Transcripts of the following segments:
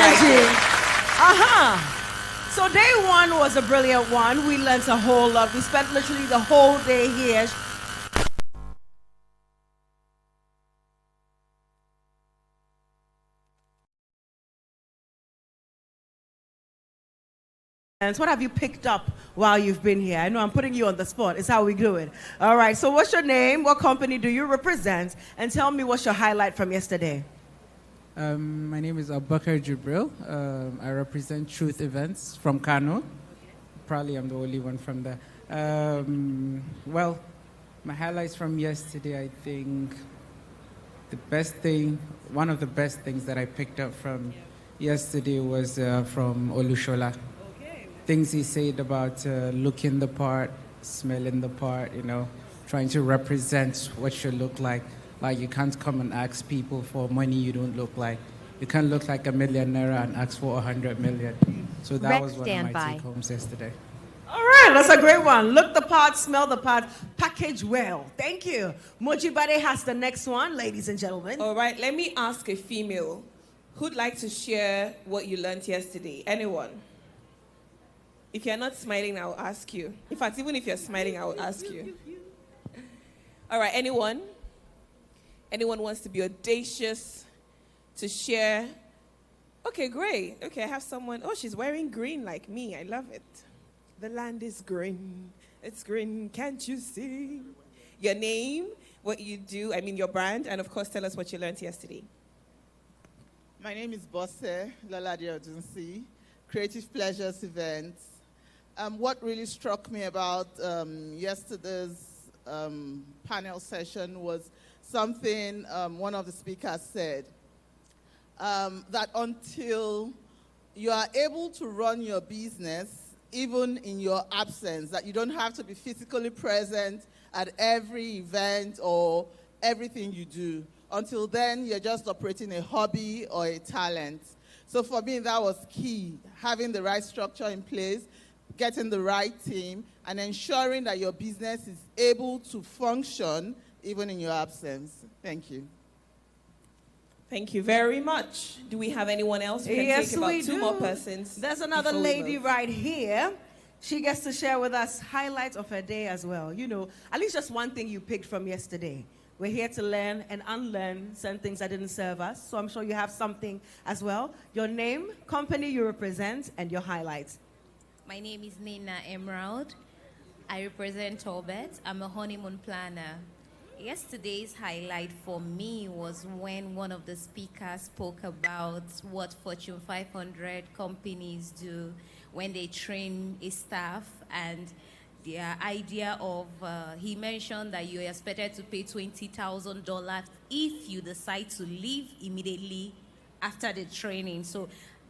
energy. So day one was a brilliant one. We learned a whole lot. We spent literally the whole day here. And what have you picked up while you've been here? I know I'm putting you on the spot. It's how we do it. All right. So what's your name? What company do you represent? And tell me what's your highlight from yesterday. My name is Abubakar Jibril. I represent Truth Events from Kano. Probably I'm the only one from there. Well, my highlights from yesterday, I think one of the best things that I picked up from yesterday was from Olushola. Things he said about looking the part, smelling the part, trying to represent what you look like. Like you can't come and ask people for money you don't look like. You can't look like a millionaire and ask for 100 million. So that was one of my take-homes yesterday. All right, that's a great one. Look the part, smell the part, package well. Thank you. Mojibade has the next one, ladies and gentlemen. All right, let me ask a female who'd like to share what you learned yesterday. Anyone? If you're not smiling, I'll ask you. In fact, even if you're smiling, I will ask you. All right, anyone? Anyone wants to be audacious to share? Okay, great. Okay, I have someone. Oh, she's wearing green like me. I love it. The land is green. It's green. Can't you see? Your name, what you do, your brand, and of course, tell us what you learned yesterday. My name is Bosse Laladi Odunsi, Creative Pleasures Events. What really struck me about yesterday's panel session was something one of the speakers said, that until you are able to run your business, even in your absence, that you don't have to be physically present at every event or everything you do. Until then, you're just operating a hobby or a talent. So for me, that was key, having the right structure in place, getting the right team, and ensuring that your business is able to function even in your absence. Thank you. Thank you very much. Do we have anyone else? We can take about two more persons. There's another lady right here. She gets to share with us highlights of her day as well. At least just one thing you picked from yesterday. We're here to learn and unlearn certain things that didn't serve us. So I'm sure you have something as well. Your name, company you represent, and your highlights. My name is Nina Emerald. I represent Torbet. I'm a honeymoon planner. Yesterday's highlight for me was when one of the speakers spoke about what Fortune 500 companies do when they train a staff, and their idea of, he mentioned that you're expected to pay $20,000 if you decide to leave immediately after the training. So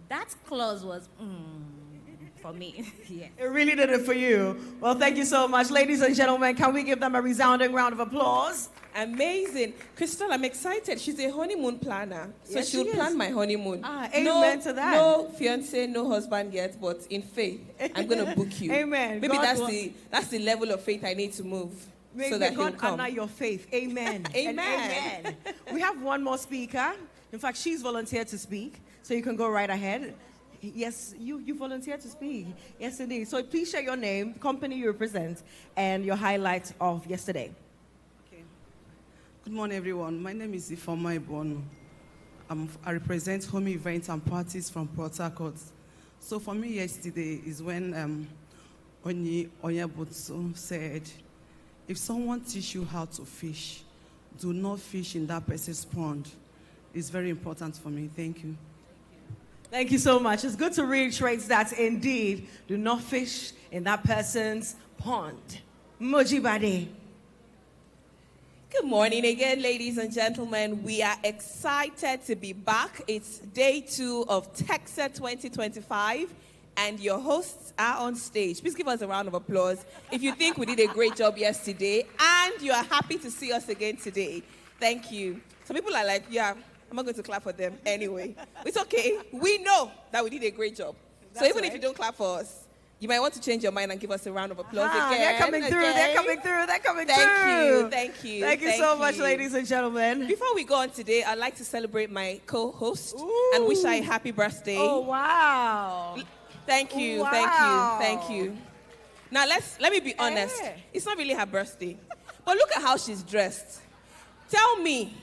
that clause was, for me. Yeah. It really did it for you. Well, thank you so much. Ladies and gentlemen, can we give them a resounding round of applause? Amazing. Crystal, I'm excited. She's a honeymoon planner. So yes, she'll plan my honeymoon. Amen to that. No fiancé, no husband yet, but in faith, I'm going to book you. Amen. Maybe that's the level of faith I need to move. So that God he'll come. honor your faith. Amen. Amen. Amen. We have one more speaker. In fact, she's volunteered to speak, so you can go right ahead. Yes, you volunteered to speak. Yes, indeed. So please share your name, company you represent, and your highlights of yesterday. Okay. Good morning, everyone. My name is Ifoma Ibonu. I represent home events and parties from Port Harcourt. So for me, yesterday is when Onyi Onyebutsu said, if someone teach you how to fish, do not fish in that person's pond. It's very important for me. Thank you. Thank you so much. It's good to reiterate that indeed, do not fish in that person's pond. Mojibade. Good morning again, ladies and gentlemen. We are excited to be back. It's day 2 of Texa 2025, and your hosts are on stage. Please give us a round of applause if you think we did a great job yesterday and you are happy to see us again today. Thank you. Some people are like, yeah, I'm not going to clap for them anyway. It's okay. We know that we did a great job. So even if you don't clap for us, You might want to change your mind and give us a round of applause again. They're coming through. Okay? They're coming through. They're coming Thank through. you. Thank you. Thank you so much, ladies and gentlemen. Before we go on today, I'd like to celebrate my co-host and wish her a happy birthday. Oh, wow. Thank you. Wow. Thank you. Now let me be honest. It's not really her birthday. But look at how she's dressed. Tell me,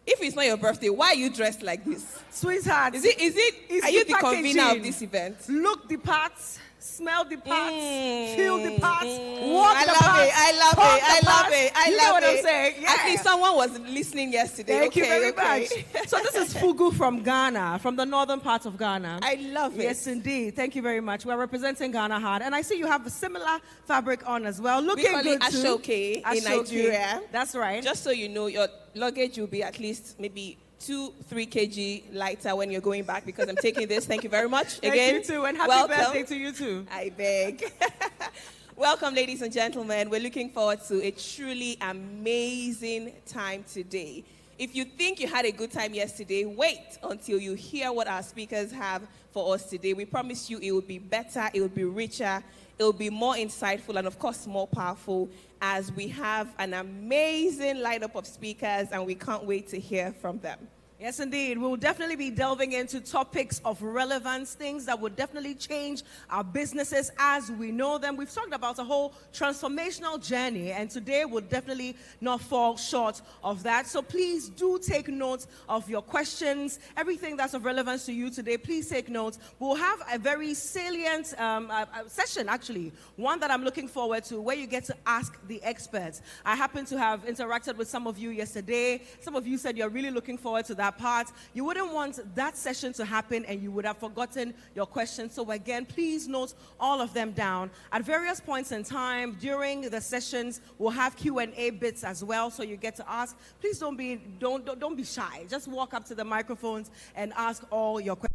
if it's not your birthday, why are you dressed like this? Sweetheart. Are you the convener of this event? Look the parts, smell the parts, feel the parts, walk I the love parts. it. I love talk it. I the love parts. it. I You love know what it. I'm saying? Yeah. At least someone was listening yesterday. Thank you very okay. much. So this is Fugu from Ghana, from the northern part of Ghana. I love it. Yes, indeed. Thank you very much. We're representing Ghana hard. And I see you have a similar fabric on as well. Looking We call good it too. Ashoke in Nigeria. That's right. Just so you know, your luggage will be at least maybe 2-3 kg lighter when you're going back because I'm taking this. Thank you very much. Thank Again, you too. And happy welcome. birthday to you too. I beg. Welcome, ladies and gentlemen. We're looking forward to a truly amazing time today. If you think you had a good time yesterday, wait until you hear what our speakers have for us today. We promise you it will be better, it will be richer, it will be more insightful, and of course more powerful, as we have an amazing lineup of speakers and we can't wait to hear from them. Yes, indeed. We'll definitely be delving into topics of relevance, things that will definitely change our businesses as we know them. We've talked about a whole transformational journey, and today will definitely not fall short of that. So please do take note of your questions, everything that's of relevance to you today. Please take notes. We'll have a very salient session, actually, one that I'm looking forward to, where you get to ask the experts. I happen to have interacted with some of you yesterday. Some of you said you're really looking forward to that part. You wouldn't want that session to happen and you would have forgotten your questions. So again, please note all of them down. At various points in time during the sessions, we'll have Q&A bits as well, so you get to ask. Please don't be shy. Just walk up to the microphones and ask all your questions.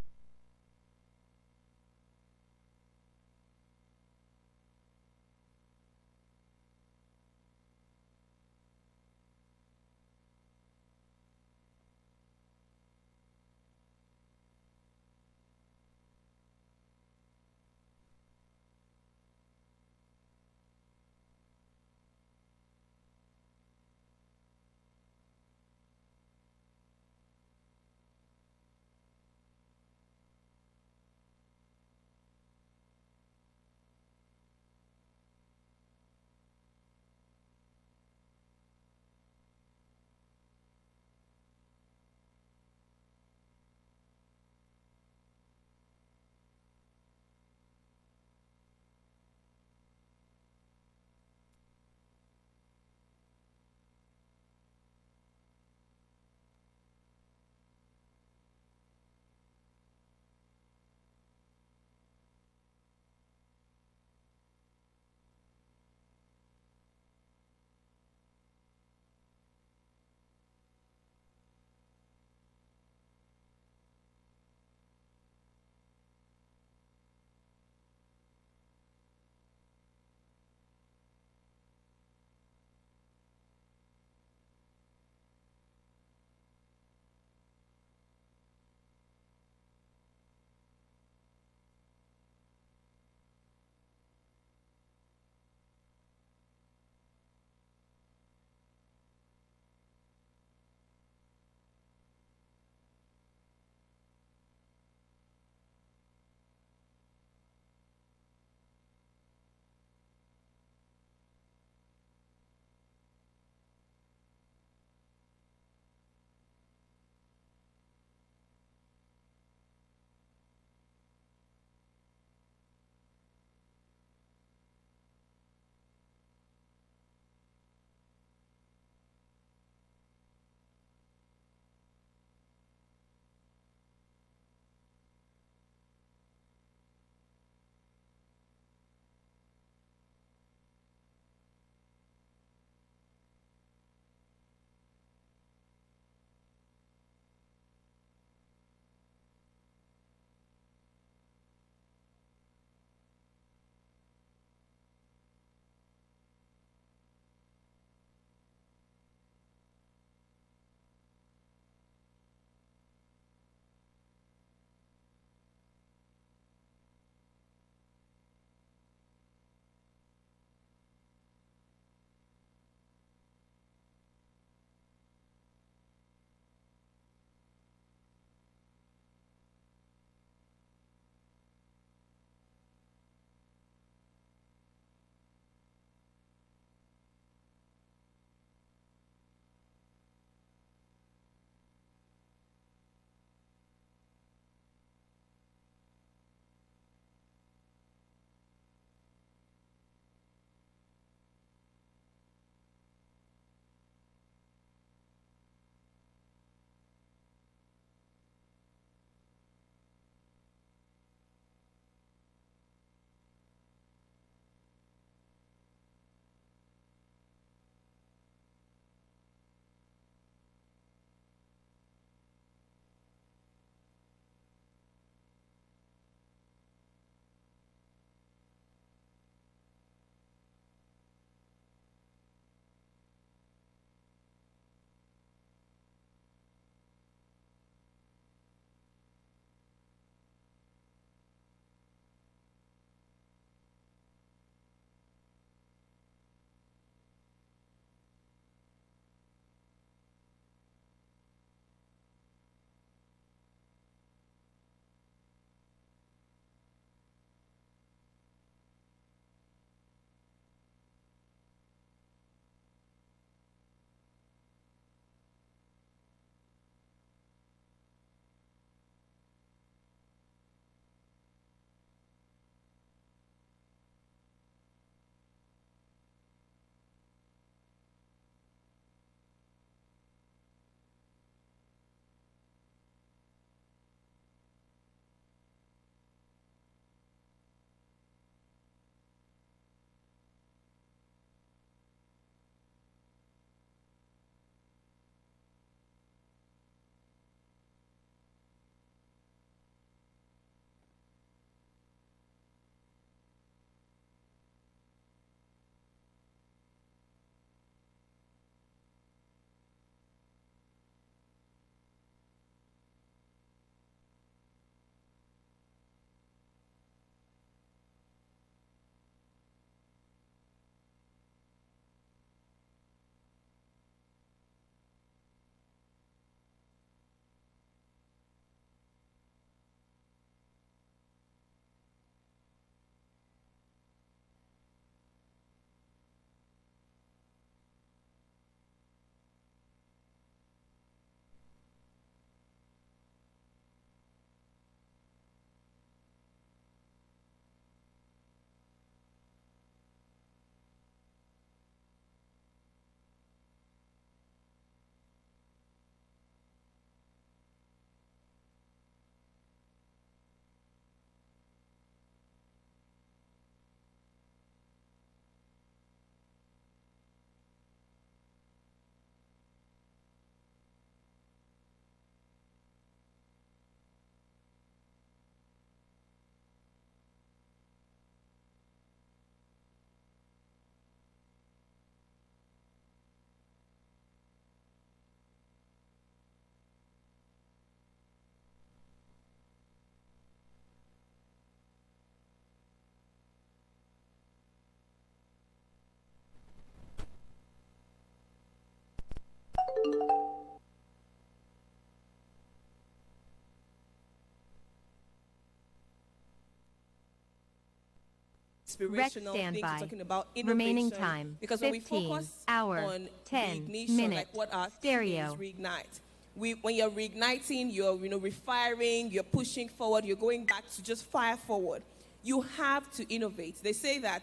inspirational things. We're standby. talking about innovation. Remaining time, Because when we 15, focus hour, on 10 reignition, minute, like what our stereo. theme is, reignite. When you're reigniting, you're refiring, you're pushing forward, you're going back to just fire forward. You have to innovate. They say that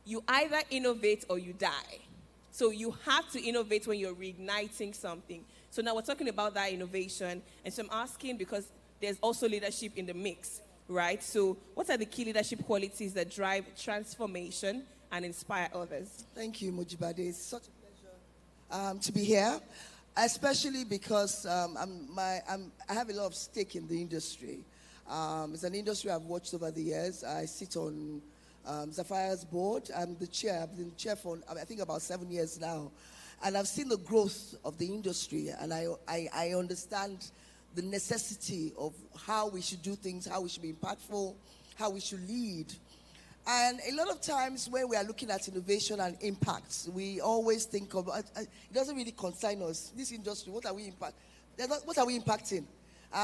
you either innovate or you die. So you have to innovate when you're reigniting something. So now we're talking about that innovation. And so I'm asking because there's also leadership in the mix, right? So what are the key leadership qualities that drive transformation and inspire others? Thank you, Mujibade. It's such a pleasure to be here, especially because I have a lot of stake in the industry. It's an industry I've watched over the years. I sit on Zafire's board. I'm the chair. I've been chair for, I think, about 7 years now. And I've seen the growth of the industry, and I understand the necessity of how we should do things, how we should be impactful, how we should lead. And a lot of times when we are looking at innovation and impact, we always think of, it doesn't really concern us. This industry, what are we impacting?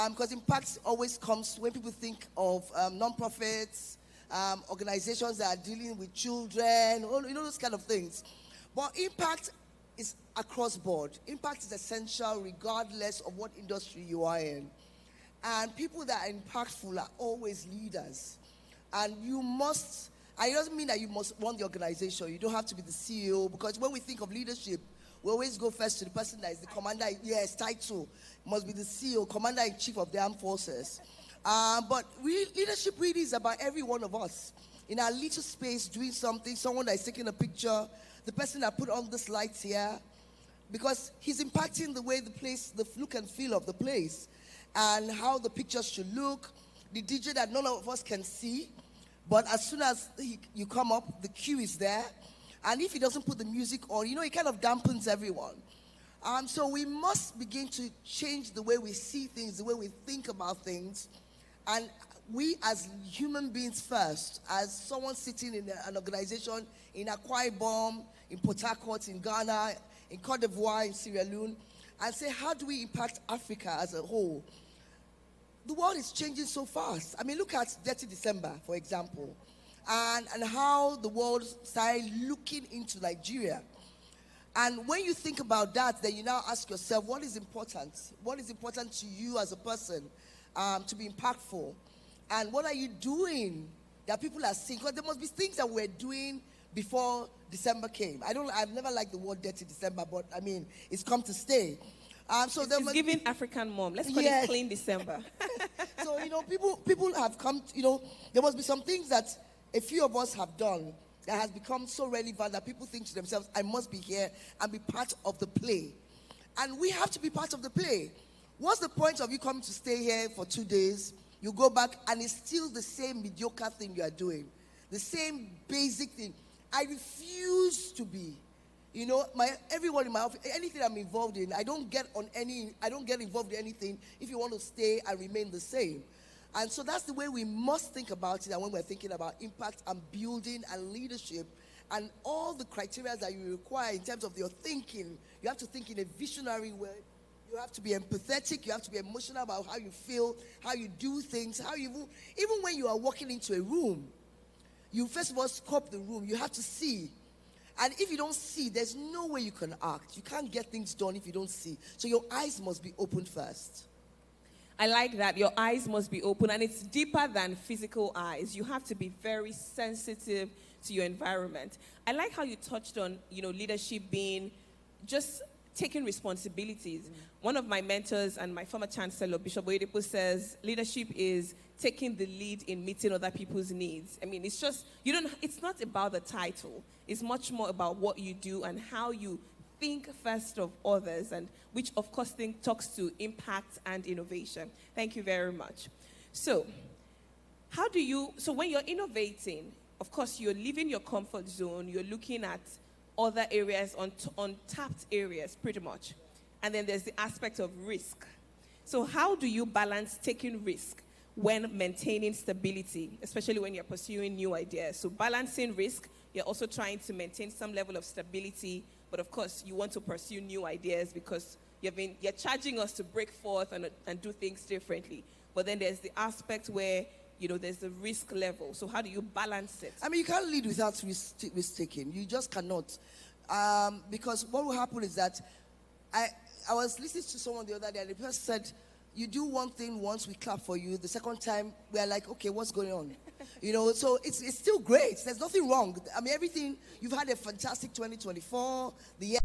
Because impact always comes when people think of non-profits, organizations that are dealing with children, those kind of things. But impact is across board. Impact is essential regardless of what industry you are in. And people that are impactful are always leaders. And you must, and it doesn't mean that you must run the organization. You don't have to be the CEO, because when we think of leadership, we always go first to the person that is the commander. Yes, title must be the CEO, commander-in-chief of the armed forces. But leadership really is about every one of us in our little space doing something, someone that is taking a picture, the person that put on this lights here, because he's impacting the way the place, the look and feel of the place, and how the pictures should look, the DJ that none of us can see, but as soon as you come up, the cue is there, and if he doesn't put the music on, it kind of dampens everyone. So we must begin to change the way we see things, the way we think about things, and we as human beings first, as someone sitting in an organization in Akwa Ibom, in Port Harcourt, in Ghana, in Cote d'Ivoire, in Sierra Leone, and say, how do we impact Africa as a whole? The world is changing so fast. I mean, look at Dirty December, for example, and how the world started looking into Nigeria. And when you think about that, then you now ask yourself, what is important? What is important to you as a person to be impactful? And what are you doing that people are seeing? Because there must be things that we're doing before December came. I've never liked the word Dirty December, but I mean, it's come to stay. So it's giving African mom. Let's call it Clean December. So, people have come, there must be some things that a few of us have done that has become so relevant that people think to themselves, I must be here and be part of the play. And we have to be part of the play. What's the point of you coming to stay here for 2 days? You go back and it's still the same mediocre thing you are doing. The same basic thing. I refuse to be. Everyone in my office, anything I'm involved in, I don't get involved in anything if you want to stay and remain the same. And so that's the way we must think about it. And when we're thinking about impact and building and leadership and all the criteria that you require in terms of your thinking, you have to think in a visionary way. You have to be empathetic. You have to be emotional about how you feel, how you do things, even when you are walking into a room, you first of all scope the room. You have to see. And if you don't see, there's no way you can act. You can't get things done if you don't see. So your eyes must be open first. I like that. Your eyes must be open, and it's deeper than physical eyes. You have to be very sensitive to your environment. I like how you touched on, leadership being just taking responsibilities. One of my mentors and my former chancellor, Bishop Oyedepo, says leadership is taking the lead in meeting other people's needs. I mean, it's not about the title. It's much more about what you do and how you think first of others, and which of course talks to impact and innovation. Thank you very much. So when you're innovating, of course you're leaving your comfort zone, you're looking at other areas, untapped areas pretty much. And then there's the aspect of risk. So how do you balance taking risk when maintaining stability, especially when you're pursuing new ideas? So balancing risk, you're also trying to maintain some level of stability, but of course you want to pursue new ideas because you're charging us to break forth and do things differently. But then there's the aspect where there's a risk level. So how do you balance it? I mean, you can't lead without risk taking. You just cannot. Because what will happen is that I was listening to someone the other day, and the person said, you do one thing once, we clap for you. The second time, we are like, okay, what's going on? So it's still great. There's nothing wrong. I mean, everything, you've had a fantastic 2024. The year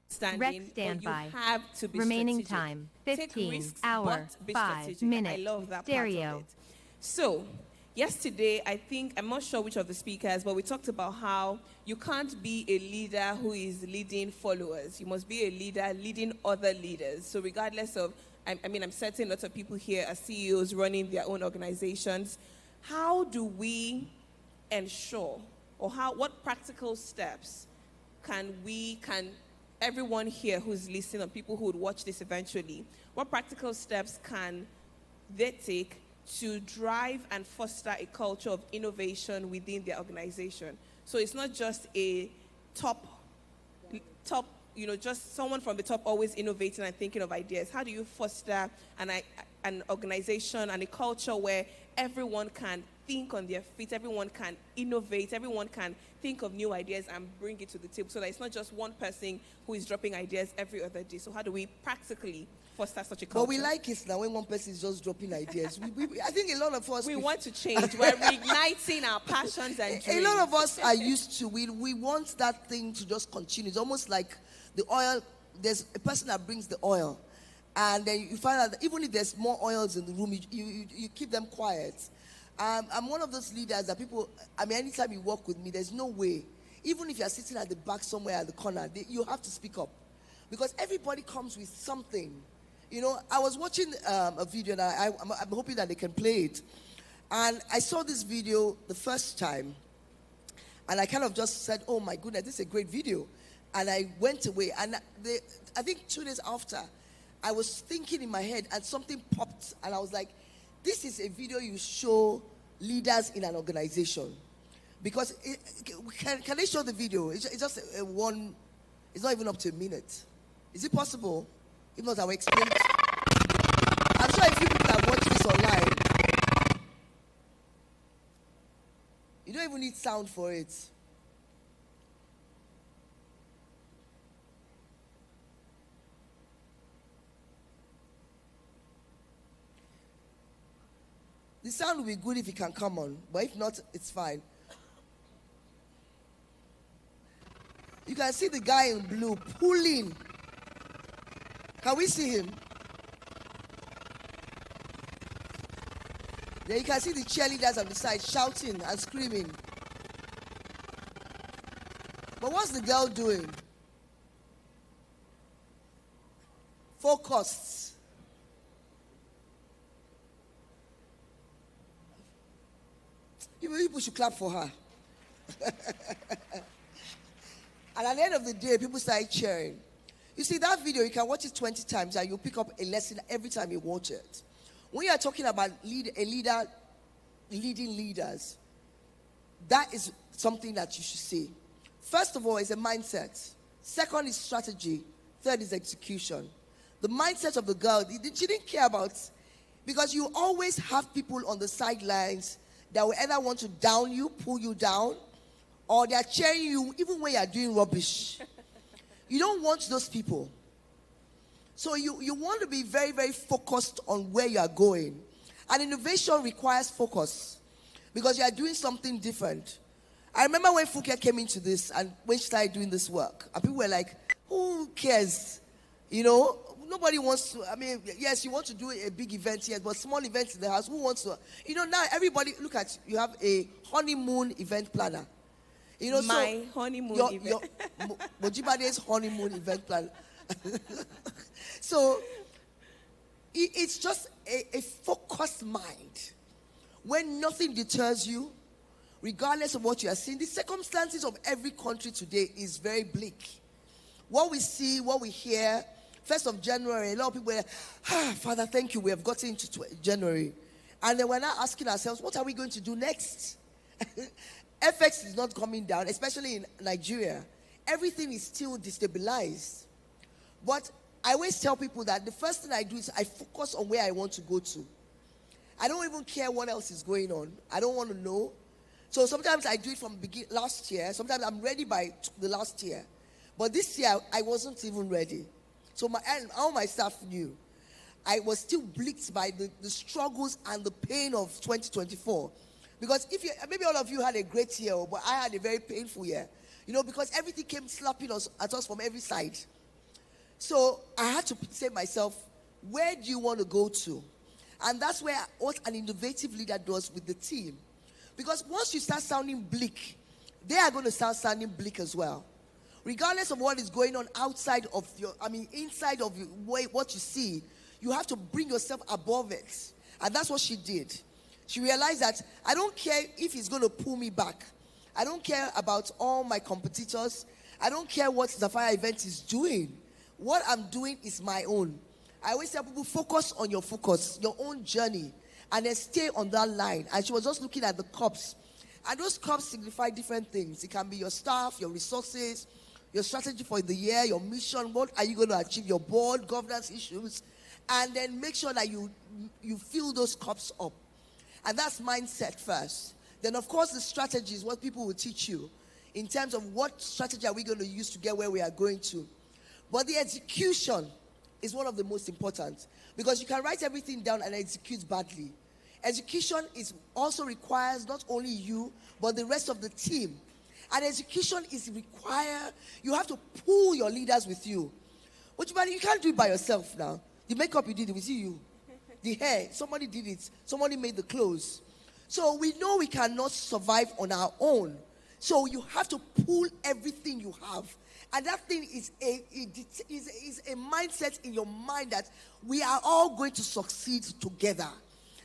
standing, Rec but you standby. have to be Remaining strategic. time, Take 15, risks, hour, but be 5 strategic. I minutes. love that Stereo. part of it. So, yesterday, I'm not sure which of the speakers, but we talked about how you can't be a leader who is leading followers. You must be a leader leading other leaders. So regardless of, I'm certain lots of people here are CEOs running their own organizations. How do we ensure, or what practical steps can everyone here who's listening, or people who would watch this eventually, what practical steps can they take to drive and foster a culture of innovation within their organization? So it's not just a top, just someone from the top always innovating and thinking of ideas. How do you foster an organization and a culture where everyone can think on their feet, everyone can innovate, everyone can think of new ideas and bring it to the table, so that it's not just one person who is dropping ideas every other day? So how do we practically foster such a culture? But we like it now when one person is just dropping ideas. I think a lot of us... We want to change. We're reigniting our passions and dreams. A lot of us are used to, we want that thing to just continue. It's almost like the oil. There's a person that brings the oil, and then you find out that even if there's more oils in the room, you keep them quiet. I'm one of those leaders that people, anytime you work with me, there's no way, even if you're sitting at the back somewhere at the corner, you have to speak up. Because everybody comes with something. You know, I was watching a video, and I'm hoping that they can play it. And I saw this video the first time, and I kind of just said, oh my goodness, this is a great video. And I went away, and I think 2 days after, I was thinking in my head, and something popped, and I was like, this is a video you show leaders in an organization. Because can they show the video? It's just one, it's not even up to a minute. Is it possible? If not, I will explain it. I'm sure a few people have watched this online. You don't even need sound for it. The sound will be good if it can come on, but if not, it's fine. You can see the guy in blue pulling. Can we see him? Then you can see the cheerleaders on the side shouting and screaming. But what's the girl doing? Focused. People should clap for her. And at the end of the day, people started cheering. You see, that video, you can watch it 20 times and you'll pick up a lesson every time you watch it. When you are talking about a leader leading leaders, that is something that you should see. First of all, is a mindset. Second is strategy. Third is execution. The mindset of the girl, she didn't care about, because you always have people on the sidelines that will either want to down you, pull you down, or they are cheering you even when you are doing rubbish. You don't want those people. So you want to be very, very focused on where you are going. And innovation requires focus because you are doing something different. I remember when Fukia came into this and when she started doing this work, and people were like, who cares? You know, nobody wants to, I mean, yes, you want to do a big event here, but small events in the house, who wants to? You know, now everybody, look at, you have a honeymoon event planner. You know, my honeymoon event. Mojibade's honeymoon event planner. So, it's just a focused mind. When nothing deters you, regardless of what you are seeing, the circumstances of every country today is very bleak. What we see, what we hear, 1st of January, a lot of people were like, Father, thank you, we have gotten into January. And then we're now asking ourselves, what are we going to do next? FX is not coming down, especially in Nigeria. Everything is still destabilized. But I always tell people that the first thing I do is I focus on where I want to go to. I don't even care what else is going on. I don't want to know. So sometimes I do it from last year. Sometimes I'm ready by the last year. But this year, I wasn't even ready. So all my staff knew. I was still blitzed by the struggles and the pain of 2024. Because maybe all of you had a great year, but I had a very painful year. You know, because everything came slapping at us from every side. So I had to say to myself, where do you want to go to? And that's what an innovative leader does with the team. Because once you start sounding bleak, they are going to start sounding bleak as well. Regardless of what is going on outside of inside of what you see, you have to bring yourself above it. And that's what she did. She realized that I don't care if he's going to pull me back. I don't care about all my competitors. I don't care what Zafaya event is doing. What I'm doing is my own. I always tell people, focus on your focus, your own journey, and then stay on that line. And she was just looking at the cups. And those cups signify different things. It can be your staff, your resources, your strategy for the year, your mission. What are you going to achieve? Your board, governance issues. And then make sure that you fill those cups up. And that's mindset first. Then, of course, the strategy is what people will teach you in terms of what strategy are we going to use to get where we are going to. But the execution is one of the most important, because you can write everything down and execute badly. Execution also requires not only you, but the rest of the team. And execution you have to pull your leaders with you. But you can't do it by yourself now. The makeup you did, we see you. The hair, somebody did it. Somebody made the clothes. So we know we cannot survive on our own. So you have to pull everything you have And that thing is a mindset in your mind that we are all going to succeed together.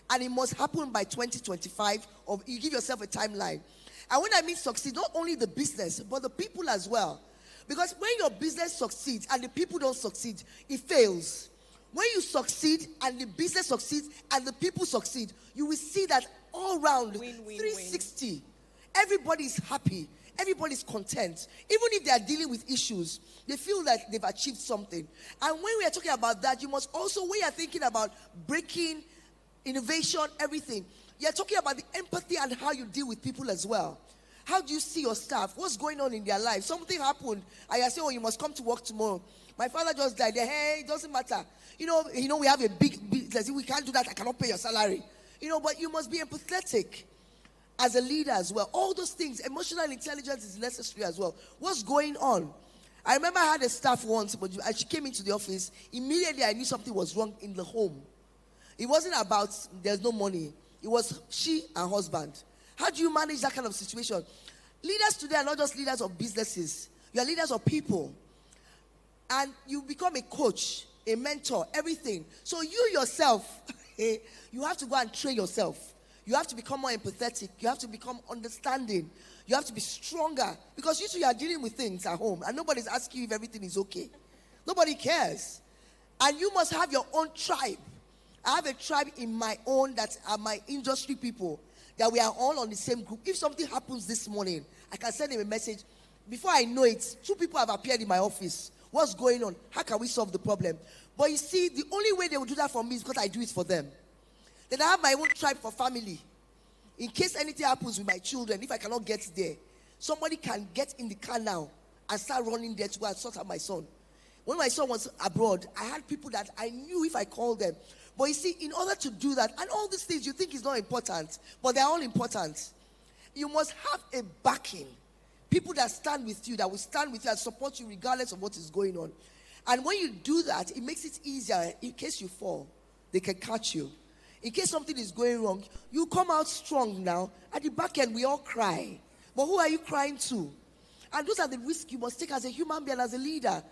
And it must happen by 2025, or you give yourself a timeline. And when I mean succeed, not only the business, but the people as well. Because when your business succeeds and the people don't succeed, it fails. When you succeed and the business succeeds and the people succeed, you will see that all round, win, 360, win. Everybody is happy. Everybody is content. Even if they are dealing with issues, they feel that they've achieved something. And when we are talking about that, you must also, when you are thinking about breaking, innovation, everything, you're talking about the empathy and how you deal with people as well. How do you see your staff? What's going on in their life? Something happened, and you say, oh, you must come to work tomorrow. My father just died. Hey, it doesn't matter. You know, we have a big business. We can't do that. I cannot pay your salary. But you must be empathetic as a leader as well. All those things, emotional intelligence is necessary as well. What's going on? I remember I had a staff once, but as she came into the office, immediately I knew something was wrong in the home. It wasn't about there's no money. It was she and husband. How do you manage that kind of situation? Leaders today are not just leaders of businesses. You are leaders of people. And you become a coach, a mentor, everything. So you yourself, you have to go and train yourself. You have to become more empathetic. You have to become understanding. You have to be stronger. Because you two are dealing with things at home. And nobody's asking you if everything is okay. Nobody cares. And you must have your own tribe. I have a tribe in my own that are my industry people. That we are all on the same group. If something happens this morning, I can send them a message. Before I know it, 2 people have appeared in my office. What's going on? How can we solve the problem? But you see, the only way they will do that for me is because I do it for them. Then I have my own tribe for family. In case anything happens with my children, if I cannot get there, somebody can get in the car now and start running there to go and sort out my son. When my son was abroad, I had people that I knew if I called them. But you see, in order to do that, and all these things you think is not important, but they're all important. You must have a backing. People that stand with you, that will stand with you and support you regardless of what is going on. And when you do that, it makes it easier. In case you fall, they can catch you. In case something is going wrong, you come out strong now. At the back end, we all cry. But who are you crying to? And those are the risks you must take as a human being, as a leader.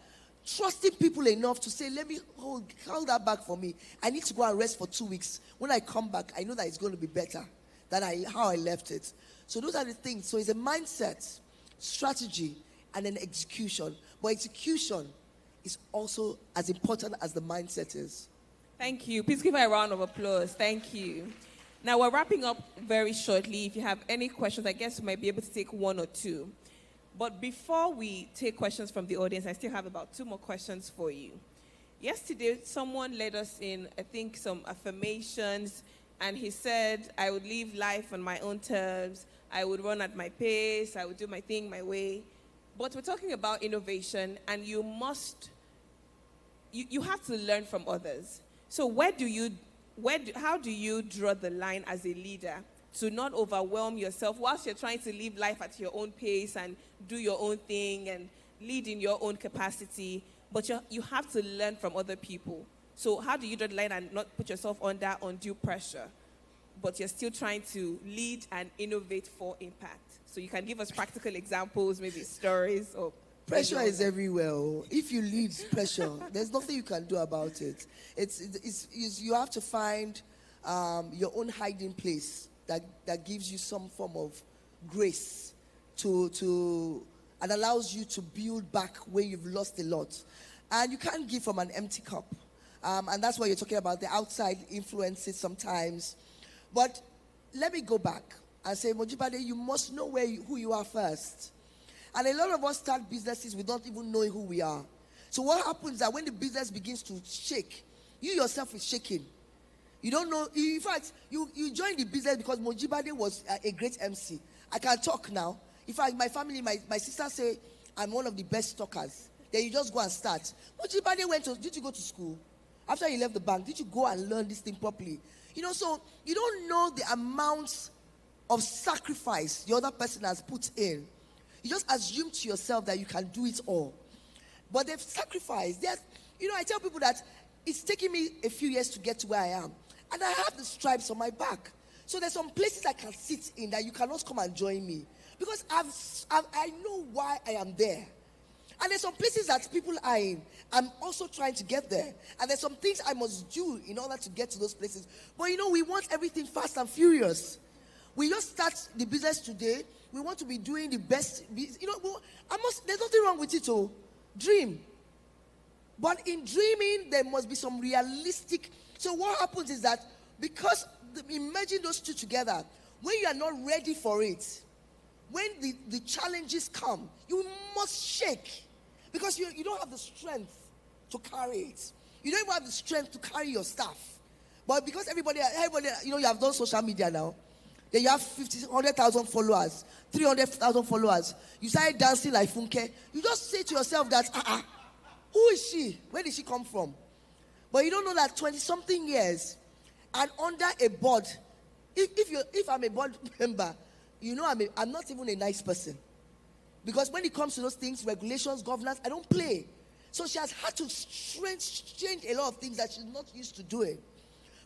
Trusting people enough to say, let me hold that back for me. I need to go and rest for 2 weeks. When I come back, I know that it's going to be better than how I left it. So those are the things. So it's a mindset, strategy, and an execution. But execution is also as important as the mindset is. Thank you. Please give her a round of applause. Thank you. Now, we're wrapping up very shortly. If you have any questions, I guess we might be able to take 1 or 2. But before we take questions from the audience, I still have about 2 more questions for you. Yesterday, someone led us in, I think, some affirmations, and he said, I would live life on my own terms, I would run at my pace, I would do my thing my way. But we're talking about innovation, and you have to learn from others. So how do you draw the line as a leader to not overwhelm yourself whilst you're trying to live life at your own pace and do your own thing and lead in your own capacity, but you have to learn from other people? So how do you draw the line and not put yourself under undue pressure, but you're still trying to lead and innovate for impact? So you can give us practical examples, maybe stories or... Pressure is everywhere. If you lead pressure, there's nothing you can do about it. You have to find your own hiding place that gives you some form of grace and allows you to build back where you've lost a lot. And you can't give from an empty cup. And that's why you're talking about the outside influences sometimes. But let me go back and say, Mojibade, you must know who you are first. And a lot of us start businesses without even knowing who we are. So what happens is that when the business begins to shake, you yourself is shaking. You don't know. In fact, you joined the business because Mojibade was a great MC. I can talk now. In fact, my family, my sister say I'm one of the best talkers. Then you just go and start. Mojibade did you go to school? After you left the bank, did you go and learn this thing properly? So you don't know the amount of sacrifice the other person has put in. You just assume to yourself that you can do it all. But they've sacrificed. I tell people that it's taken me a few years to get to where I am. And I have the stripes on my back. So there's some places I can sit in that you cannot come and join me. Because I know why I am there. And there's some places that people are in. I'm also trying to get there. And there's some things I must do in order to get to those places. But you know, we want everything fast and furious. We just start the business today. We want to be doing the best. You know, there's nothing wrong with it, oh. Dream. But in dreaming, there must be some realistic. So what happens is that because imagine those two together, when you are not ready for it, when the challenges come, you must shake. Because you don't have the strength to carry it. You don't even have the strength to carry your stuff. But because everybody, you know, you have done social media now. Then you have 100,000 followers, 300,000 followers. You start dancing like Funke. You just say to yourself that, who is she? Where did she come from? But you don't know that 20-something years and under a board, if I'm a board member, you know I'm not even a nice person. Because when it comes to those things, regulations, governance, I don't play. So she has had to change a lot of things that she's not used to doing.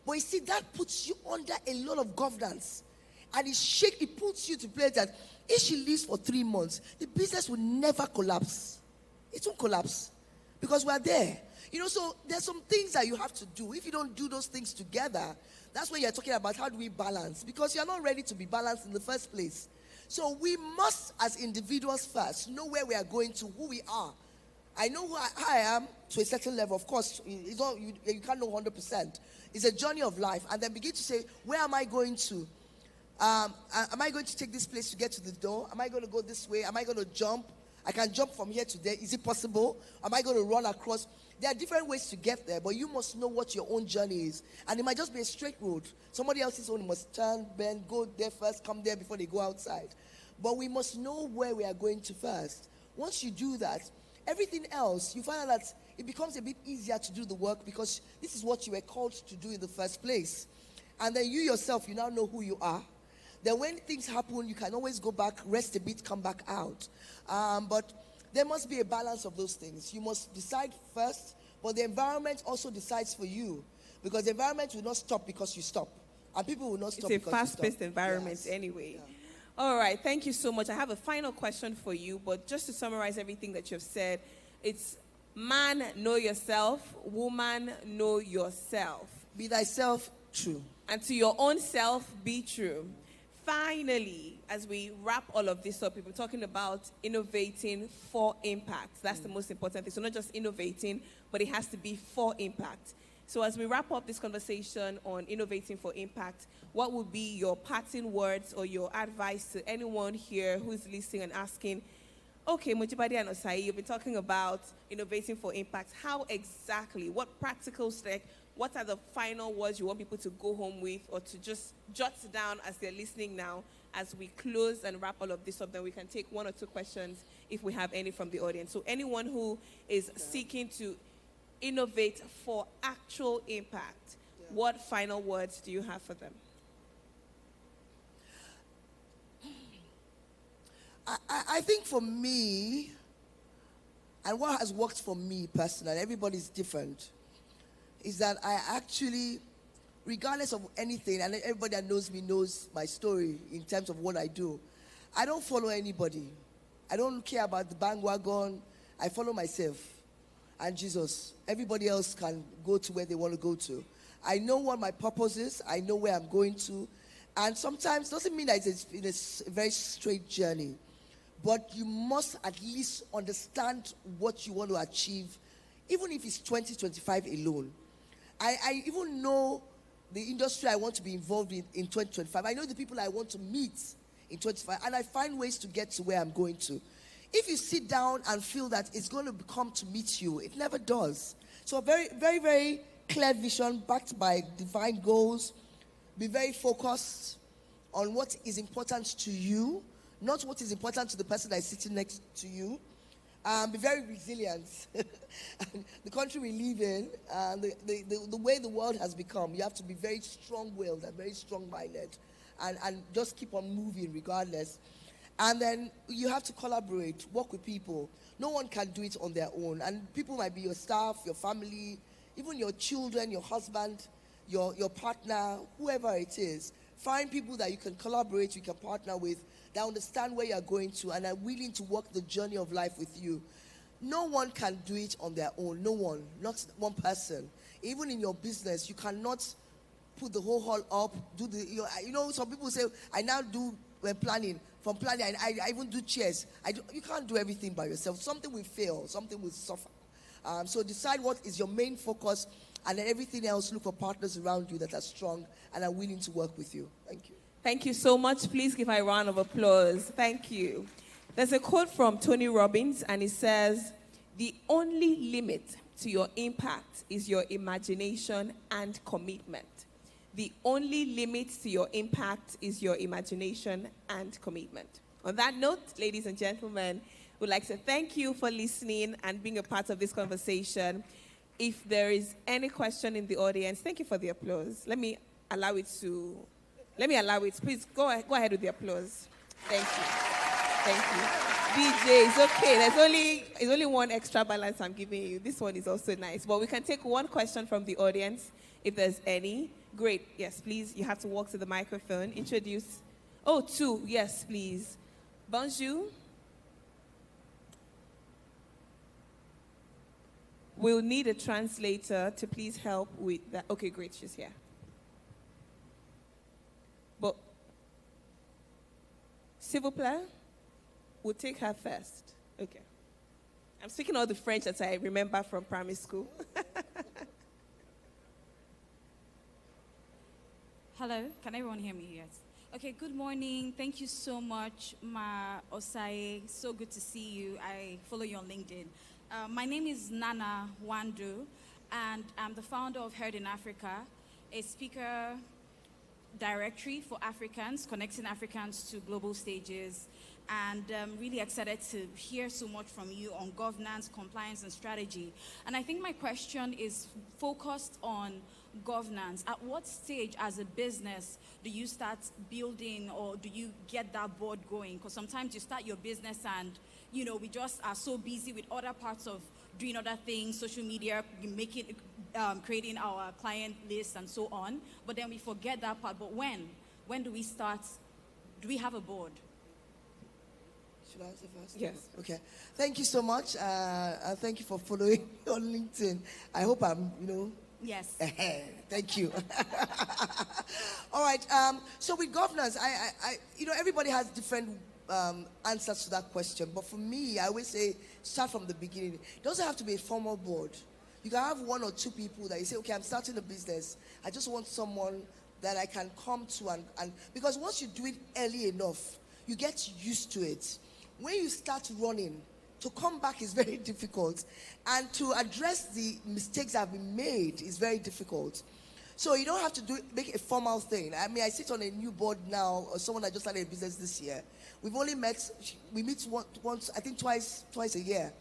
But you see, that puts you under a lot of governance. And it puts you to place that if she leaves for 3 months, the business will never collapse. It won't collapse. Because we're there. You know, so there's some things that you have to do. If you don't do those things together, that's when you're talking about how do we balance. Because you're not ready to be balanced in the first place. So we must, as individuals first, know where we are going to, who we are. I know who I am to a certain level. Of course, you can't know 100%. It's a journey of life. And then begin to say, where am I going to? Am I going to take this place to get to the door? Am I going to go this way? Am I going to jump? I can jump from here to there. Is it possible? Am I going to run across? There are different ways to get there, but you must know what your own journey is. And it might just be a straight road. Somebody else's own must turn, bend, go there first, come there before they go outside. But we must know where we are going to first. Once you do that, everything else, you find out that it becomes a bit easier to do the work because this is what you were called to do in the first place. And then you yourself, you now know who you are. Then when things happen, you can always go back, rest a bit, come back out. But there must be a balance of those things. You must decide first, but the environment also decides for you. Because the environment will not stop because you stop. And people will not stop because you stop. It's a fast-paced environment anyway. Yeah. All right, thank you so much. I have a final question for you, but just to summarize everything that you've said, it's man, know yourself, woman, know yourself. Be thyself true. And to your own self, be true. Finally, as we wrap all of this up, we've been talking about innovating for impact. That's the most important thing. So not just innovating, but it has to be for impact. So as we wrap up this conversation on innovating for impact, what would be your parting words or your advice to anyone here who's listening and asking, okay, Mujibadi and Osai, you've been talking about innovating for impact. How exactly, what practical steps, what are the final words you want people to go home with or to just jot down as they're listening now as we close and wrap all of this up? Then we can take 1 or 2 questions if we have any from the audience. So anyone who is seeking to innovate for actual impact, what final words do you have for them? I think for me, and what has worked for me personally, everybody's different, is that I actually, regardless of anything, and everybody that knows me knows my story in terms of what I do, I don't follow anybody. I don't care about the bandwagon. I follow myself and Jesus. Everybody else can go to where they want to go to. I know what my purpose is. I know where I'm going to. And sometimes, doesn't mean that it's a very straight journey. But you must at least understand what you want to achieve, even if it's 2025 alone. I even know the industry I want to be involved in 2025. I know the people I want to meet in 2025. And I find ways to get to where I'm going to. If you sit down and feel that it's going to come to meet you, it never does. So a very, very, very clear vision backed by divine goals. Be very focused on what is important to you, not what is important to the person that is sitting next to you. Be very resilient. The country we live in, the way the world has become, you have to be very strong-willed and very strong-minded and just keep on moving regardless. And then you have to collaborate, work with people. No one can do it on their own. And people might be your staff, your family, even your children, your husband, your partner, whoever it is. Find people that you can collaborate, you can partner with, that understand where you're going to and are willing to walk the journey of life with you. no one can do it on their own. No one, not one person. Even in your business, you cannot put the whole hall up, do the, you know, some people say, I now do planning. From planning, I even do chairs. You can't do everything by yourself. Something will fail, something will suffer. So decide what is your main focus, and then everything else, look for partners around you that are strong and are willing to work with you. Thank you. Thank you so much. Please give her a round of applause. Thank you. There's a quote from Tony Robbins, and it says, "The only limit to your impact is your imagination and commitment." The only limit to your impact is your imagination and commitment. On that note, ladies and gentlemen, we'd like to thank you for listening and being a part of this conversation. If there is any question in the audience, thank you for the applause. Let me allow it. Please go ahead with the applause. Thank you. Thank you. DJ, it's okay. There's only one extra balance I'm giving you. This one is also nice. But we can take one question from the audience if there's any. Great. Yes, please. You have to walk to the microphone. Introduce. Oh, two. Yes, please. Bonjour. We'll need a translator to please help with that. Okay, great. She's here. But, s'il vous plaît, we'll take her first. Okay. I'm speaking all the French that I remember from primary school. Hello, can everyone hear me? Yes. Okay, good morning. Thank you so much, Ma Osaye. So good to see you. I follow you on LinkedIn. My name is Nana Wandu, and I'm the founder of Heard in Africa, a speaker directory for Africans, connecting Africans to global stages. And really excited to hear so much from you on governance, compliance, and strategy. And I think my question is focused on governance. At what stage as a business do you start building, or do you get that board going? Because sometimes you start your business and, you know, we just are so busy with other parts of doing other things, social media, creating our client list and so on. But then we forget that part. But when do we start? Do we have a board? Should I answer first? Yes. Okay. Thank you so much. Thank you for following on LinkedIn. I hope I'm, Yes. Thank you. All right. So with governance, everybody has different answers to that question. But for me, I always say start from the beginning. It doesn't have to be a formal board. You can have one or two people that you say, okay, I'm starting a business. I just want someone that I can come to and because once you do it early enough, you get used to it. When you start running, to come back is very difficult. And to address the mistakes that have been made is very difficult. So you don't have to make a formal thing. I mean, I sit on a new board now, or someone that just started a business this year. We've only we meet once, I think twice a year.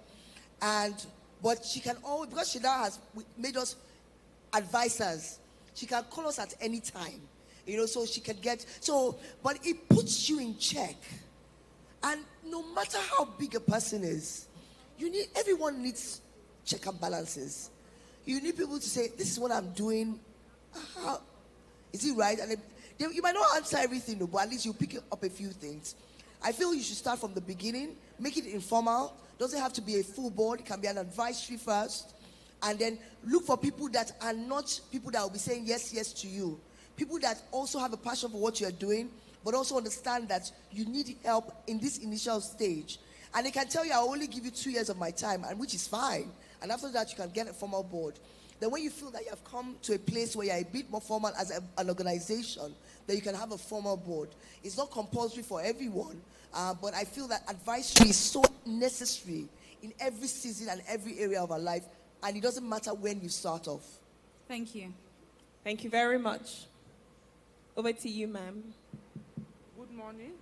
But she can always, because she now has made us advisors, she can call us at any time. So she can but it puts you in check. And no matter how big a person is, everyone needs check and balances. You need people to say, this is what I'm doing. Is it right? And you might not answer everything, but at least you pick up a few things. I feel you should start from the beginning, make it informal. Doesn't have to be a full board. It can be an advisory first. And then look for people that are not people that will be saying yes to you. People that also have a passion for what you're doing, but also understand that you need help in this initial stage. And they can tell you, I'll only give you 2 years of my time, and which is fine. And after that, you can get a formal board. Then when you feel that you have come to a place where you're a bit more formal as an organization, then you can have a formal board. It's not compulsory for everyone, but I feel that advisory is so necessary in every season and every area of our life, and it doesn't matter when you start off. Thank you. Thank you very much. Over to you, ma'am. Good morning.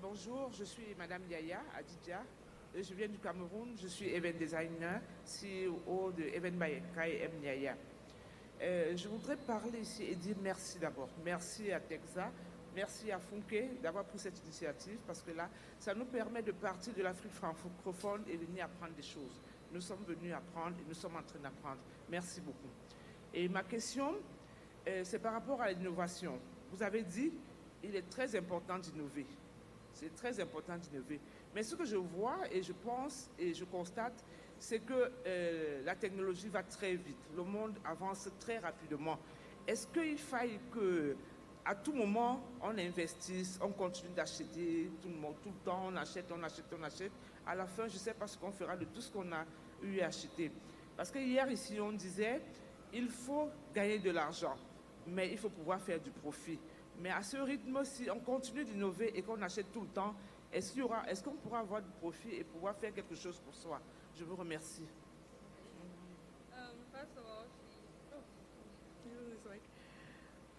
Bonjour, je suis Madame Yaya Adidja. Je viens du Cameroun. Je suis event designer, CEO de Event by KM Yaya. Je voudrais parler ici et dire merci d'abord. Merci à Texa, merci à Funke d'avoir pris cette initiative parce que là, ça nous permet de partir de l'Afrique francophone et venir apprendre des choses. Nous sommes venus apprendre et nous sommes en train d'apprendre. Merci beaucoup. Et ma question, c'est par rapport à l'innovation. Vous avez dit, il est très important d'innover. C'est très important d'innover. Mais ce que je vois et je pense et je constate, c'est que la technologie va très vite. Le monde avance très rapidement. Est-ce qu'il faille que à tout moment, on investisse, on continue d'acheter tout le temps, on achète, on achète, on achète. À la fin, je ne sais pas ce qu'on fera de tout ce qu'on a eu à acheter. Parce que hier, ici, on disait, il faut gagner de l'argent, mais il faut pouvoir faire du profit. Mais à ce rythme, si on continue d'innover et qu'on achète tout le temps, est-ce qu'on pourra avoir du profit et pouvoir faire quelque chose pour soi? Je vous remercie.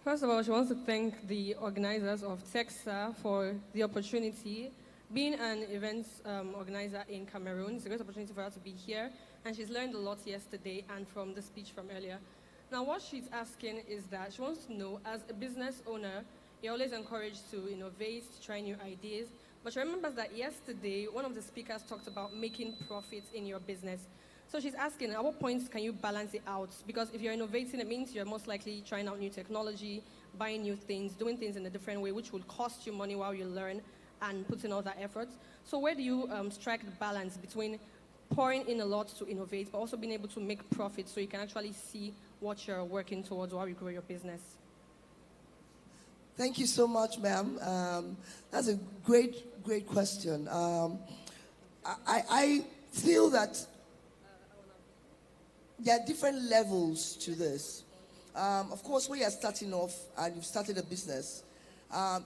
First of all, she wants to thank the organizers of Texa for the opportunity. Being an events organizer in Cameroon, it's a great opportunity for her to be here, and she's learned a lot yesterday and from the speech from earlier. Now, what she's asking is that she wants to know, as a business owner, you're always encouraged to innovate, to try new ideas, but she remembers that yesterday, one of the speakers talked about making profits in your business. So she's asking, at what points can you balance it out? Because if you're innovating, it means you're most likely trying out new technology, buying new things, doing things in a different way, which will cost you money while you learn and put in all that effort. So where do you strike the balance between pouring in a lot to innovate, but also being able to make profits so you can actually see what you're working towards while you grow your business? Thank you so much, ma'am. That's a great question. I feel that there are different levels to this. Of course, when you're starting off and you've started a business,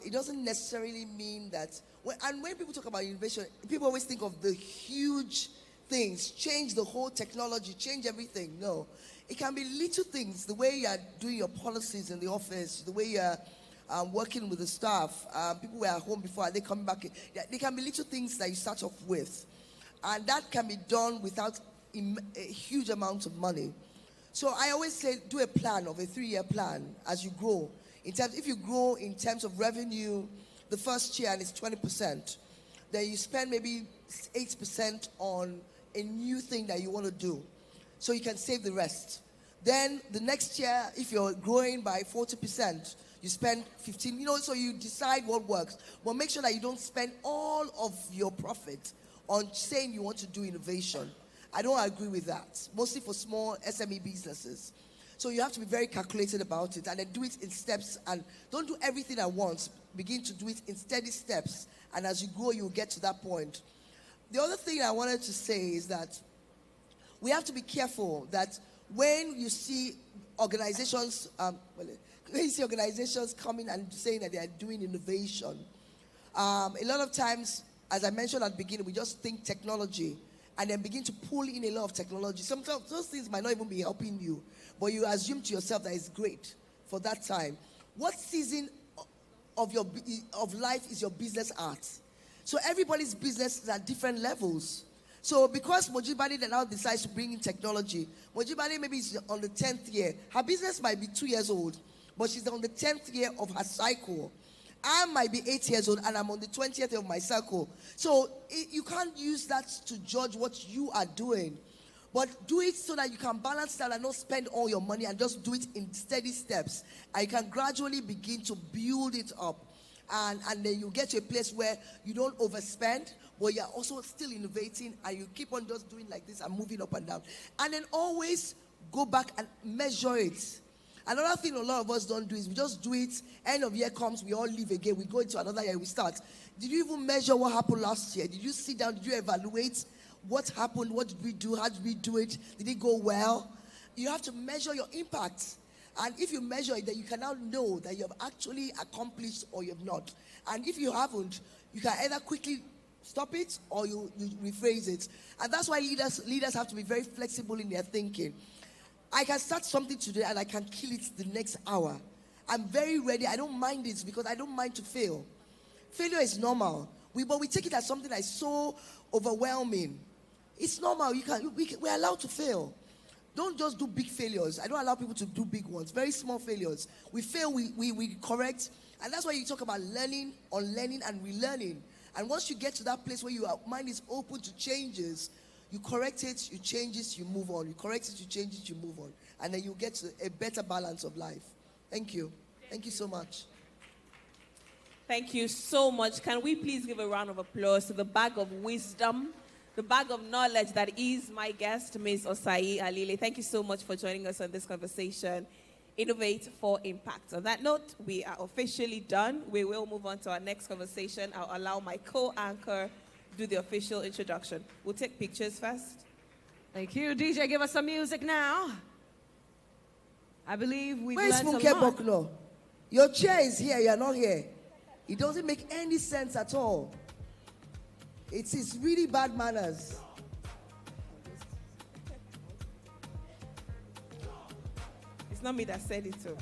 it doesn't necessarily mean that, when people talk about innovation, people always think of the huge things, change the whole technology, change everything. No, it can be little things, the way you're doing your policies in the office, the way you're working with the staff, people were at home before, they come back. They can be little things that you start off with. And that can be done without a huge amount of money. So I always say, do a plan of a 3-year plan as you grow. If you grow in terms of revenue, the first year and it's 20%, then you spend maybe 8% on a new thing that you want to do. So you can save the rest. Then the next year, if you're growing by 40%, you spend 15, so you decide what works. But make sure that you don't spend all of your profit on saying you want to do innovation. I don't agree with that, mostly for small SME businesses. So you have to be very calculated about it and then do it in steps, and don't do everything at once. Begin to do it in steady steps, and as you grow, you'll get to that point. The other thing I wanted to say is that we have to be careful that when you see organizations, coming and saying that they are doing innovation, a lot of times, as I mentioned at the beginning, we just think technology and then begin to pull in a lot of technology. Sometimes those things might not even be helping you, but you assume to yourself that it's great for that time. What season of life is your business at? So everybody's business is at different levels. So because Mojibani now decides to bring in technology, Mojibani maybe is on the 10th year. Her business might be 2 years old, but she's on the 10th year of her cycle. I might be 8 years old and I'm on the 20th year of my cycle. So you can't use that to judge what you are doing. But do it so that you can balance that and not spend all your money, and just do it in steady steps. And you can gradually begin to build it up. And then you get to a place where you don't overspend, but you're also still innovating, and you keep on just doing like this and moving up and down. And then always go back and measure it. Another thing a lot of us don't do is we just do it, end of year comes, we all leave again, we go into another year, we start. Did you even measure what happened last year? Did you sit down, did you evaluate what happened, what did we do, how did we do it, did it go well? You have to measure your impact. And if you measure it, then you can now know that you have actually accomplished or you have not. And if you haven't, you can either quickly stop it or you rephrase it. And that's why leaders have to be very flexible in their thinking. I can start something today and I can kill it the next hour. I'm very ready. I don't mind it because I don't mind to fail. Failure is normal. But we take it as something that is so overwhelming. It's normal. We're allowed to fail. Don't just do big failures. I don't allow people to do big ones. Very small failures. We fail, we correct. And that's why you talk about learning, unlearning, and relearning. And once you get to that place where your mind is open to changes, you correct it, you change it, you move on. You correct it, you change it, you move on. And then you get to a better balance of life. Thank you. Thank you so much. Thank you so much. Can we please give a round of applause to the bag of wisdom, the bag of knowledge that is my guest, Ms. Osai Alile. Thank you so much for joining us on this conversation. Innovate for Impact. On that note, we are officially done. We will move on to our next conversation. I'll allow my co-anchor do the official introduction. We'll take pictures first. Thank you. DJ, give us some music now. I believe we've Where is learned Funke a lot. Bokno? Your chair is here, you're not here. It doesn't make any sense at all. It's really bad manners. It's not me that said it, too.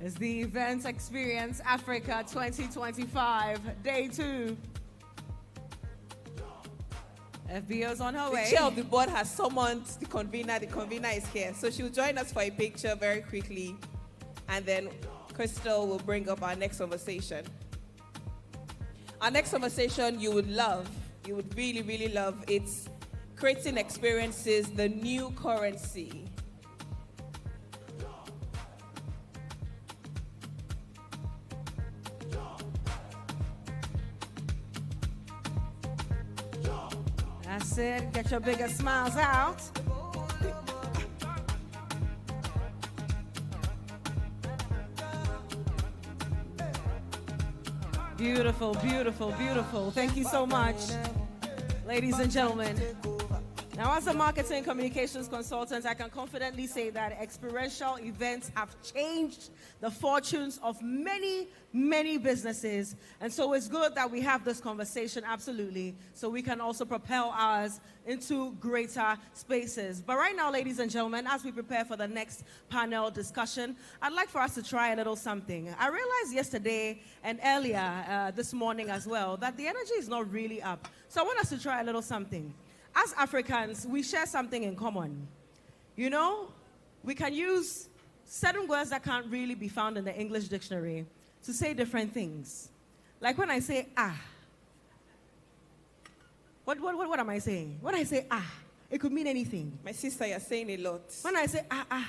It's the Event Xperience Africa 2025, Day 2. FBO's on her The way. chair of the board has summoned the convener. The convener is here. So she'll join us for a picture very quickly. And then Crystal will bring up our next conversation. Our next conversation you would love. You would really, really love. It's creating experiences, the new currency. That's it. Get your biggest smiles out. Beautiful, beautiful, beautiful. Thank you so much, ladies and gentlemen. Now, as a marketing communications consultant, I can confidently say that experiential events have changed the fortunes of many, many businesses. And so it's good that we have this conversation, absolutely, so we can also propel ours into greater spaces. But right now, ladies and gentlemen, as we prepare for the next panel discussion, I'd like for us to try a little something. I realized yesterday and earlier this morning as well that the energy is not really up. So I want us to try a little something. As Africans, we share something in common. You know, we can use certain words that can't really be found in the English dictionary to say different things. Like when I say, ah. What am I saying? When I say, ah, it could mean anything. My sister, you're saying a lot. When I say, ah,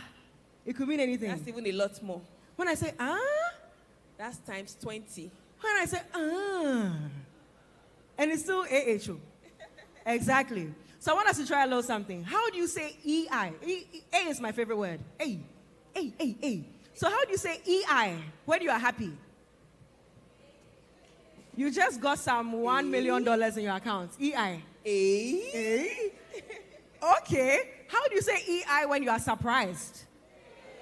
it could mean anything. That's even a lot more. When I say, ah, that's times 20. when I say, ah, and it's still AHO. Exactly. So I want us to try a little something. How do you say EI? A is my favorite word. A. So how do you say EI when you are happy? You just got some $1 million in your account. EI. A. Okay. How do you say EI when you are surprised?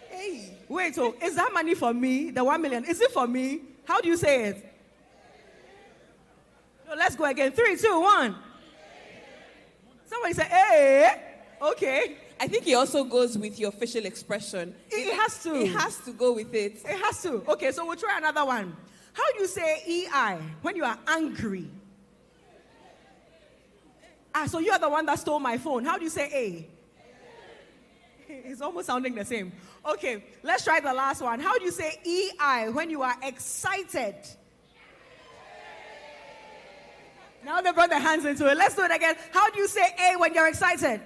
Hey. Wait, so is that money for me? The 1 million? Is it for me? How do you say it? No, let's go again. 3, 2, 1. Somebody say, hey. Okay. I think it also goes with your facial expression. It has to. It has to go with it. It has to. Okay, so we'll try another one. How do you say EI when you are angry? Ah, so you are the one that stole my phone. How do you say A? It's almost sounding the same. Okay, let's try the last one. How do you say EI when you are excited? Now they brought their hands into it. Let's do it again. How do you say A when you're excited?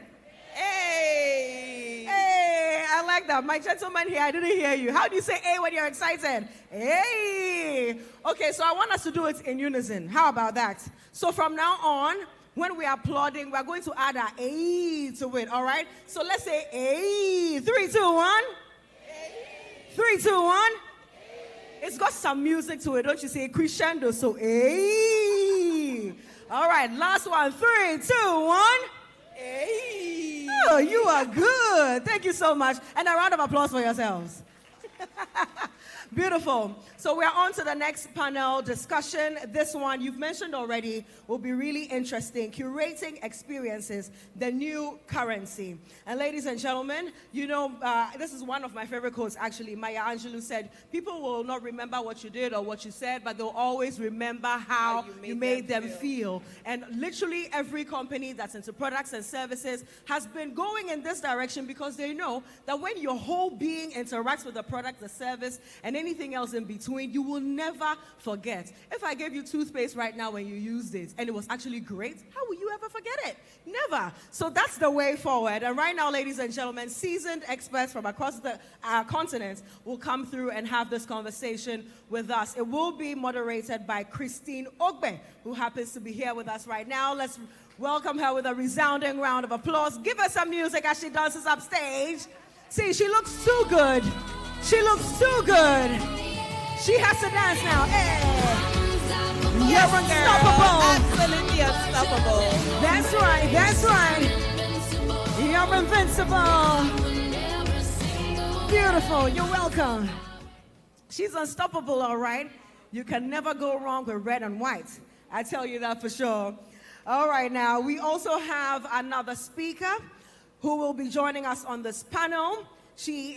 Hey! Hey, I like that. My gentleman here, I didn't hear you. How do you say A when you're excited? Hey! Okay, so I want us to do it in unison. How about that? So from now on, when we are applauding, we're going to add our A to it, all right? So let's say A. 3, 2, 1. 3, 2, 1. It's got some music to it, don't you say? Crescendo, so A. All right, last one. 3, 2, 1. Hey! Oh, you are good. Thank you so much. And a round of applause for yourselves. Beautiful. So we're on to the next panel discussion. This one, you've mentioned already, will be really interesting. Curating experiences, the new currency. And ladies and gentlemen, you know, this is one of my favorite quotes, actually. Maya Angelou said, people will not remember what you did or what you said, but they'll always remember how you made them feel. And literally every company that's into products and services has been going in this direction because they know that when your whole being interacts with the product, the service, and anything else in between, you will never forget. If I gave you toothpaste right now and you used it and it was actually great, how will you ever forget it? Never. So that's the way forward. And right now, ladies and gentlemen, seasoned experts from across the continent will come through and have this conversation with us. It will be moderated by Christine Ogbe, who happens to be here with us right now. Let's welcome her with a resounding round of applause. Give her some music as she dances upstage. See, she looks too good. She looks too good. She has to dance now. Hey. You're unstoppable. Absolutely unstoppable. That's right. That's right. You're invincible. Beautiful. You're welcome. She's unstoppable, all right? You can never go wrong with red and white. I tell you that for sure. All right, now, we also have another speaker who will be joining us on this panel. She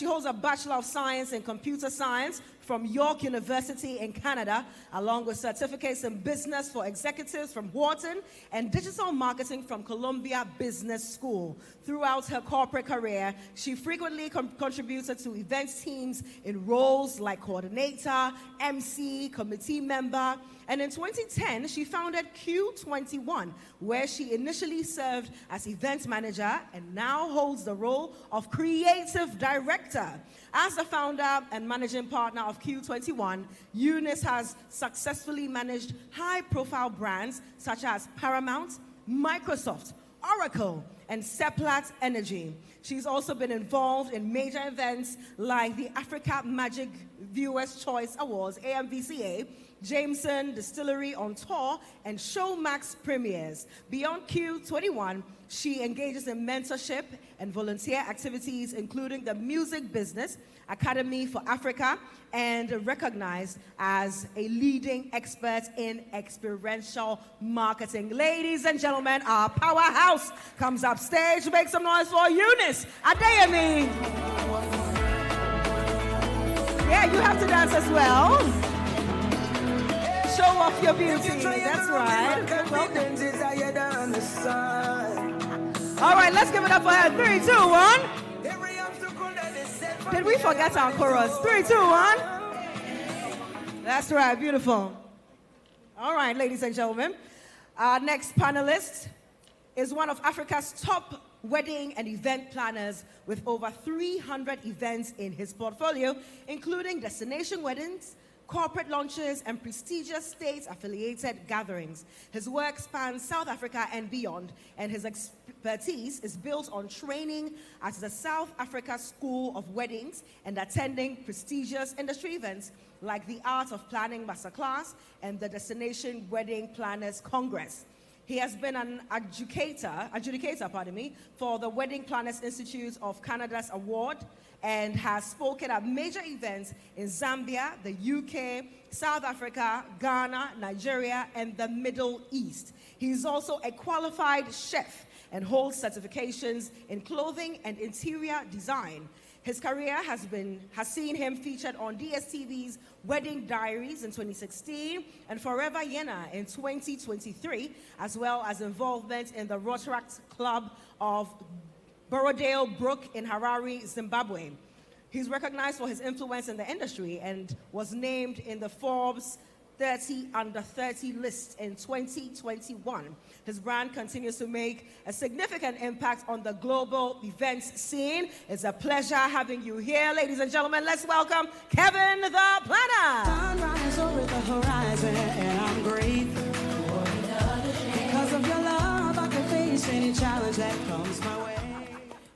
holds a Bachelor of Science in Computer Science from York University in Canada, along with certificates in business for executives from Wharton and digital marketing from Columbia Business School. Throughout her corporate career, she frequently contributed to events teams in roles like coordinator, MC, committee member, and in 2010, she founded Q21, where she initially served as event manager and now holds the role of creative director. As the founder and managing partner of Q21, Eunice has successfully managed high-profile brands such as Paramount, Microsoft, Oracle, and Seplat Energy. She's also been involved in major events like the Africa Magic Viewers' Choice Awards, AMVCA, Jameson Distillery on Tour, and Showmax premieres. Beyond Q21, she engages in mentorship and volunteer activities, including the Music Business Academy for Africa, and recognized as a leading expert in experiential marketing. Ladies and gentlemen, our powerhouse comes upstage. Make some noise for Eunice Adeyemi. Yeah, you have to dance as well. Show off your beauty. That's right. Welcome. All right, let's give it up for her. 3, 2, 1. Did we forget our chorus? 3, 2, 1. That's right. Beautiful. All right, ladies and gentlemen. Our next panelist is one of Africa's top wedding and event planners with over 300 events in his portfolio, including destination weddings, corporate launches, and prestigious state-affiliated gatherings. His work spans South Africa and beyond, and his expertise is built on training at the South Africa School of Weddings and attending prestigious industry events like the Art of Planning Masterclass and the Destination Wedding Planners Congress. He has been an adjudicator for the Wedding Planners Institute of Canada's award, and has spoken at major events in Zambia, the UK, South Africa, Ghana, Nigeria, and the Middle East. He is also a qualified chef and holds certifications in clothing and interior design. His career has seen him featured on DSTV's Wedding Diaries in 2016 and Forever Yena in 2023, as well as involvement in the Rotaract Club of Borrowdale Brook in Harare, Zimbabwe. He's recognized for his influence in the industry and was named in the Forbes 30 Under 30 list in 2021. His brand continues to make a significant impact on the global events scene. It's a pleasure having you here. Ladies and gentlemen, let's welcome Kevin the Planner. Sunrise over the horizon, and I'm grateful. Because of your love, I can face any challenge that comes my way.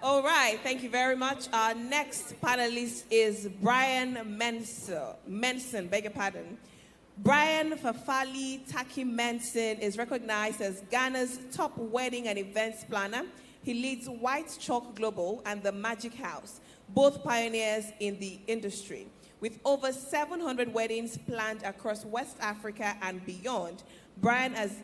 All right, thank you very much. Our next panelist is Brian Menson, beg your pardon. Brian Fafali Taki Menson is recognized as Ghana's top wedding and events planner. He leads White Chalk Global and the Magic House, both pioneers in the industry. With over 700 weddings planned across West Africa and beyond, Brian has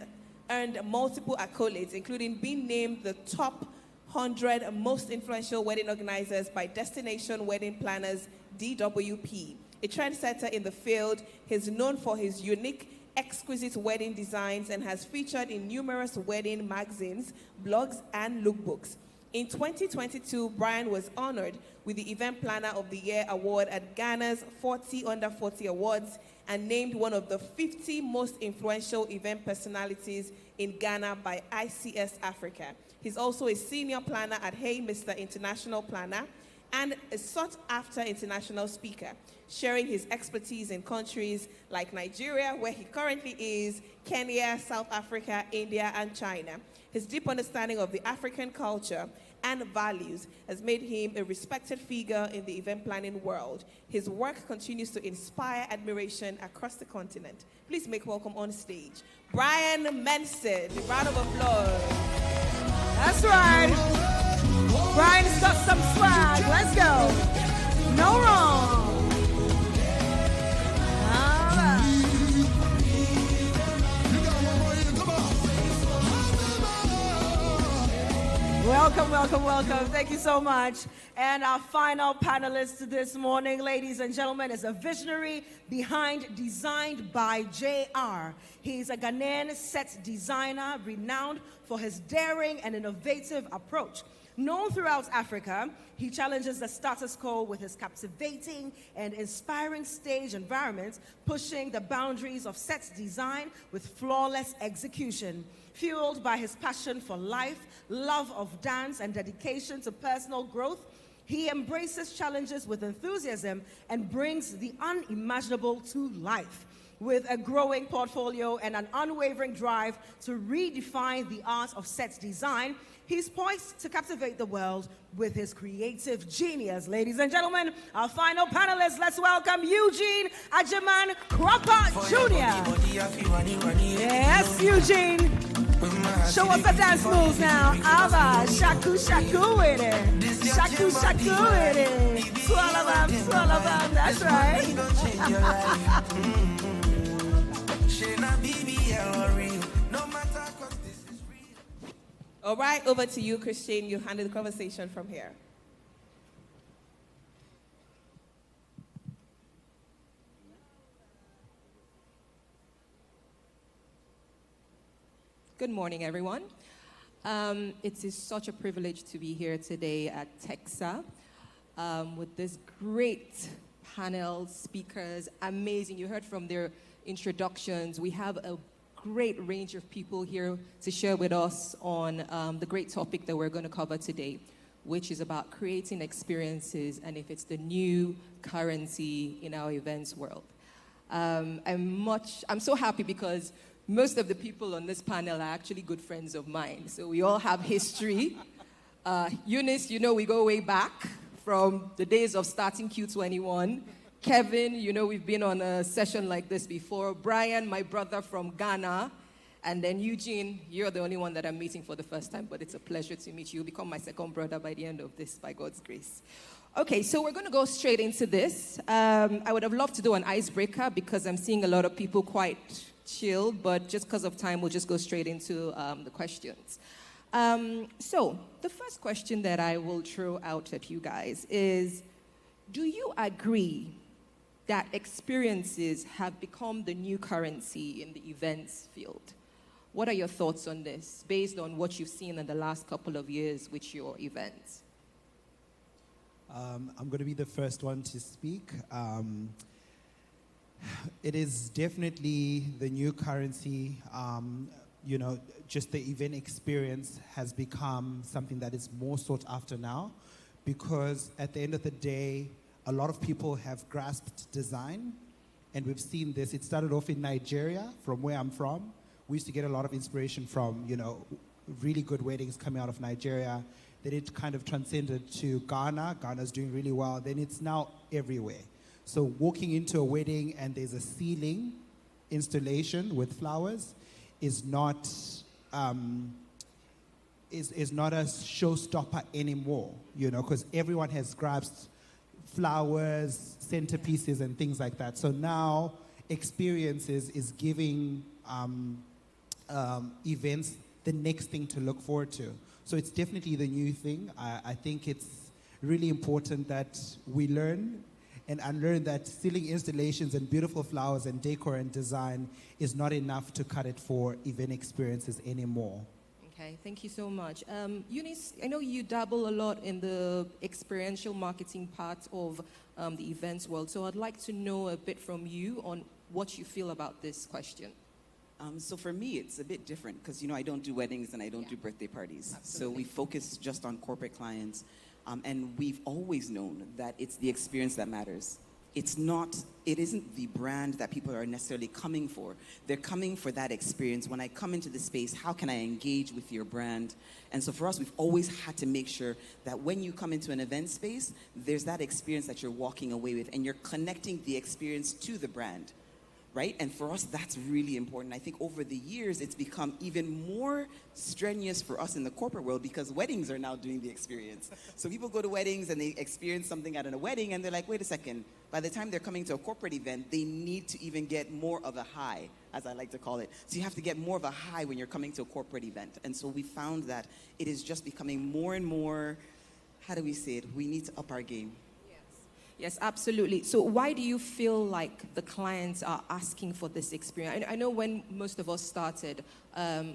earned multiple accolades, including being named the top 100 most influential wedding organizers by Destination Wedding Planners DWP. A trendsetter in the field, he's known for his unique, exquisite wedding designs and has featured in numerous wedding magazines, blogs, and lookbooks. In 2022, Brian was honored with the Event Planner of the Year award at Ghana's 40 Under 40 Awards and named one of the 50 most influential event personalities in Ghana by ICS Africa. He's also a senior planner at Hey Mr. International Planner and a sought-after international speaker, sharing his expertise in countries like Nigeria, where he currently is, Kenya, South Africa, India, and China. His deep understanding of the African culture and values has made him a respected figure in the event planning world. His work continues to inspire admiration across the continent. Please make welcome on stage, Brian Menson. A round of applause. That's right. Brian's got some swag. Let's go. No wrong. All right. Welcome, welcome, welcome. Thank you so much. And our final panelist this morning, ladies and gentlemen, is a visionary behind Designed by JR. He's a Ghanaian set designer renowned for his daring and innovative approach. Known throughout Africa, he challenges the status quo with his captivating and inspiring stage environments, pushing the boundaries of set design with flawless execution. Fueled by his passion for life, love of dance, and dedication to personal growth, he embraces challenges with enthusiasm and brings the unimaginable to life. With a growing portfolio and an unwavering drive to redefine the art of set design, he's poised to captivate the world with his creative genius. Ladies and gentlemen, our final panelist, let's welcome Eugene Ajiman Cropper Jr. Yes, Eugene. Show us the dance moves now. Ava, shaku, shaku with it. Shaku, shaku with it. Swallow them, that's right. All right, over to you, Christine. You handle the conversation from here. Good morning, everyone. It is such a privilege to be here today at Texa with this great panel, speakers, amazing. You heard from their introductions. We have a great range of people here to share with us on the great topic that we're going to cover today, which is about creating experiences and if it's the new currency in our events world. I'm so happy because most of the people on this panel are actually good friends of mine. So we all have history. Eunice, you know, we go way back from the days of starting Q21. Kevin, you know, we've been on a session like this before. Brian, my brother from Ghana. And then Eugene, you're the only one that I'm meeting for the first time, but it's a pleasure to meet you. You'll become my second brother by the end of this, by God's grace. Okay, so we're going to go straight into this. I would have loved to do an icebreaker because I'm seeing a lot of people quite chill, but just because of time, we'll just go straight into the questions. So the first question that I will throw out at you guys is, do you agree that experiences have become the new currency in the events field? What are your thoughts on this, based on what you've seen in the last couple of years with your events? I'm going to be the first one to speak. It is definitely the new currency. You know, just the event experience has become something that is more sought after now, because at the end of the day, a lot of people have grasped design, and we've seen this. It started off in Nigeria, from where I'm from. We used to get a lot of inspiration from, you know, really good weddings coming out of Nigeria. Then it kind of transcended to Ghana. Ghana's doing really well. Then it's now everywhere. So walking into a wedding and there's a ceiling installation with flowers is not is not a showstopper anymore, you know, because everyone has grasped flowers, centerpieces, and things like that. So now Xperience is giving events the next thing to look forward to. So it's definitely the new thing. I think it's really important that we learn and unlearn that ceiling installations and beautiful flowers and decor and design is not enough to cut it for event experiences anymore. Okay. right, thank you so much. Eunice, I know you dabble a lot in the experiential marketing part of the events world, so I'd like to know a bit from you on what you feel about this question. So for me, it's a bit different because, I don't do weddings and I don't do birthday parties. Absolutely. So we focus just on corporate clients. And we've always known that it's the experience that matters. It isn't the brand that people are necessarily coming for. They're coming for that experience. When I come into the space, how can I engage with your brand? And so for us, we've always had to make sure that when you come into an event space, there's that experience that you're walking away with and you're connecting the experience to the brand. Right? And for us, that's really important. I think over the years, it's become even more strenuous for us in the corporate world because weddings are now doing the experience. So people go to weddings and they experience something at a wedding and they're like, wait a second. By the time they're coming to a corporate event, they need to even get more of a high, as I like to call it. So you have to get more of a high when you're coming to a corporate event. And so we found that it is just becoming more and more, how do we say it? We need to up our game. Yes, absolutely. So why do you feel like the clients are asking for this experience? I know when most of us started,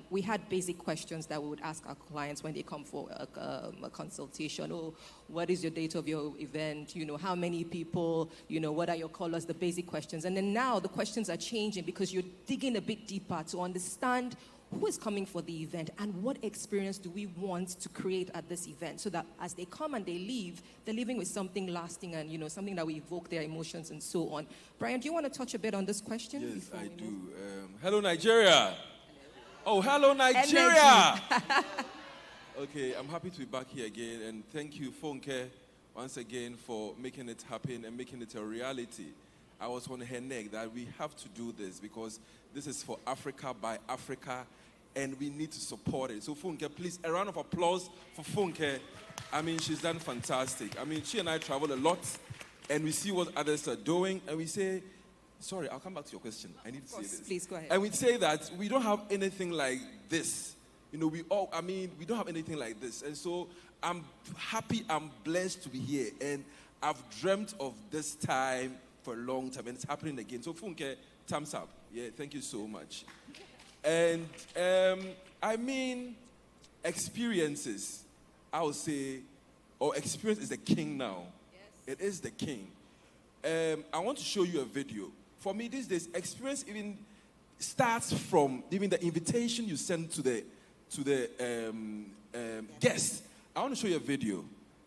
we had basic questions that we would ask our clients when they come for a consultation. Oh, what is your date of your event? How many people? What are your colors? The basic questions. And then now the questions are changing because you're digging a bit deeper to understand who is coming for the event and what experience do we want to create at this event so that as they come and they leave, they're leaving with something lasting and, something that will evoke their emotions and so on. Brian, do you want to touch a bit on this question? Yes, I do. Hello, Nigeria. Oh, hello, Nigeria. Okay, I'm happy to be back here again, and thank you, Funke, once again for making it happen and making it a reality. I was on her neck that we have to do this because this is for Africa by Africa, and we need to support it. So Funke, please, a round of applause for Funke. She's done fantastic. She and I travel a lot, and we see what others are doing, and we say, sorry, I'll come back to your question. I need to say this. Please go ahead. And we say that we don't have anything like this. We don't have anything like this. And so I'm happy, I'm blessed to be here, and I've dreamt of this time for a long time, and it's happening again. So Funke, thumbs up. Yeah, thank you so much. And experiences, I would say, experience is the king now. Yes. It is the king. I want to show you a video. For me, these days, experience even starts from even the invitation you send to the guest. I want to show you a video.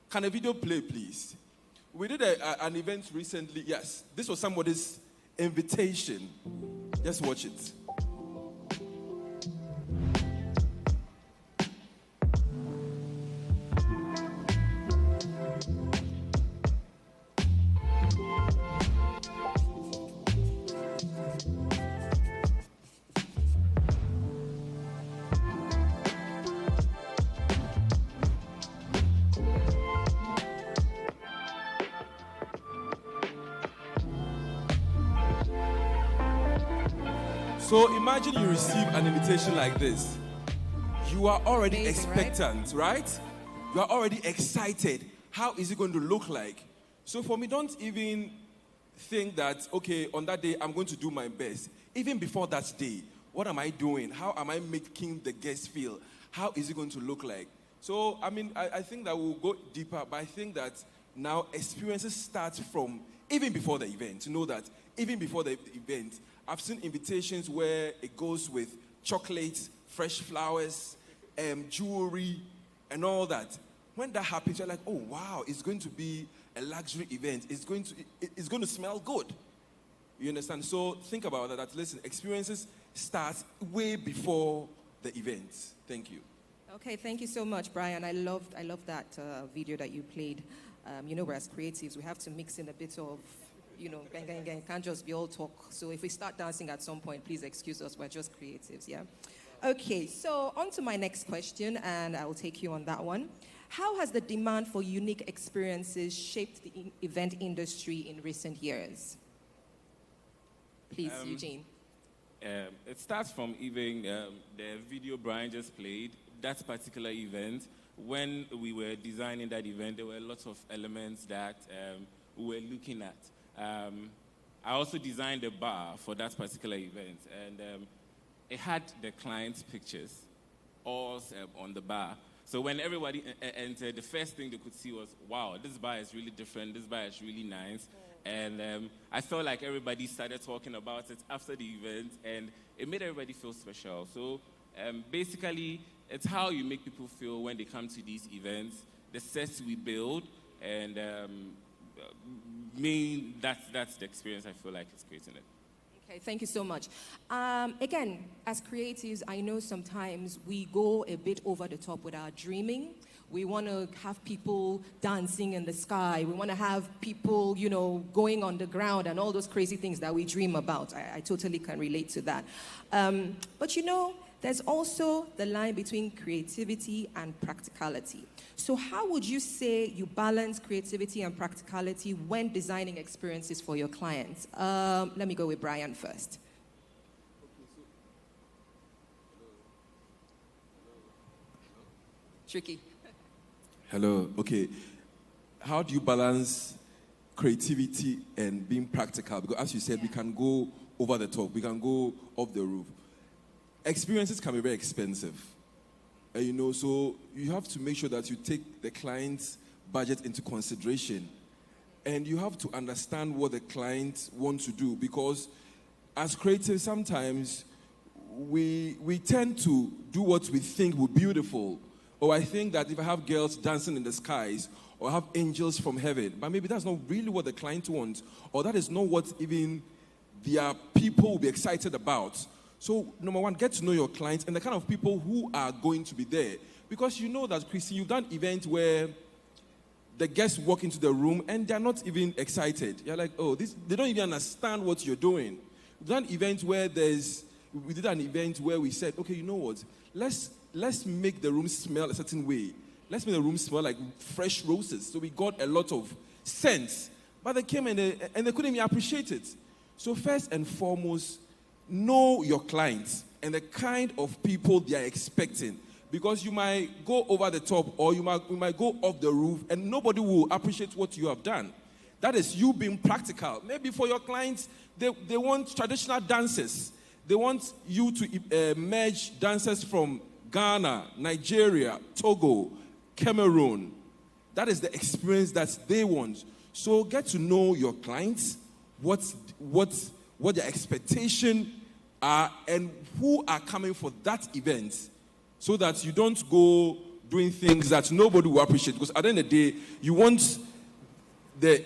Can a video play, please? We did an event recently. Yes, this was somebody's invitation. Just watch it. So imagine you receive an invitation like this. You are already expectant, right? You are already excited. How is it going to look like? So for me, don't even think that, okay, on that day, I'm going to do my best. Even before that day, what am I doing? How am I making the guest feel? How is it going to look like? So, I think that we'll go deeper, but I think that now experiences start from even before the event. To know that even before the event, I've seen invitations where it goes with chocolates, fresh flowers, jewelry, and all that. When that happens, you're like, oh, wow, it's going to be a luxury event. It's going to smell good. You understand? So think about that. Listen, experiences start way before the event. Thank you. Okay, thank you so much, Brian. I love that video that you played. We're as creatives, we have to mix in a bit of gang, can't just be all talk. So if we start dancing at some point, please excuse us, we're just creatives, yeah? Okay, so on to my next question, and I will take you on that one. How has the demand for unique experiences shaped the event industry in recent years? Please, Eugene. It starts from even the video Brian just played, that particular event. When we were designing that event, there were lots of elements that we were looking at. I also designed a bar for that particular event, and it had the client's pictures oars on the bar. So when everybody entered, the first thing they could see was, wow, this bar is really different, this bar is really nice. And I felt like everybody started talking about it after the event, and it made everybody feel special. So basically, it's how you make people feel when they come to these events, the sets we build, and that's the experience I feel like is creating it. Okay, thank you so much. Again, as creatives, I know sometimes we go a bit over the top with our dreaming. We want to have people dancing in the sky. We want to have people, you know, going on the ground and all those crazy things that we dream about. I totally can relate to that. But you know, there's also the line between creativity and practicality. So how would you say you balance creativity and practicality when designing experiences for your clients? Let me go with Brian first. Tricky. Hello. Okay. How do you balance creativity and being practical? Because as you said, we can go over the top. We can go off the roof. Experiences can be very expensive. You know, so you have to make sure that you take the client's budget into consideration. And you have to understand what the client wants to do. Because as creatives, sometimes we tend to do what we think would be beautiful. Or I think that if I have girls dancing in the skies, or I have angels from heaven, but maybe that's not really what the client wants, or that is not what even their people will be excited about. So, number one, get to know your clients and the kind of people who are going to be there. Because you know that, Chrissy, you've done events where the guests walk into the room and they're not even excited. You're like, oh, they don't even understand what you're doing. We've done events where we did an event where we said, okay, you know what, let's make the room smell a certain way. Let's make the room smell like fresh roses. So we got a lot of scents. But they came and they couldn't even appreciate it. So first and foremost, know your clients and the kind of people they are expecting. Because you might go over the top or you might go off the roof and nobody will appreciate what you have done. That is you being practical. Maybe for your clients, they want traditional dances. They want you to merge dancers from Ghana, Nigeria, Togo, Cameroon. That is the experience that they want. So get to know your clients, what their expectations are, and who are coming for that event, so that you don't go doing things that nobody will appreciate. Because at the end of the day, you want the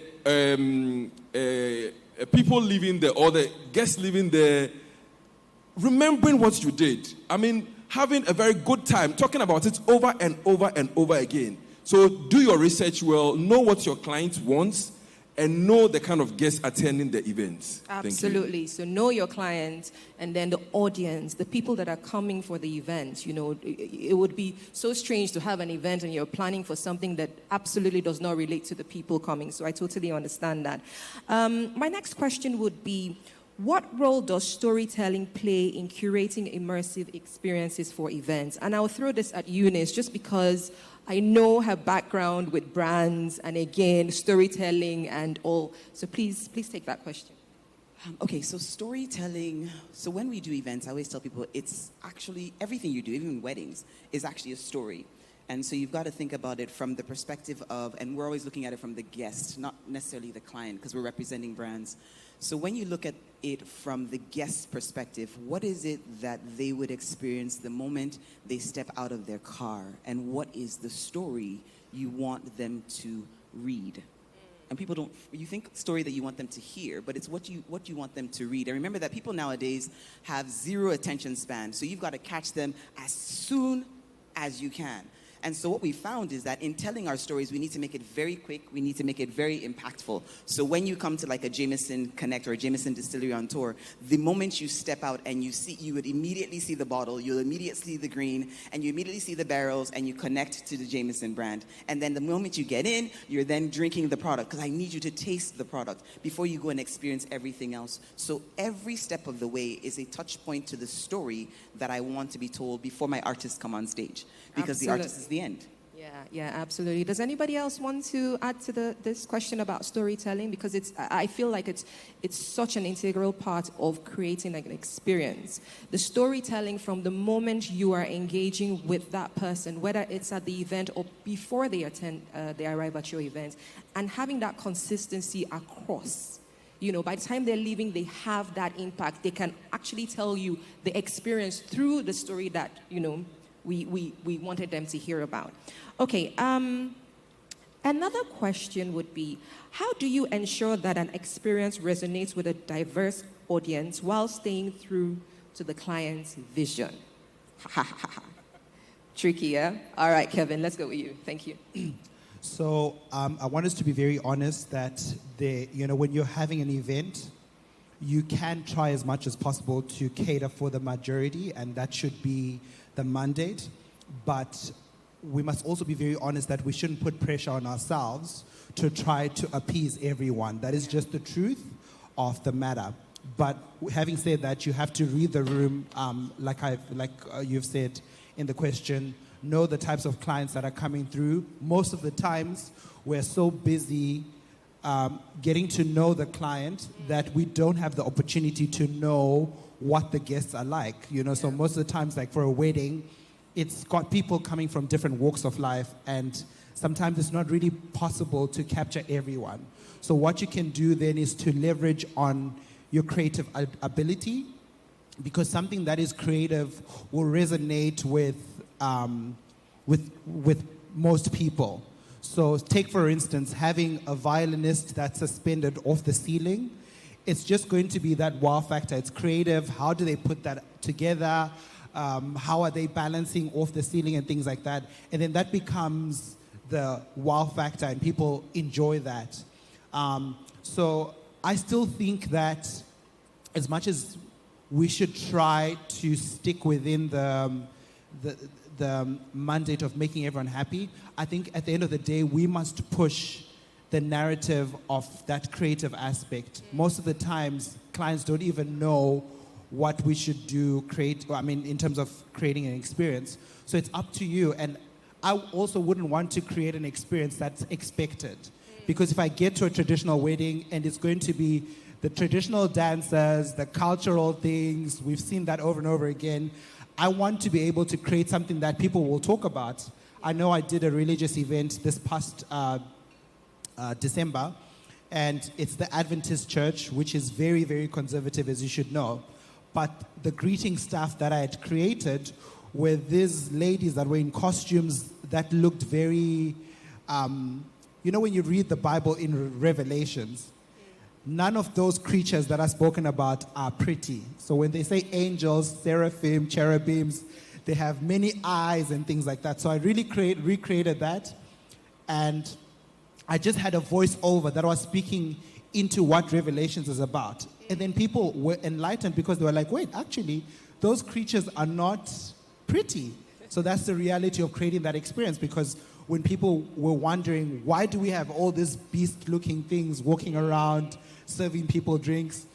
people living there or the guests living there remembering what you did. I mean, having a very good time, talking about it over and over and over again. So do your research well, know what your client wants, and know the kind of guests attending the events. Absolutely. So know your client and then the audience, the people that are coming for the event. You know, it would be so strange to have an event and you're planning for something that absolutely does not relate to the people coming. So I totally understand that. My next question would be, what role does storytelling play in curating immersive experiences for events? And I'll throw this at Eunice just because I know her background with brands and, again, storytelling and all. So please take that question. Okay, so storytelling. So when we do events, I always tell people it's actually everything you do, even weddings, is actually a story. And so you've got to think about it from the perspective of, and we're always looking at it from the guest, not necessarily the client, because we're representing brands. So when you look at it from the guest's perspective, what is it that they would experience the moment they step out of their car? And what is the story you want them to read? And people don't, you think story that you want them to hear, but it's what you want them to read. And remember that people nowadays have zero attention span. So you've got to catch them as soon as you can. And so what we found is that in telling our stories, we need to make it very quick. We need to make it very impactful. So when you come to like a Jameson Connect or a Jameson Distillery on tour, the moment you step out and you would immediately see the bottle, you'll immediately see the green, and you immediately see the barrels, and you connect to the Jameson brand. And then the moment you get in, you're then drinking the product, because I need you to taste the product before you go and experience everything else. So every step of the way is a touch point to the story that I want to be told before my artists come on stage, because the artist is the end. Yeah, absolutely. Does anybody else want to add to this question about storytelling? Because I feel like it's such an integral part of creating like an experience. The storytelling from the moment you are engaging with that person, whether it's at the event or before they arrive at your event, and having that consistency across. You know, by the time they're leaving, they have that impact. They can actually tell you the experience through the story that, you know, we wanted them to hear about. Okay, another question would be, how do you ensure that an experience resonates with a diverse audience while staying true to the client's vision? Tricky, yeah? All right, Kevin, let's go with you. Thank you. So I want us to be very honest that when you're having an event, you can try as much as possible to cater for the majority, and that should be the mandate. But we must also be very honest that we shouldn't put pressure on ourselves to try to appease everyone. That is just the truth of the matter. But having said that, you have to read the room, like you've said in the question, know the types of clients that are coming through. Most of the times, we're so busy getting to know the client that we don't have the opportunity to know what the guests are like. You know, so most of the times, like for a wedding, it's got people coming from different walks of life, and sometimes it's not really possible to capture everyone. So what you can do then is to leverage on your creative ability, because something that is creative will resonate with most people. So take, for instance, having a violinist that's suspended off the ceiling. It's just going to be that wow factor. It's creative. How do they put that together? How are they balancing off the ceiling and things like that? And then that becomes the wow factor, and people enjoy that. So I still think that as much as we should try to stick within the mandate of making everyone happy, I think at the end of the day, we must push the narrative of that creative aspect. Most of the times, clients don't even know what we should do, in terms of creating an experience. So it's up to you. And I also wouldn't want to create an experience that's expected. Because if I get to a traditional wedding and it's going to be the traditional dancers, the cultural things, we've seen that over and over again, I want to be able to create something that people will talk about. I know I did a religious event this past December, and it's the Adventist church, which is very, very conservative, as you should know. But the greeting staff that I had created were these ladies that were in costumes that looked very, when you read the Bible in Revelations, none of those creatures that are spoken about are pretty. So when they say angels, seraphim, cherubims, they have many eyes and things like that. So I really recreated that. And I just had a voiceover that was speaking into what Revelations is about. And then people were enlightened because they were like, wait, actually, those creatures are not pretty. So that's the reality of creating that experience, because when people were wondering, why do we have all these beast-looking things walking around, serving people drinks,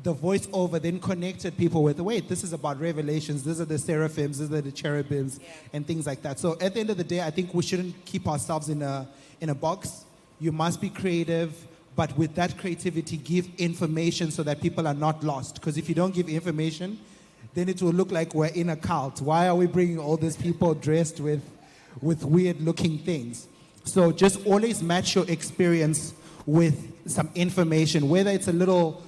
the voiceover then connected people with, wait, this is about Revelations, these are the seraphims, these are the cherubims, and things like that. So at the end of the day, I think we shouldn't keep ourselves in a box. You must be creative, but with that creativity, give information so that people are not lost. Because if you don't give information, then it will look like we're in a cult. Why are we bringing all these people dressed with weird-looking things? So just always match your experience with some information, whether it's a little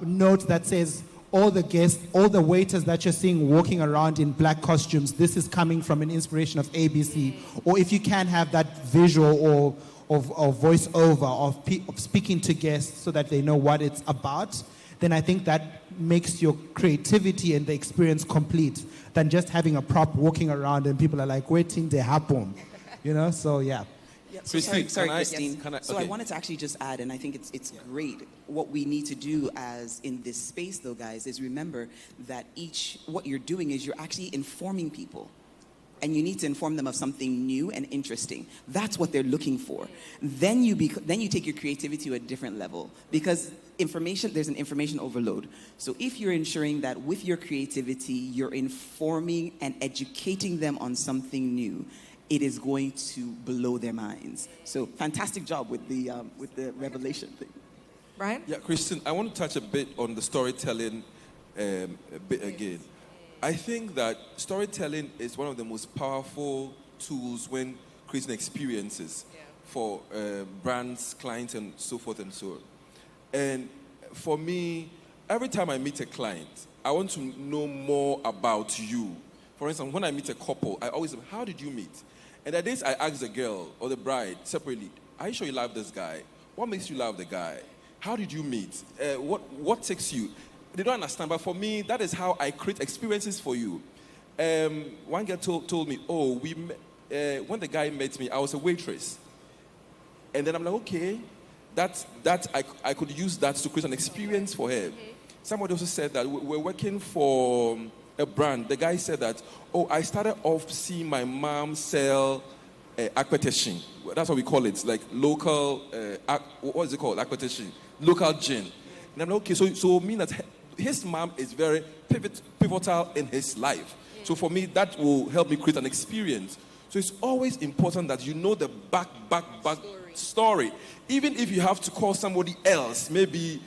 note that says, all the guests, all the waiters that you're seeing walking around in black costumes, this is coming from an inspiration of ABC. Or if you can have that visual or voiceover of speaking to guests so that they know what it's about, then I think that makes your creativity and the experience complete than just having a prop walking around and people are like, waiting to happen. So yeah. Yeah, so Christine, sorry, can I- Christine. can I- So okay. I wanted to actually just add, and I think it's great. What we need to do as in this space, though, guys, is remember that what you're doing is you're actually informing people. And you need to inform them of something new and interesting. That's what they're looking for. Then you take your creativity to a different level, because there's an information overload. So if you're ensuring that with your creativity, you're informing and educating them on something new, it is going to blow their minds. So fantastic job with the revelation thing. Brian? Yeah, Christian, I want to touch a bit on the storytelling a bit again. I think that storytelling is one of the most powerful tools when creating experiences for brands, clients, and so forth and so on. And for me, every time I meet a client, I want to know more about you. For instance, when I meet a couple, I always say, how did you meet? And at this, I ask the girl or the bride separately, are you sure you love this guy? What makes you love the guy? How did you meet? What takes you? They don't understand, but for me, that is how I create experiences for you. One girl told me, when the guy met me, I was a waitress. And then I'm like, okay, I could use that to create an experience for her. Somebody also said that we're working for a brand. The guy said that, I started off seeing my mom sell akpeteshin. That's what we call it, like local, what is it called, akpeteshin? Local gin. And I'm like, okay, so mean that his mom is very pivotal in his life. So for me, that will help me create an experience. So it's always important that you know the back story. Even if you have to call somebody else, maybe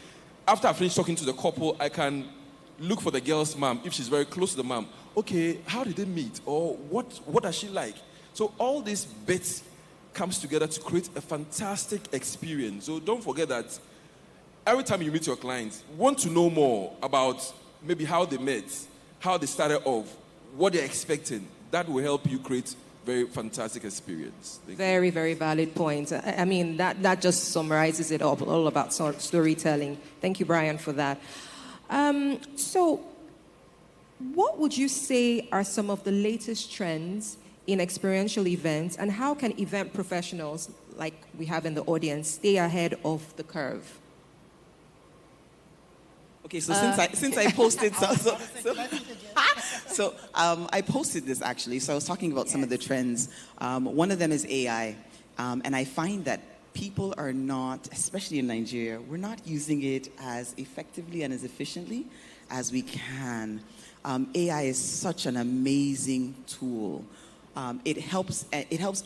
after I finish talking to the couple, I can look for the girl's mom, if she's very close to the mom. Okay, how did they meet? Or what does she like? So all these bits comes together to create a fantastic experience. So don't forget that every time you meet your clients, you want to know more about maybe how they met, how they started off, what they're expecting. That will help you create very fantastic experience. Very, very valid point. I mean, that just summarizes it all about storytelling. Thank you, Brian, for that. So what would you say are some of the latest trends in experiential events, and how can event professionals, like we have in the audience, stay ahead of the curve? Okay, so since I posted, I posted this actually. So I was talking about some of the trends. One of them is AI, and I find that people are not, especially in Nigeria, we're not using it as effectively and as efficiently as we can. AI is such an amazing tool. It helps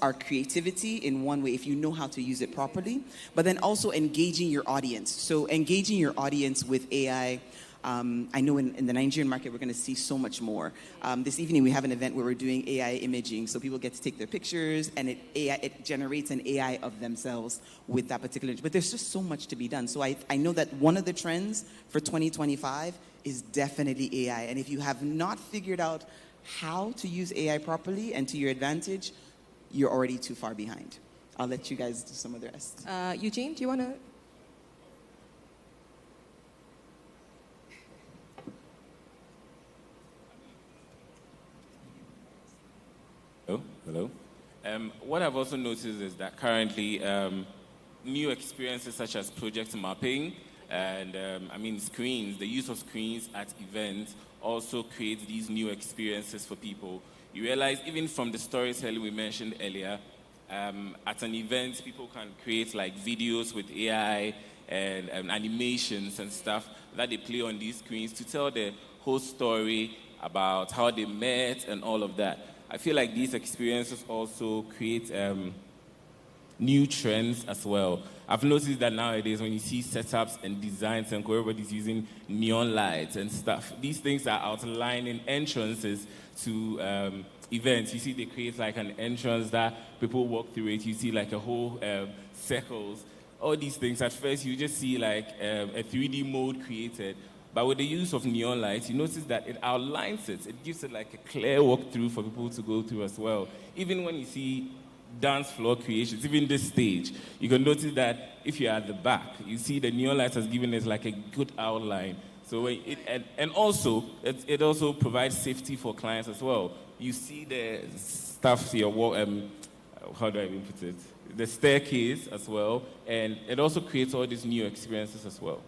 our creativity in one way if you know how to use it properly, but then also engaging your audience. So engaging your audience with AI, I know in the Nigerian market, we're going to see so much more. This evening, we have an event where we're doing AI imaging. So people get to take their pictures, and it generates an AI of themselves with that particular. But there's just so much to be done. So I know that one of the trends for 2025 is definitely AI. And if you have not figured out how to use AI properly and to your advantage, you're already too far behind. I'll let you guys do some of the rest. Eugene, do you want to? Hello. What I've also noticed is that currently new experiences such as project mapping and screens, the use of screens at events also creates these new experiences for people. You realize even from the storytelling we mentioned earlier, at an event people can create like videos with AI and animations and stuff that they play on these screens to tell the whole story about how they met and all of that. I feel like these experiences also create new trends as well. I've noticed that nowadays when you see setups and designs and everybody's using neon lights and stuff, these things are outlining entrances to events. You see they create like an entrance that people walk through it. You see like a whole circles. All these things, at first you just see like a 3D mode created. But with the use of neon lights, you notice that it outlines it. It gives it like a clear walkthrough for people to go through as well. Even when you see dance floor creations, even this stage, you can notice that if you're at the back, you see the neon lights has given us like a good outline. So and also, it also provides safety for clients as well. You see the stuff, how do I even put it? The staircase as well. And it also creates all these new experiences as well.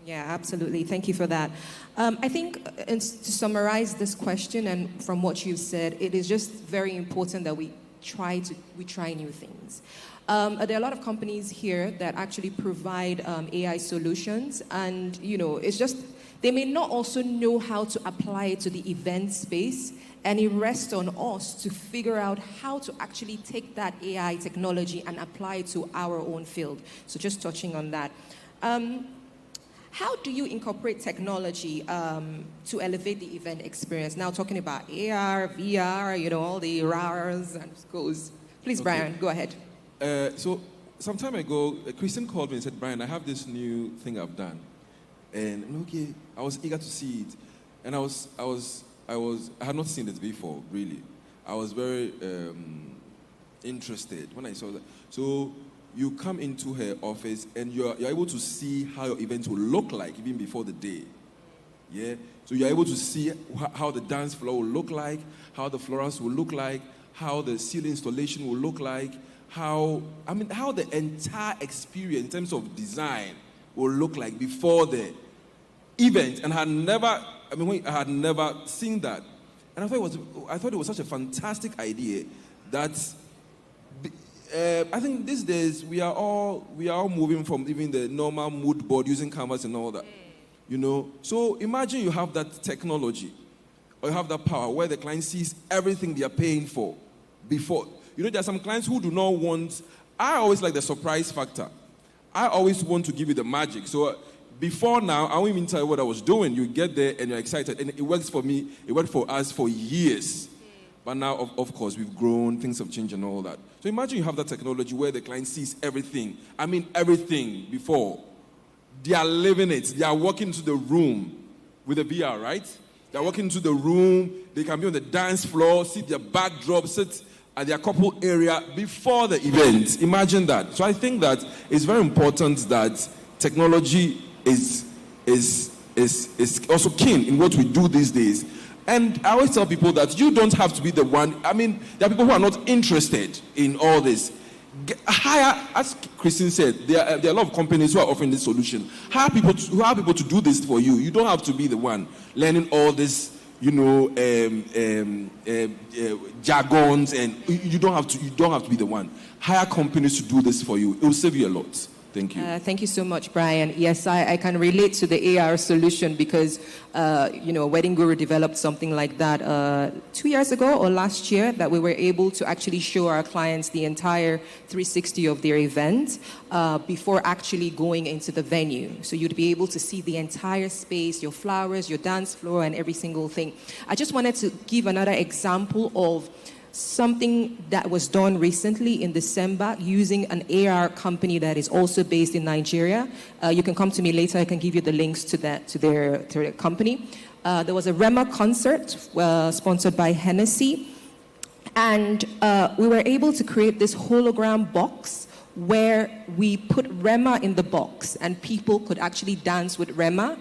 Yeah, absolutely. Thank you for that. I think to summarize this question and from what you've said, it is just very important that we try new things. There are a lot of companies here that actually provide AI solutions, and it's just They may not also know how to apply it to the event space, and it rests on us to figure out how to actually take that AI technology and apply it to our own field. So just touching on that. How do you incorporate technology to elevate the event experience? Now talking about AR, VR, all the RARs and goes. Please, Brian, go ahead. So some time ago, Christian called me and said, Brian, I have this new thing I've done. And okay, I was eager to see it. And I had not seen it before, really. I was very interested when I saw that. So you come into her office and you're able to see how your event will look like even before the day. Yeah? So you're able to see how the dance floor will look like, how the florals will look like, how the ceiling installation will look like, how the entire experience in terms of design will look like before the event. And I had never seen that. And I thought it was such a fantastic idea that I think these days we are all moving from even the normal mood board using canvas and all that. So imagine you have that technology or you have that power where the client sees everything they are paying for before. There are some clients who do not want. I always like the surprise factor. I always want to give you the magic. So before now, I won't even tell you what I was doing. You get there and you're excited. And it works for me. It worked for us for years. But now, of course, we've grown. Things have changed and all that. So imagine you have that technology where the client sees everything. Everything before. They are living it. They are walking into the room with a VR, right? They are walking into the room. They can be on the dance floor, see their backdrop, sit at their couple area before the event. Imagine that. So I think that it's very important that technology is also keen in what we do these days. And I always tell people that you don't have to be the one. There are people who are not interested in all this. Hire, as Christine said, there are a lot of companies who are offering this solution. Hire people to do this for you. You don't have to be the one learning all this, jargons, and you don't have to be the one. Hire companies to do this for you. It will save you a lot. Thank you. Thank you so much, Brian. Yes, I can relate to the AR solution because, Wedding Guru developed something like that 2 years ago or last year that we were able to actually show our clients the entire 360 of their event before actually going into the venue. So you'd be able to see the entire space, your flowers, your dance floor, and every single thing. I just wanted to give another example of something that was done recently in December using an AR company that is also based in Nigeria. You can come to me later. I can give you the links to their company. There was a Rema concert sponsored by Hennessy. And we were able to create this hologram box where we put Rema in the box and people could actually dance with Rema.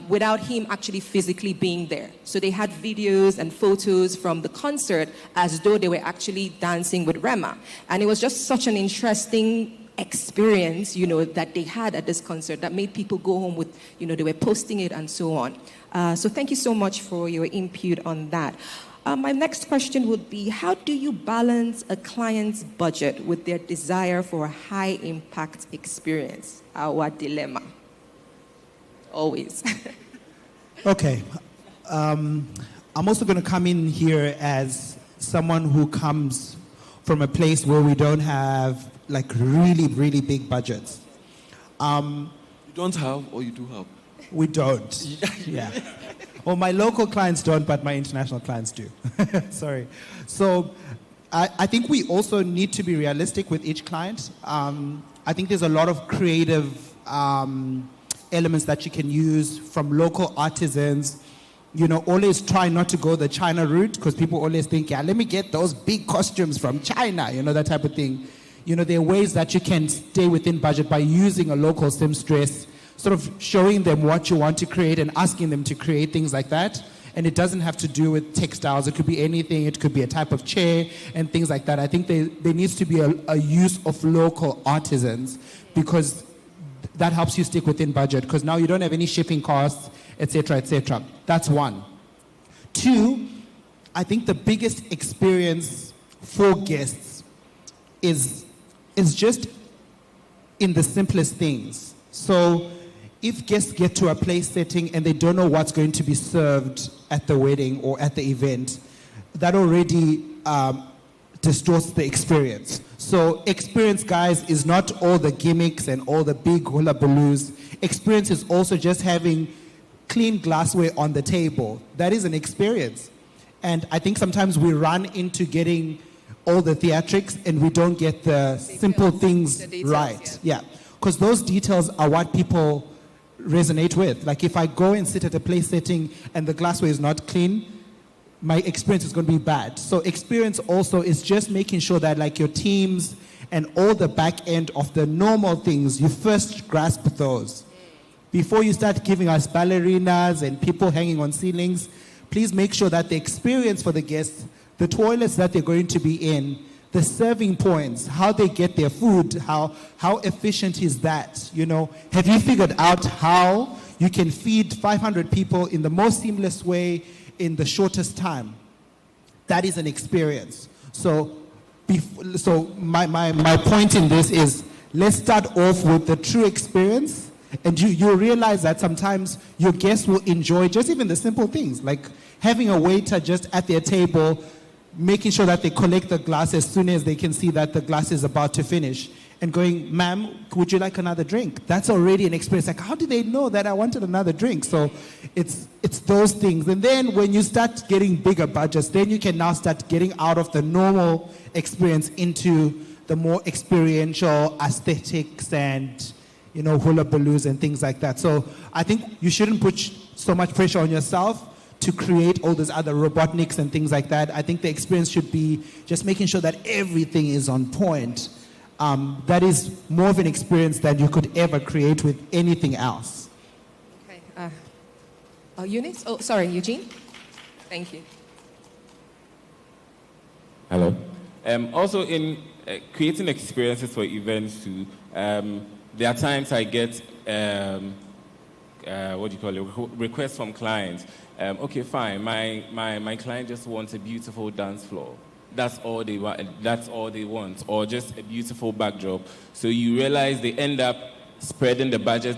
Without him actually physically being there. So they had videos and photos from the concert as though they were actually dancing with Rema. And it was just such an interesting experience, that they had at this concert that made people go home with, they were posting it and so on. So thank you so much for your input on that. My next question would be, how do you balance a client's budget with their desire for a high impact experience? Our dilemma. Always. Okay. I'm also going to come in here as someone who comes from a place where we don't have really, really big budgets. You don't have, or you do have? We don't. Yeah. Well, my local clients don't, but my international clients do. Sorry. So I think we also need to be realistic with each client. I think there's a lot of creative elements that you can use from local artisans. Always try not to go the China route because people always think, let me get those big costumes from China, that type of thing. There are ways that you can stay within budget by using a local seamstress, sort of showing them what you want to create and asking them to create things like that. And it doesn't have to do with textiles. It could be anything. It could be a type of chair and things like that. I think there needs to be a use of local artisans because that helps you stick within budget because now you don't have any shipping costs, etc., etc. That's one. Two, I think the biggest experience for guests is just in the simplest things. So if guests get to a place setting and they don't know what's going to be served at the wedding or at the event, that already distorts the experience. So experience, guys, is not all the gimmicks and all the big hula balloons. Experience is also just having clean glassware on the table. That is an experience. And I think sometimes we run into getting all the theatrics and we don't get the simple things right. Yeah. Because those details are what people resonate with. Like if I go and sit at a place setting and the glassware is not clean, my experience is going to be bad. So experience also is just making sure that like your teams and all the back end of the normal things, you first grasp those. Before you start giving us ballerinas and people hanging on ceilings, please make sure that the experience for the guests, the toilets that they're going to be in, the serving points, how they get their food, how efficient is that? You know, have you figured out how you can feed 500 people in the most seamless way in the shortest time? That is an experience. So my point in this is, let's start off with the true experience, and you realize that sometimes your guests will enjoy just even the simple things, like having a waiter just at their table, making sure that they collect the glass as soon as they can see that the glass is about to finish, and going, ma'am, would you like another drink? That's already an experience. Like, how did they know that I wanted another drink? So it's those things. And then when you start getting bigger budgets, then you can now start getting out of the normal experience into the more experiential aesthetics and, you know, hula balloons and things like that. So I think you shouldn't put so much pressure on yourself to create all those other robotniks and things like that. I think the experience should be just making sure that everything is on point. That is more of an experience than you could ever create with anything else. Okay. Eunice? Oh, sorry, Eugene? Thank you. Hello. Also, in creating experiences for events too, there are times I get, requests from clients. Okay, fine, my client just wants a beautiful dance floor. That's all they want, or just a beautiful backdrop. So you realize they end up spreading the budget.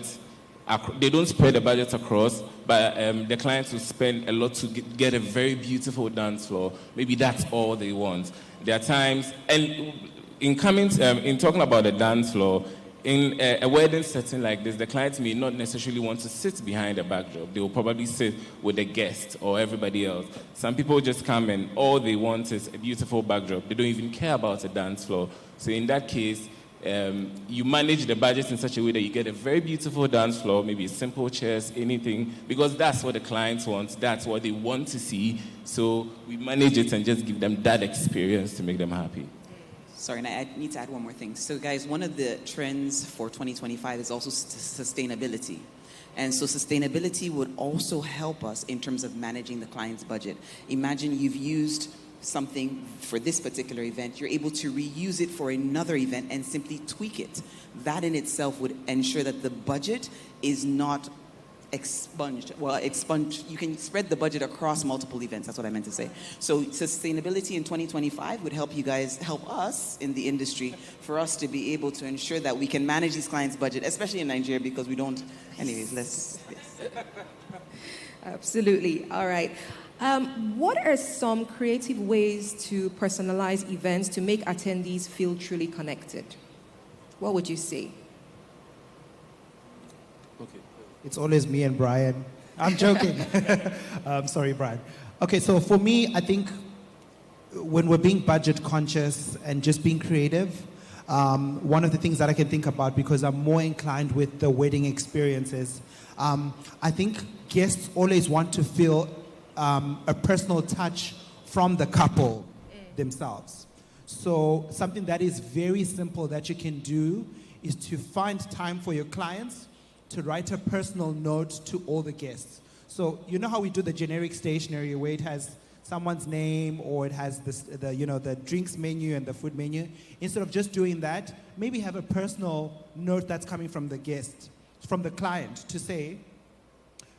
They don't spread the budget across, but the clients will spend a lot to get a very beautiful dance floor. Maybe that's all they want. There are times, and in talking about the dance floor, in a wedding setting like this, the clients may not necessarily want to sit behind the backdrop. They will probably sit with the guest or everybody else. Some people just come and all they want is a beautiful backdrop. They don't even care about a dance floor. So in that case, you manage the budget in such a way that you get a very beautiful dance floor, maybe simple chairs, anything, because that's what the clients want. That's what they want to see. So we manage it and just give them that experience to make them happy. Sorry, and I need to add one more thing. So guys, one of the trends for 2025 is also sustainability. And so sustainability would also help us in terms of managing the client's budget. Imagine you've used something for this particular event, you're able to reuse it for another event and simply tweak it. That in itself would ensure that the budget is not expunged. You can spread the budget across multiple events. That's what I meant to say. So sustainability in 2025 would help us in the industry for us to be able to ensure that we can manage these clients' budget, especially in Nigeria, because we don't. Anyways, yes. Absolutely. All right. What are some creative ways to personalize events to make attendees feel truly connected? What would you say? Okay. It's always me and Brian. I'm joking. Sorry, Brian. Okay, so for me, I think when we're being budget conscious and just being creative, one of the things that I can think about, because I'm more inclined with the wedding experiences, I think guests always want to feel a personal touch from the couple themselves. So something that is very simple that you can do is to find time for your clients to write a personal note to all the guests. So you know how we do the generic stationery where it has someone's name or it has the drinks menu and the food menu? Instead of just doing that, maybe have a personal note that's coming from the guest, from the client, to say,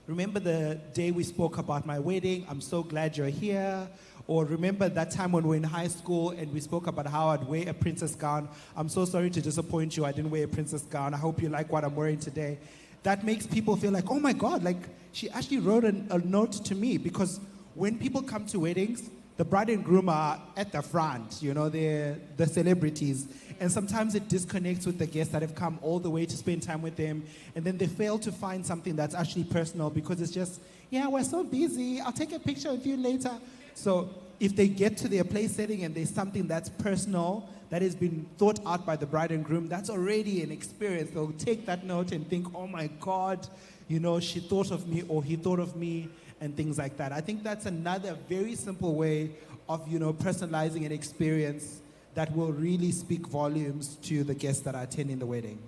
remember the day we spoke about my wedding? I'm so glad you're here. Or remember that time when we were in high school and we spoke about how I'd wear a princess gown? I'm so sorry to disappoint you. I didn't wear a princess gown. I hope you like what I'm wearing today. that makes people feel like, oh my God, like she actually wrote a note to me. Because when people come to weddings, the bride and groom are at the front, they're the celebrities. And sometimes it disconnects with the guests that have come all the way to spend time with them. And then they fail to find something that's actually personal because it's just, yeah, we're so busy. I'll take a picture with you later. So if they get to their place setting and there's something that's personal, that has been thought out by the bride and groom, that's already an experience. They'll take that note and think, oh my God, she thought of me or he thought of me, and things like that. I think that's another very simple way of, personalizing an experience that will really speak volumes to the guests that are attending the wedding.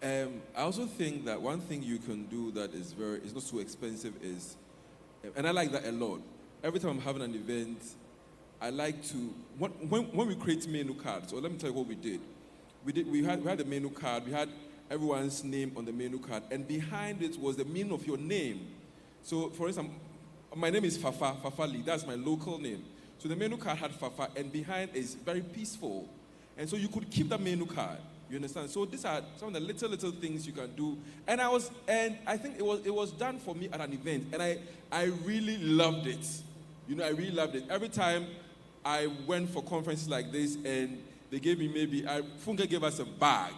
I also think that one thing you can do that is not so expensive is, and I like that a lot. Every time I'm having an event, I like to, when we create menu cards, or let me tell you what we did. We had a menu card, we had everyone's name on the menu card, and behind it was the meaning of your name. So, for instance, my name is Fafa Lee. That's my local name. So the menu card had Fafa, and behind is very peaceful. And so you could keep that menu card. You understand? So these are some of the little things you can do. And I think it was done for me at an event, and I really loved it. I really loved it. Every time I went for conferences like this, and they gave me Funke gave us a bag.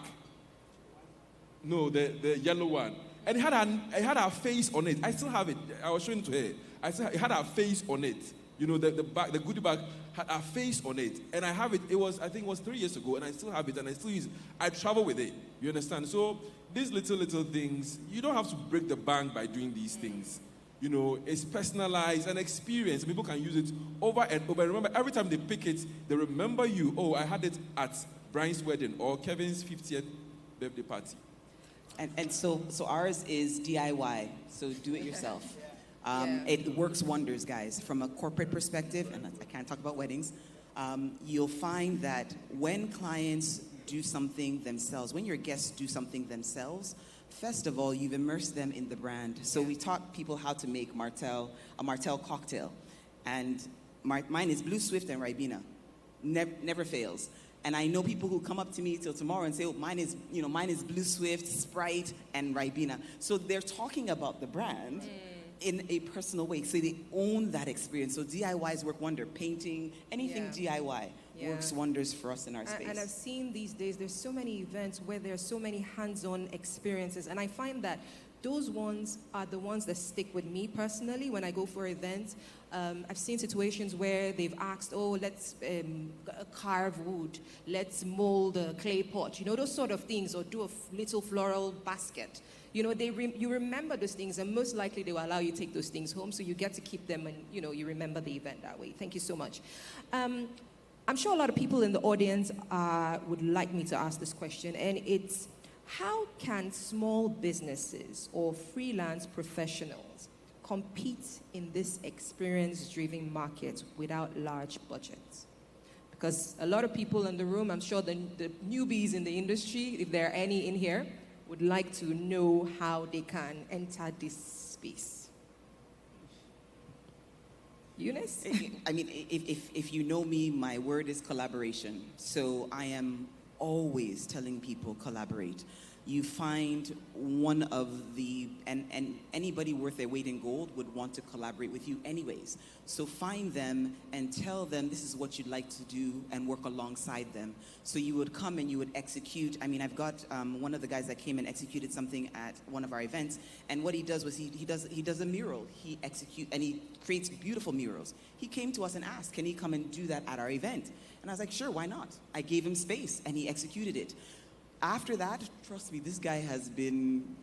No, the yellow one. And it had our face on it. I still have it. I was showing it to her. It had our face on it. The goodie bag had our face on it. And I have it. I think it was 3 years ago, and I still have it, and I still use it. I travel with it. You understand? So these little things, you don't have to break the bank by doing these things. It's personalized and experience. People can use it over and over. Remember, every time they pick it, they remember you. Oh, I had it at Brian's wedding or Kevin's 50th birthday party. And so ours is DIY, so do it yourself. It works wonders, guys. From a corporate perspective, and I can't talk about weddings, you'll find that when clients do something themselves, when your guests do something themselves, first of all, you've immersed them in the brand. So we taught people how to make a Martell cocktail. And mine is Blue Swift and Ribena. Never fails. And I know people who come up to me till tomorrow and say, oh, mine is Blue Swift, Sprite, and Ribena. So they're talking about the brand in a personal way. So they own that experience. So DIYs work wonder. Painting, anything DIY works wonders for us in our space. And I've seen these days, there's so many events where there's so many hands-on experiences. And I find that those ones are the ones that stick with me personally when I go for events. I've seen situations where they've asked, oh, let's carve wood, let's mold a clay pot, those sort of things, or do a little floral basket. You remember those things, and most likely they will allow you to take those things home, so you get to keep them, and you remember the event that way. Thank you so much. I'm sure a lot of people in the audience would like me to ask this question, and it's, how can small businesses or freelance professionals compete in this experience-driven market without large budgets? Because a lot of people in the room, I'm sure the newbies in the industry, if there are any in here, would like to know how they can enter this space. Eunice? I mean, if you know me, my word is collaboration. So I am always telling people collaborate. You find one of the, and anybody worth their weight in gold would want to collaborate with you anyways. So find them and tell them this is what you'd like to do and work alongside them. So you would come and you would execute. I mean, I've got one of the guys that came and executed something at one of our events, and what he does was he does a mural. He creates beautiful murals. He came to us and asked, can he come and do that at our event? And I was like, sure, why not? I gave him space and he executed it. After that, trust me, this guy has been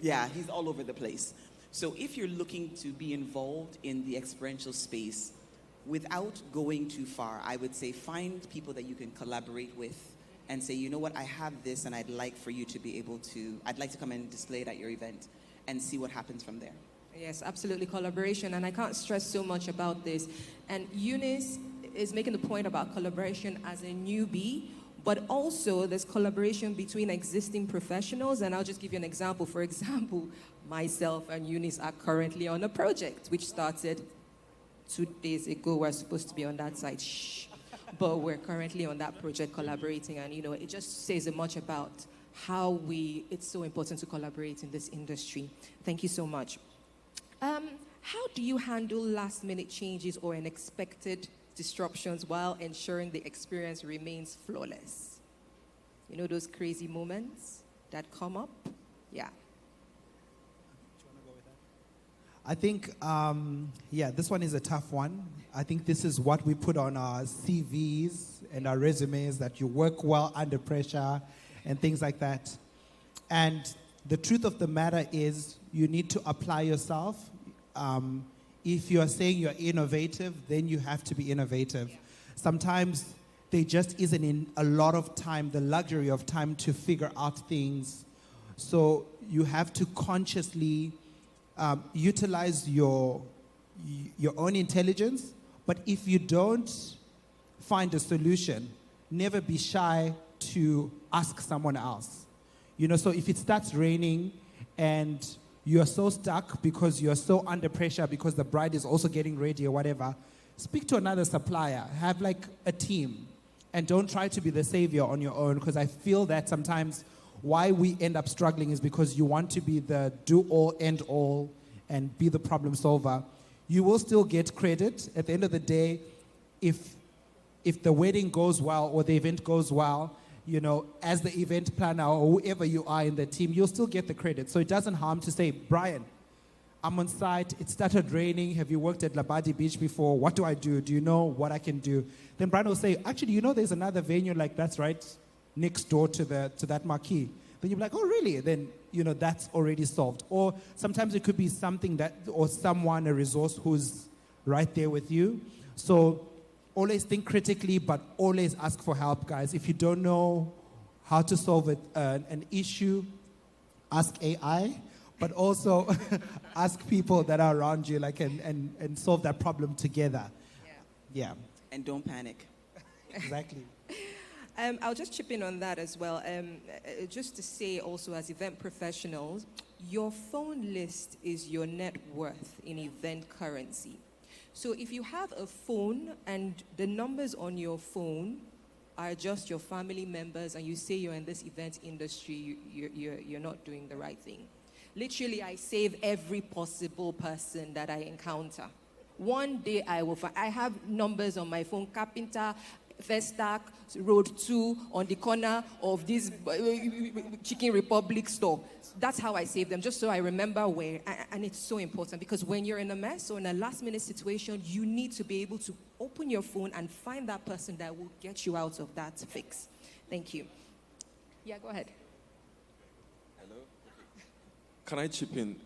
he's all over the place. So if you're looking to be involved in the experiential space, without going too far, I would say find people that you can collaborate with and say, you know what, I have this and I'd like for you to be able to, I'd like to come and display it at your event, and see what happens from there. Yes, absolutely, collaboration, and I can't stress so much about this. And Eunice is making the point about collaboration as a newbie, but also there's collaboration between existing professionals, and I'll just give you an example. For example, myself and Eunice are currently on a project which started 2 days ago. We're supposed to be on that site, but we're currently on that project collaborating, and it just says much about how it's so important to collaborate in this industry. Thank you so much. How do you handle last-minute changes or unexpected disruptions while ensuring the experience remains flawless? You know those crazy moments that come up? Yeah. I think, this one is a tough one. I think this is what we put on our CVs and our resumes, that you work well under pressure and things like that. And the truth of the matter is you need to apply yourself. If you are saying you're innovative, then you have to be innovative. Sometimes there just isn't in a lot of time, the luxury of time to figure out things. So you have to consciously utilize your own intelligence, but if you don't find a solution, never be shy to ask someone else. So if it starts raining and you're so stuck because you're so under pressure because the bride is also getting ready or whatever, speak to another supplier. Have like a team, and don't try to be the savior on your own, because I feel that sometimes why we end up struggling is because you want to be the do-all, end-all, and be the problem solver. You will still get credit. At the end of the day, if the wedding goes well or the event goes well, as the event planner or whoever you are in the team, you'll still get the credit. So it doesn't harm to say, Brian, I'm on site, it started raining, have you worked at Labadi Beach before? What do I do? Do you know what I can do? Then Brian will say, actually, there's another venue like that's right next door to that marquee. Then you'll be like, oh, really? Then, that's already solved. Or sometimes it could be something or someone, a resource who's right there with you. So always think critically, but always ask for help, guys. If you don't know how to solve an issue, ask AI, but also ask people that are around you, and solve that problem together. Yeah. And don't panic. Exactly. I'll just chip in on that as well. Just to say also, as event professionals, your phone list is your net worth in event currency. So if you have a phone and the numbers on your phone are just your family members and you say you're in this event industry, you're not doing the right thing. Literally, I save every possible person that I encounter. One day I have numbers on my phone, Carpenter, Festac, Road 2, on the corner of this Chicken Republic store. That's how I save them, just so I remember where. And it's so important, because when you're in a mess or in a last-minute situation, you need to be able to open your phone and find that person that will get you out of that fix. Thank you. Yeah, go ahead. Hello? Can I chip in?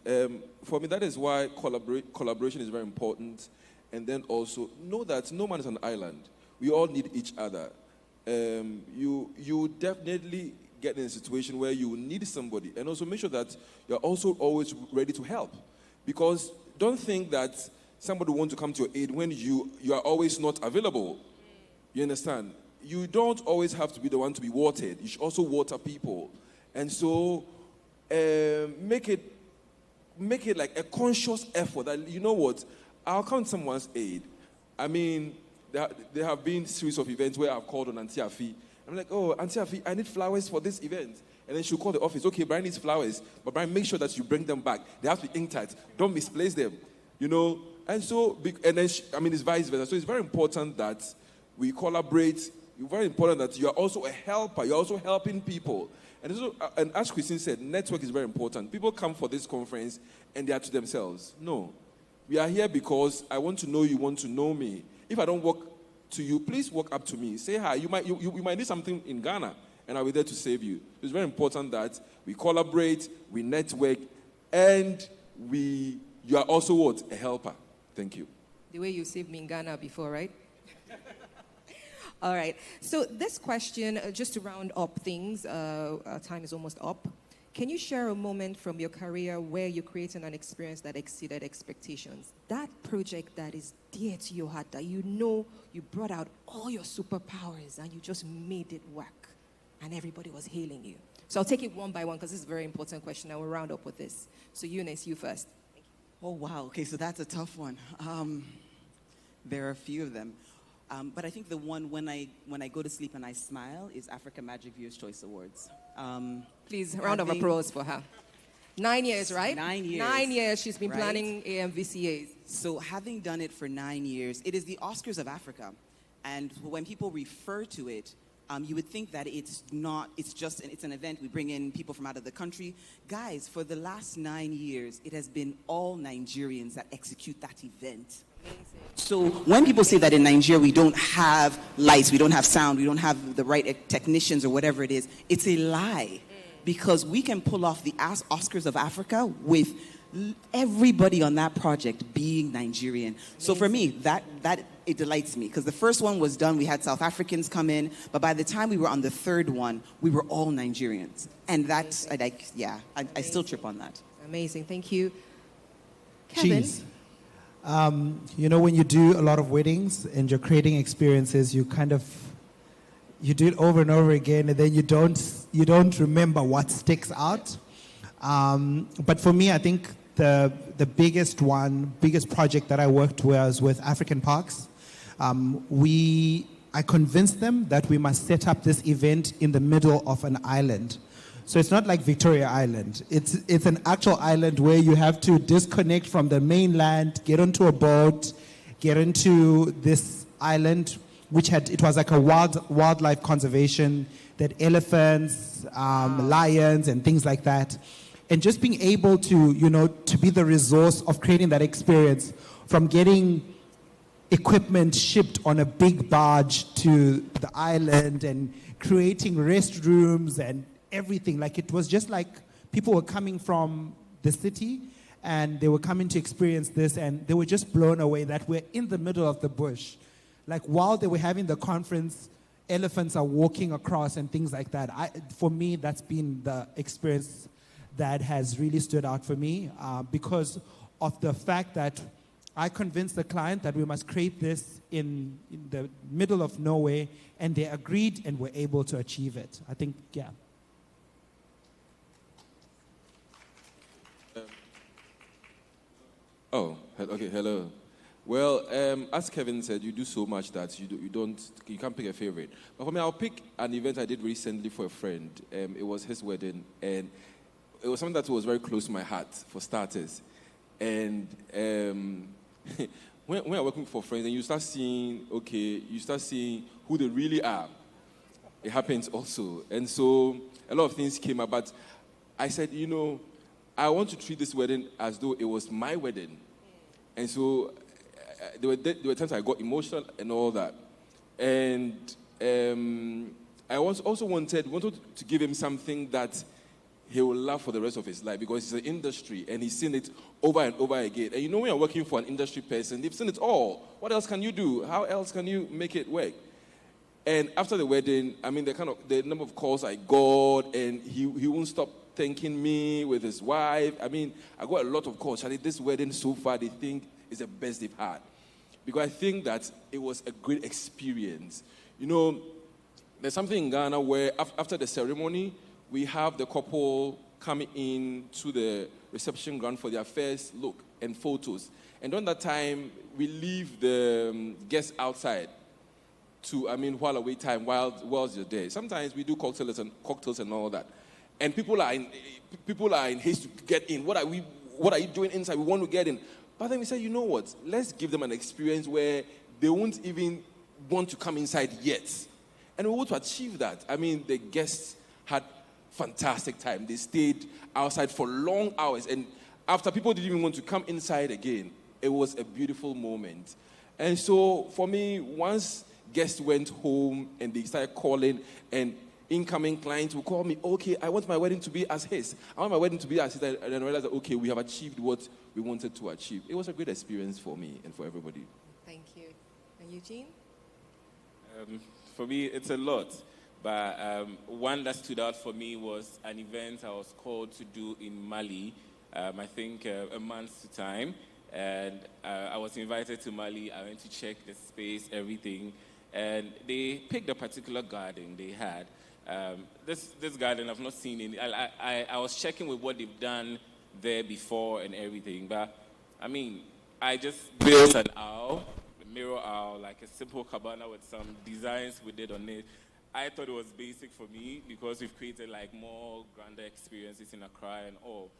For me, that is why collaboration is very important. And then also, know that no man is an island. We all need each other. You definitely get in a situation where you need somebody, and also make sure that you're also always ready to help. Because don't think that somebody wants to come to your aid when you are always not available. You understand? You don't always have to be the one to be watered. You should also water people. And so make it like a conscious effort that, you know what, I'll come to someone's aid. I mean, there have been series of events where I've called on Auntie Afi. I'm like, oh, Auntie Afi, I need flowers for this event. And then she'll call the office. Okay, Brian needs flowers. But Brian, make sure that you bring them back. They have to be ink tight. Don't misplace them. And so, and then, it's vice versa. So it's very important that we collaborate. It's very important that you are also a helper. You're also helping people. And as Christine said, network is very important. People come for this conference and they are to themselves. No. We are here because I want to know you want to know me. If I don't walk to you, please walk up to me. Say hi. You might need something in Ghana, and I'll be there to save you. It's very important that we collaborate, we network, and you are also what? A helper. Thank you. The way you saved me in Ghana before, right? All right. So this question, just to round up things, our time is almost up. Can you share a moment from your career where you created an experience that exceeded expectations? That project that is dear to your heart, that you brought out all your superpowers and you just made it work and everybody was hailing you. So I'll take it one by one because this is a very important question. I will round up with this. So Eunice, you first. Oh, wow. Okay, so that's a tough one. There are a few of them. But I think the one when I go to sleep and I smile is Africa Magic Viewers Choice Awards. Please, a round of applause for her. 9 years, right? 9 years. 9 years she's been right? planning AMVCAs. So having done it for 9 years, it is the Oscars of Africa. And when people refer to it, you would think that it's an event. We bring in people from out of the country. Guys, for the last 9 years, it has been all Nigerians that execute that event. So when people say that in Nigeria we don't have lights, we don't have sound, we don't have the right technicians or whatever it is, it's a lie. Because we can pull off the Oscars of Africa with everybody on that project being Nigerian. So for me, that it delights me. Because the first one was done, we had South Africans come in, but by the time we were on the third one, we were all Nigerians. And that's, I still trip on that. Amazing, thank you. Kevin? Jeez. When you do a lot of weddings and you're creating experiences, you do it over and over again, and then you don't remember what sticks out. But for me, I think the biggest project that I worked was with African Parks. I convinced them that we must set up this event in the middle of an island. So it's not like Victoria Island. It's an actual island where you have to disconnect from the mainland, get onto a boat, get into this island, it was like a wildlife conservation, that elephants, lions, and things like that. And just being able to be the resource of creating that experience, from getting equipment shipped on a big barge to the island and creating restrooms and everything. Like, it was just like people were coming from the city and they were coming to experience this, and they were just blown away that we're in the middle of the bush. Like, while they were having the conference, elephants are walking across and things like that. For me, that's been the experience that has really stood out for me, because of the fact that I convinced the client that we must create this in the middle of nowhere, and they agreed and were able to achieve it. I think, yeah. Okay, hello. Well, as Kevin said, you do so much that you can't pick a favorite. But for me, I'll pick an event I did recently for a friend. It was his wedding, and it was something that was very close to my heart, for starters. And when you're working for friends and you start seeing who they really are, it happens also. And so a lot of things came up, but I said, I want to treat this wedding as though it was my wedding. And so there were times I got emotional and all that. And I also wanted to give him something that he will love for the rest of his life, because it's an industry and he's seen it over and over again. And when you're working for an industry person, they've seen it all. What else can you do? How else can you make it work? And after the wedding, the number of calls I got, and he won't stop thanking me with his wife. I got a lot of calls. Charlie, this wedding so far, they think is the best they've had. Because I think that it was a great experience. There's something in Ghana where after the ceremony, we have the couple coming in to the reception ground for their first look and photos. And during that time, we leave the guests outside to, while away time, while you're there. Sometimes we do cocktails and all that. And people are in haste to get in. What are you doing inside? We want to get in. But then we said, you know what? Let's give them an experience where they won't even want to come inside yet. And we were able to achieve that. The guests had fantastic time. They stayed outside for long hours. And after, people didn't even want to come inside again. It was a beautiful moment. And so for me, once guests went home and they started calling, and incoming clients will call me, okay, I want my wedding to be as his. I want my wedding to be as his. And I realized that, okay, we have achieved what we wanted to achieve. It was a great experience for me and for everybody. Thank you. And Eugene? For me, it's a lot. But one that stood out for me was an event I was called to do in Mali, I think a month's time. And I was invited to Mali. I went to check the space, everything. And they picked a particular garden they had. This garden, I've not seen it. I was checking with what they've done there before and everything. But, I just built an owl, mirror owl, like a simple cabana with some designs we did on it. I thought it was basic for me because we've created like more grander experiences in Accra and all.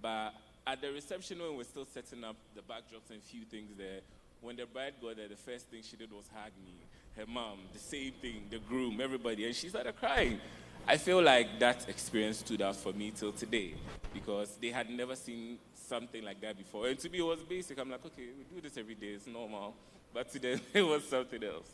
But at the reception when we're still setting up the backdrops and a few things there, when the bride got there, the first thing she did was hug me. Her mom, the same thing, the groom, everybody, and she started crying. I feel like that experience stood out for me till today because they had never seen something like that before. And to me, it was basic. I'm like, okay, we do this every day, it's normal. But today, it was something else.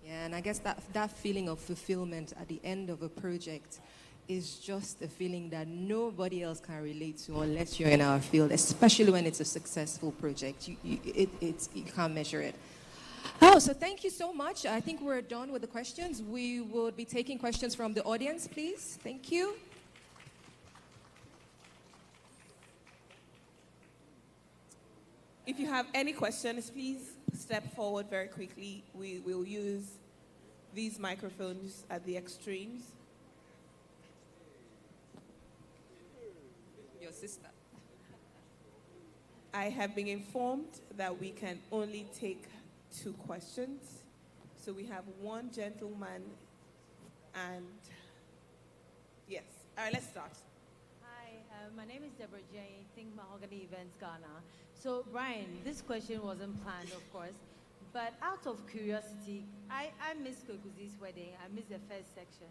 Yeah, and I guess that feeling of fulfillment at the end of a project is just a feeling that nobody else can relate to unless you're in our field, especially when it's a successful project. You can't measure it. Oh, so thank you so much. I think we're done with the questions. We will be taking questions from the audience, please. Thank you. If you have any questions, please step forward very quickly. We will use these microphones at the extremes. Your sister. I have been informed that we can only take 2 questions. So we have one gentleman and yes. All right, let's start. Hi, my name is Deborah Jane, Think Mahogany Events Ghana. So Brian, this question wasn't planned, of course, but out of curiosity, I missed Kokuzi's wedding. I missed the first section.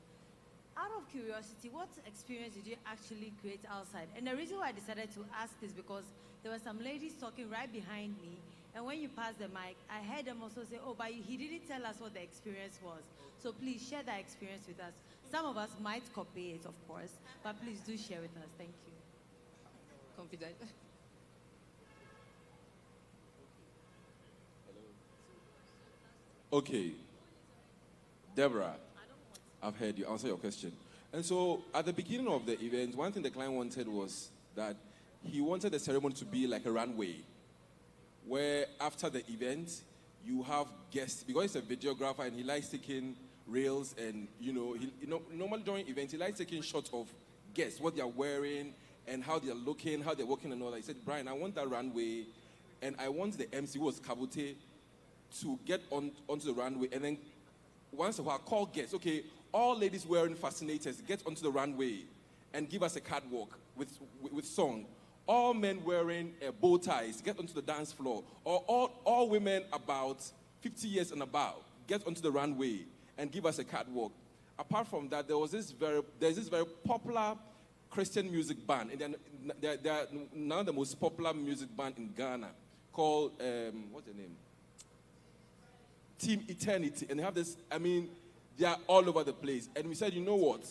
Out of curiosity, what experience did you actually create outside? And the reason why I decided to ask is because there were some ladies talking right behind me, and when you passed the mic, I heard them also say, oh, but he didn't tell us what the experience was. So please share that experience with us. Some of us might copy it, of course, but please do share with us. Thank you. Confident. Okay. Deborah, I've heard you answer your question. And so at the beginning of the event, one thing the client wanted was that he wanted the ceremony to be like a runway, where after the event, you have guests, because he's a videographer and he likes taking reels and, normally during events, he likes taking shots of guests, what they're wearing and how they're looking, how they're walking and all that. He said, Brian, I want that runway and I want the MC, who was Kabute, to get onto the runway and then once in a while call guests, okay, all ladies wearing fascinators, get onto the runway and give us a catwalk with song. All men wearing bow ties, get onto the dance floor. Or all women about 50 years and above, get onto the runway and give us a catwalk. Apart from that, there's this very popular Christian music band, and they're now the most popular music band in Ghana, called, what's the name? Team Eternity. And they have this, they are all over the place. And we said, you know what?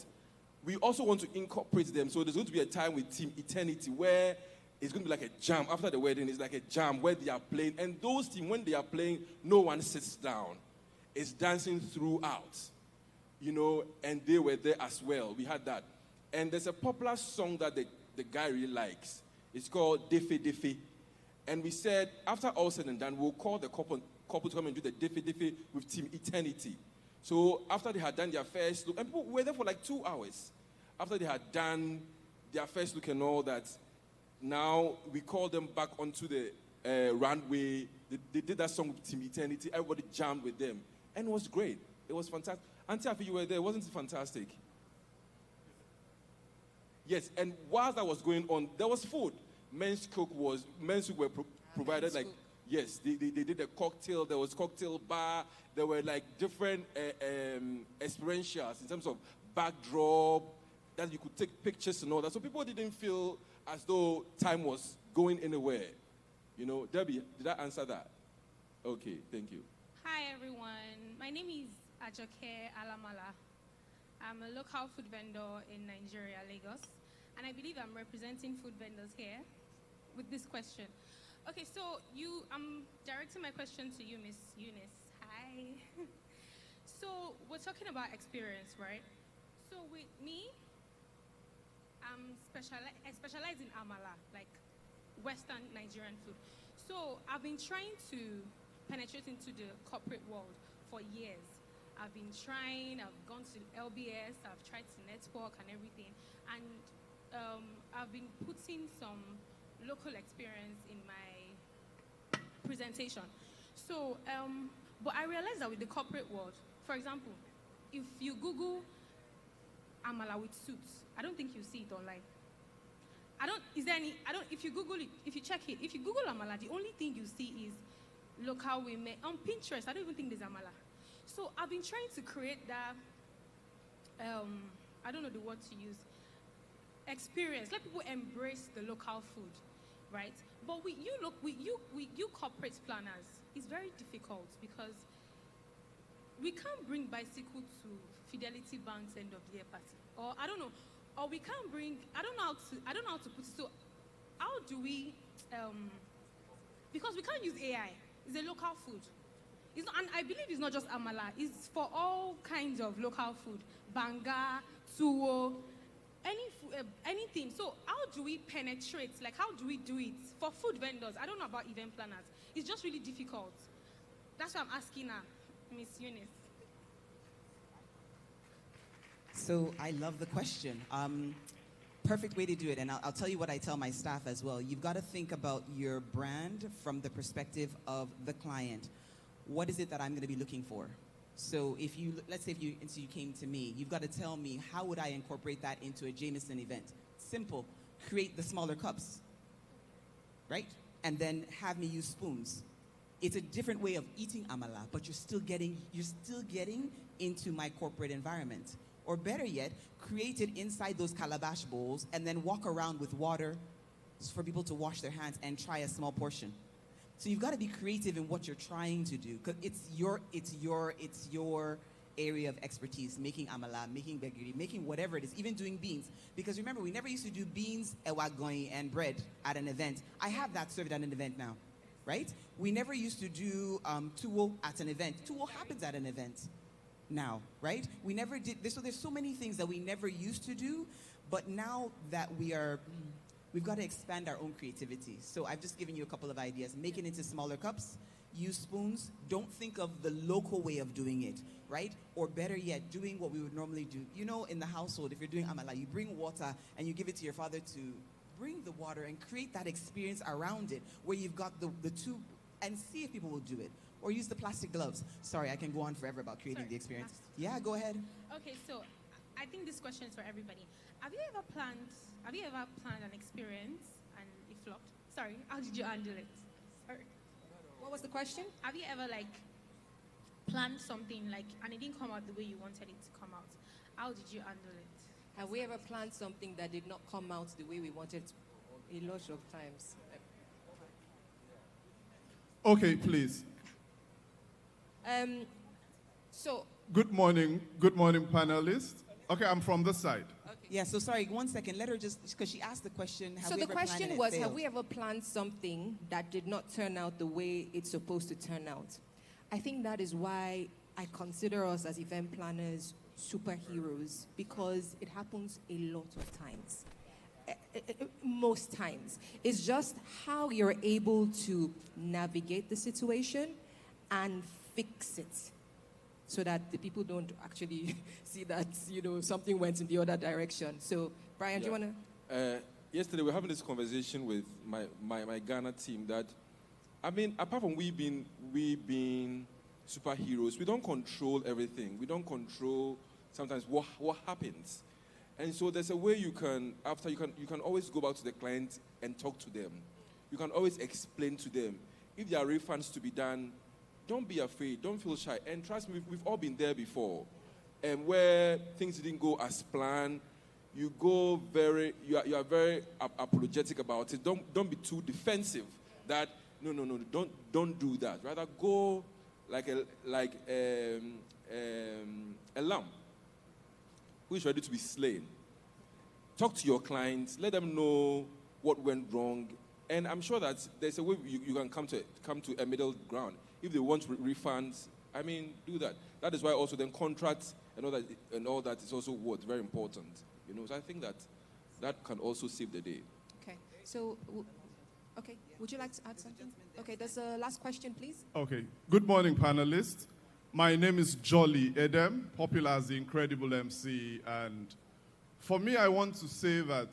We also want to incorporate them. So there's going to be a time with Team Eternity where it's going to be like a jam. After the wedding, it's like a jam where they are playing. And those teams, when they are playing, no one sits down. It's dancing throughout. And they were there as well. We had that. And there's a popular song that the guy really likes. It's called Defe Defe. And we said, after all said and done, we'll call the couple to come and do the Defe Defe with Team Eternity. So after they had done their first look, and people were there for like 2 hours. After they had done their first look and all that, now we called them back onto the runway. They did that song with Team Eternity. Everybody jammed with them. And it was great. It was fantastic. Auntie Afi, you were there. Wasn't it fantastic? Yes, and whilst that was going on, there was food. Men's cook were provided, like, yes, they did a cocktail. There was cocktail bar. There were like different experientials in terms of backdrop that you could take pictures and all that. So people didn't feel as though time was going anywhere. Debbie, did I answer that? Okay, thank you. Hi everyone. My name is Ajoke Alamala. I'm a local food vendor in Nigeria, Lagos, and I believe I'm representing food vendors here with this question. Okay, so I'm directing my question to you, Miss Eunice. Hi. So we're talking about experience, right? So with me, I specialize in amala, like Western Nigerian food. So I've been trying to penetrate into the corporate world for years. I've been trying, I've gone to LBS, I've tried to network and everything. And I've been putting some local experience in my presentation. So, but I realized that with the corporate world, for example, if you Google amala with suits, I don't think you see it online. If you Google it, if you check it, if you Google amala, the only thing you see is local women. On Pinterest, I don't even think there's amala. So I've been trying to create that, I don't know the word to use, experience. Let people embrace the local food, right? But with you corporate planners, it's very difficult because we can't bring bicycle to Fidelity Bank's end of the year party. Or I don't know. Or we can't bring, I don't know how to put it. So how do we, because we can't use AI. It's a local food. It's not, and I believe it's not just amala. It's for all kinds of local food. Banga, tuwo, anything. So how do we penetrate? Like, how do we do it? For food vendors, I don't know about event planners. It's just really difficult. That's why I'm asking her, Miss Eunice. So I love the question. Perfect way to do it. And I'll tell you what I tell my staff as well. You've got to think about your brand from the perspective of the client. What is it that I'm going to be looking for? So if you, let's say if you came to me, you've got to tell me, how would I incorporate that into a Jameson event? Simple. Create the smaller cups, right? And then have me use spoons. It's a different way of eating amala, but you're still getting into my corporate environment. Or better yet, create it inside those calabash bowls and then walk around with water for people to wash their hands and try a small portion. So you've got to be creative in what you're trying to do, because it's your area of expertise, making amala, making begiri, making whatever it is, even doing beans. Because remember, we never used to do beans, ewagoin, and bread at an event. I have that served at an event now, right? We never used to do tuwo at an event. Tuwo happens at an event now, right? We never did this. So there's so many things that we never used to do, but now that we've got to expand our own creativity. So I've just given you a couple of ideas. Make it into smaller cups, use spoons. Don't think of the local way of doing it, right? Or better yet, doing what we would normally do. You know, in the household, if you're doing amala, you bring water and you give it to your father to bring the water and create that experience around it where you've got the two, and see if people will do it. Or use the plastic gloves. Sorry, I can go on forever about creating the experience. Yeah, go ahead. Okay, so I think this question is for everybody. Have you ever planned an experience and it flopped? Sorry, how did you handle it? Sorry. What was the question? Have you ever planned something and it didn't come out the way you wanted it to come out? How did you handle it? Have we ever planned something that did not come out the way we wanted to? A lot of times. Okay, please. So. Good morning, panelists. Okay, I'm from this side. Okay. Yeah, so sorry, 1 second. Let her just, because she asked the question. So the question was, have we ever planned something that did not turn out the way it's supposed to turn out? I think that is why I consider us as event planners superheroes, because it happens a lot of times. Most times. It's just how you're able to navigate the situation and fix it so that the people don't actually see that, something went in the other direction. So, Brian, do you want to? Yesterday, we were having this conversation with my Ghana team that, apart from we being superheroes, we don't control everything. We don't control sometimes what happens. And so there's a way you can always go back to the client and talk to them. You can always explain to them. If there are refunds to be done, don't be afraid, don't feel shy. And trust me, we've all been there before. And where things didn't go as planned, you are very apologetic about it. Don't be too defensive. That no, don't do that. Rather go like a lamb who is ready to be slain. Talk to your clients, let them know what went wrong, and I'm sure that there's a way you can come to a middle ground. If they want refunds, do that. That is why also then contracts and all that is also very important. So I think that can also save the day. Okay. So, okay. Would you like to add something? Okay. There's a last question, please. Okay. Good morning, panelists. My name is Jolly Edem, popular as the Incredible MC, and for me, I want to say that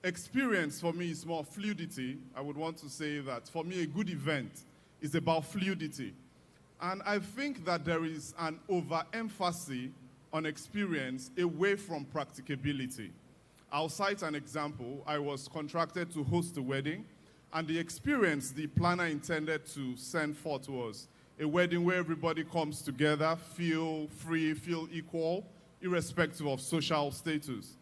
experience for me is more fluidity. I would want to say that for me, a good event is about fluidity. And I think that there is an overemphasis on experience away from practicability. I'll cite an example. I was contracted to host a wedding, and the experience the planner intended to send forth was a wedding where everybody comes together, feel free, feel equal, irrespective of social status.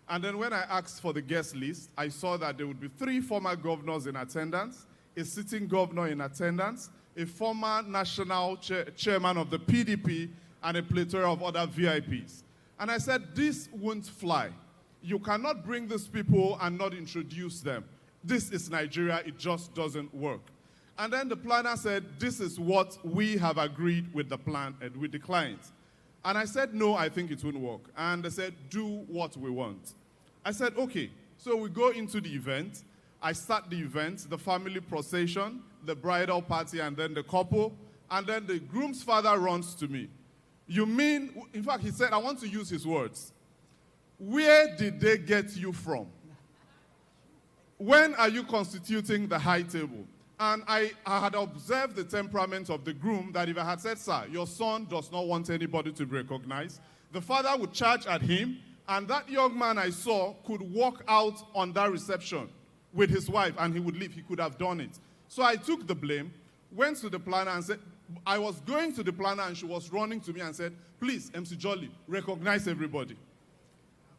And then when I asked for the guest list, I saw that there would be 3 former governors in attendance, a sitting governor in attendance, a former national chairman of the PDP, and a plethora of other VIPs. And I said, this won't fly. You cannot bring these people and not introduce them. This is Nigeria, it just doesn't work. And then the planner said, this is what we have agreed with the client. And I said, no, I think it won't work. And they said, do what we want. I said, okay. So we go into the event. I start the event, the family procession, the bridal party, and then the couple. And then the groom's father runs to me. You mean, in fact, he said, I want to use his words. Where did they get you from? When are you constituting the high table? And I had observed the temperament of the groom, that if I had said, sir, your son does not want anybody to be recognized, the father would charge at him, and that young man I saw could walk out on that reception with his wife, and he would leave. He could have done it. So I took the blame, went to the planner and said, I was going to the planner, and she was running to me and said, please, MC Jolly, recognize everybody.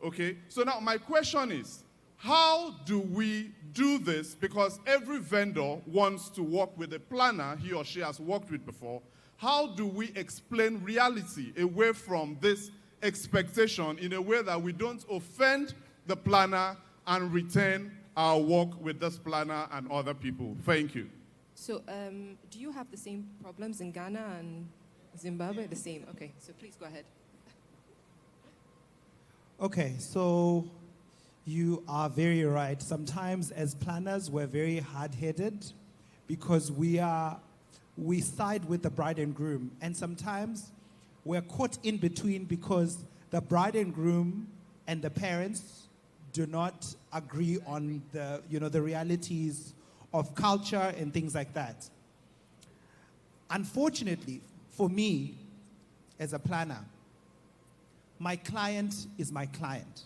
Okay? So now my question is, how do we do this? Because every vendor wants to work with a planner he or she has worked with before. How do we explain reality away from this expectation in a way that we don't offend the planner and retain our work with this planner and other people? Thank you. So do you have the same problems in Ghana and Zimbabwe? The same. Okay, so please go ahead. Okay, so you are very right. Sometimes as planners, we're very hard-headed because we side with the bride and groom. And sometimes we're caught in between because the bride and groom and the parents do not agree on the realities of culture and things like that. Unfortunately, for me, as a planner, my client is my client,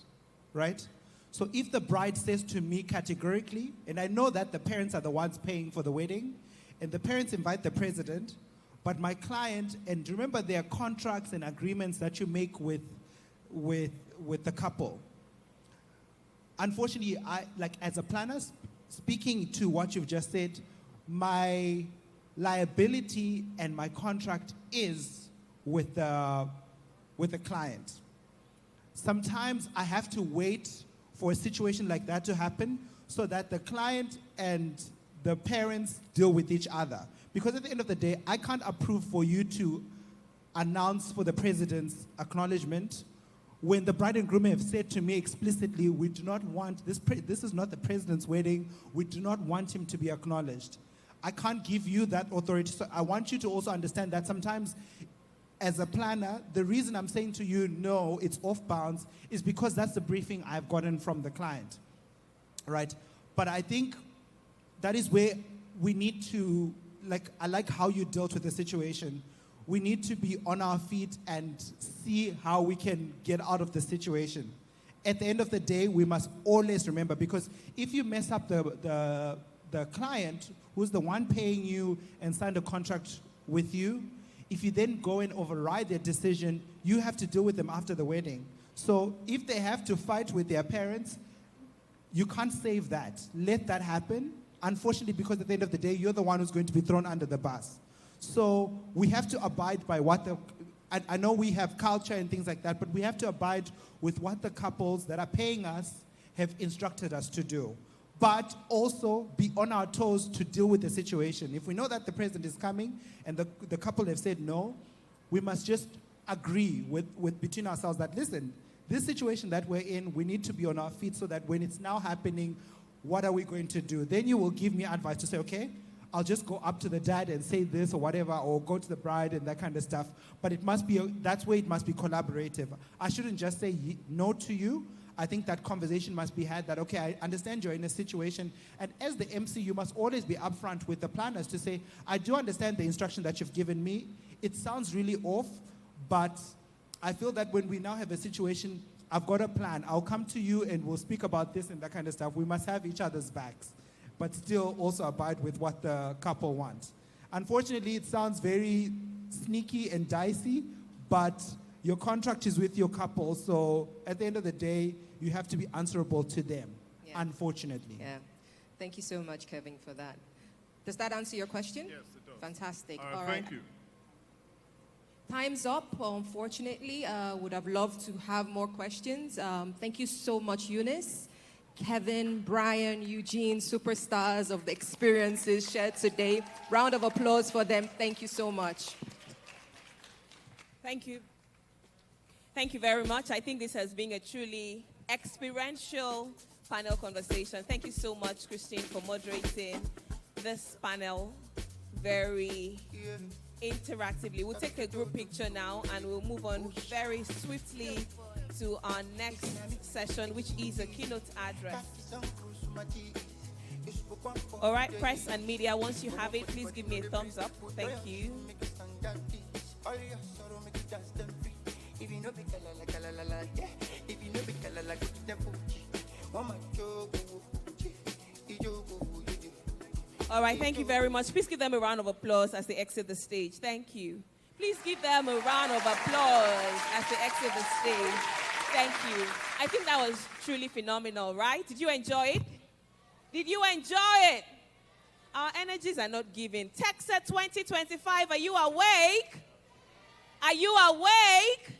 right? So if the bride says to me categorically, and I know that the parents are the ones paying for the wedding, and the parents invite the president, but my client, and remember there are contracts and agreements that you make with the couple. Unfortunately, as a planner, speaking to what you've just said, my liability and my contract is with the client. Sometimes I have to wait for a situation like that to happen so that the client and the parents deal with each other. Because at the end of the day, I can't approve for you to announce for the president's acknowledgement when the bride and groom have said to me explicitly, we do not want, this is not the president's wedding, we do not want him to be acknowledged. I can't give you that authority. So I want you to also understand that sometimes as a planner, the reason I'm saying to you, no, it's off bounds, is because that's the briefing I've gotten from the client, right? But I think that is where we need to, I like how you dealt with the situation. We need to be on our feet and see how we can get out of the situation. At the end of the day, we must always remember, because if you mess up the client, who's the one paying you and signed a contract with you, if you then go and override their decision, you have to deal with them after the wedding. So if they have to fight with their parents, you can't save that. Let that happen. Unfortunately, because at the end of the day, you're the one who's going to be thrown under the bus. So we have to abide by what I know we have culture and things like that, but we have to abide with what the couples that are paying us have instructed us to do. But also be on our toes to deal with the situation. If we know that the president is coming and the couple have said no, we must just agree with between ourselves that, listen, this situation that we're in, we need to be on our feet so that when it's now happening, what are we going to do? Then you will give me advice to say, okay, I'll just go up to the dad and say this or whatever, or go to the bride and that kind of stuff. But it must be, that's where it must be collaborative. I shouldn't just say no to you. I think that conversation must be had that, okay, I understand you're in a situation, and as the MC, you must always be upfront with the planners to say, I do understand the instruction that you've given me. It sounds really off, but I feel that when we now have a situation, I've got a plan. I'll come to you and we'll speak about this and that kind of stuff. We must have each other's backs, but still also abide with what the couple wants. Unfortunately, it sounds very sneaky and dicey, but your contract is with your couple, so at the end of the day, you have to be answerable to them, unfortunately. Yeah. Thank you so much, Kevin, for that. Does that answer your question? Yes, it does. Fantastic. All right, thank you. Time's up, unfortunately. Would have loved to have more questions. Thank you so much, Eunice, Kevin, Brian, Eugene, superstars of the experiences shared today. Round of applause for them. Thank you so much. Thank you. Thank you very much. I think this has been a truly experiential panel conversation. Thank you so much, Christine, for moderating this panel very interactively. We'll take a group picture now and we'll move on very swiftly to our next session, which is a keynote address. All right, press and media, once you have it, please give me a thumbs up. Thank you. All right, thank you very much. Please give them a round of applause as they exit the stage. Thank you. Please give them a round of applause as they exit the stage. Thank you. I think that was truly phenomenal, right? Did you enjoy it? Did you enjoy it? Our energies are not giving. Texa 2025, are you awake? Are you awake?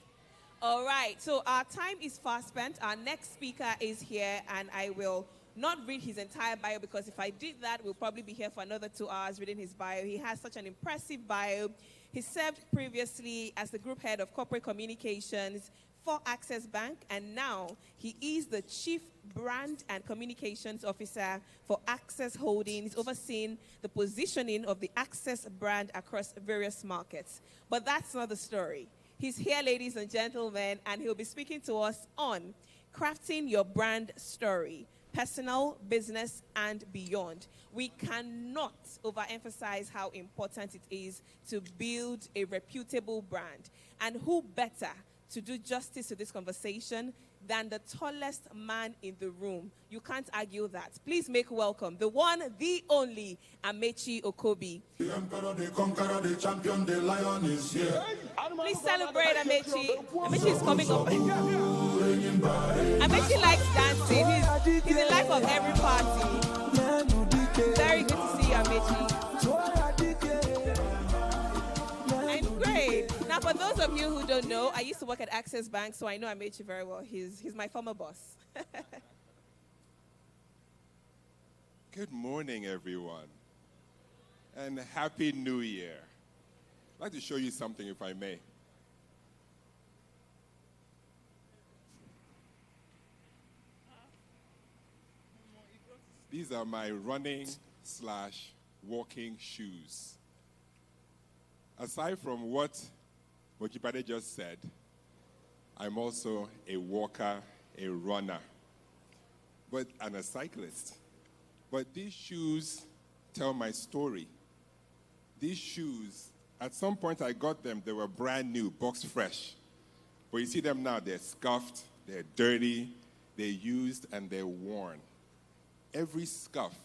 All right, so our time is fast spent. Our next speaker is here, and I will not read his entire bio because if I did that, we'll probably be here for another 2 hours reading his bio. He has such an impressive bio. He served previously as the group head of corporate communications for Access Bank, and now he is the chief brand and communications officer for Access Holdings, overseeing the positioning of the Access brand across various markets. But that's not the story. He's here, ladies and gentlemen, and he'll be speaking to us on crafting your brand story, personal, business, and beyond. We cannot overemphasize how important it is to build a reputable brand. And who better to do justice to this conversation than the tallest man in the room? You can't argue that. Please make welcome the one, the only, Amechi Okobi. The emperor, the conqueror, the champion, the lion is here. Please celebrate Amechi. Amechi is coming up. Amechi likes dancing. He's the life of every party. Very good to see you, Amechi. I'm great. Now, for those of you who don't know, I used to work at Access Bank, so I know Amechi very well. He's my former boss. Good morning, everyone, and Happy New Year. I'd like to show you something, if I may. These are my running/walking shoes. Aside from what Mokipade just said, I'm also a walker, a runner, and a cyclist. But these shoes tell my story. These shoes, at some point I got them, they were brand new, box fresh. But you see them now, they're scuffed, they're dirty, they're used, and they're worn. Every scuff,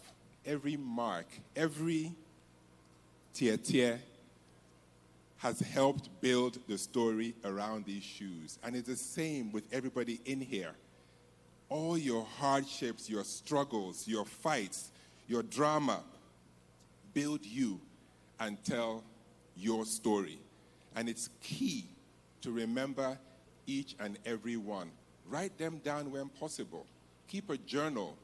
every mark, every tear has helped build the story around these shoes. And it's the same with everybody in here. All your hardships, your struggles, your fights, your drama build you and tell your story. And it's key to remember each and every one. Write them down when possible. Keep a journal.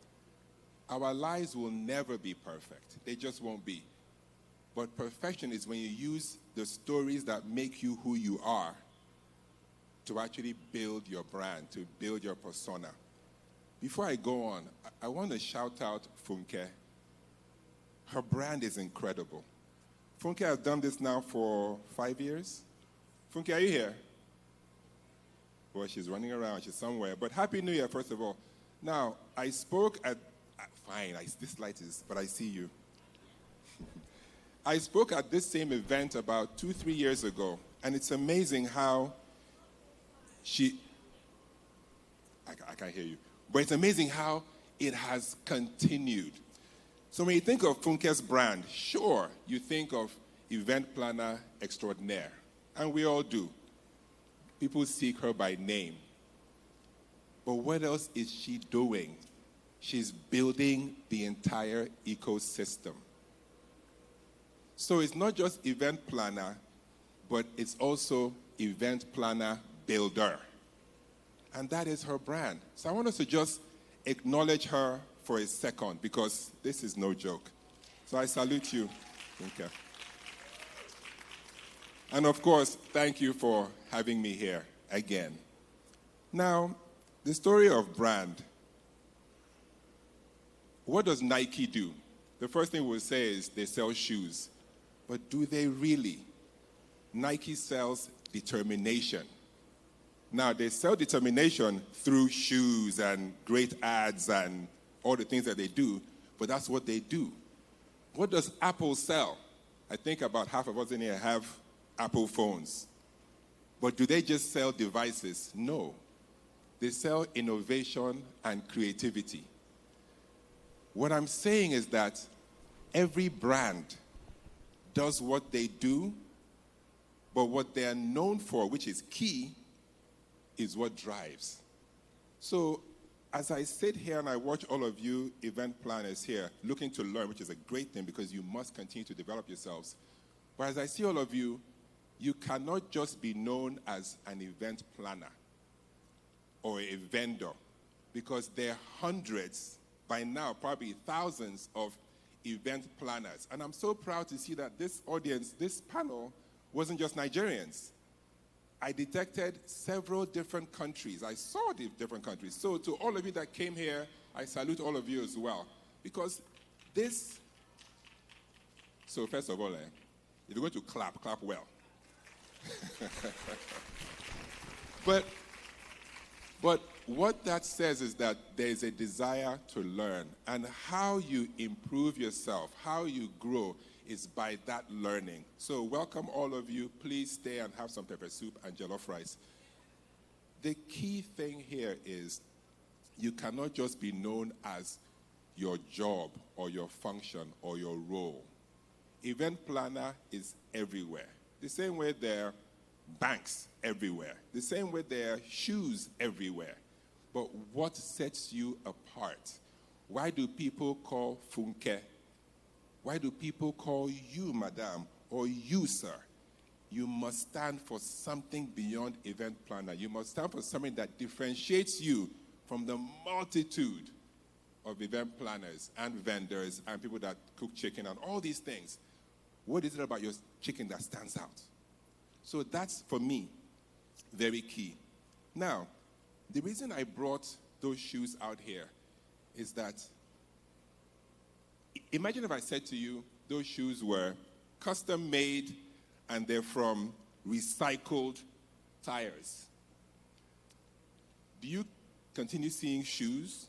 Our lives will never be perfect. They just won't be. But perfection is when you use the stories that make you who you are to actually build your brand, to build your persona. Before I go on, I want to shout out Funke. Her brand is incredible. Funke has done this now for 5 years. Funke, are you here? Well, she's running around. She's somewhere. But Happy New Year, first of all. Now, I spoke at... Fine, this light is... But I see you. I spoke at this same event about 2-3 years ago. And it's amazing how I can't hear you. But it's amazing how it has continued. So when you think of Funke's brand, sure, you think of event planner extraordinaire. And we all do. People seek her by name. But what else is she doing? She's building the entire ecosystem. So it's not just event planner, but it's also event planner builder. And that is her brand. So I want us to just acknowledge her for a second, because this is no joke. So I salute you, Funke. And of course, thank you for having me here again. Now, the story of brand. What does Nike do? The first thing we'll say is they sell shoes. But do they really? Nike sells determination. Now, they sell determination through shoes and great ads and all the things that they do, but that's what they do. What does Apple sell? I think about half of us in here have Apple phones. But do they just sell devices? No. They sell innovation and creativity. What I'm saying is that every brand does what they do, but what they're known for, which is key, is what drives. So as I sit here and I watch all of you event planners here looking to learn, which is a great thing because you must continue to develop yourselves. But as I see all of you, you cannot just be known as an event planner or a vendor, because there are hundreds, by now probably thousands of event planners. And I'm so proud to see that this audience, this panel, wasn't just Nigerians. I detected several different countries. I saw the different countries. So to all of you that came here, I salute all of you as well. Because this... So first of all, if you're going to clap well. But what that says is that there's a desire to learn. And how you improve yourself, how you grow, is by that learning. So welcome all of you. Please stay and have some pepper soup and jollof rice. The key thing here is you cannot just be known as your job or your function or your role. Event planner is everywhere. The same way there are banks everywhere. The same way there are shoes everywhere. But what sets you apart? Why do people call Funke? Why do people call you, madam, or you, sir? You must stand for something beyond event planner. You must stand for something that differentiates you from the multitude of event planners and vendors and people that cook chicken and all these things. What is it about your chicken that stands out? So that's, for me, very key. Now, the reason I brought those shoes out here is that imagine if I said to you, those shoes were custom made and they're from recycled tires. Do you continue seeing shoes?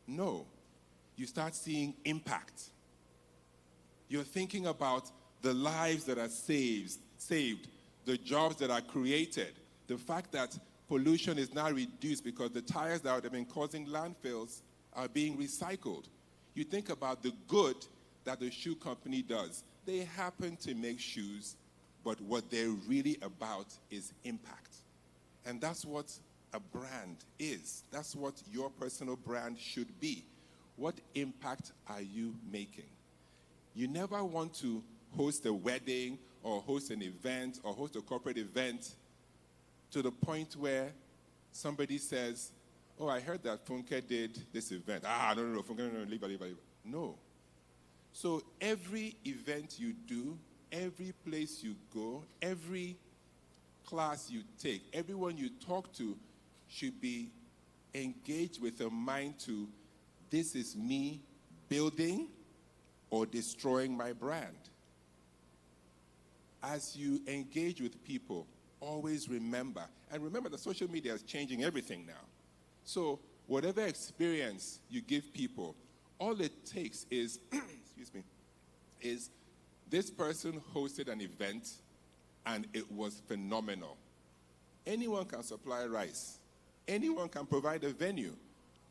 No. You start seeing impact. You're thinking about the lives that are saved, the jobs that are created, the fact that pollution is now reduced because the tires that have been causing landfills are being recycled. You think about the good that the shoe company does. They happen to make shoes, but what they're really about is impact. And that's what a brand is. That's what your personal brand should be. What impact are you making? You never want to host a wedding or host an event or host a corporate event to the point where somebody says, oh, I heard that Funke did this event. No, Funke, no, leave it. No. So every event you do, every place you go, every class you take, everyone you talk to should be engaged with a mind to, this is me building or destroying my brand. As you engage with people, always remember. And remember that social media is changing everything now. So whatever experience you give people, all it takes is, excuse me, is this person hosted an event and it was phenomenal. Anyone can supply rice. Anyone can provide a venue.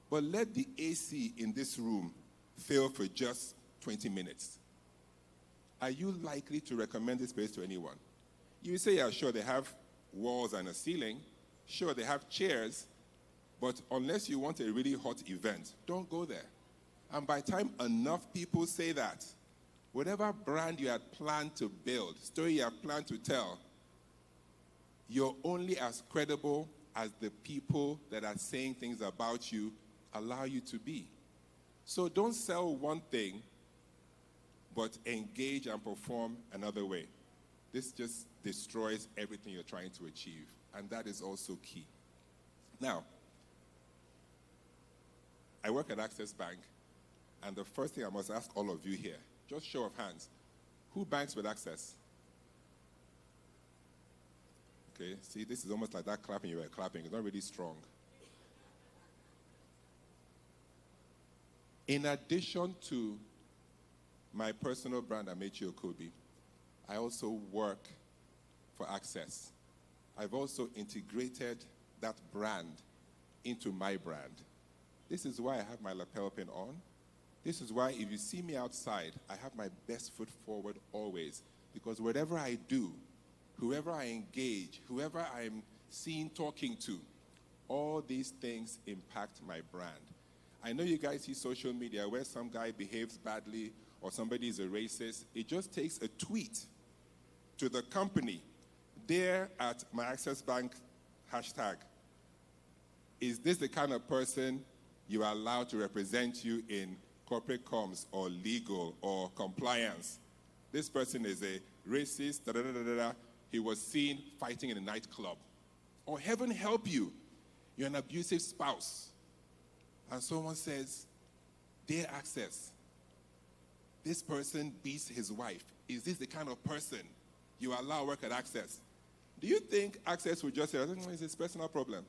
But let the AC in this room fail for just 20 minutes. Are you likely to recommend this place to anyone? You say, yeah, sure, they have walls and a ceiling. Sure, they have chairs. But unless you want a really hot event, don't go there. And by the time enough people say that, whatever brand you had planned to build, story you have planned to tell, you're only as credible as the people that are saying things about you allow you to be. So don't sell one thing, but engage and perform another way. This just destroys everything you're trying to achieve, and that is also key. Now, I work at Access Bank, and the first thing I must ask all of you here, just show of hands, who banks with Access? Okay, see, this is almost like that clapping you were clapping. It's not really strong. In addition to my personal brand, Amechi Okobi, I also work for Access. I've also integrated that brand into my brand. This is why I have my lapel pin on. This is why if you see me outside, I have my best foot forward always. Because whatever I do, whoever I engage, whoever I'm seen talking to, all these things impact my brand. I know you guys see social media where some guy behaves badly or somebody is a racist. It just takes a tweet to the company there at my Access Bank hashtag. Is this the kind of person you are allowed to represent you in corporate comms or legal or compliance? This person is a racist, da da da da da. He was seen fighting in a nightclub. Or heaven help you, you're an abusive spouse. And someone says, Dear Access, this person beats his wife. Is this the kind of person you allow work at Access? Do you think Access would just say, it's his personal problem?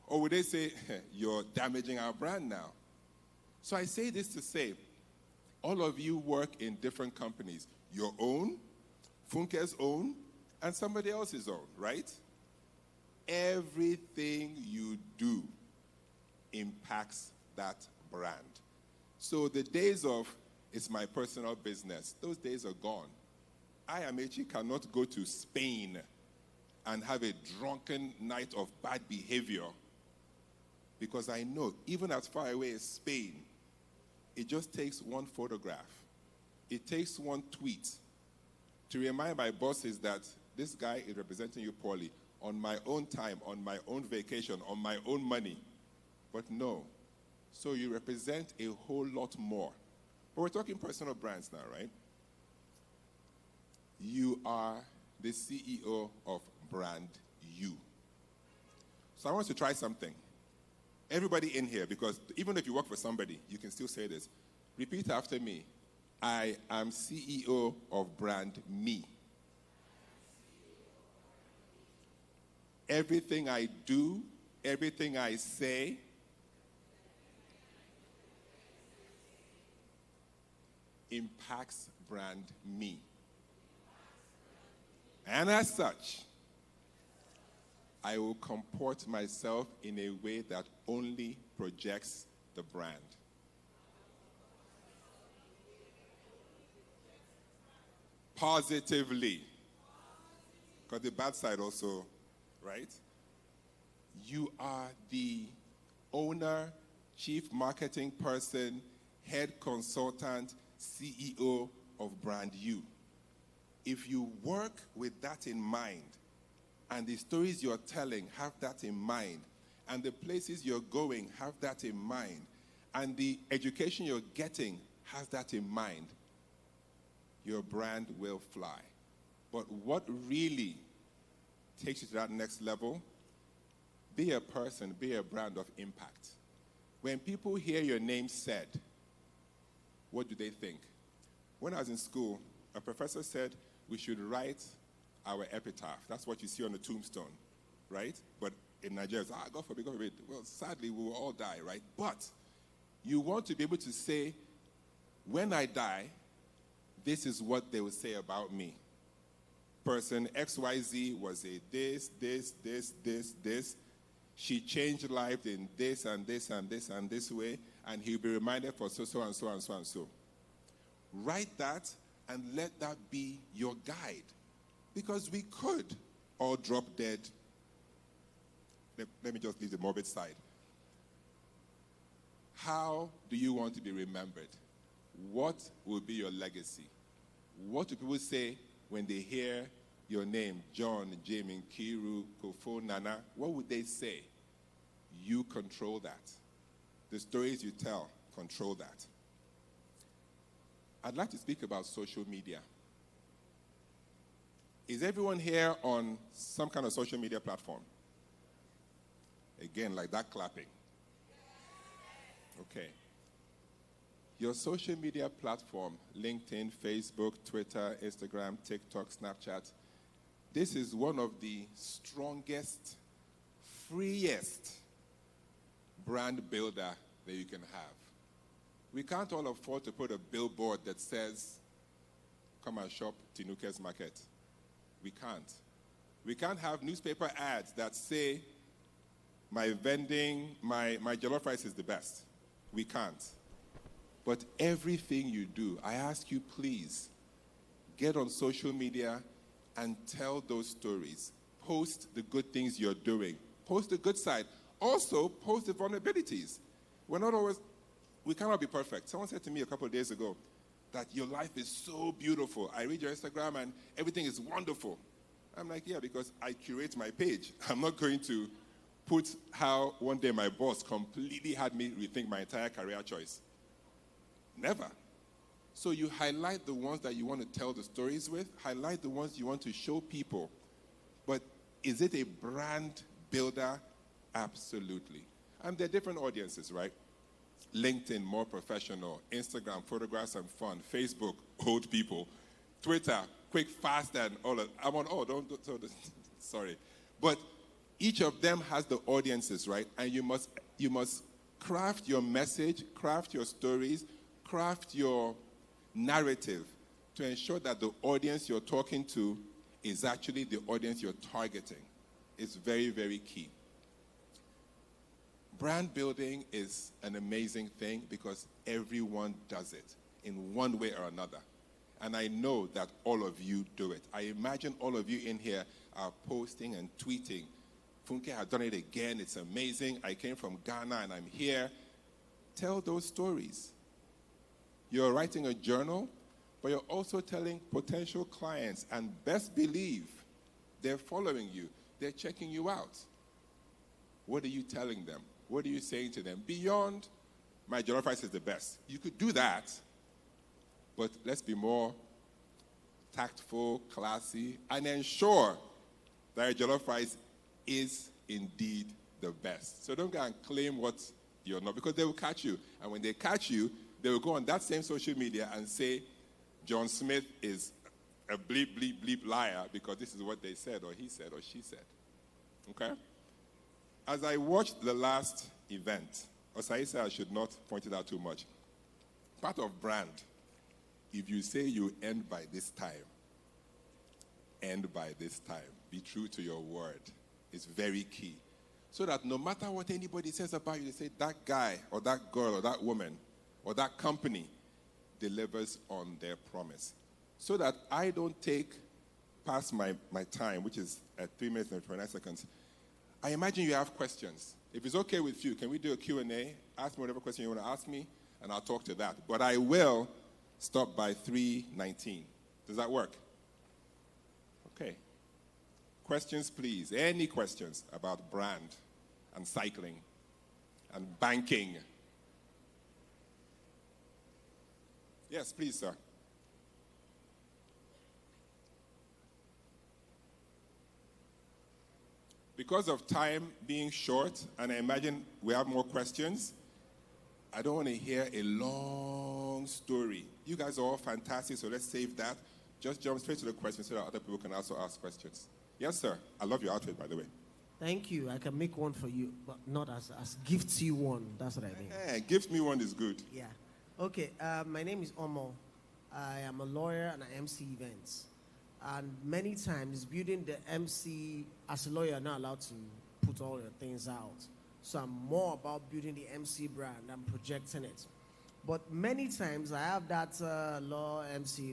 Or would they say, you're damaging our brand now? So I say this to say, all of you work in different companies. Your own, Funke's own, and somebody else's own, right? Everything you do impacts that brand. So the days of, it's my personal business, those days are gone. I, Amechi, cannot go to Spain and have a drunken night of bad behavior because I know, even as far away as Spain, it just takes one photograph. It takes one tweet to remind my bosses that this guy is representing you poorly on my own time, on my own vacation, on my own money. But no. So you represent a whole lot more. But we're talking personal brands now, right? You are the CEO of Brand You. So I want to try something. Everybody in here, because even if you work for somebody, you can still say this. Repeat after me. I am CEO of Brand Me. Everything I do, everything I say, impacts Brand Me. And as such, I will comport myself in a way that only projects the brand. Positively. Because the bad side also, right? You are the owner, chief marketing person, head consultant, CEO of Brand You. If you work with that in mind, and the stories you're telling have that in mind, and the places you're going have that in mind, and the education you're getting has that in mind, your brand will fly. But what really takes you to that next level? Be a person, be a brand of impact. When people hear your name said, what do they think? When I was in school, a professor said we should write our epitaph. That's what you see on the tombstone, right? But in Nigeria, it's, God forbid, God forbid. Well, sadly, we will all die, right? But you want to be able to say, when I die, this is what they will say about me. Person XYZ was a this. She changed life in this and this and this and this way, and he'll be reminded for so and so and so and so. Write that and let that be your guide. Because we could all drop dead. Let me just leave the morbid side. How do you want to be remembered? What will be your legacy? What do people say when they hear your name, John, Jamie, Kiru, Kofo, Nana? What would they say? You control that. The stories you tell, control that. I'd like to speak about social media. Is everyone here on some kind of social media platform? Again, like that clapping. Okay. Your social media platform, LinkedIn, Facebook, Twitter, Instagram, TikTok, Snapchat, this is one of the strongest, freest brand builder that you can have. We can't all afford to put a billboard that says, come and shop Tinuke's Market. We can't. We can't have newspaper ads that say, my jollof rice is the best. We can't. But everything you do, I ask you, please, get on social media and tell those stories. Post the good things you're doing. Post the good side. Also, post the vulnerabilities. We cannot be perfect. Someone said to me a couple of days ago that your life is so beautiful. I read your Instagram and everything is wonderful. I'm like, yeah, because I curate my page. I'm not going to put how one day my boss completely had me rethink my entire career choice. Never. So you highlight the ones that you want to tell the stories with, highlight the ones you want to show people. But is it a brand builder? Absolutely. And there are different audiences, right? LinkedIn, more professional. Instagram, photographs and fun. Facebook, old people. Twitter, quick, fast, and all of I'm on all. Don't sorry. But each of them has the audiences, right? And you must craft your message, craft your stories, craft your narrative to ensure that the audience you're talking to is actually the audience you're targeting. It's very, very key. Brand building is an amazing thing because everyone does it in one way or another. And I know that all of you do it. I imagine all of you in here are posting and tweeting. Funke has done it again. It's amazing. I came from Ghana and I'm here. Tell those stories. You're writing a journal, but you're also telling potential clients, and best believe they're following you. They're checking you out. What are you telling them? What are you saying to them? Beyond, my jollof rice is the best. You could do that, but let's be more tactful, classy, and ensure that your jollof rice is indeed the best. So don't go and claim what you're not, because they will catch you. And when they catch you, they will go on that same social media and say, John Smith is a bleep, bleep, bleep liar because this is what they said or he said or she said. Okay? As I watched the last event, Osai said I should not point it out too much. Part of brand, if you say you end by this time, end by this time. Be true to your word. It's very key. So that no matter what anybody says about you, they say that guy or that girl or that woman or that company delivers on their promise. So that I don't take past my time, which is at 3 minutes and 29 seconds. I imagine you have questions. If it's okay with you, can we do a Q&A? Ask me whatever question you want to ask me, and I'll talk to that. But I will stop by 3:19. Does that work? Okay. Questions, please. Any questions about brand and cycling and banking? Yes, please, sir. Because of time being short, and I imagine we have more questions, I don't want to hear a long story. You guys are all fantastic, so let's save that. just jump straight to the question so that other people can also ask questions. Yes, sir. I love your outfit, by the way. Thank you. I can make one for you, but not as gift you one. That's what I mean. Gift me one is good. Yeah. Okay. My name is Omo. I am a lawyer and I MC events. And many times, building the MC as a lawyer, you're not allowed to put all your things out. So I'm more about building the MC brand and projecting it. But many times I have that law MC.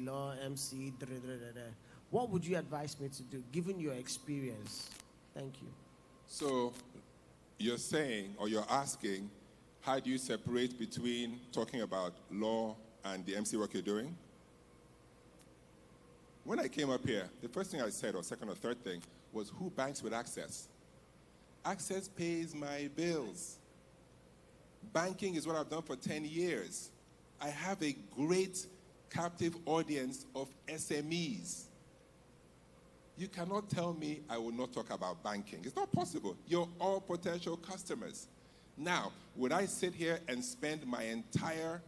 What would you advise me to do, given your experience? Thank you. So you're saying, or you're asking, how do you separate between talking about law and the MC work you're doing? When I came up here, the first thing I said, or second or third thing, was who banks with Access? Access pays my bills. Banking is what I've done for 10 years. I have a great captive audience of SMEs. You cannot tell me I will not talk about banking. It's not possible. You're all potential customers. Now, would I sit here and spend my entire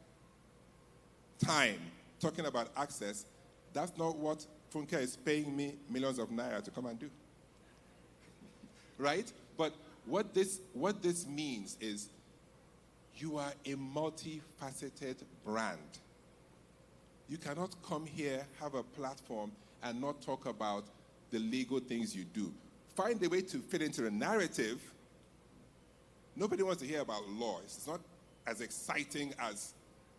time talking about Access? That's not what Funke is paying me millions of naira to come and do. Right? But what this means is you are a multifaceted brand. You cannot come here, have a platform, and not talk about the legal things you do. Find a way to fit into the narrative. Nobody wants to hear about law. It's not as exciting as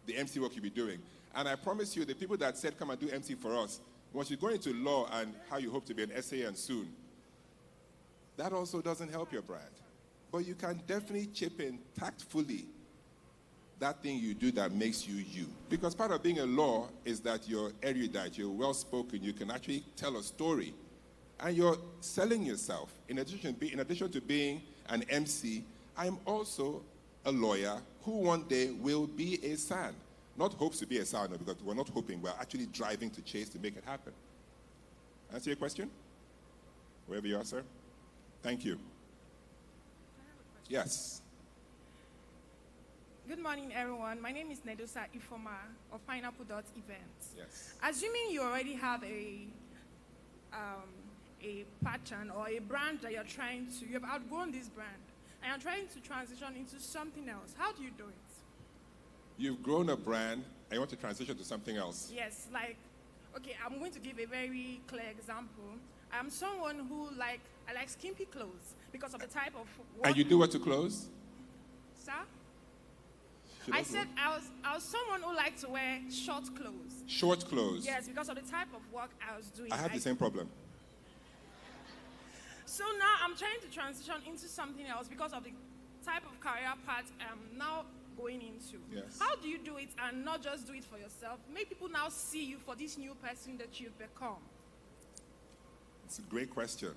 the MC work you'll be doing. And I promise you, the people that said, come and do MC for us, once you go into law and how you hope to be an SA and soon, that also doesn't help your brand. But you can definitely chip in tactfully that thing you do that makes you you. Because part of being a law is that you're erudite, you're well-spoken, you can actually tell a story. And you're selling yourself. In addition to being an MC, I'm also a lawyer who one day will be a SAN. Not hopes to be a SAN, because we're not hoping, we're actually driving to chase to make it happen. Answer your question? Wherever you are, sir. Thank you. Yes. Good morning, everyone. My name is Nedosa Ifoma of Pineapple Dot Events. Yes. Assuming you already have a pattern or a brand that you're trying to, you have outgrown this brand, and you're trying to transition into something else, how do you do it? You've grown a brand, and you want to transition to something else. Yes, like, okay, I'm going to give a very clear example. I'm someone who I like skimpy clothes because of the type of work. And you do what to clothes? Sir? I said I was someone who liked to wear short clothes. Short clothes? Yes, because of the type of work I was doing. I have the same problem. So now I'm trying to transition into something else because of the type of career path I'm now going into. Yes. How do you do it and not just do it for yourself? Make people now see you for this new person that you've become. It's a great question,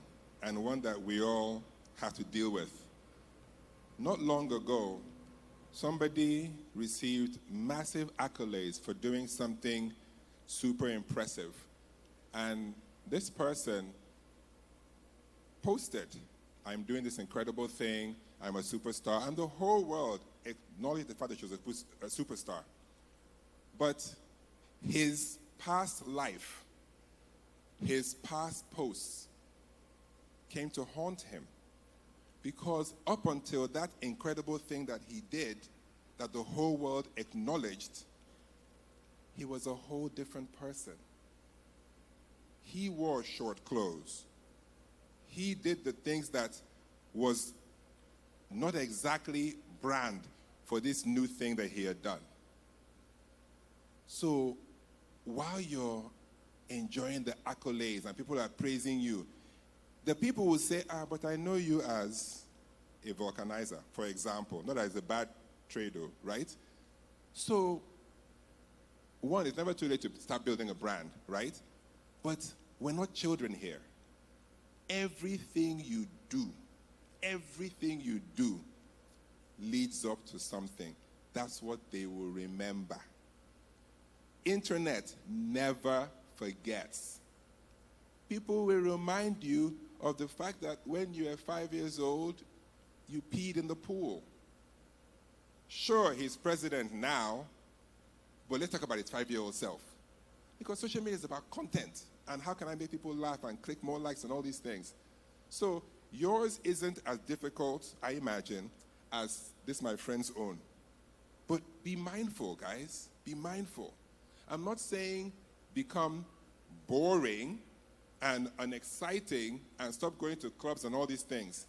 and one that we all have to deal with. Not long ago, somebody received massive accolades for doing something super impressive. And this person posted, I'm doing this incredible thing, I'm a superstar, and the whole world acknowledged the fact that she was a superstar. But his past life, his past posts came to haunt him, because up until that incredible thing that he did, that the whole world acknowledged, he was a whole different person. He wore short clothes. He did the things that was not exactly brand for this new thing that he had done. So while you're enjoying the accolades and people are praising you, the people will say, but I know you as a vulcanizer, for example. Not as a bad trader, right? So, one, it's never too late to start building a brand, right? But we're not children here. Everything you do leads up to something. That's what they will remember. Internet never forgets. People will remind you of the fact that when you were 5 years old, you peed in the pool. Sure, he's president now, but let's talk about his 5-year-old self. Because social media is about content. And how can I make people laugh and click more likes and all these things? So yours isn't as difficult, I imagine, as this my friend's own. But be mindful, guys. Be mindful. I'm not saying become boring and unexciting and stop going to clubs and all these things.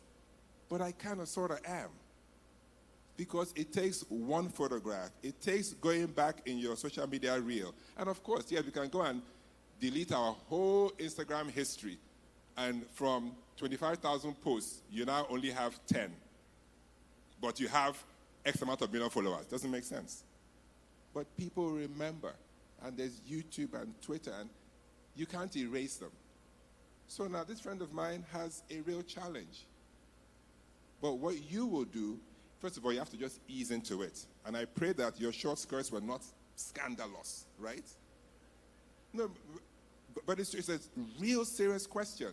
But I kind of sort of am. Because it takes one photograph. It takes going back in your social media reel. And of course, yes, we can go and delete our whole Instagram history. And from 25,000 posts, you now only have 10. But you have X amount of million followers. Doesn't make sense. But people remember. And there's YouTube and Twitter, and you can't erase them. So now this friend of mine has a real challenge. But what you will do, first of all, you have to just ease into it. And I pray that your short skirts were not scandalous, right? No, but it's a real serious question.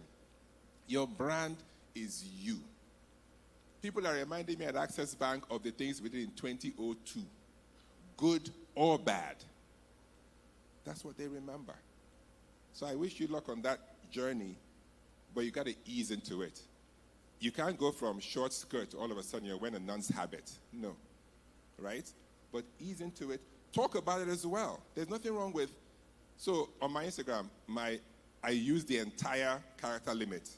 Your brand is you. People are reminding me at Access Bank of the things we did in 2002, good or bad. That's what they remember. So I wish you luck on that journey, but you got to ease into it. You can't go from short skirt to all of a sudden you're wearing a nun's habit. No, right? But ease into it. Talk about it as well. There's nothing wrong with, so on my Instagram, I use the entire character limit.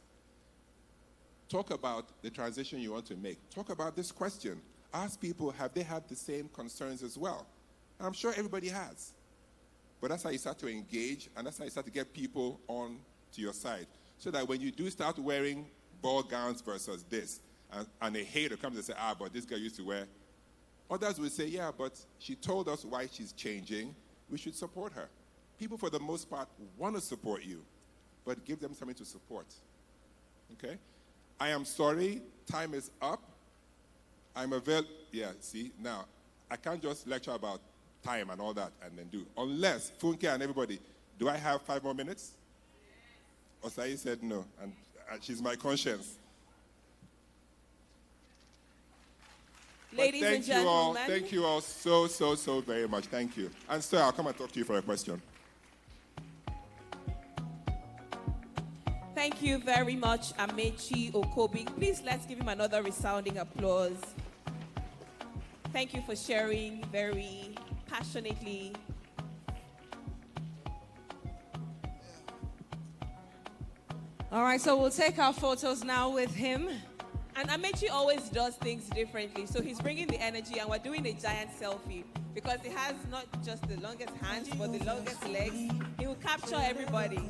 Talk about the transition you want to make. Talk about this question. Ask people, have they had the same concerns as well? I'm sure everybody has. But that's how you start to engage, and that's how you start to get people on to your side. So that when you do start wearing ball gowns versus this, and a hater comes and say, but this girl used to wear. Others will say, yeah, but she told us why she's changing. We should support her. People, for the most part, want to support you, but give them something to support. Okay? I am sorry, time is up. I'm available. Yeah, see, now, I can't just lecture about time and all that and then do. Unless, Funke and everybody, do I have 5 more minutes? Osai said no, and she's my conscience. Ladies and gentlemen. Thank you all so very much. Thank you. And sir, I'll come and talk to you for a question. Thank you very much, Amechi Okobi. Please, let's give him another resounding applause. Thank you for sharing very passionately. All right, so we'll take our photos now with him. And Amechi always does things differently. So he's bringing the energy, and we're doing a giant selfie because he has not just the longest hands, but the longest legs. He will capture everybody.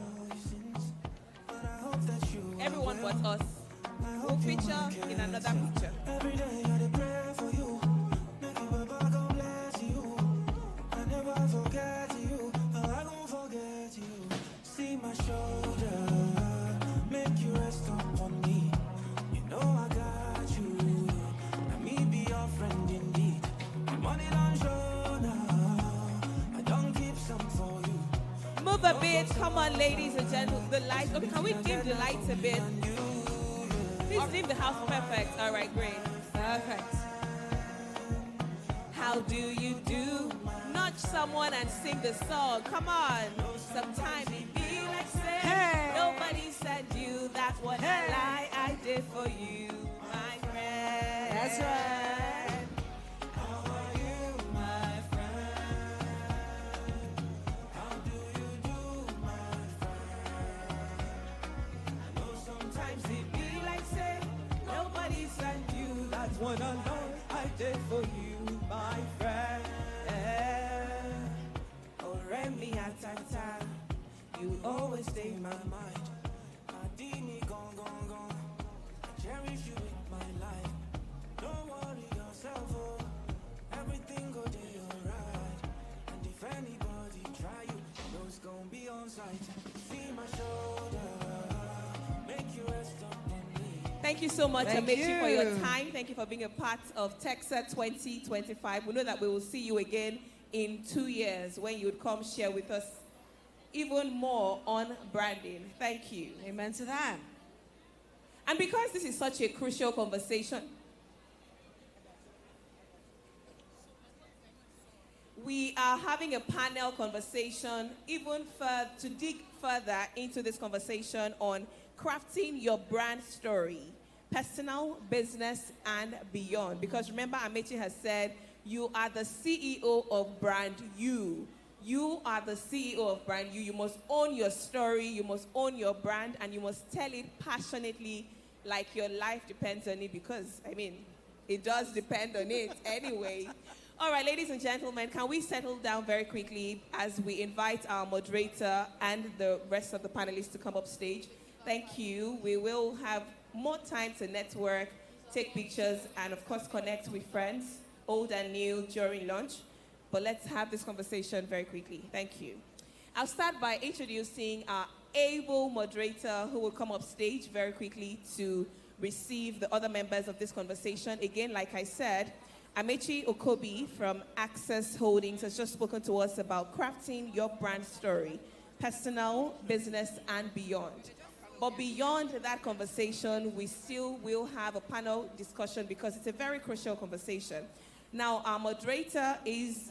Everyone but us. We'll feature in another picture. Every day I pray for you. Make you Baba God bless you. I never forget you. I won't forget you. See my shoulder. Make you rest upon me. You know I got you. Let me be your friend indeed. The money don't show now. I don't keep some for you. Move a bit. Come on, ladies and gentlemen. The lights. Okay, can we dim the lights a bit? Please dim the house. Perfect. All right, great. Perfect. How do you do? Nudge someone and sing the song. Come on. Sometime it be like say, nobody said you. That's what I did for you, my friend. That's right. How are you, my friend? How do you do, my friend? I know sometimes it be like say, nobody sent you. That's what alone I did for you, my friend. Oh, Remy Atata, you always stay in my mind. Adini gone, gone, gone. I cherish you in my life. Don't worry yourself, oh. Everything go day alright. And if anybody try you, know it's gonna be on sight. See my shoulder, make you rest up on me. Thank you so much, Thank Amechi, for your you. time. Thank you for being a part of Texa 2025. We know that we will see you again in 2 years when you would come share with us even more on branding. Thank you. Amen to that. And because this is such a crucial conversation, we are having a panel conversation, to dig further into this conversation on crafting your brand story, personal, business, and beyond. Because remember, Amechi has said, you are the CEO of brand you. You are the CEO of brand you. You must own your story, you must own your brand, and you must tell it passionately like your life depends on it, because, I mean, it does depend on it anyway. All right, ladies and gentlemen, can we settle down very quickly as we invite our moderator and the rest of the panelists to come up stage? Thank you. We will have more time to network, take pictures, and of course connect with friends, old and new, during lunch. But let's have this conversation very quickly. Thank you. I'll start by introducing our able moderator who will come up stage very quickly to receive the other members of this conversation. Again, like I said, Amechi Okobi from Access Holdings has just spoken to us about crafting your brand story, personal, business, and beyond. But beyond that conversation, we still will have a panel discussion because it's a very crucial conversation. Now, our moderator is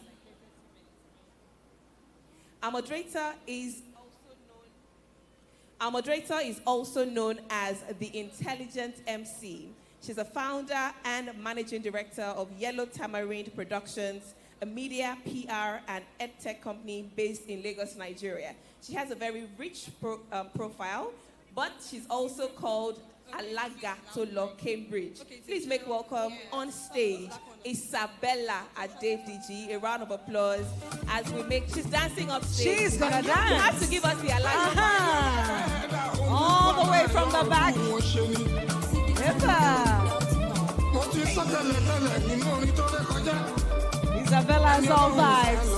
also known as the Intelligent MC. She's a founder and managing director of Yellow Tamarind Productions, a media, PR, and edtech company based in Lagos, Nigeria. She has a very rich profile, but she's also called Alaga Tolo Cambridge. Please make welcome on stage Isabella Adediji. A round of applause as we make. She's dancing up stage. She's gonna dance. You have to give us the Alaga. All the way from the back. Isabella is all vibes.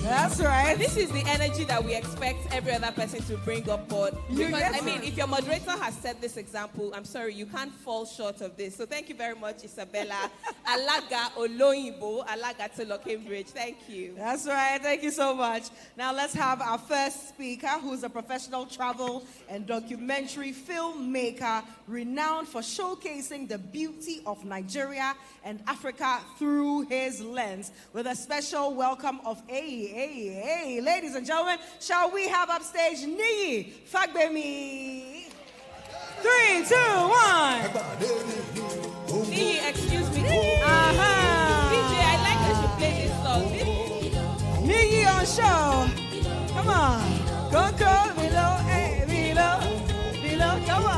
That's right. This is the energy that we expect every other person to bring up board. Because, I mean, if your moderator has set this example, I'm sorry, you can't fall short of this. So thank you very much, Isabella. Alaga Oloyibo, Alaga Tolo Cambridge. Thank you. That's right. Thank you so much. Now let's have our first speaker, who's a professional travel and documentary filmmaker renowned for showcasing the beauty of Nigeria and Africa through his lens. With a special welcome of ladies and gentlemen, shall we have upstage Niyi Fagbemi? 3, 2, 1. Niyi, excuse me. DJ, I like that you play this song. Niyi on show. Come on. Go, below, below, come on.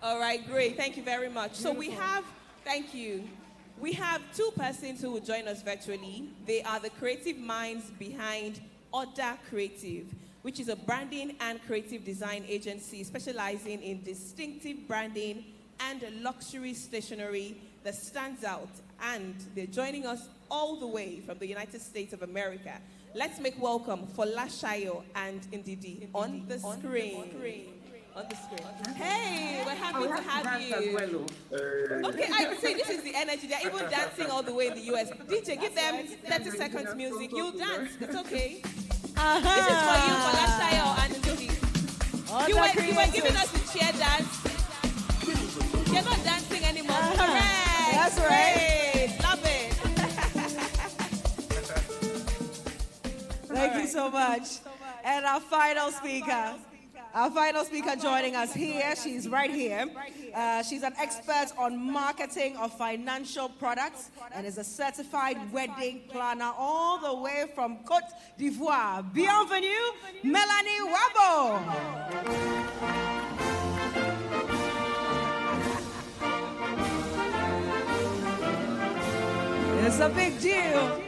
All right, great. Thank you very much. So we have two persons who will join us virtually. They are the creative minds behind Order Creative, which is a branding and creative design agency specializing in distinctive branding and luxury stationery that stands out. And they're joining us all the way from the United States of America. Let's make welcome Folashayo and Ndidi on the screen. On the screen. Hey, we're happy to have you. Okay, I say this is the energy. They're even dancing all the way in the US. DJ, give them 30 seconds music. You'll dance. It's okay. This is for you, Folashayo and Ndidi. You were giving us the chair dance. You're not dancing anymore. Correct. That's right. Great. Love it. Thank you so much. And our final speaker joining us here, she's right here. She's an expert on marketing of financial products and is a certified wedding planner all the way from Côte d'Ivoire. Bienvenue, Melanie Wabo. It's a big deal.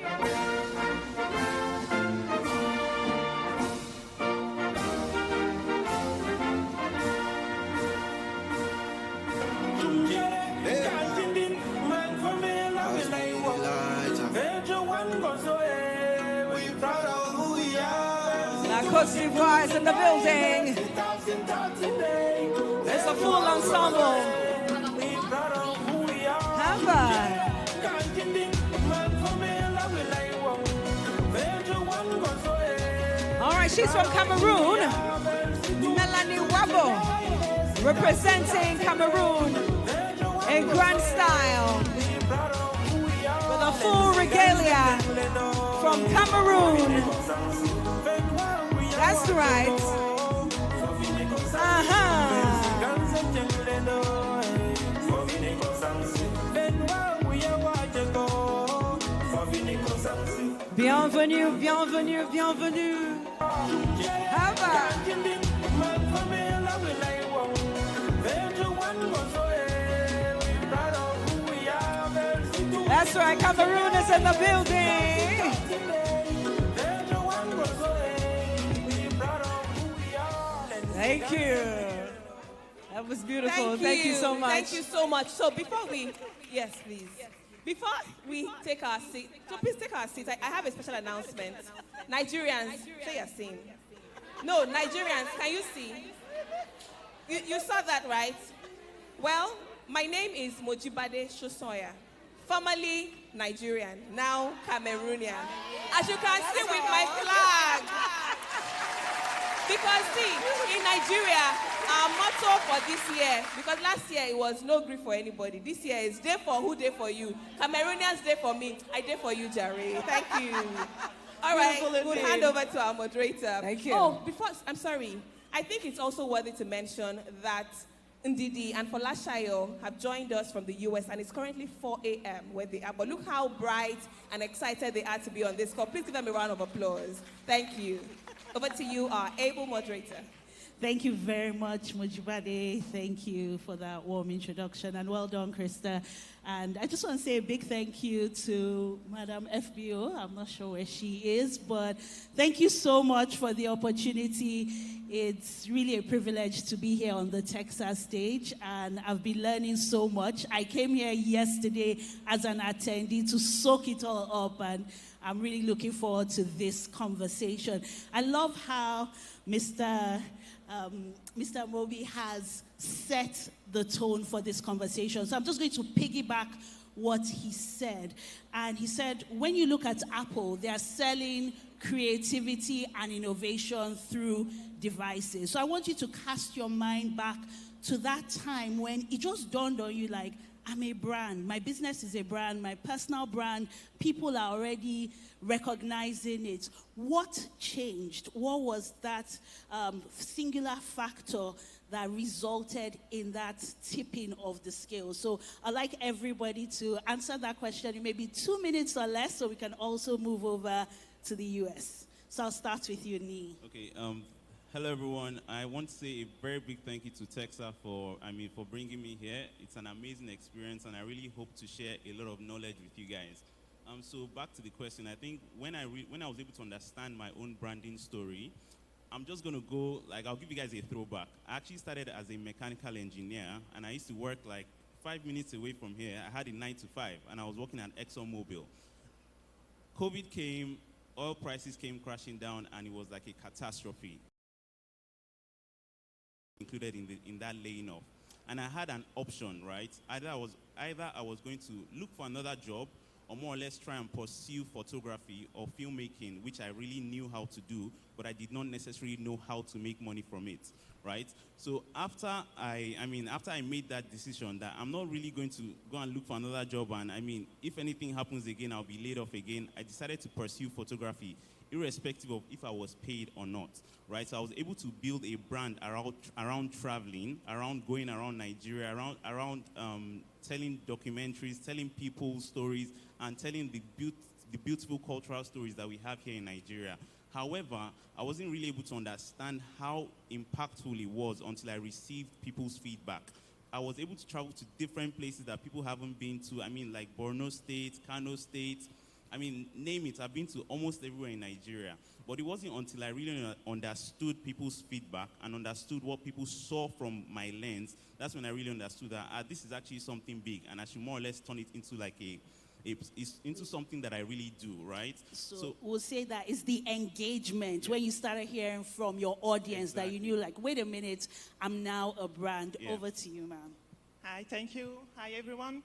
Cote d'Ivoire is in the building. It's a full ensemble. Hamba. All right, she's from Cameroon. Melanie Wabo, representing Cameroon in grand style with a full regalia from Cameroon. That's right. Bienvenue, bienvenue, bienvenue. That's right, Cameroon is in the building. Thank you. That was beautiful. Thank you so much. Thank you so much. So before we, yes, please. Before we take our seat, so please take our seat. I have a special announcement. Nigerians, say your scene. No, Nigerians, can you see? You saw that, right? Well, my name is Mojibade Shosoya, formerly Nigerian, now Cameroonian. As you can see with my flag. Because see, in Nigeria, our motto for this year, because last year it was no grief for anybody. This year is day for who, day for you. Cameroonians, day for me. I day for you, Jare. Thank you. All right, we'll hand over to our moderator. Thank you. Oh, I'm sorry. I think it's also worthy to mention that Ndidi and Folashayo have joined us from the US, and it's currently 4 a.m. where they are. But look how bright and excited they are to be on this call. Please give them a round of applause. Thank you. Over to you, our able moderator. Thank you very much, Mujibade. Thank you for that warm introduction, and well done, Krista. And I just want to say a big thank you to Madam FBO. I'm not sure where she is, but thank you so much for the opportunity. It's really a privilege to be here on the Texa stage, and I've been learning so much. I came here yesterday as an attendee to soak it all up, and I'm really looking forward to this conversation. I love how Mr. Moby has set the tone for this conversation. So I'm just going to piggyback what he said. And he said, when you look at Apple, they are selling creativity and innovation through devices. So I want you to cast your mind back to that time when it just dawned on you, like, I'm a brand. My business is a brand. My personal brand. People are already recognizing it. What changed? What was that singular factor that resulted in that tipping of the scale? So I'd like everybody to answer that question in maybe 2 minutes or less, so we can also move over to the US. So I'll start with you, Nee. Okay. Hello, everyone. I want to say a very big thank you to Texa for bringing me here. It's an amazing experience, and I really hope to share a lot of knowledge with you guys. So back to the question, I think when I was able to understand my own branding story, I'm just going to go, I'll give you guys a throwback. I actually started as a mechanical engineer, and I used to work 5 minutes away from here. I had a 9 to 5, and I was working at ExxonMobil. COVID came, oil prices came crashing down, and it was like a catastrophe included in that laying off. And I had an option, right? Either I was going to look for another job, or more or less try and pursue photography or filmmaking, which I really knew how to do, but I did not necessarily know how to make money from it, right? So after I made that decision that I'm not really going to go and look for another job, and if anything happens again, I'll be laid off again, I decided to pursue photography, irrespective of if I was paid or not, right? So I was able to build a brand around traveling, around going around Nigeria, around telling documentaries, telling people's stories, and telling the beautiful cultural stories that we have here in Nigeria. However, I wasn't really able to understand how impactful it was until I received people's feedback. I was able to travel to different places that people haven't been to. Like Borno State, Kano State, name it. I've been to almost everywhere in Nigeria. But it wasn't until I really understood people's feedback and understood what people saw from my lens, that's when I really understood that this is actually something big, and I should more or less turn it into it's into something that I really do, right? So we'll say that it's the engagement when you started hearing from your audience that you knew, like, wait a minute, I'm now a brand. Over to you, ma'am. Hi, thank you. Hi, everyone.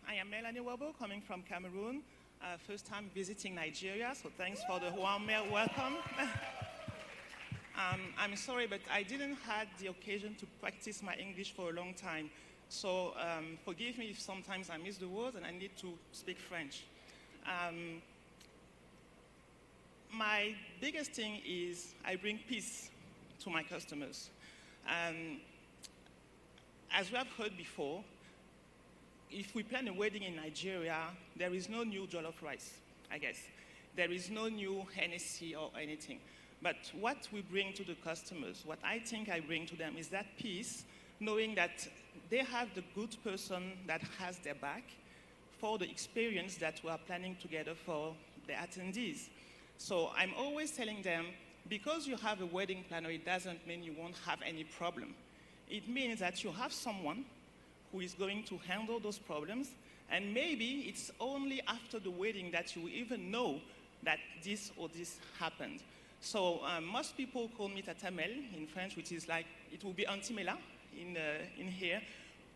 I am Melanie Wabo, coming from Cameroon. First time visiting Nigeria, so thanks for the warm welcome. I'm sorry, but I didn't have the occasion to practice my English for a long time. So forgive me if sometimes I miss the words and I need to speak French. My biggest thing is I bring peace to my customers. As we have heard before, if we plan a wedding in Nigeria, there is no new jollof rice, I guess. There is no new Hennessy or anything. But what we bring to the customers, what I think I bring to them is that peace, knowing that they have the good person that has their back for the experience that we are planning together for the attendees. So I'm always telling them, because you have a wedding planner, it doesn't mean you won't have any problem. It means that you have someone who is going to handle those problems, and maybe it's only after the wedding that you even know that this or this happened. So most people call me Tata Mel in French, which is like, it will be Auntie Mela in here,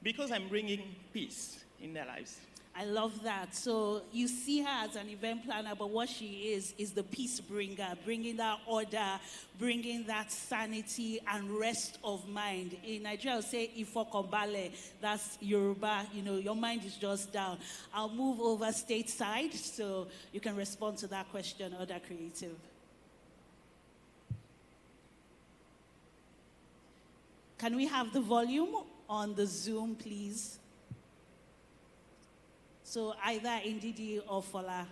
because I'm bringing peace in their lives. I love that. So you see her as an event planner, but what she is the peace bringer, bringing that order, bringing that sanity and rest of mind. In Nigeria, I'll say Ifokombale, that's Yoruba, your mind is just down. I'll move over stateside so you can respond to that question, Other Creative. Can we have the volume on the Zoom, please? So either Ndidi or Fola.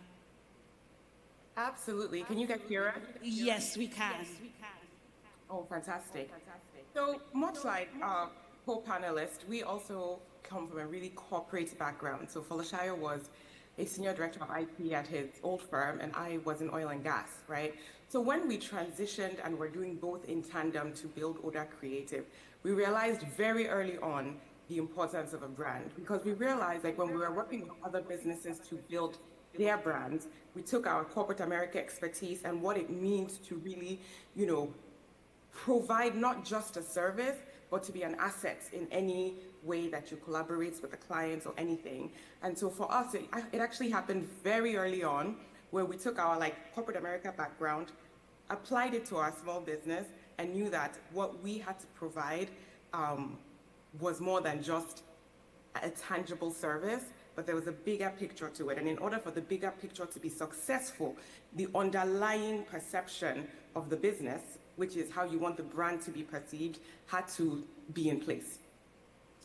Absolutely. Can you guys hear us? Yes, we can. Yes, we can. Oh, fantastic. So much like our co-panelists, we also come from a really corporate background. So Folashire was a senior director of IP at his old firm, and I was in oil and gas, right? So when we transitioned and were doing both in tandem to build Oda Creative, we realized very early on the importance of a brand, because we realized, like, when we were working with other businesses to build their brands, we took our corporate America expertise and what it means to really, provide not just a service, but to be an asset in any way that you collaborate with the clients or anything. And so for us, it actually happened very early on, where we took our corporate America background, applied it to our small business, and knew that what we had to provide was more than just a tangible service, but there was a bigger picture to it. And in order for the bigger picture to be successful, the underlying perception of the business, which is how you want the brand to be perceived, had to be in place.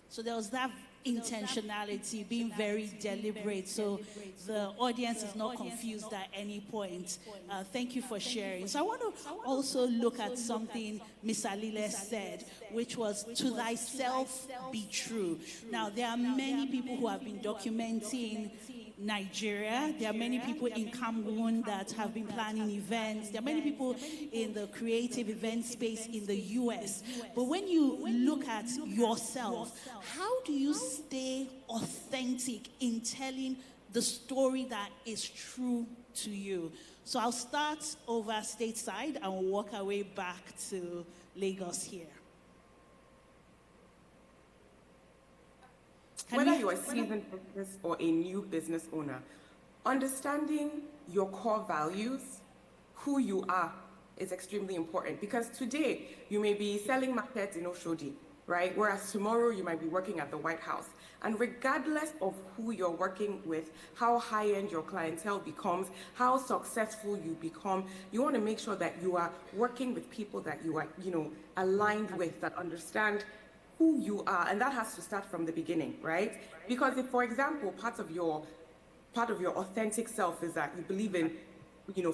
So there was that intentionality, being very deliberate, so the audience is not confused at any point. Thank you for sharing. So I want to also look at something Miss Alile said, which was, to thyself be true. Now, there are many people who have been documenting Nigeria. There are many people in Cameroon that have been planning events. There are many people in the creative event space in the US. But when you look at yourself, how do you stay authentic in telling the story that is true to you? So I'll start over stateside and we'll walk our way back to Lagos here. Whether you're a seasoned business or a new business owner, understanding your core values, who you are, is extremely important. Because today, you may be selling markets in Oshodi, right? Whereas tomorrow, you might be working at the White House. And regardless of who you're working with, how high-end your clientele becomes, how successful you become, you want to make sure that you are working with people that you are, aligned with, that understand who you are, and that has to start from the beginning, right? Because if, for example, part of your authentic self is that you believe in,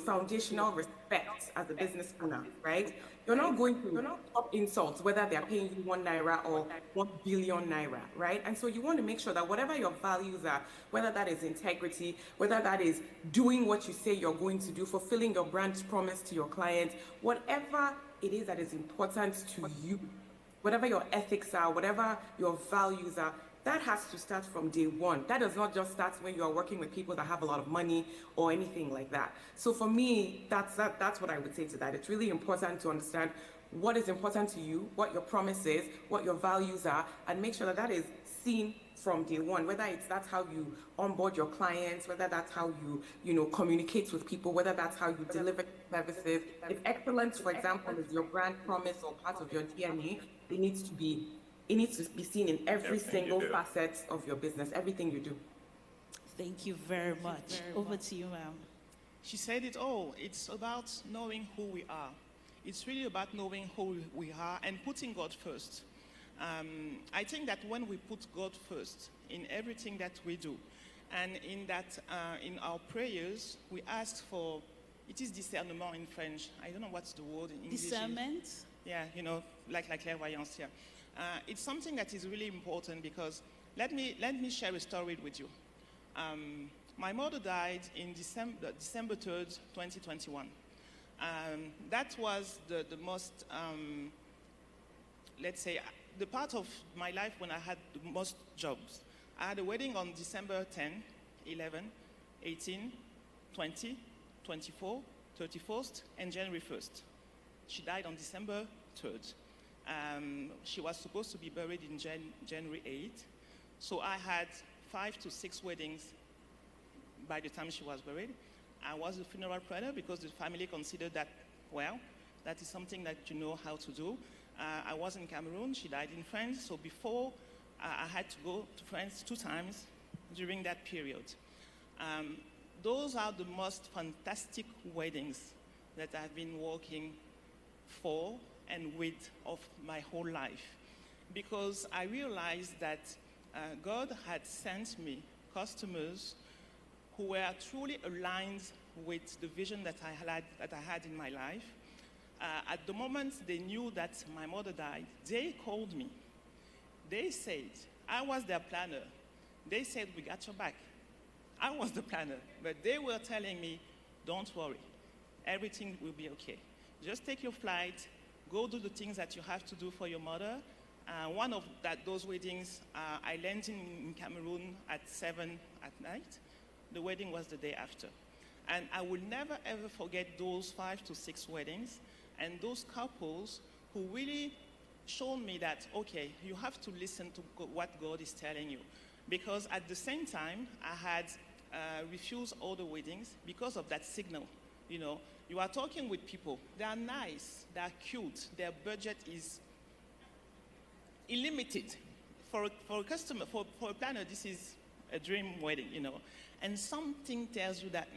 foundational respect as a business owner, right? You're not going to stop insults, whether they're paying you 1 naira or 1 billion naira, right? And so you want to make sure that whatever your values are, whether that is integrity, whether that is doing what you say you're going to do, fulfilling your brand promise to your clients, whatever it is that is important to you, whatever your ethics are, whatever your values are, that has to start from day one. That does not just start when you are working with people that have a lot of money or anything like that. So for me, that's what I would say to that. It's really important to understand what is important to you, what your promise is, what your values are, and make sure that that is seen from day one, whether that's how you onboard your clients, whether that's how you communicate with people, whether that's how you deliver services. If excellence, for example, is your brand promise or part of your DNA, it needs to be seen in every single facet of your business, everything you do. Thank you very much. Over to you, ma'am. She said it all. It's about knowing who we are. It's really about knowing who we are and putting God first. I think that when we put God first in everything that we do, and in in our prayers, we ask for, it is discernement in French. I don't know what's the word in English. Discernment? Yeah, like clairvoyance, yeah. It's something that is really important because let me share a story with you. My mother died in December 3rd, 2021. That was the most, let's say, the part of my life when I had the most jobs. I had a wedding on December 10, 11, 18, 20, 24, 31st, and January 1st. She died on December 3rd. She was supposed to be buried in January 8th. So I had 5 to 6 weddings by the time she was buried. I was a funeral planner because the family considered that, well, that is something that you know how to do. I was in Cameroon, she died in France, so before I had to go to France 2 times during that period. Those are the most fantastic weddings that I've been working for and with of my whole life, because I realized that God had sent me customers who were truly aligned with the vision that I had in my life. At the moment they knew that my mother died, they called me. They said, I was their planner. They said, we got your back. I was the planner, but they were telling me, don't worry, everything will be okay. Just take your flight, go do the things that you have to do for your mother. One of those weddings, I landed in Cameroon at 7 at night. The wedding was the day after. And I will never ever forget those 5 to 6 weddings and those couples who really showed me that, okay, you have to listen to what God is telling you. Because at the same time, I had refused all the weddings because of that signal. You know, you are talking with people, they are nice, they are cute, their budget is unlimited. For a customer, for a planner, this is a dream wedding, you know. And something tells you that,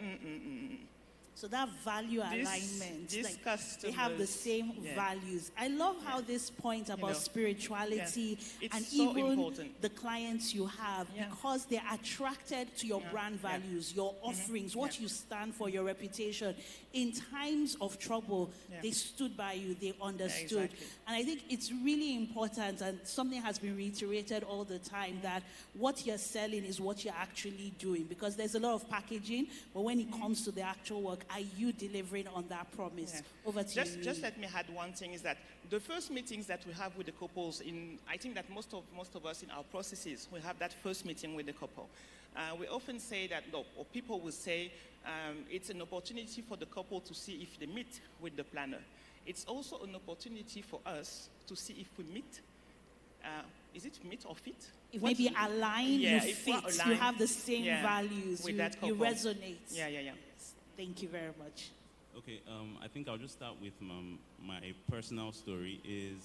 So that value alignment, these they have the same yeah. values. I love how this point about spirituality It's and so even important. the clients you have, because they're attracted to your brand values, your offerings, what you stand for, your reputation. In times of trouble, they stood by you, they understood. Exactly. And I think it's really important, and something has been reiterated all the time, that what you're selling is what you're actually doing, because there's a lot of packaging, but when it comes to the actual work, are you delivering on that promise? Yeah. Over to you. Just let me add one thing, is that the first meetings that we have with the couples, I think that most of us in our processes, we have that first meeting with the couple. We often say that, or people will say, it's an opportunity for the couple to see if they meet with the planner. It's also an opportunity for us to see if we meet. Is it meet or fit? If maybe align, you fit, you have the same values, with you resonate. Yeah. Thank you very much. Okay, I think I'll just start with my personal story. Is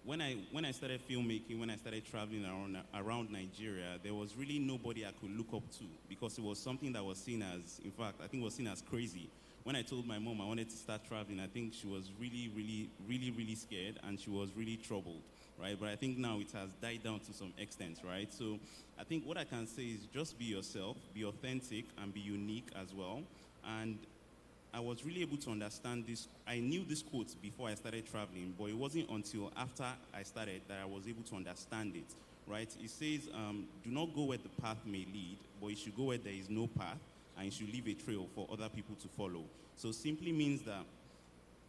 when I started filmmaking, when I started traveling around Nigeria, there was really nobody I could look up to, because it was something that was seen as, in fact, I think it was seen as crazy. When I told my mom I wanted to start traveling, I think she was really scared, and she was really troubled, right? But I think now it has died down to some extent, right? So I think what I can say is just be yourself, be authentic, and be unique as well. And I was really able to understand this. I knew this quote before I started traveling, but it wasn't until after I started that I was able to understand it, right? It says, do not go where the path may lead, but you should go where there is no path, and you should leave a trail for other people to follow. So simply means that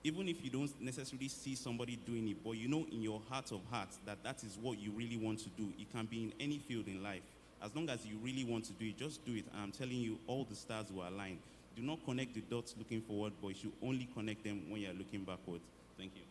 even if you don't necessarily see somebody doing it, but you know in your heart of hearts that that is what you really want to do. It can be in any field in life. As long as you really want to do it, just do it. And I'm telling you, all the stars will align. Do not connect the dots looking forward, but you should only connect them when you're looking backwards. Thank you.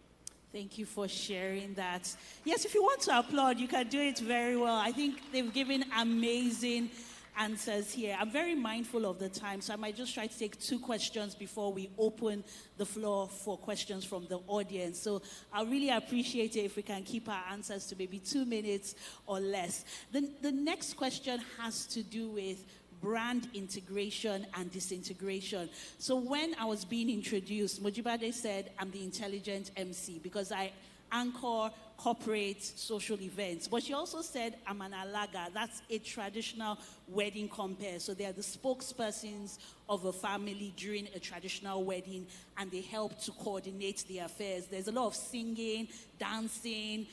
Thank you for sharing that. Yes, if you want to applaud, you can do it very well. I think they've given amazing answers here. I'm very mindful of the time, so I might just try to take 2 questions before we open the floor for questions from the audience. So I really appreciate it if we can keep our answers to maybe 2 minutes or less. The next question has to do with brand integration and disintegration. So when I was being introduced, Mojibade said, I'm the intelligent MC because I anchor corporate social events. But she also said, I'm an alaga. That's a traditional wedding compare. So they are the spokespersons of a family during a traditional wedding, and they help to coordinate the affairs. There's a lot of singing, dancing,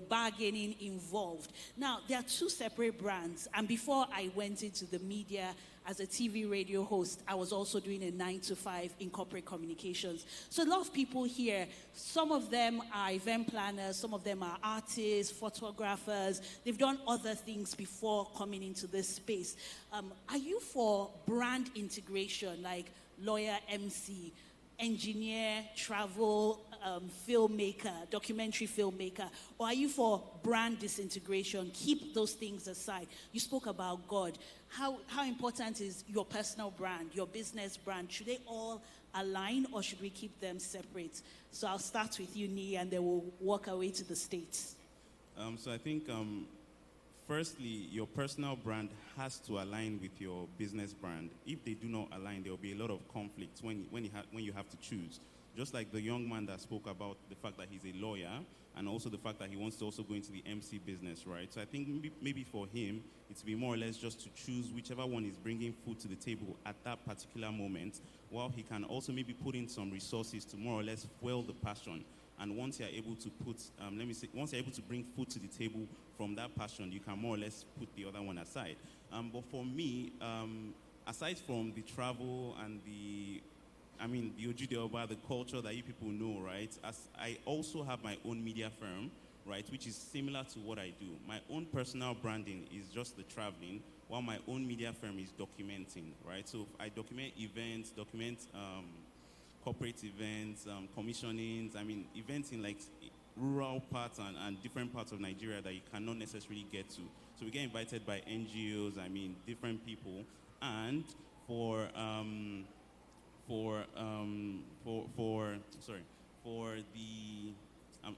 bargaining involved. Now, there are 2 separate brands. And before I went into the media as a TV radio host, I was also doing a 9-to-5 in corporate communications. So a lot of people here, some of them are event planners, some of them are artists, photographers. They've done other things before coming into this space. Are you for brand integration, like lawyer, MC, engineer, travel, filmmaker, documentary filmmaker, or are you for brand disintegration? Keep those things aside. You spoke about God. How important is your personal brand, your business brand? Should they all align, or should we keep them separate? So I'll start with you, Nii, and then we'll walk away to the States. So I think, firstly, your personal brand has to align with your business brand. If they do not align, there will be a lot of conflicts when you have to choose. Just like the young man that spoke about the fact that he's a lawyer, and also the fact that he wants to also go into the MC business, right? So I think maybe for him, it's be more or less just to choose whichever one is bringing food to the table at that particular moment, while he can also maybe put in some resources to more or less fuel the passion. And once you're able to once you're able to bring food to the table from that passion, you can more or less put the other one aside. But for me, aside from the travel and the Ojude, the culture that you people know, right? As I also have my own media firm, right, which is similar to what I do. My own personal branding is just the traveling, while my own media firm is documenting, right? So I document events, corporate events, commissionings, events in like rural parts and different parts of Nigeria that you cannot necessarily get to. So we get invited by NGOs, different people, and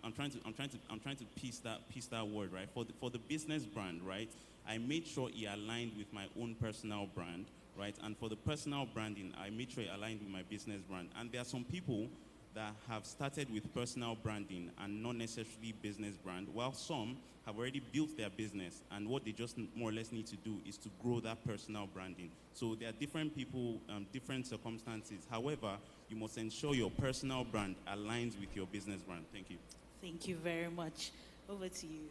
I'm trying to piece that word, right? For the business brand, right? I made sure it aligned with my own personal brand, right? And for the personal branding, I made sure it aligned with my business brand. And there are some people that have started with personal branding and not necessarily business brand, while some have already built their business, and what they just more or less need to do is to grow that personal branding. So there are different people, different circumstances. However, you must ensure your personal brand aligns with your business brand. Thank you. Thank you very much. Over to you.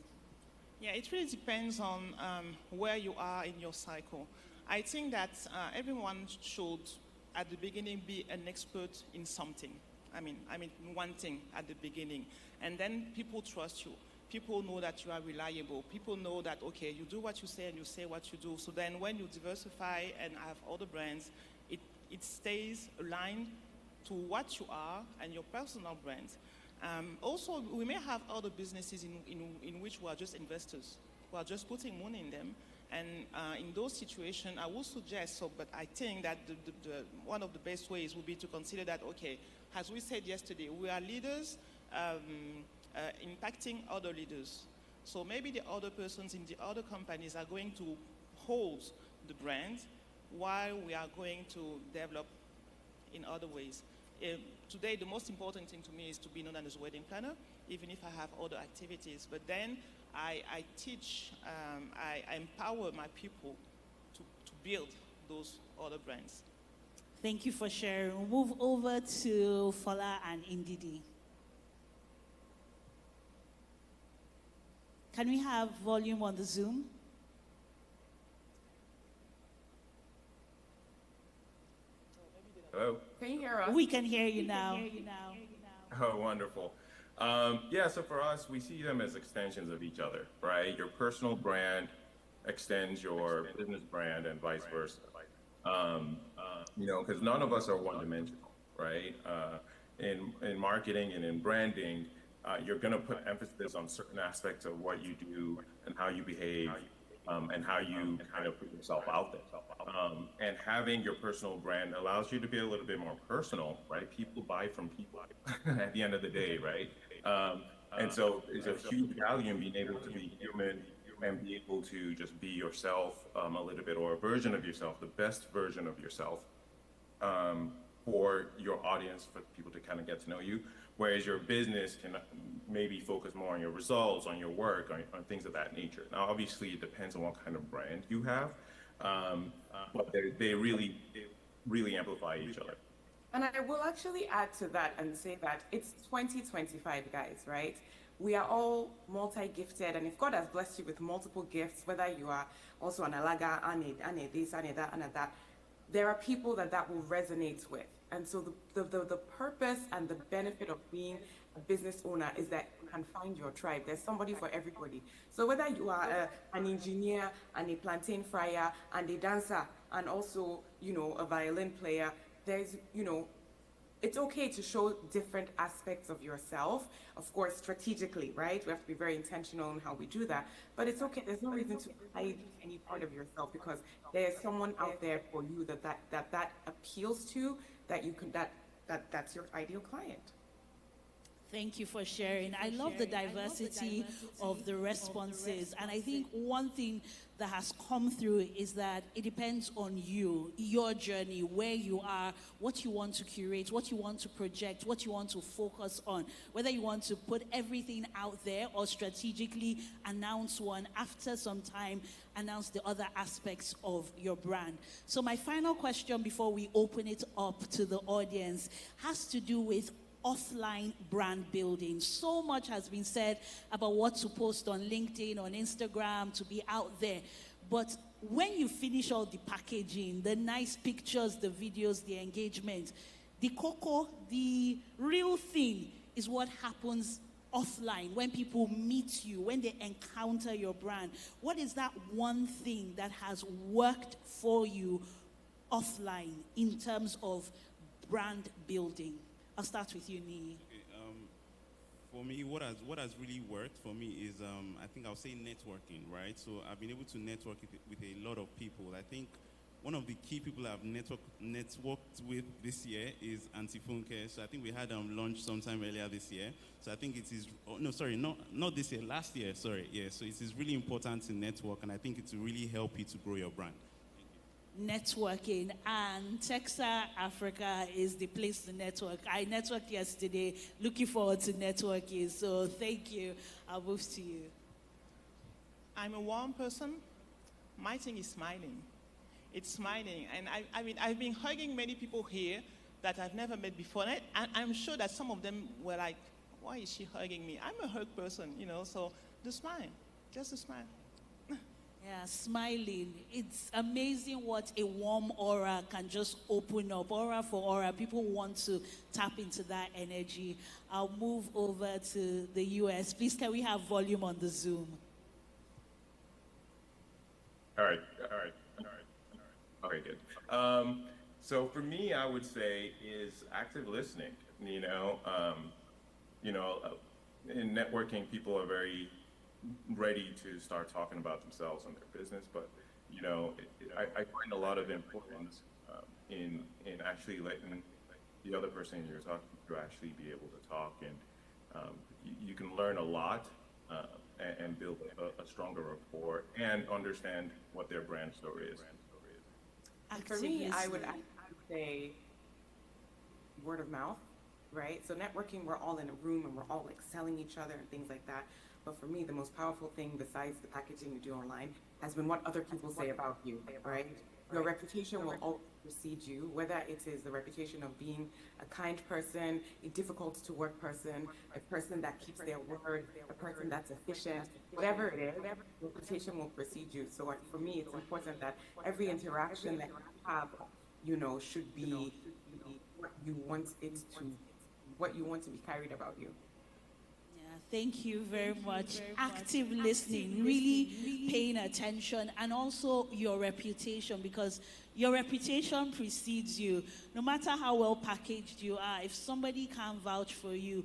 Yeah, it really depends on where you are in your cycle. I think that everyone should, at the beginning, be an expert in something. One thing at the beginning. And then people trust you. People know that you are reliable. People know that, okay, you do what you say and you say what you do. So then when you diversify and have other brands, it stays aligned to what you are and your personal brands. Also, we may have other businesses in which we are just investors. We are just putting money in them. And in those situations, I would suggest, but I think that one of the best ways would be to consider that, okay, as we said yesterday, we are leaders impacting other leaders. So maybe the other persons in the other companies are going to hold the brand while we are going to develop in other ways. Today, the most important thing to me is to be known as a wedding planner, even if I have other activities. But then I teach, I empower my people to build those other brands. Thank you for sharing. We'll move over to Fola and Indidi. Can we have volume on the Zoom? Hello? Can you hear us? We can hear you now. Oh, wonderful. Yeah, so for us, we see them as extensions of each other, right? Your personal brand extends your business brand and vice versa. You know, because none of us are one-dimensional, right? In marketing and in branding, you're going to put emphasis on certain aspects of what you do and how you behave, and how you kind of put yourself out there. And having your personal brand allows you to be a little bit more personal, right? People buy from people at the end of the day, right? And so there's a huge value in being able to be human and be able to just be yourself a little bit, or a version of yourself, the best version of yourself, for your audience, for people to kind of get to know you. Whereas your business can maybe focus more on your results, on your work, on things of that nature. Now, obviously, it depends on what kind of brand you have, but they really amplify each other. And I will actually add to that and say that it's 2025, guys, right? We are all multi-gifted, and if God has blessed you with multiple gifts, whether you are also an alaga, ane this, ane that, ane that, there are people that will resonate with. And so the purpose and the benefit of being a business owner is that you can find your tribe. There's somebody for everybody. So whether you are an engineer and a plantain fryer and a dancer and also, you know, a violin player, there's, you know, it's okay to show different aspects of yourself, of course, strategically, right? We have to be very intentional in how we do that. But it's okay. There's no reason to hide any part of yourself, because there's someone out there for you that appeals to, that you can that's your ideal client. Thank you for sharing. I love the diversity of the responses. And I think one thing that has come through is that it depends on you, your journey, where you are, what you want to curate, what you want to project, what you want to focus on, whether you want to put everything out there or strategically announce one, after some time announce the other aspects of your brand. So my final question before we open it up to the audience has to do with offline brand building. So much has been said about what to post on LinkedIn, on Instagram, to be out there. But when you finish all the packaging, the nice pictures, the videos, the engagement, the cocoa, the real thing is what happens offline, when people meet you, when they encounter your brand. What is that one thing that has worked for you offline in terms of brand building? I'll start with you, Nii. Okay, for me, what has really worked for me is, I think I'll say networking, right? So I've been able to network with a lot of people. I think one of the key people I've networked with this year is Auntie Funke. So I think we had lunch sometime earlier this year. So I think it is, not this year, last year, sorry. Yeah, so it is really important to network, and I think it will really help you to grow your brand. Networking, and Texa Africa is the place to network. I networked yesterday, looking forward to networking, so thank you. I'll move to you. I'm a warm person. My thing is smiling. It's smiling, and I mean, I've been hugging many people here that I've never met before, and I'm sure that some of them were like, why is she hugging me? I'm a hug person, you know, so the smile, just a smile. Yeah, smiling. It's amazing what a warm aura can just open up. Aura for aura. People want to tap into that energy. I'll move over to the US. Please, can we have volume on the Zoom? All right. Okay, good. So for me, I would say is active listening. In networking, people are very ready to start talking about themselves and their business, but I find a lot of importance in actually letting the other person you're talking to actually be able to talk, and you can learn a lot and build a stronger rapport and understand what their brand story is. And for me, I would say word of mouth, right? So networking, we're all in a room and we're all like selling each other and things like that. But for me, the most powerful thing besides the packaging you do online has been what other people say about you, right? Your reputation will always precede you, whether it is the reputation of being a kind person, a difficult to work person, a person that keeps their word, a person that's efficient, whatever it is, reputation will precede you. So for me, it's important that every interaction that you have, should be what you want it to what you want to be carried about you. Yeah, thank you very much. Active listening, really paying attention, and also your reputation, because your reputation precedes you. No matter how well packaged you are, if somebody can't vouch for you,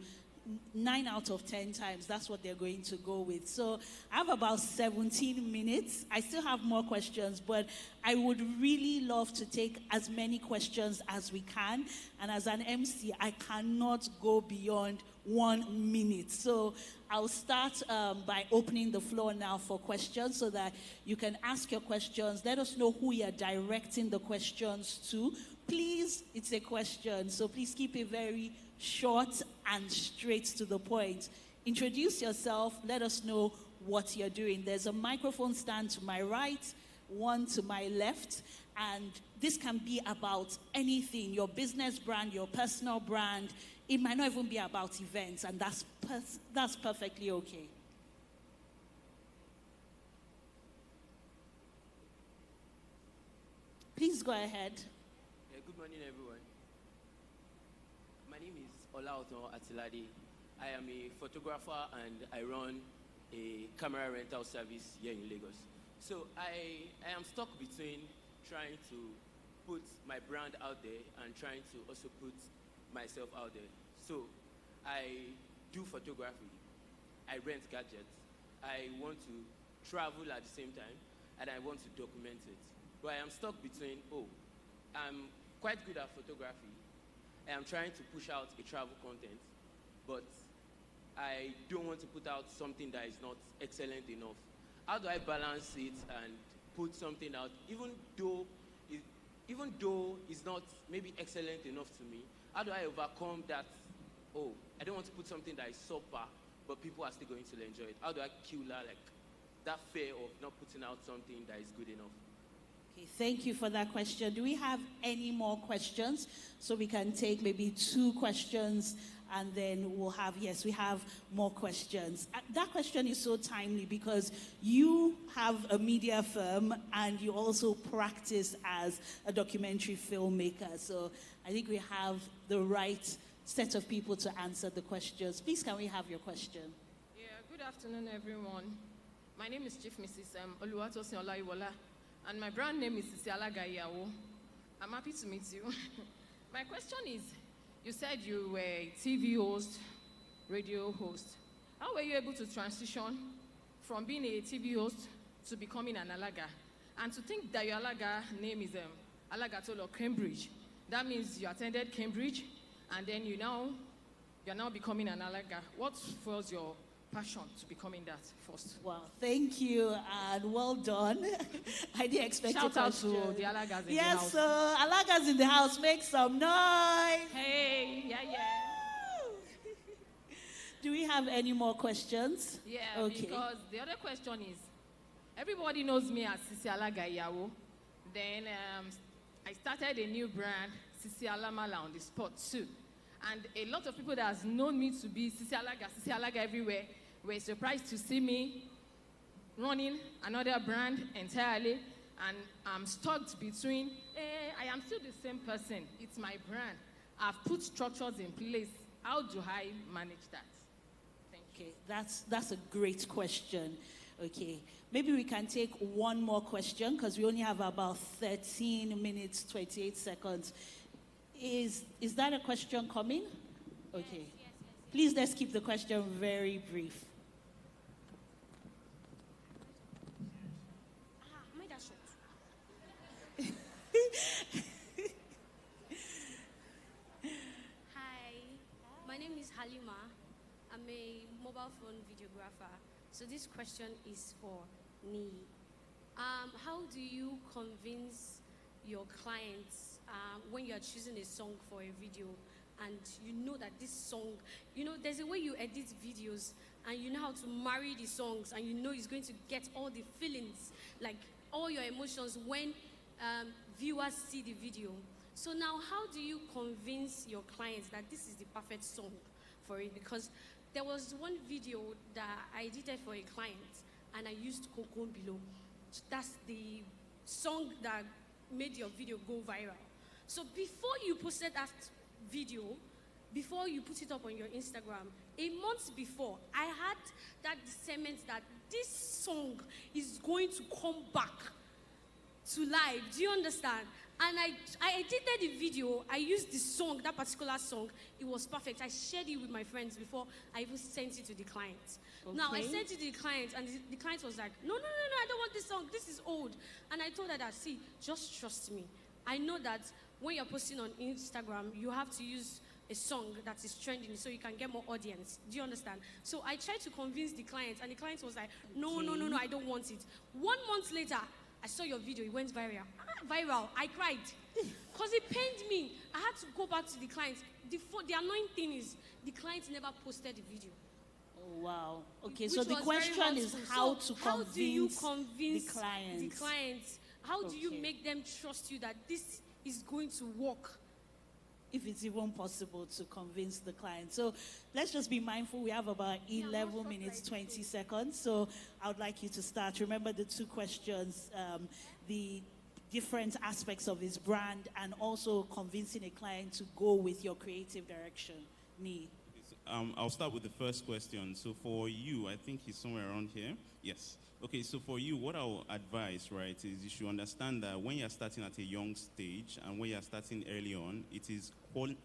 9 out of 10 times, that's what they're going to go with. So I have about 17 minutes. I still have more questions, but I would really love to take as many questions as we can. And as an MC, I cannot go beyond 1 minute. So I'll start by opening the floor now for questions so that you can ask your questions. Let us know who you're directing the questions to. Please, it's a question, so please keep it very short and straight to the point. Introduce yourself. Let us know what you're doing. There's a microphone stand to my right, one to my left, and this can be about anything, your business brand, your personal brand. It might not even be about events, and that's perfectly okay. Please go ahead. Good morning, everyone. My name is Olaoton Atilade. I am a photographer and I run a camera rental service here in Lagos. So I am stuck between trying to put my brand out there and trying to also put myself out there. So I do photography, I rent gadgets, I want to travel at the same time, and I want to document it. But I am stuck between, I'm quite good at photography. I am trying to push out a travel content, but I don't want to put out something that is not excellent enough. How do I balance it and put something out, even though it's not maybe excellent enough to me? How do I overcome that? I don't want to put something that is subpar, but people are still going to enjoy it. How do I kill that fear of not putting out something that is good enough? Okay, thank you for that question. Do we have any more questions? So we can take maybe 2 questions and then we'll have, yes, we have more questions. That question is so timely because you have a media firm and you also practice as a documentary filmmaker. So I think we have the right set of people to answer the questions. Please, can we have your question? Yeah, good afternoon, everyone. My name is Chief Mrs. Oluwatosin Olaiwola. And my brand name is Sisi Alaga Iyawo. I'm happy to meet you. My question is, you said you were a TV host, radio host. How were you able to transition from being a TV host to becoming an Alaga? And to think that your Alaga name is Alagatolo Cambridge. That means you attended Cambridge, and then you're now becoming an Alaga. What was your passion to becoming that first? Wow, thank you and well done. I didn't expect Shout out to the Alagas in the house. Yes, Alagas in the house, make some noise. Hey, yeah. Do we have any more questions? Yeah, okay. Because the other question is, everybody knows me as Sisi Alaga Iyawo. Then I started a new brand, Sisi Alamala, on the spot too. And a lot of people that has known me to be Sisi Alaga everywhere, were surprised to see me running another brand entirely, and I'm stuck between, I am still the same person. It's my brand. I've put structures in place. How do I manage that? Thank you. Okay, that's a great question. Okay, maybe we can take one more question because we only have about 13 minutes, 28 seconds. Is that a question coming? Okay. Yes. Please, let's keep the question very brief. Am I that short? Hi, my name is Halima. I'm a mobile phone videographer. So this question is for me. How do you convince your clients when you are choosing a song for a video and you know that this song, there's a way you edit videos and you know how to marry the songs and you know it's going to get all the feelings, like all your emotions when viewers see the video. So now how do you convince your clients that this is the perfect song for it? Because there was one video that I edited for a client and I used Coco Below. That's the song that made your video go viral. So before you posted that video, before you put it up on your Instagram. A month before, I had that discernment that this song is going to come back to life. Do you understand? And I edited the video. I used the song, that particular song. It was perfect. I shared it with my friends before I even sent it to the client. Now, I Okay. sent it to the client, and the client was like, no, I don't want this song. This is old. And I told her that, see, just trust me. I know that when you're posting on Instagram, you have to use a song that is trending so you can get more audience. Do you understand? So I tried to convince the client, and the client was like, no, I don't want it. 1 month later, I saw your video. It went viral. Viral. I cried because it pained me. I had to go back to the client. The annoying thing is the client never posted the video. Oh, wow. Okay, Which so the was very question is hurtful. how So to how do you convince convince the client. the client? How do you Okay. make them trust you that this is going to work? If it's even possible to convince the client. So let's just be mindful. We have about 11 minutes, 20 seconds. So I would like you to start. Remember the two questions, the different aspects of his brand and also convincing a client to go with your creative direction. Nee. I'll start with the first question. So for you, I think he's somewhere around here. Yes. Okay, so for you, what I'll advise, right, is you should understand that when you're starting at a young stage and when you're starting early on, it is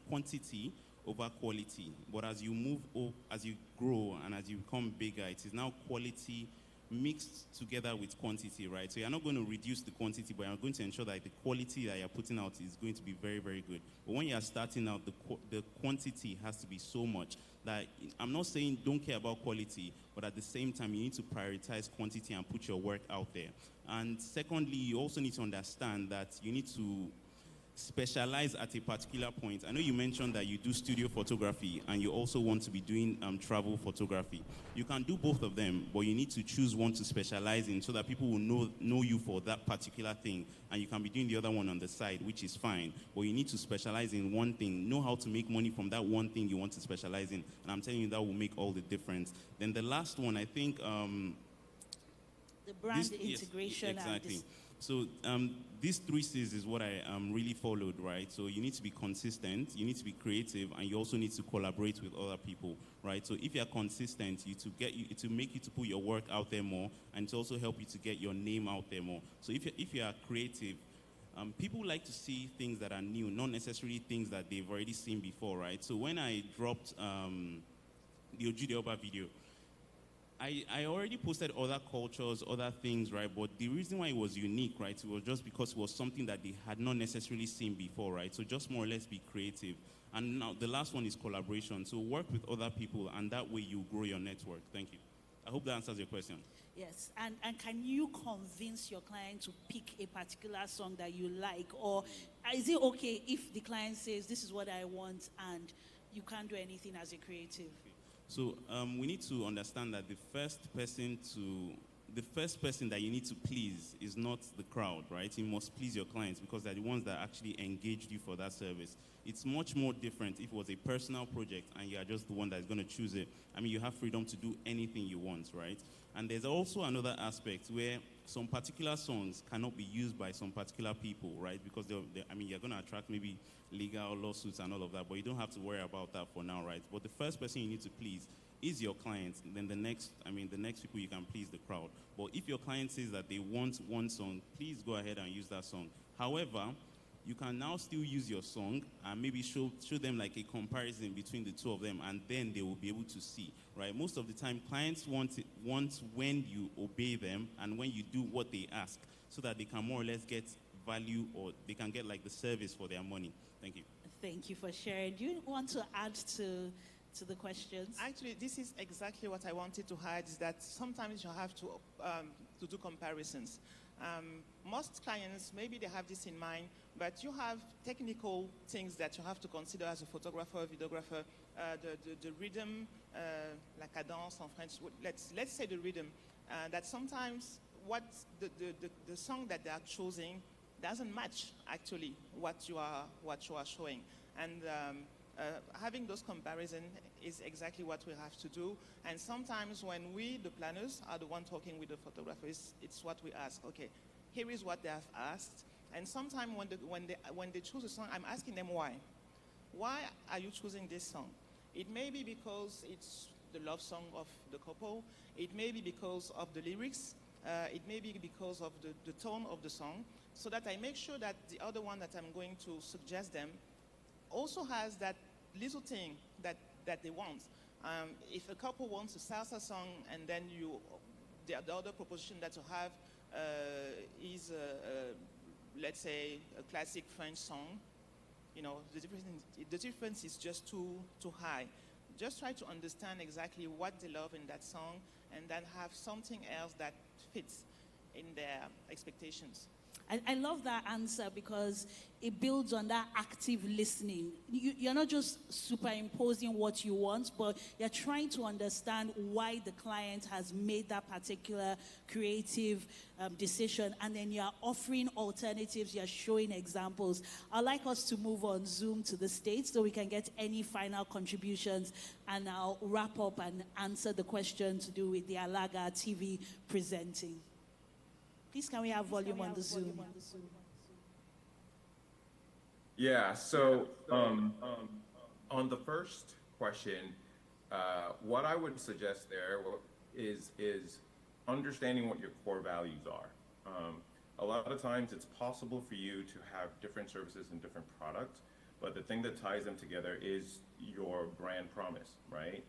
quantity over quality. But as you move up, as you grow and as you become bigger, it is now quality mixed together with quantity, right? So you're not going to reduce the quantity, but you're going to ensure that the quality that you're putting out is going to be very, very good. But when you're starting out, the quantity has to be so much that I'm not saying don't care about quality, but at the same time, you need to prioritize quantity and put your work out there. And secondly, you also need to understand that you need to specialize at a particular point. I know you mentioned that you do studio photography and you also want to be doing travel photography. You can do both of them, but you need to choose one to specialize in so that people will know you for that particular thing, and you can be doing the other one on the side, which is fine. But you need to specialize in one thing, know how to make money from that one thing you want to specialize in, and I'm telling you that will make all the difference. Then the last one, I think... the brand integration. Yes, exactly. So these 3 C's is what I really followed, right? So you need to be consistent, you need to be creative, and you also need to collaborate with other people, right? So if you're consistent, it will make you to put your work out there more, and to also help you to get your name out there more. So if you are creative, people like to see things that are new, not necessarily things that they've already seen before, right? So when I dropped the Ojude Oba video, I already posted other cultures, other things, right? But the reason why it was unique, right, it was just because it was something that they had not necessarily seen before, right? So just more or less be creative. And now the last one is collaboration. So work with other people, and that way you grow your network. Thank you. I hope that answers your question. Yes, and can you convince your client to pick a particular song that you like? Or is it okay if the client says, this is what I want, and you can't do anything as a creative? So we need to understand that the first person that you need to please is not the crowd, right? You must please your clients because they're the ones that actually engaged you for that service. It's much more different if it was a personal project and you are just the one that's going to choose it. I mean, you have freedom to do anything you want, right? And there's also another aspect where some particular songs cannot be used by some particular people, right? Because you're going to attract maybe legal lawsuits and all of that, but you don't have to worry about that for now, right? But the first person you need to please is your client. Then the next people you can please the crowd. But if your client says that they want one song, please go ahead and use that song. However, you can now still use your song and maybe show them like a comparison between the two of them, and then they will be able to see, right? Most of the time, clients want when you obey them and when you do what they ask, so that they can more or less get value, or they can get like the service for their money. Thank you. Thank you for sharing. Do you want to add to the questions? Actually, this is exactly what I wanted to add, is that sometimes you have to do comparisons. Most clients, maybe they have this in mind, but you have technical things that you have to consider as a photographer, videographer. The rhythm, la cadence en French, let's say the rhythm, that sometimes what the song that they are choosing doesn't match actually what you are showing. And having those comparisons is exactly what we have to do. And sometimes when we, the planners, are the one talking with the photographers, it's what we ask. Okay, here is what they have asked. And sometimes when they choose a song, I'm asking them why. why are you choosing this song? It may be because it's the love song of the couple. It may be because of the lyrics. It may be because of the tone of the song, so that I make sure that the other one that I'm going to suggest them also has that little thing that they want. If a couple wants a salsa song and then the other proposition that you have is, let's say, a classic French song, you know, the difference is just too high. Just try to understand exactly what they love in that song and then have something else that fits in their expectations. I love that answer because it builds on that active listening. You're not just superimposing what you want, but you're trying to understand why the client has made that particular creative decision, and then you're offering alternatives, you're showing examples. I'd like us to move on Zoom to the stage so we can get any final contributions, and I'll wrap up and answer the question to do with the Alaga TV presenting. Please, can we have volume on the Zoom? Yeah, so on the first question, what I would suggest there is understanding what your core values are. A lot of times it's possible for you to have different services and different products, but the thing that ties them together is your brand promise, right?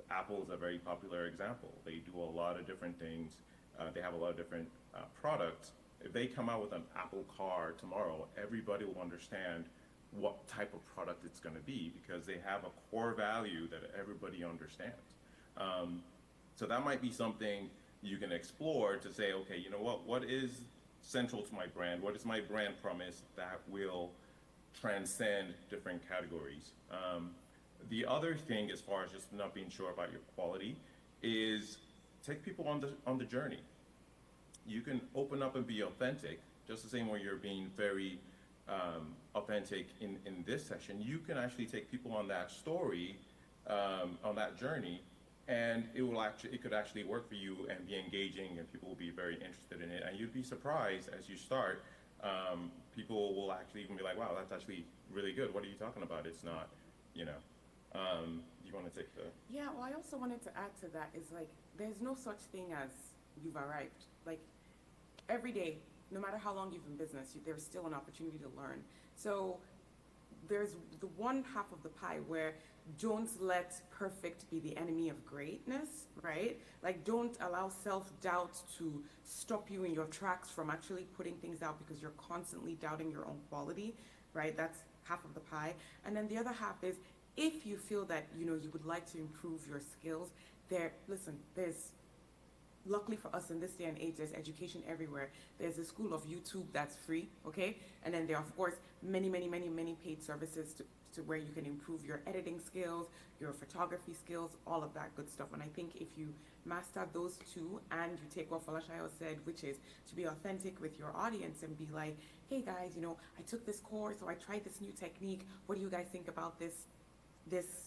Apple is a very popular example. They do a lot of different things. They have a lot of different products. If they come out with an Apple car tomorrow, everybody will understand what type of product it's going to be because they have a core value that everybody understands. So that might be something you can explore to say, okay, you know what is central to my brand? What is my brand promise that will transcend different categories? The other thing, as far as just not being sure about your quality, is take people on the journey. You can open up and be authentic, just the same way you're being very authentic in this session. You can actually take people on that story, on that journey, and it could actually work for you and be engaging, and people will be very interested in it. And you'd be surprised as you start, people will actually even be like, wow, that's actually really good. What are you talking about? It's not, you know. You want to take the... Yeah, well, I also wanted to add to that is like, there's no such thing as you've arrived. Like, every day, no matter how long you've been in business, there's still an opportunity to learn. So there's the one half of the pie where don't let perfect be the enemy of greatness, right? Like, don't allow self-doubt to stop you in your tracks from actually putting things out because you're constantly doubting your own quality, right? That's half of the pie. And then the other half is, if you feel that, you know, you would like to improve your skills, there's luckily for us in this day and age, there's education everywhere. There's a school of YouTube that's free, okay? And then there are, of course, many paid services to where you can improve your editing skills, your photography skills, all of that good stuff. And I think if you master those two and you take what Falashayo said, which is to be authentic with your audience and be like, hey guys, you know, I took this course or I tried this new technique. What do you guys think about this,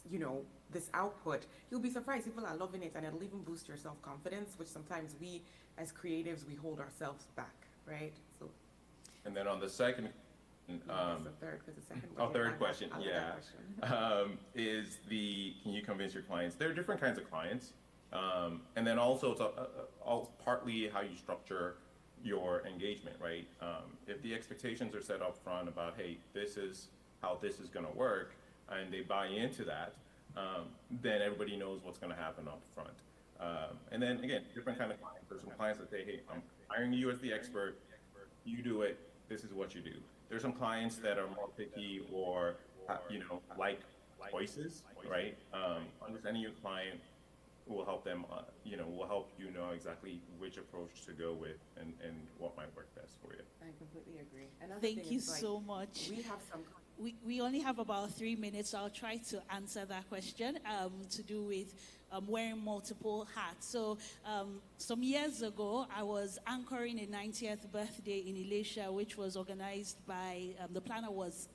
you know, this output? You'll be surprised. People are loving it, and it'll even boost your self-confidence, which sometimes we, as creatives, we hold ourselves back, right? So. And then on the second, third question, is can you convince your clients? There are different kinds of clients, and then also it's partly how you structure your engagement, right? If the expectations are set up front about, hey, this is how this is going to work, and they buy into that, then everybody knows what's going to happen up front. And then again, different kind of clients. There's some clients that say, hey, I'm hiring you as the expert, you do it, this is what you do. There's some clients that are more picky or, you know, like choices, right? Understanding your client will help them, will help you know exactly which approach to go with and what might work best for you. I completely agree. Thank you so much. We have some... We only have about 3 minutes, so I'll try to answer that question to do with wearing multiple hats. So some years ago, I was anchoring a 90th birthday in Elisha, which was organized by, the planner was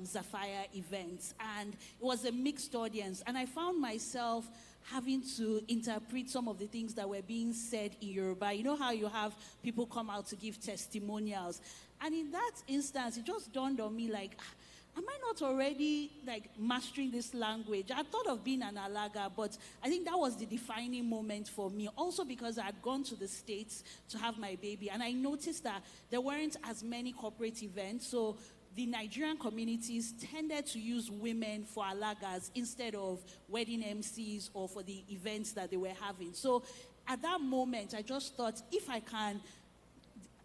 Sapphire Events, and it was a mixed audience. And I found myself having to interpret some of the things that were being said in Yoruba. You know how you have people come out to give testimonials? And in that instance, it just dawned on me like, am I not already like mastering this language? I thought of being an Alaga, but I think that was the defining moment for me. Also because I had gone to the States to have my baby, and I noticed that there weren't as many corporate events, so the Nigerian communities tended to use women for Alagas instead of wedding MCs or for the events that they were having. So at that moment, I just thought, if I can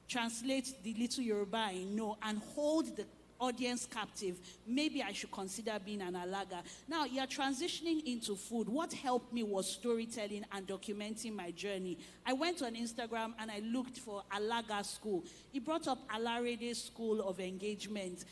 translate the little Yoruba I know and hold the audience captive, maybe I should consider being an Alaga. Now, you're transitioning into food. What helped me was storytelling and documenting my journey. I went on Instagram and I looked for Alaga School. It brought up Alarede School of Engagement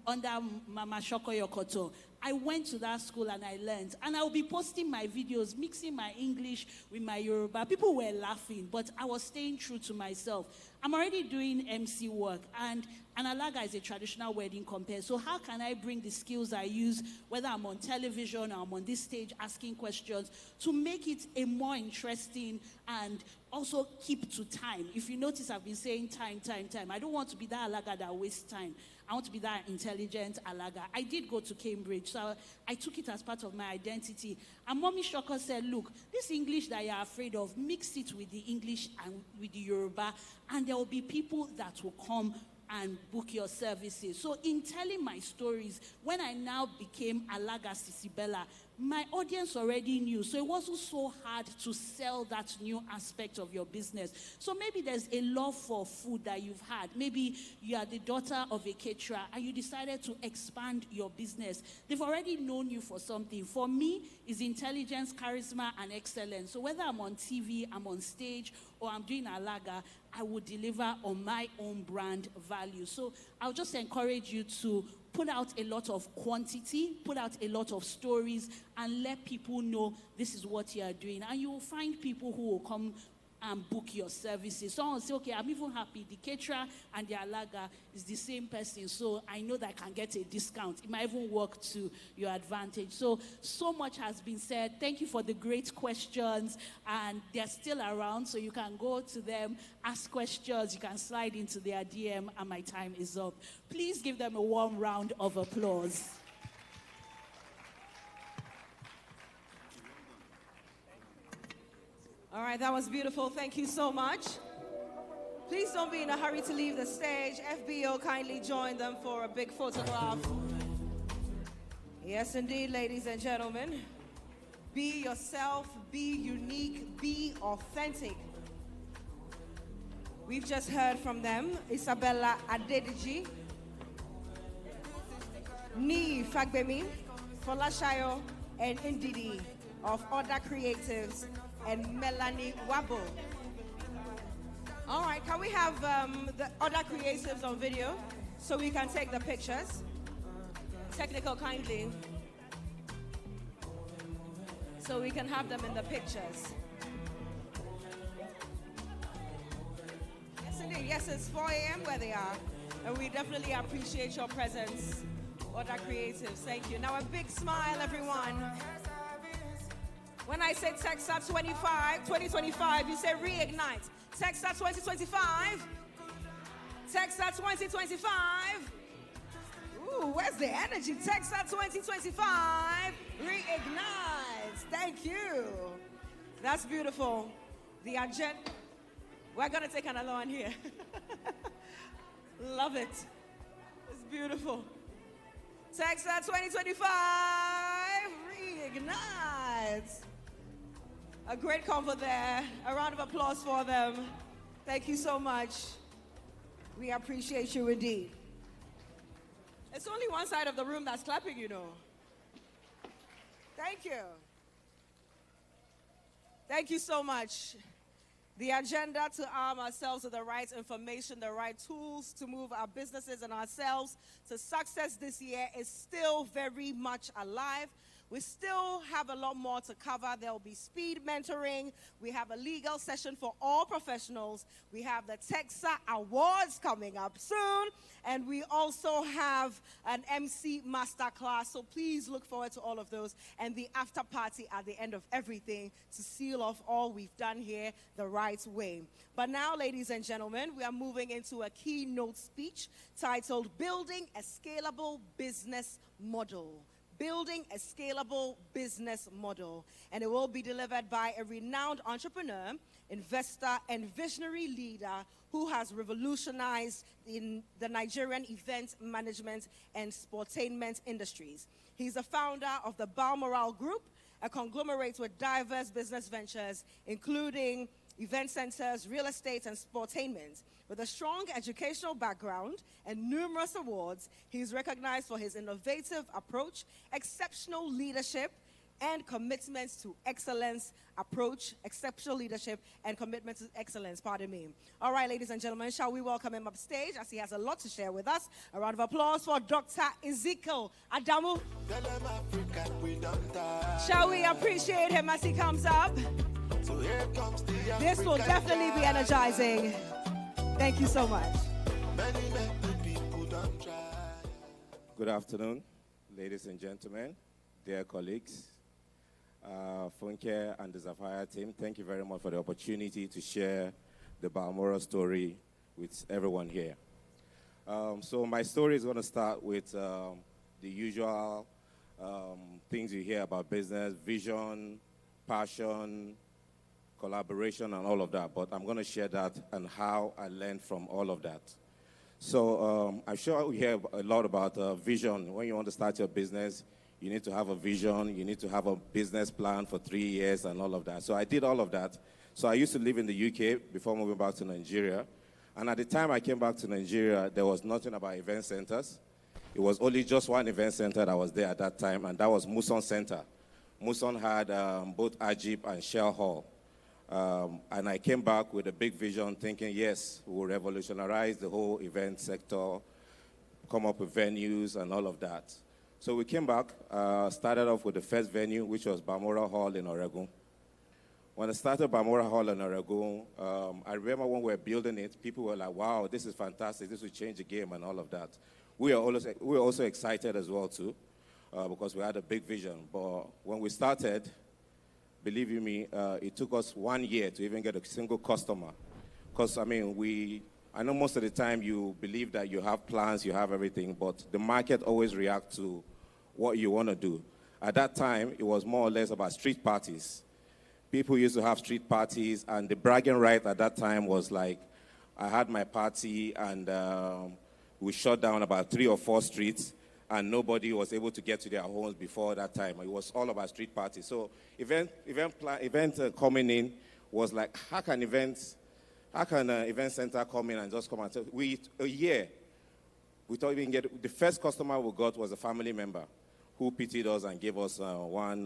under Mama Shoko Yokoto. I went to that school and I learned. And I will be posting my videos, mixing my English with my Yoruba. People were laughing, but I was staying true to myself. I'm already doing MC work, and an Alaga is a traditional wedding compare. So how can I bring the skills I use, whether I'm on television or I'm on this stage asking questions, to make it a more interesting and also keep to time? If you notice, I've been saying time. I don't want to be that Alaga that wastes time. I want to be that intelligent Alaga. I did go to Cambridge, so I took it as part of my identity. And Mommy Shoko said, look, this English that you're afraid of, mix it with the English and with the Yoruba, and there will be people that will come and book your services. So in telling my stories, when I now became Alaga Sisibella, my audience already knew. So it wasn't so hard to sell that new aspect of your business. So maybe there's a love for food that you've had. Maybe you are the daughter of a caterer and you decided to expand your business. They've already known you for something. For me, it's intelligence, charisma, and excellence. So whether I'm on TV, I'm on stage, or I'm doing Alaga, I would deliver on my own brand value. So I'll just encourage you to put out a lot of quantity, put out a lot of stories, and let people know this is what you are doing. And you will find people who will come and book your services. Someone will say, okay, I'm even happy. The caterer and the Alaga is the same person, so I know that I can get a discount. It might even work to your advantage. So much has been said. Thank you for the great questions, and they're still around, so you can go to them, ask questions, you can slide into their DM, and my time is up. Please give them a warm round of applause. All right, that was beautiful. Thank you so much. Please don't be in a hurry to leave the stage. FBO, kindly join them for a big photograph. Yes, indeed, ladies and gentlemen. Be yourself, be unique, be authentic. We've just heard from them, Isabella Adedeji, Ni Fagbemi, Folashayo, and Ndidi of Other Creatives, and Melanie Wabo. All right, can we have the Other Creatives on video so we can take the pictures? Technical, kindly. So we can have them in the pictures. Yes, indeed. Yes, it's 4 a.m. where they are. And we definitely appreciate your presence, Other Creatives. Thank you. Now a big smile, everyone. When I say Texa 2025, you say reignite. Texa 2025. Texa 2025. Ooh, where's the energy? Texa 2025. Reignite. Thank you. That's beautiful. The agenda. We're going to take another one here. Love it. It's beautiful. Texa 2025. Reignite. A great combo there. A round of applause for them. Thank you so much. We appreciate you indeed. It's only one side of the room that's clapping, you know. Thank you. Thank you so much. The agenda to arm ourselves with the right information, the right tools to move our businesses and ourselves to success this year is still very much alive. We still have a lot more to cover. There will be speed mentoring. We have a legal session for all professionals. We have the Texa Awards coming up soon. And we also have an MC masterclass. So please look forward to all of those. And the after party at the end of everything to seal off all we've done here the right way. But now, ladies and gentlemen, we are moving into a keynote speech titled Building a Scalable Business Model. Building a Scalable Business Model. And it will be delivered by a renowned entrepreneur, investor, and visionary leader who has revolutionized in the Nigerian event management and sportainment industries. He's the founder of the Balmoral Group, a conglomerate with diverse business ventures, including event centers, real estate, and sportainment. With a strong educational background and numerous awards, he's recognized for his innovative approach, exceptional leadership, and commitments to excellence. Exceptional leadership and commitment to excellence, pardon me. All right, ladies and gentlemen, shall we welcome him upstage as he has a lot to share with us. A round of applause for Dr. Ezekiel Adamu. Shall we appreciate him as he comes up? This will definitely be energizing. Thank you so much. Good afternoon, ladies and gentlemen, dear colleagues, Funke and the Zafaya team. Thank you very much for the opportunity to share the Balmoral story with everyone here. So my story is going to start with the usual things you hear about business, vision, passion, collaboration, and all of that, but I'm going to share that and how I learned from all of that. So I'm sure we hear a lot about vision. When you want to start your business, you need to have a vision, you need to have a business plan for 3 years and all of that. So I did all of that. So I used to live in the UK before moving back to Nigeria. And at the time I came back to Nigeria, there was nothing about event centers. It was only just one event center that was there at that time, and that was Muson Center. Muson had both Ajib and Shell Hall. And I came back with a big vision thinking, yes, we'll revolutionize the whole event sector, come up with venues and all of that. So we came back, started off with the first venue, which was Balmoral Hall in Oregon. When I started Balmoral Hall in Oregon, I remember when we were building it, people were like, wow, this is fantastic, this will change the game and all of that. We were also excited as well too, because we had a big vision. But when we started, believe you me, it took us 1 year to even get a single customer. Because, I mean, I know most of the time you believe that you have plans, you have everything, but the market always reacts to what you want to do. At that time, it was more or less about street parties. People used to have street parties, and the bragging right at that time was like, I had my party, and we shut down about 3 or 4 streets, and nobody was able to get to their homes before that time. It was all about street parties. So event coming in was like, how can an event center come in and just come and tell? A year, we thought we can get, the first customer we got was a family member who pitied us and gave us one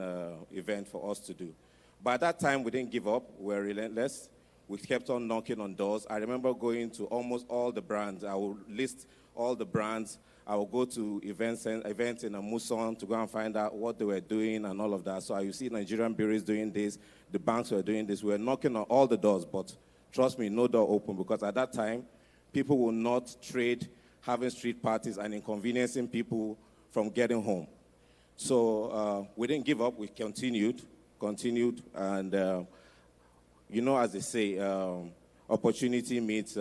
event for us to do. But at that time, we didn't give up. We were relentless. We kept on knocking on doors. I remember going to almost all the brands. I would list all the brands. I would go to events in Muson to go and find out what they were doing and all of that. So you see Nigerian breweries doing this. The banks were doing this. We were knocking on all the doors, but trust me, no door open, because at that time, people will not trade having street parties and inconveniencing people from getting home. So we didn't give up. We continued, and you know, as they say, opportunity meets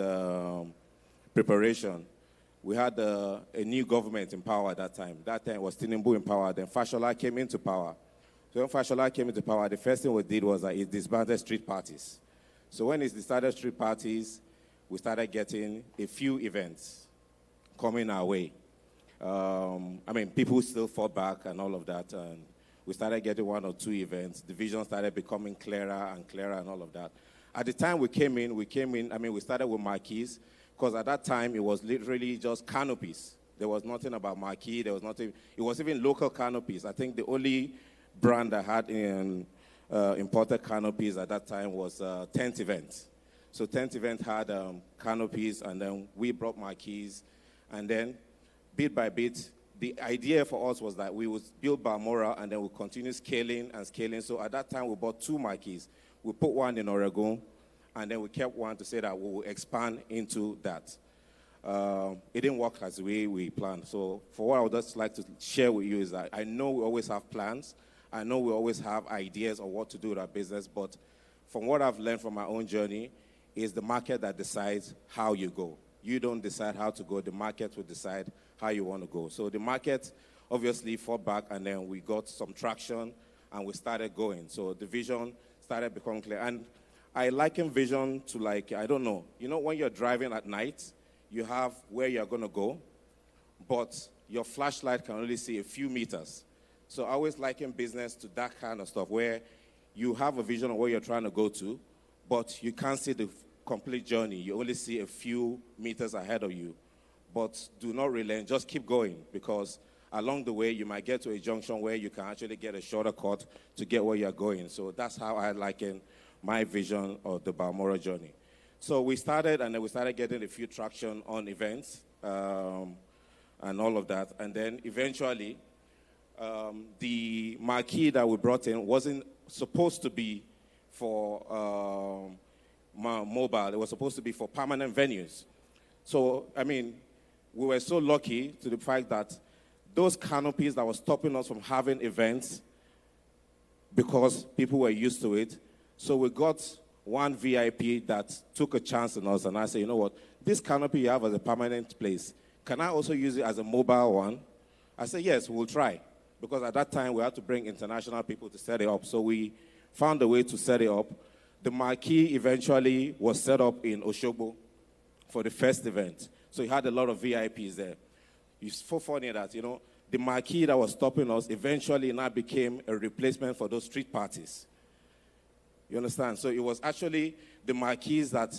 preparation. We had a new government in power at that time. That time was Tinubu in power. Then Fashola came into power. So when Fashola came into power, the first thing we did was that he disbanded street parties. So when he started street parties, we started getting a few events coming our way. I mean, people still fought back and all of that. And we started getting 1 or 2 events. The vision started becoming clearer and clearer and all of that. At the time we came in, I mean, we started with marquees, because at that time it was literally just canopies. There was nothing about marquee. There was nothing. It was even local canopies. I think the only brand that had imported canopies at that time was Tent Event. So Tent Event had canopies, and then we brought marquees. And then, bit by bit, the idea for us was that we would build Balmoral and then we'll continue scaling and scaling. So at that time, we bought 2 marquees. We put one in Oregon, and then we kept one to say that we will expand into that. It didn't work as the way we planned. So for what I would just like to share with you is that I know we always have plans. I know we always have ideas of what to do with our business, but from what I've learned from my own journey is the market that decides how you go. You don't decide how to go. The market will decide how you want to go. So the market obviously fought back, and then we got some traction, and we started going. So the vision started becoming clear. And I liken vision to, like, I don't know, you know, when you're driving at night, you have where you're going to go, but your flashlight can only see a few meters. So I always liken business to that kind of stuff, where you have a vision of where you're trying to go to, but you can't see the complete journey. You only see a few meters ahead of you. But do not relent, just keep going, because along the way you might get to a junction where you can actually get a shorter cut to get where you're going. So that's how I liken my vision of the Balmoral journey. So we started, and then we started getting a few traction on events and all of that. And then eventually, the marquee that we brought in wasn't supposed to be for mobile. It was supposed to be for permanent venues. So, I mean, we were so lucky to the fact that those canopies that were stopping us from having events, because people were used to it. So we got one VIP that took a chance on us, and I said, you know what, this canopy you have as a permanent place, can I also use it as a mobile one? I said, yes, we'll try. Because at that time, we had to bring international people to set it up. So we found a way to set it up. The marquee eventually was set up in Oshogbo for the first event. So you had a lot of VIPs there. It's so funny that, you know, the marquee that was stopping us eventually now became a replacement for those street parties. You understand? So it was actually the marquees that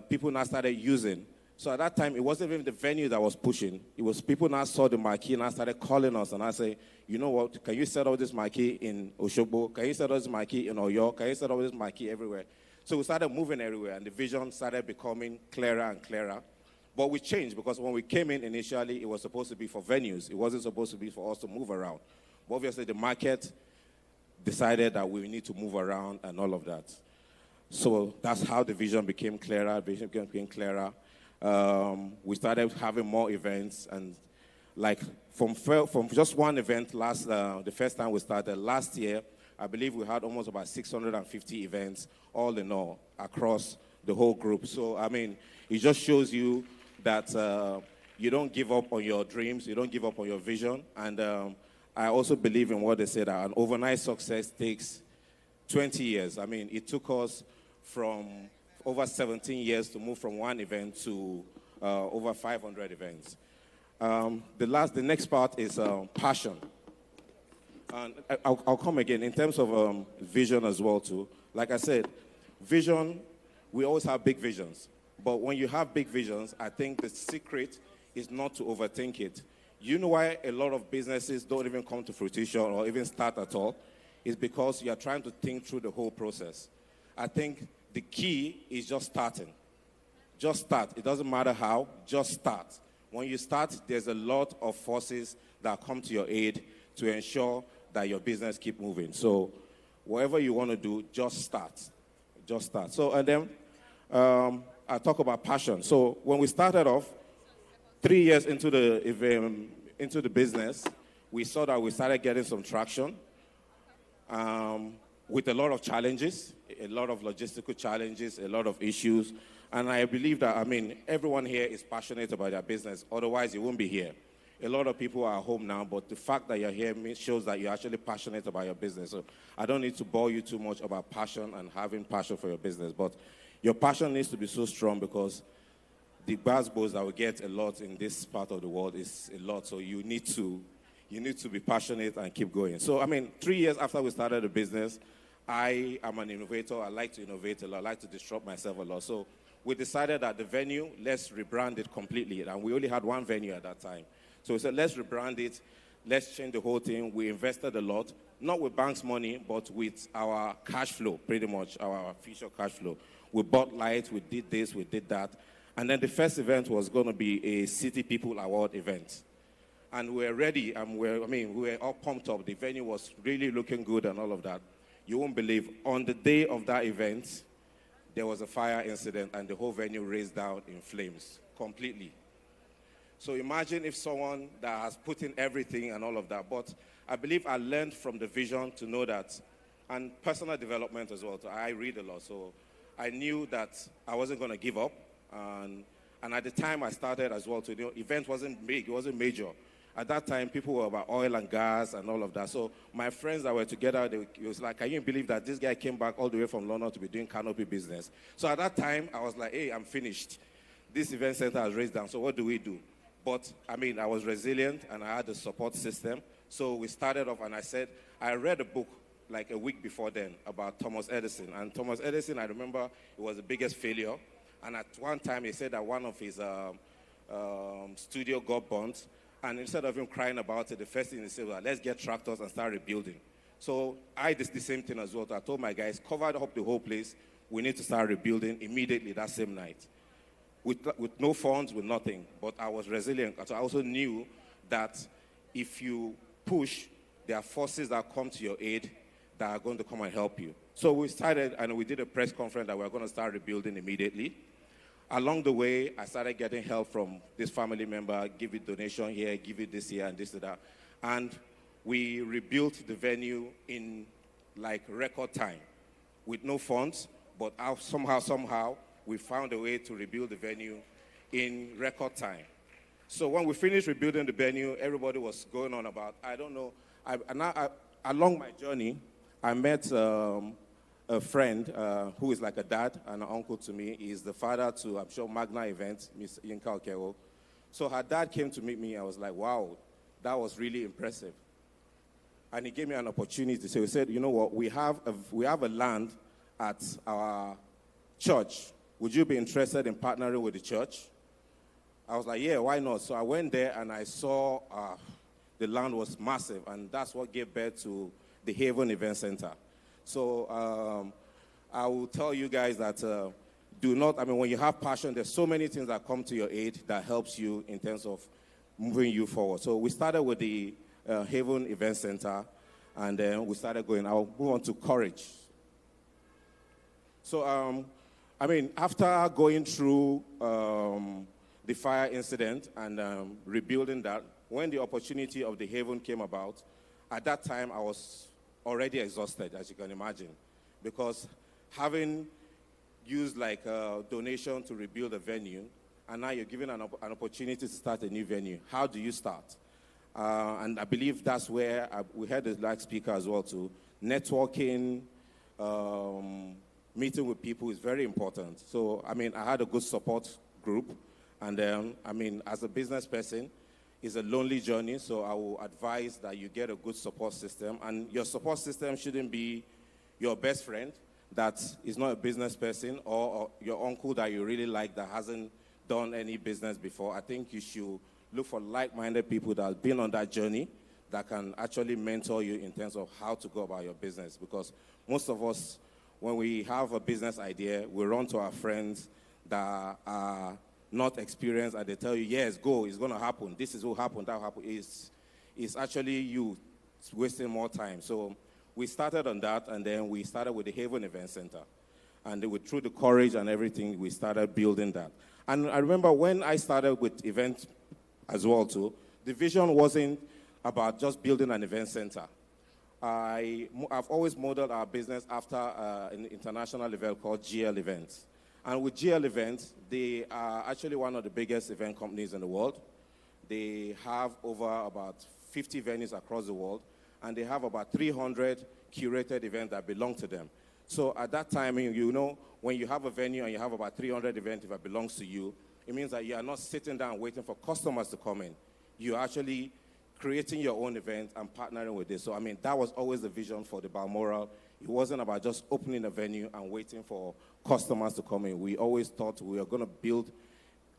people now started using. So at that time, it wasn't even the venue that was pushing. It was people now saw the marquee and now started calling us. And I say, you know what, can you set up this marquee in Oshogbo? Can you set up this marquee in Oyo? Can you set up this marquee everywhere? So we started moving everywhere, and the vision started becoming clearer and clearer. But we changed, because when we came in initially, it was supposed to be for venues. It wasn't supposed to be for us to move around. But obviously, the market decided that we need to move around and all of that. So that's how the vision became clearer. Vision became clearer. We started having more events, and like from just one event the first time we started last year, I believe we had almost about 650 events all in all across the whole group. So I mean, it just shows you that you don't give up on your dreams, you don't give up on your vision. And I also believe in what they say, that an overnight success takes 20 years. I mean, it took us from over 17 years to move from one event to over 500 events. The next part is passion. And I'll come again in terms of vision as well too. Like I said, vision, we always have big visions. But when you have big visions, I think the secret is not to overthink it. You know why a lot of businesses don't even come to fruition or even start at all? It's because you are trying to think through the whole process. I think the key is just starting. Just start. It doesn't matter how, just start. When you start, there's a lot of forces that come to your aid to ensure that your business keep moving. So whatever you want to do, just start. Just start. So, and then I talk about passion. So when we started off, 3 years into the business, we saw that we started getting some traction with a lot of challenges, a lot of logistical challenges, a lot of issues. And I believe that, I mean, everyone here is passionate about their business. Otherwise, you won't be here. A lot of people are home now, but the fact that you're here shows that you're actually passionate about your business. So I don't need to bore you too much about passion and having passion for your business, but your passion needs to be so strong, because the buzzwords that we get a lot in this part of the world is a lot. So you need to be passionate and keep going. So, I mean, 3 years after we started the business, I am an innovator. I like to innovate a lot. I like to disrupt myself a lot. So we decided that the venue, let's rebrand it completely. And we only had one venue at that time. So we said, let's rebrand it. Let's change the whole thing. We invested a lot, not with bank's money, but with our cash flow, pretty much, our future cash flow. We bought lights, we did this, we did that. And then the first event was going to be a City People Award event. and we're ready, and we were all pumped up. The venue was really looking good and all of that. You won't believe, on the day of that event, there was a fire incident and the whole venue raised down in flames completely. So imagine if someone that has put in everything and all of that. But I believe I learned from the vision to know that, and personal development as well. So I read a lot, so I knew that I wasn't going to give up. And at the time I started as well, event wasn't big, it wasn't major. At that time, people were about oil and gas and all of that. So my friends that were together, it was like, can you believe that this guy came back all the way from London to be doing canopy business? So at that time, I was like, hey, I'm finished. This event center has raised down, so what do we do? But, I was resilient, and I had a support system. So we started off, and I read a book like a week before then about Thomas Edison. And Thomas Edison, I remember, it was the biggest failure. And at one time, he said that one of his studio got burnt. And instead of him crying about it, the first thing he said was, let's get tractors and start rebuilding. So I did the same thing as well. So I told my guys, covered up the whole place. We need to start rebuilding immediately that same night. With no funds, with nothing. But I was resilient. So I also knew that if you push, there are forces that come to your aid that are going to come and help you. So we started, and we did a press conference that we were going to start rebuilding immediately. Along the way, I started getting help from this family member, give it donation here, give it this here, and this and that. And we rebuilt the venue in like record time with no funds, but somehow, we found a way to rebuild the venue in record time. So when we finished rebuilding the venue, everybody was going on about, I don't know, along my journey, I met a friend who is like a dad and an uncle to me. He's the father to, I'm sure, Magna Events, Miss Yinka Okero. So her dad came to meet me. I was like, wow, that was really impressive. And he gave me an opportunity. So he said, you know what, we have a land at our church. Would you be interested in partnering with the church? I was like, yeah, why not? So I went there and I saw the land was massive, and that's what gave birth to the Haven Event Center. So I will tell you guys that when you have passion, there's so many things that come to your aid that helps you in terms of moving you forward. So we started with the Haven Event Center, and then we started going. I'll move on to Courage. So, after going through the fire incident and rebuilding that, when the opportunity of the Haven came about, at that time I was already exhausted, as you can imagine, because having used like a donation to rebuild a venue, and now you're given an opportunity to start a new venue. How do you start? And I believe that's where we had the last speaker as well too. Networking, meeting with people is very important. So, I had a good support group. And, as a business person, it's a lonely journey. So I will advise that you get a good support system. And your support system shouldn't be your best friend that is not a business person, or your uncle that you really like that hasn't done any business before. I think you should look for like-minded people that have been on that journey that can actually mentor you in terms of how to go about your business. Because most of us, when we have a business idea, we run to our friends that are not experienced, and they tell you, yes, go, it's going to happen. This is what happened, that happened. It's actually you wasting more time. So we started on that, and then we started with the Haven Event Center. And through the courage and everything, we started building that. And I remember when I started with events as well too, the vision wasn't about just building an event center. I've always modeled our business after an international event called GL Events. And with GL Events, they are actually one of the biggest event companies in the world. They have over about 50 venues across the world, and they have about 300 curated events that belong to them. So at that time, when you have a venue and you have about 300 events that belongs to you, it means that you are not sitting down waiting for customers to come in. You're actually creating your own event and partnering with this. So, that was always the vision for the Balmoral. It wasn't about just opening a venue and waiting for customers to come in. We always thought we were going to build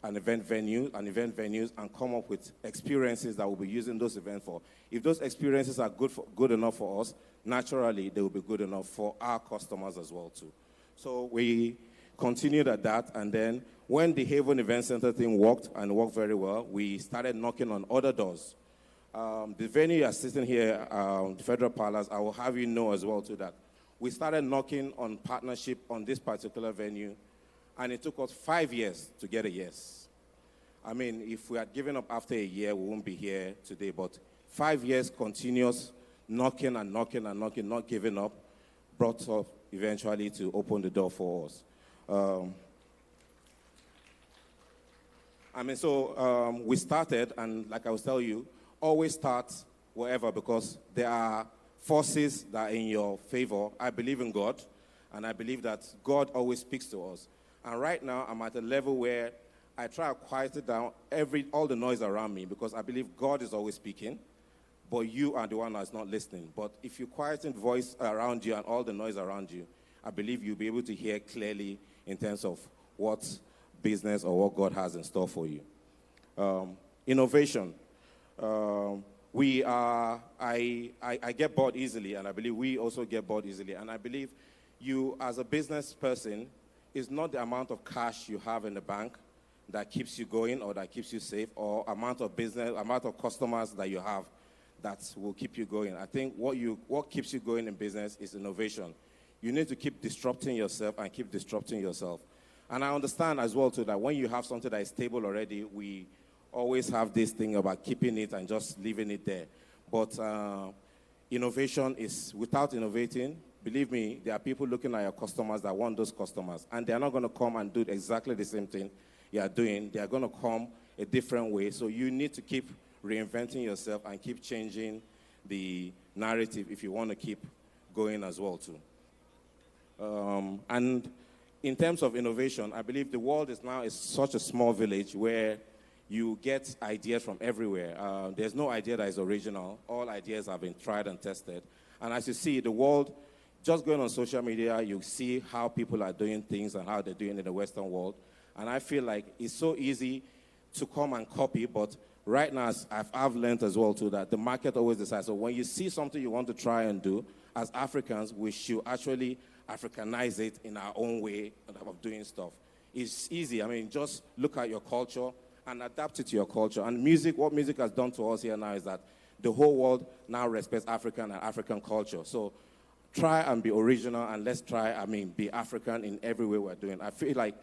an event venues, and come up with experiences that we'll be using those events for. If those experiences are good enough for us, naturally, they will be good enough for our customers as well, too. So we continued at that, and then when the Haven Event Center thing worked, and worked very well, we started knocking on other doors. The venue you're sitting here, the Federal Palace, I will have you know as well too that we started knocking on partnership on this particular venue, and it took us 5 years to get a yes. I mean, if we had given up after a year, we wouldn't be here today, but 5 years continuous knocking and knocking and knocking, not giving up, brought us eventually to open the door for us. We started, and like I was telling you, always start wherever, because there are forces that are in your favor. I believe in God, and I believe that God always speaks to us. And right now, I'm at a level where I try to quiet it down, all the noise around me, because I believe God is always speaking, but you are the one that's not listening. But if you quieten the voice around you and all the noise around you, I believe you'll be able to hear clearly in terms of what business or what God has in store for you. Innovation. I get bored easily, and I believe we also get bored easily. And I believe you, as a business person, it's not the amount of cash you have in the bank that keeps you going or that keeps you safe, or amount of customers that you have that will keep you going. I think what keeps you going in business is innovation. You need to keep disrupting yourself and keep disrupting yourself. And I understand as well too that when you have something that is stable already, we always have this thing about keeping it and just leaving it there. But innovation is, without innovating, believe me, there are people looking at your customers that want those customers, and they're not going to come and do exactly the same thing you are doing. They are going to come a different way. So you need to keep reinventing yourself and keep changing the narrative if you want to keep going as well too. And in terms of innovation, I believe the world is such a small village where you get ideas from everywhere. There's no idea that is original. All ideas have been tried and tested. And as you see, the world, just going on social media, you see how people are doing things and how they're doing in the Western world. And I feel like it's so easy to come and copy, but right now, I've learned as well, too, that the market always decides. So when you see something you want to try and do, as Africans, we should actually Africanize it in our own way of doing stuff. It's easy. I mean, just look at your culture and adapt it to your culture. And music, what music has done to us here now is that the whole world now respects African and African culture. So try and be original, and let's try, be African in every way we're doing. I feel like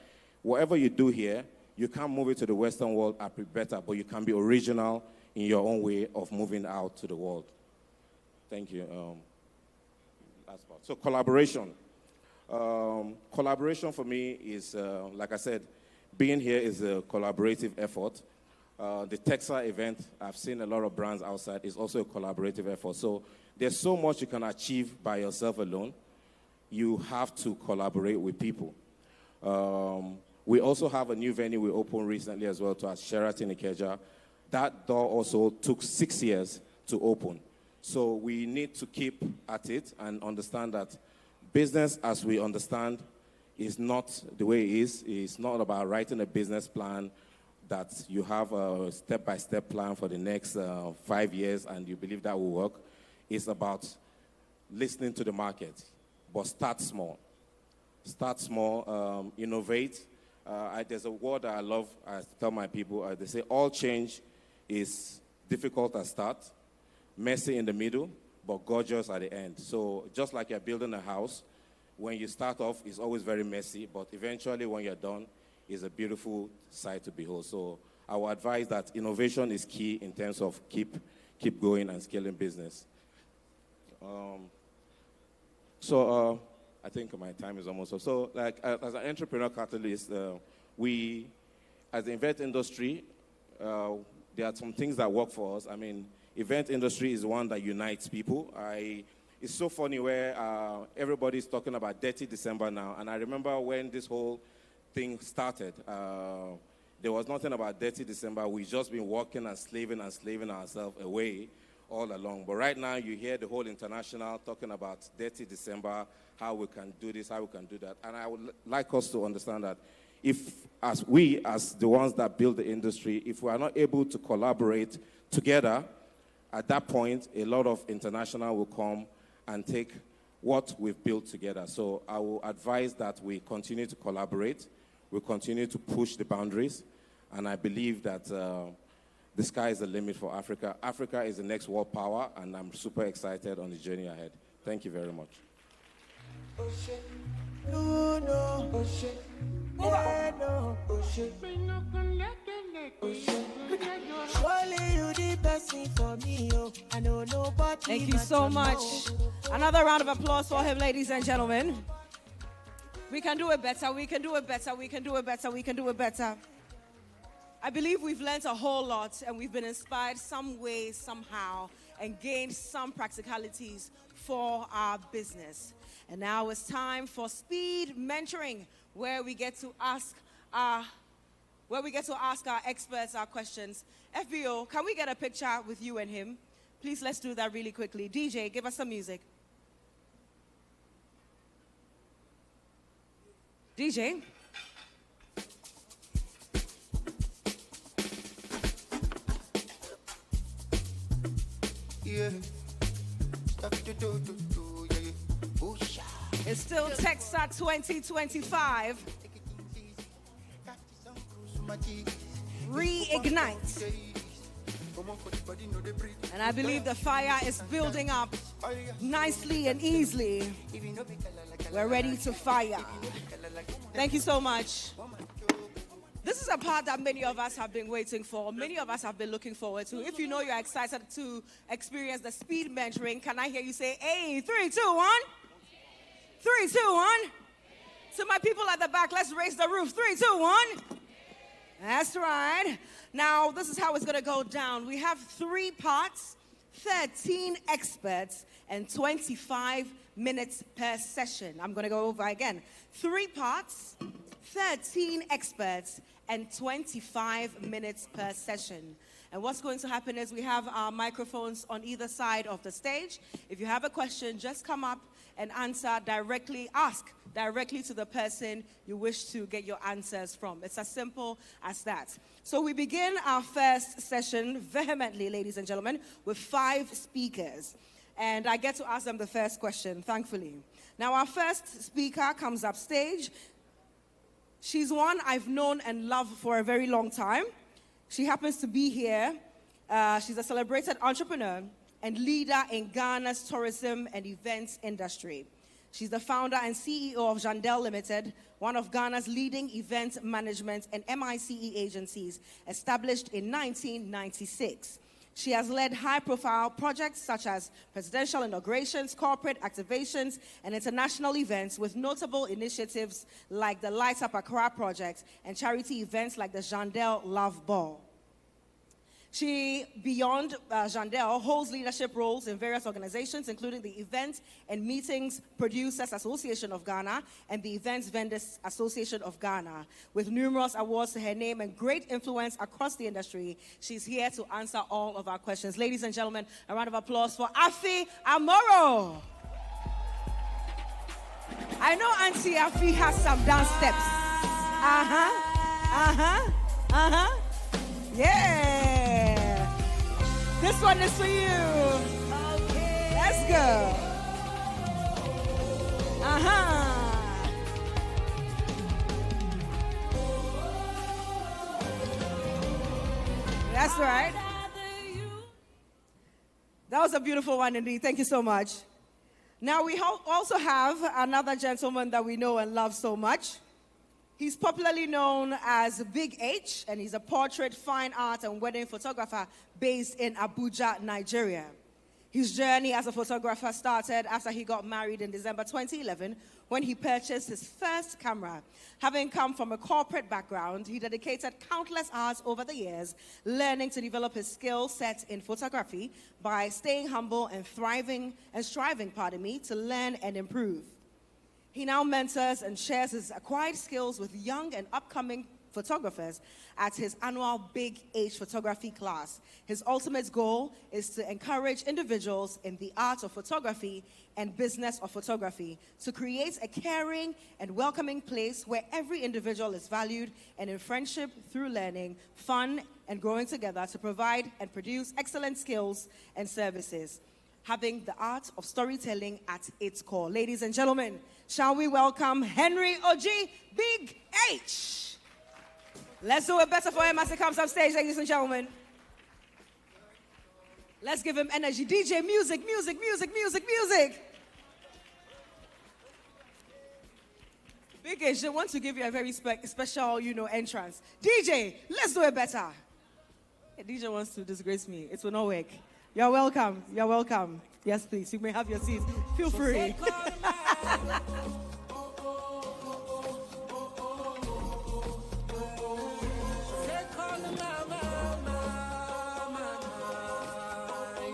whatever you do here, you can't move it to the Western world and be better, but you can be original in your own way of moving out to the world. Thank you. That's part. So collaboration. Collaboration for me is, like I said, being here is a collaborative effort. The Texa event, I've seen a lot of brands outside, is also a collaborative effort. So there's so much you can achieve by yourself alone. You have to collaborate with people. We also have a new venue we opened recently as well, to our Sheraton Ikeja. That door also took 6 years to open. So we need to keep at it and understand that business, as we understand, is not the way it is. It's not about writing a business plan that you have a step-by-step plan for the next 5 years and you believe that will work. It's about listening to the market, but start small. Start small, innovate. There's a word that I love, I tell my people, they say all change is difficult at start, messy in the middle, but gorgeous at the end. So just like you're building a house, when you start off, it's always very messy, but eventually when you're done, it's a beautiful sight to behold. So I would advise that innovation is key in terms of keep going and scaling business. I think my time is almost up. So like as an entrepreneur catalyst, we, as the event industry, there are some things that work for us. I mean, event industry is one that unites people. It's so funny where everybody's talking about Dirty December now. And I remember when this whole thing started, there was nothing about Dirty December. We've just been working and slaving ourselves away all along. But right now, you hear the whole international talking about Dirty December, how we can do this, how we can do that. And I would like us to understand that as the ones that build the industry, if we are not able to collaborate together, at that point, a lot of international will come and take what we've built together. So I will advise that we continue to collaborate, we continue to push the boundaries, and I believe that the sky is the limit for Africa. Africa is the next world power, and I'm super excited on the journey ahead. Thank you very much. Oh shit. No, no. Oh shit. Yeah, no. Oh shit. Oh shit. Surely you the best thing for me, oh. I know nobody. Thank you so much. Another round of applause for him, ladies and gentlemen. We can do it better. We can do it better. We can do it better. We can do it better. I believe we've learned a whole lot and we've been inspired some way, somehow, and gained some practicalities for our business. And now it's time for speed mentoring, where we get to ask our experts our questions. FBO, can we get a picture with you and him? Please, let's do that really quickly. DJ, give us some music. DJ. Yeah. It's still Texa 2025. Reignite. And I believe the fire is building up nicely and easily. We're ready to fire. Thank you so much. This is a part that many of us have been waiting for. Many of us have been looking forward to. If you know you're excited to experience the speed mentoring, can I hear you say, hey, 3, 2, 1? 3, 2, 1. To my people at the back, let's raise the roof. 3, 2, 1. That's right. Now, this is how it's going to go down. We have 3 parts, 13 experts, and 25 minutes per session. I'm going to go over again. 3 parts, 13 experts, and 25 minutes per session. And what's going to happen is we have our microphones on either side of the stage. If you have a question, just come up and ask directly to the person you wish to get your answers from. It's as simple as that. So we begin our first session vehemently, ladies and gentlemen, with 5 speakers. And I get to ask them the first question, thankfully. Now, our first speaker comes up stage. She's one I've known and loved for a very long time. She happens to be here. She's a celebrated entrepreneur and leader in Ghana's tourism and events industry. She's the founder and CEO of Jandel Limited, one of Ghana's leading event management and MICE agencies, established in 1996. She has led high-profile projects such as presidential inaugurations, corporate activations, and international events with notable initiatives like the Light Up Accra project and charity events like the Jandel Love Ball. She, beyond Jandel, holds leadership roles in various organizations, including the Event and Meetings Producers Association of Ghana and the Events Vendors Association of Ghana. With numerous awards to her name and great influence across the industry, she's here to answer all of our questions. Ladies and gentlemen, a round of applause for Afi Amoro. I know Auntie Afi has some dance steps. Yeah. This one is for you. Okay. Let's go. That's right. That was a beautiful one indeed. Thank you so much. Now we also have another gentleman that we know and love so much. He's popularly known as Big H, and he's a portrait, fine art, and wedding photographer based in Abuja, Nigeria. His journey as a photographer started after he got married in December 2011, when he purchased his first camera. Having come from a corporate background, he dedicated countless hours over the years learning to develop his skill set in photography by staying humble and striving to learn and improve. He now mentors and shares his acquired skills with young and upcoming photographers at his annual Big H photography class. His ultimate goal is to encourage individuals in the art of photography and business of photography to create a caring and welcoming place where every individual is valued and in friendship through learning, fun, and growing together to provide and produce excellent skills and services, having the art of storytelling at its core. Ladies and gentlemen, shall we welcome Henry Oji, Big H. Let's do it better for him as he comes up stage, ladies and gentlemen. Let's give him energy. DJ, music, music, music, music, music. Big H, they want to give you a very special, entrance. DJ, let's do it better. Hey, DJ wants to disgrace me. It will not work. You're welcome. You're welcome. Yes, please. You may have your seats. Feel free.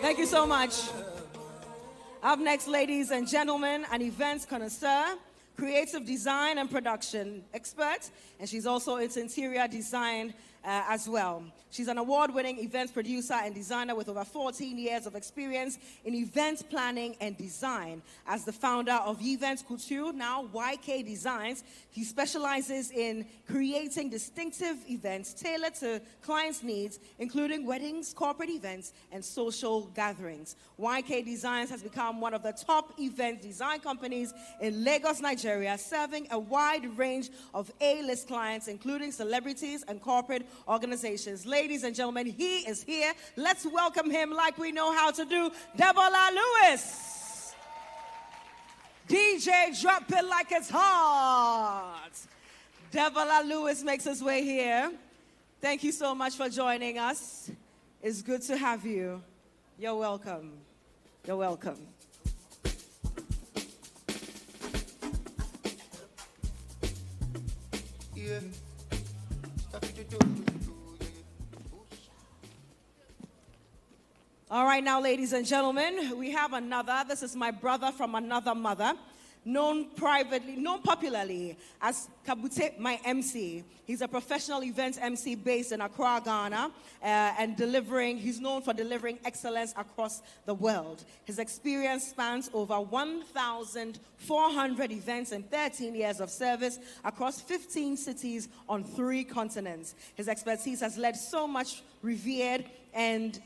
Thank you so much. Up next, ladies and gentlemen, an events connoisseur, creative design and production expert, and she's also into interior design as well. She's an award-winning events producer and designer with over 14 years of experience in event planning and design. As the founder of Events Couture, now YK Designs, he specializes in creating distinctive events tailored to clients' needs, including weddings, corporate events, and social gatherings. YK Designs has become one of the top event design companies in Lagos, Nigeria, serving a wide range of A-list clients, including celebrities and corporate organizations. Ladies and gentlemen, he is here. Let's welcome him like we know how to do. Debola Lewis. DJ, drop it like it's hot. Debola Lewis makes his way here. Thank you so much for joining us. It's good to have you. You're welcome. You're welcome. Yeah. All right, now, ladies and gentlemen, we have another. This is my brother from another mother, known popularly as Kabute, my MC. He's a professional event MC based in Accra, Ghana, and he's known for delivering excellence across the world. His experience spans over 1,400 events and 13 years of service across 15 cities on 3 continents. His expertise has led to so much revered and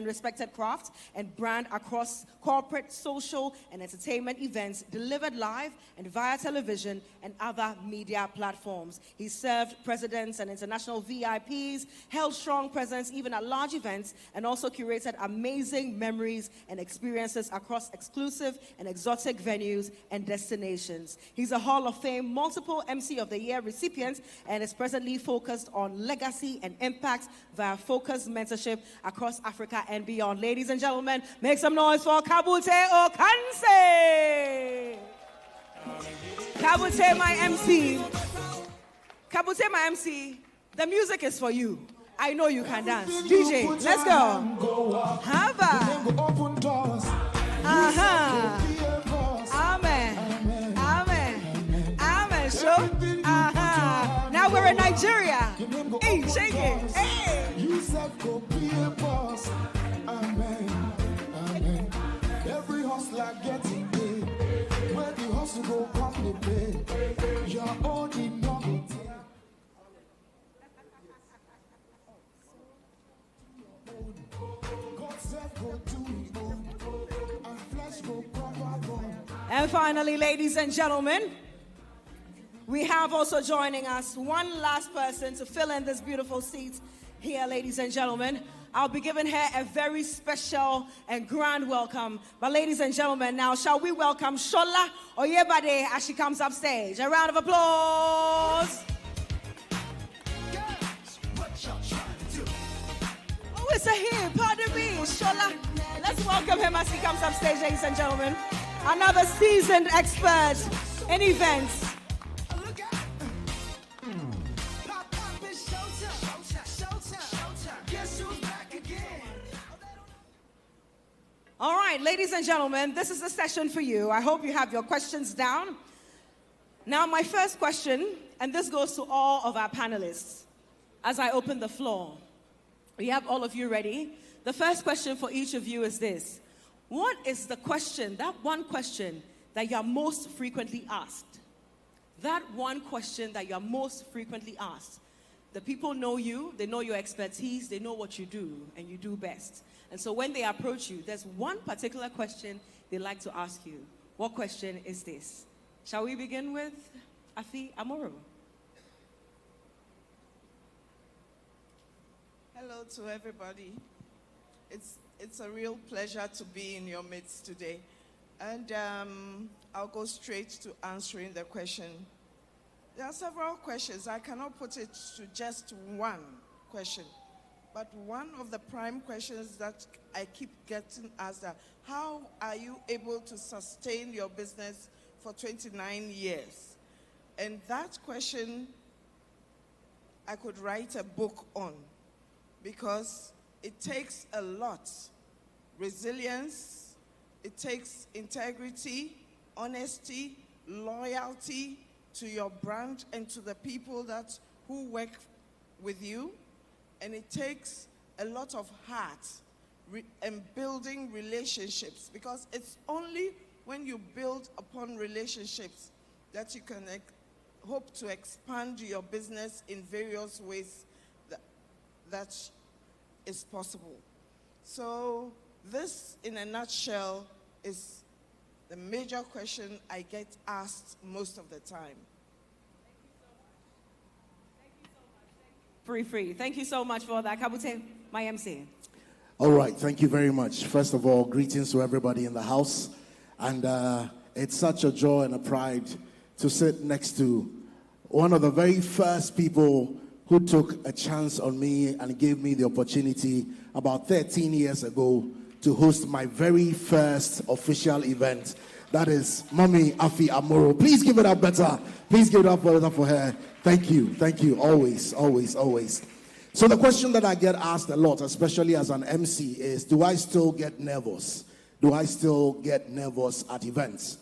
respected craft and brand across corporate, social, and entertainment events delivered live and via television and other media platforms. He served presidents and international VIPs, held strong presence even at large events, and also curated amazing memories and experiences across exclusive and exotic venues and destinations. He's a Hall of Fame multiple MC of the Year recipient and is presently focused on legacy and impact via focused mentorship across Africa and beyond. Ladies and gentlemen, make some noise for Kabute Okanse. Kabute, my MC. Kabute, my MC. The music is for you. I know you can dance. DJ, let's go. Hava. Amen. Amen. Amen. Show. Now we're in Nigeria. Hey, shake it. Hey. You said go be a boss. Amen. Amen. Every hustler getting paid. When the hustle go come the pay. Your own in novelty. God said go do it own. And flesh go cover bone. And finally, ladies and gentlemen, we have also joining us one last person to fill in this beautiful seat here, ladies and gentlemen. I'll be giving her a very special and grand welcome. But ladies and gentlemen, now shall we welcome Shola Oyebade as she comes up stage. A round of applause. Oh, it's a him, pardon me, Shola. Let's welcome him as he comes up stage, ladies and gentlemen. Another seasoned expert in events. All right, ladies and gentlemen, this is the session for you. I hope you have your questions down. Now, my first question, and this goes to all of our panelists, as I open the floor. We have all of you ready. The first question for each of you is this. What is the question, that one question that you're most frequently asked? That one question that you're most frequently asked. The people know you, they know your expertise, they know what you do, and you do best. And so when they approach you, there's one particular question they like to ask you. What question is this? Shall we begin with Afi Amoro? Hello to everybody. It's a real pleasure to be in your midst today. And I'll go straight to answering the question. There are several questions. I cannot put it to just one question. But one of the prime questions that I keep getting asked are, how are you able to sustain your business for 29 years? And that question, I could write a book on, because it takes a lot. Resilience, it takes integrity, honesty, loyalty to your brand and to the people who work with you. And it takes a lot of heart and building relationships, because it's only when you build upon relationships that you can hope to expand your business in various ways that is possible. So this, in a nutshell, is the major question I get asked most of the time. Free. Thank you so much for that. Kabute, my MC. All right, thank you very much. First of all, greetings to everybody in the house. And it's such a joy and a pride to sit next to one of the very first people who took a chance on me and gave me the opportunity about 13 years ago to host my very first official event. That is Mommy Afi Amoro. Please give it up better. Please give it up better for her. Thank you. Always. So the question that I get asked a lot, especially as an MC, is, do I still get nervous? Do I still get nervous at events?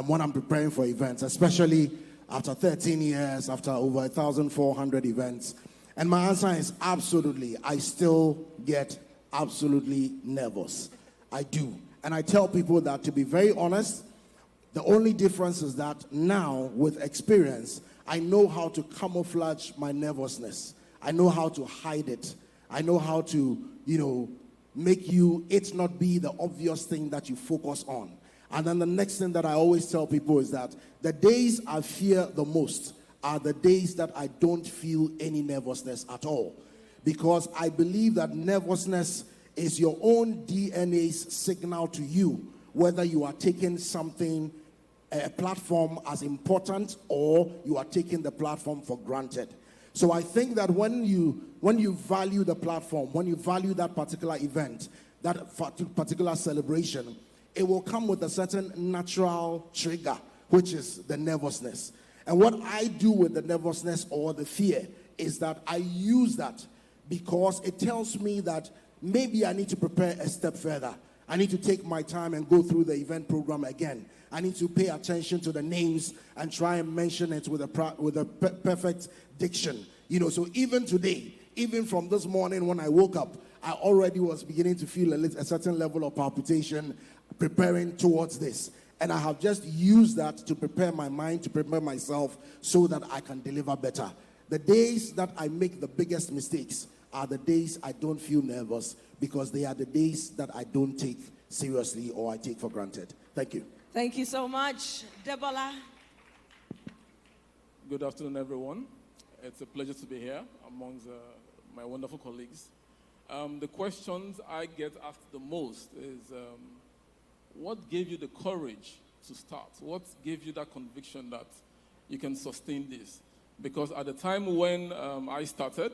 When I'm preparing for events, especially after 13 years, after over 1,400 events. And my answer is absolutely. I still get absolutely nervous. I do. And I tell people that, to be very honest, the only difference is that now, with experience, I know how to camouflage my nervousness. I know how to hide it. I know how to, make it not be the obvious thing that you focus on. And then the next thing that I always tell people is that the days I fear the most are the days that I don't feel any nervousness at all. Because I believe that nervousness is your own DNA's signal to you, whether you are taking something, a platform, as important, or you are taking the platform for granted. So I think that when you value the platform, when you value that particular event, that particular celebration, it will come with a certain natural trigger, which is the nervousness. And what I do with the nervousness or the fear is that I use that because it tells me that maybe I need to prepare a step further. I need to take my time and go through the event program again. I need to pay attention to the names and try and mention it with a perfect diction. So even today, even from this morning when I woke up, I already was beginning to feel a certain level of palpitation preparing towards this. And I have just used that to prepare my mind, to prepare myself so that I can deliver better. The days that I make the biggest mistakes are the days I don't feel nervous, because they are the days that I don't take seriously or I take for granted. Thank you. Thank you so much. Debola. Good afternoon, everyone. It's a pleasure to be here amongst my wonderful colleagues. The questions I get asked the most is, what gave you the courage to start? What gave you that conviction that you can sustain this? Because at the time when I started,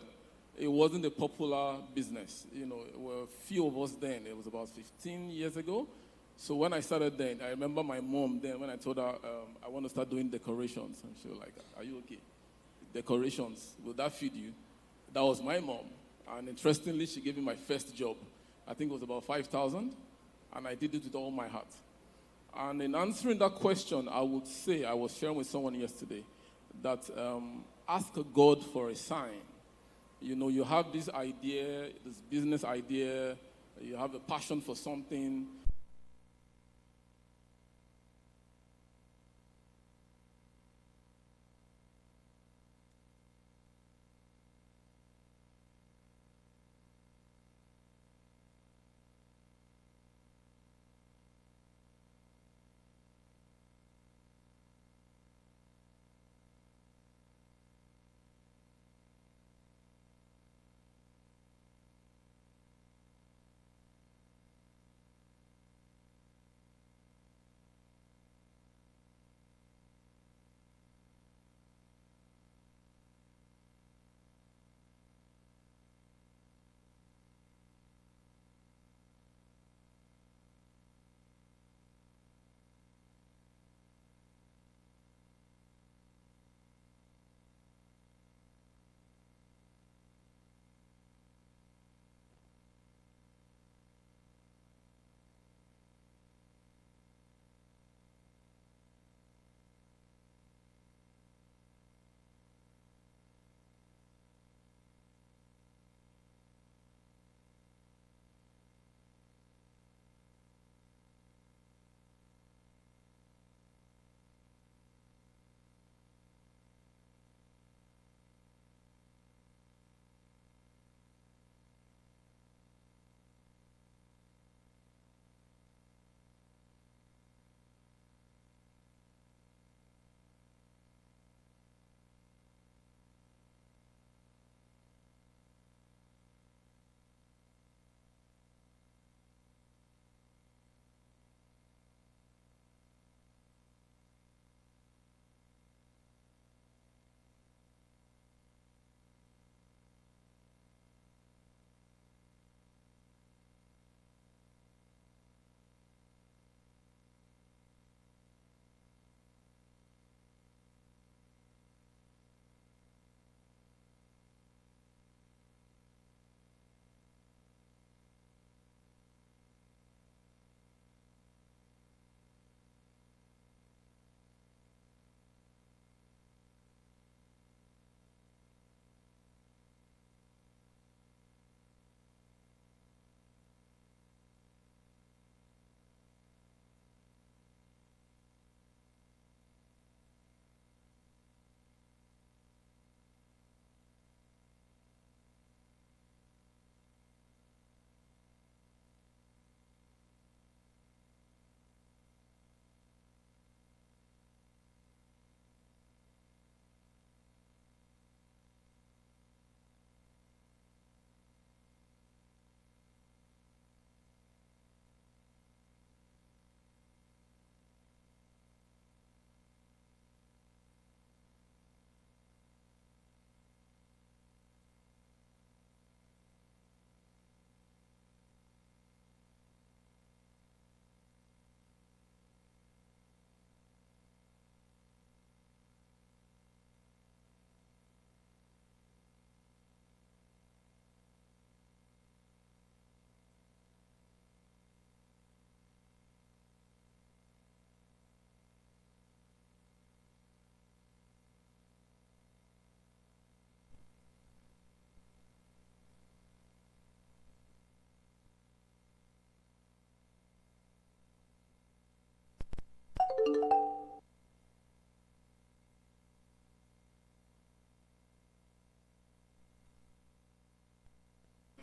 it wasn't a popular business. There were a few of us then. It was about 15 years ago. So when I started then, I remember my mom then, when I told her I want to start doing decorations, and she was like, "Are you okay? Decorations, will that feed you?" That was my mom. And interestingly, she gave me my first job. I think it was about 5,000, and I did it with all my heart. And in answering that question, I would say, I was sharing with someone yesterday, that ask God for a sign. You have this idea, this business idea, you have a passion for something.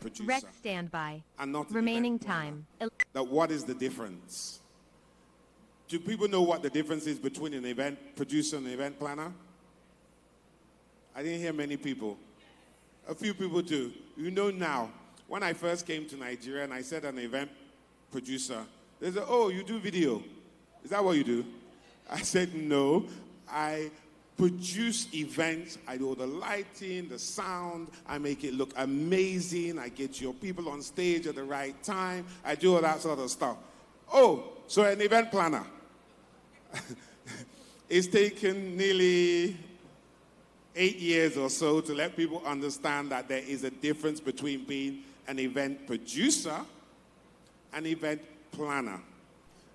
producer. Rec standby. And not an Remaining event planner. time. That what is the difference? Do people know what the difference is between an event producer and an event planner? I didn't hear many people. A few people do. You know now. When I first came to Nigeria and I said an event producer, they said, oh, you do video. Is that what you do? I said, no. I produce events. I do all the lighting, the sound. I make it look amazing. I get your people on stage at the right time. I do all that sort of stuff. Oh, so an event planner. It's taken nearly 8 years or so to let people understand that there is a difference between being an event producer and event planner.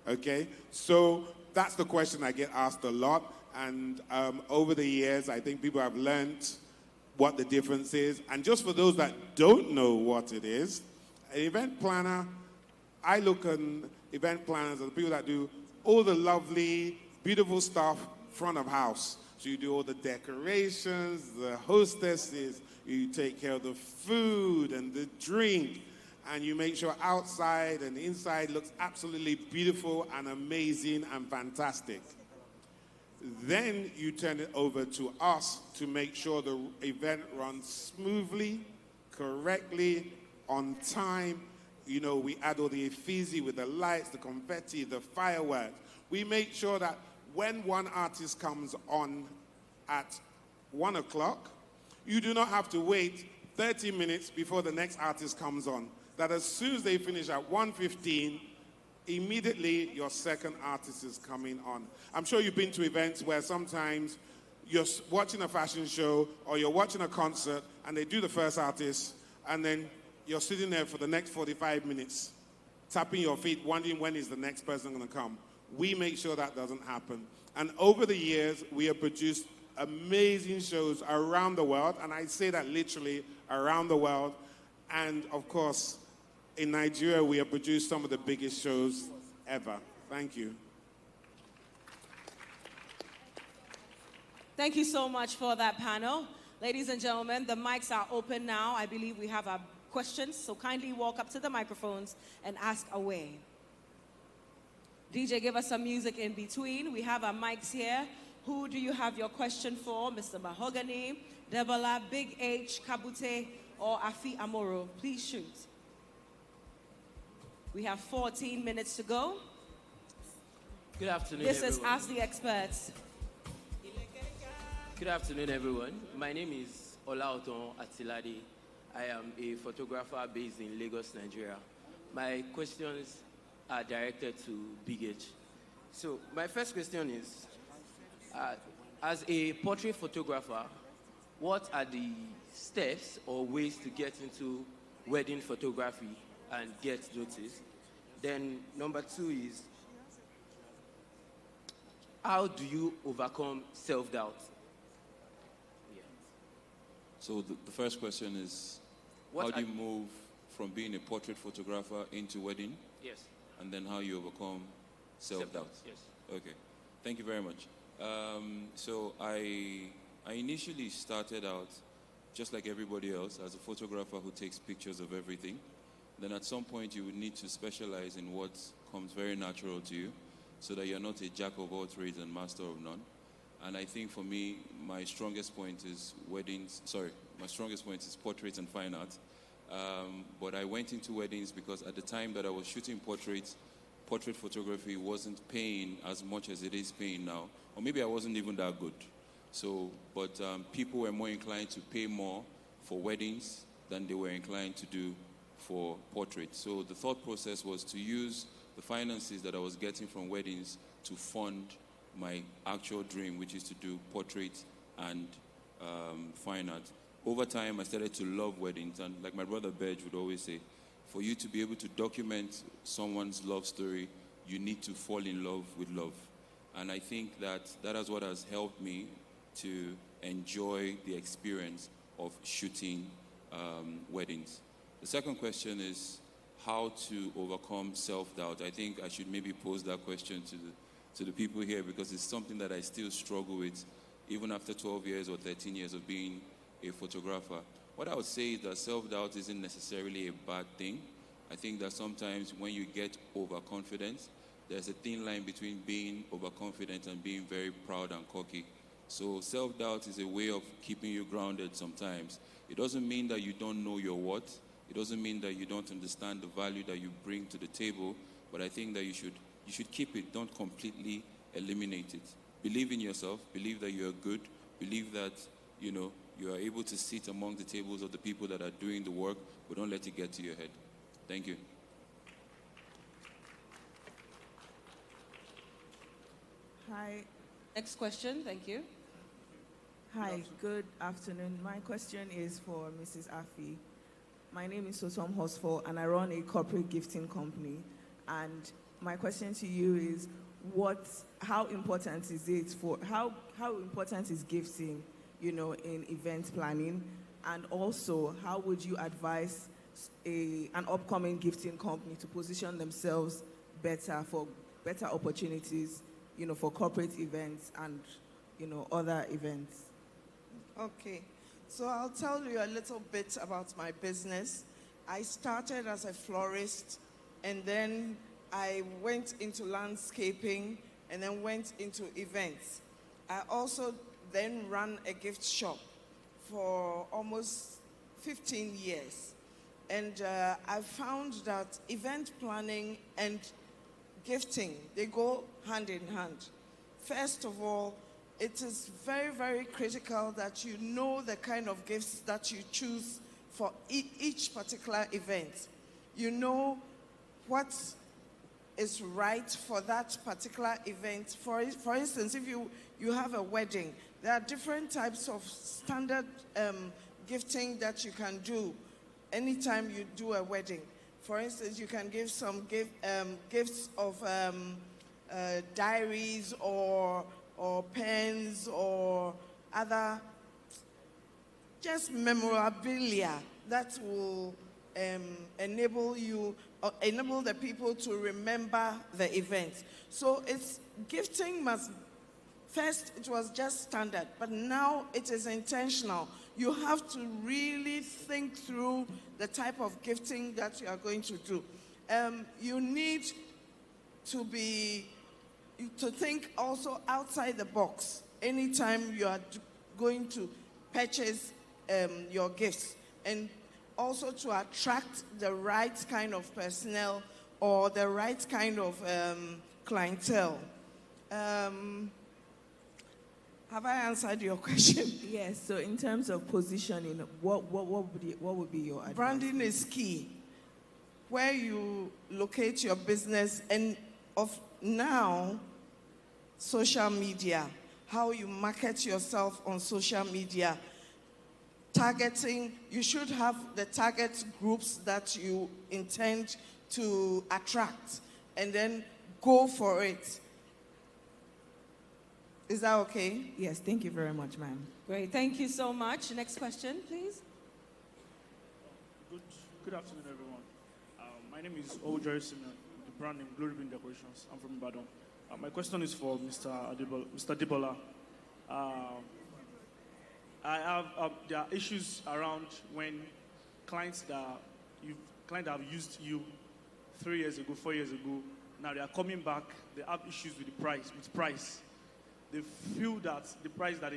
Okay? So that's the question I get asked a lot. And over the years, I think people have learned what the difference is. And just for those that don't know what it is, an event planner, I look at event planners as people that do all the lovely, beautiful stuff front of house. So you do all the decorations, the hostesses, you take care of the food and the drink, and you make sure outside and inside looks absolutely beautiful and amazing and fantastic. Then you turn it over to us to make sure the event runs smoothly, correctly, on time. You know, we add all the effigy with the lights, the confetti, the fireworks. We make sure that when one artist comes on at 1 o'clock, you do not have to wait 30 minutes before the next artist comes on. That as soon as they finish at 1:15, immediately your second artist is coming on. I'm sure you've been to events where sometimes you're watching a fashion show or you're watching a concert and they do the first artist and then you're sitting there for the next 45 minutes, tapping your feet, wondering when is the next person going to come. We make sure that doesn't happen. And over the years, we have produced amazing shows around the world, and I say that literally, around the world. And of course, in Nigeria, we have produced some of the biggest shows ever. Thank you. Thank you so much for that panel. Ladies and gentlemen, the mics are open now. I believe we have our questions, so kindly walk up to the microphones and ask away. DJ, give us some music in between. We have our mics here. Who do you have your question for? Mr. Mahogany, Debola, Big H, Kabute, or Afi Amoro? Please shoot. We have 14 minutes to go. Good afternoon, This everyone. is Ask the Experts. Good afternoon, everyone. My name is Olauton Atilade. I am a photographer based in Lagos, Nigeria. My questions are directed to Big H. So my first question is, as a portrait photographer, what are the steps or ways to get into wedding photography and get noticed? Then number two is, how do you overcome self-doubt? So the first question is, how do you move from being a portrait photographer into wedding? Yes. And then how you overcome self-doubt? Yes. Okay. Thank you very much. So I initially started out just like everybody else as a photographer who takes pictures of everything. Then at some point you would need to specialize in what comes very natural to you so that you're not a jack of all trades and master of none. And I think for me, my strongest point is portraits and fine art. But I went into weddings because at the time that I was shooting portraits, portrait photography wasn't paying as much as it is paying now. Or maybe I wasn't even that good. So, but people were more inclined to pay more for weddings than they were inclined to do for portraits. So the thought process was to use the finances that I was getting from weddings to fund my actual dream, which is to do portraits and fine art. Over time, I started to love weddings, and like my brother Bedge would always say, for you to be able to document someone's love story, you need to fall in love with love. And I think that is what has helped me to enjoy the experience of shooting weddings. The second question is how to overcome self-doubt. I think I should maybe pose that question to the people here because it's something that I still struggle with even after 12 years or 13 years of being a photographer. What I would say is that self-doubt isn't necessarily a bad thing. I think that sometimes when you get overconfident, there's a thin line between being overconfident and being very proud and cocky. So self-doubt is a way of keeping you grounded sometimes. It doesn't mean that you don't know your worth. It doesn't mean that you don't understand the value that you bring to the table. But I think that you should keep it. Don't completely eliminate it. Believe in yourself. Believe that you are good. Believe that, you are able to sit among the tables of the people that are doing the work, but don't let it get to your head. Thank you. Hi. Next question, thank you. Hi, good afternoon. My question is for Mrs. Afi. My name is Sosom Hosford, and I run a corporate gifting company. And my question to you is, how important is it how important is gifting, in event planning? And also, how would you advise an upcoming gifting company to position themselves better for better opportunities, for corporate events and, other events? Okay, so I'll tell you a little bit about my business. I started as a florist, and then I went into landscaping, and then went into events. I also then ran a gift shop for almost 15 years. And I found that event planning and gifting, they go hand in hand. First of all, it is very, very critical that you know the kind of gifts that you choose for each particular event. You know what is right for that particular event. For instance, if you have a wedding, there are different types of standard gifting that you can do anytime you do a wedding. For instance, you can give some gifts of diaries or pens or other just memorabilia that will enable the people to remember the event. So gifting first it was just standard, but now it is intentional. You have to really think through the type of gifting that you are going to do. You need to think also outside the box anytime you are going to purchase your gifts, and also to attract the right kind of personnel or the right kind of clientele. Have I answered your question? Yes, so in terms of positioning, what would be your advice? Branding is key. Where you locate your business, and of now, social media, how you market yourself on social media. Targeting, you should have the target groups that you intend to attract, and then go for it. Is that okay? Yes, thank you very much, ma'am. Great, thank you so much. Next question, please. Good afternoon, everyone. My name is Ojoy Simeon, the brand name Glory Bean Decorations. I'm from Ibadan. My question is for Mr. Debola. There are issues around when clients that have used you 3 years ago, 4 years ago, now they are coming back. They have issues with the price. They feel that the price that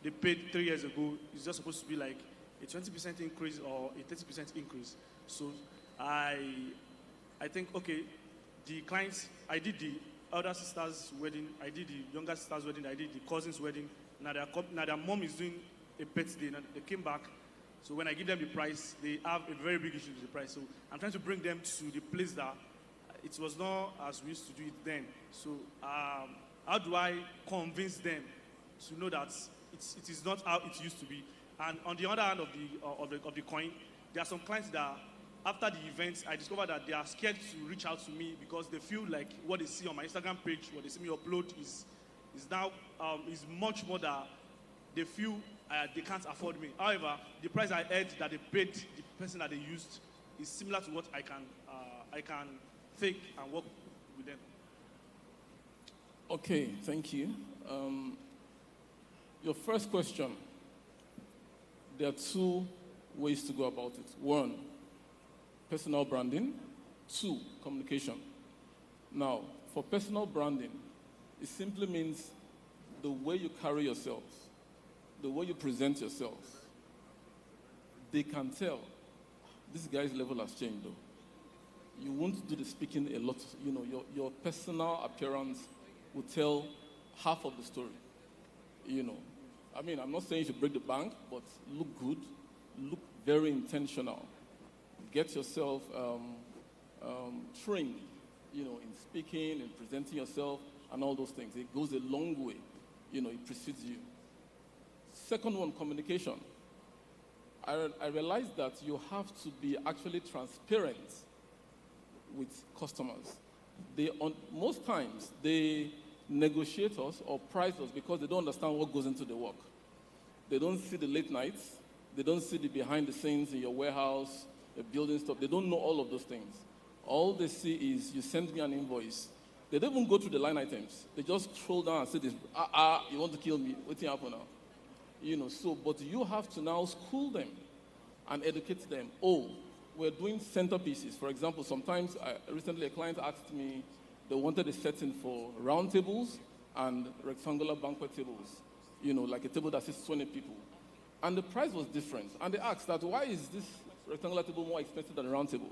they paid 3 years ago is just supposed to be like a 20% increase or a 30% increase. So I think, okay, the clients, I did the elder sister's wedding, I did the younger sister's wedding, I did the cousin's wedding. Now their mom is doing a birthday. Now they came back. So when I give them the price, they have a very big issue with the price. So I'm trying to bring them to the place that it was not as we used to do it then. So how do I convince them to know that it is not how it used to be? And on the other hand of the coin, there are some clients that after the event, I discovered that they are scared to reach out to me because they feel like what they see on my Instagram page, what they see me upload is now is much more that they feel they can't afford me. However, the price I heard that they paid the person that they used is similar to what I can take and work with them. Okay, thank you. Your first question, there are two ways to go about it. 1, personal branding. 2, communication. Now, for personal branding, it simply means the way you carry yourself, the way you present yourself. They can tell this guy's level has changed, though. You won't do the speaking a lot. You know, your personal appearance will tell half of the story. You know, I mean, I'm not saying you should break the bank, but look good, look very intentional. Get yourself trained, you know, in speaking and presenting yourself and all those things. It goes a long way. You know, it precedes you. Second one, communication. I realized that you have to be actually transparent with customers. Most times, they negotiate us or price us because they don't understand what goes into the work. They don't see the late nights. They don't see the behind the scenes in your warehouse, the building stuff. They don't know all of those things. All they see is you send me an invoice. They don't even go through the line items. They just scroll down and say this, you want to kill me? What's happening now? You know, so, but you have to now school them and educate them. Oh, we're doing centerpieces. For example, sometimes, recently a client asked me, they wanted a setting for round tables and rectangular banquet tables. You know, like a table that sits 20 people. And the price was different. And they asked that, why is this rectangular table more expensive than a round table?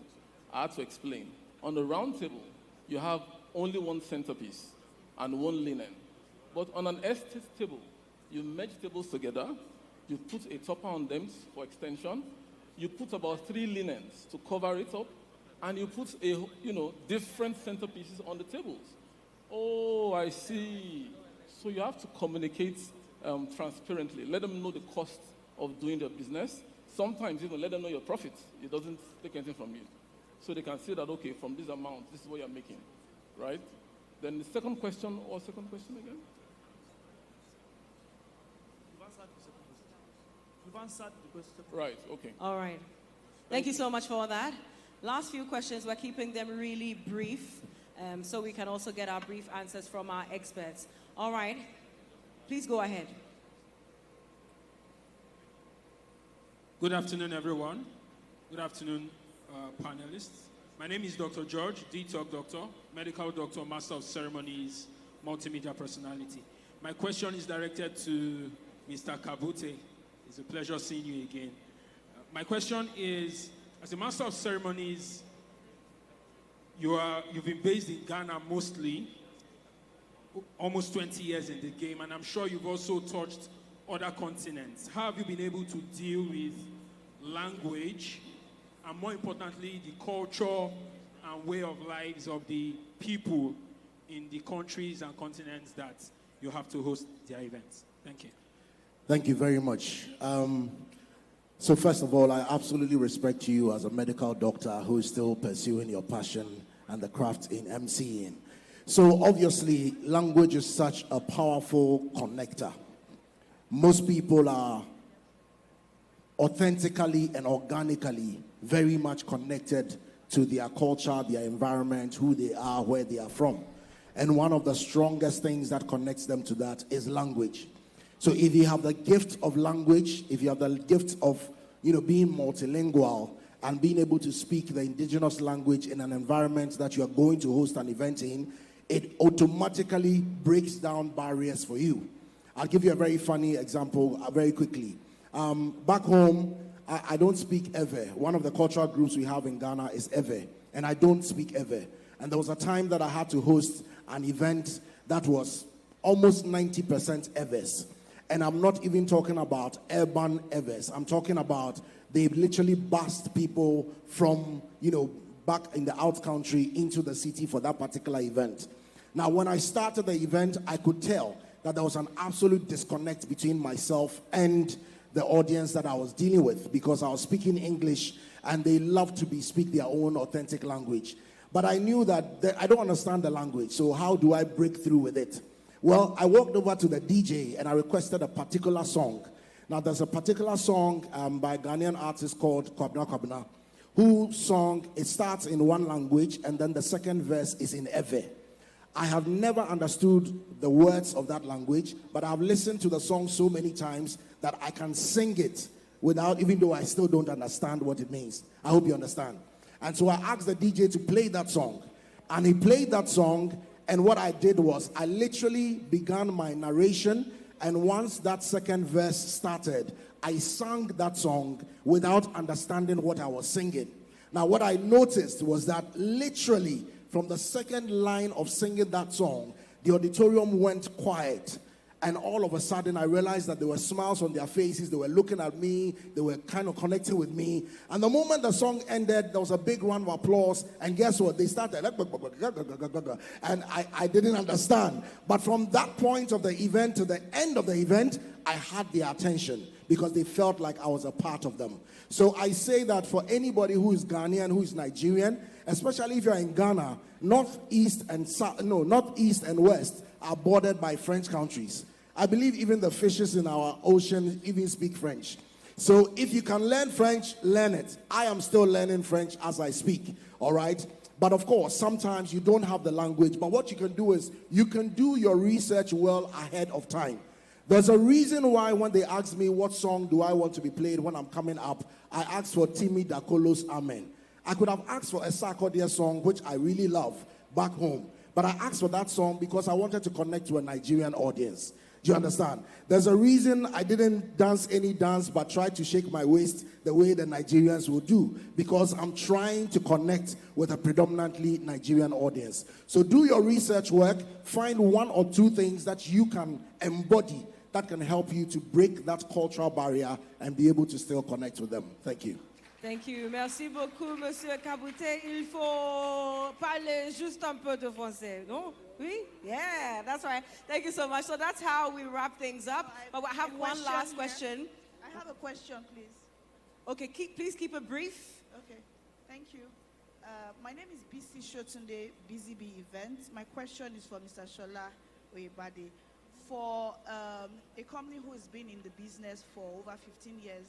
I had to explain. On the round table, you have only one centerpiece and one linen. But on an estate table, you merge tables together, you put a topper on them for extension, you put about 3 linens to cover it up, and you put different centerpieces on the tables. Oh, I see. So you have to communicate transparently. Let them know the cost of doing their business. Sometimes even let them know your profit. It doesn't take anything from you. So they can see that, okay, from this amount, this is what you're making, right? Then the second question, or second question again? You've answered the question. Right, okay. All right. Thank you so much for all that. Last few questions, we're keeping them really brief, so we can also get our brief answers from our experts. All right. Please go ahead. Good afternoon, everyone. Good afternoon, panelists. My name is Dr. George, DTOC doctor, medical doctor, master of ceremonies, multimedia personality. My question is directed to Mr. Kabute. It's a pleasure seeing you again. My question is, as a master of ceremonies, you've been based in Ghana mostly, almost 20 years in the game, and I'm sure you've also touched other continents. How have you been able to deal with language, and more importantly, the culture and way of lives of the people in the countries and continents that you have to host their events? Thank you. Thank you very much. So first of all, I absolutely respect you as a medical doctor who is still pursuing your passion and the craft in MCing. So obviously, language is such a powerful connector. Most people are authentically and organically very much connected to their culture, their environment, who they are, where they are from. And one of the strongest things that connects them to that is language. So if you have the gift of language, if you have the gift of, being multilingual and being able to speak the indigenous language in an environment that you are going to host an event in, it automatically breaks down barriers for you. I'll give you a very funny example very quickly. Back home, I don't speak Ewe. One of the cultural groups we have in Ghana is Ewe, and I don't speak Ewe. And there was a time that I had to host an event that was almost 90% Ewes. And I'm not even talking about urban Ewes. I'm talking about they've literally bussed people from, back in the out country into the city for that particular event. Now, when I started the event, I could tell that there was an absolute disconnect between myself and the audience that I was dealing with, because I was speaking English and they love to speak their own authentic language. But I knew that I don't understand the language, so how do I break through with it? Well, I walked over to the DJ and I requested a particular song. Now, there's a particular song by a Ghanaian artist called Kwabna Kwabna, whose song, it starts in one language and then the second verse is in Ewe. I have never understood the words of that language, but I've listened to the song so many times that I can sing it without, even though I still don't understand what it means. I hope you understand. And so I asked the DJ to play that song. And he played that song, and what I did was I literally began my narration, and once that second verse started, I sang that song without understanding what I was singing. Now, what I noticed was that literally from the second line of singing that song, the auditorium went quiet. And all of a sudden, I realized that there were smiles on their faces. They were looking at me. They were kind of connecting with me. And the moment the song ended, there was a big round of applause. And guess what? They started. And I didn't understand. But from that point of the event to the end of the event, I had their attention because they felt like I was a part of them. So I say that for anybody who is Ghanaian, who is Nigerian, especially if you're in Ghana, northeast and west are bordered by French countries. I believe even the fishes in our ocean even speak French. So if you can learn French, learn it. I am still learning French as I speak, all right? But of course, sometimes you don't have the language. But what you can do is you can do your research well ahead of time. There's a reason why when they ask me what song do I want to be played when I'm coming up, I asked for Timi Dakolo's Amen. I could have asked for a Sarkodie song, which I really love, back home. But I asked for that song because I wanted to connect to a Nigerian audience. Do you understand? There's a reason I didn't dance any dance but tried to shake my waist the way the Nigerians will do, because I'm trying to connect with a predominantly Nigerian audience. So do your research work, find one or two things that you can embody that can help you to break that cultural barrier and be able to still connect with them. Thank you. Thank you. Merci beaucoup, Monsieur Kabouté. Il faut parler juste un peu de français, no? Oui? Yeah, that's right. Thank you so much. So that's how we wrap things up. But I have one last question. I have a question, please. Okay, please keep it brief. Okay, thank you. My name is BC Shotunde, Busy Bee Events. My question is for Mr. Shola Oyebade. For a company who has been in the business for over 15 years,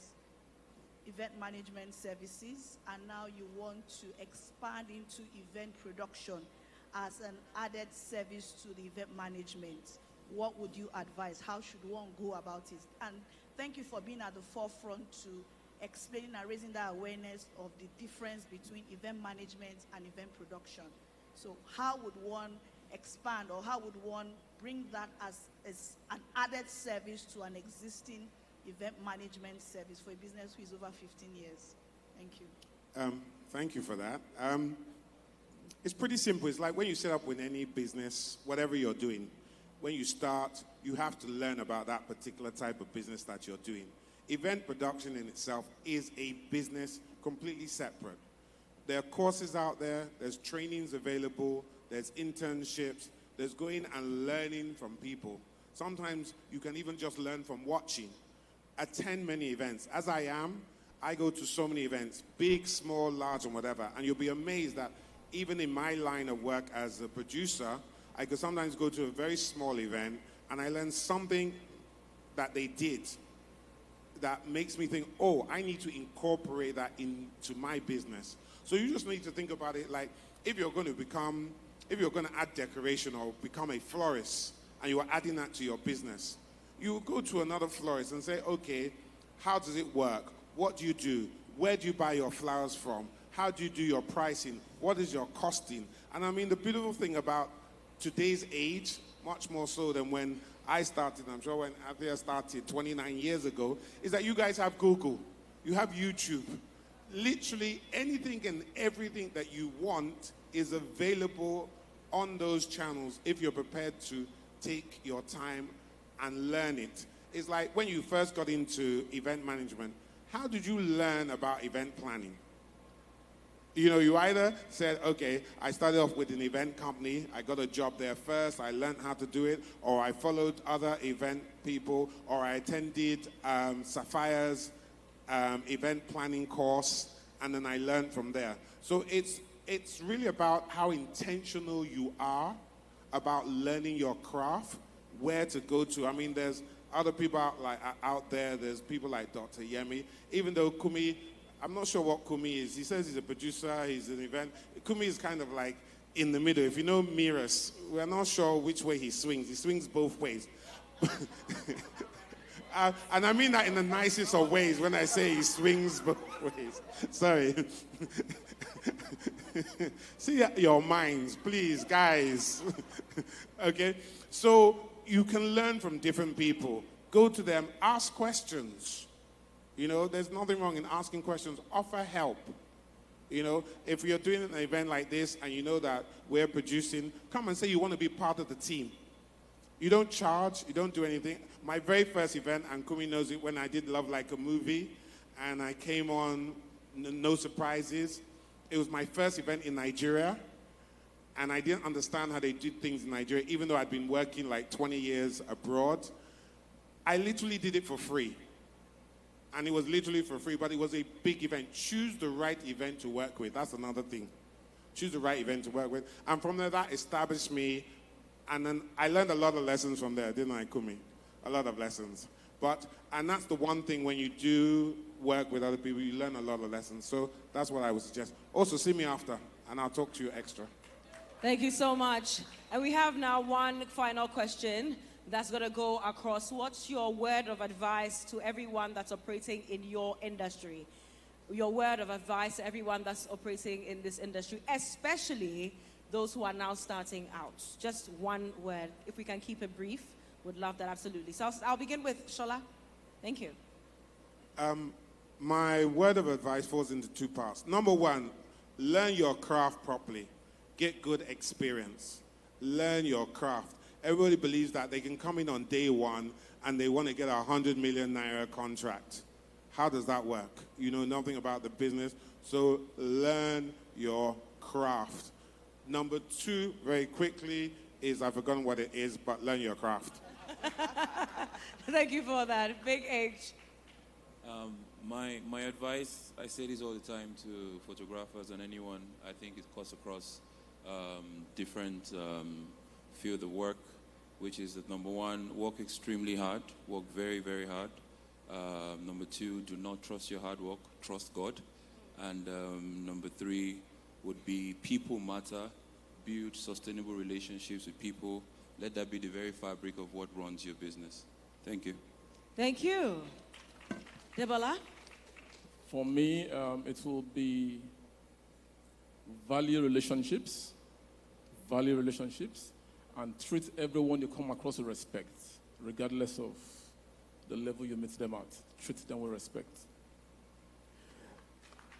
event management services, and now you want to expand into event production as an added service to the event management, what would you advise? How should one go about it? And thank you for being at the forefront to explaining and raising that awareness of the difference between event management and event production. So how would one expand, or how would one bring that as an added service to an existing event management service for a business who is over 15 years? Thank you. Thank you for that. It's pretty simple. It's like when you set up with any business, whatever you're doing, when you start, you have to learn about that particular type of business that you're doing. Event production in itself is a business completely separate. There are courses out there, there's trainings available, there's internships, there's going and learning from people. Sometimes you can even just learn from watching. Attend many events. As I am, I go to so many events, big, small, large, and whatever, and you'll be amazed that even in my line of work as a producer, I could sometimes go to a very small event and I learn something that they did that makes me think, oh, I need to incorporate that into my business. So you just need to think about it like, if you're going to add decoration or become a florist and you are adding that to your business, you go to another florist and say, okay, how does it work? What do you do? Where do you buy your flowers from? How do you do your pricing? What is your costing? And I mean, the beautiful thing about today's age, much more so than when I started, I'm sure when Avia started 29 years ago, is that you guys have Google, you have YouTube. Literally anything and everything that you want is available on those channels if you're prepared to take your time and learn it. It's like when you first got into event management, how did you learn about event planning? You know, you either said, okay, I started off with an event company, I got a job there first, I learned how to do it, or I followed other event people, or I attended Sapphire's event planning course, and then I learned from there. So it's really about how intentional you are about learning your craft, where to go to. I mean, there's other people out there, there's people like Dr. Yemi, even though Kumi, I'm not sure what Kumi is. He says he's a producer, he's an event. Kumi is kind of like in the middle. If you know mirrors, we're not sure which way he swings. He swings both ways. And I mean that in the nicest of ways when I say he swings both ways. Sorry. See your minds, please, guys. Okay? So you can learn from different people. Go to them, ask questions. You know, there's nothing wrong in asking questions. Offer help. You know, if you're doing an event like this and you know that we're producing, come and say you want to be part of the team. You don't charge, you don't do anything. My very first event, and Kumi knows it, when I did Love Like a Movie, and I came on, no surprises. It was my first event in Nigeria, and I didn't understand how they did things in Nigeria, even though I'd been working like 20 years abroad. I literally did it for free. And it was literally for free, but it was a big event. Choose the right event to work with. That's another thing. Choose the right event to work with. And from there, that established me. And then I learned a lot of lessons from there, didn't I, Kumi? A lot of lessons. And that's the one thing when you do work with other people, you learn a lot of lessons. So that's what I would suggest. Also, see me after, and I'll talk to you extra. Thank you so much. And we have now one final question that's going to go across. What's your word of advice to everyone that's operating in your industry? Your word of advice to everyone that's operating in this industry, especially those who are now starting out. Just one word. If we can keep it brief, would love that, absolutely. So I'll begin with Shola. Thank you. My word of advice falls into two parts. Number one, learn your craft properly. Get good experience. Learn your craft. Everybody believes that they can come in on day one and they want to get a 100 million naira contract. How does that work? You know nothing about the business, so learn your craft. Number two, very quickly, is I've forgotten what it is, but learn your craft. Thank you for that. Big H. My advice, I say this all the time to photographers and anyone, I think it cuts across different field of work, which is that number one, work extremely hard, work very, very hard. Number two, do not trust your hard work, trust God. And number three would be people matter, build sustainable relationships with people. Let that be the very fabric of what runs your business. Thank you. Thank you. Debola? For me, it will be value relationships, and treat everyone you come across with respect, regardless of the level you meet them at. Treat them with respect.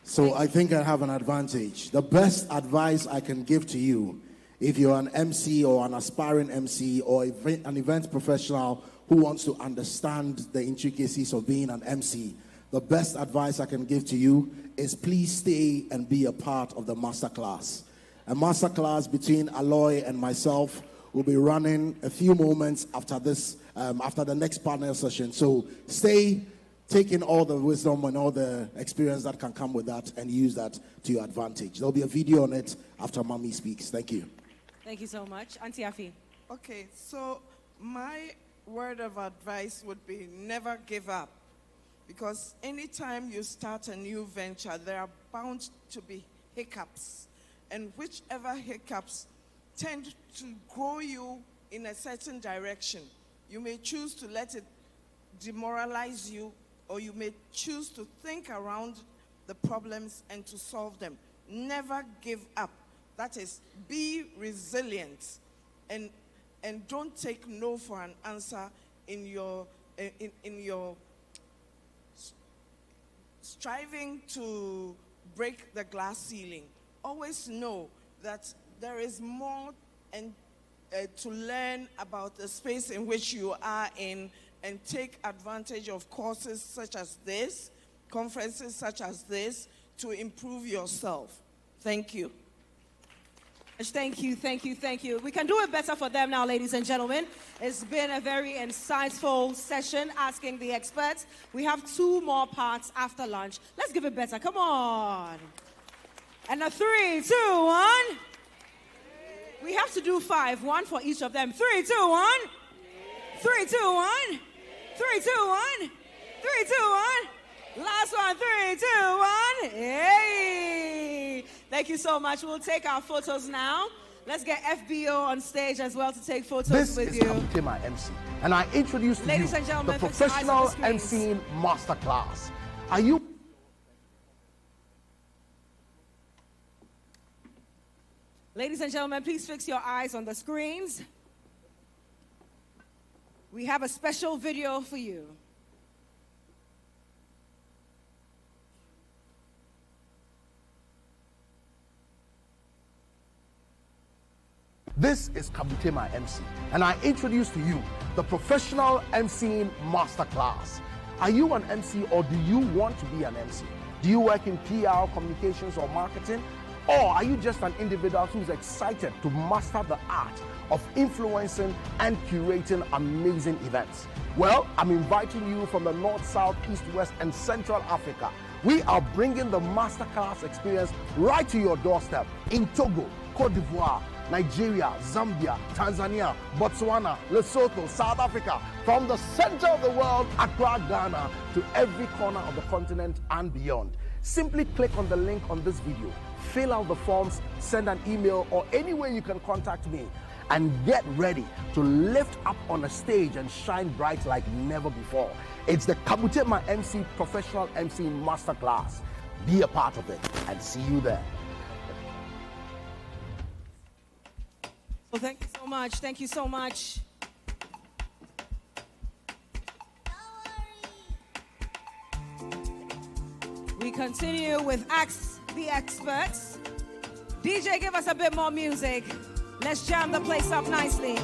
So I think I have an advantage. The best advice I can give to you, if you're an MC or an aspiring MC or an event professional who wants to understand the intricacies of being an MC, the best advice I can give to you is please stay and be a part of the masterclass. A masterclass between Aloy and myself will be running a few moments after this, after the next panel session. So stay, take in all the wisdom and all the experience that can come with that and use that to your advantage. There'll be a video on it after Mommy speaks. Thank you. Thank you so much. Auntie Afi. Okay, so my word of advice would be never give up. Because anytime you start a new venture, there are bound to be hiccups. And whichever hiccups tend to grow you in a certain direction. You may choose to let it demoralize you, or you may choose to think around the problems and to solve them. Never give up. That is, be resilient, and don't take no for an answer in your striving to break the glass ceiling. Always know that there is more to learn about the space in which you are in, and take advantage of courses such as this, conferences such as this, to improve yourself. Thank you. Thank you, thank you, thank you. We can do it better for them now, ladies and gentlemen. It's been a very insightful session asking the experts. We have 2 more parts after lunch. Let's give it better. Come on. And a 3, 2, 1. We have to do 5, 1 for each of them. 3, 2, 1. 3, 2, 1. 3, 2, 1. 3, 2, 1. Last one. 3, 2, 1. Hey. Thank you so much. We'll take our photos now. Let's get FBO on stage as well to take photos with you. This is Kaputema MC, and I introduce to Ladies you and gentlemen, the fix your eyes on the Professional screens. MCing Masterclass. Are you... Ladies and gentlemen, please fix your eyes on the screens. We have a special video for you. This is Kabutema MC, and I introduce to you the Professional MCing Masterclass. Are you an MC, or do you want to be an MC? Do you work in PR, communications, or marketing? Or are you just an individual who's excited to master the art of influencing and curating amazing events? Well, I'm inviting you from the North, South, East, West, and Central Africa. We are bringing the Masterclass experience right to your doorstep in Togo, Cote d'Ivoire, Nigeria, Zambia, Tanzania, Botswana, Lesotho, South Africa, from the center of the world, Accra, Ghana, to every corner of the continent and beyond. Simply click on the link on this video, fill out the forms, send an email, or any way you can contact me, and get ready to lift up on a stage and shine bright like never before. It's the Kabutema MC Professional MC Masterclass. Be a part of it and see you there. Well, thank you so much. Thank you so much. We continue with Ask the Experts. DJ, give us a bit more music. Let's jam the place up nicely.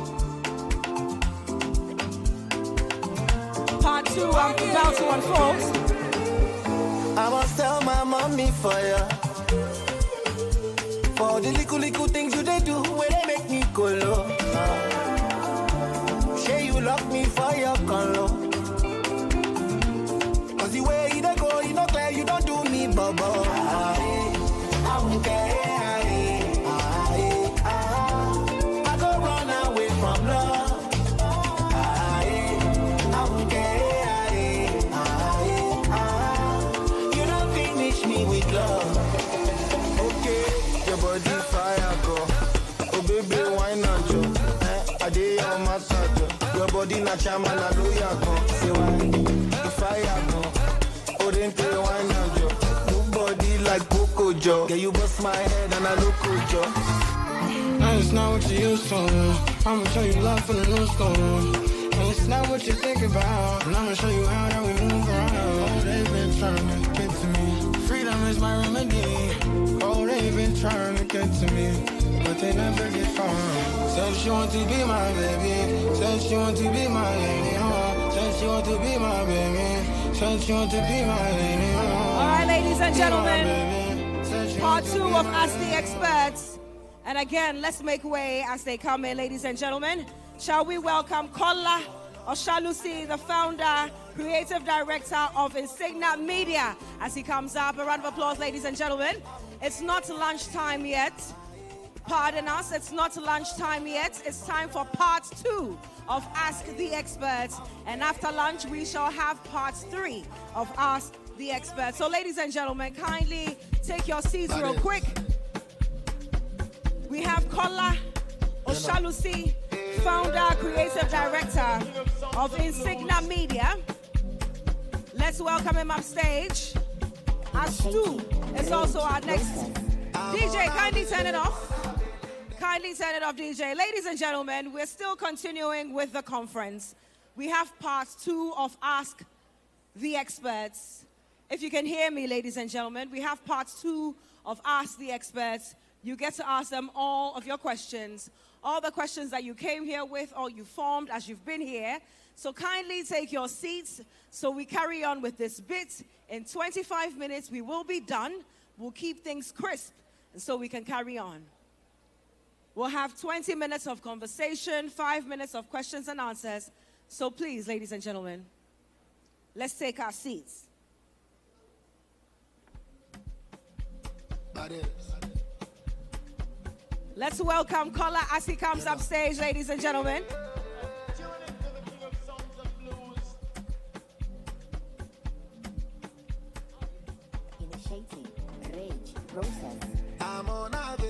Part 2 of about to unfold. I must tell my mommy for ya. For the little things you they do when they make me go low. Say you lock me for your color. Cause the way you go, you know clear, you don't do me bubble. I won't care. I go run away from love. I won't care. You don't finish me with love. Your body fire go. Oh baby, wine and jo. I did your massage. Your body na chama na loya go. Say why? The fire go. Oh then play wine and jo. Your body like Coco Jo. Yeah, you bust my head and I look jo. Now it's not what you used to. I'ma show you love from the new school. And it's not what you think about. And I'ma show you how that we move around. Oh, they've been trying to get to me. Freedom is my remedy. Oh, they've been trying to get to me, but they never get far. Said she want to be my baby. Said she want to be my lady. Said she want to be my baby. Said she want to be my lady. All right, ladies and gentlemen, part 2 of Ask the Experts. And again, let's make way as they come in, ladies and gentlemen. Shall we welcome Kola Oshalusi, the founder, creative director of Insignia Media, as he comes up. A round of applause, ladies and gentlemen. It's not lunchtime yet. Pardon us, it's not lunchtime yet. It's time for part 2 of Ask the Experts. And after lunch, we shall have part 3 of Ask the Experts. So, ladies and gentlemen, kindly take your seats real quick. We have Kola Oshalusi, founder, creative director of Insignia Media. Let's welcome him up stage. Astu is also our next. DJ, kindly turn it off. Kindly turn it off, DJ. Ladies and gentlemen, we're still continuing with the conference. We have part 2 of Ask the Experts. If you can hear me, ladies and gentlemen, we have part 2 of Ask the Experts. You get to ask them all of your questions, all the questions that you came here with or you formed as you've been here. So kindly take your seats so we carry on with this bit. In 25 minutes, we will be done. We'll keep things crisp and so we can carry on. We'll have 20 minutes of conversation, 5 minutes of questions and answers. So please, ladies and gentlemen, let's take our seats. Let's welcome Kola as he comes up stage, ladies and gentlemen.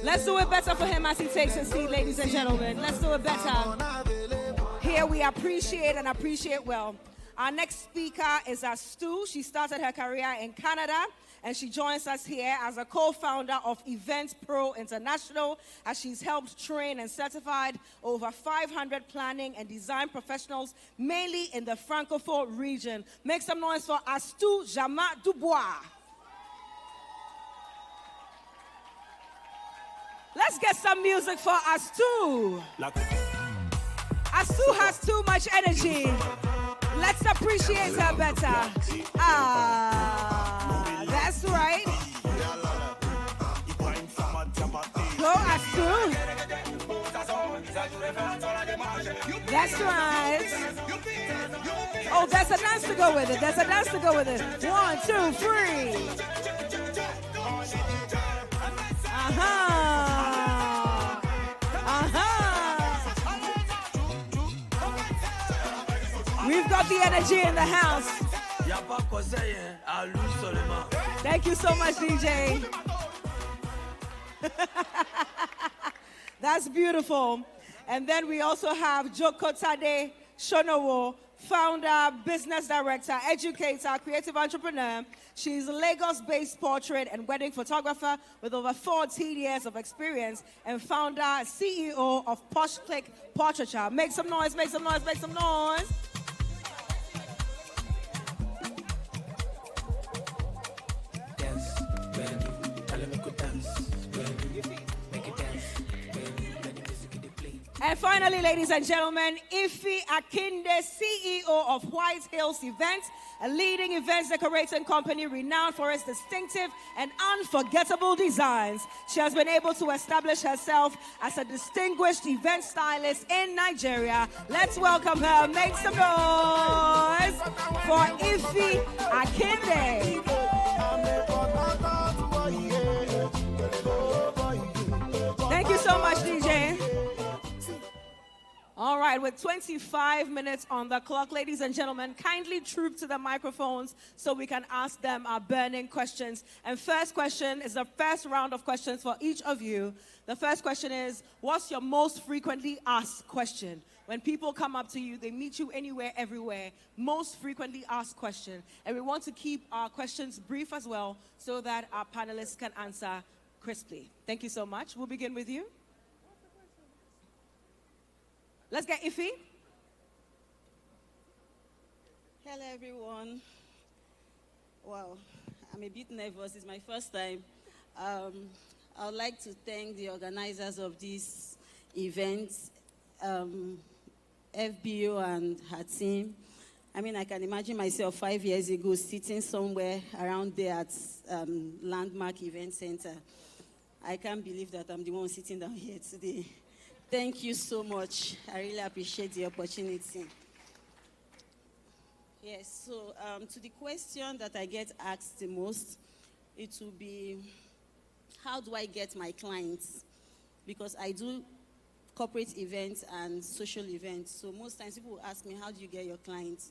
Let's do it better for him as he takes his seat, ladies and gentlemen. Let's do it better. here. We appreciate and appreciate well. Our next speaker is Stu. She started her career in Canada, and she joins us here as a co-founder of Event Pro International, as she's helped train and certified over 500 planning and design professionals, mainly in the Francophone region. Make some noise for Stu Jamat Dubois. Let's get some music for Stu. Stu has too much energy. Let's appreciate her better. Ah, that's right. Go, Stu. That's right. Oh, there's a dance to go with it. There's a dance to go with it. 1, 2, 3. We've got the energy in the house. Thank you so much, DJ. That's beautiful. And then we also have Joko Tade Shonowo, founder, business director, educator, creative entrepreneur. She's a Lagos-based portrait and wedding photographer with over 14 years of experience, and founder, CEO of Posh Click Portraiture. Make some noise, make some noise, make some noise. And finally, ladies and gentlemen, Ife Akinde, CEO of White Hills Events, a leading events decorating company renowned for its distinctive and unforgettable designs. She has been able to establish herself as a distinguished event stylist in Nigeria. Let's welcome her. Make some noise for Ife Akinde. Thank you so much, DJ. All right, with 25 minutes on the clock, ladies and gentlemen, kindly troop to the microphones so we can ask them our burning questions. And first question is the first round of questions for each of you. The first question is, what's your most frequently asked question? When people come up to you, they meet you anywhere, everywhere, most frequently asked question. And we want to keep our questions brief as well so that our panelists can answer crisply. Thank you so much. We'll begin with you. Let's get Ife. Hello, everyone. Wow, I'm a bit nervous. It's my first time. I would like to thank the organizers of this event, FBO and her team. I mean, I can imagine myself 5 years ago sitting somewhere around there at Landmark Event Center. I can't believe that I'm the one sitting down here today. Thank you so much. I really appreciate the opportunity. Yes, so to the question that I get asked the most, it will be, how do I get my clients? Because I do corporate events and social events. So most times people will ask me, how do you get your clients?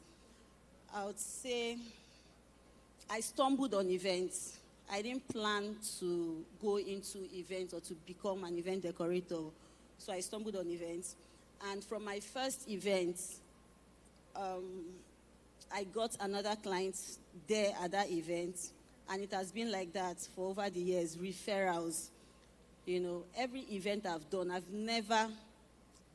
I would say I stumbled on events. I didn't plan to go into events or to become an event decorator. So I stumbled on events. And from my first event, I got another client there at that event. And it has been like that for over the years, referrals. You know, every event I've done, I've never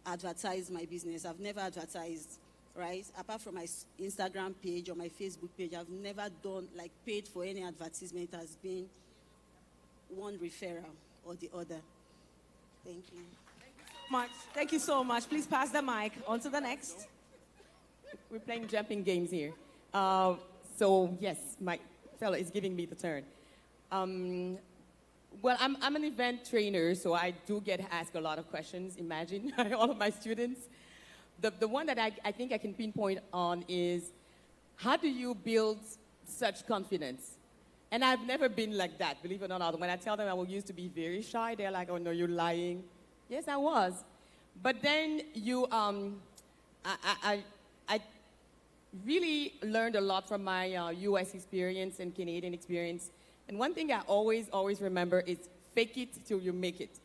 advertised my business. I've never advertised, right? Apart from my Instagram page or my Facebook page, I've never done, like, paid for any advertisement. It has been one referral or the other. Thank you. Thank you so much. Please pass the mic on to the next. We're playing jumping games here. So yes, my fellow is giving me the turn. Well, I'm an event trainer, so I do get asked a lot of questions, imagine, all of my students. The one that I think I can pinpoint on is, how do you build such confidence? And I've never been like that, believe it or not. When I tell them I used to be very shy, they're like, oh no, you're lying. Yes, I was. But then I really learned a lot from my US experience and Canadian experience. And one thing I always remember is fake it till you make it.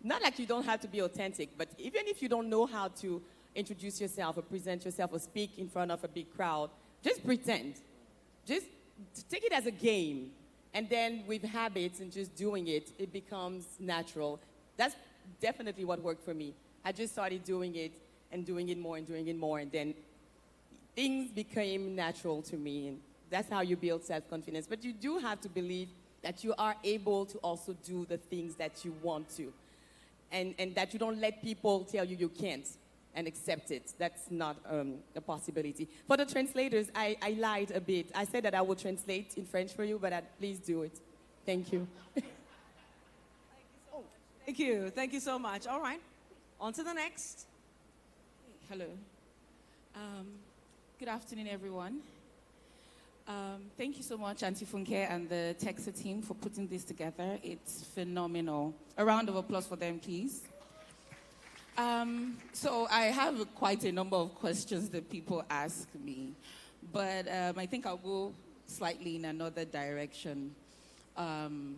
Not like you don't have to be authentic, but even if you don't know how to introduce yourself or present yourself or speak in front of a big crowd, just pretend. Just take it as a game. And then with habits and just doing it, it becomes natural. That's definitely what worked for me. I just started doing it and doing it more and doing it more, and then things became natural to me. And that's how you build self-confidence. But you do have to believe that you are able to also do the things that you want to. And that you don't let people tell you you can't and accept it. That's not a possibility. For the translators, I lied a bit. I said that I would translate in French for you, but please do it. Thank you. Thank you. Thank you so much. All right. On to the next. Hello. Good afternoon, everyone. Thank you so much, Auntie Funke and the Texa team for putting this together. It's phenomenal. A round of applause for them, please. So I have quite a number of questions that people ask me, but I think I'll go slightly in another direction. I'm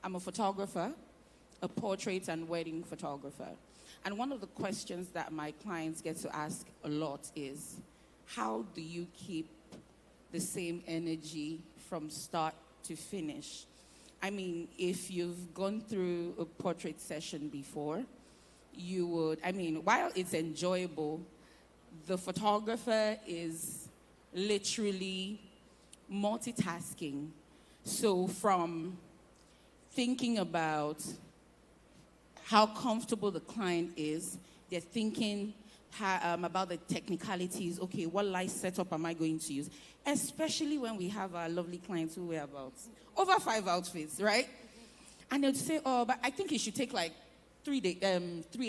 a photographer, a portrait and wedding photographer. And one of the questions that my clients get to ask a lot is, how do you keep the same energy from start to finish? I mean, if you've gone through a portrait session before, you would, while it's enjoyable, the photographer is literally multitasking. So from thinking about how comfortable the client is, they're thinking about the technicalities. Okay, what light setup am I going to use? Especially when we have our lovely clients who wear about over 5 outfits, right? And they'll say, oh, but I think it should take like 3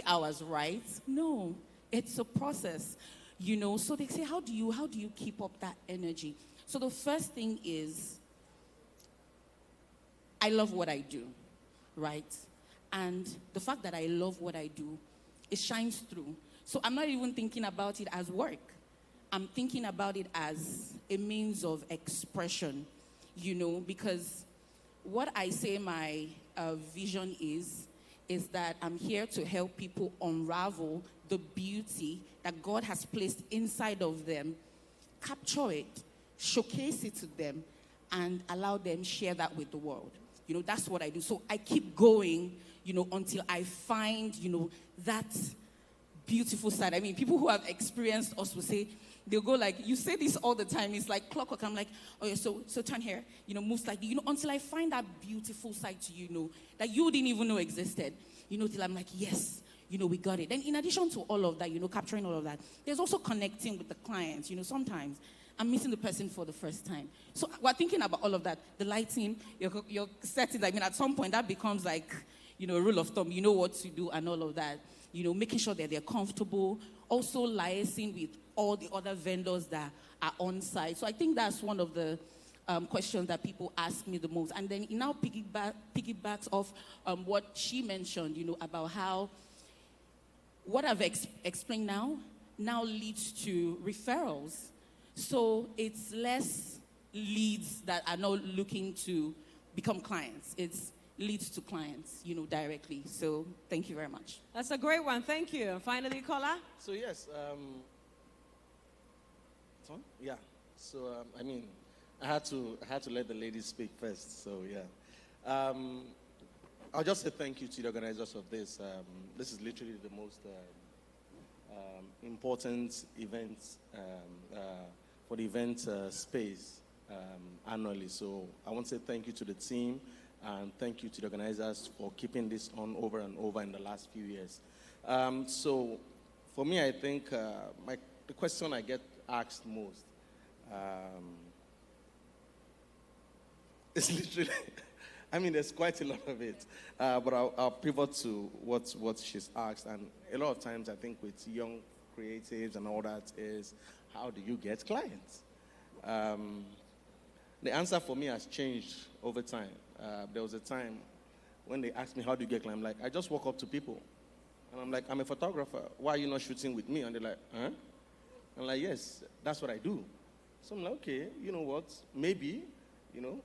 hours, right? No, it's a process, So they say, how do you keep up that energy? So the first thing is, I love what I do, right? And the fact that I love what I do, it shines through. So I'm not even thinking about it as work. I'm thinking about it as a means of expression, because what I say my vision is that I'm here to help people unravel the beauty that God has placed inside of them, capture it, showcase it to them, and allow them share that with the world. That's what I do. So I keep going, until I find, that beautiful side. I mean, people who have experienced us will say, they'll go like, you say this all the time. It's like clockwork. I'm like, oh yeah, so turn here, move slightly, until I find that beautiful side to you, that you didn't even know existed, till I'm like, yes, we got it. Then in addition to all of that, capturing all of that, there's also connecting with the clients. Sometimes I'm meeting the person for the first time. So we're thinking about all of that. The lighting, your settings, at some point that becomes like, a rule of thumb. You know what to do and all of that. Making sure that they're comfortable. Also liaising with all the other vendors that are on site. So I think that's one of the questions that people ask me the most. And then it now piggybacks off what she mentioned, about how what I've explained now leads to referrals. So it's less leads that are now looking to become clients. It's leads to clients, directly. So thank you very much. That's a great one. Thank you. And finally, Kola. So yes, yeah. So I had to let the ladies speak first. So yeah, I'll just say thank you to the organizers of this. This is literally the most important event for the event space annually. So I want to say thank you to the team. And thank you to the organizers for keeping this on over and over in the last few years. So for me, I think the question I get asked most is literally, there's quite a lot of it. But I'll pivot to what she's asked. And a lot of times I think with young creatives and all that is, how do you get clients? The answer for me has changed over time. There was a time when they asked me, how do you get clients? I'm like, I just walk up to people. And I'm like, I'm a photographer. Why are you not shooting with me? And they're like, huh? I'm like, yes, that's what I do. So I'm like, okay, you know what? Maybe,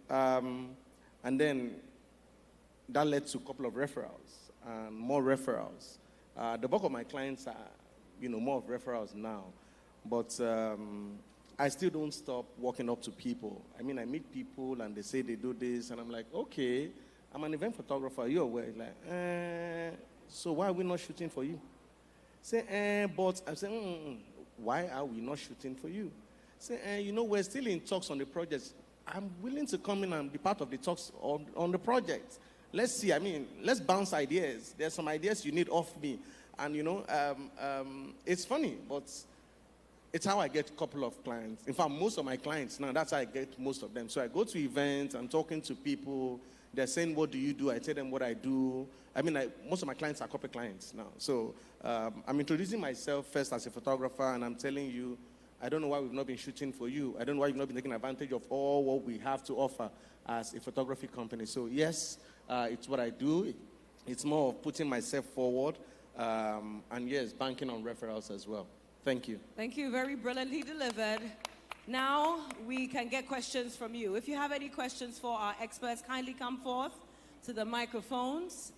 and then that led to a couple of referrals and more referrals. The bulk of my clients are more of referrals now. But I still don't stop walking up to people. I mean, I meet people and they say they do this, and I'm like, okay, I'm an event photographer. You're aware? Like, so why are we not shooting for you? Say, but I say, why are we not shooting for you? Say, we're still in talks on the project. I'm willing to come in and be part of the talks on the project. Let's see. I mean, let's bounce ideas. There's some ideas you need off me. And, it's funny, but it's how I get a couple of clients. In fact, most of my clients now, that's how I get most of them. So I go to events, I'm talking to people. They're saying, what do you do? I tell them what I do. I mean, most of my clients are corporate clients now. So I'm introducing myself first as a photographer, and I'm telling you, I don't know why we've not been shooting for you. I don't know why you've not been taking advantage of all what we have to offer as a photography company. So yes, it's what I do. It's more of putting myself forward. And yes, banking on referrals as well. Thank you. Thank you. Very brilliantly delivered. Now we can get questions from you. If you have any questions for our experts, kindly come forth to the microphones.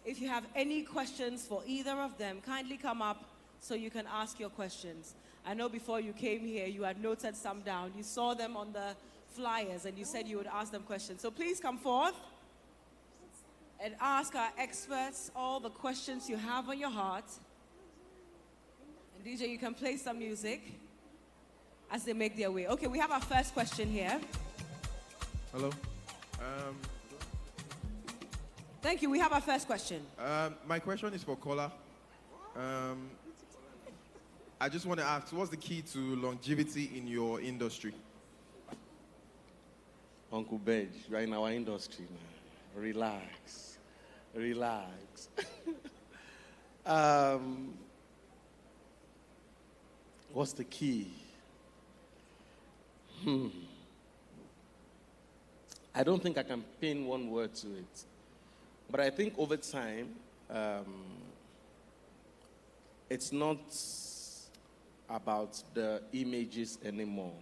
If you have any questions for either of them, kindly come up so you can ask your questions. I know before you came here, you had noted some down. You saw them on the flyers and you said you would ask them questions. So please come forth and ask our experts all the questions you have on your heart. And DJ, you can play some music as they make their way. Okay, we have our first question here. Hello. Thank you. We have our first question. My question is for Kola. I just want to ask, what's the key to longevity in your industry? Uncle Bedge, you're in our industry, man. Relax. Relax. What's the key? I don't think I can pin one word to it. But I think over time, it's not about the images anymore.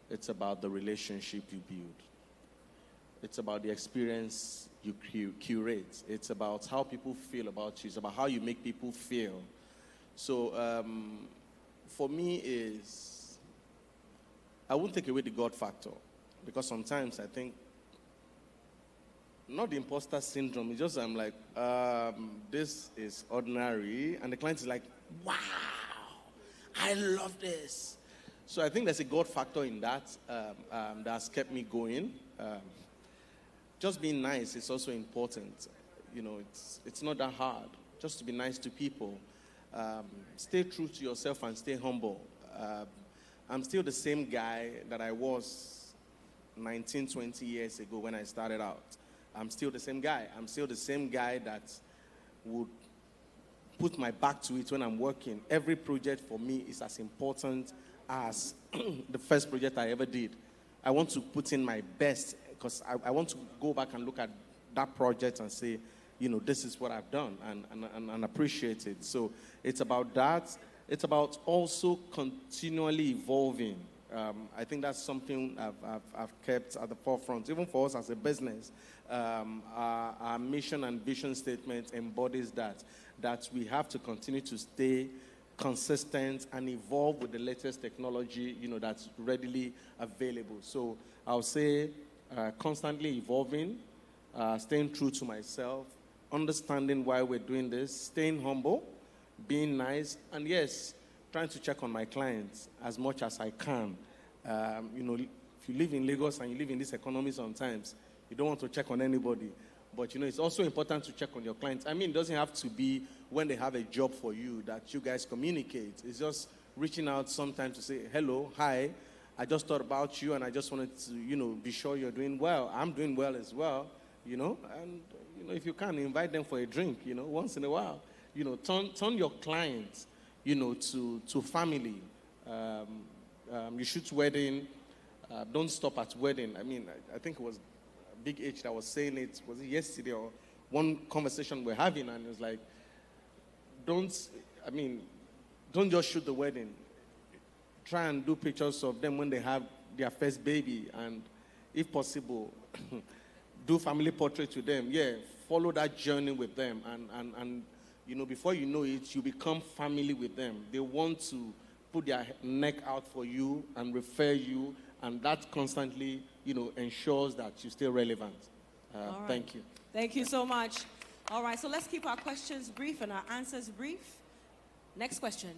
It's about the relationship you build. It's about the experience you curate. It's about how people feel about you. It's about how you make people feel. So for me I won't take away the God factor, because sometimes I think, not the imposter syndrome, it's just I'm like, this is ordinary, and the client is like, wow, I love this. So I think there's a God factor in that that's kept me going. Just being nice is also important. It's not that hard just to be nice to people. Stay true to yourself and stay humble. I'm still the same guy that I was 19, 20 years ago when I started out. I'm still the same guy. I'm still the same guy that would put my back to it when I'm working. Every project for me is as important as the first project I ever did. I want to put in my best, because I want to go back and look at that project and say, this is what I've done, and appreciate it. So it's about that. It's about also continually evolving. I think that's something I've kept at the forefront, even for us as a business. Our mission and vision statement embodies that we have to continue to stay consistent and evolve with the latest technology, that's readily available. So I'll say constantly evolving, staying true to myself, understanding why we're doing this, staying humble, being nice, and yes, trying to check on my clients as much as I can. If you live in Lagos and you live in this economy sometimes, you don't want to check on anybody. But, it's also important to check on your clients. I mean, it doesn't have to be when they have a job for you that you guys communicate. It's just reaching out sometimes to say, hello, hi, I just thought about you and I just wanted to, be sure you're doing well. I'm doing well as well, and, if you can, invite them for a drink, once in a while. Turn your clients, to family. You shoot wedding. Don't stop at wedding. I mean, I think it was Big H that was saying it. Was it yesterday or one conversation we're having? And it was like, don't just shoot the wedding. Try and do pictures of them when they have their first baby. And if possible, do family portraits with them. Yeah, follow that journey with them and before you know it, you become family with them. They want to put their neck out for you and refer you, and that constantly, ensures that you stay relevant. All right. Thank you. Thank you so much. All right, so let's keep our questions brief and our answers brief. Next question.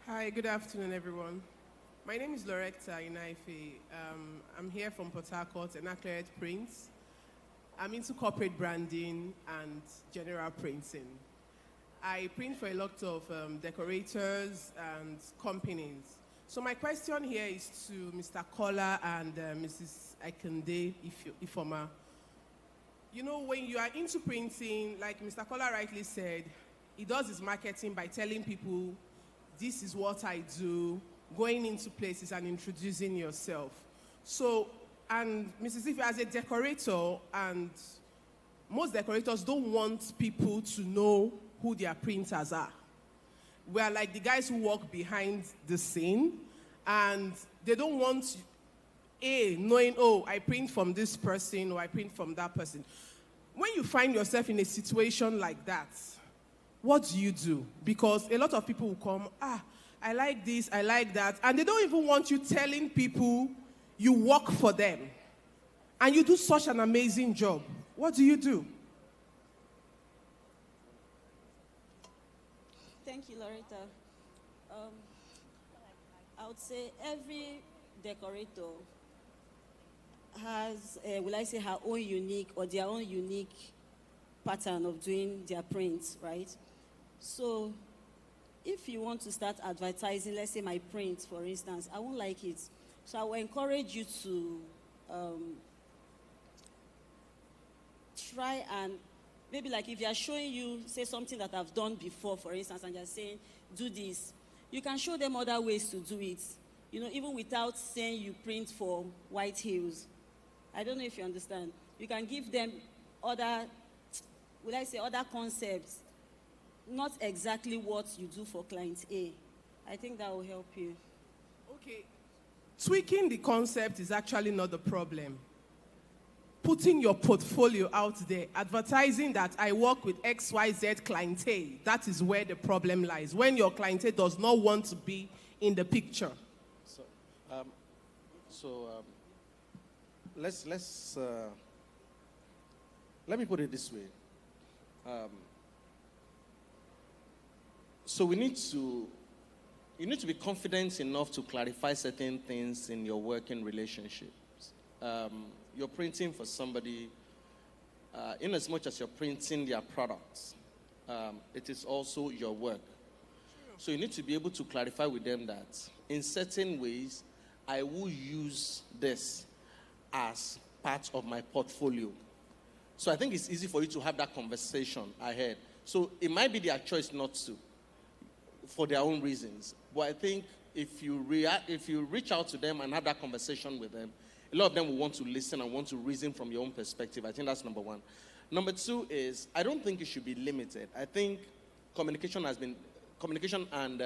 Hi, good afternoon, everyone. My name is Loretta Inaife. I'm here from Port Harcourt and Accurate Prints. I'm into corporate branding and general printing. I print for a lot of decorators and companies. So my question here is to Mr. Kola and Mrs. Akande Ifoma. When you are into printing, like Mr. Kola rightly said, he does his marketing by telling people, this is what I do, going into places and introducing yourself. So, and Mrs. Ife, as a decorator, and most decorators don't want people to know who their printers are. We are like the guys who walk behind the scene, and they don't want knowing, oh, I print from this person or I print from that person. When you find yourself in a situation like that, what do you do? Because a lot of people will come, I like this, I like that, and they don't even want you telling people you work for them. And you do such an amazing job. What do you do? Thank you, Loretta. I would say every decorator has, her own unique or their own unique pattern of doing their prints, right? So if you want to start advertising, let's say my print, for instance, I won't like it. So I will encourage you to try and maybe like if you are showing you, say something that I've done before, for instance, and you're saying, do this, you can show them other ways to do it. Even without saying you print for White Hills. I don't know if you understand. You can give them other concepts, not exactly what you do for client A. I think that will help you. Okay. Tweaking the concept is actually not the problem. Putting your portfolio out there, advertising that I work with XYZ clientele, that is where the problem lies. When your clientele does not want to be in the picture. Let me put it this way. So you need to be confident enough to clarify certain things in your working relationships. You're printing for somebody, in as much as you're printing their products, it is also your work. So you need to be able to clarify with them that in certain ways, I will use this as part of my portfolio. So I think it's easy for you to have that conversation ahead. So it might be their choice not to, for their own reasons. But I think if you reach out to them and have that conversation with them, a lot of them will want to listen and want to reason from your own perspective. I think that's number one. Number two is, I don't think it should be limited. I think communication and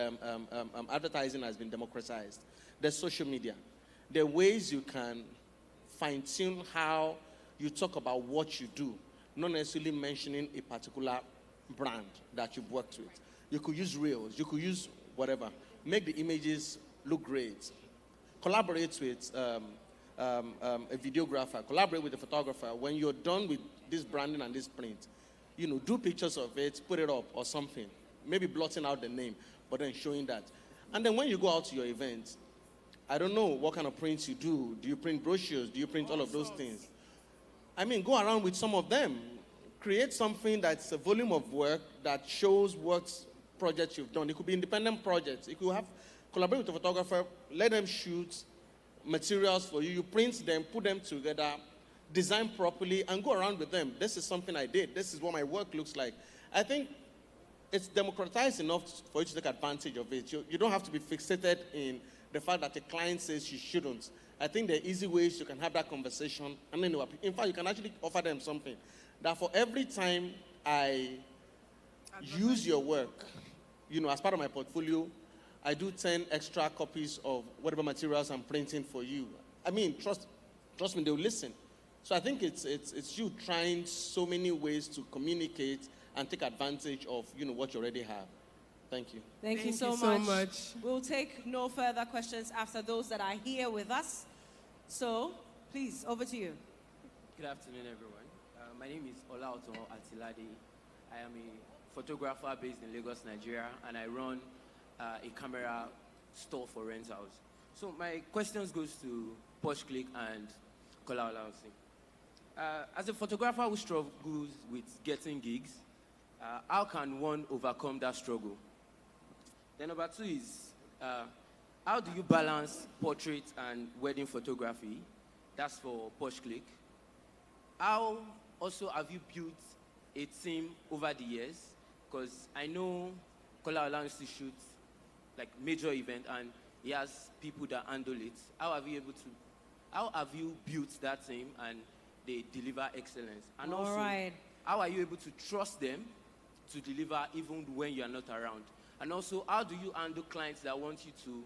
advertising has been democratized. There's social media. There are ways you can fine-tune how you talk about what you do, not necessarily mentioning a particular brand that you've worked with. You could use reels. You could use whatever. Make the images look great. Collaborate with a videographer. Collaborate with a photographer. When you're done with this branding and this print, do pictures of it, put it up or something. Maybe blotting out the name, but then showing that. And then when you go out to your event, I don't know what kind of prints you do. Do you print brochures? Do you print all of those things? I mean, go around with some of them. Create something that's a volume of work that shows what projects you've done. It could be independent projects. If you have collaborate with a photographer, let them shoot materials for you. You print them, put them together, design properly, and go around with them. This is something I did. This is what my work looks like. I think it's democratized enough for you to take advantage of it. You don't have to be fixated in the fact that the client says you shouldn't. I think there are easy ways you can have that conversation. And then, in fact, you can actually offer them something. That for every time I use your work, as part of my portfolio, I do 10 extra copies of whatever materials I'm printing for you. I mean, trust me, they'll listen. So I think it's you trying so many ways to communicate and take advantage of, what you already have. Thank you. Thank you so much. We'll take no further questions after those that are here with us. So, please, over to you. Good afternoon, everyone. My name is Olauton Atilade. I am a photographer based in Lagos, Nigeria, and I run a camera store for rentals. So my questions goes to Posh Click and Kola Olausi. As a photographer who struggles with getting gigs, how can one overcome that struggle? Then number two is, how do you balance portrait and wedding photography? That's for Posh Click. How also have you built a team over the years? Because I know Kola Olausi shoots like major event and he has people that handle it. How have you built that team and they deliver excellence? And also, how are you able to trust them to deliver even when you are not around? And also, how do you handle clients that want you to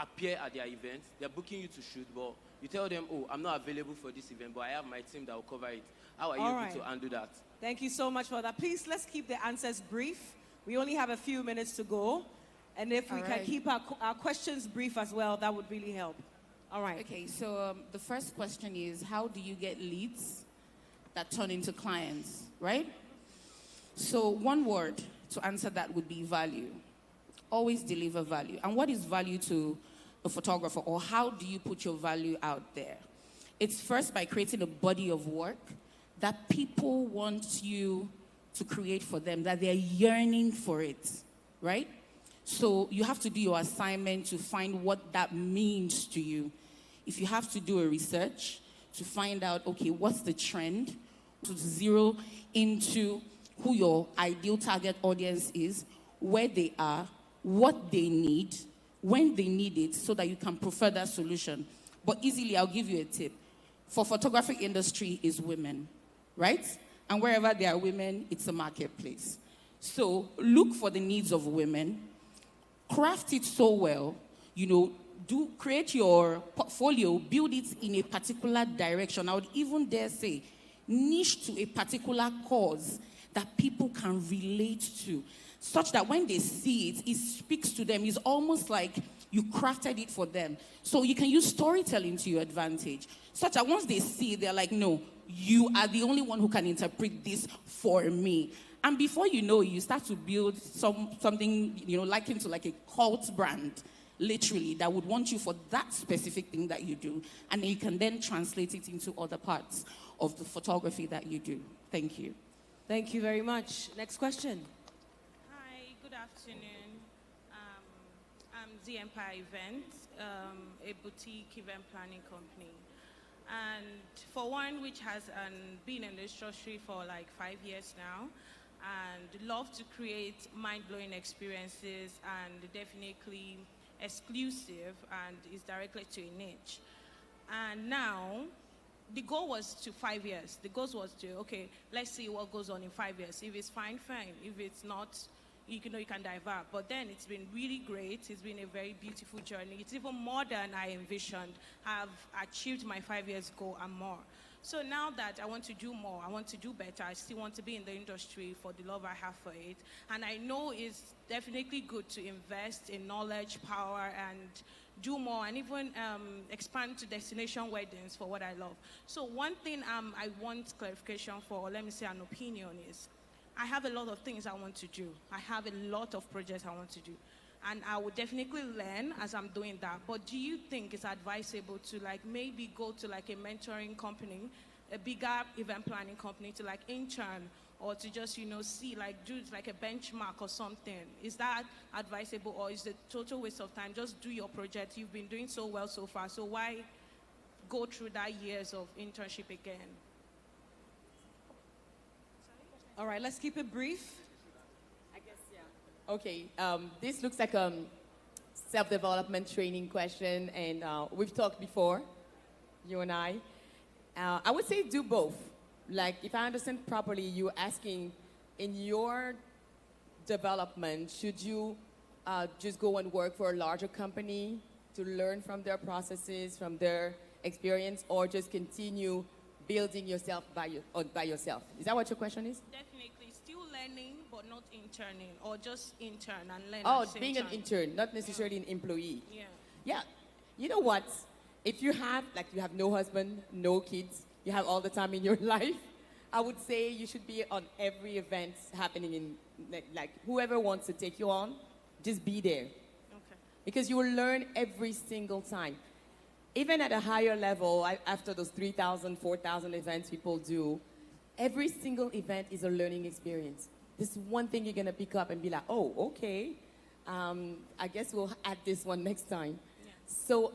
appear at their events? They're booking you to shoot, but you tell them, oh, I'm not available for this event, but I have my team that will cover it. How are you able to handle that? Thank you so much for that. Please, let's keep the answers brief. We only have a few minutes to go. And if we can keep our questions brief as well, that would really help. All right. Okay, so the first question is, how do you get leads that turn into clients, right? So one word to answer that would be value. Always deliver value. And what is value to a photographer, or how do you put your value out there? It's first by creating a body of work that people want you to create for them, that they're yearning for it, right? So you have to do your assignment to find what that means to you. If you have to do a research to find out, okay, what's the trend, to zero into who your ideal target audience is, where they are, what they need, when they need it, so that you can prefer that solution. But easily, I'll give you a tip. For photography industry is women, right? And wherever there are women, it's a marketplace. So look for the needs of women, craft it so well, create your portfolio, build it in a particular direction. I would even dare say, niche to a particular cause that people can relate to, such that when they see it, it speaks to them. It's almost like you crafted it for them. So you can use storytelling to your advantage, such that once they see it, they're like, no, you are the only one who can interpret this for me. And before you know it, you start to build something, likened to like a cult brand, literally, that would want you for that specific thing that you do. And then you can then translate it into other parts of the photography that you do. Thank you. Thank you very much. Next question. Hi, good afternoon. I'm The Empire Events, a boutique event planning company. And for one, which has been in this industry for like 5 years now, and love to create mind-blowing experiences and definitely exclusive and is directly to a niche. And now, the goal was to 5 years. The goal was to, okay, let's see what goes on in 5 years. If it's fine, fine. If it's not, you can divert. But then it's been really great. It's been a very beautiful journey. It's even more than I envisioned. I've achieved my 5 years goal and more. So now that I want to do more, I want to do better, I still want to be in the industry for the love I have for it. And I know it's definitely good to invest in knowledge, power, and do more, and even expand to destination weddings for what I love. So one thing I want clarification for, or let me say an opinion, is I have a lot of things I want to do. I have a lot of projects I want to do. And I would definitely learn as I'm doing that. But do you think it's advisable to maybe go to a mentoring company, a bigger event planning company, to intern, or to just, see, do a benchmark or something? Is that advisable, or is it a total waste of time? Just do your project. You've been doing so well so far, so why go through that years of internship again? All right, let's keep it brief. I guess, yeah. Okay, this looks like a self-development training question, and we've talked before, you and I. I would say do both. If I understand properly, you're asking, in your development, should you just go and work for a larger company to learn from their processes, from their experience, or just continue building yourself by yourself? Is that what your question is? Definitely. Still learn learning but not interning, or just intern and learn Oh, at the same being time? an intern, not necessarily an employee. Yeah. Yeah. You know what? If you have no husband, no kids, you have all the time in your life, I would say you should be on every event happening in, like whoever wants to take you on, just be there. Okay. Because you will learn every single time. Even at a higher level, after those 3,000, 4,000 events people do, every single event is a learning experience. This is one thing you're going to pick up and be like, oh, okay, I guess we'll add this one next time. Yeah. So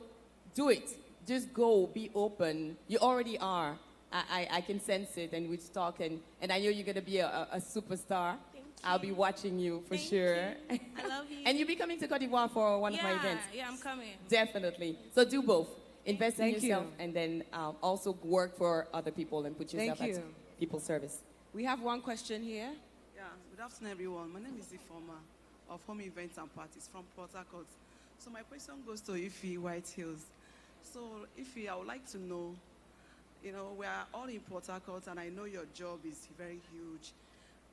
do it. Just go, be open. You already are. I can sense it, and we talk, and I know you're going to be a superstar. I'll be watching you for sure. I love you. And you'll be coming to Cote d'Ivoire for one of my events. Yeah, I'm coming. Definitely. So do both. Invest in Thank yourself you. and then also work for other people and put yourself Thank at you. people's service. We have one question here. Yeah, good afternoon, everyone. My name is Ifoma of Home Events and Parties from Port Harcourt. So my question goes to Ife White Hills. So Ife, I would like to know, we are all in Port Harcourt, and I know your job is very huge.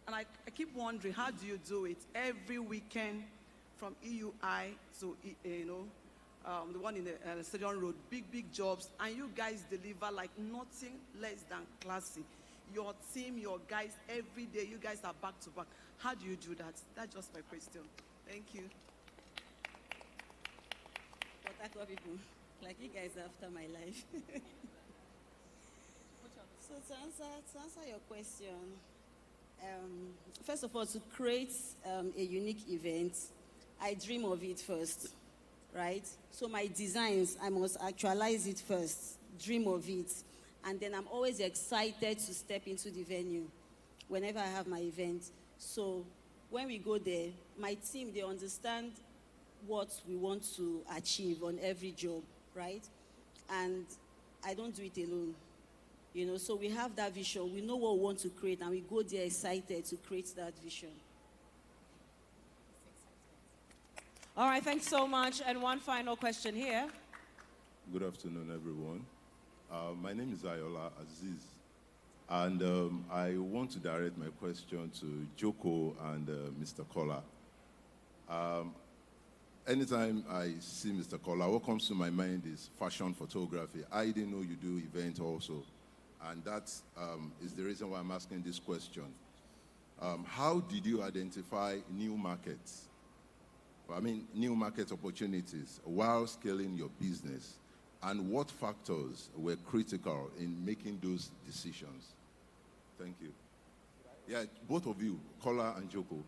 And I keep wondering, how do you do it every weekend from EUI to, the one in the Stadium Road, big jobs, and you guys deliver like nothing less than classy. Your team, your guys, every day, you guys are back to back. How do you do that? That's just my question. Thank you. Port people, like you guys are after my life. So to answer your question, first of all, to create a unique event, I dream of it first, right? So my designs, I must actualize it first, dream of it, and then I'm always excited to step into the venue whenever I have my event. So when we go there, my team, they understand what we want to achieve on every job, right? And I don't do it alone. So we have that vision. We know what we want to create, and we go there excited to create that vision. All right, thanks so much. And one final question here. Good afternoon, everyone. My name is Ayola Aziz, and I want to direct my question to Joko and Mr. Kola. Anytime I see Mr. Kola, what comes to my mind is fashion photography. I didn't know you do events also, and that is the reason why I'm asking this question. How did you identify new markets? New market opportunities while scaling your business, and what factors were critical in making those decisions? Thank you. Yeah, both of you, Kola and Joko.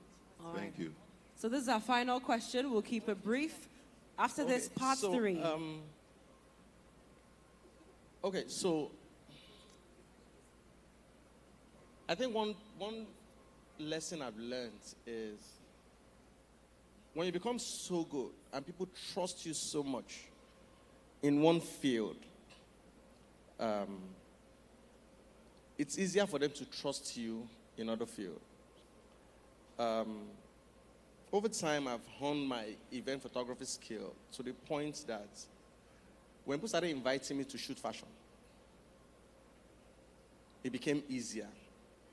All Thank right. you. So this is our final question. We'll keep it brief. After this, part 3. So I think one lesson I've learned is when you become so good and people trust you so much in one field, it's easier for them to trust you in other fields. Over time, I've honed my event photography skill to the point that when people started inviting me to shoot fashion, it became easier.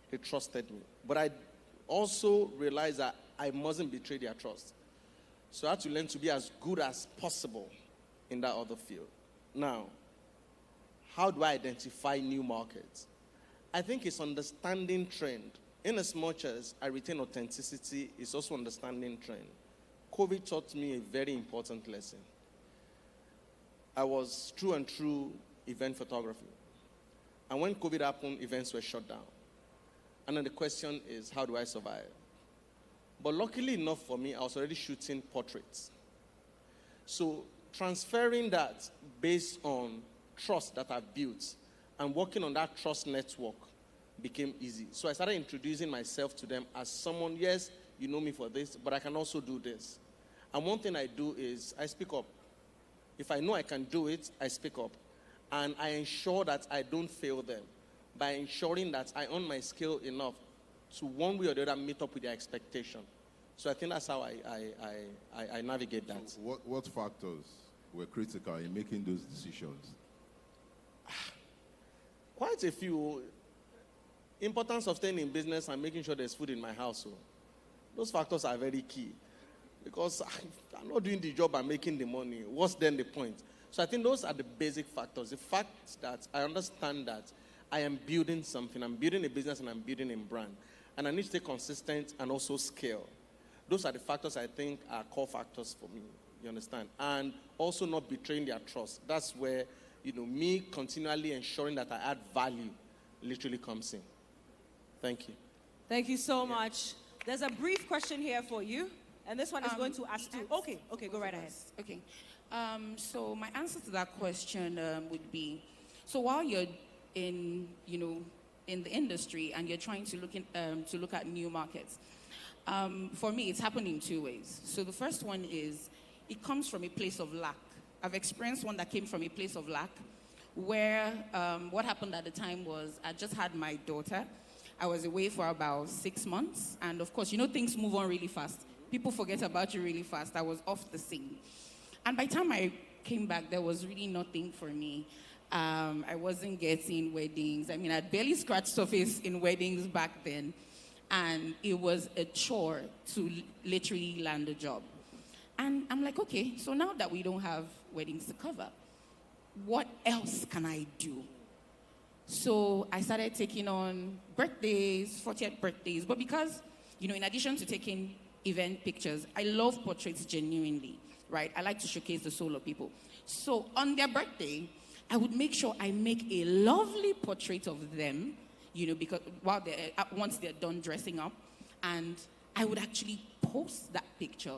They trusted me. But I also realized that I mustn't betray their trust. So I had to learn to be as good as possible in that other field. Now, how do I identify new markets? I think it's understanding trend. In as much as I retain authenticity, it's also understanding trend. COVID taught me a very important lesson. I was true and true event photography. And when COVID happened, events were shut down. And then the question is, how do I survive? But luckily enough for me, I was already shooting portraits. So transferring that based on trust that I've built and working on that trust network became easy. So I started introducing myself to them as someone, yes, you know me for this, but I can also do this. And one thing I do is I speak up. If I know I can do it, I speak up. And I ensure that I don't fail them by ensuring that I own my skill enough to one way or the other meet up with their expectation. So I think that's how I navigate that. So what factors were critical in making those decisions? Quite a few. importance of staying in business and making sure there's food in my house. So those factors are very key. Because I'm not doing the job, I'm making the money. What's then the point? So I think those are the basic factors. The fact that I understand that I am building something. I'm building a business and I'm building a brand. And I need to stay consistent and also scale. Those are the factors I think are core factors for me. You understand? And also not betraying their trust. That's where, me continually ensuring that I add value literally comes in. Thank you. Thank you so much. There's a brief question here for you. And this one is going to ask you. Okay, go right ahead. Okay. So my answer to that question would be, so while you're in the industry and you're trying to look at new markets, for me, it's happened in two ways. So the first one is, it comes from a place of lack. I've experienced one that came from a place of lack, where what happened at the time was I just had my daughter. I was away for about 6 months, and of course, things move on really fast. People forget about you really fast. I was off the scene. And by the time I came back, there was really nothing for me. I wasn't getting weddings. I mean, I'd barely scratched surface in weddings back then. And it was a chore to literally land a job. And I'm like, okay, so now that we don't have weddings to cover, what else can I do? So I started taking on birthdays, 40th birthdays. But because, in addition to taking event pictures, I love portraits genuinely, right? I like to showcase the soul of people. So on their birthday, I would make sure I make a lovely portrait of them, because once they're done dressing up, and I would actually post that picture.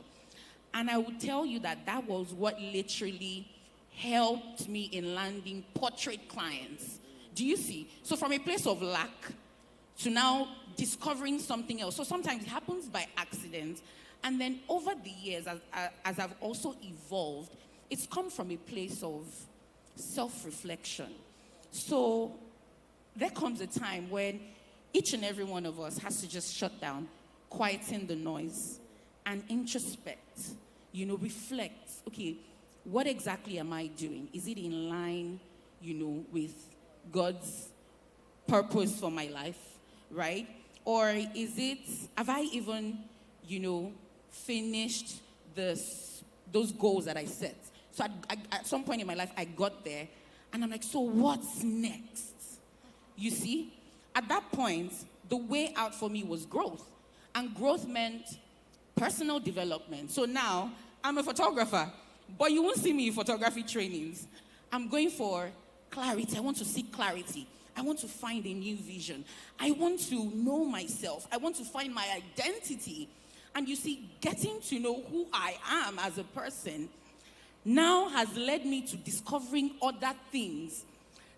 And I would tell you that was what literally helped me in landing portrait clients. Do you see? So from a place of lack to now discovering something else. So sometimes it happens by accident. And then over the years, as I've also evolved, it's come from a place of self-reflection. So there comes a time when each and every one of us has to just shut down, quieten the noise, and introspect, reflect. Okay, what exactly am I doing? Is it in line, with God's purpose for my life, right? Or have I even, finished those goals that I set? So at some point in my life, I got there, and I'm like, so what's next? You see? At that point, the way out for me was growth. And growth meant personal development. So now, I'm a photographer, but you won't see me in photography trainings. I'm going for clarity. I want to seek clarity. I want to find a new vision. I want to know myself. I want to find my identity. And you see, getting to know who I am as a person now has led me to discovering other things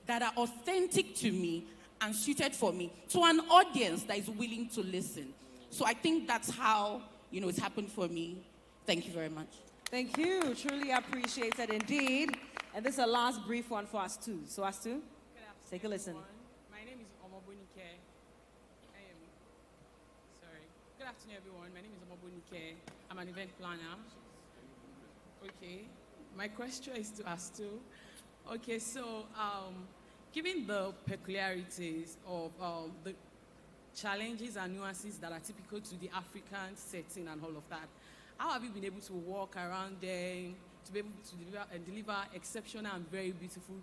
that are authentic to me and suited for me, to an audience that is willing to listen. So I think that's how, it's happened for me. Thank you very much. Thank you. Truly appreciated indeed. And this is a last brief one for us too. So us too, take a listen. My name is Omobonike. Good afternoon, everyone. My name is Omobonike. I'm an event planner. Okay. My question is to us too. Okay, so given the peculiarities of the challenges and nuances that are typical to the African setting and all of that, how have you been able to walk around there to be able to deliver exceptional and very beautiful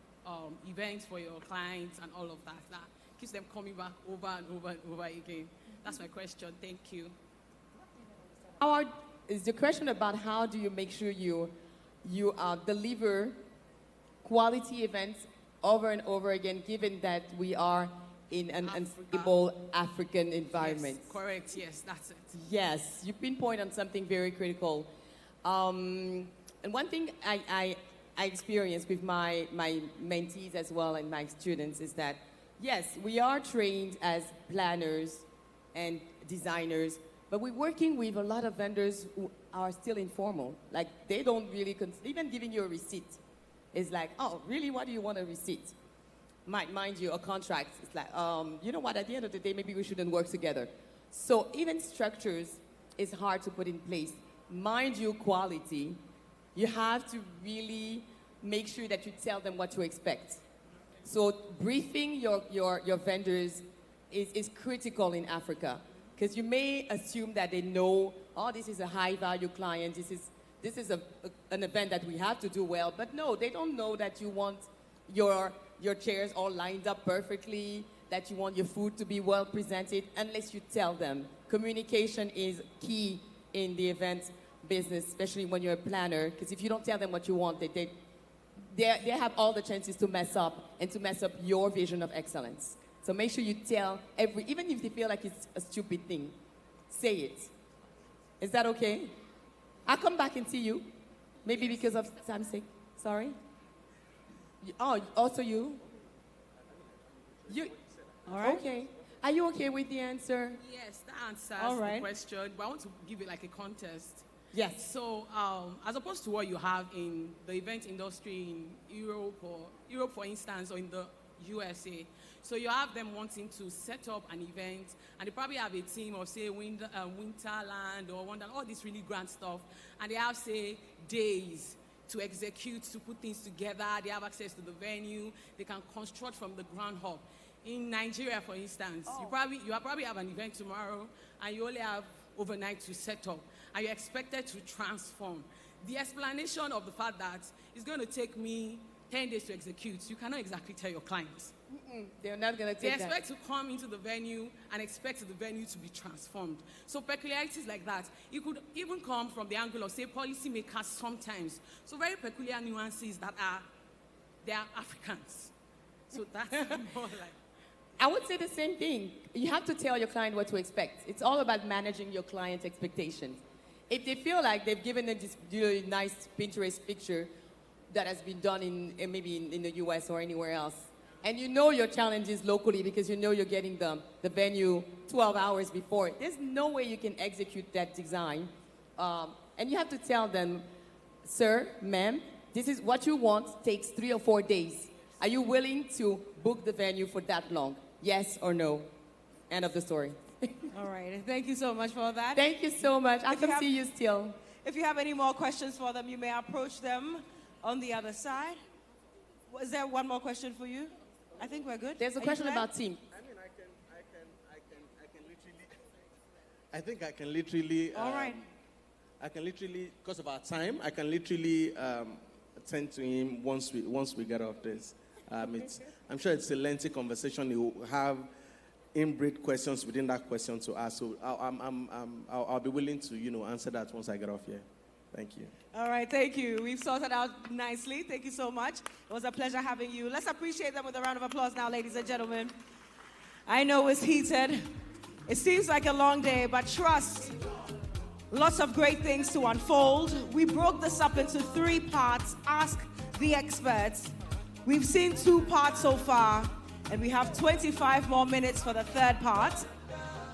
events for your clients and all of that keeps them coming back over and over and over again? That's my question. Thank you. Howard, is the question about how do you make sure you deliver quality events over and over again, given that we are in an unstable African environment? Yes, correct, yes, that's it. Yes, you pinpoint on something very critical. And one thing I experience with my mentees as well and my students is that, yes, we are trained as planners and designers, but we're working with a lot of vendors who are still informal. Like, they don't really, even giving you a receipt is like, oh, really, what do you want a receipt? Mind you, a contract, it's like, you know what, at the end of the day, maybe we shouldn't work together. So even structures is hard to put in place. Mind you, quality, you have to really make sure that you tell them what to expect. So briefing your vendors is critical in Africa. Because you may assume that they know, oh, this is a high-value client, this is an event that we have to do well. But no, they don't know that you want your chairs all lined up perfectly, that you want your food to be well presented, unless you tell them. Communication is key in the event business, especially when you're a planner, because if you don't tell them what you want, they have all the chances to mess up and to mess up your vision of excellence. So make sure you tell even if they feel like it's a stupid thing, say it. Is that okay? I'll come back and see you. Maybe because of time's sake. Sorry? Oh, also you? You? All right. Okay. Are you okay with the answer? Yes, that answers All right. the question, but I want to give it like a contest. Yes. So, as opposed to what you have in the event industry in Europe, for instance, or in the USA, so you have them wanting to set up an event, and they probably have a team of, say, Winterland or Wonderland, all this really grand stuff, and they have, say, days to execute, to put things together. They have access to the venue. They can construct from the ground up. In Nigeria, for instance, you probably have an event tomorrow, and you only have overnight to set up, and you're expected to transform. The explanation of the fact that it's going to take me 10 days to execute, you cannot exactly tell your clients. They're not going to take They that. expect to come into the venue and expect the venue to be transformed. So peculiarities like that, it could even come from the angle of, say, policymakers sometimes. So very peculiar nuances they are Africans. So that's more like... I would say the same thing. You have to tell your client what to expect. It's all about managing your client's expectations. If they feel like they've given them this really nice Pinterest picture that has been done maybe in the US or anywhere else, and you know your challenges locally because you know you're getting the venue 12 hours before, there's no way you can execute that design. And you have to tell them, sir, ma'am, this is what you want, takes 3 or 4 days. Are you willing to book the venue for that long? Yes or no? End of the story. All right. Thank you so much for that. Thank you so much. I'll come see you still. If you have any more questions for them, you may approach them on the other side. Is there one more question for you? I think we're good. There's a question about team. I mean, I think I can literally. All right. I can literally, because of our time, I can literally attend to him once we get off this. I'm sure it's a lengthy conversation. He will have inbred questions within that question to ask. So I'll be willing to answer that once I get off here. Thank you. All right, thank you. We've sorted out nicely. Thank you so much. It was a pleasure having you. Let's appreciate them with a round of applause now, ladies and gentlemen. I know it's heated. It seems like a long day, but trust, lots of great things to unfold. We broke this up into 3 parts. Ask the experts. We've seen 2 parts so far, and we have 25 more minutes for the 3rd part.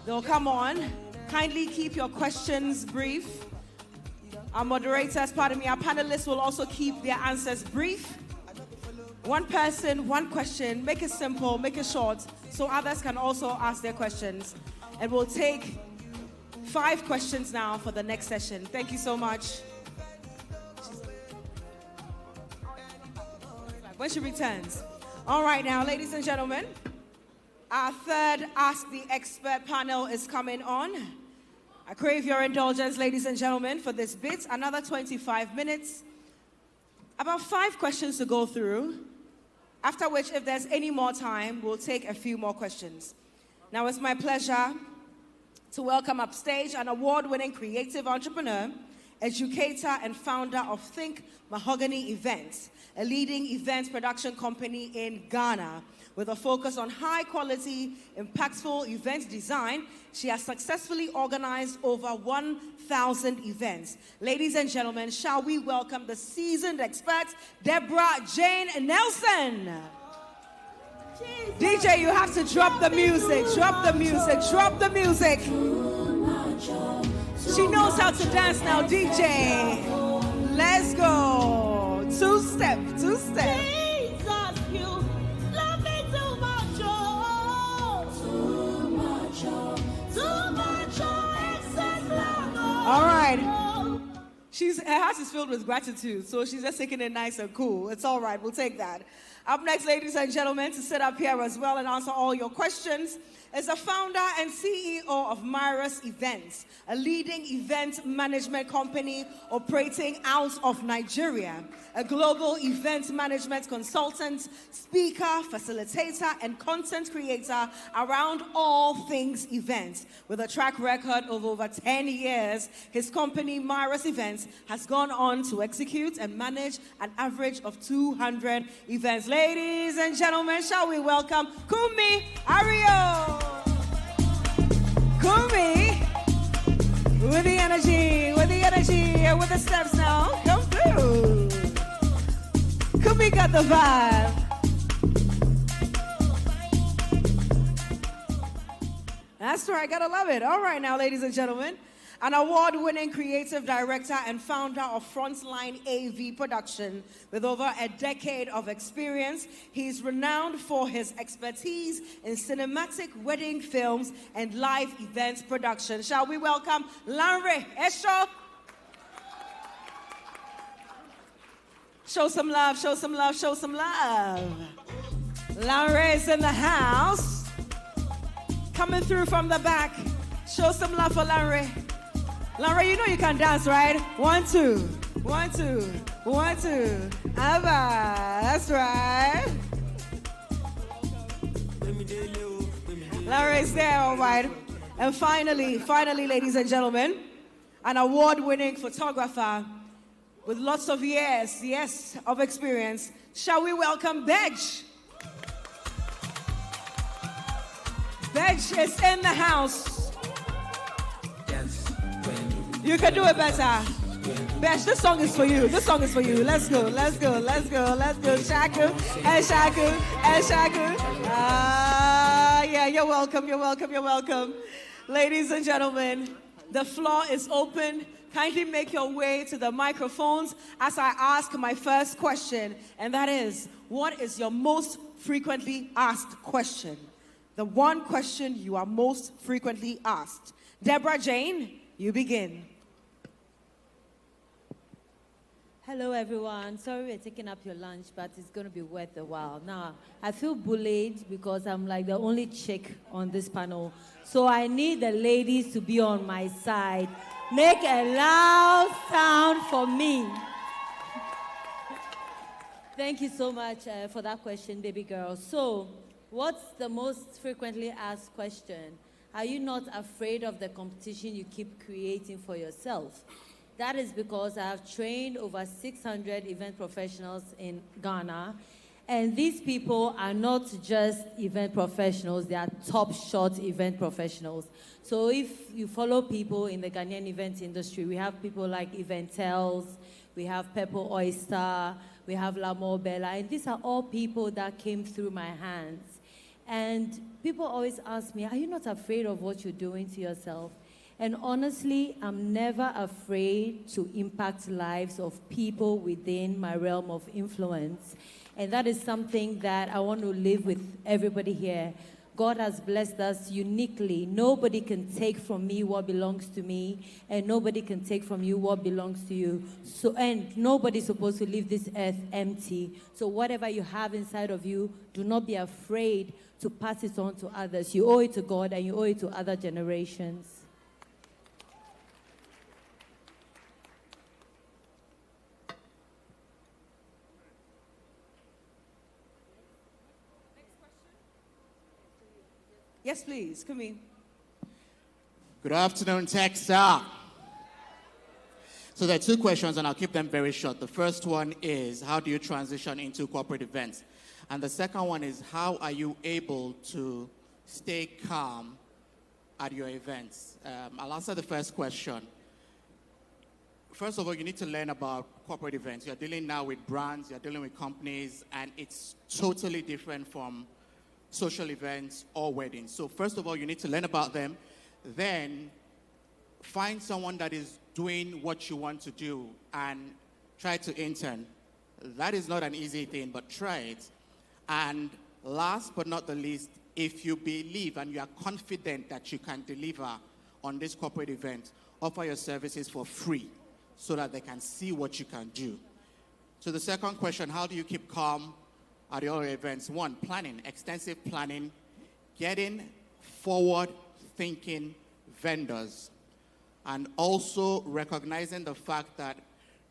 They'll come on. Kindly keep your questions brief. Our moderators, pardon me, our panelists will also keep their answers brief. 1 person, 1 question. Make it simple, make it short, so others can also ask their questions. And we'll take 5 questions now for the next session. Thank you so much. When she returns. All right now, ladies and gentlemen, our 3rd Ask the Expert panel is coming on. I crave your indulgence, ladies and gentlemen, for this bit. Another 25 minutes. About 5 questions to go through, after which, if there's any more time, we'll take a few more questions. Now, it's my pleasure to welcome upstage an award-winning creative entrepreneur, educator, and founder of Think Mahogany Events, a leading events production company in Ghana. With a focus on high-quality, impactful event design, she has successfully organized over 1,000 events. Ladies and gentlemen, shall we welcome the seasoned expert, Deborah Jane Nelson. DJ, you have to drop the music, drop the music, drop the music. She knows how to dance now, DJ. Let's go. 2-step, 2-step. All right. Her heart is filled with gratitude, so she's just taking it nice and cool. It's all right. We'll take that. Up next, ladies and gentlemen, to sit up here as well and answer all your questions is the founder and CEO of Myros Events, a leading event management company operating out of Nigeria, a global event management consultant, speaker, facilitator, and content creator around all things events. With a track record of over 10 years, his company, Myros Events, has gone on to execute and manage an average of 200 events. Ladies and gentlemen, shall we welcome Kumi Ario? Kumi, with the energy, and with the steps now. Come through. Kumi got the vibe. That's right, gotta love it. All right now, ladies and gentlemen. An award-winning creative director and founder of Frontline AV Production with over a decade of experience, he's renowned for his expertise in cinematic wedding films and live events production. Shall we welcome Lanre Esho? Show some love, show some love, show some love. Lanre is in the house. Coming through from the back. Show some love for Lanre. Lanre, you know you can dance, right? 1, 2, 1, 2, 1, 2. Abba, that's right. Lanre is there, all right. And finally, ladies and gentlemen, an award-winning photographer with lots of years, of experience. Shall we welcome Bedge? Bedge is in the house. You can do it better. Besh, this song is for you. This song is for you. Let's go, let's go, let's go, let's go. Shaku, and Shaku, and Shaku. Yeah, you're welcome, you're welcome, you're welcome. Ladies and gentlemen, the floor is open. Kindly make your way to the microphones as I ask my first question, and that is, what is your most frequently asked question? The one question you are most frequently asked. Deborah Jane, you begin. Hello, everyone. Sorry we're taking up your lunch, but it's going to be worth a while. Now, I feel bullied because I'm like the only chick on this panel. So I need the ladies to be on my side. Make a loud sound for me. Thank you so much for that question, baby girl. So, what's the most frequently asked question? Are you not afraid of the competition you keep creating for yourself? That is because I have trained over 600 event professionals in Ghana, and these people are not just event professionals, they are top shot event professionals. So if you follow people in the Ghanaian event industry, we have people like Eventels, we have Pepper Oyster, we have Lamo Bella, and these are all people that came through my hands. And people always ask me, are you not afraid of what you're doing to yourself? And honestly, I'm never afraid to impact lives of people within my realm of influence. And that is something that I want to live with everybody here. God has blessed us uniquely. Nobody can take from me what belongs to me, and nobody can take from you what belongs to you. So, and nobody's supposed to leave this earth empty. So whatever you have inside of you, do not be afraid to pass it on to others. You owe it to God, and you owe it to other generations. Yes, please. Come in. Good afternoon, Texa. So there are two questions, and I'll keep them very short. The first one is, how do you transition into corporate events? And the second one is, how are you able to stay calm at your events? I'll answer the first question. First of all, you need to learn about corporate events. You're dealing now with brands, you're dealing with companies, and it's totally different from social events or weddings. So first of all, you need to learn about them. Then find someone that is doing what you want to do and try to intern. That is not an easy thing, but try it. And last but not the least, if you believe and you are confident that you can deliver on this corporate event, offer your services for free so that they can see what you can do. So the second question, how do you keep calm at your events? One, planning, extensive planning, getting forward-thinking vendors, and also recognizing the fact that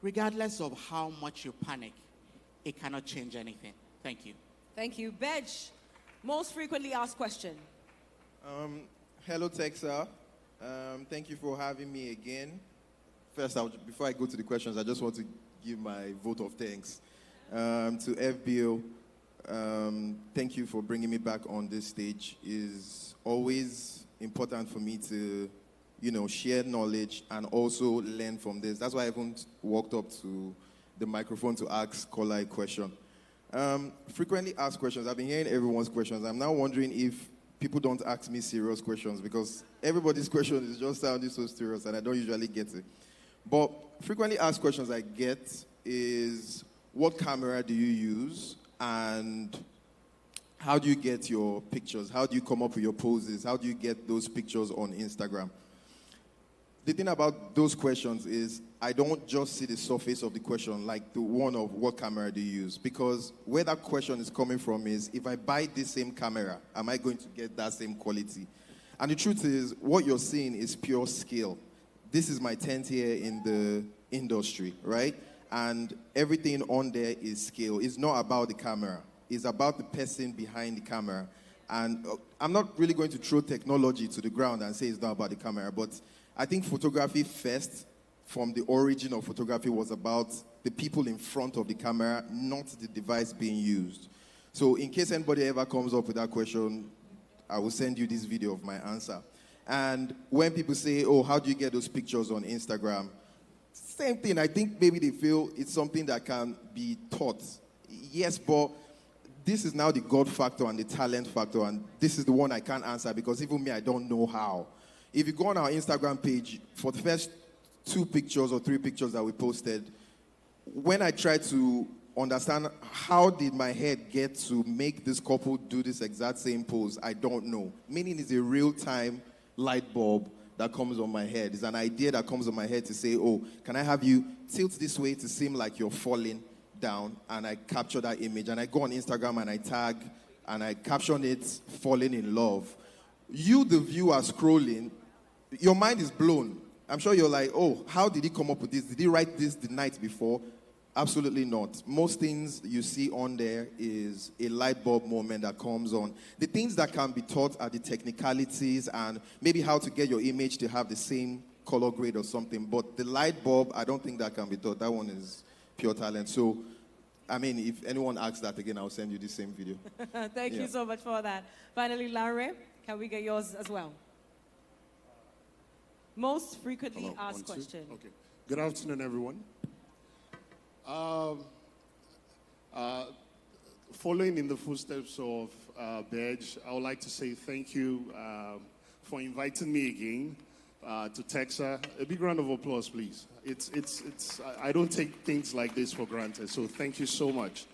regardless of how much you panic, it cannot change anything. Thank you. Thank you. Bedge, most frequently asked question. Hello, Texa. Thank you for having me again. First, before I go to the questions, I just want to give my vote of thanks to FBO. Thank you for bringing me back on this stage. It's always important for me to, share knowledge and also learn from this. That's why I haven't walked up to the microphone to ask Kola a question. Frequently asked questions. I've been hearing everyone's questions. I'm now wondering if people don't ask me serious questions, because everybody's question is just sounding so serious and I don't usually get it. But frequently asked questions I get is, what camera do you use? And how do you get your pictures? How do you come up with your poses? How do you get those pictures on Instagram? The thing about those questions is I don't just see the surface of the question, like the one of what camera do you use? Because where that question is coming from is, if I buy this same camera, am I going to get that same quality? And the truth is, what you're seeing is pure skill. This is my 10th year in the industry, right? And everything on there is skill. It's not about the camera. It's about the person behind the camera. And I'm not really going to throw technology to the ground and say it's not about the camera, but I think photography first, from the origin of photography, was about the people in front of the camera, not the device being used. So in case anybody ever comes up with that question, I will send you this video of my answer. And when people say, oh, how do you get those pictures on Instagram? Same thing. I think maybe they feel it's something that can be taught. Yes, but this is now the God factor and the talent factor, and this is the one I can't answer because even me, I don't know how. If you go on our Instagram page, for the first 2 pictures or 3 pictures that we posted, when I tried to understand how did my head get to make this couple do this exact same pose, I don't know. Meaning it's a real-time light bulb that comes on my head. It's an idea that comes on my head to say, oh, can I have you tilt this way to seem like you're falling down? And I capture that image. And I go on Instagram and I tag and I caption it, falling in love. You, the viewer, scrolling, your mind is blown. I'm sure you're like, oh, how did he come up with this? Did he write this the night before? Absolutely not. Most things you see on there is a light bulb moment that comes on. The things that can be taught are the technicalities and maybe how to get your image to have the same color grade or something. But the light bulb, I don't think that can be taught. That one is pure talent. So, I mean, if anyone asks that again, I'll send you the same video. Thank you so much for that. Finally, Larry, can we get yours as well? Most frequently asked question. Okay. Good afternoon, everyone. Following in the footsteps of Bedge, I would like to say thank you for inviting me again to Texa. A big round of applause, please. I don't take things like this for granted, so thank you so much.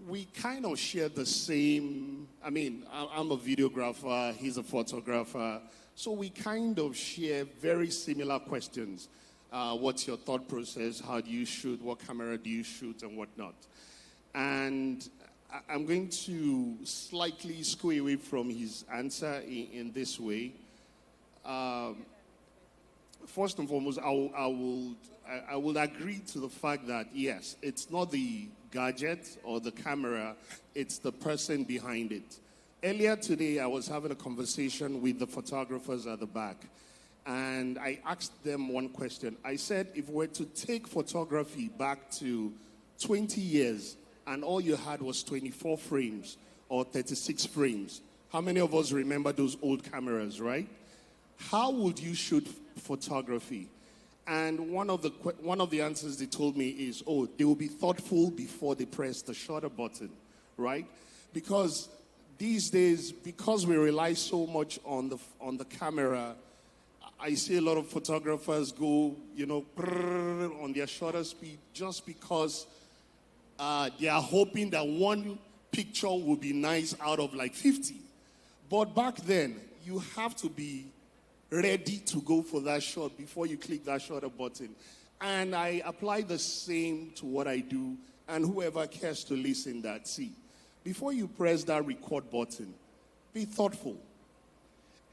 We kind of share the same, I'm a videographer, he's a photographer, so we kind of share very similar questions. What's your thought process? How do you shoot? What camera do you shoot and whatnot? And I'm going to slightly skew away from his answer in this way. First and foremost, I would agree to the fact that, yes, it's not the gadget or the camera, it's the person behind it. Earlier today, I was having a conversation with the photographers at the back, and I asked them one question. I said, if we were to take photography back to 20 years, and all you had was 24 frames or 36 frames, how many of us remember those old cameras, right? How would you shoot photography? And one of the answers they told me is, oh, they will be thoughtful before they press the shutter button, right? Because these days, because we rely so much on the camera, I see a lot of photographers go, on their shutter speed just because they are hoping that one picture will be nice out of like 50. But back then, you have to be ready to go for that shot before you click that shutter button. And I apply the same to what I do. and whoever cares to listen that, see, before you press that record button, be thoughtful.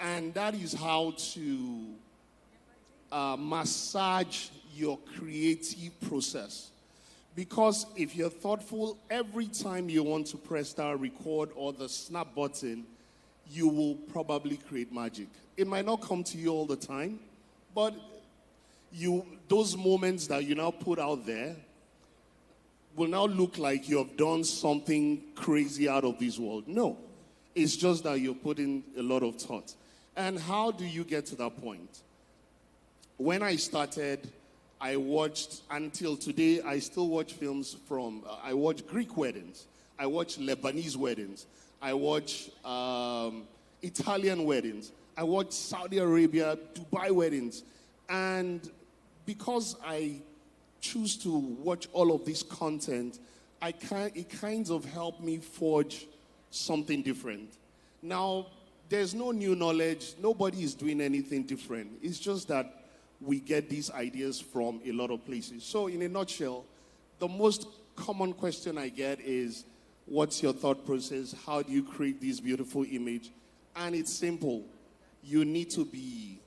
And that is how to massage your creative process. Because if you're thoughtful, every time you want to press that record or the snap button, you will probably create magic. It might not come to you all the time, but those moments that you now put out there will now look like you have done something crazy out of this world. No, it's just that you're putting a lot of thought. And how do you get to that point? When I started, I watched, until today, I still watch films from, I watch Greek weddings, I watch Lebanese weddings, I watch Italian weddings, I watch Saudi Arabia, Dubai weddings. And because I choose to watch all of this content, it kind of helped me forge something different. Now, there's no new knowledge. Nobody is doing anything different. It's just that we get these ideas from a lot of places. So in a nutshell, the most common question I get is, what's your thought process? How do you create this beautiful image? And it's simple. You need to be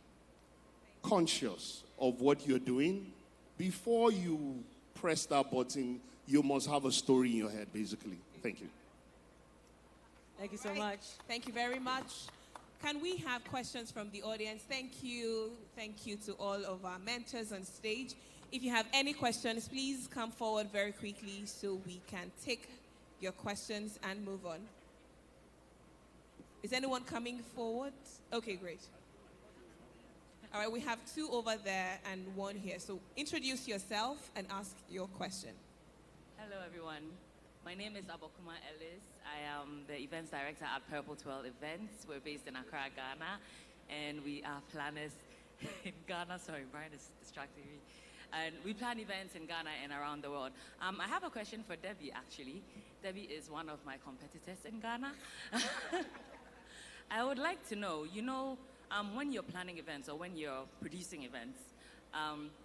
conscious of what you're doing. Before you press that button, you must have a story in your head, basically. Thank you. Thank you so much. Thank you very much. Can we have questions from the audience? Thank you. Thank you to all of our mentors on stage. If you have any questions, please come forward very quickly so we can take your questions and move on. Is anyone coming forward? Okay, great. All right, we have two over there and one here. So introduce yourself and ask your question. Hello, everyone. My name is Abokuma Ellis. I am the events director at Purple 12 Events. We're based in Accra, Ghana, and we are planners in Ghana. Sorry, Brian is distracting me. And we plan events in Ghana and around the world. I have a question for Debbie, actually. Debbie is one of my competitors in Ghana. I would like to know, when you're planning events or when you're producing events,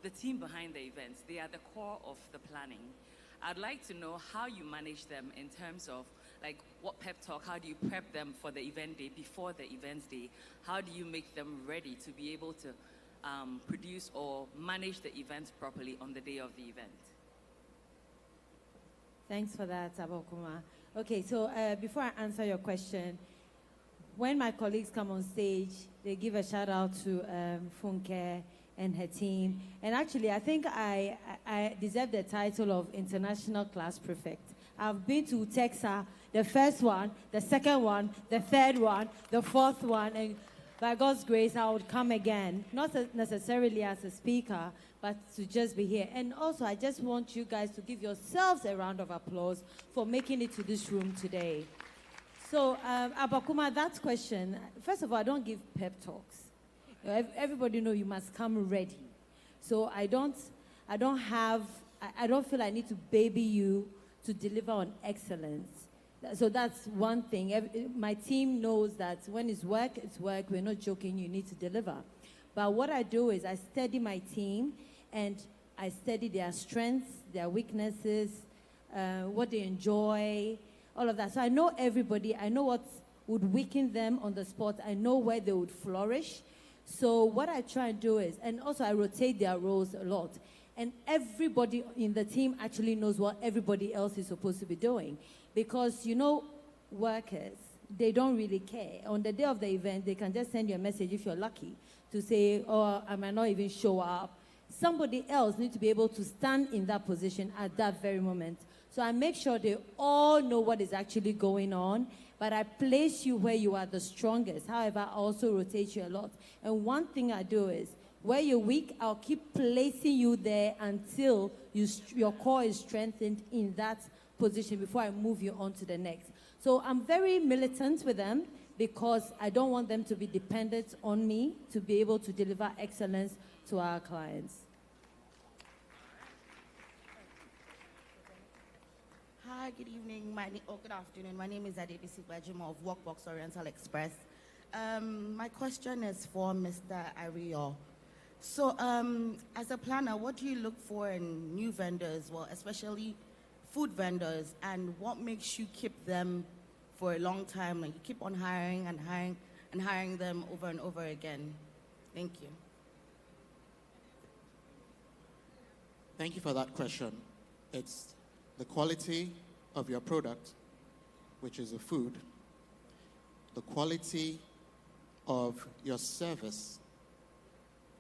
the team behind the events, they are the core of the planning. I'd like to know how you manage them in terms of, like, what pep talk, how do you prep them for the event day, before the event day? How do you make them ready to be able to produce or manage the event properly on the day of the event? Thanks for that, Abokuma. Okay, so before I answer your question, when my colleagues come on stage, they give a shout out to Funke and her team. And actually, I think I deserve the title of International Class Prefect. I've been to Texa, the first one, the second one, the third one, the fourth one, and by God's grace, I would come again. Not necessarily as a speaker, but to just be here. And also, I just want you guys to give yourselves a round of applause for making it to this room today. So, Abakuma, that question, first of all, I don't give pep talks. Everybody know you must come ready. So I don't feel I need to baby you to deliver on excellence. So that's one thing. My team knows that when it's work, we're not joking, you need to deliver. But what I do is I study my team and I study their strengths, their weaknesses, what they enjoy, all of that. So I know everybody, I know what would weaken them on the spot, I know where they would flourish. So what I try and do is, and also I rotate their roles a lot. And everybody in the team actually knows what everybody else is supposed to be doing. Because, workers, they don't really care. On the day of the event, they can just send you a message if you're lucky to say, oh, I might not even show up. Somebody else needs to be able to stand in that position at that very moment. So I make sure they all know what is actually going on, but I place you where you are the strongest. However, I also rotate you a lot. And one thing I do is, where you're weak, I'll keep placing you there until your core is strengthened in that position before I move you on to the next. So I'm very militant with them because I don't want them to be dependent on me to be able to deliver excellence to our clients. Hi, good evening. Good afternoon. My name is Adebisi Bajimo of Workbox Oriental Express. My question is for Mr. Ario. So, as a planner, what do you look for in new vendors? Well, especially food vendors, and what makes you keep them for a long time? Like you keep on hiring and hiring and hiring them over and over again. Thank you. Thank you for that question. It's the quality of your product, which is the food, the quality of your service,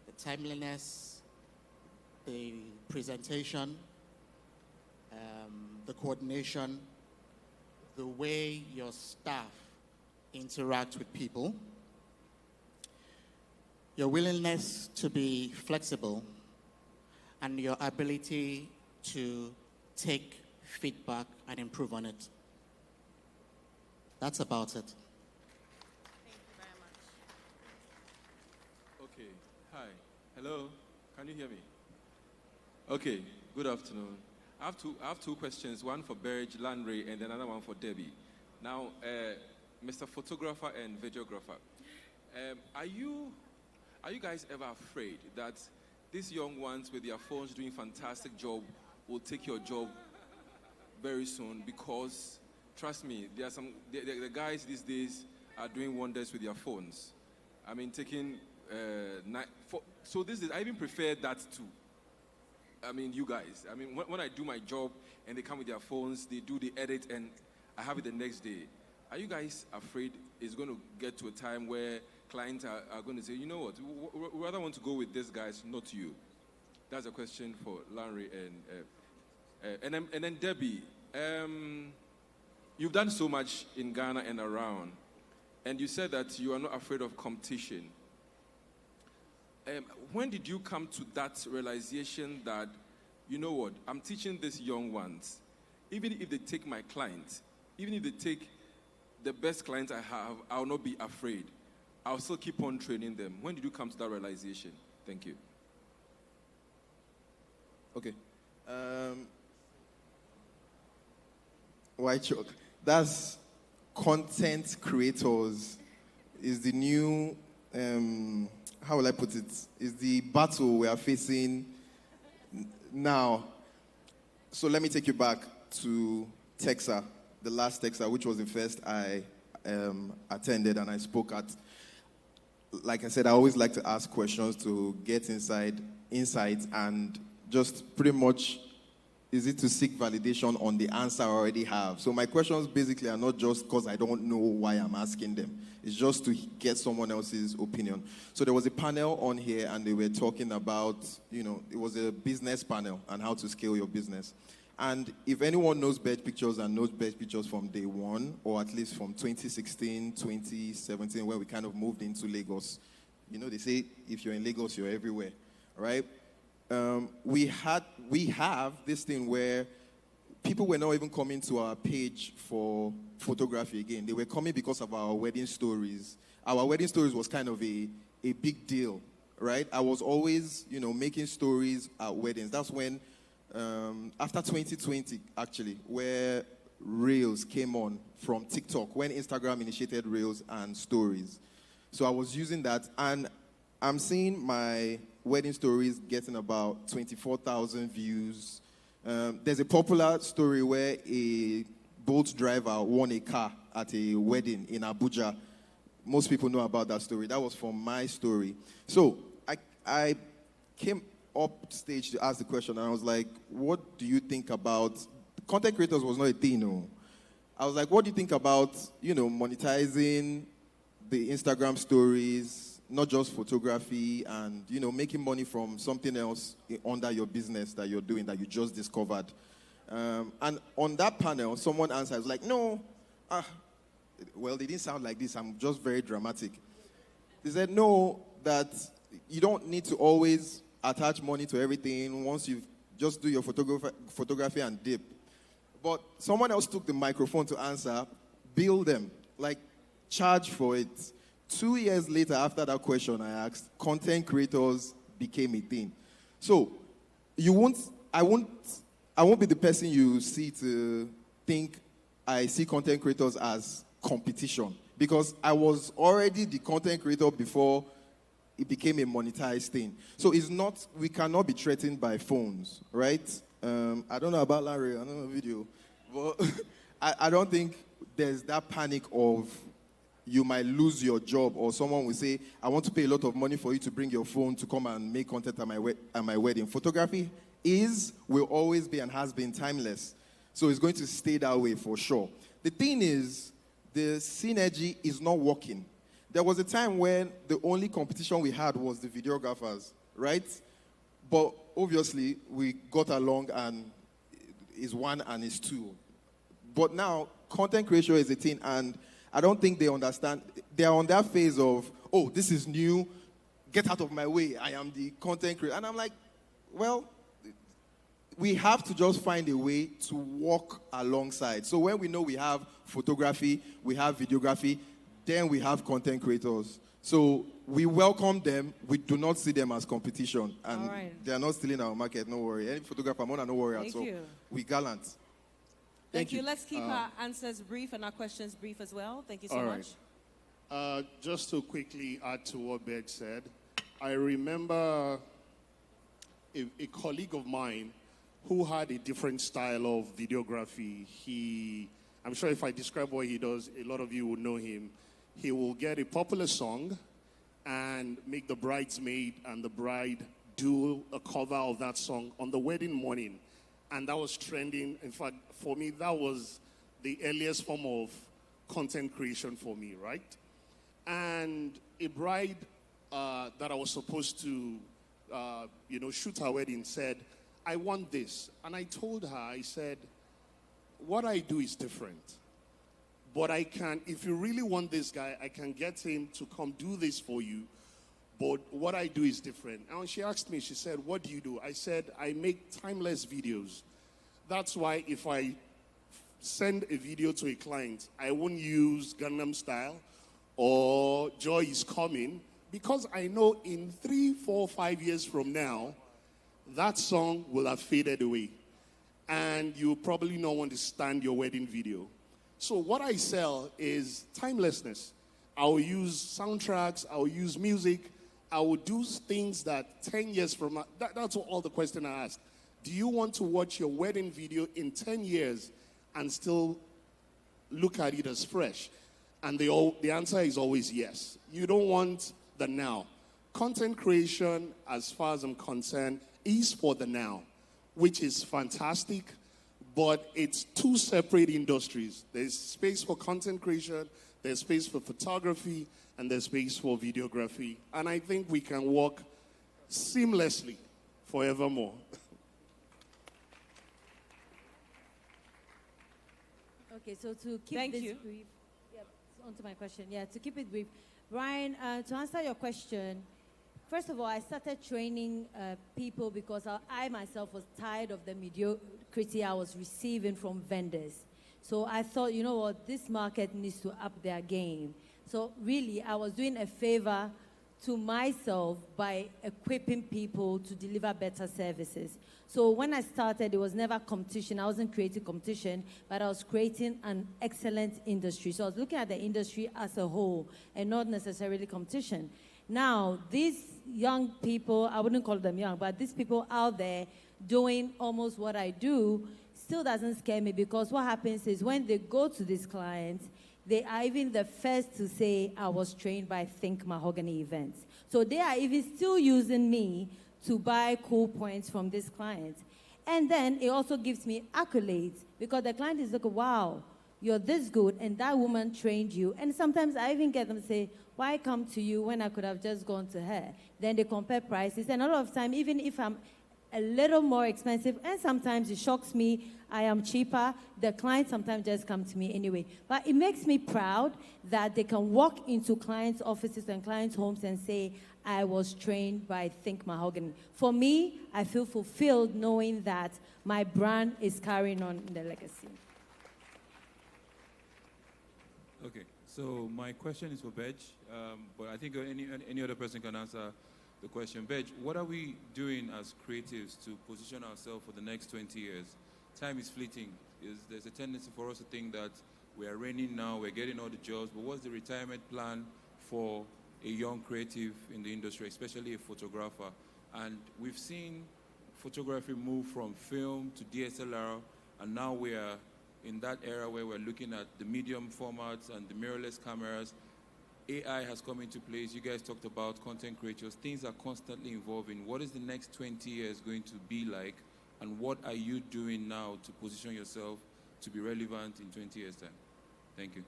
the timeliness, the presentation, the coordination, the way your staff interact with people, your willingness to be flexible, and your ability to take feedback and improve on it. That's about it. Okay, hi. Hello, can you hear me? Okay, good afternoon. I have two questions, one for Berge, Landry, and another one for Debbie. Now, Mr. Photographer and Videographer, are you guys ever afraid that these young ones with their phones doing fantastic job will take your job very soon? Because, trust me, there are the guys these days are doing wonders with their phones. I mean, taking, so this is, I even prefer that too. I mean, you guys. I mean, when I do my job and they come with their phones, they do the edit, and I have it the next day. Are you guys afraid it's going to get to a time where clients are going to say, you know what, we rather want to go with these guys, not you? That's a question for Larry and then Debbie. You've done so much in Ghana and around, and you said that you are not afraid of competition. When did you come to that realization that, you know what, I'm teaching these young ones, even if they take my client, even if they take the best client I have, I'll not be afraid. I'll still keep on training them. When did you come to that realization? Thank you. Okay. White chalk. That's content creators is the new, how will I put it? Is the battle we are facing now. So let me take you back to Texa, the last Texa, which was the first I attended and I spoke at. Like I said, I always like to ask questions to get insights, and just pretty much is it to seek validation on the answer I already have. So my questions basically are not just because I don't know why I'm asking them. It's just to get someone else's opinion. So there was a panel on here, and they were talking about, it was a business panel and how to scale your business. And if anyone knows Best Pictures and knows Best Pictures from day one, or at least from 2016, 2017, where we kind of moved into Lagos, they say if you're in Lagos, you're everywhere, right? We have this thing where people were not even coming to our page for photography again. They were coming because of our wedding stories. Our wedding stories was kind of a big deal, right? I was always, making stories at weddings. That's when, after 2020, actually, where Reels came on from TikTok, when Instagram initiated Reels and stories. So I was using that, and I'm seeing my wedding stories getting about 24,000 views. There's a popular story where a Bolt driver won a car at a wedding in Abuja. Most people know about that story. That was from my story. So I came up stage to ask the question, and I was like, what do you think about, content creators was not a thing, no. I was like, what do you think about, monetizing the Instagram stories, not just photography, and, making money from something else under your business that you're doing that you just discovered? And on that panel, someone answered, like, no, well, they didn't sound like this. I'm just very dramatic. They said, no, that you don't need to always attach money to everything. Once you just do your photography and dip. But someone else took the microphone to answer, bill them, like charge for it. 2 years later, after that question I asked, content creators became a thing. So I won't be the person you see to think I see content creators as competition, because I was already the content creator before it became a monetized thing. So we cannot be threatened by phones, right? I don't know about Larry, I don't know video, but I don't think there's that panic of you might lose your job, or someone will say, I want to pay a lot of money for you to bring your phone to come and make content at my wedding. Photography will always be and has been timeless. So it's going to stay that way for sure. The thing is, the synergy is not working. There was a time when the only competition we had was the videographers, right? But obviously, we got along and it's one and it's two. But now, content creation is a thing, and I don't think they understand. They are on that phase of, oh, this is new, get out of my way, I am the content creator. And I'm like, well, we have to just find a way to walk alongside. So when we know we have photography, we have videography, then we have content creators. So we welcome them. We do not see them as competition. And they are not stealing our market, no worry. Any photographer, no worry at all. Thank you. We gallant. Thank you. Let's keep our answers brief and our questions brief as well. Thank you so much. Just to quickly add to what Beg said, I remember a colleague of mine who had a different style of videography. I'm sure if I describe what he does, a lot of you will know him. He will get a popular song and make the bridesmaid and the bride do a cover of that song on the wedding morning. And that was trending. In fact, for me, that was the earliest form of content creation for me, right? And a bride that I was supposed to, shoot her wedding said, I want this. And I told her, I said, what I do is different. But I can, if you really want this guy, I can get him to come do this for you. But what I do is different. And when she asked me, she said, what do you do? I said, I make timeless videos. That's why if I send a video to a client, I won't use Gangnam Style or Joy is Coming, because I know in 3, 4, 5 years from now, that song will have faded away. And you probably not want to stand your wedding video. So what I sell is timelessness. I'll use soundtracks, I'll use music, I will do things that 10 years from now, that's all the question I ask. Do you want to watch your wedding video in 10 years and still look at it as fresh? And the answer is always yes. You don't want the now. Content creation, as far as I'm concerned, is for the now, which is fantastic, but it's two separate industries. There's space for content creation, there's space for photography, and there's space for videography. And I think we can work seamlessly forevermore. Okay, so to keep this brief, on to my question. Yeah, to keep it brief. Brian, to answer your question, first of all, I started training people because I myself was tired of the mediocrity I was receiving from vendors. So I thought, you know what, this market needs to up their game. So really, I was doing a favor to myself by equipping people to deliver better services. So when I started, it was never competition. I wasn't creating competition, but I was creating an excellent industry. So I was looking at the industry as a whole and not necessarily competition. Now, these young people, I wouldn't call them young, but these people out there doing almost what I do still doesn't scare me, because what happens is when they go to these clients, they are even the first to say, I was trained by Think Mahogany Events. So they are even still using me to buy cool points from these clients. And then it also gives me accolades, because the client is like, wow, you're this good, and that woman trained you. And sometimes I even get them to say, why come to you when I could have just gone to her? Then they compare prices. And a lot of time, even if I'm a little more expensive, and sometimes it shocks me, I am cheaper, the clients sometimes just come to me anyway. But it makes me proud that they can walk into clients' offices and clients' homes and say, I was trained by Think Mahogany. For me, I feel fulfilled knowing that my brand is carrying on the legacy. Okay, so my question is for Bej, but I think any other person can answer the question. Bej, what are we doing as creatives to position ourselves for the next 20 years? Time is fleeting. There's a tendency for us to think that we are reigning now, we're getting all the jobs, but what's the retirement plan for a young creative in the industry, especially a photographer? And we've seen photography moved from film to DSLR, and now we are in that era where we're looking at the medium formats and the mirrorless cameras. AI has come into place. You guys talked about content creators. Things are constantly evolving. What is the next 20 years going to be like, and what are you doing now to position yourself to be relevant in 20 years' time? Thank you.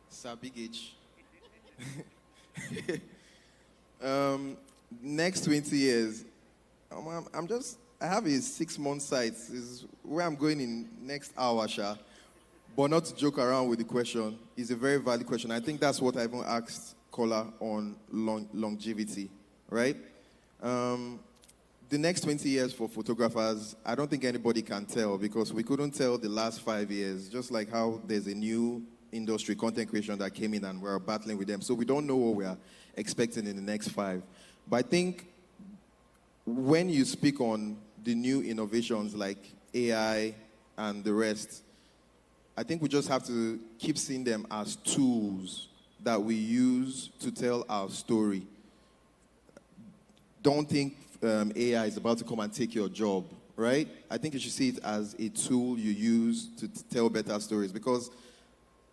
Sir Big H. Next 20 years, I have a 6-month sight. Is where I'm going in next hour, Sha. But not to joke around with the question. It's a very valid question. I think that's what I even asked Kola on longevity, right? The next 20 years for photographers, I don't think anybody can tell, because we couldn't tell the last 5 years, just like how there's a new industry, content creation, that came in and we're battling with them. So we don't know what we are expecting in the next 5. But I think when you speak on the new innovations like AI and the rest, I think we just have to keep seeing them as tools that we use to tell our story. Don't think AI is about to come and take your job, right? I think you should see it as a tool you use to tell better stories. Because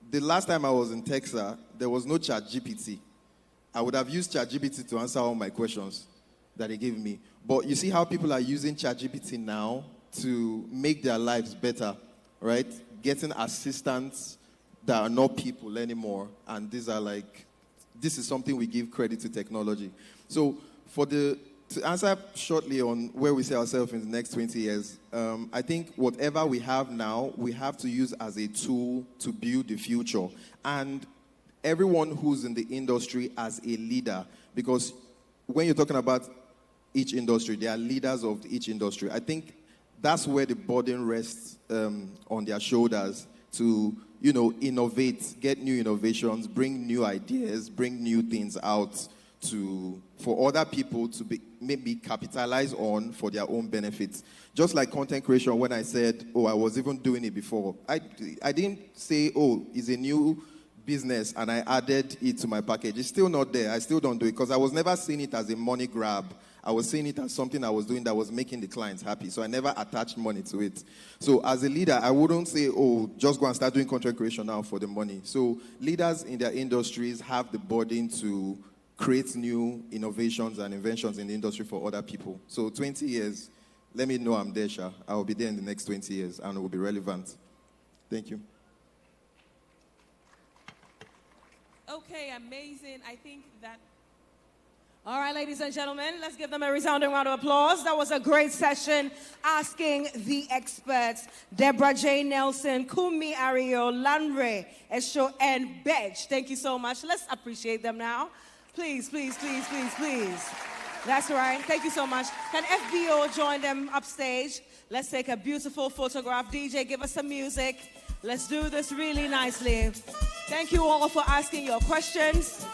the last time I was in Texa, there was no ChatGPT. I would have used ChatGPT to answer all my questions that he gave me. But you see how people are using ChatGPT now to make their lives better, right? Getting assistants that are not people anymore. And this is something we give credit to technology. So to answer shortly on where we see ourselves in the next 20 years, I think whatever we have now, we have to use as a tool to build the future. And everyone who's in the industry as a leader, because when you're talking about each industry, they are leaders of each industry. I think that's where the burden rests on their shoulders to, innovate, get new innovations, bring new ideas, bring new things out for other people to maybe capitalize on for their own benefits. Just like content creation, when I said, I was even doing it before. I didn't say, it's a new business and I added it to my package. It's still not there. I still don't do it because I was never seeing it as a money grab. I was seeing it as something I was doing that was making the clients happy. So I never attached money to it. So as a leader, I wouldn't say, just go and start doing content creation now for the money. So leaders in their industries have the burden to create new innovations and inventions in the industry for other people. So 20 years, let me know I'm there, Sha. I will be there in the next 20 years and it will be relevant. Thank you. Okay, amazing. I think that... All right, ladies and gentlemen, let's give them a resounding round of applause. That was a great session asking the experts, Deborah J. Nelson, Kumi Ario, Lanre, Esho, and Bedge. Thank you so much. Let's appreciate them now. Please, please, please, please, please. That's right. Thank you so much. Can FBO join them upstage? Let's take a beautiful photograph. DJ, give us some music. Let's do this really nicely. Thank you all for asking your questions.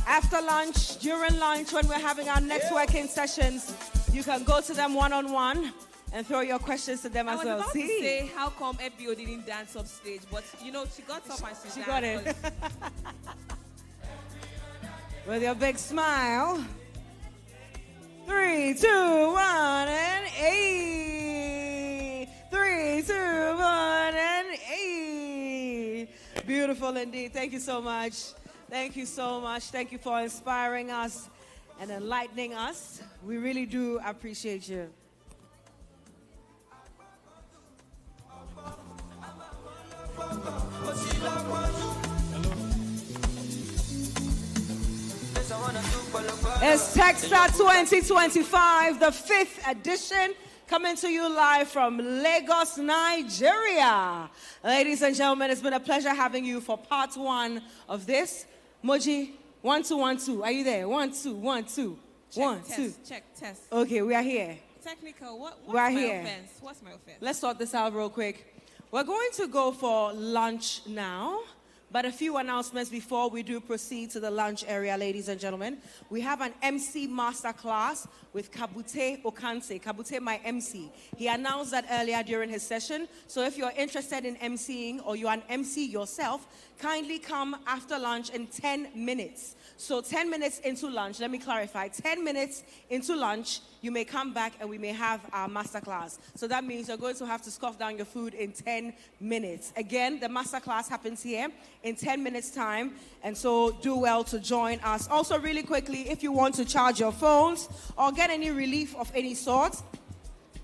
After lunch, during lunch, when we're having our networking sessions, you can go to them one-on-one and throw your questions to them as well. I was about to say, how come FBO didn't dance up stage? But, she got up and she got it. With your big smile. 3, 2, 1, and 8. 3, 2, 1, and 8. Beautiful indeed. Thank you so much. Thank you so much. Thank you for inspiring us and enlightening us. We really do appreciate you. It's Texa 2025, the 5th edition, coming to you live from Lagos, Nigeria. Ladies and gentlemen, it's been a pleasure having you for part 1 of this. Moji, 1, 2, 1, 2. Are you there? 1, 2, 1, 2. Check, 1, test, 2. Check, test. Okay, we are here. Technical, what's We're my here. offense? What's my offense? Let's sort this out real quick. We're going to go for lunch now. But a few announcements before we do proceed to the lunch area, ladies and gentlemen. We have an MC masterclass with Kabute Okanse. Kabute, my MC. He announced that earlier during his session. So if you're interested in MCing or you're an MC yourself, kindly come after lunch in 10 minutes. So 10 minutes into lunch, let me clarify, 10 minutes into lunch, you may come back and we may have our masterclass. So that means you're going to have to scoff down your food in 10 minutes. Again, the masterclass happens here in 10 minutes time, and so do well to join us. Also, really quickly, if you want to charge your phones or get any relief of any sort,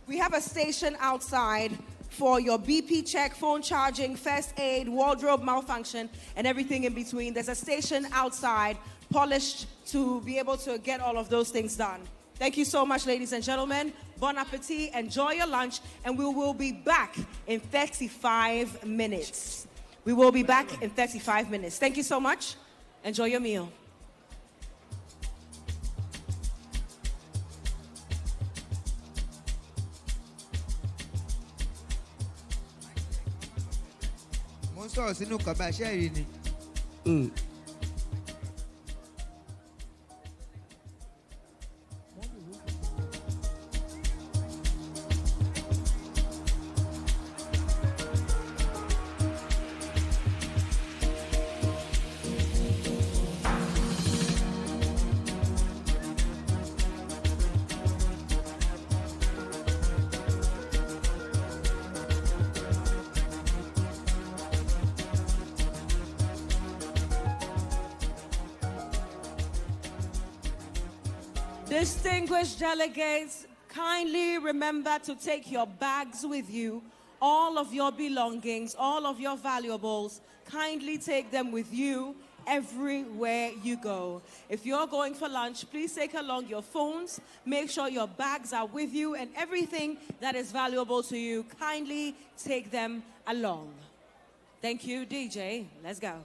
we have a station outside for your BP check, phone charging, first aid, wardrobe malfunction, and everything in between. There's a station outside, polished to be able to get all of those things done. Thank you so much, ladies and gentlemen. Bon appetit, enjoy your lunch, and we will be back in 35 minutes. We will be back in 35 minutes. Thank you so much. Enjoy your meal. Distinguished delegates, kindly remember to take your bags with you, all of your belongings, all of your valuables. Kindly take them with you everywhere you go. If you're going for lunch, please take along your phones. Make sure your bags are with you, and everything that is valuable to you, kindly take them along. Thank you, DJ. Let's go.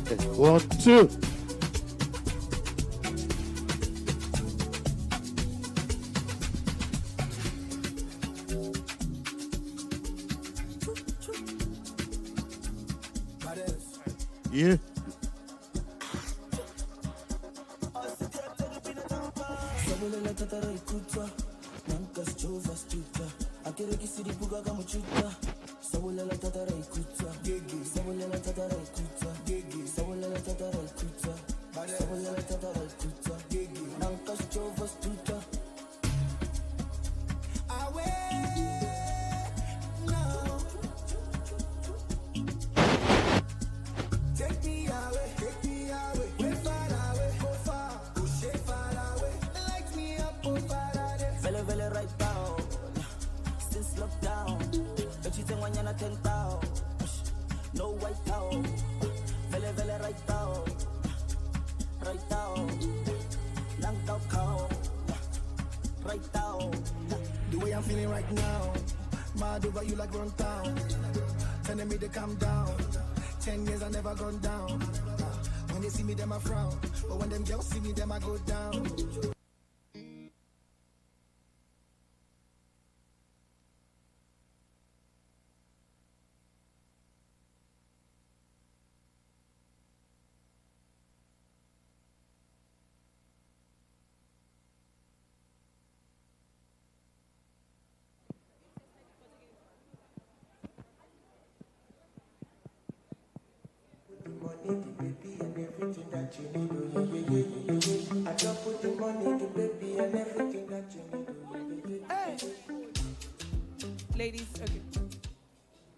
1, 2. Yeah. The way I'm feeling right now, mad over you like run town. Telling me to calm down. 10 years I never gone down. When they see me, them I frown. But when them girls see me, them I go down. Ladies, okay.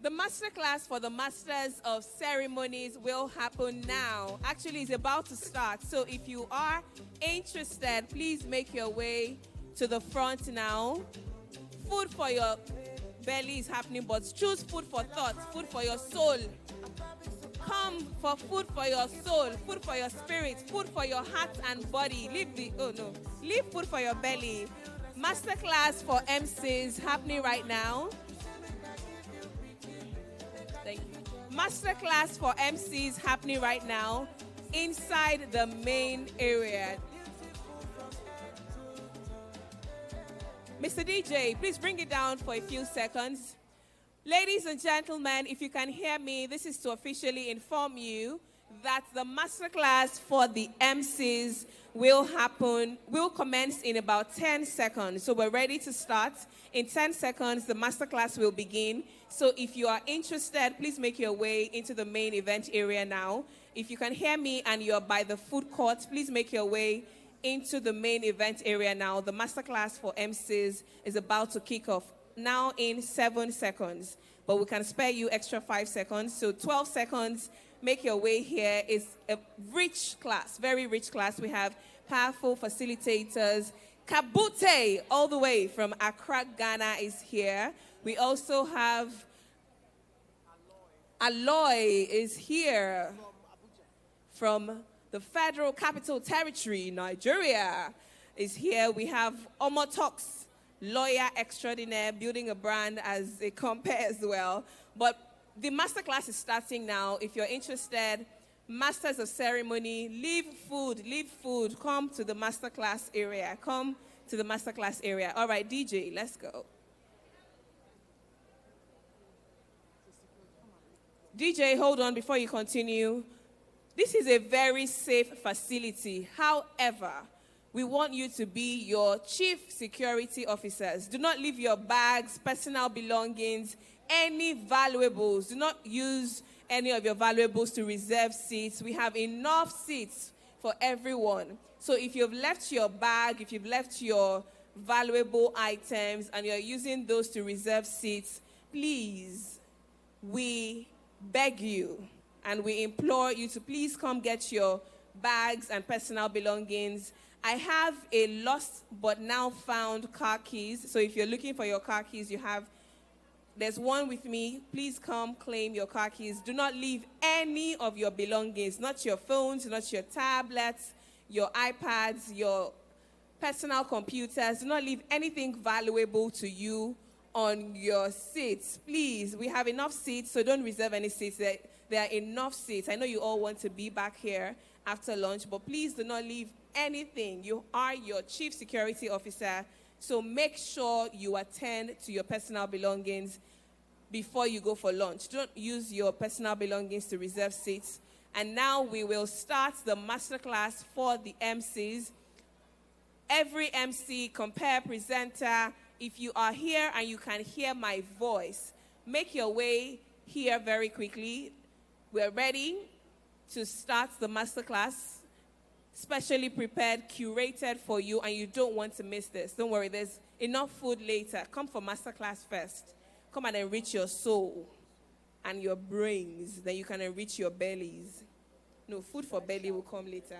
The masterclass for the Masters of Ceremonies will happen now. Actually, it's about to start. So if you are interested, please make your way to the front now. Food for your belly is happening, but choose food for thought, food for your soul. Come for food for your soul, food for your spirit, food for your heart and body. Leave food for your belly. Masterclass for MCs happening right now. Thank you. Masterclass for MCs happening right now inside the main area. Mr. DJ, please bring it down for a few seconds. Ladies and gentlemen, if you can hear me, this is to officially inform you that the masterclass for the MCs will commence in about 10 seconds. So we're ready to start. In 10 seconds, the masterclass will begin. So if you are interested, please make your way into the main event area now. If you can hear me and you're by the food court, please make your way into the main event area now. The masterclass for MCs is about to kick off now in 7 seconds, but we can spare you extra 5 seconds. So 12 seconds, make your way here. It's a rich class, very rich class. We have powerful facilitators. Kabute, all the way from Accra, Ghana, is here. We also have Aloy is here from the Federal Capital Territory, Nigeria, is here. We have Omotox, lawyer extraordinaire, building a brand as a compare as well. But the masterclass is starting now. If you're interested, Masters of Ceremony, leave food, come to the masterclass area. Come to the masterclass area. All right, DJ, let's go. DJ, hold on before you continue. This is a very safe facility. However, we want you to be your chief security officers. Do not leave your bags, personal belongings, any valuables. Do not use any of your valuables to reserve seats. We have enough seats for everyone. So if you've left your bag, if you've left your valuable items and you're using those to reserve seats, please, we beg you and we implore you to please come get your bags and personal belongings. I have a lost but now found car keys. So if you're looking for your car keys, there's one with me. Please come claim your car keys. Do not leave any of your belongings, not your phones, not your tablets, your iPads, your personal computers. Do not leave anything valuable to you on your seats. Please, we have enough seats, so don't reserve any seats. there are enough seats. I know you all want to be back here after lunch, but please do not leave anything. You are your chief security officer, so make sure you attend to your personal belongings before you go for lunch. Don't use your personal belongings to reserve seats. And now we will start the masterclass for the MCs. Every MC, compare presenter, if you are here and you can hear my voice, make your way here very quickly. We're ready to start the masterclass, specially prepared, curated for you, and you don't want to miss this. Don't worry, there's enough food later. Come for masterclass first. Come and enrich your soul and your brains, then you can enrich your bellies. No, food for belly will come later.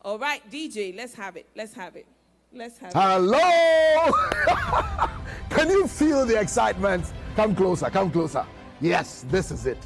All right, DJ, let's have it. Let's have it. Let's have it. Hello! Can you feel the excitement? Come closer, come closer. Yes, this is it.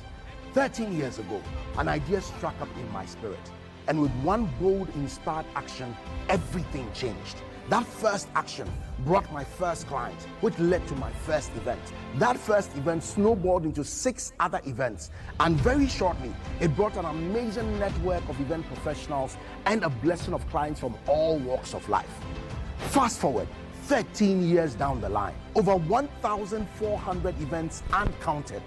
13 years ago, an idea struck up in my spirit. And with one bold, inspired action, everything changed. That first action brought my first client, which led to my first event. That first event snowballed into 6 other events. And very shortly, it brought an amazing network of event professionals and a blessing of clients from all walks of life. Fast forward 13 years down the line, over 1,400 events uncounted,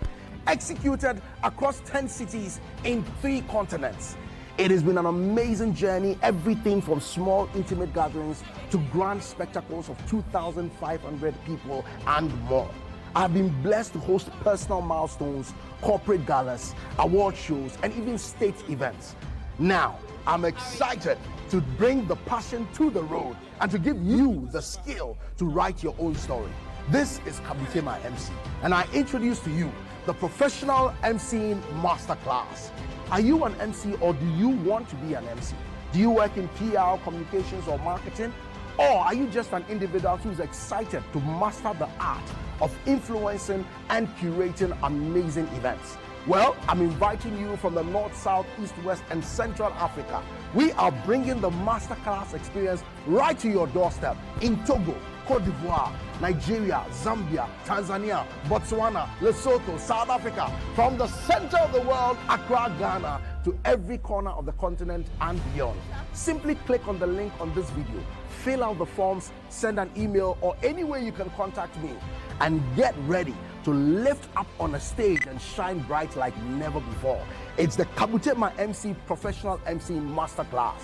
executed across 10 cities in 3 continents. It has been an amazing journey, everything from small intimate gatherings to grand spectacles of 2,500 people and more. I've been blessed to host personal milestones, corporate galas, award shows, and even state events. Now, I'm excited to bring the passion to the road and to give you the skill to write your own story. This is Kabute My MC, and I introduce to you the Professional MCing Masterclass. Are you an MC or do you want to be an MC? Do you work in PR, communications, or marketing? Or are you just an individual who's excited to master the art of influencing and curating amazing events? Well, I'm inviting you from the North, South, East, West, and Central Africa. We are bringing the masterclass experience right to your doorstep in Togo, Cote d'Ivoire, Nigeria, Zambia, Tanzania, Botswana, Lesotho, South Africa, from the center of the world, Accra, Ghana, to every corner of the continent and beyond. Simply click on the link on this video, fill out the forms, send an email, or any way you can contact me, and get ready to lift up on a stage and shine bright like never before. It's the Kabute My MC Professional MC Masterclass.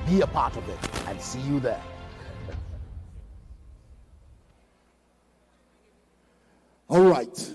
Be a part of it and see you there. All right.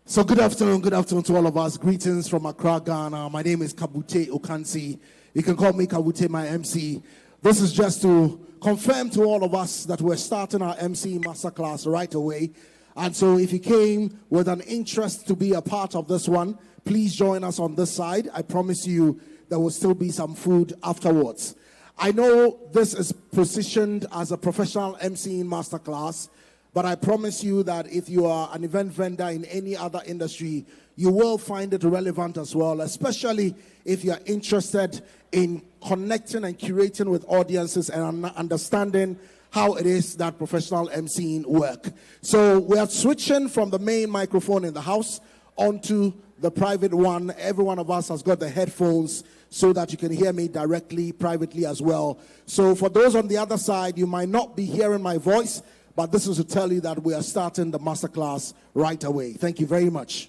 So good afternoon to all of us. Greetings from Accra, Ghana. My name is Kabute Okansi. You can call me Kabute My MC. This is just to confirm to all of us that we're starting our MC Masterclass right away. And so if you came with an interest to be a part of this one, please join us on this side. I promise you there will still be some food afterwards. I know this is positioned as a professional MCing masterclass, but I promise you that if you are an event vendor in any other industry, you will find it relevant as well, especially if you're interested in connecting and curating with audiences and understanding how it is that professional MCing work. So we are switching from the main microphone in the house onto the private one. Every one of us has got the headphones so that you can hear me directly, privately as well. So for those on the other side, you might not be hearing my voice, but this is to tell you that we are starting the masterclass right away. Thank you very much.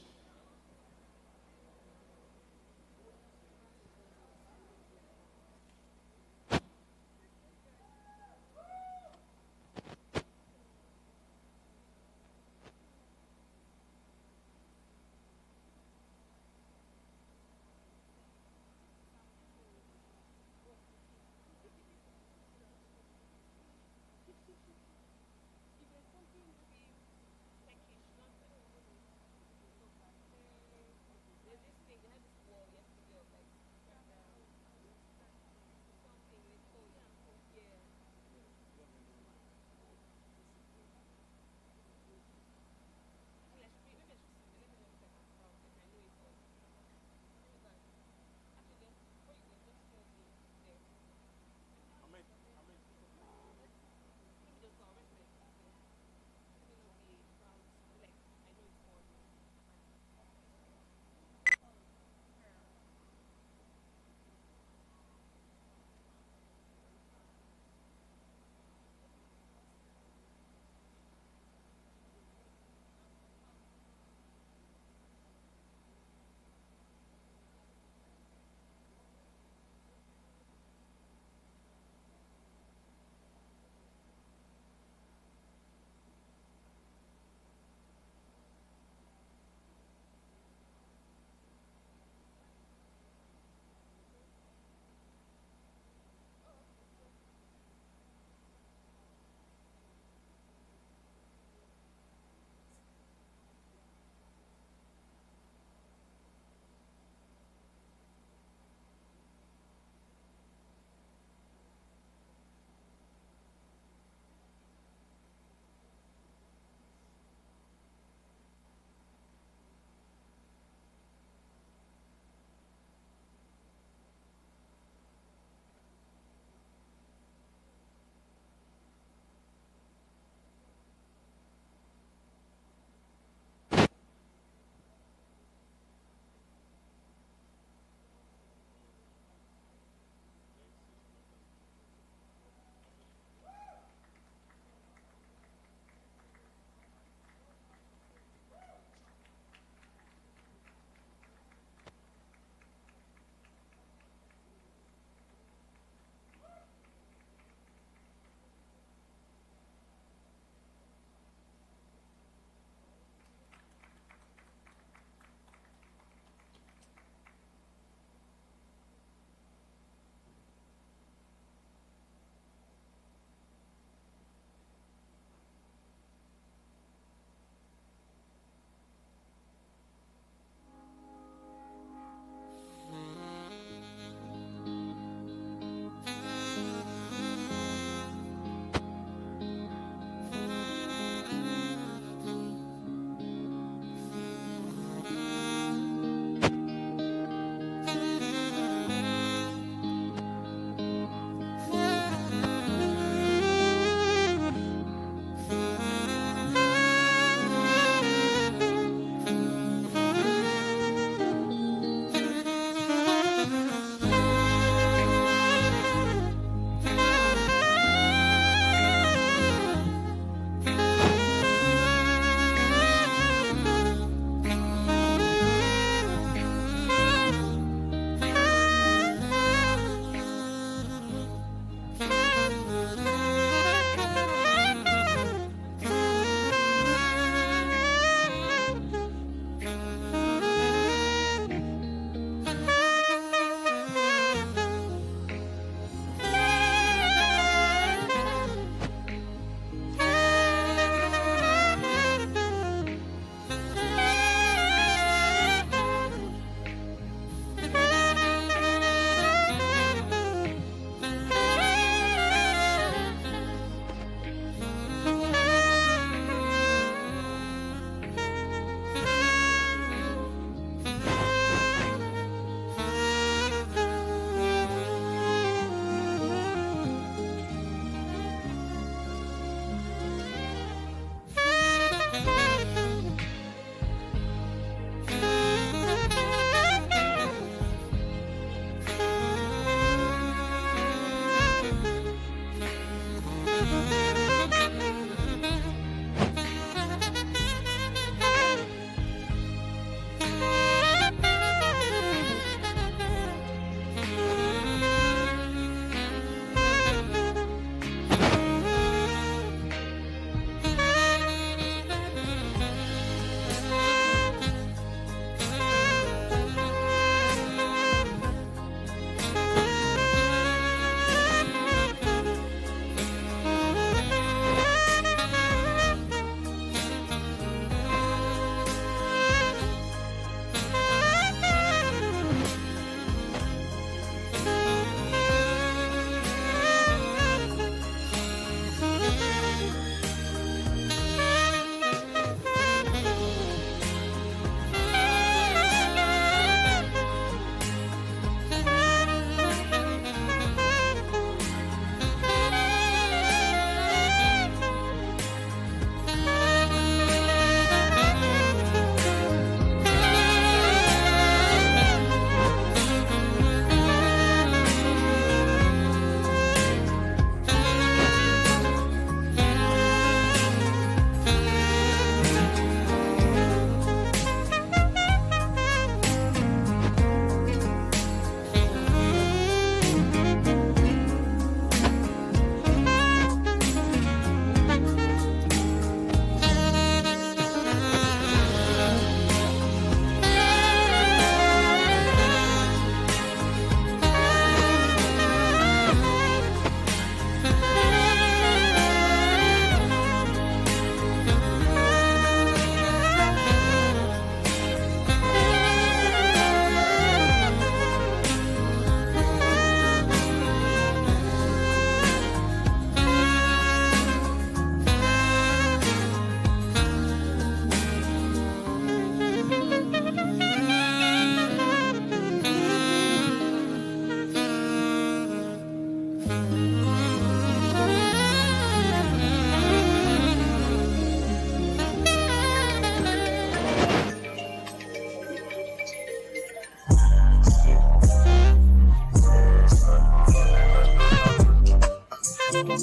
You know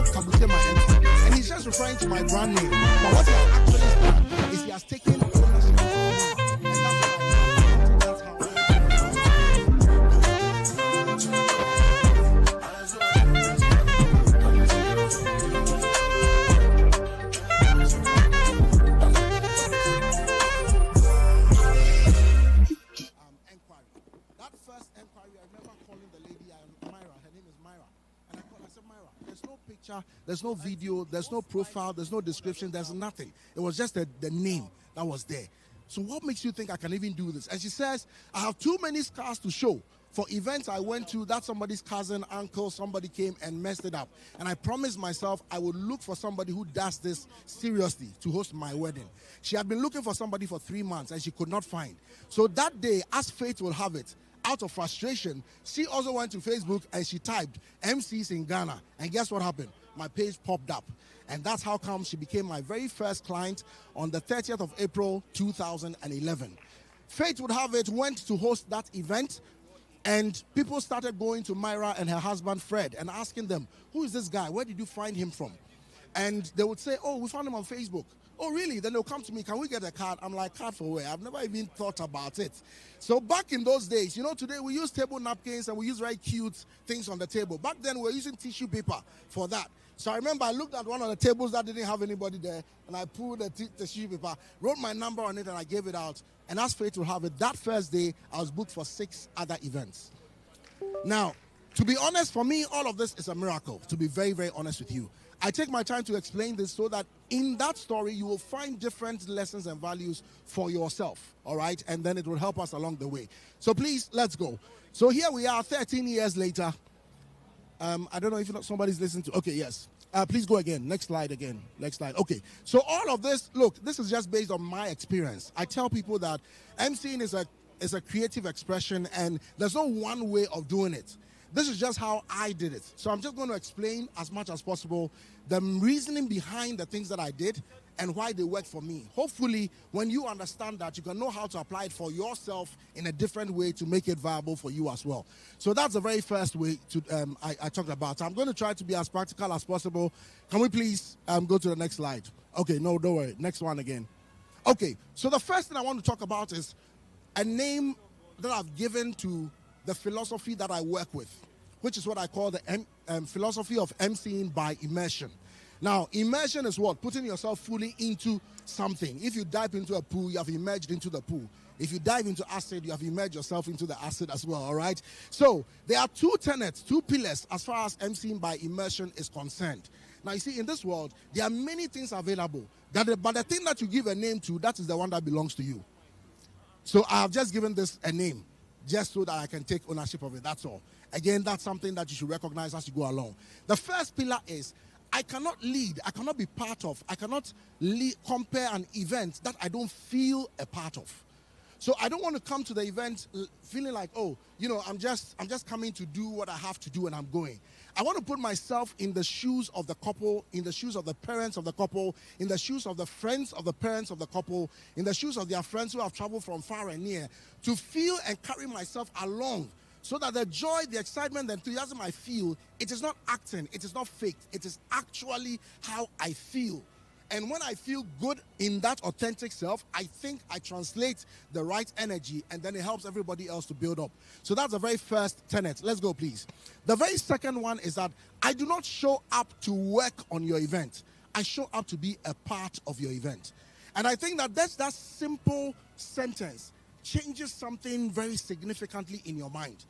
Kabute my MC, and he's just referring to my brand name. But what he has actually done is he has taken ownership of me, and that's what I do. That's how Enquiry. That first enquiry, I remember calling the lady, Myra. Her name is Myra. And I said, Myra, there's no picture, there's no video, there's no profile, there's no description, there's nothing. It was just the name that was there. So what makes you think I can even do this? And she says, I have too many scars to show. For events I went to, that somebody's cousin, uncle, somebody came and messed it up. And I promised myself I would look for somebody who does this seriously to host my wedding. She had been looking for somebody for 3 months and she could not find. So that day, as fate will have it, out of frustration, she also went to Facebook and she typed MCs in Ghana. And guess what happened? My page popped up. And that's how come she became my very first client on the 30th of April, 2011. Fate would have it, went to host that event. And people started going to Myra and her husband, Fred, and asking them, who is this guy? Where did you find him from? And they would say, oh, we found him on Facebook. Oh, really? Then they'll come to me, can we get a card? I'm like, card for where? I've never even thought about it. So back in those days, you know, today we use table napkins and we use very cute things on the table. Back then, we were using tissue paper for that. So I remember I looked at one of the tables that didn't have anybody there, and I pulled the tissue paper, wrote my number on it, and I gave it out. And as fate will have it, that first day, I was booked for 6 other events. Now, to be honest, for me, all of this is a miracle, to be very, very honest with you. I take my time to explain this so that in that story, you will find different lessons and values for yourself, all right? And then it will help us along the way. So please, let's go. So here we are 13 years later. I don't know if somebody's listening to, okay, yes. Please go again. Next slide again. Next slide. Okay. So all of this, look, this is just based on my experience. I tell people that MCing is a creative expression and there's no one way of doing it. This is just how I did it. So I'm just going to explain as much as possible the reasoning behind the things that I did and why they work for me. Hopefully, when you understand that, you can know how to apply it for yourself in a different way to make it viable for you as well. So that's the very first way to I talked about. So I'm going to try to be as practical as possible. Can we please go to the next slide? Okay, no, don't worry. Next one again. Okay, so the first thing I want to talk about is a name that I've given to the philosophy that I work with, which is what I call the philosophy of emceeing by immersion. Now, immersion is what? Putting yourself fully into something. If you dive into a pool, you have immersed into the pool. If you dive into acid, you have immersed yourself into the acid as well, all right? So there are 2 tenets, 2 pillars as far as emceeing by immersion is concerned. Now, you see, in this world, there are many things available, but the thing that you give a name to, that is the one that belongs to you. So I have just given this a name, just so that I can take ownership of it, that's all. Again, that's something that you should recognize as you go along. The first pillar is, I cannot lead, I cannot be part of, I cannot compare an event that I don't feel a part of. So I don't want to come to the event feeling like, oh, you know, I'm just coming to do what I have to do and I'm going. I want to put myself in the shoes of the couple, in the shoes of the parents of the couple, in the shoes of the friends of the parents of the couple, in the shoes of their friends who have traveled from far and near, to feel and carry myself along so that the joy, the excitement, the enthusiasm I feel, it is not acting, it is not fake, it is actually how I feel. And when I feel good in that authentic self, I think I translate the right energy and then it helps everybody else to build up. So that's the very first tenet. Let's go, please. The very second one is that I do not show up to work on your event. I show up to be a part of your event. And I think that that simple sentence changes something very significantly in your mind.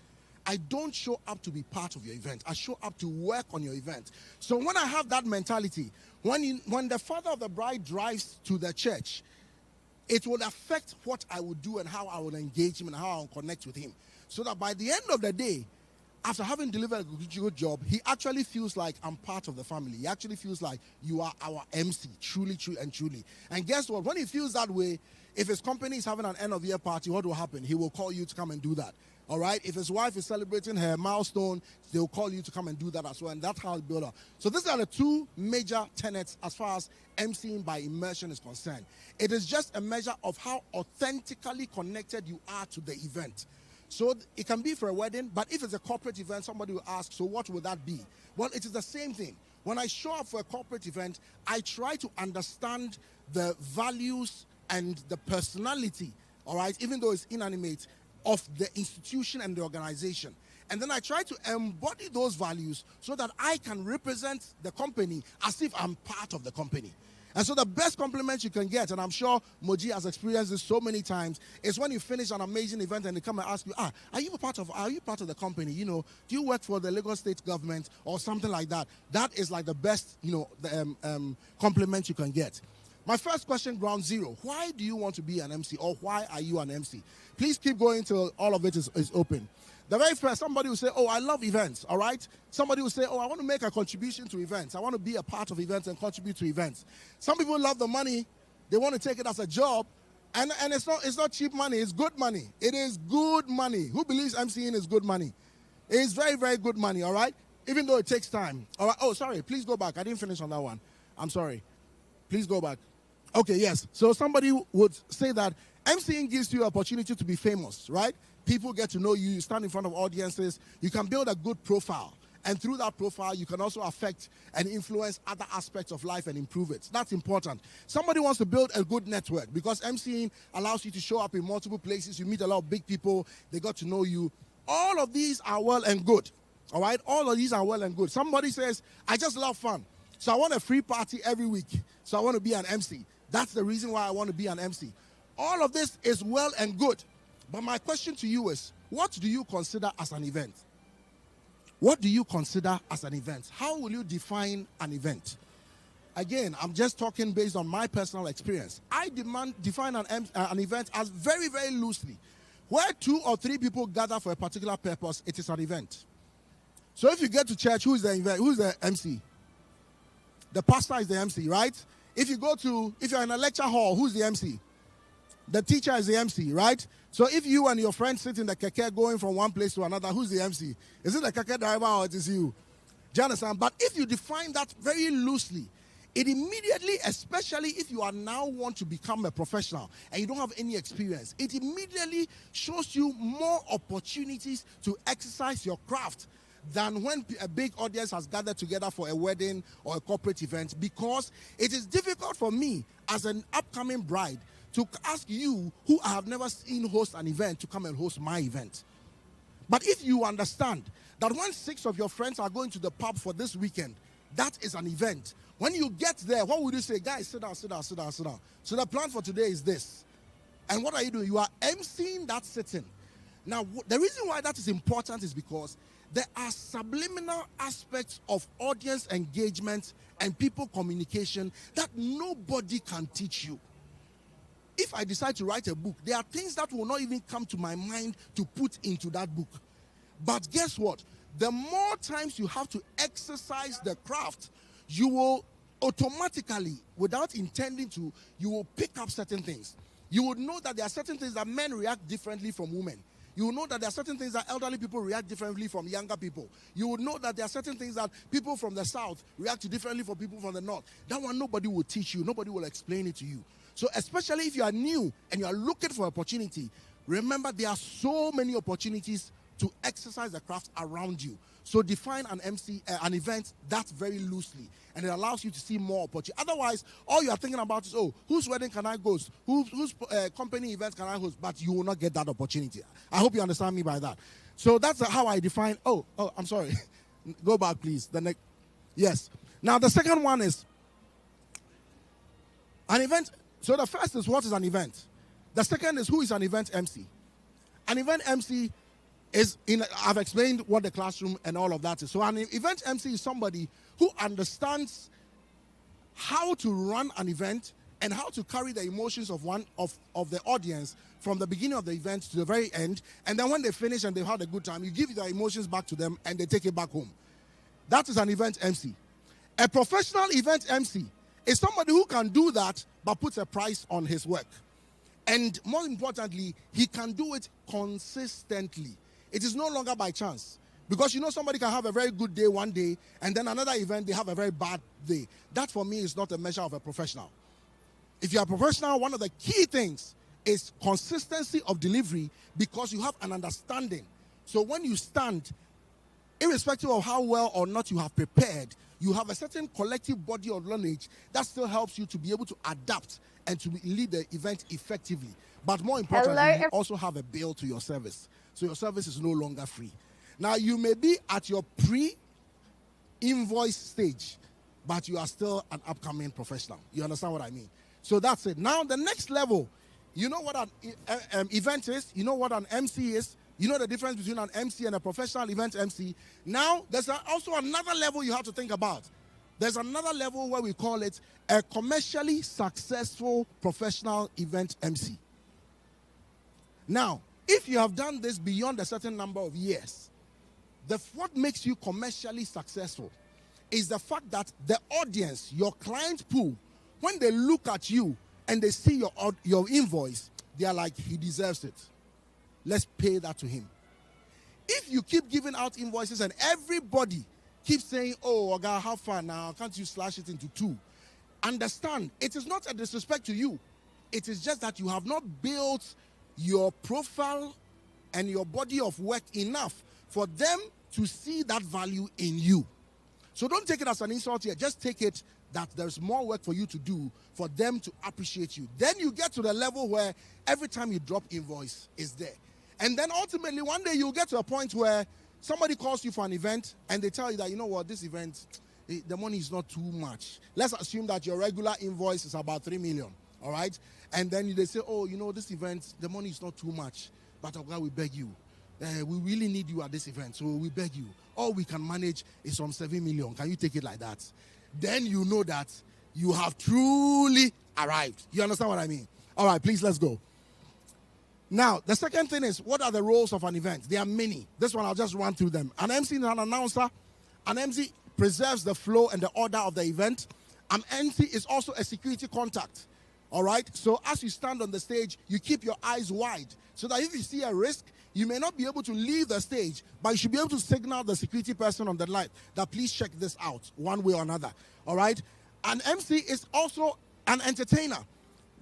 I don't show up to be part of your event. I show up to work on your event. So when I have that mentality, when the father of the bride drives to the church, it will affect what I will do and how I will engage him and how I will connect with him. So that by the end of the day, after having delivered a good job, he actually feels like I'm part of the family. He actually feels like you are our MC, truly, truly, and truly. And guess what? When he feels that way, if his company is having an end-of-year party, what will happen? He will call you to come and do that. All right? If his wife is celebrating her milestone, they'll call you to come and do that as well, and that's how it's built up. So these are the two major tenets as far as emceeing by immersion is concerned. It is just a measure of how authentically connected you are to the event. So it can be for a wedding, but if it's a corporate event, somebody will ask, so what would that be? Well, it is the same thing. When I show up for a corporate event, I try to understand the values and the personality, all right, even though it's inanimate, of the institution and the organization. And then I try to embody those values so that I can represent the company as if I'm part of the company. And so the best compliment you can get, and I'm sure Moji has experienced this so many times, is when you finish an amazing event and they come and ask you, are you part of the company? You know, do you work for the Lagos State government or something like that? That is like the best, compliment you can get. My first question, ground zero, why do you want to be an MC, or why are you an MC? Please keep going till all of it is open. The very first, somebody will say, oh, I love events, all right? Somebody will say, oh, I want to make a contribution to events. I want to be a part of events and contribute to events. Some people love the money. They want to take it as a job. And it's not cheap money. It's good money. It is good money. Who believes MCing is good money? It is very, very good money, all right? Even though it takes time. All right. Oh, sorry. Please go back. I didn't finish on that one. I'm sorry. Please go back. Okay, yes. So somebody would say that MCing gives you an opportunity to be famous, right? People get to know you, you stand in front of audiences, you can build a good profile. And through that profile, you can also affect and influence other aspects of life and improve it. That's important. Somebody wants to build a good network because MCing allows you to show up in multiple places. You meet a lot of big people. They got to know you. All of these are well and good. All right? All of these are well and good. Somebody says, I just love fun. So I want a free party every week. So I want to be an MC. That's the reason why I want to be an MC. All of this is well and good. But my question to you is, what do you consider as an event? What do you consider as an event? How will you define an event? Again, I'm just talking based on my personal experience. I define an event as very, very loosely. Where 2 or 3 people gather for a particular purpose, it is an event. So if you get to church, who's the MC? The pastor is the MC, right? If you're in a lecture hall, who's the MC? The teacher is the MC, right? So if you and your friends sit in the keke going from one place to another, who's the MC? Is it the keke driver or it is you? Do you understand? But if you define that very loosely, it immediately, especially if you are now want to become a professional and you don't have any experience, it immediately shows you more opportunities to exercise your craft than when a big audience has gathered together for a wedding or a corporate event, because it is difficult for me as an upcoming bride to ask you, who I have never seen host an event, to come and host my event. But if you understand that when 6 of your friends are going to the pub for this weekend, that is an event. When you get there, what would you say? Guys, sit down, sit down, sit down, sit down. So the plan for today is this. And what are you doing? You are emceeing that sitting. Now, the reason why that is important is because there are subliminal aspects of audience engagement and people communication that nobody can teach you. If I decide to write a book, there are things that will not even come to my mind to put into that book. But guess what? The more times you have to exercise the craft, you will automatically, without intending to, you will pick up certain things. You would know that there are certain things that men react differently from women. You will know that there are certain things that elderly people react differently from younger people. You will know that there are certain things that people from the south react differently from people from the north. That one nobody will teach you. Nobody will explain it to you. So especially if you are new and you are looking for opportunity, remember there are so many opportunities to exercise the craft around you. So define an event that very loosely, and it allows you to see more opportunity. Otherwise, all you are thinking about is, oh, whose wedding can I host? Whose company event can I host? But you will not get that opportunity. I hope you understand me by that. So that's how I define. Oh, I'm sorry. Go back, please. The next. Yes. Now the second one is an event. So the first is, what is an event? The second is, who is an event MC? An event MC is, I've explained what the classroom and all of that is. So an event MC is somebody who understands how to run an event and how to carry the emotions of the audience from the beginning of the event to the very end. And then when they finish and they've had a good time, you give the emotions back to them and they take it back home. That is an event MC. A professional event MC is somebody who can do that but puts a price on his work. And more importantly, he can do it consistently. It is no longer by chance. Because you know somebody can have a very good day one day, and then another event, they have a very bad day. That for me is not a measure of a professional. If you are a professional, one of the key things is consistency of delivery, because you have an understanding. So when you stand, irrespective of how well or not you have prepared, you have a certain collective body of knowledge that still helps you to be able to adapt and to lead the event effectively. But more importantly, you also have a bill to your service. So your service is no longer free. Now, you may be at your pre-invoice stage, but you are still an upcoming professional. You understand what I mean? So that's it. Now, the next level, you know what an event is? You know what an MC is? You know the difference between an MC and a professional event MC? Now, there's also another level you have to think about. There's another level where we call it a commercially successful professional event MC. Now, if you have done this beyond a certain number of years, what makes you commercially successful is the fact that the audience, your client pool, when they look at you and they see your invoice, they are like, he deserves it. Let's pay that to him. If you keep giving out invoices and everybody keeps saying, oh, Oga, how far now? Can't you slash it into 2? Understand, it is not a disrespect to you. It is just that you have not built your profile and your body of work enough for them to see that value in you. So don't take it as an insult here. Just take it that there's more work for you to do for them to appreciate you. Then you get to the level where every time you drop invoice is there. And then ultimately one day you'll get to a point where somebody calls you for an event and they tell you that, you know what, this event, the money is not too much. Let's assume that your regular invoice is about 3 million, all right? And then they say, oh, you know, this event, the money is not too much, but Oga, we beg you. We really need you at this event, so we beg you. All we can manage is from 7 million. Can you take it like that? Then you know that you have truly arrived. You understand what I mean? All right, please, let's go. Now, the second thing is, what are the roles of an event? There are many. This one, I'll just run through them. An MC is an announcer. An MC preserves the flow and the order of the event. An MC is also a security contact. All right? So as you stand on the stage, you keep your eyes wide so that if you see a risk, you may not be able to leave the stage, but you should be able to signal the security person on the line that please check this out one way or another. All right? An MC is also an entertainer.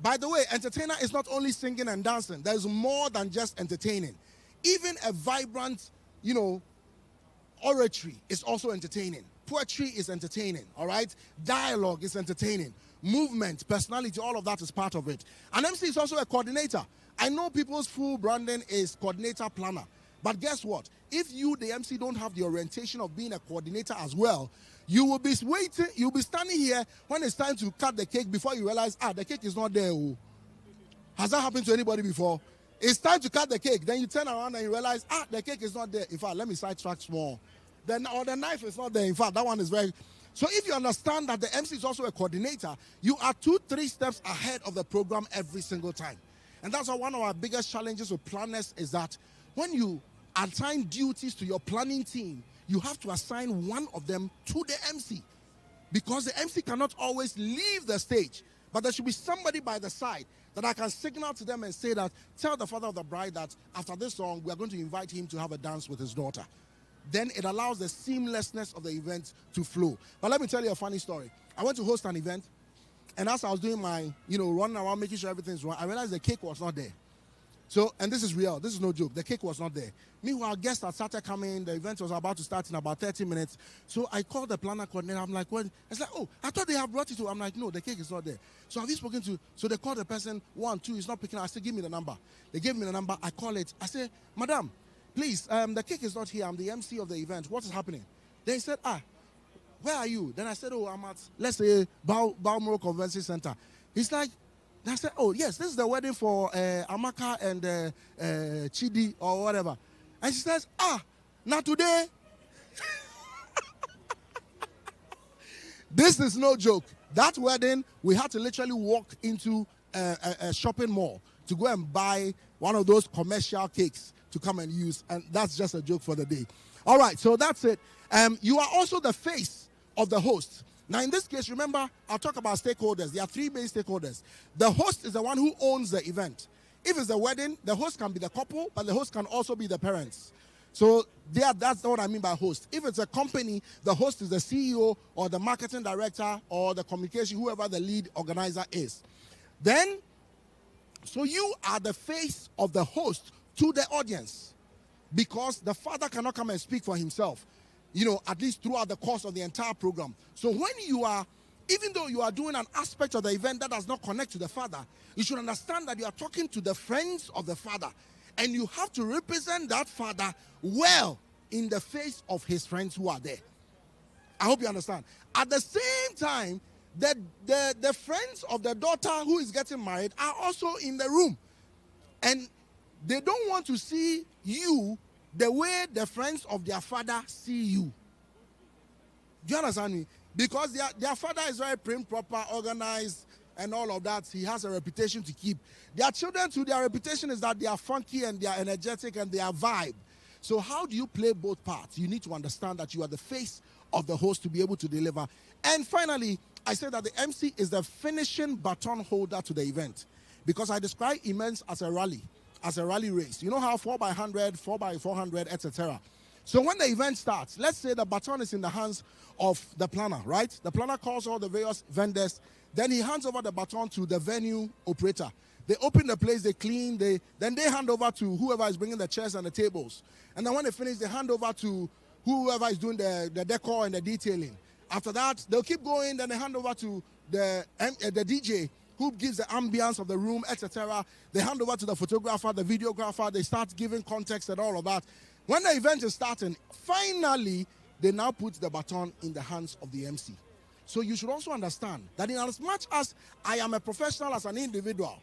By the way, entertainer is not only singing and dancing. There's more than just entertaining. Even a vibrant, oratory is also entertaining. Poetry is entertaining, all right? Dialogue is entertaining. Movement, personality, all of that is part of it. An MC is also a coordinator. I know people's full branding is coordinator planner. But guess what? If you, the MC, don't have the orientation of being a coordinator as well, you will be waiting, you'll be standing here when it's time to cut the cake before you realize, the cake is not there. Oh. Has that happened to anybody before? It's time to cut the cake. Then you turn around and you realize, the cake is not there. In fact, let me sidetrack small. Or the knife is not there. In fact, that one is very... So if you understand that the MC is also a coordinator, you are 2-3 steps ahead of the program every single time. And that's why one of our biggest challenges with planners is that when you assign duties to your planning team, you have to assign one of them to the MC. Because the MC cannot always leave the stage. But there should be somebody by the side that I can signal to them and say that, tell the father of the bride that after this song, we are going to invite him to have a dance with his daughter. Then it allows the seamlessness of the event to flow. But let me tell you a funny story. I went to host an event, and as I was doing my, running around making sure everything's right, I realized the cake was not there. So, and this is real, this is no joke, the cake was not there. Meanwhile, guests had started coming, the event was about to start in about 30 minutes. So I called the planner coordinator, I'm like, what? It's like, oh, I thought they have brought it to, I'm like, no, the cake is not there. So have you spoken to, so they called the person, 1, 2, he's not picking up. I said, give me the number. They gave me the number, I call it. I said, madam, please, the cake is not here, I'm the MC of the event, what is happening? They said, where are you? Then I said, oh, I'm at, let's say, Balmoral Convention Center. He's like, I said, oh, yes, this is the wedding for Amaka and Chidi or whatever. And she says, not today. This is no joke. That wedding, we had to literally walk into a shopping mall to go and buy one of those commercial cakes to come and use. And that's just a joke for the day. All right, so that's it. You are also the face of the host. Now, in this case, remember, I'll talk about stakeholders. There are 3 main stakeholders. The host is the one who owns the event. If it's a wedding, the host can be the couple, but the host can also be the parents. So that's what I mean by host. If it's a company, the host is the CEO or the marketing director or the communication, whoever the lead organizer is. Then, so you are the face of the host to the audience, because the father cannot come and speak for himself, at least throughout the course of the entire program. So when you are, even though you are doing an aspect of the event that does not connect to the father, you should understand that you are talking to the friends of the father, and you have to represent that father well in the face of his friends who are there. I hope you understand. At the same time, the friends of the daughter who is getting married are also in the room, and they don't want to see you the way the friends of their father see you. Do you understand me? Because their father is very prim, proper, organized, and all of that. He has a reputation to keep. Their children, too, their reputation is that they are funky and they are energetic and they are vibe. So how do you play both parts? You need to understand that you are the face of the host to be able to deliver. And finally, I say that the MC is the finishing baton holder to the event, because I describe events as a rally race. You know how 4x100, 4x400, etc. So when the event starts, let's say the baton is in the hands of the planner, right? The planner calls all the various vendors. Then he hands over the baton to the venue operator. They open the place, they clean, then they hand over to whoever is bringing the chairs and the tables. And then when they finish, they hand over to whoever is doing the decor and the detailing. After that, they'll keep going, then they hand over to the DJ, who gives the ambience of the room, etc. They hand over to the photographer, the videographer. They start giving context and all of that. When the event is starting, finally, they now put the baton in the hands of the MC. So you should also understand that in as much as I am a professional as an individual,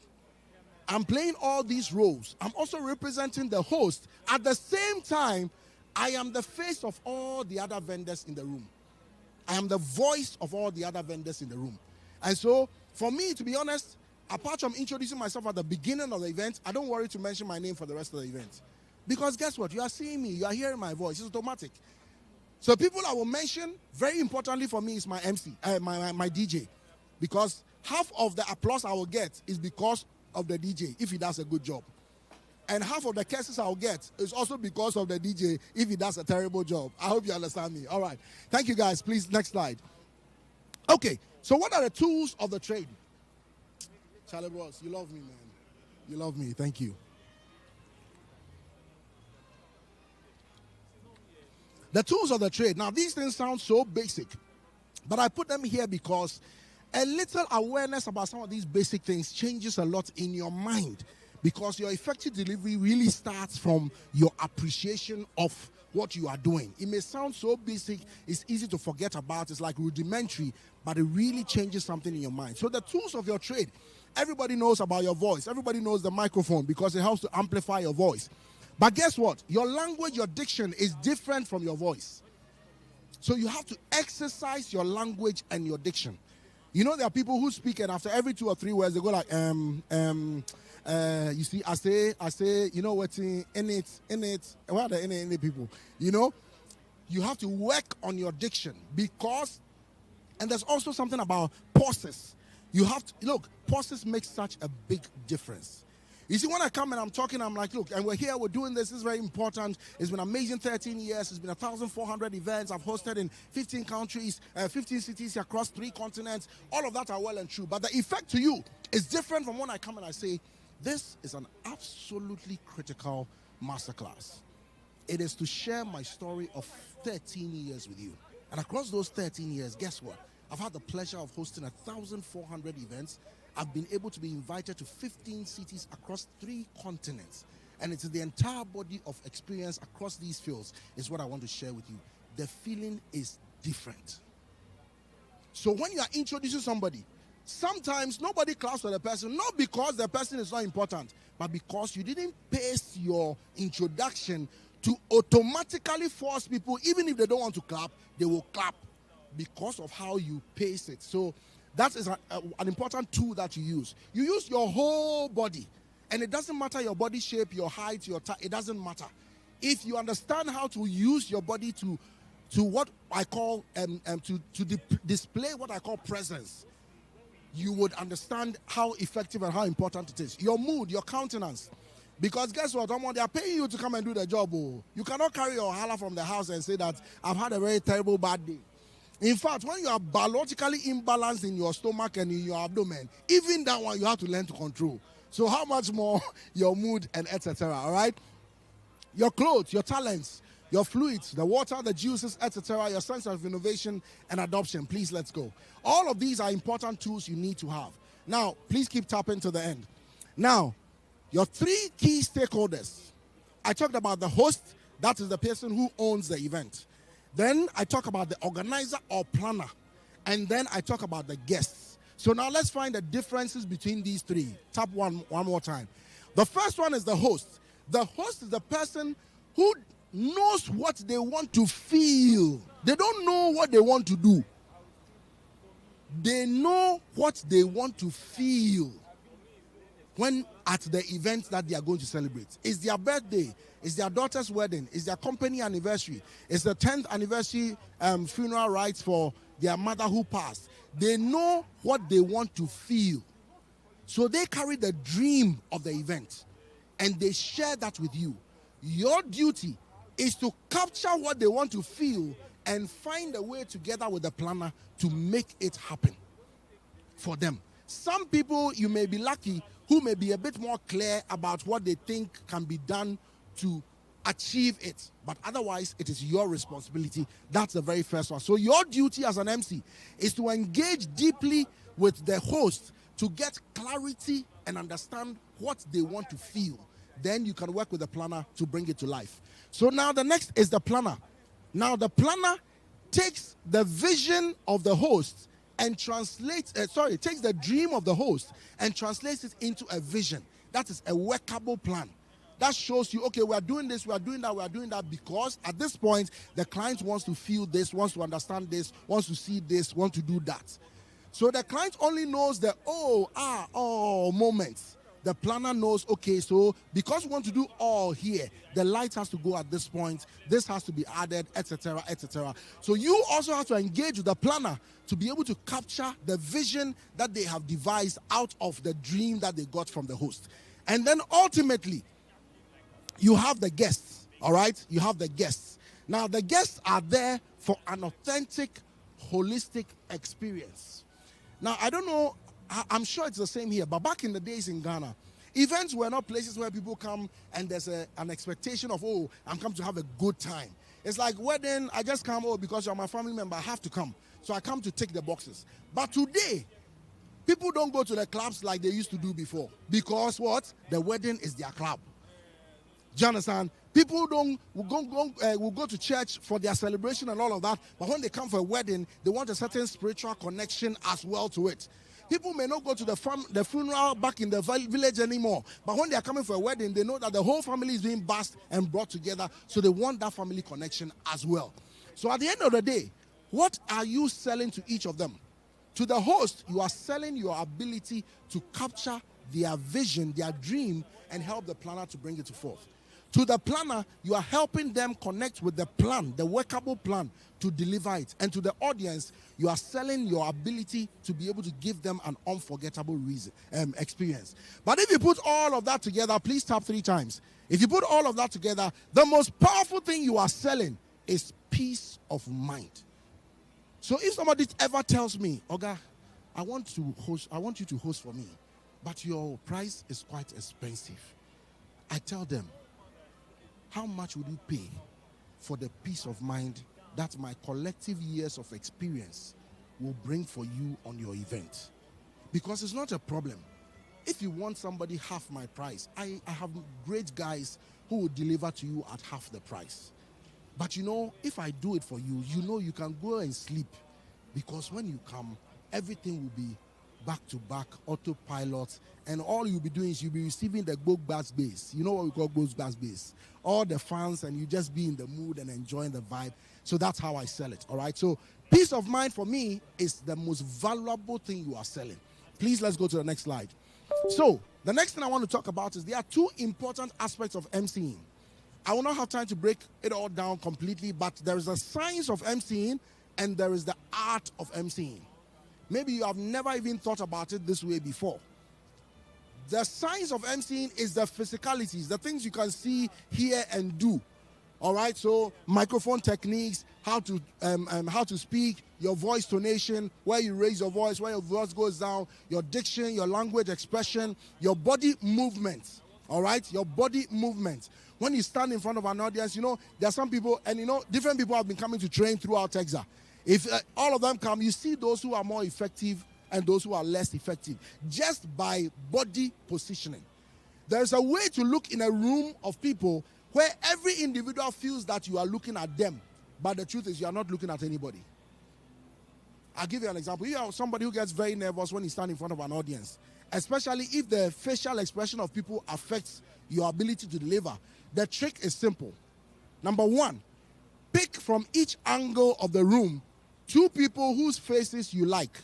I'm playing all these roles, I'm also representing the host. At the same time, I am the face of all the other vendors in the room. I am the voice of all the other vendors in the room. And so, for me, to be honest, apart from introducing myself at the beginning of the event, I don't worry to mention my name for the rest of the event. Because guess what? You are seeing me. You are hearing my voice. It's automatic. So people I will mention, very importantly for me, is my MC, my DJ. Because half of the applause I will get is because of the DJ, if he does a good job. And half of the curses I'll get is also because of the DJ, if he does a terrible job. I hope you understand me. All right. Thank you, guys. Please, next slide. Okay. So what are the tools of the trade? Charlie Ross, you love me, man. You love me. Thank you. The tools of the trade. Now, these things sound so basic, but I put them here because a little awareness about some of these basic things changes a lot in your mind, because your effective delivery really starts from your appreciation of what you are doing. It may sound so basic, it's easy to forget about, it's like rudimentary, but it really changes something in your mind. So the tools of your trade, everybody knows about your voice. Everybody knows the microphone because it helps to amplify your voice. But guess what? Your language, your diction is different from your voice. So you have to exercise your language and your diction. You know, there are people who speak and after every 2 or 3 words, they go like, you see, I say, you know what's in it. Where are the in it people? You know, you have to work on your diction because, and there's also something about pauses. You have to, look, pauses make such a big difference. You see, when I come and I'm talking, I'm like, look, and we're here, we're doing this is very important. It's been amazing 13 years. It's been 1,400 events. I've hosted in 15 countries, 15 cities across 3 continents. All of that are well and true. But the effect to you is different from when I come and I say, this is an absolutely critical masterclass. It is to share my story of 13 years with you. And across those 13 years, guess what? I've had the pleasure of hosting 1,400 events. I've been able to be invited to 15 cities across 3 continents. And it's the entire body of experience across these fields is what I want to share with you. The feeling is different. So when you are introducing somebody, sometimes nobody claps for the person, not because the person is not important, but because you didn't pace your introduction to automatically force people, even if they don't want to clap, they will clap because of how you pace it. So that is an important tool that you use. You use your whole body, and it doesn't matter your body shape, your height, your it doesn't matter. If you understand how to use your body to what I call display what I call presence, you would understand how effective and how important it is. Your mood, your countenance. Because guess what, they are paying you to come and do the job. Oh. You cannot carry your hala from the house and say that I've had a very terrible bad day. In fact, when you are biologically imbalanced in your stomach and in your abdomen, even that one you have to learn to control. So how much more your mood and etc. All right? Your clothes, your talents, your fluids, the water, the juices, etc., your sense of innovation and adoption. Please, let's go. All of these are important tools you need to have. Now, please keep tapping to the end. Now, your 3 key stakeholders. I talked about the host, that is the person who owns the event. Then I talk about the organizer or planner. And then I talk about the guests. So now let's find the differences between these 3. Tap one more time. The first one is the host. The host is the person who knows what they want to feel. They don't know what they want to do. They know what they want to feel when at the event that they are going to celebrate. It's their birthday, it's their daughter's wedding, it's their company anniversary, it's the 10th anniversary funeral rites for their mother who passed. They know what they want to feel. So they carry the dream of the event and they share that with you. Your duty is to capture what they want to feel and find a way together with the planner to make it happen for them. Some people, you may be lucky, who may be a bit more clear about what they think can be done to achieve it. But otherwise, it is your responsibility. That's the very first one. So your duty as an MC is to engage deeply with the host to get clarity and understand what they want to feel. Then you can work with the planner to bring it to life. So now the next is the planner. Now the planner takes the vision of the host and takes the dream of the host and translates it into a vision. That is a workable plan. That shows you, okay, we are doing this, we are doing that, because at this point, the client wants to feel this, wants to understand this, wants to see this, wants to do that. So the client only knows the moments. The planner knows, okay, so because we want to do all here, the light has to go at this point, this has to be added, etc., etc. So you also have to engage with the planner to be able to capture the vision that they have devised out of the dream that they got from the host. And then ultimately, you have the guests, all right? You have the guests. Now, the guests are there for an authentic, holistic experience. Now, I don't know, I'm sure it's the same here, but back in the days in Ghana, events were not places where people come and there's an expectation of, oh, I'm come to have a good time. It's like wedding, I just come, because you're my family member, I have to come. So I come to tick the boxes. But today, people don't go to the clubs like they used to do before. Because what? The wedding is their club. Do you understand? People will go to church for their celebration and all of that, but when they come for a wedding, they want a certain spiritual connection as well to it. People may not go to the funeral back in the village anymore, but when they are coming for a wedding, they know that the whole family is being blessed and brought together, so they want that family connection as well. So at the end of the day, what are you selling to each of them? To the host, you are selling your ability to capture their vision, their dream, and help the planner to bring it to forth. To the planner, you are helping them connect with the plan, the workable plan, to deliver it. And to the audience, you are selling your ability to be able to give them an unforgettable experience. But if you put all of that together, please tap 3 times. If you put all of that together, the most powerful thing you are selling is peace of mind. So if somebody ever tells me, Oga, I want you to host for me, but your price is quite expensive, I tell them, how much would you pay for the peace of mind that my collective years of experience will bring for you on your event? Because it's not a problem. If you want somebody half my price, I have great guys who will deliver to you at half the price. But you know, if I do it for you, you know you can go and sleep. Because when you come, everything will be back-to-back, autopilot, and all you'll be doing is you'll be receiving the Gbog Bass bass. You know what we call Gbog Bass bass? All the fans, and you just be in the mood and enjoying the vibe. So that's how I sell it, all right? So peace of mind for me is the most valuable thing you are selling. Please, let's go to the next slide. So the next thing I want to talk about is there are 2 important aspects of MCing. I will not have time to break it all down completely, but there is a science of MCing and there is the art of MCing. Maybe you have never even thought about it this way before. The science of emceeing is the physicalities, the things you can see, hear, and do. All right, so microphone techniques, how to speak, your voice tonation, where you raise your voice, where your voice goes down, your diction, your language expression, your body movement. All right, your body movement. When you stand in front of an audience, there are some people, and different people have been coming to train throughout Texa. If all of them come, you see those who are more effective and those who are less effective, just by body positioning. There's a way to look in a room of people where every individual feels that you are looking at them, but the truth is you are not looking at anybody. I'll give you an example. You have somebody who gets very nervous when he stands in front of an audience, especially if the facial expression of people affects your ability to deliver. The trick is simple. Number one, pick from each angle of the room 2 people whose faces you like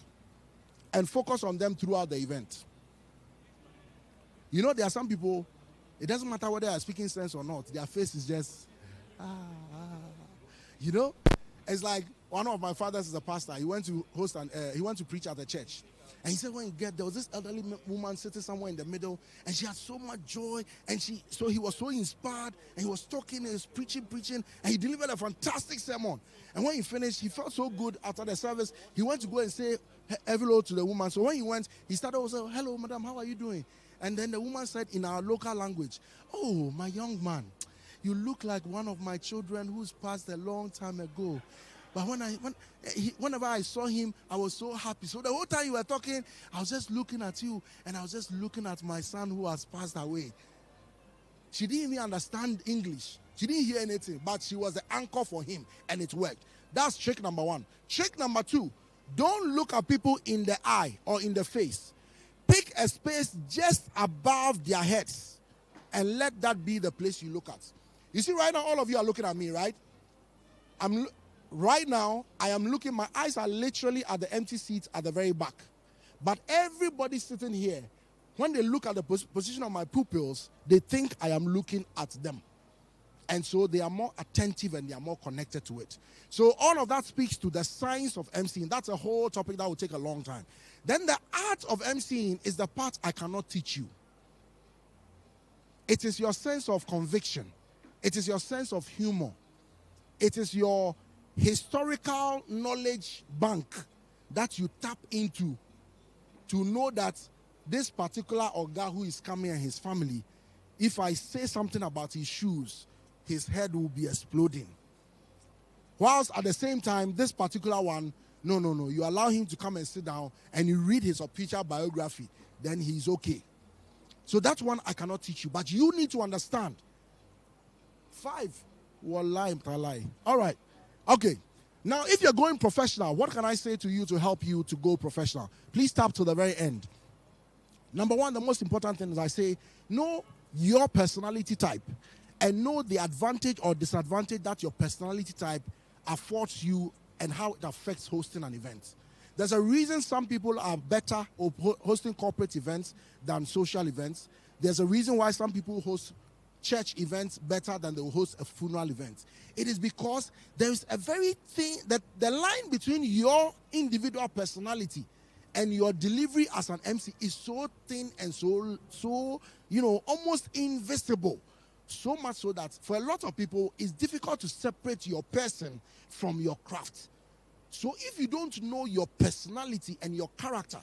and focus on them throughout the event. There are some people, it doesn't matter whether they are speaking sense or not, their face is just, It's like one of my fathers is a pastor. He went to preach at the church. And he said when he get there was this elderly woman sitting somewhere in the middle, and she had so much joy, and so he was so inspired, and he was talking, and he was preaching, and he delivered a fantastic sermon. And when he finished, he felt so good after the service, he went to go and say hello to the woman. So when he went, he started to say, "Hello, madam, how are you doing?" And then the woman said in our local language, "Oh, my young man, you look like one of my children who's passed a long time ago. But whenever I saw him, I was so happy. So the whole time you were talking, I was just looking at you, and I was just looking at my son who has passed away." She didn't even understand English. She didn't hear anything, but she was the anchor for him, and it worked. That's trick number 1. Trick number 2, don't look at people in the eye or in the face. Pick a space just above their heads, and let that be the place you look at. You see, right now, all of you are looking at me, right? Right now, I am looking, my eyes are literally at the empty seats at the very back. But everybody sitting here, when they look at the position of my pupils, they think I am looking at them. And so they are more attentive and they are more connected to it. So all of that speaks to the science of emceeing. That's a whole topic that will take a long time. Then the art of emceeing is the part I cannot teach you. It is your sense of conviction. It is your sense of humor. It is your historical knowledge bank that you tap into to know that this particular Oga who is coming and his family, if I say something about his shoes, his head will be exploding. Whilst at the same time, this particular one, no, you allow him to come and sit down and you read his official biography, then he's okay. So that one I cannot teach you, but you need to understand. 5, wallahi talai. All right. Okay, now if you're going professional, what can I say to you to help you to go professional? Please tap to the very end. Number 1, the most important thing is I say, know your personality type and know the advantage or disadvantage that your personality type affords you and how it affects hosting an event. There's a reason some people are better hosting corporate events than social events. There's a reason why some people host church events better than they will host a funeral event. It is because there is a very thing that the line between your individual personality and your delivery as an MC is so thin and so almost invisible. So much so that for a lot of people, it's difficult to separate your person from your craft. So if you don't know your personality and your character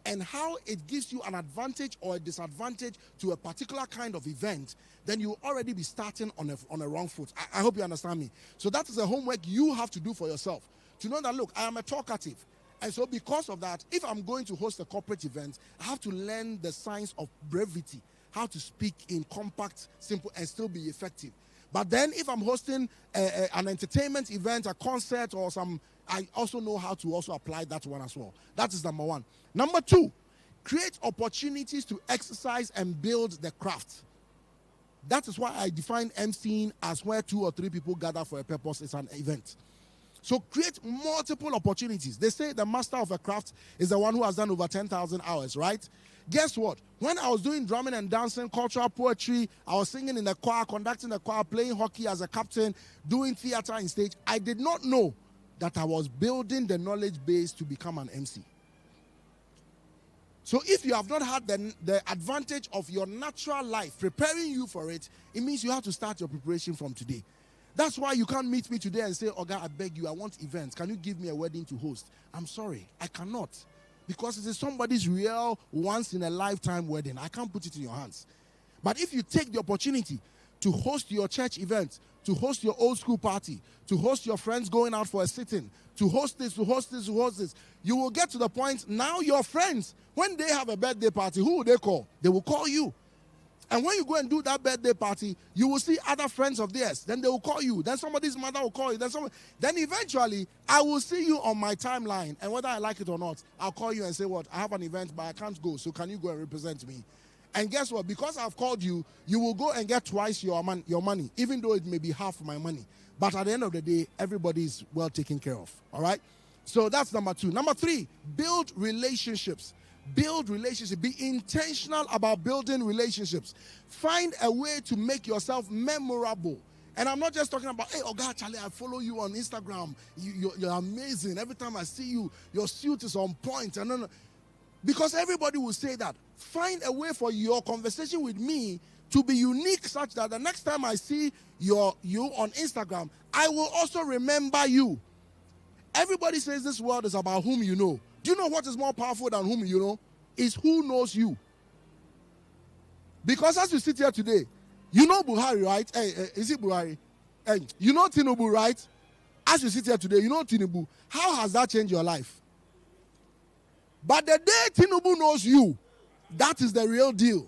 and how it gives you an advantage or a disadvantage to a particular kind of event, then you already be starting on a wrong foot. I hope you understand me. So that is a homework you have to do for yourself. To know that, look, I am a talkative. And so because of that, if I'm going to host a corporate event, I have to learn the science of brevity, how to speak in compact, simple, and still be effective. But then if I'm hosting an entertainment event, a concert, or I also know how to also apply that one as well. That is number 1. Number 2, create opportunities to exercise and build the craft. That is why I define emceeing as where 2 or 3 people gather for a purpose. It's an event. So create multiple opportunities. They say the master of a craft is the one who has done over 10,000 hours, right? Guess what? When I was doing drumming and dancing, cultural poetry, I was singing in the choir, conducting the choir, playing hockey as a captain, doing theater in stage, I did not know that I was building the knowledge base to become an MC. So if you have not had the advantage of your natural life preparing you for it, it means you have to start your preparation from today. That's why you can't meet me today and say, Oga, I beg you, I want events. Can you give me a wedding to host? I'm sorry, I cannot. Because it is somebody's real once-in-a-lifetime wedding. I can't put it in your hands. But if you take the opportunity to host your church event, to host your old school party, to host your friends going out for a sit-in, to host this, to host this, to host this, you will get to the point, now your friends, when they have a birthday party, who will they call? They will call you. And when you go and do that birthday party, you will see other friends of theirs. Then they will call you. Then somebody's mother will call you. Then eventually, I will see you on my timeline. And whether I like it or not, I'll call you and say, what? I have an event, but I can't go. So can you go and represent me? And guess what? Because I've called you, you will go and get twice your money, even though it may be half my money. But at the end of the day, everybody is well taken care of. All right? So that's number 2. Number 3, build relationships. Build relationships. Be intentional about building relationships. Find a way to make yourself memorable. And I'm not just talking about, hey, Oga Charlie, I follow you on Instagram. You're amazing. Every time I see you, your suit is on point. And because everybody will say that. Find a way for your conversation with me to be unique such that the next time I see you on Instagram, I will also remember you. Everybody says this world is about whom you know. Do you know what is more powerful than whom you know? Is who knows you. Because as you sit here today, you know Buhari, right? Hey, is it Buhari? Hey, you know Tinubu, right? As you sit here today, you know Tinubu. How has that changed your life? But the day Tinubu knows you, that is the real deal.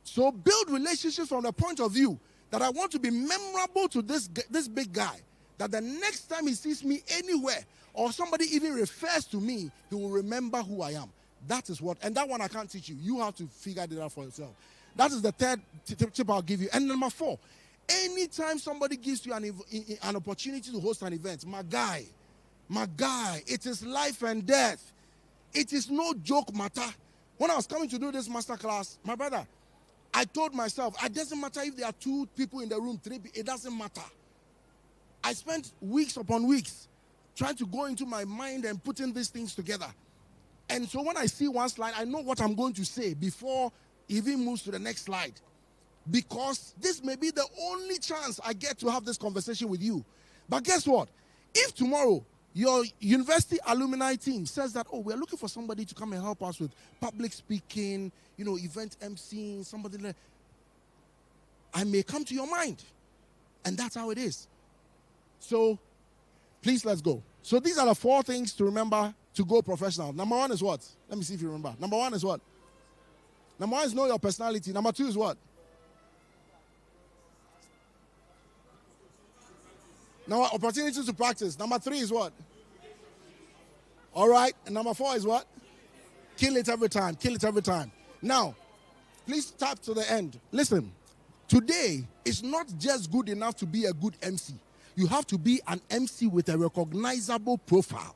So build relationships from the point of view that I want to be memorable to this big guy. That the next time he sees me anywhere, or somebody even refers to me, he will remember who I am. That is what, and that one I can't teach you. You have to figure it out for yourself. That is the third tip I'll give you. And number 4, anytime somebody gives you an opportunity to host an event, my guy, it is life and death. It is no joke matter. When I was coming to do this masterclass, my brother, I told myself, it doesn't matter if there are 2 people in the room, 3 people, it doesn't matter. I spent weeks upon weeks trying to go into my mind and putting these things together. And so when I see one slide, I know what I'm going to say before it even moves to the next slide. Because this may be the only chance I get to have this conversation with you. But guess what? If tomorrow your university alumni team says that, oh, we're looking for somebody to come and help us with public speaking, event emceeing, somebody like, I may come to your mind. And that's how it is. So, please, let's go. So these are the 4 things to remember to go professional. Number 1 is what? Let me see if you remember. Number 1 is what? Number 1 is know your personality. Number 2 is what? Now, opportunity to practice. Number 3 is what? All right. And number 4 is what? Kill it every time. Kill it every time. Now, please tap to the end. Listen, today is not just good enough to be a good MC. You have to be an MC with a recognizable profile.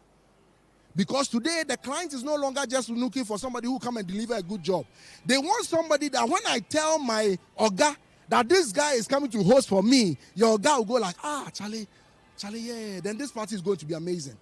Because today, the client is no longer just looking for somebody who come and deliver a good job. They want somebody that when I tell my Oga that this guy is coming to host for me, your Oga will go like, Charlie, yeah, then this party is going to be amazing.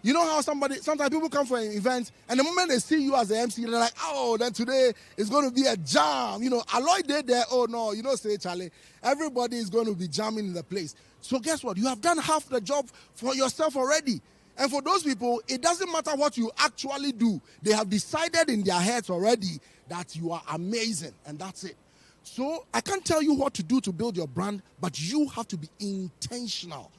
You know how sometimes people come for an event, and the moment they see you as the MC, they're like, oh, then today is going to be a jam. Aloy did there, oh no, say, Charlie, everybody is going to be jamming in the place. So guess what? You have done half the job for yourself already. And for those people, it doesn't matter what you actually do. They have decided in their heads already that you are amazing, and that's it. So I can't tell you what to do to build your brand, but you have to be intentional.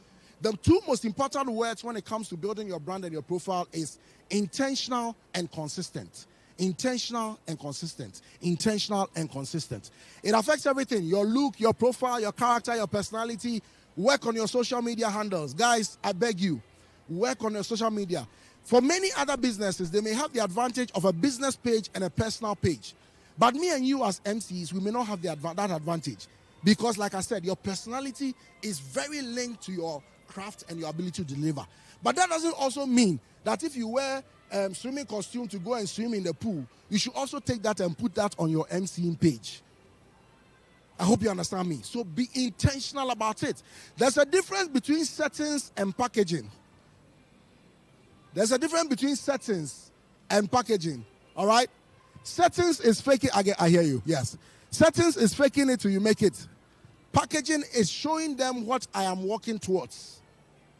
The 2 most important words when it comes to building your brand and your profile is intentional and consistent. Intentional and consistent. Intentional and consistent. It affects everything. Your look, your profile, your character, your personality. Work on your social media handles. Guys, I beg you, work on your social media. For many other businesses, they may have the advantage of a business page and a personal page. But me and you as MCs, we may not have that advantage. Because like I said, your personality is very linked to your craft and your ability to deliver. But that doesn't also mean that if you wear swimming costume to go and swim in the pool, you should also take that and put that on your MCing page. I hope you understand me. So be intentional about it. There's a difference between settings and packaging. There's a difference between settings and packaging. All right? Settings is faking. I hear you. Yes. Settings is faking it till you make it. Packaging is showing them what I am working towards.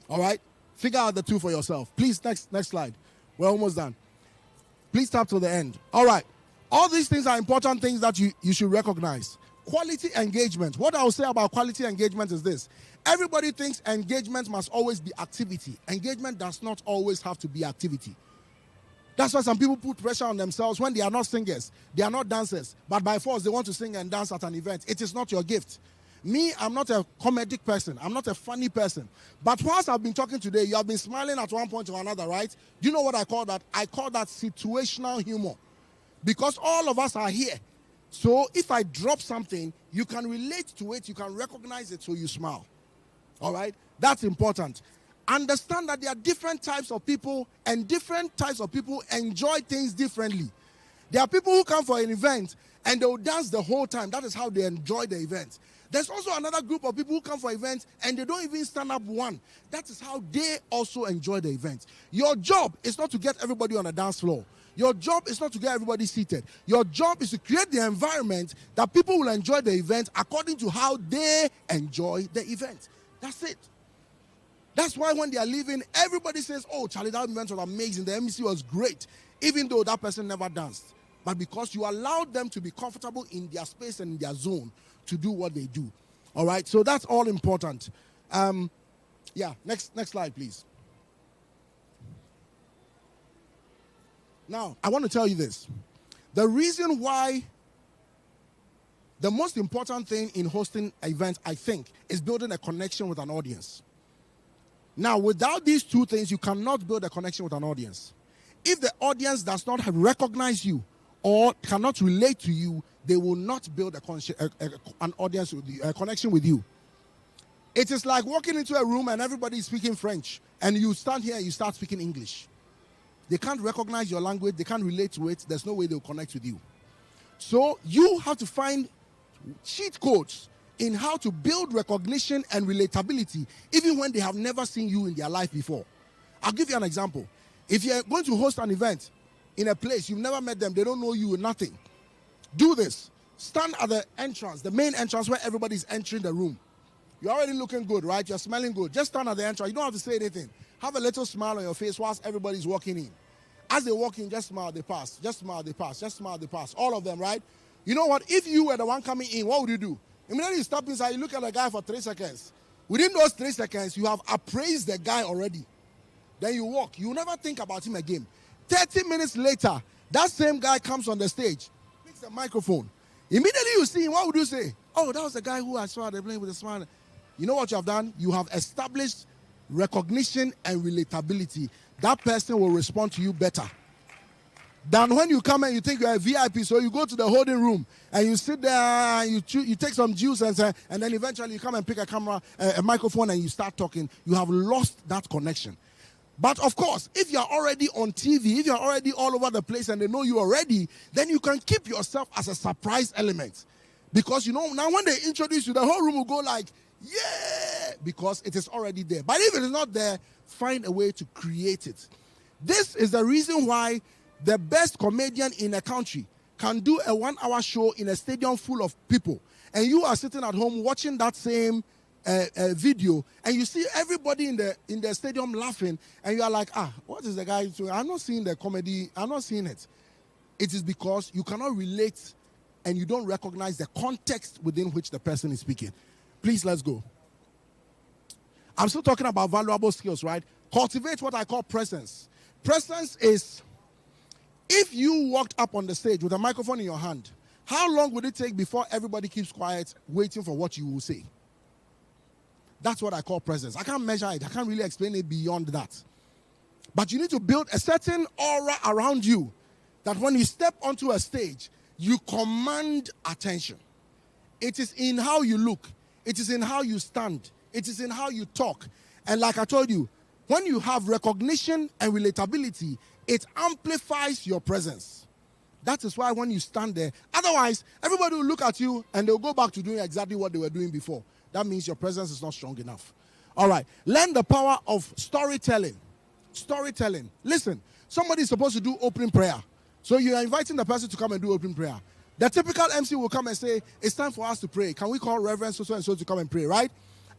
All right? Figure out the two for yourself. Please, next slide. We're almost done. Please tap to the end. All right. All these things are important things that you should recognize. Quality engagement. What I will say about quality engagement is this. Everybody thinks engagement must always be activity. Engagement does not always have to be activity. That's why some people put pressure on themselves when they are not singers, they are not dancers, but by force they want to sing and dance at an event. It is not your gift. Me, I'm not a comedic person. I'm not a funny person. But whilst I've been talking today, you have been smiling at one point or another, right? Do you know what I call that? I call that situational humor. Because all of us are here. So if I drop something, you can relate to it, you can recognize it, so you smile. All right? That's important. Understand that there are different types of people, and different types of people enjoy things differently. There are people who come for an event and they will dance the whole time. That is how they enjoy the event. There's also another group of people who come for events and they don't even stand up one. That is how they also enjoy the event. Your job is not to get everybody on the dance floor. Your job is not to get everybody seated. Your job is to create the environment that people will enjoy the event according to how they enjoy the event. That's it. That's why when they are leaving, everybody says, oh, Charlie, that event was amazing. The MC was great, even though that person never danced. But because you allowed them to be comfortable in their space and in their zone to do what they do. All right, so that's all important. Yeah, next slide, please. Now, I want to tell you this. The reason why the most important thing in hosting events, I think, is building a connection with an audience. Now, without these two things, you cannot build a connection with an audience. If the audience does not recognize you or cannot relate to you, they will not build an audience with you, a connection with you. It is like walking into a room and everybody is speaking French, and you stand here and you start speaking English. They can't recognize your language. They can't relate to it. There's no way they'll connect with you. So you have to find cheat codes in how to build recognition and relatability, even when they have never seen you in their life before. I'll give you an example. If you're going to host an event in a place, you've never met them, they don't know you, nothing. Do this. Stand at the entrance, the main entrance where everybody's entering the room. You're already looking good, right? You're smelling good. Just stand at the entrance. You don't have to say anything. Have a little smile on your face whilst everybody's walking in. As they walk in, just smile, they pass. Just smile, they pass. Just smile, they pass. All of them, right? You know what? If you were the one coming in, what would you do? Immediately you stop inside, you look at the guy for 3 seconds. Within those 3 seconds, you have appraised the guy already. Then you walk. You never think about him again. 30 minutes later, that same guy comes on the stage, picks the microphone. Immediately you see him, what would you say? Oh, that was the guy who I saw the plane with a smile. You know what you have done? You have established recognition and relatability. That person will respond to you better than when you come and you think you're a VIP. So you go to the holding room and you sit there and you take some juice and then eventually you come and pick a camera, a microphone, and you start talking. You have lost that connection. But of course, if you're already on TV, if you're already all over the place and they know you already, then you can keep yourself as a surprise element. Because you know, now when they introduce you, the whole room will go like, yeah, because it is already there. But if it is not there, find a way to create it. This is the reason why the best comedian in a country can do a 1-hour show in a stadium full of people, and you are sitting at home watching that same video, and you see everybody in the stadium laughing, and you are like, what is the guy doing? I'm not seeing the comedy. I'm not seeing it. It is because you cannot relate and you don't recognize the context within which the person is speaking. Please, let's go. I'm still talking about valuable skills, right? Cultivate what I call presence. Presence is, if you walked up on the stage with a microphone in your hand, how long would it take before everybody keeps quiet, waiting for what you will say? That's what I call presence. I can't measure it. I can't really explain it beyond that. But you need to build a certain aura around you that when you step onto a stage, you command attention. It is in how you look. It is in how you stand. It is in how you talk. And like I told you, when you have recognition and relatability, it amplifies your presence. That is why when you stand there, otherwise, everybody will look at you and they'll go back to doing exactly what they were doing before. That means your presence is not strong enough. All right. Learn the power of storytelling. Storytelling. Listen, somebody is supposed to do opening prayer. So you are inviting the person to come and do open prayer. The typical MC will come and say, it's time for us to pray. Can we call Reverend so and so to come and pray, right?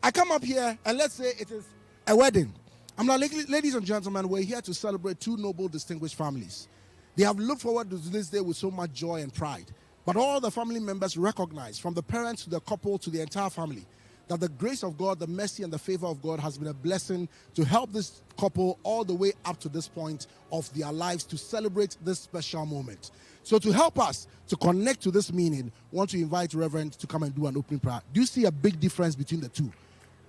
I come up here and let's say it is a wedding. I'm like, ladies and gentlemen, we're here to celebrate two noble, distinguished families. They have looked forward to this day with so much joy and pride. But all the family members recognize, from the parents to the couple to the entire family, that the grace of God, the mercy and the favor of God has been a blessing to help this couple all the way up to this point of their lives to celebrate this special moment. So to help us to connect to this meaning, I want to invite Reverend to come and do an opening prayer. Do you see a big difference between the two?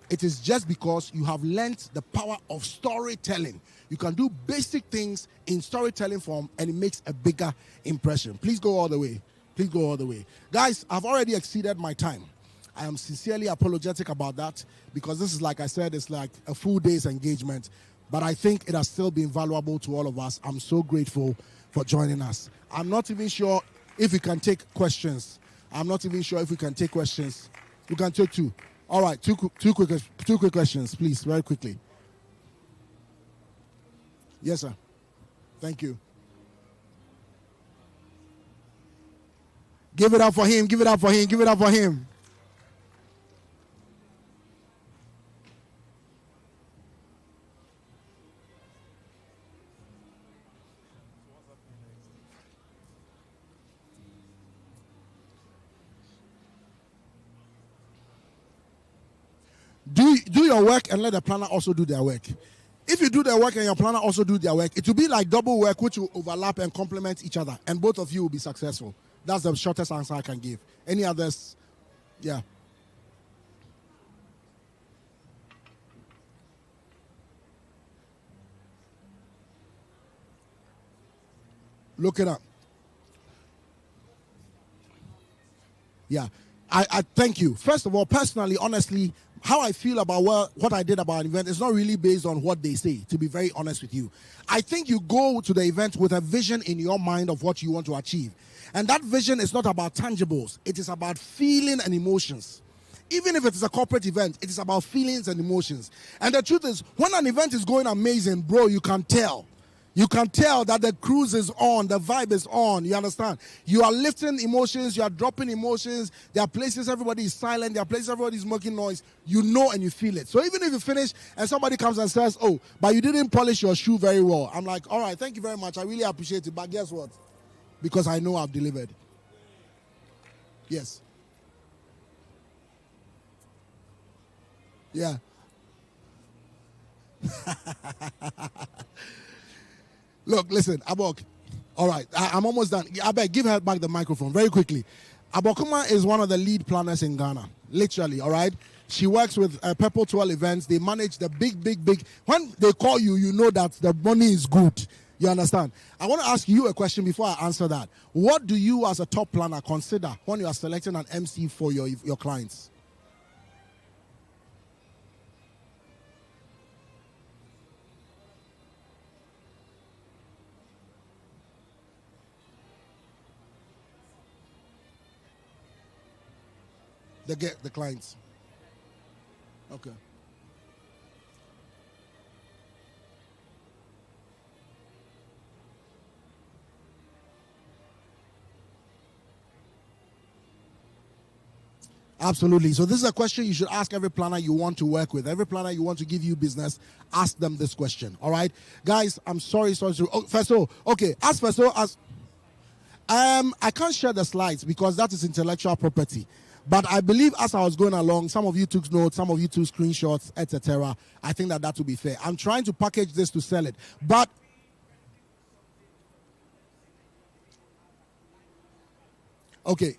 It is just because you have learned the power of storytelling. You can do basic things in storytelling form and it makes a bigger impression. Please go all the way. Please go all the way. Guys, I've already exceeded my time. I am sincerely apologetic about that because this is, like I said, it's like a full day's engagement. But I think it has still been valuable to all of us. I'm so grateful for joining us. I'm not even sure if we can take questions. I'm not even sure if we can take questions. We can take two. All right, two quick questions, please, very quickly. Yes, sir. Thank you. Give it up for him, give it up for him, give it up for him. Do your work and let the planner also do their work. If you do their work and your planner also do their work, it will be like double work which will overlap and complement each other, and both of you will be successful. That's the shortest answer I can give. Any others? Yeah. Look it up. Yeah. I thank you. First of all, personally, honestly, how I feel about what I did about an event is not really based on what they say, to be very honest with you. I think you go to the event with a vision in your mind of what you want to achieve. And that vision is not about tangibles. It is about feeling and emotions. Even if it is a corporate event, it is about feelings and emotions. And the truth is, when an event is going amazing, bro, you can tell. You can tell that the cruise is on, the vibe is on, you understand? You are lifting emotions, you are dropping emotions. There are places everybody is silent, there are places everybody is making noise. You know and you feel it. So even if you finish and somebody comes and says, oh, but you didn't polish your shoe very well. I'm like, all right, thank you very much. I really appreciate it. But guess what? Because I know I've delivered. Yes. Yeah. Look, listen, Abok. All right, I'm almost done. I beg, give her back the microphone very quickly. Abokuma is one of the lead planners in Ghana, literally, all right? She works with Purple 12 events. They manage the big. When they call you, you know that the money is good. You understand? I want to ask you a question before I answer that. What do you as a top planner consider when you are selecting an MC for your clients? The clients. Okay. Absolutely. So this is a question you should ask every planner you want to work with. Every planner you want to give you business, ask them this question. All right? Guys, I'm sorry. Oh, Feso. Okay. Ask Feso. I can't share the slides because that is intellectual property. But I believe as I was going along, some of you took notes, some of you took screenshots, etc. I think that will be fair. I'm trying to package this to sell it. But okay,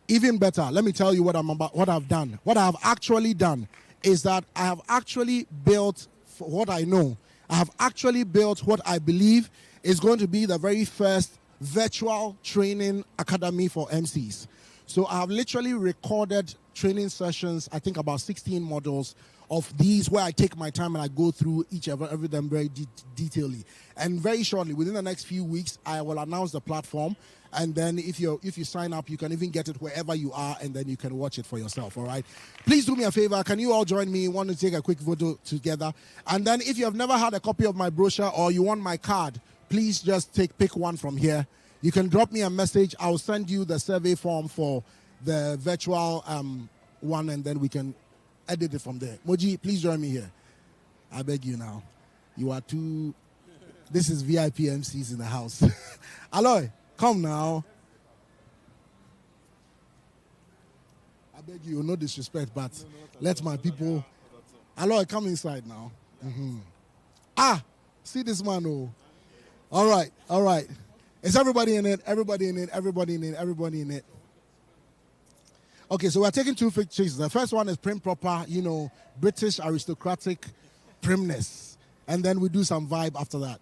even better. Let me tell you what I've done. What I have actually done is that I have actually built, for what I know, I have actually built what I believe is going to be the very first virtual training academy for MCs. So I have literally recorded training sessions, I think about 16 models of these where I take my time and I go through each of them very detailedly. And very shortly, within the next few weeks, I will announce the platform. And then if you sign up, you can even get it wherever you are, and then you can watch it for yourself, all right? Please do me a favor. Can you all join me? Want to take a quick photo together? And then if you have never had a copy of my brochure or you want my card, please just pick one from here. You can drop me a message. I'll send you the survey form for the virtual one, and then we can edit it from there. Moji, please join me here. I beg you now. You are too... This is VIP MCs in the house. Aloy, come now. I beg you, no disrespect, but let my people... Aloy, come inside now. Mm-hmm. See this man, oh. All right. Is everybody in it? Everybody in it? Everybody in it? Everybody in it? Okay, so we're taking two pictures. The first one is prim proper, British aristocratic primness. And then we do some vibe after that.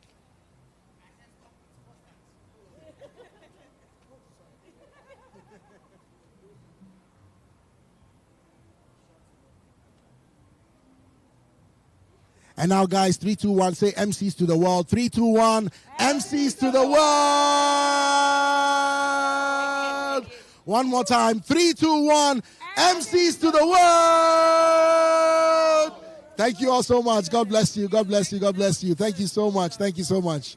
And now, guys, 3, 2, 1, say MCs to the world. 3, 2, 1, MCs to the world. One more time. 3, 2, 1, MCs to the world. Thank you all so much. God bless you. God bless you. God bless you. Thank you so much. Thank you so much.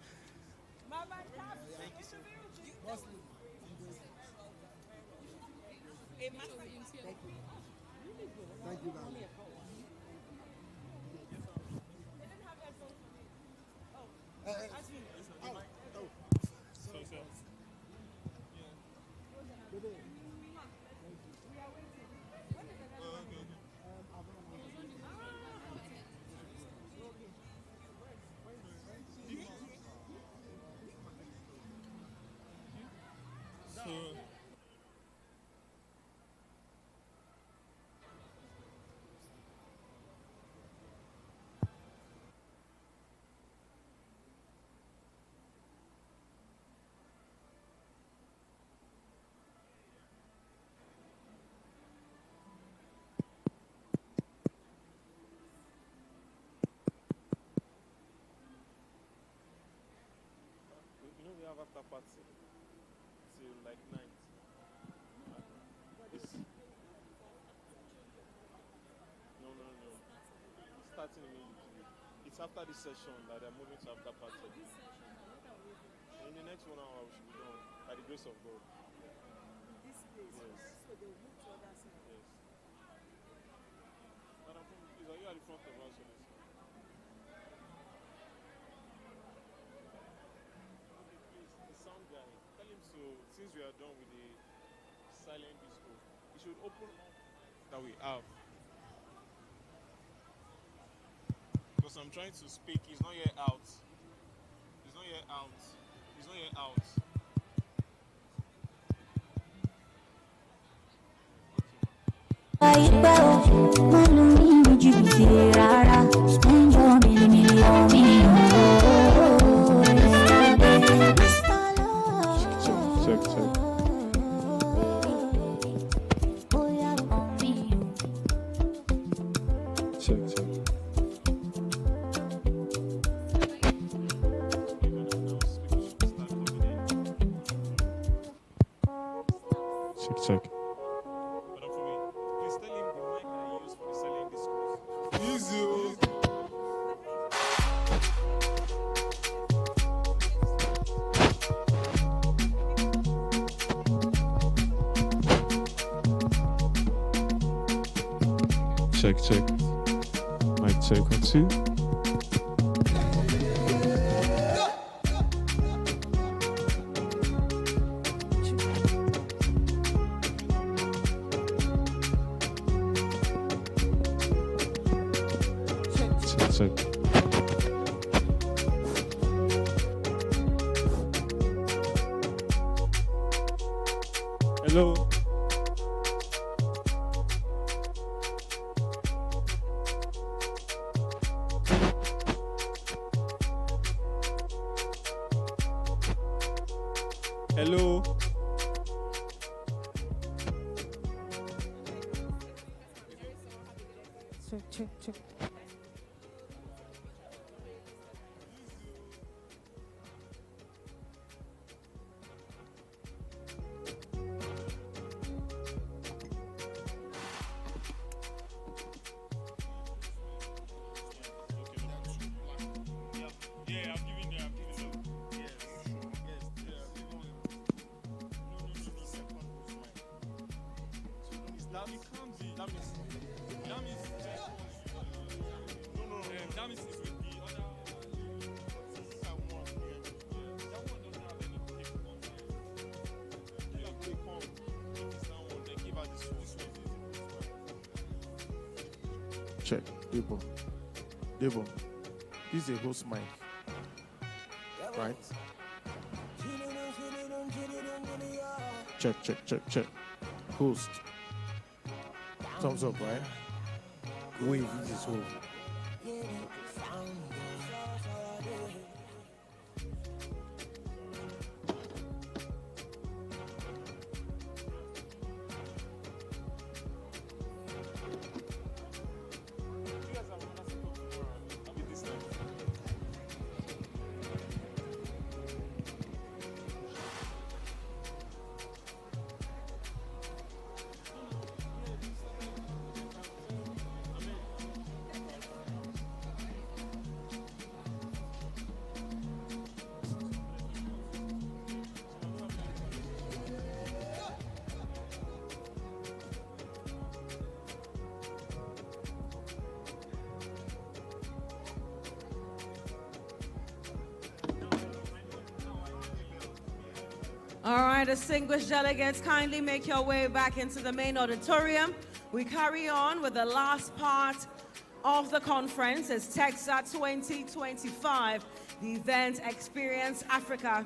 After party till like 9. No. It's starting immediately. It's after this session that they're moving to after party. In the next 1 hour, we should be done by the grace of God. This place. Yes. So they will move to other side. Yes. Madam, please, are you at the front of us? Since we are done with the silent disco, we should open that we have. Because I'm trying to speak, it's not yet out. It's not yet out. It's not yet out. Check. But for me, please tell him the mic that I use for the silent discourse. Easy. Check. Mic check 1, 2. Check. Hello. Hello. Check. Check. Debo. Debo. This is a host mic. Right? Check, check, check, check. Host. Thumbs up, right? Wave, this is wave. All right, distinguished delegates, kindly make your way back into the main auditorium. We carry on with the last part of the conference. It's Texa 2025, the event Xperience Africa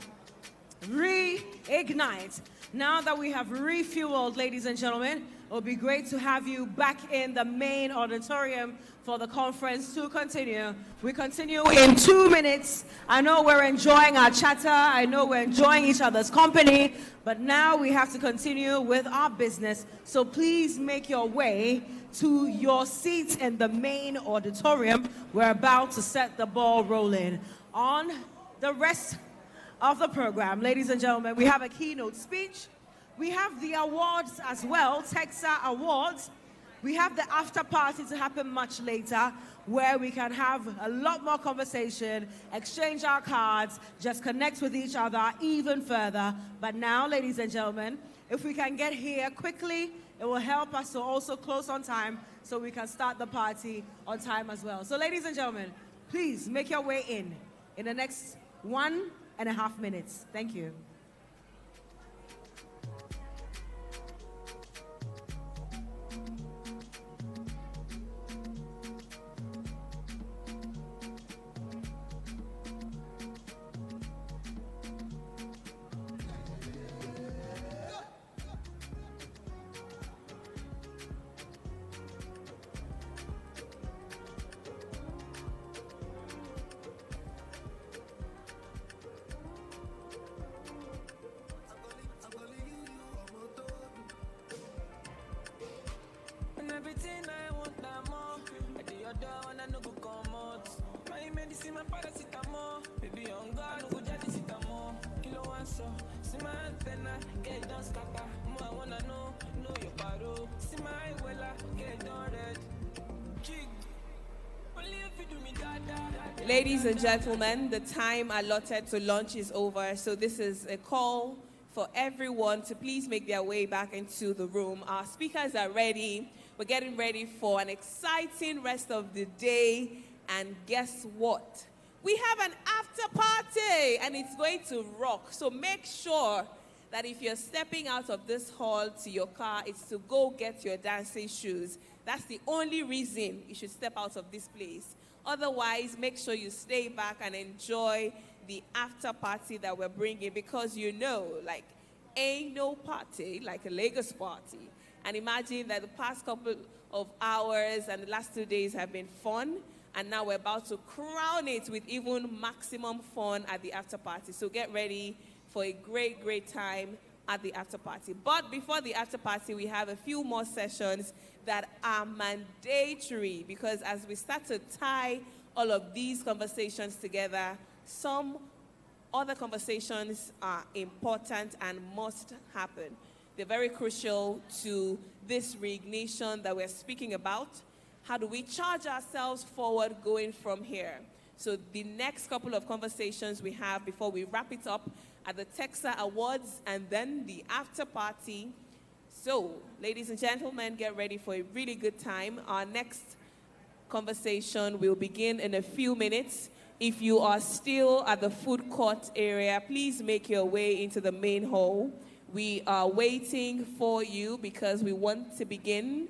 Reignite. Now that we have refueled, ladies and gentlemen, it would be great to have you back in the main auditorium for the conference to continue. We continue in 2 minutes. I know we're enjoying our chatter. I know we're enjoying each other's company. But now we have to continue with our business. So please make your way to your seats in the main auditorium. We're about to set the ball rolling. On the rest of the program, ladies and gentlemen, we have a keynote speech. We have the awards as well, Texa Awards. We have the after party to happen much later, where we can have a lot more conversation, exchange our cards, just connect with each other even further. But now, ladies and gentlemen, if we can get here quickly, it will help us to also close on time so we can start the party on time as well. So ladies and gentlemen, please make your way in the next 1.5 minutes. Thank you. Everything I want, I'm more. I do your door and I no go come out. My medicine, my paracetamol. Baby, on God, no go jadi sitamol. Kilo one so, see my antenna, get it done scatter. More I wanna know your paro. See my wella, get it done red. Jig. Only if you do me da. Ladies and gentlemen, the time allotted to lunch is over, so this is a call for everyone to please make their way back into the room. Our speakers are ready. We're getting ready for an exciting rest of the day, and guess what? We have an after party, and it's going to rock. So make sure that if you're stepping out of this hall to your car, it's to go get your dancing shoes. That's the only reason you should step out of this place. Otherwise, make sure you stay back and enjoy the after party that we're bringing, because you know, like, ain't no party like a Lagos party. And imagine that the past couple of hours and the last 2 days have been fun, and now we're about to crown it with even maximum fun at the after party. So get ready for a great, great time at the after party. But before the after party, we have a few more sessions that are mandatory, because as we start to tie all of these conversations together, some other conversations are important and must happen. They're very crucial to this reignition that we're speaking about. How do we charge ourselves forward going from here? So the next couple of conversations we have before we wrap it up are the Texa Awards and then the after party. So, ladies and gentlemen, get ready for a really good time. Our next conversation will begin in a few minutes. If you are still at the food court area, please make your way into the main hall. We are waiting for you because we want to begin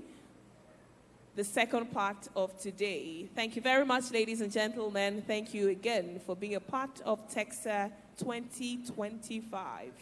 the second part of today. Thank you very much, ladies and gentlemen. Thank you again for being a part of Texa 2025.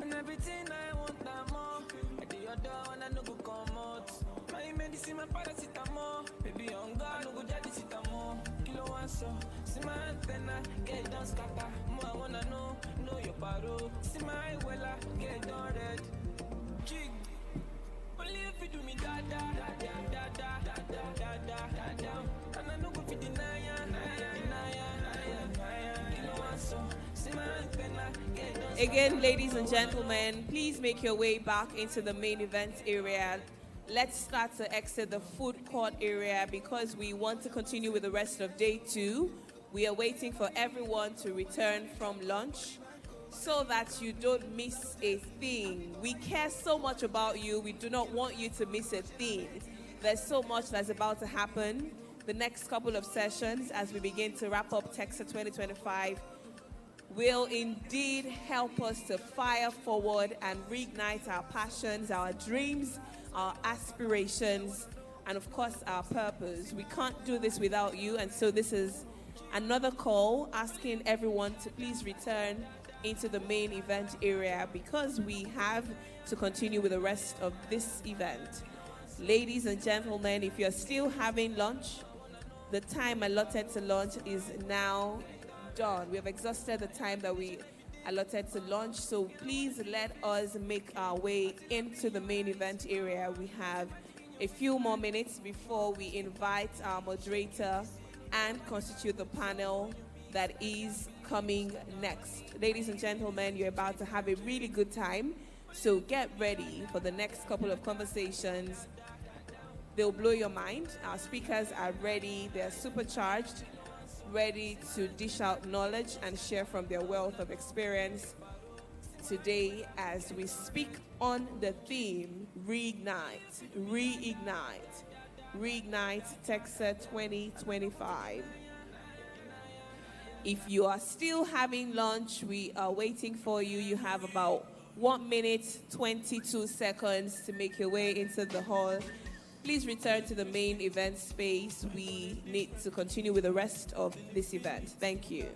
And everything I want, I'm more. I do your door and I no go come out. My medicine, my paracetamol. Baby, on God, no go jadi sitamol. Kilo one so, see my antenna, get down scatter. More I wanna know your paro. See my wella, get down red. Jig. Only if you do me da da da da da da da da da da da. And I no go fit deny ya, Kilo one so, see my antenna, get down. Again, ladies and gentlemen, please make your way back into the main event area. Let's start to exit the food court area because we want to continue with the rest of day 2. We are waiting for everyone to return from lunch so that you don't miss a thing. We care so much about you. We do not want you to miss a thing. There's so much that's about to happen. The next couple of sessions as we begin to wrap up Texa 2025 will indeed help us to fire forward and reignite our passions, our dreams, our aspirations, and of course our purpose. We can't do this without you, and so this is another call asking everyone to please return into the main event area because we have to continue with the rest of this event. Ladies and gentlemen, if you're still having lunch, the time allotted to lunch is now done. We have exhausted the time that we allotted to lunch, so please let us make our way into the main event area. We have a few more minutes before we invite our moderator and constitute the panel that is coming next. Ladies and gentlemen, you're about to have a really good time, so get ready for the next couple of conversations. They'll blow your mind. Our speakers are ready, they're supercharged, ready to dish out knowledge and share from their wealth of experience today as we speak on the theme, Reignite, Reignite, Reignite Texa 2025. If you are still having lunch, we are waiting for you. You have about 1 minute, 22 seconds to make your way into the hall. Please return to the main event space. We need to continue with the rest of this event. Thank you.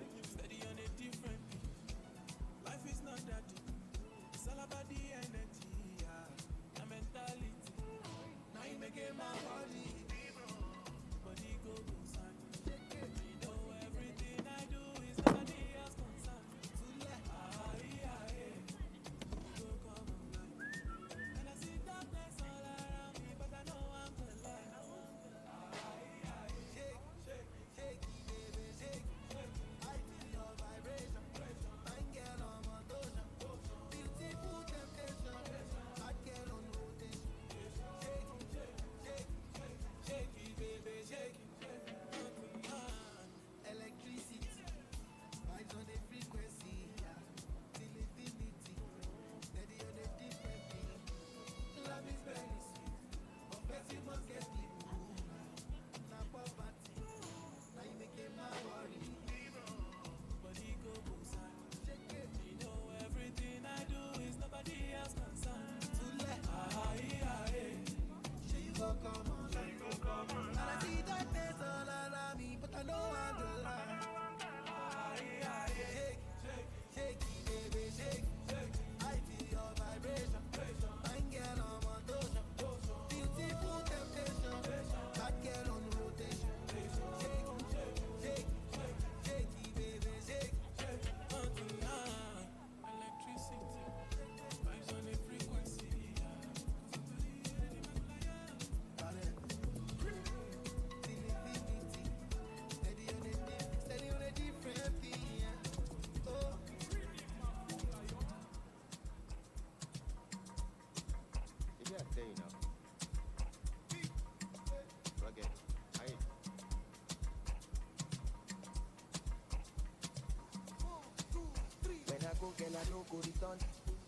no go return.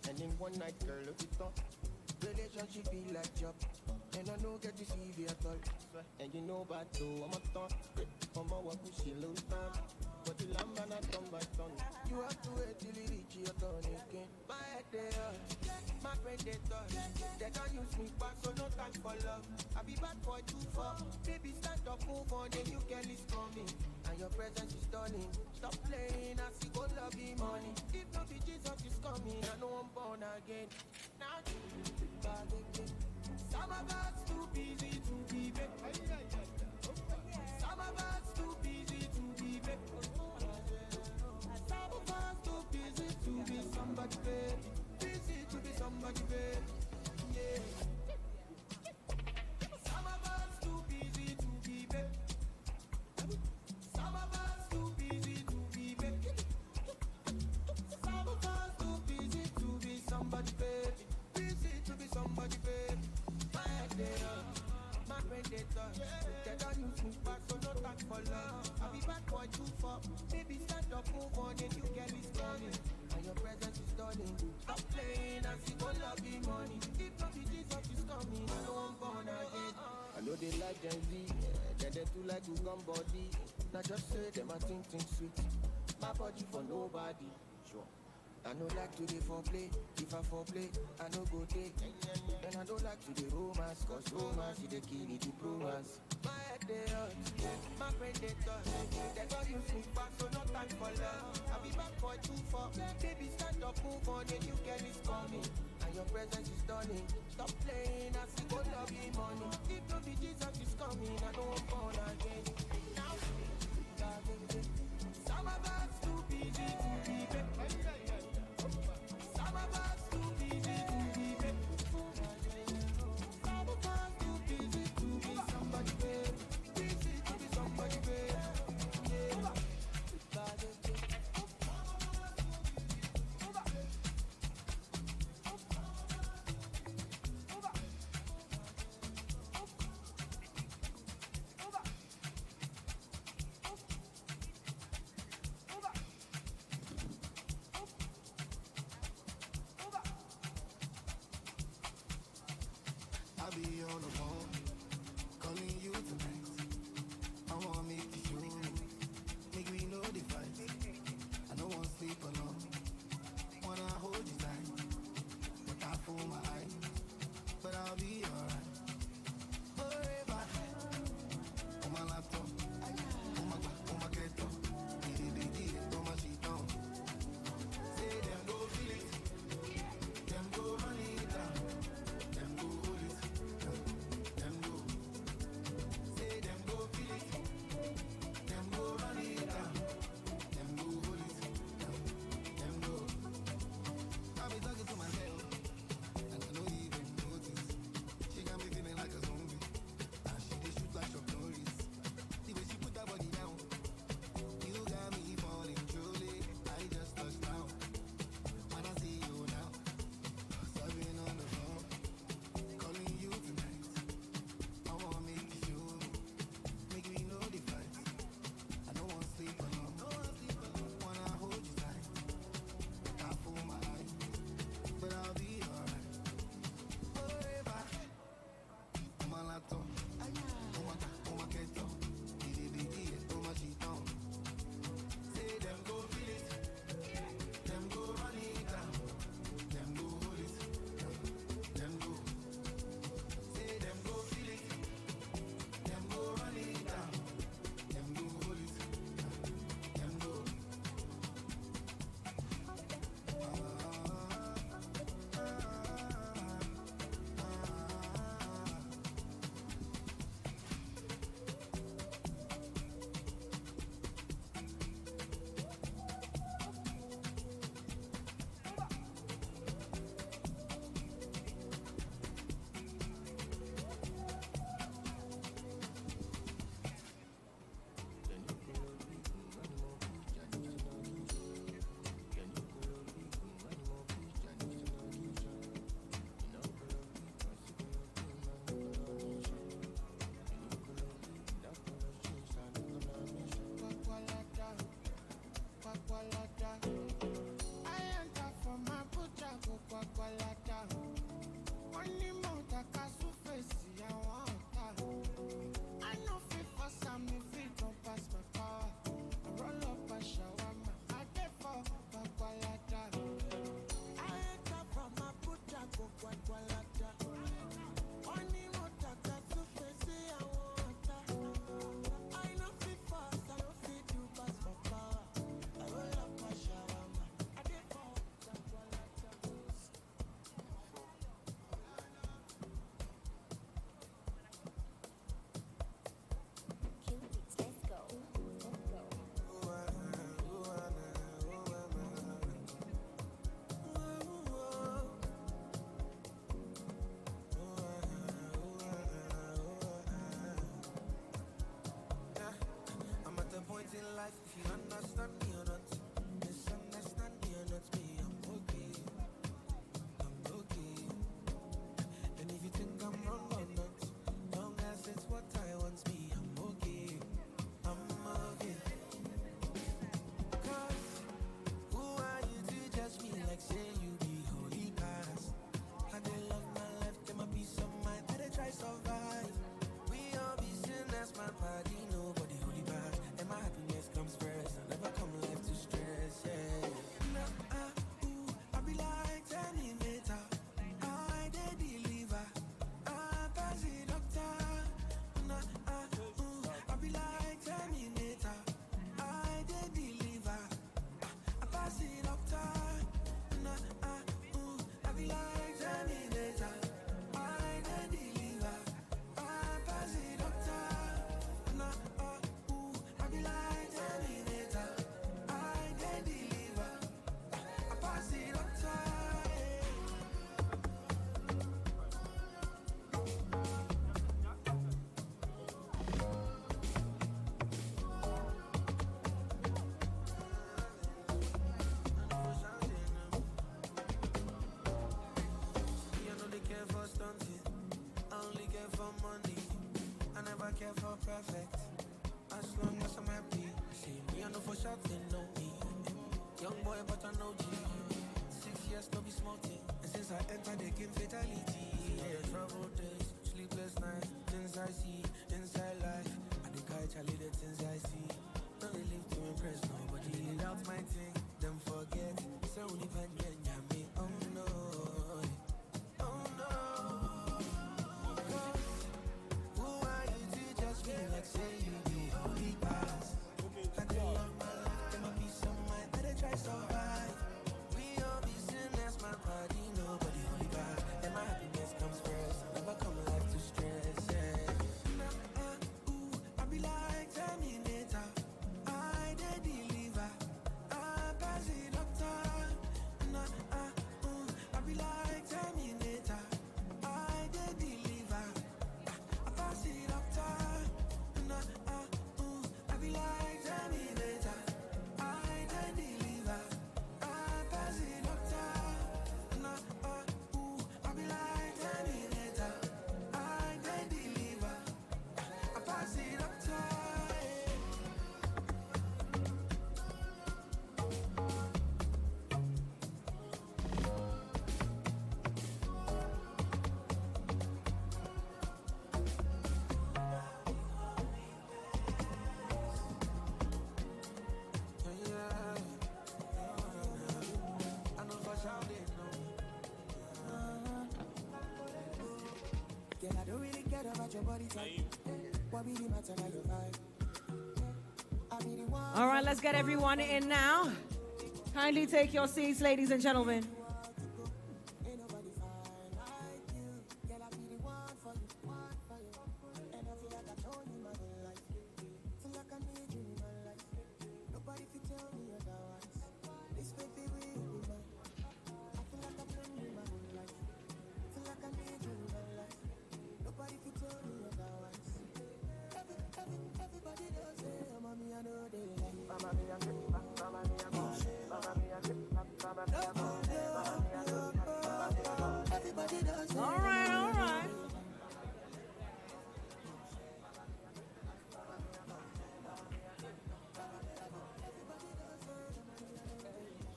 And in one night, girl, look it up. Relationship be like job. And I no get to see you at all. And you know about though, I'm a ton. I'm a walk with she low time. But the lamb and I turn by turn. You have to wait till you reach your turn again. My head they hurt, my brain they touch. They don't use me back, so no time for love. I be bad boy too far. Baby, stand up, move on, then you girl is coming. And your presence is stunning. Stop playing, I see go love me money. If not be Jesus is coming, I know I'm born again. Now some of us too busy to be back. Some of us too busy to be back. Some of us too busy to be somebody, baby. Busy to be somebody, baby. Yeah. Some of us too busy to be back. Some of us too busy to be back. Some of us too busy to be somebody, baby. Busy to be somebody, baby. My head they up, my brain they touch. They don't use me back, so no time for love. I be bad boy too far. Baby, stand up, move on, and you girl is coming. And your presence is stunning. Stop playing, I see go love me money. If not be Jesus is coming, I know I'm born again. I know they like Gen Z, then they too like to come body. Now just say them I think sweet. My body for nobody, sure. I don't like to do foreplay. If I foreplay, I no go take. And I don't like to do romance, cause romance is the key to romance. My head they hurt, my brain they touch. They don't use me back, so no time for love. I be bad boy too far. Baby, stand up, move on, and you girl is coming. And your presence is stunning. Stop playing, I see go love me money. If no be Jesus is coming, I know I'm born again. Now, some of us too busy to be back. Some of us too busy to be back. Some of us too busy to be somebody, babe. Busy to be somebody, babe. Yeah. I'll be on the phone, calling you tonight. I wanna make you show me, make me know the fight. I don't want to sleep alone, wanna hold you tight. But I fool my eyes, but I'll be alright. Forever, on my laptop, on my keto, on my sheet on. Say them go feel it, them go run it down, them go hold it. Them go, say them go feel it, them go run it down, them go hold it, them go. I be talking to myself, and I don't even notice. She got me feeling like a zombie, and she dey shoot like Chuck Norris. The way she put that body down, you got me falling truly. I just touched down, and I see you now. So I've been on the phone, calling you tonight. I wanna make you show me, make me know the fight. I don't want to sleep alone, wanna hold you tight. I fool my eyes, but I'll be alright. Forever, on my laptop, on my keto, on my sheet on. Say them go feel it, them go run it down, them go hold it, them go. Say them go feel it, them go run it down, them go hold it, them go. perfect. As long as I'm happy. See me, I know for sure they know me. Young boy, but I know G. 6 years, no be small thing. And since I entered the game, fatality. Yeah, trouble days, sleepless nights, things I see, inside life. I think I Charlie the things I see. Don't really live to impress nobody. Without my thing, them forget. So only pen yeah, me. Oh no. Oh no. Who are you to judge me like say you the only pass? I did love my life, there might be some mind that I try survive. We all be sinners, my body, nobody only God. And my happiness comes first, never come life to stress. I be like Terminator, I did deliver, I pass it up time. I be like Terminator, I did deliver, I pass it up time. I be like Terminator, I did deliver, I pass it up time. I be like Terminator, I did deliver, I pass it up time. I know for sure they know. Girl, I don't really care about your body type. What really matter about your vibe? I be the one. All right, let's get everyone in now. Kindly take your seats, ladies and gentlemen. All right, all right.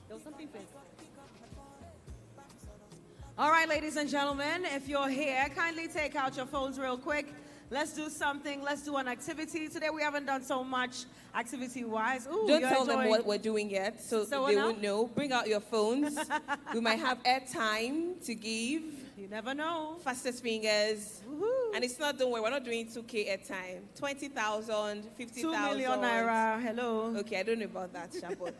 There was something first. All right, ladies and gentlemen, if you're here, kindly take out your phones real quick. Let's do something. Let's do an activity. Today we haven't done so much activity-wise. Ooh, Don't you're tell them enjoying- what we're doing yet, so So they now? won't know. Bring out your phones. We might have airtime to give. You never know. Fastest fingers. And it's not, don't worry, we're not doing 2K airtime. 20,000, 50,000. 2 million naira. Hello. Okay, I don't know about that, Shabot.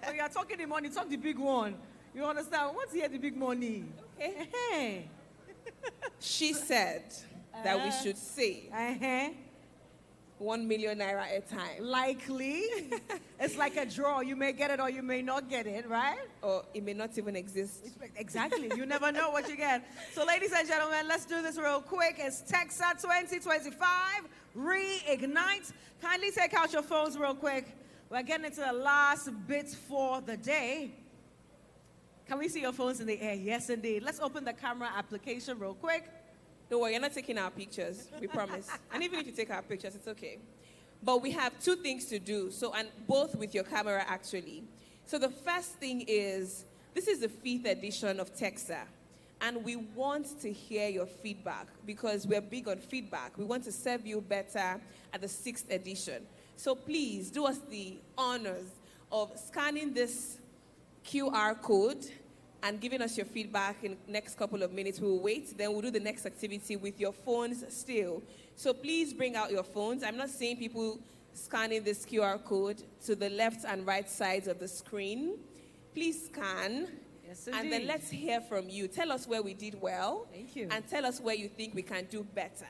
When you are talking the money, talk the big one. You understand? What's here the big money? Okay. She said that we should say 1 million naira airtime. Likely. It's like a draw. You may get it or you may not get it, right? Or it may not even exist. Exactly. You never know what you get. So, ladies and gentlemen, let's do this real quick. It's Texa 2025 Reignite. Kindly take out your phones real quick. We're getting into the last bit for the day. Can we see your phones in the air? Yes, indeed. Let's open the camera application real quick. Don't worry, you're not taking our pictures. We promise. And even if you take our pictures, it's okay. But we have two things to do. So, and both with your camera, actually. So the first thing is, this is the 5th edition of Texa. And we want to hear your feedback because we're big on feedback. We want to serve you better at the 6th edition. So please do us the honors of scanning this QR code and giving us your feedback in the next couple of minutes. We'll wait, then we'll do the next activity with your phones still. So please bring out your phones. I'm not seeing people scanning this QR code to the left and right sides of the screen. Please scan. Yes, and then indeed. let's hear from you. Tell us where we did well. Thank you. And tell us where you think we can do better.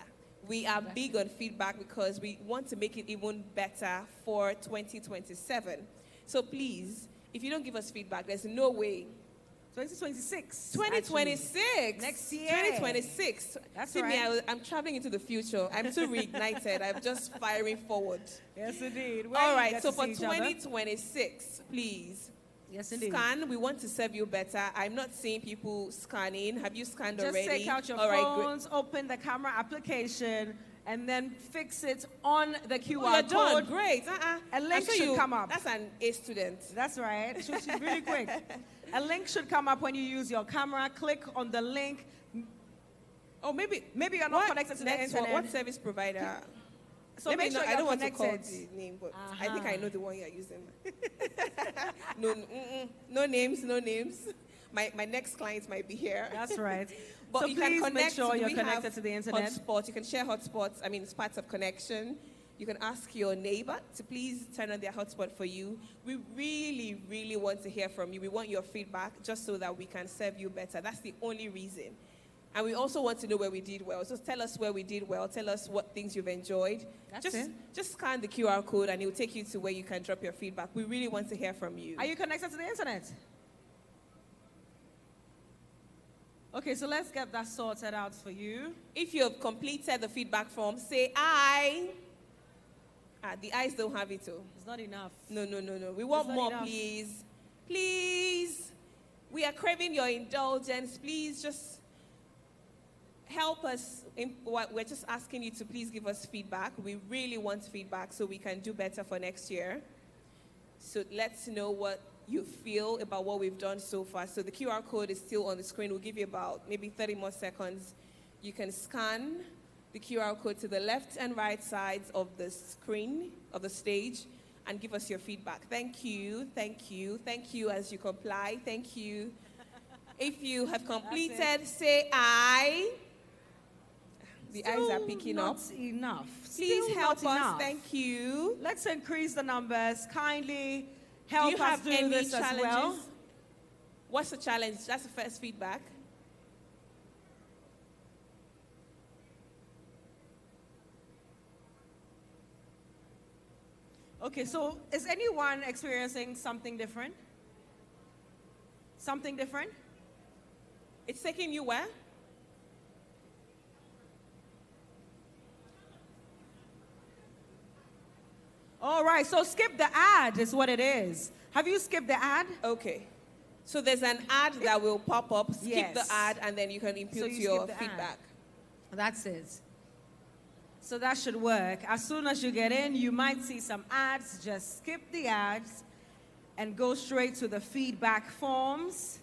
We are big on feedback because we want to make it even better for 2027. So please, if you don't give us feedback, there's no way. 2026. 2026. Actually. Next year. 2026. That's See right. me, I'm traveling into the future. I'm too reignited. I'm just firing forward. Yes, indeed. Where All you right, get so to for see each other. 2026, please. Yes, indeed. Scan. We want to serve you better. I'm not seeing people scanning. Have you scanned Just already? take out your All right, great. phones, open the camera application, and then fix it on the QR Oh, you're done. code. Great. A link should come up. That's an A student. That's right. She's really quick. A link should come up when you use your camera. Click on the link. Oh, maybe you're not connected to the internet. What service provider? So make sure I you're don't want to connected. call the name, but I think I know the one you're using. No names, no names. My next client might be here. That's right. But So you can please connect. make sure you're We have connected to the internet. Hotspots. You can share hotspots. I mean, it's parts of connection. You can ask your neighbor to please turn on their hotspot for you. We really, really want to hear from you. We want your feedback just so that we can serve you better. That's the only reason. And we also want to know where we did well. So tell us where we did well. Tell us what things you've enjoyed. Just scan the QR code and it will take you to where you can drop your feedback. We really want to hear from you. Are you connected to the internet? Okay, so let's get that sorted out for you. If you have completed the feedback form, say I. The eyes don't have it too. It's not enough. No. We want not more, enough. please. Please. We are craving your indulgence. Please just help us. We're just asking you to please give us feedback. We really want feedback so we can do better for next year. So let's know what you feel about what we've done so far. So the QR code is still on the screen. We'll give you about maybe 30 more seconds. You can scan the QR code to the left and right sides of the screen, of the stage, and give us your feedback. Thank you as you comply. Thank you. If you have completed, say I. The eyes are picking up. Not enough. Please Still help not us. enough. Thank you. Let's increase the numbers. Kindly help do you us have do any this challenges? as well. What's the challenge? That's the first feedback. Okay, so is anyone experiencing something different? Something different? It's taking you where? All right, so skip the ad is what it is. Have you skipped the ad? Okay. So there's an ad that will pop up. Skip Yes. the ad, and then you can So input you your skip the ad. feedback. That's it. So that should work. As soon as you get in, you might see some ads. Just skip the ads and go straight to the feedback forms.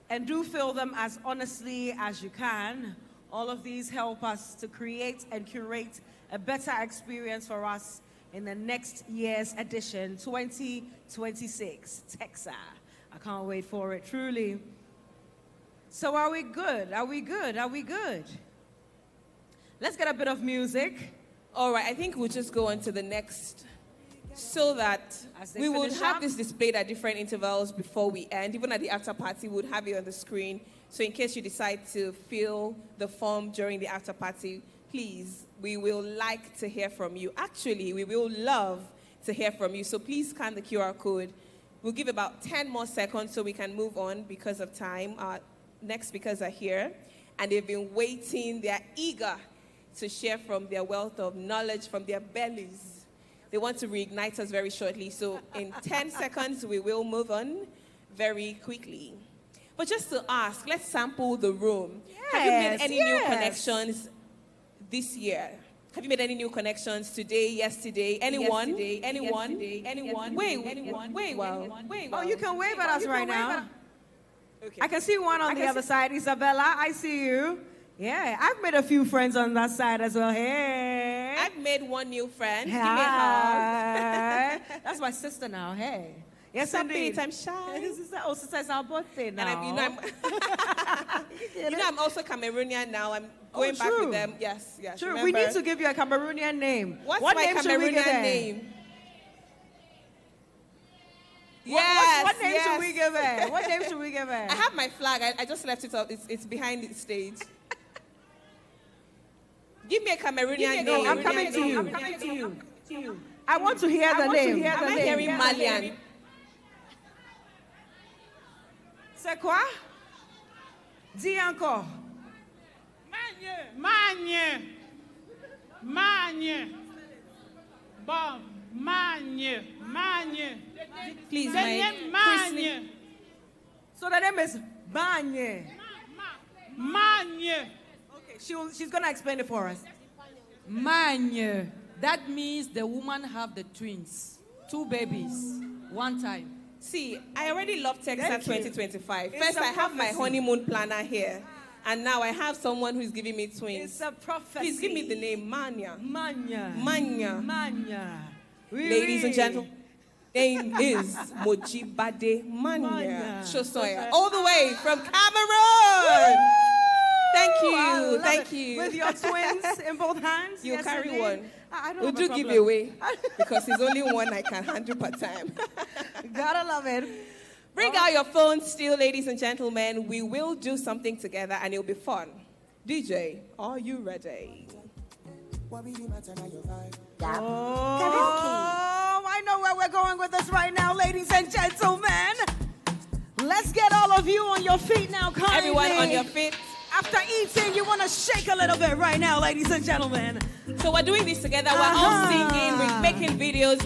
And do fill them as honestly as you can. All of these help us to create and curate a better experience for us in the next year's edition, 2026, Texa. I can't wait for it, truly. So are we good? Are we good? Are we good? Let's get a bit of music. All right, I think we'll just go on to the next so that As they we will finish have up. this displayed at different intervals before we end. Even at the after party, we would have it on the screen. So in case you decide to fill the form during the after party, please, we will like to hear from you. Actually, we will love to hear from you. So please scan the QR code. We'll give about 10 more seconds so we can move on because of time. Our next speakers are here, and they've been waiting. They're eager to share from their wealth of knowledge, from their bellies. They want to reignite us very shortly. So in 10 seconds, we will move on very quickly. But just to ask, let's sample the room. Have you made any new connections this year? Have you made any new connections today, yesterday? Anyone? Anyone? Wait. Oh, you can wave at us right now. Okay. I can see one on the other side. Isabella, I see you. Yeah, I've made a few friends on that side as well. Hey. I've made one new friend. Give me a Hi. hug. That's my sister now. Hey. Yes, Stop indeed. it, I'm shy. Sister, it's our birthday now. And I'm also Cameroonian now. I'm going back true. with them. Yes. True. Remember? We need to give you a Cameroonian name. What's what my name should we give Cameroonian her? name? What name should we give her? What name should we give her? I have my flag. I just left it up. It's behind the stage. Give me a Cameroonian name. I'm coming to you. I'm coming to you. I want to hear the name. Am I hearing Malian? C'est quoi? Dis encore. Magne. Bon, Magne. Please, Magne. So the name is Banye. Magne. Okay, she's going to explain it for us. Manye. That means the woman have the twins. 2 babies. One time. See, I already love Texa 2025. It's First, a I have my prophecy. honeymoon planner here. And now I have someone who's giving me twins. It's a prophecy. Please give me the name, Manya. Manya. Manya. Manya. Ladies and gentlemen, name is Mojibade Manya Shosoya. All the way from Cameroon. Thank I you. love Thank it. you. With your twins in both hands. You yes, carry indeed. one. I don't We'll have a do problem. giveaway because it's only one I can handle per time. Gotta love it. Bring out your phones still, ladies and gentlemen. We will do something together and it'll be fun. DJ, are you ready? Oh, I know where we're going with this right now, ladies and gentlemen. Let's get all of you on your feet now, kindly. Everyone on your feet. After eating, you want to shake a little bit right now, ladies and gentlemen. So we're doing this together. We're all singing, we're making videos.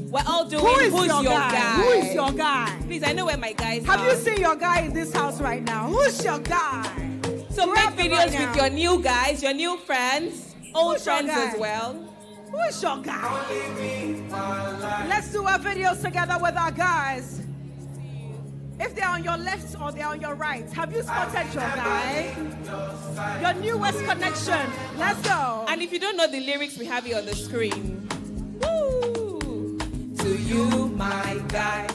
We're all doing Who's your guy? Who is your guy? Please, I know where my guys Have are. you seen your guy in this house right now? Who's your guy? So Grab make him videos right with now. your new guys, your new friends, old Who's your friends guy? as well. Who's your guy? Let's do our videos together with our guys. If they're on your left or they're on your right, have you spotted your guy? Your newest connection. Let's go. And if you don't know the lyrics, we have it on the screen. Woo! To you, my guy.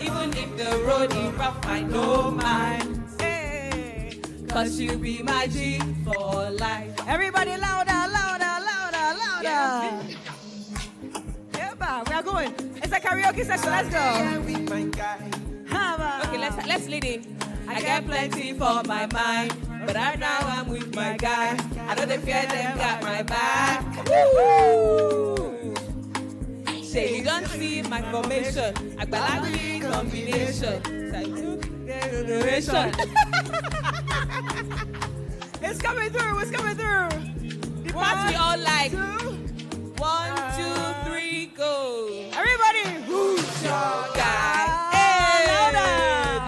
Even if the road is rough, I know mine. Hey, cause you be my G for life. Everybody louder, louder, louder, louder. Yeah. Yeah, we are going. It's a karaoke session. Let's go. Okay, let's lead it. I got plenty for my mind, but right now I'm with my guy. I know they fear them got my back. Woo! Say you don't see my formation. I got a combination. It's coming through. It's coming through. The part we all like. 1, 2, 3, go. Everybody, who's your guy?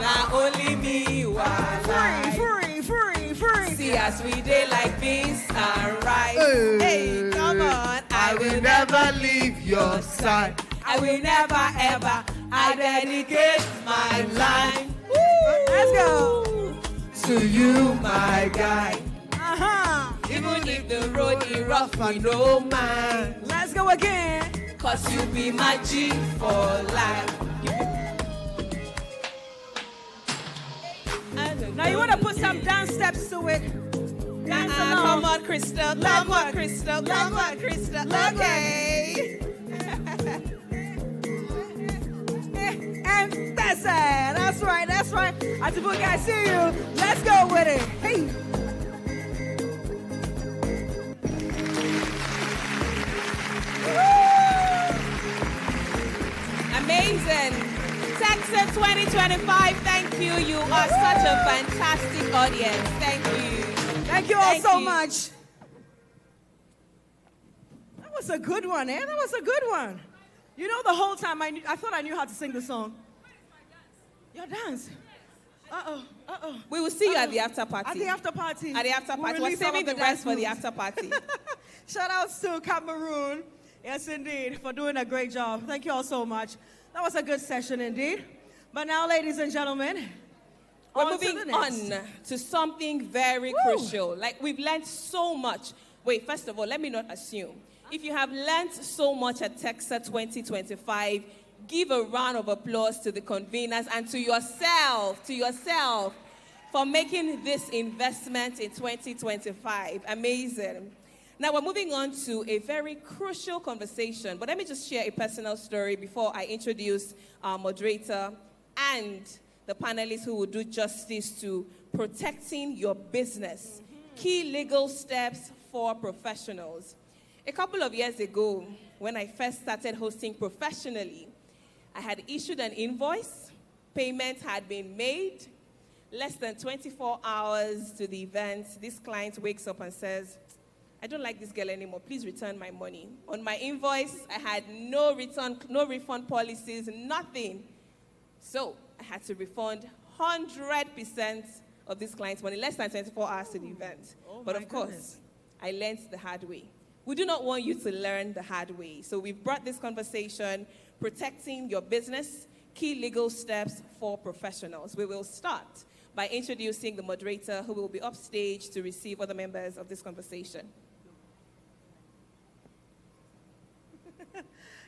Not only me, why? Free. See us we day like this and right. Hey, come on. I will never leave your side. I will never ever. I dedicate my life. Let's go. To you, my guy. Even if the road is rough, I know mine. Let's go again. Cause you be my G for life. Now you want to put some dance steps to it. Dance along. Come on, Crystal. Come on, Crystal. Come on, Crystal. Okay. And that's it. That's right. That's right. Atibuki, I see you. Let's go with it. Hey. Amazing. Texa 2025, thank you. You are such a fantastic audience. Thank you. Thank you all so much. That was a good one, eh? That was a good one. You know, the whole time I thought I knew how to sing the song. Your dance. Uh-oh. We will see you at the after party. At the after party. At the after We'll party. We're release all saving of the rest for the dance after party. Shout outs to Cameroon. Yes, indeed, for doing a great job. Thank you all so much. That was a good session indeed. But now, ladies and gentlemen, We're on to moving the next. on to something very crucial. Like, we've learned so much. Wait, first of all, let me not assume. If you have learned so much at Texa 2025, give a round of applause to the conveners and to yourself for making this investment in 2025. Amazing. Now we're moving on to a very crucial conversation, but let me just share a personal story before I introduce our moderator and the panelists who will do justice to protecting your business. Key legal steps for professionals. A couple of years ago, when I first started hosting professionally, I had issued an invoice, payment had been made. Less than 24 hours to the event, this client wakes up and says, I don't like this girl anymore, please return my money. On my invoice, I had no refund policies, nothing. So I had to refund 100% of this client's money, less than 24 hours to the event. But of course, I learned the hard way. We do not want you to learn the hard way. So we've brought this conversation, protecting your business, key legal steps for professionals. We will start by introducing the moderator who will be upstage to receive other members of this conversation.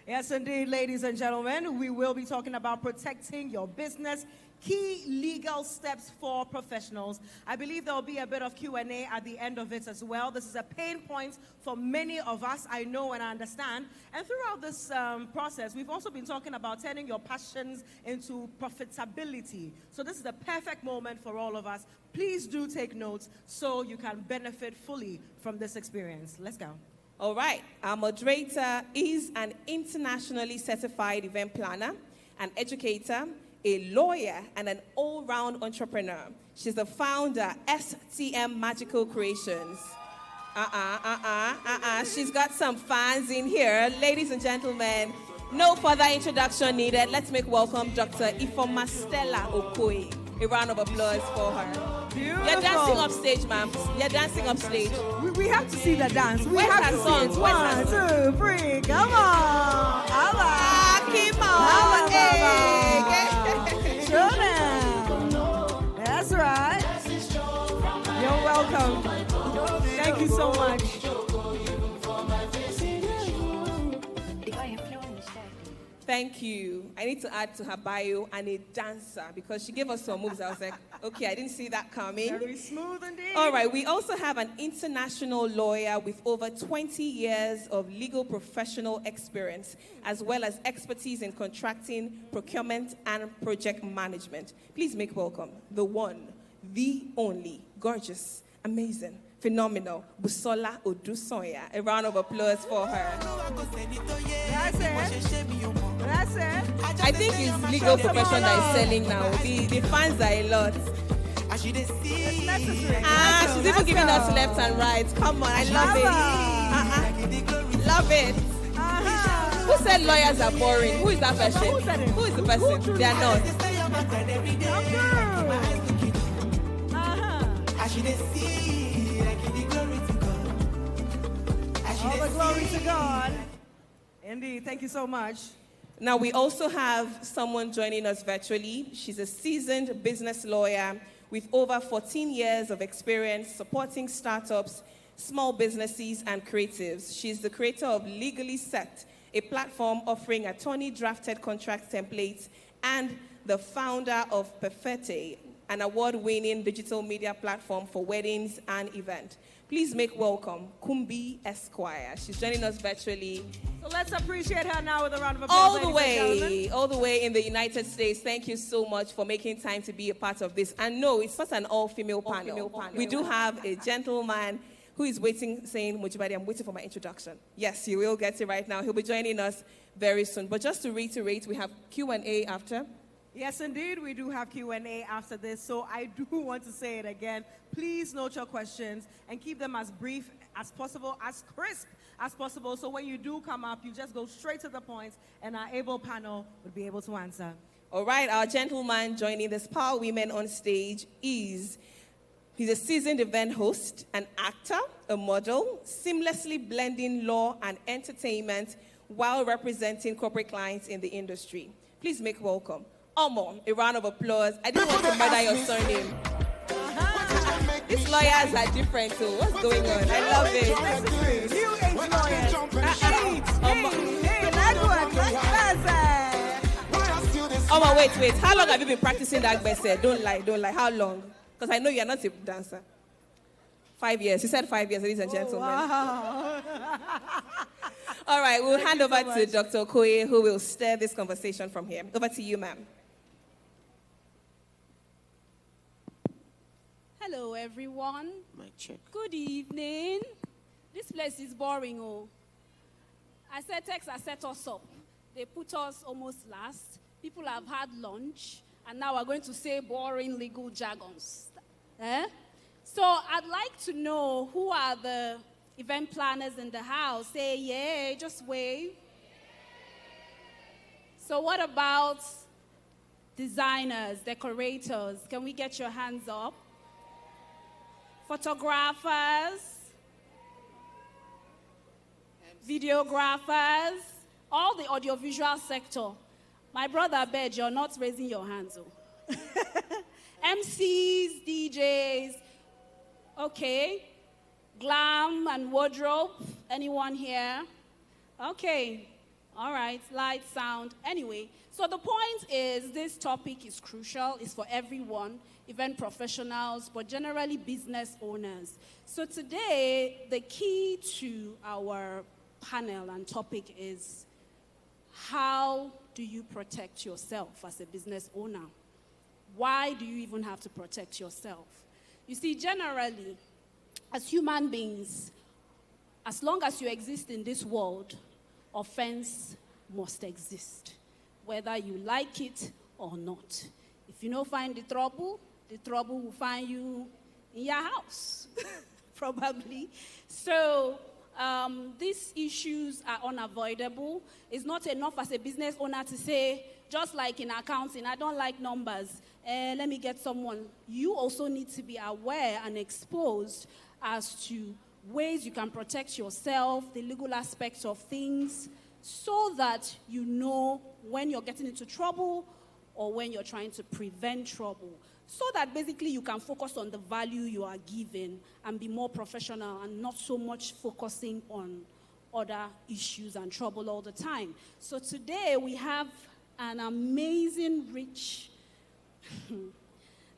Yes, indeed, ladies and gentlemen, we will be talking about protecting your business, key legal steps for professionals. I believe there will be a bit of Q&A at the end of it as well. This is a pain point for many of us, I know and I understand. And throughout this process, we've also been talking about turning your passions into profitability. So this is the perfect moment for all of us. Please do take notes so you can benefit fully from this experience. Let's go. All right, our moderator is an internationally certified event planner, an educator, a lawyer, and an all-round entrepreneur. She's the founder, STM Magical Creations. She's got some fans in here. Ladies and gentlemen, no further introduction needed. Let's make welcome Dr. Ifoma Stella Okoye. A round of applause for her. Beautiful. You're dancing upstage, ma'am. You're dancing upstage. We have to see the dance. Where's her song? One, two, three, come on. Keep on. Show them. That's right. You're welcome. Thank you so much. Thank you. I need to add to her bio and a dancer because she gave us some moves. I was like, okay, I didn't see that coming. Very smooth indeed. All right, we also have an international lawyer with over 20 years of legal professional experience, as well as expertise in contracting, procurement, and project management. Please make welcome the one, the only, gorgeous, amazing, phenomenal, Busola Odusoya. A round of applause for her. That's it. That's it. I think it's legal profession that is selling now. The fans are a lot. It's necessary. She's even giving us left and right. Come on, I love it. Love it. Who said lawyers are boring? Who is that person? Who is the person? They are not. All the glory to God. Indeed. Thank you so much. Now, we also have someone joining us virtually. She's a seasoned business lawyer with over 14 years of experience supporting startups, small businesses, and creatives. She's the creator of Legally Set, a platform offering attorney-drafted contract templates, and the founder of Perfete, an award-winning digital media platform for weddings and events. Please make welcome Kumbi Esquire. She's joining us virtually. So let's appreciate her now with a round of applause. All the way in the United States. Thank you so much for making time to be a part of this. And no, it's not an all-female panel. We do have a gentleman who is waiting, saying, Mujibadi, I'm waiting for my introduction. Yes, you will get it right now. He'll be joining us very soon. But just to reiterate, we have Q&A after. Yes, indeed, we do have Q&A after this, so I do want to say it again. Please note your questions and keep them as brief as possible, as crisp as possible, so when you do come up, you just go straight to the point, and our able panel would be able to answer. All right, our gentleman joining this Power Women on stage he's a seasoned event host, an actor, a model, seamlessly blending law and entertainment while representing corporate clients in the industry. Please make welcome Omo, a round of applause. I didn't want to murder your surname. These lawyers are different too. What's going on? I love it. New age lawyers. Omo, wait. How long have you been practicing that bese? Don't lie. How long? Because I know you're not a dancer. 5 years. You said 5 years, ladies and gentlemen. Wow. All right, we'll hand over to Dr. Okoye, who will steer this conversation from here. Over to you, ma'am. Hello, everyone. Mic check. Good evening. This place is boring, oh. I said Texa set us up. They put us almost last. People have had lunch, and now we're going to say boring legal jargons. So I'd like to know who are the event planners in the house. Say yeah, just wave. So what about designers, decorators? Can we get your hands up? Photographers, videographers, all the audiovisual sector. My brother Bed, you're not raising your hands. Oh. MCs, DJs, okay. Glam and wardrobe, anyone here? Okay, all right, light, sound. Anyway, so the point is this topic is crucial. It's for everyone, event professionals, but generally business owners. So today, the key to our panel and topic is how do you protect yourself as a business owner? Why do you even have to protect yourself? You see, generally, as human beings, as long as you exist in this world, offense must exist, whether you like it or not. If you don't find the trouble will find you in your house, probably. So these issues are unavoidable. It's not enough as a business owner to say, just like in accounting, I don't like numbers. Let me get someone. You also need to be aware and exposed as to ways you can protect yourself, the legal aspects of things, so that you know when you're getting into trouble or when you're trying to prevent trouble. So that basically you can focus on the value you are giving and be more professional and not so much focusing on other issues and trouble all the time. So today we have an amazing, rich,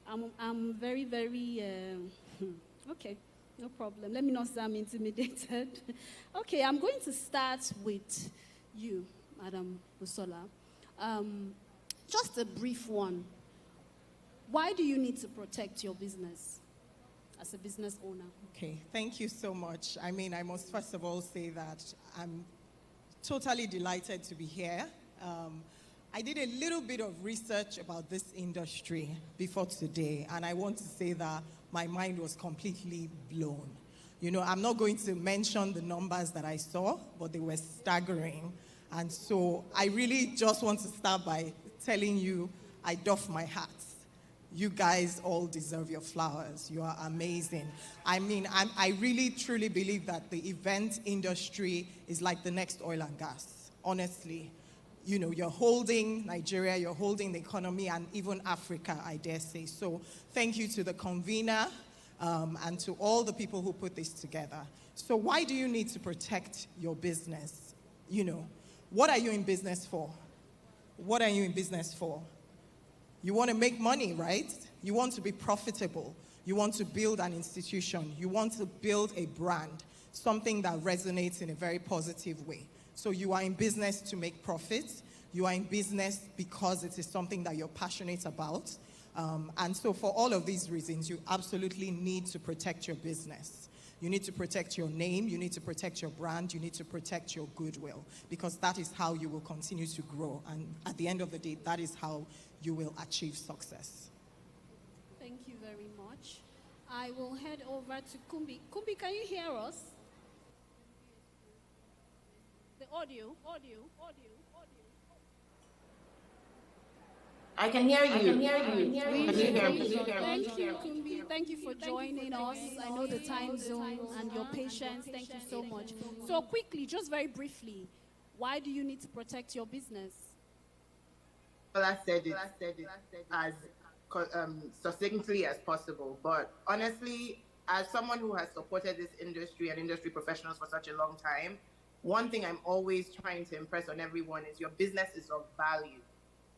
I'm very, very, okay. No problem. Let me not say I'm intimidated. Okay, I'm going to start with you, Madam Busola. Just a brief one. Why do you need to protect your business as a business owner? Okay, thank you so much. I mean, I must first of all say that I'm totally delighted to be here. I did a little bit of research about this industry before today, and I want to say that my mind was completely blown. You know, I'm not going to mention the numbers that I saw, but they were staggering. And so I really just want to start by telling you, I doff my hat. You guys all deserve your flowers. You are amazing. I mean, I really, truly believe that the event industry is like the next oil and gas, honestly. You know, you're holding Nigeria, you're holding the economy, and even Africa, I dare say. So thank you to the convener and to all the people who put this together. So why do you need to protect your business? You know, what are you in business for? What are you in business for? You want to make money, right? You want to be profitable. You want to build an institution. You want to build a brand, something that resonates in a very positive way. So you are in business to make profits. You are in business because it is something that you're passionate about. And so for all of these reasons, you absolutely need to protect your business. You need to protect your name. You need to protect your brand. You need to protect your goodwill, because that is how you will continue to grow. And at the end of the day, that is how you will achieve success. Thank you very much. I will head over to Kumbi. Kumbi, can you hear us? The audio. I can hear you. Can you hear me? Thank you, Kumbi. Thank you for joining us. I know the time zone and your patience. Thank you so much. So quickly, just very briefly, why do you need to protect your business? Well, I said it as succinctly as possible. But honestly, as someone who has supported this industry and industry professionals for such a long time, one thing I'm always trying to impress on everyone is your business is of value,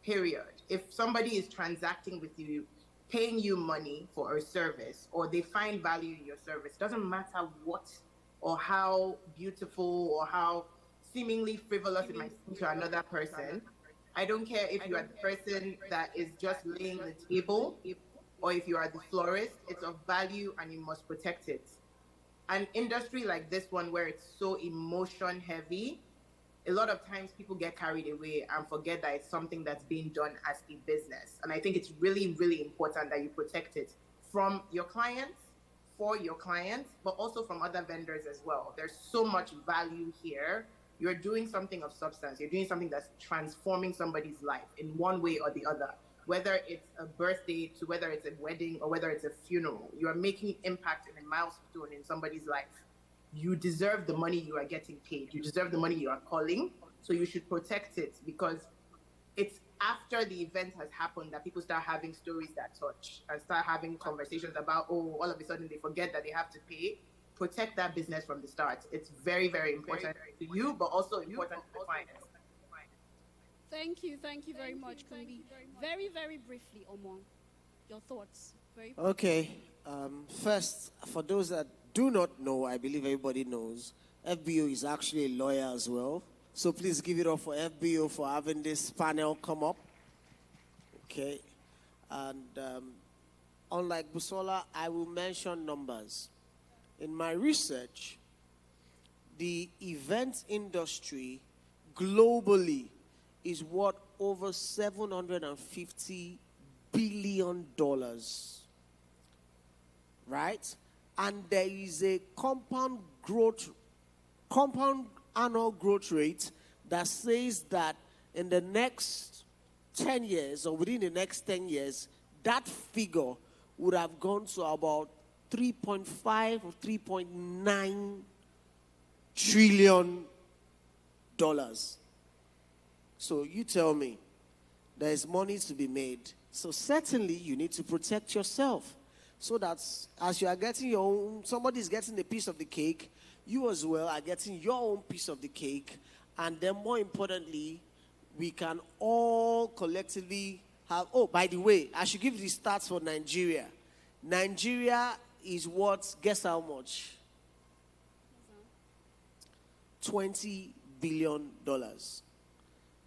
period. If somebody is transacting with you, paying you money for a service, or they find value in your service, doesn't matter what or how beautiful or how seemingly frivolous it might seem to another person. I don't care if you are the person that is just laying the table or if you are the florist, it's of value and you must protect it. An industry like this one where it's so emotion heavy, a lot of times people get carried away and forget that it's something that's being done as a business. And I think it's really, really important that you protect it from your clients, for your clients, but also from other vendors as well. There's so much value here. You're doing something of substance. You're doing something that's transforming somebody's life in one way or the other. Whether it's a birthday, to whether it's a wedding, or whether it's a funeral, you are making impact and a milestone in somebody's life. you deserve the money you are getting paid. You deserve the money you are calling. So you should protect it, because it's after the event has happened that people start having stories that touch and start having conversations about, oh, all of a sudden they forget that they have to pay. Protect that business from the start. It's very, very important to you, but also important to the clients. Thank you very much, Kumbi. Very, very briefly, Omar, your thoughts. Very briefly. Okay. First, for those that do not know, I believe everybody knows, FBO is actually a lawyer as well. So please give it up for FBO for having this panel come up. Okay. And unlike Busola, I will mention numbers. In my research, the event industry globally is worth over $750 billion. Right? And there is a compound annual growth rate that says that in the next 10 years or within the next 10 years, that figure would have gone to about 3.5 or 3.9 trillion dollars. So you tell me, there is money to be made. So certainly you need to protect yourself so that as you are getting your own, somebody is getting a piece of the cake, you as well are getting your own piece of the cake. And then more importantly, we can all collectively have, oh, by the way, I should give you the stats for Nigeria. Nigeria is what, guess how much? $20 billion.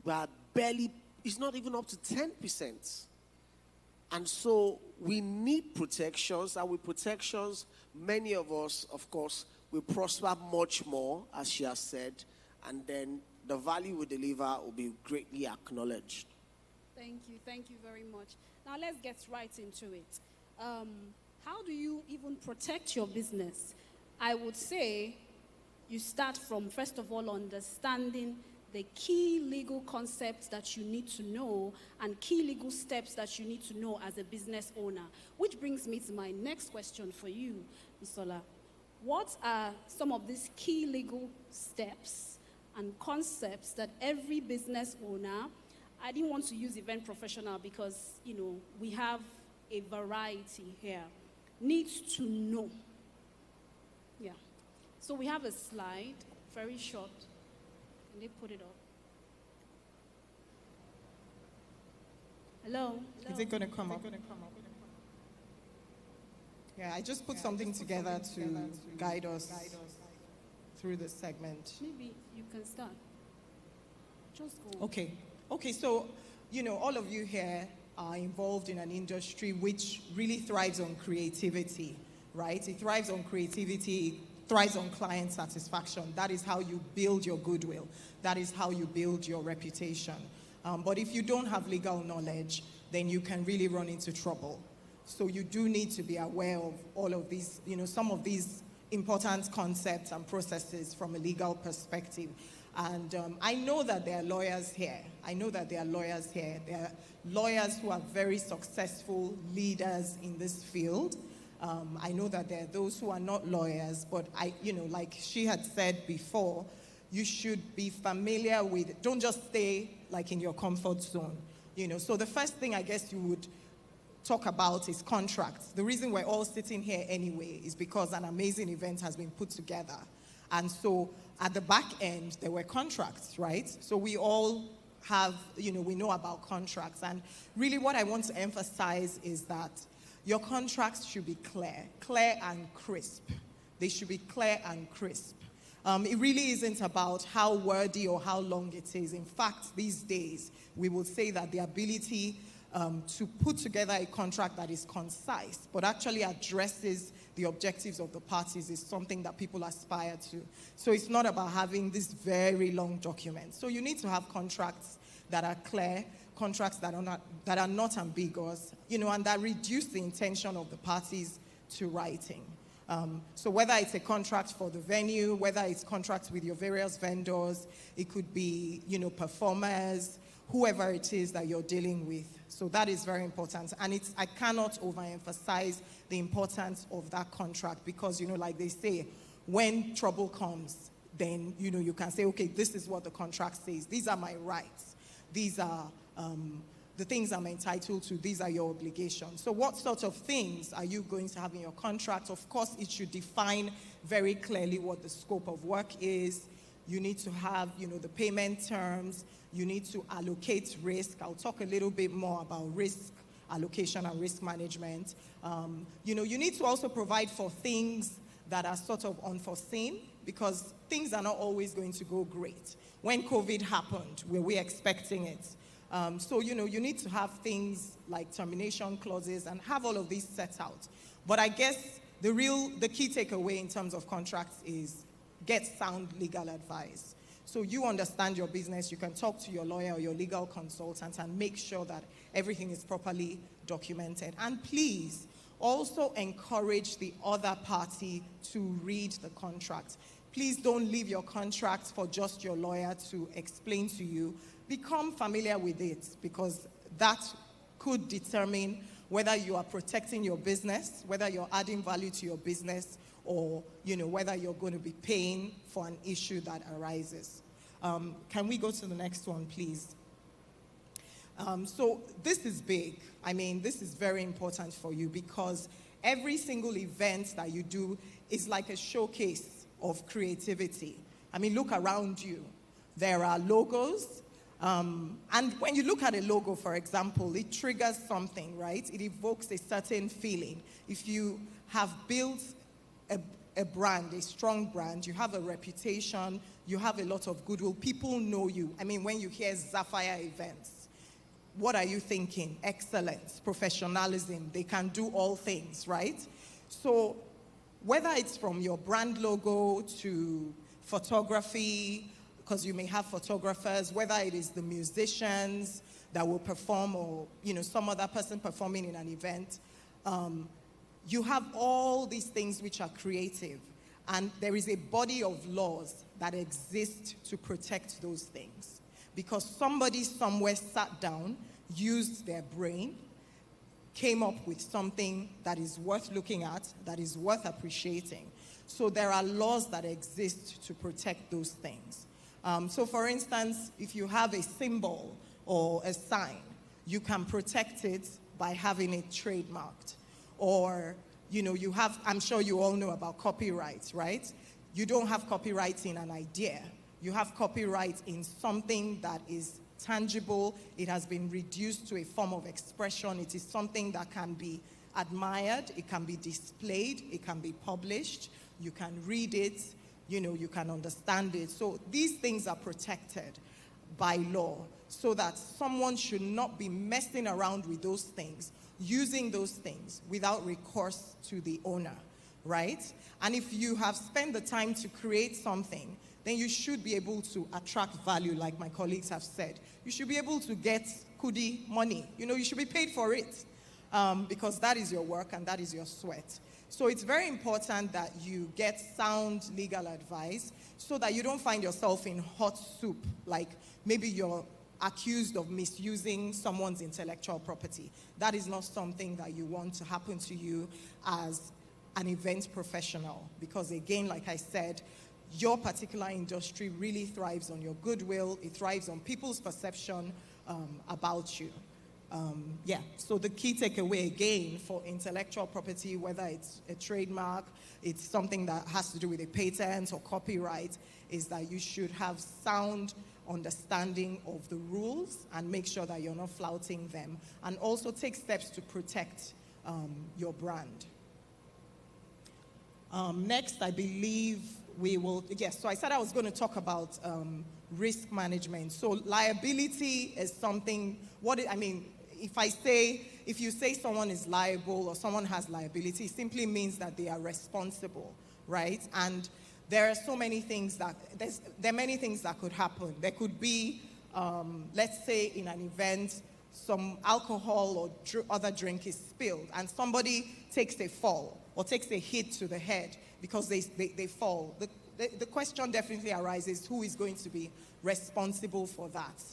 But barely, it's not even up to 10%. And so we need protections, and with protections, many of us, of course, will prosper much more, as she has said, and then the value we deliver will be greatly acknowledged. Thank you very much. Now let's get right into it. How do you even protect your business? I would say you start from, first of all, understanding the key legal concepts that you need to know and key legal steps that you need to know as a business owner. Which brings me to my next question for you, Bisola. What are some of these key legal steps and concepts that every business owner, I didn't want to use event professional because, you know, we have a variety here, needs to know? Yeah. So we have a slide, very short. Can they put it up? Hello? Is it going to come up? Yeah, I just put something together to guide us through this segment. Maybe you can start. Just go. Okay, so, you know, all of you here are involved in an industry which really thrives on creativity, right? It thrives on creativity, it thrives on client satisfaction. That is how you build your goodwill. That is how you build your reputation. But if you don't have legal knowledge, then you can really run into trouble. So you do need to be aware of all of these, you know, some of these important concepts and processes from a legal perspective. And I know that there are lawyers here. There are lawyers who are very successful leaders in this field. I know that there are those who are not lawyers, but like she had said before, you should be familiar with, don't just stay like in your comfort zone. You know, so the first thing I guess you would talk about is contracts. The reason we're all sitting here anyway is because an amazing event has been put together. And so at the back end, there were contracts, right? So we all have, we know about contracts. And really what I want to emphasize is that your contracts should be clear and crisp. They should be clear and crisp. It really isn't about how wordy or how long it is. In fact, these days, we would say that the ability to put together a contract that is concise, but actually addresses the objectives of the parties is something that people aspire to. So it's not about having this very long document. So you need to have contracts that are clear, contracts that are not ambiguous, and that reduce the intention of the parties to writing. So whether it's a contract for the venue, whether it's contracts with your various vendors, it could be, performers, whoever it is that you're dealing with. So that is very important. And I cannot overemphasize the importance of that contract because, like they say, when trouble comes, then, you can say, okay, this is what the contract says. These are my rights. These are the things I'm entitled to. These are your obligations. So what sort of things are you going to have in your contract? Of course, it should define very clearly what the scope of work is. You need to have, the payment terms. You need to allocate risk. I'll talk a little bit more about risk allocation and risk management. You need to also provide for things that are sort of unforeseen, because things are not always going to go great. When COVID happened, were we expecting it? So, you need to have things like termination clauses and have all of these set out. But I guess the key takeaway in terms of contracts is get sound legal advice. So you understand your business, you can talk to your lawyer or your legal consultant and make sure that everything is properly documented. And please, also encourage the other party to read the contract. Please don't leave your contract for just your lawyer to explain to you. Become familiar with it, because that could determine whether you are protecting your business, whether you're adding value to your business, or whether you're going to be paying for an issue that arises. Can we go to the next one, please? So this is big. I mean, this is very important for you, because every single event that you do is like a showcase of creativity. I mean, look around you. There are logos. And when you look at a logo, for example, it triggers something, right? It evokes a certain feeling. If you have built a brand, a strong brand, you have a reputation, you have a lot of goodwill, people know you. I mean, when you hear Sapphire Events, what are you thinking? Excellence, professionalism, they can do all things, right? So whether it's from your brand logo to photography, because you may have photographers, whether it is the musicians that will perform, or some other person performing in an event, you have all these things which are creative, and there is a body of laws that exist to protect those things, because somebody somewhere sat down, used their brain, came up with something that is worth looking at, that is worth appreciating. So there are laws that exist to protect those things. So for instance, if you have a symbol or a sign, you can protect it by having it trademarked. Or, you have, I'm sure you all know about copyright, right? You don't have copyright in an idea. You have copyright in something that is tangible. It has been reduced to a form of expression. It is something that can be admired. It can be displayed. It can be published. You can read it. You can understand it. So these things are protected by law, so that someone should not be messing around with those things, using those things without recourse to the owner, right? And if you have spent the time to create something, then you should be able to attract value, like my colleagues have said. You should be able to get kudi money. You should be paid for it, because that is your work and that is your sweat. So it's very important that you get sound legal advice, so that you don't find yourself in hot soup, like maybe you're accused of misusing someone's intellectual property. That is not something that you want to happen to you as an event professional, because again, like I said, your particular industry really thrives on your goodwill. It thrives on people's perception about you. So the key takeaway again for intellectual property, whether it's a trademark, it's something that has to do with a patent or copyright, is that you should have sound understanding of the rules and make sure that you're not flouting them, and also take steps to protect your brand. Next, I believe we will, yes, so I said I was going to talk about risk management. So liability is something, if you say someone is liable or someone has liability, it simply means that they are responsible, right? And there are so many things that, there are many things that could happen. There could be, let's say in an event, some alcohol or other drink is spilled and somebody takes a fall or takes a hit to the head because they fall. The question definitely arises, who is going to be responsible for that?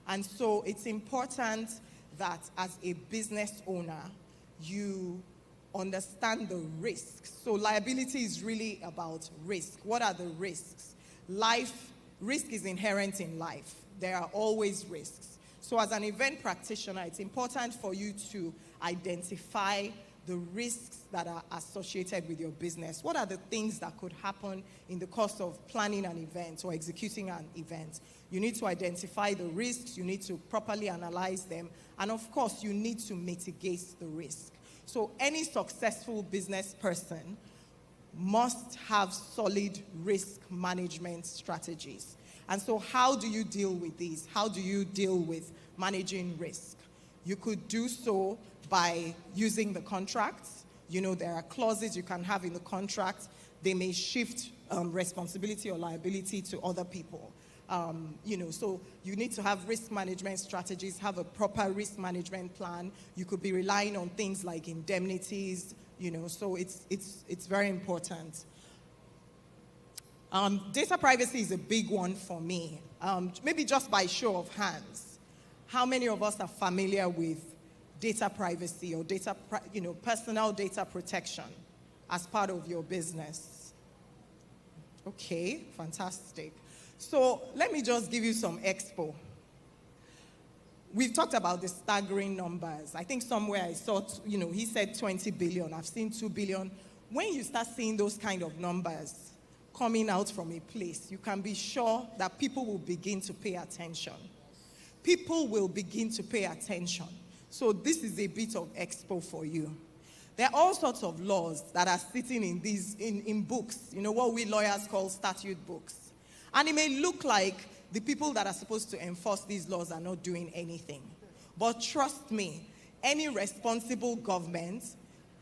And so it's important that as a business owner, you understand the risks. So liability is really about risk. What are the risks? Risk is inherent in life. There are always risks. So as an event practitioner, it's important for you to identify the risks that are associated with your business. What are the things that could happen in the course of planning an event or executing an event? You need to identify the risks, you need to properly analyze them, and of course, you need to mitigate the risk. So any successful business person must have solid risk management strategies. And so how do you deal with these? How do you deal with managing risk? You could do so by using the contracts. You know, there are clauses you can have in the contract. They may shift responsibility or liability to other people. So you need to have risk management strategies, have a proper risk management plan. You could be relying on things like indemnities, so it's very important. Data privacy is a big one for me. Maybe just by show of hands, how many of us are familiar with data privacy or personal data protection as part of your business? Okay, fantastic. So let me just give you some expo. We've talked about the staggering numbers. I think somewhere I saw, he said 20 billion. I've seen 2 billion. When you start seeing those kind of numbers coming out from a place, you can be sure that people will begin to pay attention. People will begin to pay attention. So this is a bit of expo for you. There are all sorts of laws that are sitting in books, what we lawyers call statute books. And it may look like the people that are supposed to enforce these laws are not doing anything. But trust me, any responsible government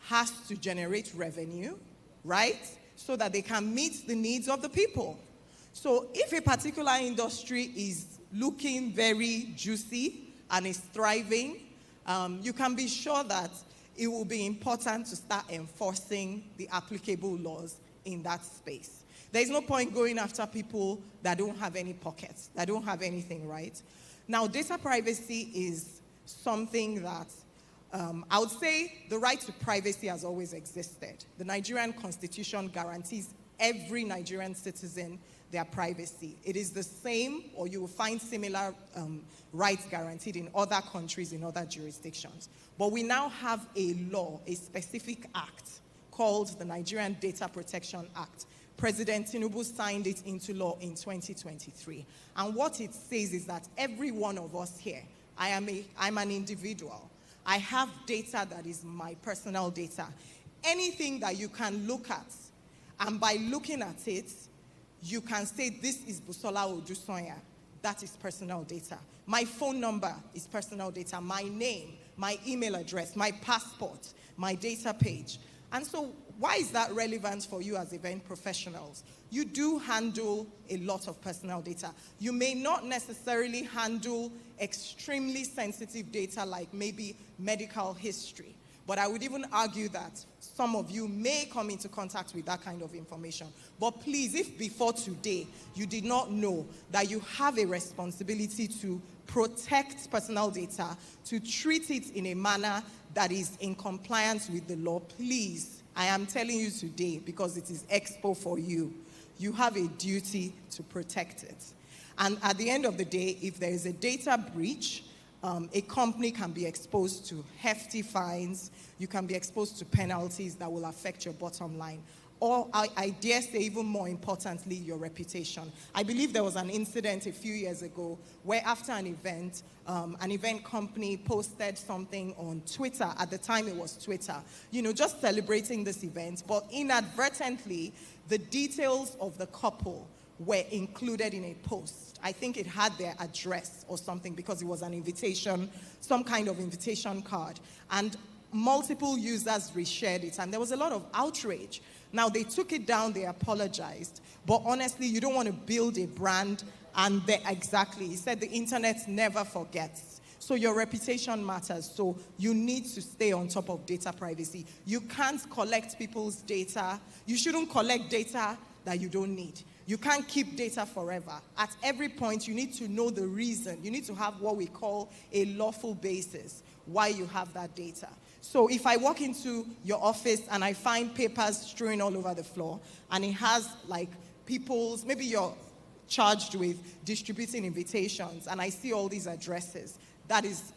has to generate revenue, right? So that they can meet the needs of the people. So if a particular industry is looking very juicy and is thriving, you can be sure that it will be important to start enforcing the applicable laws in that space. There's no point going after people that don't have any pockets, that don't have anything, right? Now, data privacy is something that I would say the right to privacy has always existed. The Nigerian Constitution guarantees every Nigerian citizen their privacy. It is the same, or you will find similar rights guaranteed in other countries, in other jurisdictions. But we now have a law, a specific act called the Nigerian Data Protection Act. President Tinubu signed it into law in 2023. And what it says is that every one of us here, I'm an individual. I have data that is my personal data. Anything that you can look at, and by looking at it, you can say, this is Busola Odusonya. That is personal data. My phone number is personal data. My name, my email address, my passport, my data page. And so why is that relevant for you as event professionals? You do handle a lot of personal data. You may not necessarily handle extremely sensitive data like maybe medical history. But I would even argue that some of you may come into contact with that kind of information. But please, if before today you did not know that you have a responsibility to protect personal data, to treat it in a manner that is in compliance with the law, please, I am telling you today, because it is expo for you, you have a duty to protect it. And at the end of the day, if there is a data breach, a company can be exposed to hefty fines. You can be exposed to penalties that will affect your bottom line. Or I dare say, even more importantly, your reputation. I believe there was an incident a few years ago where after an event company posted something on Twitter. At the time it was Twitter, just celebrating this event, but inadvertently, the details of the couple were included in a post. I think it had their address or something because it was an invitation, some kind of invitation card. And multiple users reshared it, and there was a lot of outrage. Now, they took it down, they apologized. But honestly, you don't want to build a brand and exactly, he said the internet never forgets. So your reputation matters. So you need to stay on top of data privacy. You can't collect people's data. You shouldn't collect data that you don't need. You can't keep data forever. At every point, you need to know the reason. You need to have what we call a lawful basis why you have that data. So if I walk into your office and I find papers strewn all over the floor, and it has like people's, maybe you're charged with distributing invitations, and I see all these addresses, that is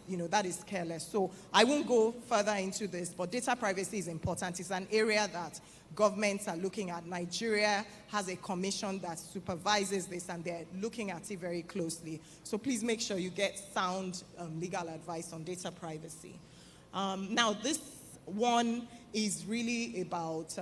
careless. So I won't go further into this, but data privacy is important. It's an area that governments are looking at. Nigeria has a commission that supervises this, and they're looking at it very closely. So please make sure you get sound legal advice on data privacy. Now, this one is really about,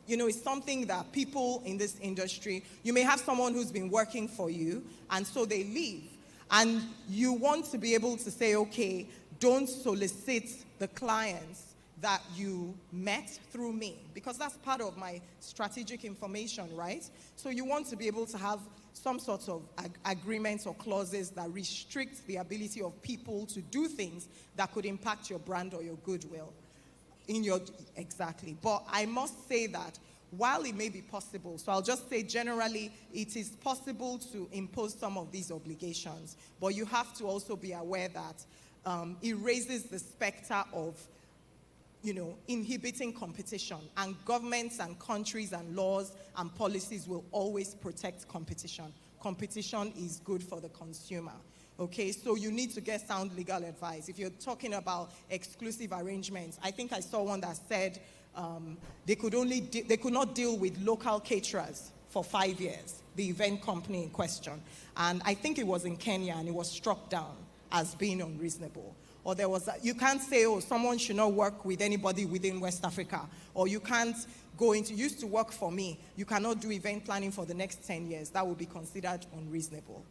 it's something that people in this industry, you may have someone who's been working for you, and so they leave. And you want to be able to say, okay, don't solicit the clients that you met through me, because that's part of my strategic information, right? So you want to be able to have some sort of agreements or clauses that restrict the ability of people to do things that could impact your brand or your goodwill. Exactly. But I must say that while it may be possible, so I'll just say generally, it is possible to impose some of these obligations, but you have to also be aware that it raises the specter of, inhibiting competition, and governments and countries and laws and policies will always protect competition. Competition is good for the consumer. Okay, so you need to get sound legal advice. If you're talking about exclusive arrangements, I think I saw one that said they could not deal with local caterers for 5 years, the event company in question. And I think it was in Kenya, and it was struck down as being unreasonable. Or you can't say, oh, someone should not work with anybody within West Africa. Or you can't used to work for me, you cannot do event planning for the next 10 years. That would be considered unreasonable.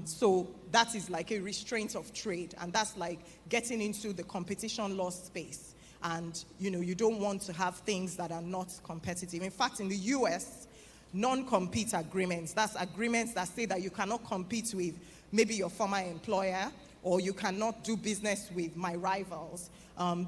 So that is like a restraint of trade, and that's like getting into the competition law space. And you don't want to have things that are not competitive. In fact, in the US, non-compete agreements, that's agreements that say that you cannot compete with maybe your former employer, or you cannot do business with my rivals.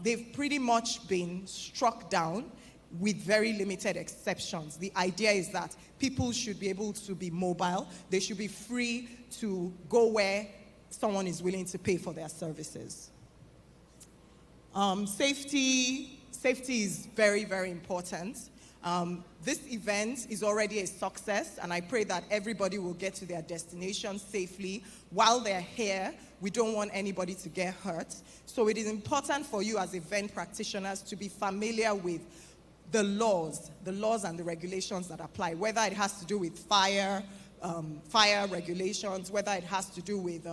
They've pretty much been struck down with very limited exceptions. The idea is that people should be able to be mobile. They should be free to go where someone is willing to pay for their services. Safety is very, very important. This event is already a success, and I pray that everybody will get to their destination safely. While they're here, we don't want anybody to get hurt. So it is important for you as event practitioners to be familiar with the laws and the regulations that apply, whether it has to do with fire regulations, whether it has to do with,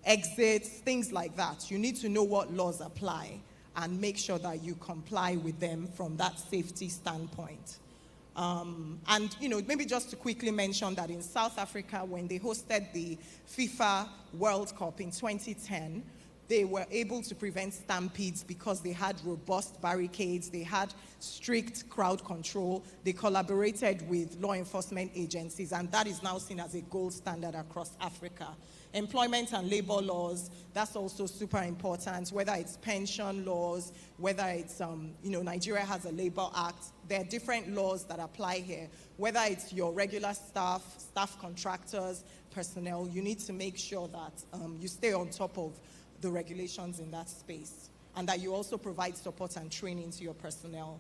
exits, things like that. You need to know what laws apply and make sure that you comply with them from that safety standpoint. And maybe just to quickly mention that in South Africa, when they hosted the FIFA World Cup in 2010, they were able to prevent stampedes because they had robust barricades, they had strict crowd control, they collaborated with law enforcement agencies, and that is now seen as a gold standard across Africa. Employment and labor laws, that's also super important, whether it's pension laws, whether it's, Nigeria has a labor act. There are different laws that apply here. Whether it's your regular staff contractors, personnel, you need to make sure that you stay on top of the regulations in that space, and that you also provide support and training to your personnel.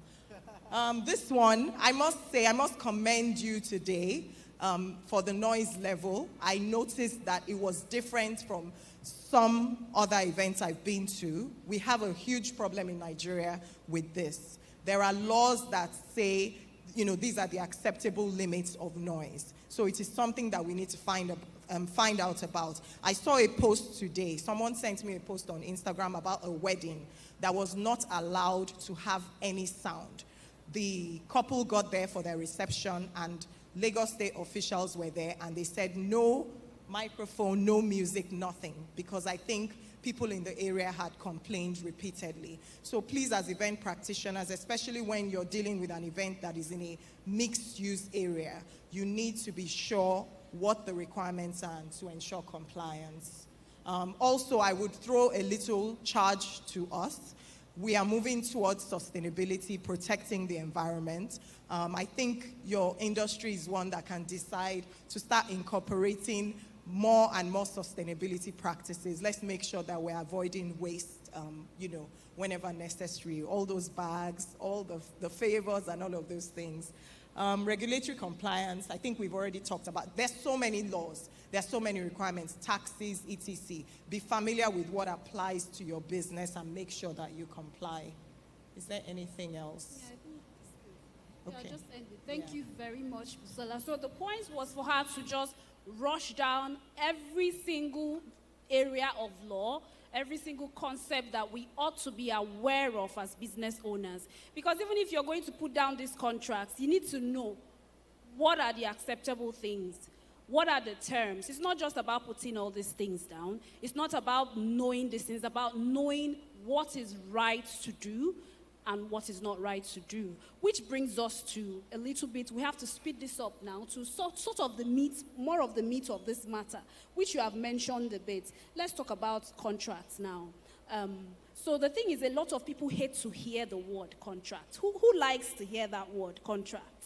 This one, I must commend you today for the noise level. I noticed that it was different from some other events I've been to. We have a huge problem in Nigeria with this. There are laws that say, these are the acceptable limits of noise. So it is something that we need to find out about. I saw a post today. Someone sent me a post on Instagram about a wedding that was not allowed to have any sound. The couple got there for their reception, and Lagos State officials were there, and they said no microphone, no music, nothing, because I think people in the area had complained repeatedly. So please, as event practitioners, especially when you're dealing with an event that is in a mixed-use area, you need to be sure what the requirements are to ensure compliance. Also, I would throw a little charge to us. we are moving towards sustainability, protecting the environment. I think your industry is one that can decide to start incorporating more and more sustainability practices. Let's make sure that we're avoiding waste, whenever necessary. All those bags, all the favors and all of those things. Regulatory compliance, I think we've already talked about. There's so many laws. There's so many requirements, taxes, etc. Be familiar with what applies to your business and make sure that you comply. Is there anything else? Yeah, I think it's good. Okay. Yeah, just end it. Thank you very much, Busola. So the point was for her to just rush down every single area of law, every single concept that we ought to be aware of as business owners. Because even if you're going to put down these contracts, you need to know what are the acceptable things. What are the terms? It's not just about putting all these things down. It's not about knowing these things. It's about knowing what is right to do and what is not right to do. Which brings us to a little bit, we have to speed this up now to sort of the meat, more of the meat of this matter, which you have mentioned a bit. Let's talk about contracts now. So the thing is, a lot of people hate to hear the word contract. Who likes to hear that word, contract?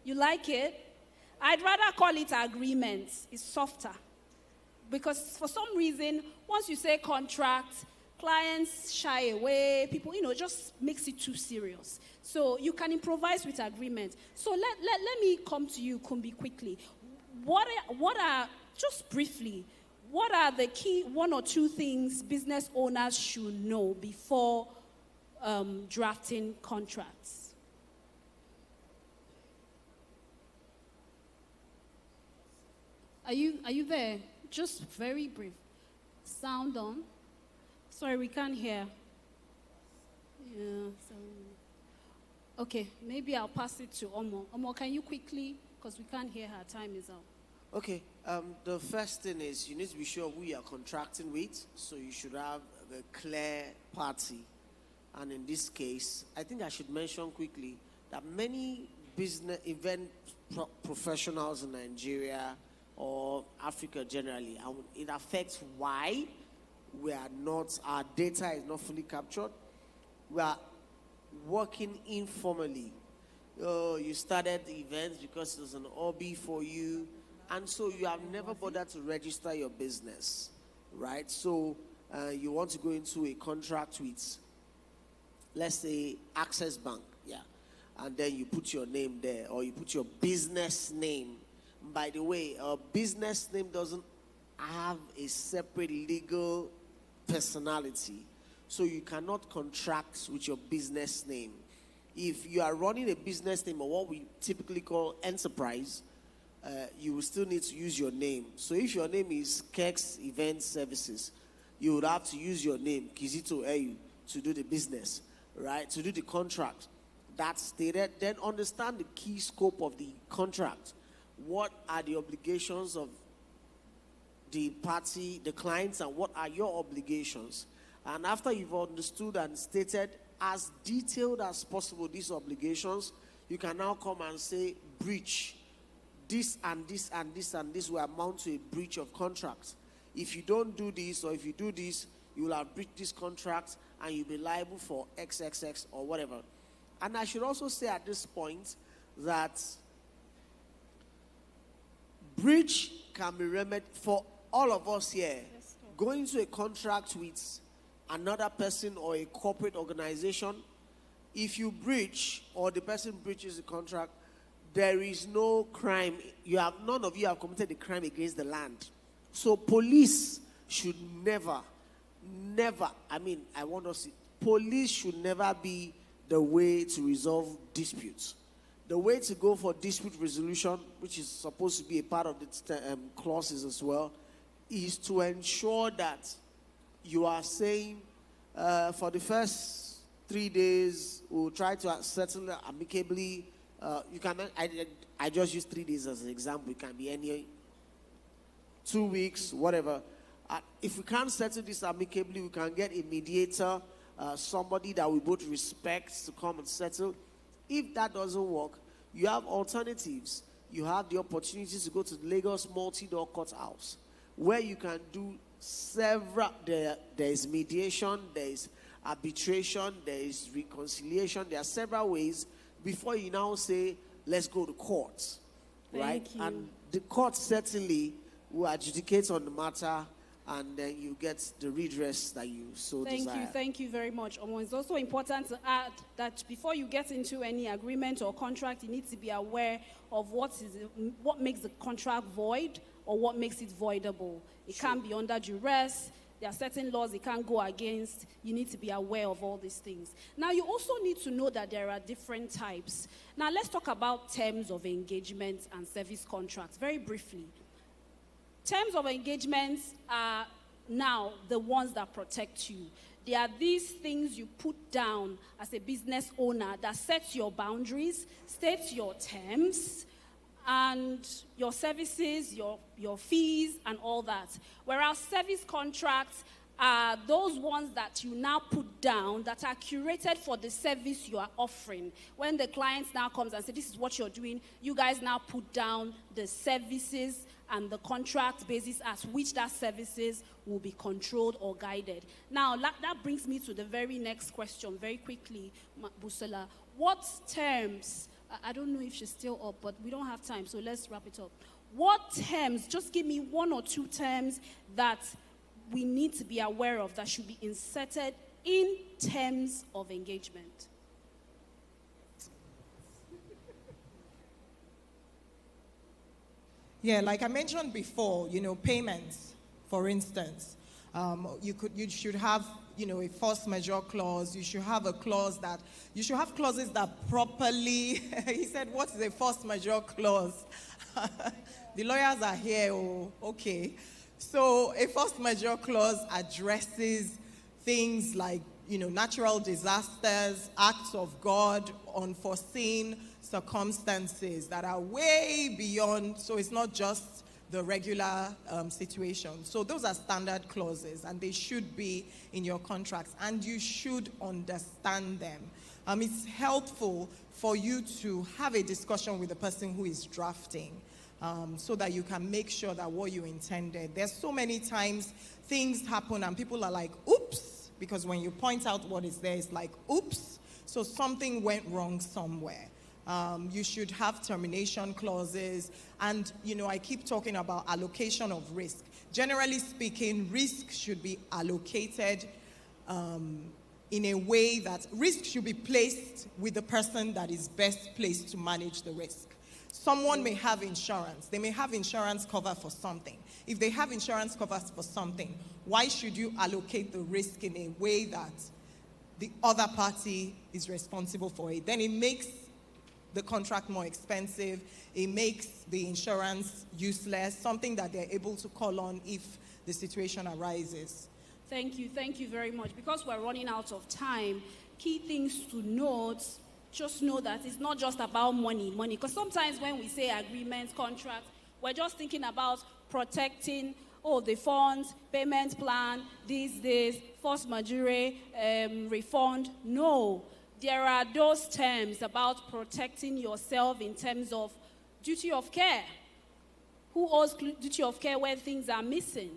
You like it? I'd rather call it agreement. It's softer. Because for some reason, once you say contract, clients shy away, people, it just makes it too serious. So you can improvise with agreement. So let me come to you, Kumbi, quickly. What are, just briefly, what are the key one or two things business owners should know before drafting contracts? Are you there? Just very brief. Sound on. Sorry, we can't hear. Yeah. Okay, maybe I'll pass it to Omo. Omo, can you quickly, because we can't hear her, time is up. Okay, the first thing is you need to be sure who you are contracting with, so you should have a clear party. And in this case, I think I should mention quickly that many business event professionals in Nigeria or Africa generally, and it affects why our data is not fully captured. We are working informally. You started the events because it was an hobby for you, and so you have never bothered to register your business, right? So you want to go into a contract with, let's say, Access Bank, yeah, and then you put your name there, or you put your business name. By the way, a business name doesn't have a separate legal personality, so you cannot contract with your business name. If you are running a business name, or what we typically call enterprise, you will still need to use your name. So if your name is Kex Event Services, you would have to use your name, Kizito Eyu, to do the business, right? To do the contract. That's stated. Then understand the key scope of the contract. What are the obligations of the party, the clients, and what are your obligations? And after you've understood and stated as detailed as possible these obligations, you can now come and say, breach. This and this and this and this will amount to a breach of contract. If you don't do this, or if you do this, you will have breached this contract and you'll be liable for XXX or whatever. And I should also say at this point that breach can be remedied for all of us here. Going into a contract with another person or a corporate organization, if you breach or the person breaches the contract, there is no crime. None of you have committed a crime against the land. So police should never, police should never be the way to resolve disputes. The way to go for dispute resolution, which is supposed to be a part of the clauses as well, is to ensure that you are saying, for the first 3 days, we'll try to settle amicably. I just use 3 days as an example. It can be any 2 weeks, whatever. If we can't settle this amicably, we can get a mediator, somebody that we both respect to come and settle. If that doesn't work, you have alternatives. You have the opportunity to go to the Lagos Multi-Door Courthouse, where you can do several. There is mediation, there is arbitration, there is reconciliation. There are several ways before you now say, let's go to court, right? Thank you. And the court certainly will adjudicate on the matter, and then you get the redress that you so desire. Thank you very much. It's also important to add that before you get into any agreement or contract, you need to be aware of what makes the contract void or what makes it voidable. It can't be under duress. There are certain laws it can't go against. You need to be aware of all these things. Now, you also need to know that there are different types. Now, let's talk about terms of engagement and service contracts very briefly. Terms of engagement are now the ones that protect you. They are these things you put down as a business owner that sets your boundaries, states your terms, and your services, your fees, and all that. Whereas service contracts are those ones that you now put down that are curated for the service you are offering. When the client now comes and says, this is what you're doing, you guys now put down the services and the contract basis as which that services will be controlled or guided. Now, that brings me to the very next question, very quickly, Busola. What terms, I don't know if she's still up, but we don't have time, so let's wrap it up. What terms, just give me one or two terms that we need to be aware of that should be inserted in terms of engagement. Yeah, like I mentioned before, payments, for instance. You should have, a force majeure clause. You should have clauses that properly, he said, what is a force majeure clause? The lawyers are here, okay. So a force majeure clause addresses things like, natural disasters, acts of God, unforeseen circumstances that are way beyond, so it's not just the regular situation. So those are standard clauses, and they should be in your contracts, and you should understand them. It's helpful for you to have a discussion with the person who is drafting, so that you can make sure that what you intended. There's so many times things happen and people are like, oops, because when you point out what is there, it's like, oops, so something went wrong somewhere. You should have termination clauses. And, I keep talking about allocation of risk. Generally speaking, risk should be allocated in a way that risk should be placed with the person that is best placed to manage the risk. Someone may have insurance. They may have insurance cover for something. If they have insurance cover for something, why should you allocate the risk in a way that the other party is responsible for it? Then it makes the contract more expensive. It makes the insurance useless, something that they're able to call on if the situation arises. Thank you very much. Because we're running out of time, key things to note, just know that it's not just about money. Because sometimes when we say agreements, contracts, we're just thinking about protecting, the funds, payment plan, this, force majeure, refund. No. There are those terms about protecting yourself in terms of duty of care. Who owes duty of care when things are missing?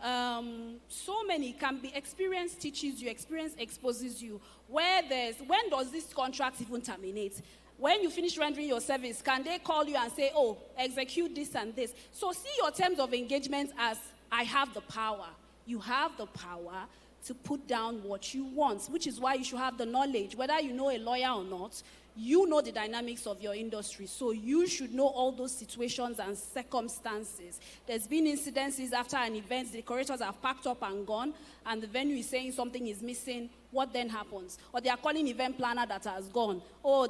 So many can be. Experience teaches you, experience exposes you. When does this contract even terminate? When you finish rendering your service, can they call you and say, execute this and this? So see your terms of engagement as, I have the power. You have the power to put down what you want, which is why you should have the knowledge. Whether you know a lawyer or not, you know the dynamics of your industry. So you should know all those situations and circumstances. There's been incidences after an event, the decorators have packed up and gone, and the venue is saying something is missing. What then happens? Or they are calling event planner that has gone.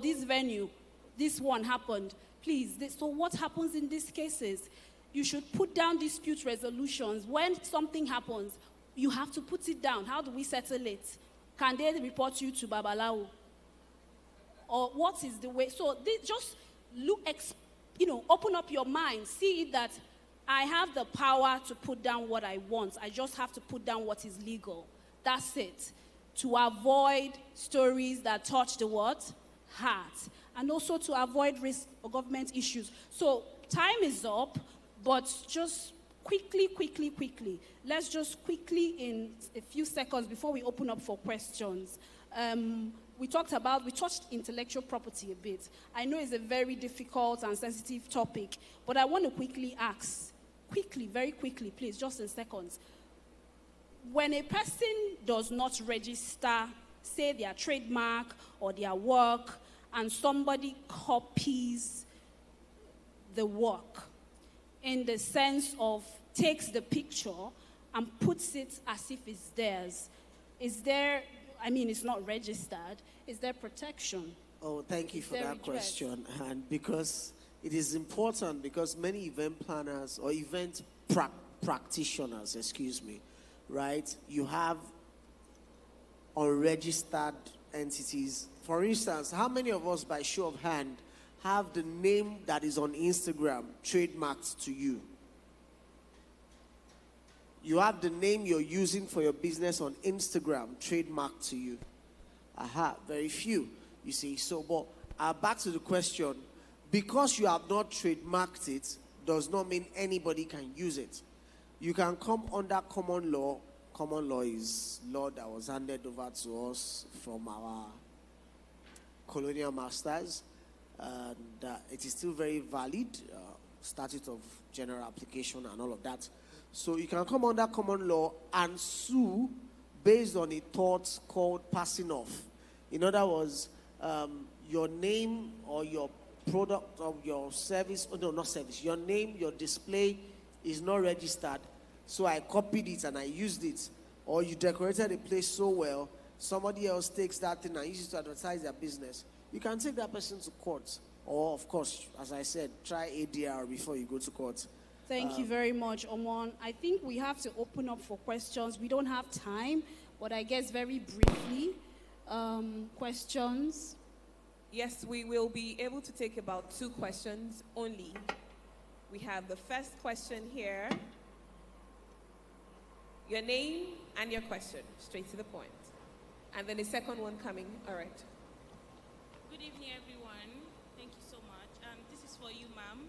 This venue, this one happened. Please, so what happens in these cases? You should put down dispute resolutions. When something happens, you have to put it down. How do we settle it? Can they report you to Babalawo? Or what is the way? So just look, open up your mind. See it that I have the power to put down what I want. I just have to put down what is legal. That's it. To avoid stories that touch the what? Heart. And also to avoid risk or government issues. So time is up, but just quickly. Let's just quickly, in a few seconds before we open up for questions. We touched intellectual property a bit. I know it's a very difficult and sensitive topic, but I want to quickly ask, very quickly, please, just in seconds. When a person does not register, say their trademark or their work, and somebody copies the work in the sense of takes the picture and puts it as if it's theirs, is there, I mean, it's not registered, is there protection? Oh, thank you for that question. And because it is important, because many event planners or event practitioners, right? You have unregistered entities. For instance, how many of us, by show of hand, have the name that is on Instagram trademarked to you? You have the name you're using for your business on Instagram trademarked to you. Aha, very few, you see. So, but back to the question, because you have not trademarked it, does not mean anybody can use it. You can come under common law. Common law is law that was handed over to us from our colonial masters, and it is still very valid, statute of general application and all of that. So you can come under common law and sue based on a thought called passing off. In other words, your name or your product or your service, oh no, not service, your name, your display is not registered. So I copied it and I used it. Or you decorated a place so well, somebody else takes that thing and uses it to advertise their business. You can take that person to court. Or, of course, as I said, try ADR before you go to court. Thank you very much, Omon. I think we have to open up for questions. We don't have time, but I guess very briefly, questions? Yes, we will be able to take about 2 questions only. We have the first question here. Your name and your question, straight to the point. And then the second one coming. All right. Good evening, everyone. Thank you so much. This is for you, ma'am.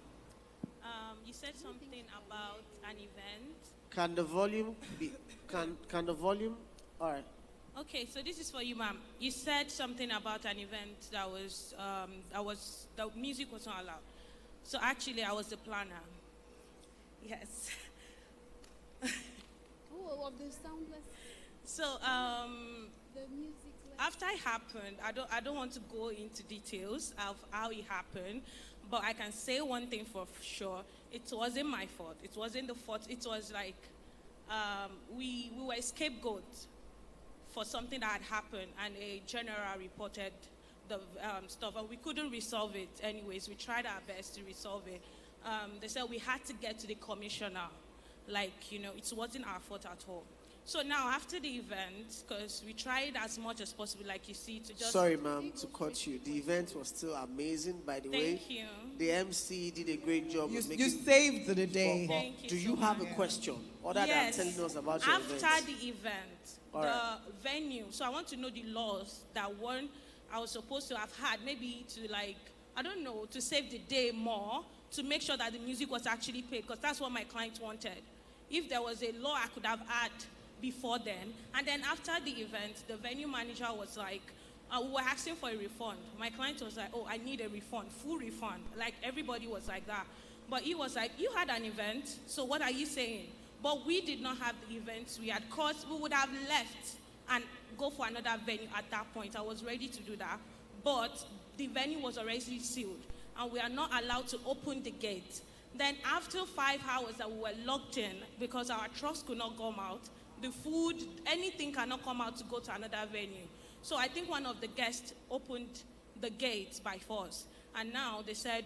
You said something about an event. Can the volume be, can the volume, all right. Okay, so this is for you, ma'am. You said something about an event that was, the music was not allowed. So actually, I was the planner. Yes. Oh, of the soundless. So, the music. After it happened, I don't want to go into details of how it happened, but I can say one thing for sure. It wasn't my fault. It wasn't the fault. It was like we were scapegoats for something that had happened, and a general reported the stuff, and we couldn't resolve it anyways. We tried our best to resolve it. They said we had to get to the commissioner. Like, you know, it wasn't our fault at all. So now, after the event, because we tried as much as possible, like you see, to just... Sorry, ma'am, to cut you. The event was still amazing, by the way. Thank you. The MC did a great job. You saved the day. Thank you do you so have much. a question other Yes. than telling us about your event? After the event, All the right. venue, so I want to know the laws that I was supposed to have had, maybe to like, I don't know, to save the day more, to make sure that the music was actually paid, because that's what my client wanted. If there was a law I could have had before then, and then after the event, the venue manager was like, we were asking for a refund. My client was like, oh, I need a refund, full refund. Like, everybody was like that. But he was like, you had an event, so what are you saying? But we did not have the event we had caused. We would have left and go for another venue at that point. I was ready to do that. But the venue was already sealed, and we are not allowed to open the gate. Then after 5 hours that we were locked in, because our trucks could not come out, the food, anything cannot come out to go to another venue. So I think one of the guests opened the gates by force. And now they said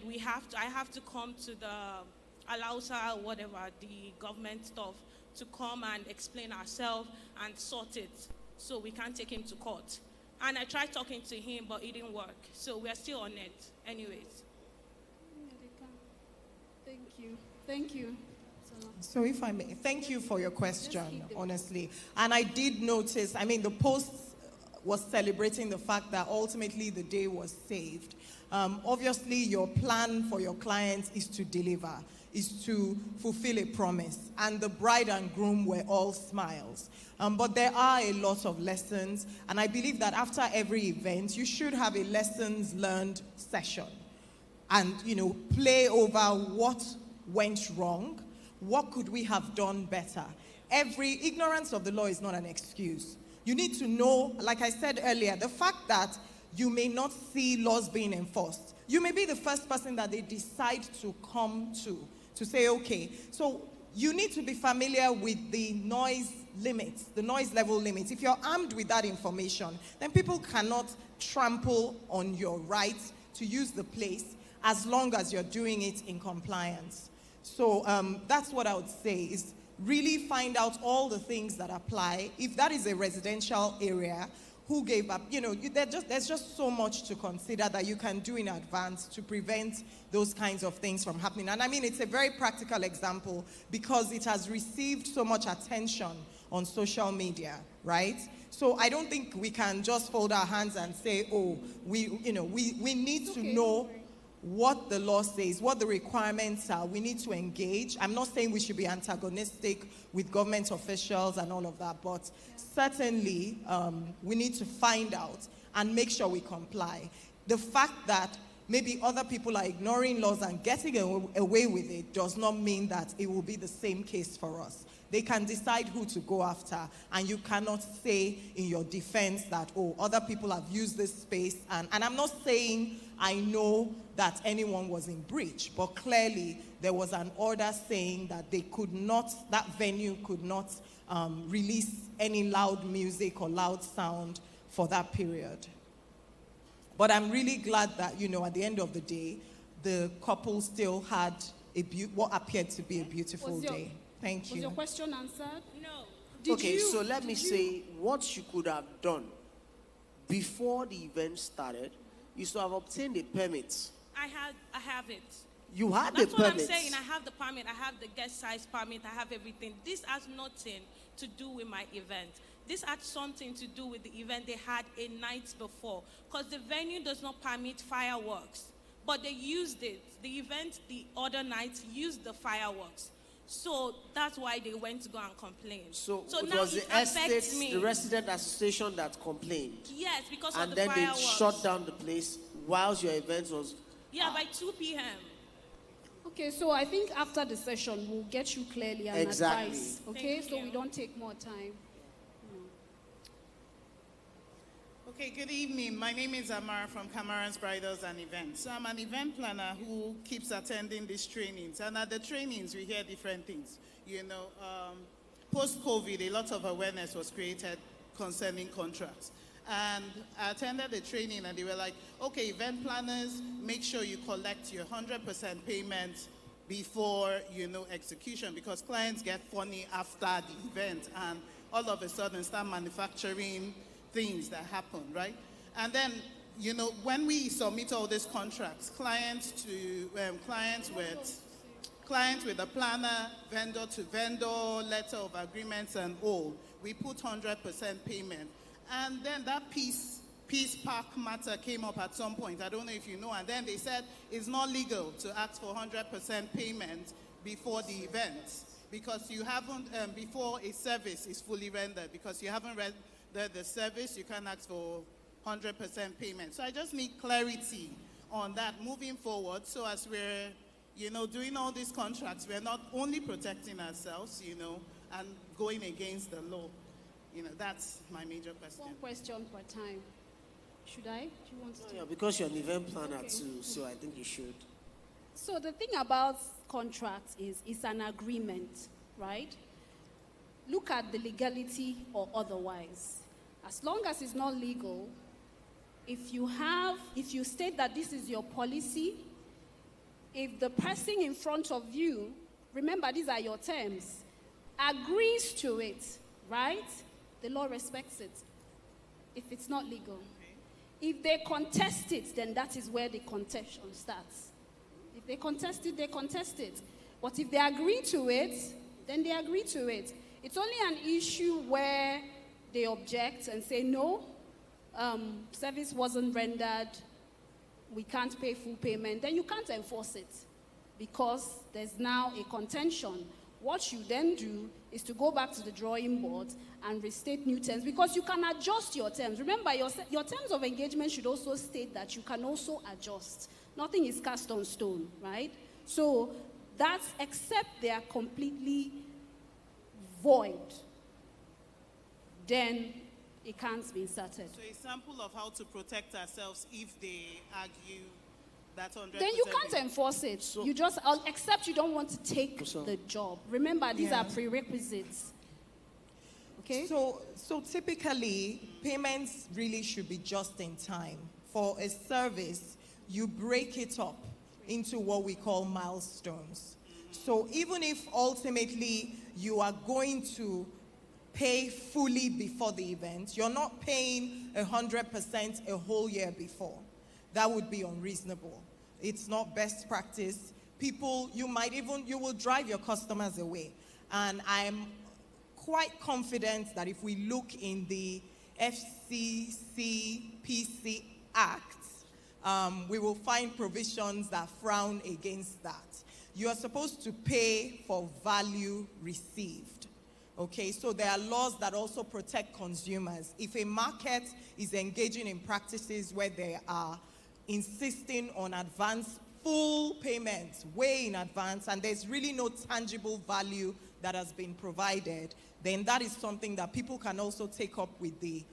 I have to come to the Alausa, whatever, the government stuff, to come and explain ourselves and sort it. So we can't take him to court. And I tried talking to him, but it didn't work. So we're still on it anyways. Thank you. Thank you. So if I may, thank you for your question, honestly. And I did notice, I mean, the post was celebrating the fact that ultimately the day was saved. Obviously, your plan for your clients is to deliver. is to fulfill a promise. And the bride and groom were all smiles. But there are a lot of lessons. And I believe that after every event, you should have a lessons learned session. And, play over what went wrong. What could we have done better? Ignorance of the law is not an excuse. You need to know, like I said earlier, the fact that you may not see laws being enforced. You may be the first person that they decide to come to say, okay. So you need to be familiar with the noise limits, the noise level limits. If you're armed with that information, then people cannot trample on your right to use the place as long as you're doing it in compliance. So that's what I would say, is really find out all the things that apply. If that is a residential area, who gave up, there's just so much to consider that you can do in advance to prevent those kinds of things from happening. And I mean, it's a very practical example because it has received so much attention on social media, right? So I don't think we can just fold our hands and say, oh, we need to know what the law says, what the requirements are. We need to engage. I'm not saying we should be antagonistic with government officials and all of that, but certainly we need to find out and make sure we comply. The fact that maybe other people are ignoring laws and getting away with it does not mean that it will be the same case for us. They can decide who to go after, and you cannot say in your defense that, oh, other people have used this space. And I'm not saying I know that anyone was in breach, but clearly there was an order saying that that venue could not release any loud music or loud sound for that period. But I'm really glad that, at the end of the day, the couple still had what appeared to be a beautiful day. Thank you. Was your question answered? No. So let me say what you could have done before the event started is to have obtained a permit. I have it. You had That's the permit. That's what I'm saying. I have the permit. I have the guest size permit. I have everything. This has nothing to do with my event. This had something to do with the event they had a night before, because the venue does not permit fireworks, but they used it. The event the other night used the fireworks. So that's why they went to go and complain. So it now was it the affects me. the resident association that complained. Yes, because and of the fireworks. And then they shut down the place whilst your event was... Yeah, by 2 p.m. Okay, so I think after the session, we'll get you clearly and advice. Okay, so we don't take more time. Okay, good evening. My name is Amara from Cameron's Bridals and Events. So I'm an event planner who keeps attending these trainings. And at the trainings, we hear different things. Post-COVID, a lot of awareness was created concerning contracts. And I attended the training and they were like, okay, event planners, make sure you collect your 100% payment before, execution, because clients get funny after the event and all of a sudden start manufacturing things that happen, right? And then, when we submit all these contracts, clients with a planner, vendor to vendor, letter of agreements and all, we put 100% payment. And then that Peace Park matter came up at some point. I don't know if you know. And then they said it's not legal to ask for 100% payment before the event because you haven't, before a service is fully rendered, because you haven't rendered the service, you can't ask for 100% payment. So I just need clarity on that moving forward. So as we're, doing all these contracts, we're not only protecting ourselves, and going against the law. That's my major question. One question per time. Should I? Do you want to? Yeah, because you're an event planner too, so I think you should. So the thing about contracts is it's an agreement, right? Look at the legality or otherwise. As long as it's not legal, if you state that this is your policy, if the person in front of you, remember these are your terms, agrees to it, right? The law respects it, if it's not legal. If they contest it, then that is where the contention starts. If they contest it, they contest it. But if they agree to it, then they agree to it. It's only an issue where they object and say, no, service wasn't rendered, we can't pay full payment, then you can't enforce it. because there's now a contention. What you then do is to go back to the drawing board and restate new terms, because you can adjust your terms. Remember, your terms of engagement should also state that you can also adjust. Nothing is cast on stone, right? So that's, except they are completely void, then it can't be inserted. So a sample of how to protect ourselves if they argue that 100%. Then you can't enforce it. You just, except you don't want to take the job. Remember, these are prerequisites. Okay? So typically, payments really should be just in time. For a service, you break it up into what we call milestones. So even if ultimately you are going to pay fully before the event, you're not paying 100% a whole year before. That would be unreasonable. It's not best practice. People, you will drive your customers away. And I'm quite confident that if we look in the FCCPC Act, we will find provisions that frown against that. You are supposed to pay for value received. Okay, so there are laws that also protect consumers. If a market is engaging in practices where they are insisting on advance full payments way in advance, and there's really no tangible value that has been provided, then that is something that people can also take up with the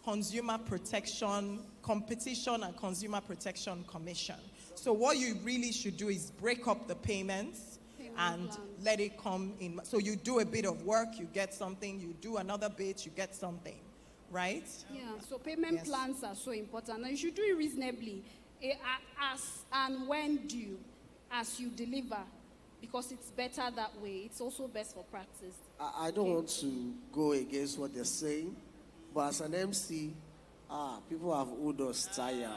Consumer Protection, Competition and Consumer Protection Commission. So what you really should do is break up the payments and let it come in. So you do a bit of work, you get something, you do another bit, you get something, right? Yeah, so payment plans are so important. And you should do it reasonably, as and when due, as you deliver, because it's better that way. It's also best for practice. I don't want to go against what they're saying, but as an MC, people have owed us tire.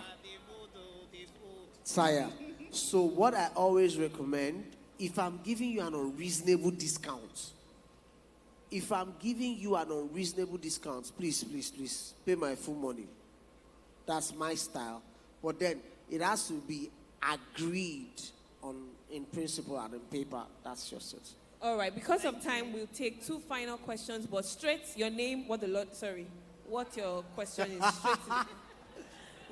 So what I always recommend, if I'm giving you an unreasonable discount, please pay my full money. That's my style. But then it has to be agreed on in principle and in paper. That's just it. All right, because of time, we'll take two final questions, but straight, your name, what your question is. Straight to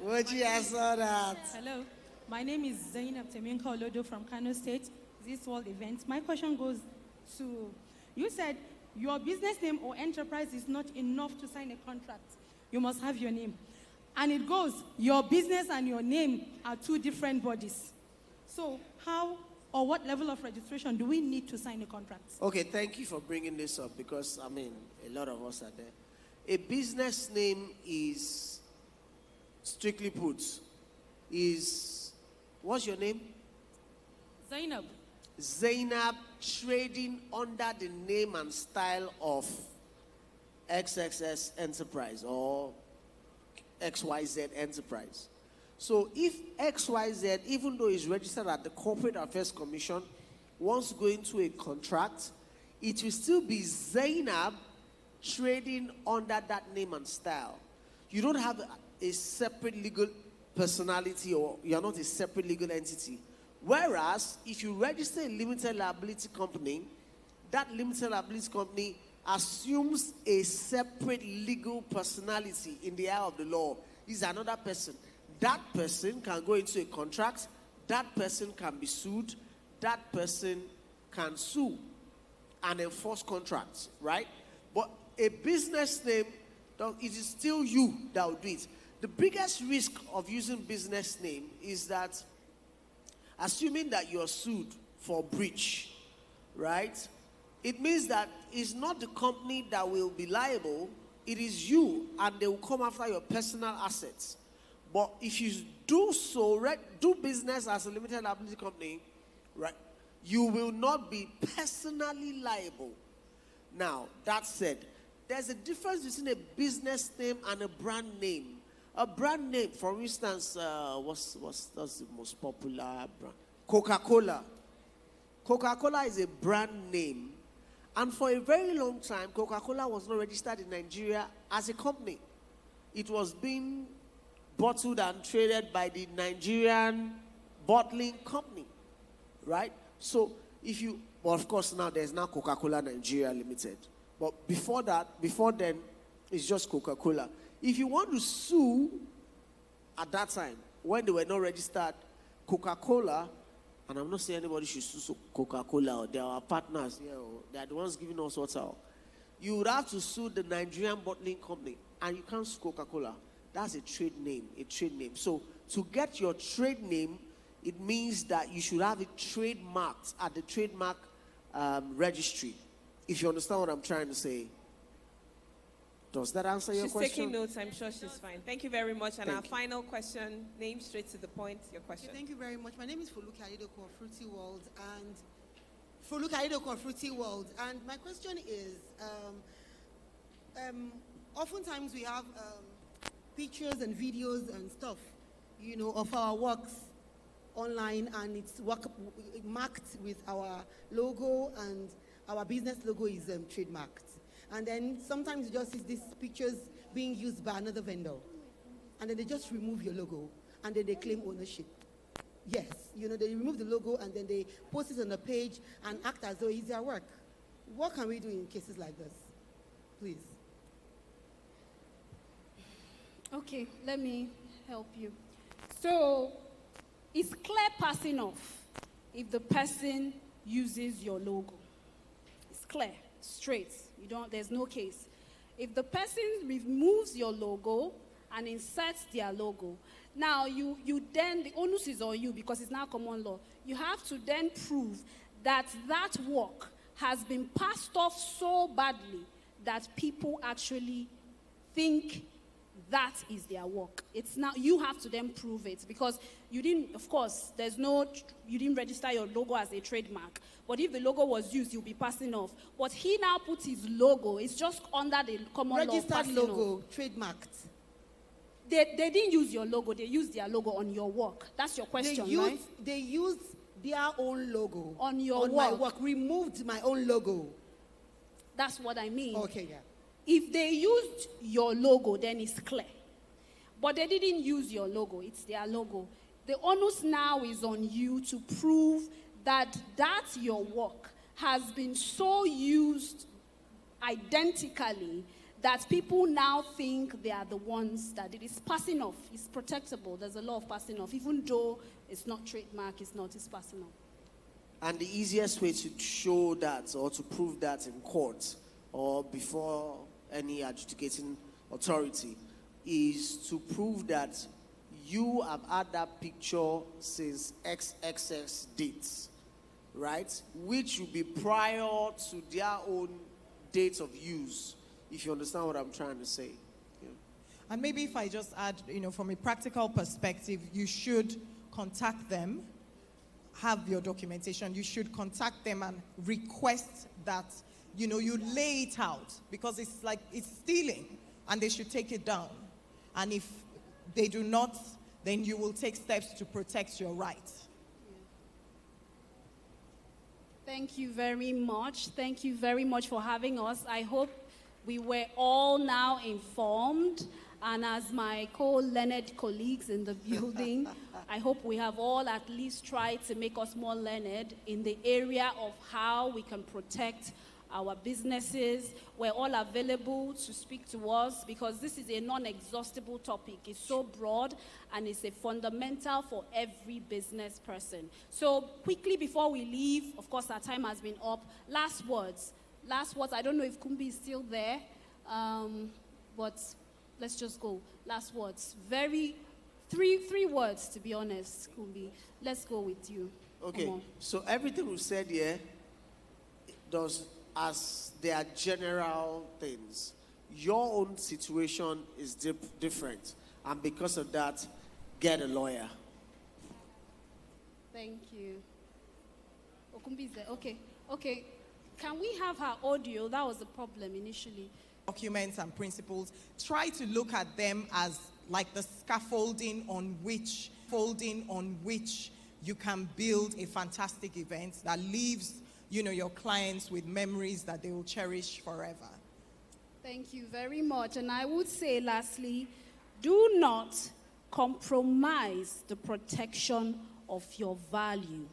Would you answer that? Hello, my name is Zainab Teminka Olodo from Kano State, this world event. My question goes to, you said your business name or enterprise is not enough to sign a contract. You must have your name. And it goes, your business and your name are two different bodies. So how or what level of registration do we need to sign a contract? Okay, thank you for bringing this up because, a lot of us are there. A business name is, strictly put, is, what's your name? Zainab. Zainab, trading under the name and style of XXS Enterprise or XYZ Enterprise. So if XYZ, even though it's registered at the Corporate Affairs Commission, wants to go into a contract, it will still be Zainab trading under that name and style. You don't have a separate legal personality, or you're not a separate legal entity. Whereas, if you register a limited liability company, that limited liability company assumes a separate legal personality in the eye of the law. Is another person. That person can go into a contract, that person can be sued, that person can sue and enforce contracts, right? But a business name, it is still you that will do it. The biggest risk of using business name is that, assuming that you're sued for breach, right? It means that it's not the company that will be liable, it is you, and they will come after your personal assets. But if you do so, do business as a limited liability company, right, you will not be personally liable. Now, that said, there's a difference between a business name and a brand name. A brand name, for instance, what's the most popular brand? Coca-Cola. Coca-Cola is a brand name. And for a very long time, Coca-Cola was not registered in Nigeria as a company. It was being bottled and traded by the Nigerian bottling company. right? So if you, well, of course now there's now Coca-Cola Nigeria Limited. But before then, it's just Coca-Cola. If you want to sue at that time, when they were not registered, Coca-Cola, and I'm not saying anybody should sue Coca-Cola, or they are our partners here, or they are the ones giving us what's out. You would have to sue the Nigerian bottling company, and you can't sue Coca-Cola. That's a trade name, So to get your trade name, it means that you should have it trademarked at the trademark registry. If you understand what I'm trying to say. Does that answer your question? She's taking notes. I'm sure she's fine. Thank you very much. And our final question, name straight to the point, your question. Okay, thank you very much. My name is Foluke Ayedoko of Fruity World. And Foluke Ayedoko of Fruity World. And my question is, oftentimes we have pictures and videos and stuff, you know, of our works online, and it's marked with our logo, and our business logo is trademarked. And then sometimes you just see these pictures being used by another vendor. And then they just remove your logo, and then they claim ownership. Yes, you know, they remove the logo, and then they post it on the page and act as though it's their work. What can we do in cases like this? Please. Okay, let me help you. So, it's clear passing off if the person uses your logo. It's clear, straight. There's no case. If the person removes your logo and inserts their logo, now you then, the onus is on you because it's now common law. You have to then prove that that work has been passed off so badly that people actually think that is their work. It's now, you have to then prove it because you didn't, of course, you didn't register your logo as a trademark. But if the logo was used, you'll be passing off. But he now put his logo, it's just under the common law. Registered logo, trademarked. They didn't use your logo, they used their logo on your work. That's your question, right? They used their own logo. On your work. My work, removed my own logo. That's what I mean. Okay, yeah. If they used your logo, then it's clear. But they didn't use your logo, it's their logo. The onus now is on you to prove that your work has been so used identically that people now think they are the ones that it is passing off. It's protectable. There's a law of passing off. Even though it's not trademark, it's passing off. And the easiest way to show that or to prove that in court or before any adjudicating authority is to prove that you have had that picture since XXX dates, right? Which will be prior to their own date of use, if you understand what I'm trying to say. Yeah. And maybe if I just add, you know, from a practical perspective, you should contact them, have your documentation, you should contact them and request that, you know, you lay it out, because it's like, it's stealing, and they should take it down. And if they do not, then you will take steps to protect your rights. Thank you very much. Thank you very much for having us. I hope we were all now informed. And as my co-learned colleagues in the building, I hope we have all at least tried to make us more learned in the area of how we can protect our businesses. We're all available to speak to us because this is a non-exhaustible topic. It's so broad and it's a fundamental for every business person. So quickly before we leave, of course our time has been up. Last words. I don't know if Kumbi is still there, but let's just go. Last words. Three words, to be honest, Kumbi. Let's go with you. Okay, so everything we've said here does, as they are general things. Your own situation is different, and because of that, get a lawyer. Thank you. Okumbi is there. Okay. Can we have her audio? That was the problem initially. Documents and principles, try to look at them as like the scaffolding on which you can build a fantastic event that leaves, you know, your clients with memories that they will cherish forever. Thank you very much. And I would say, lastly, do not compromise the protection of your value.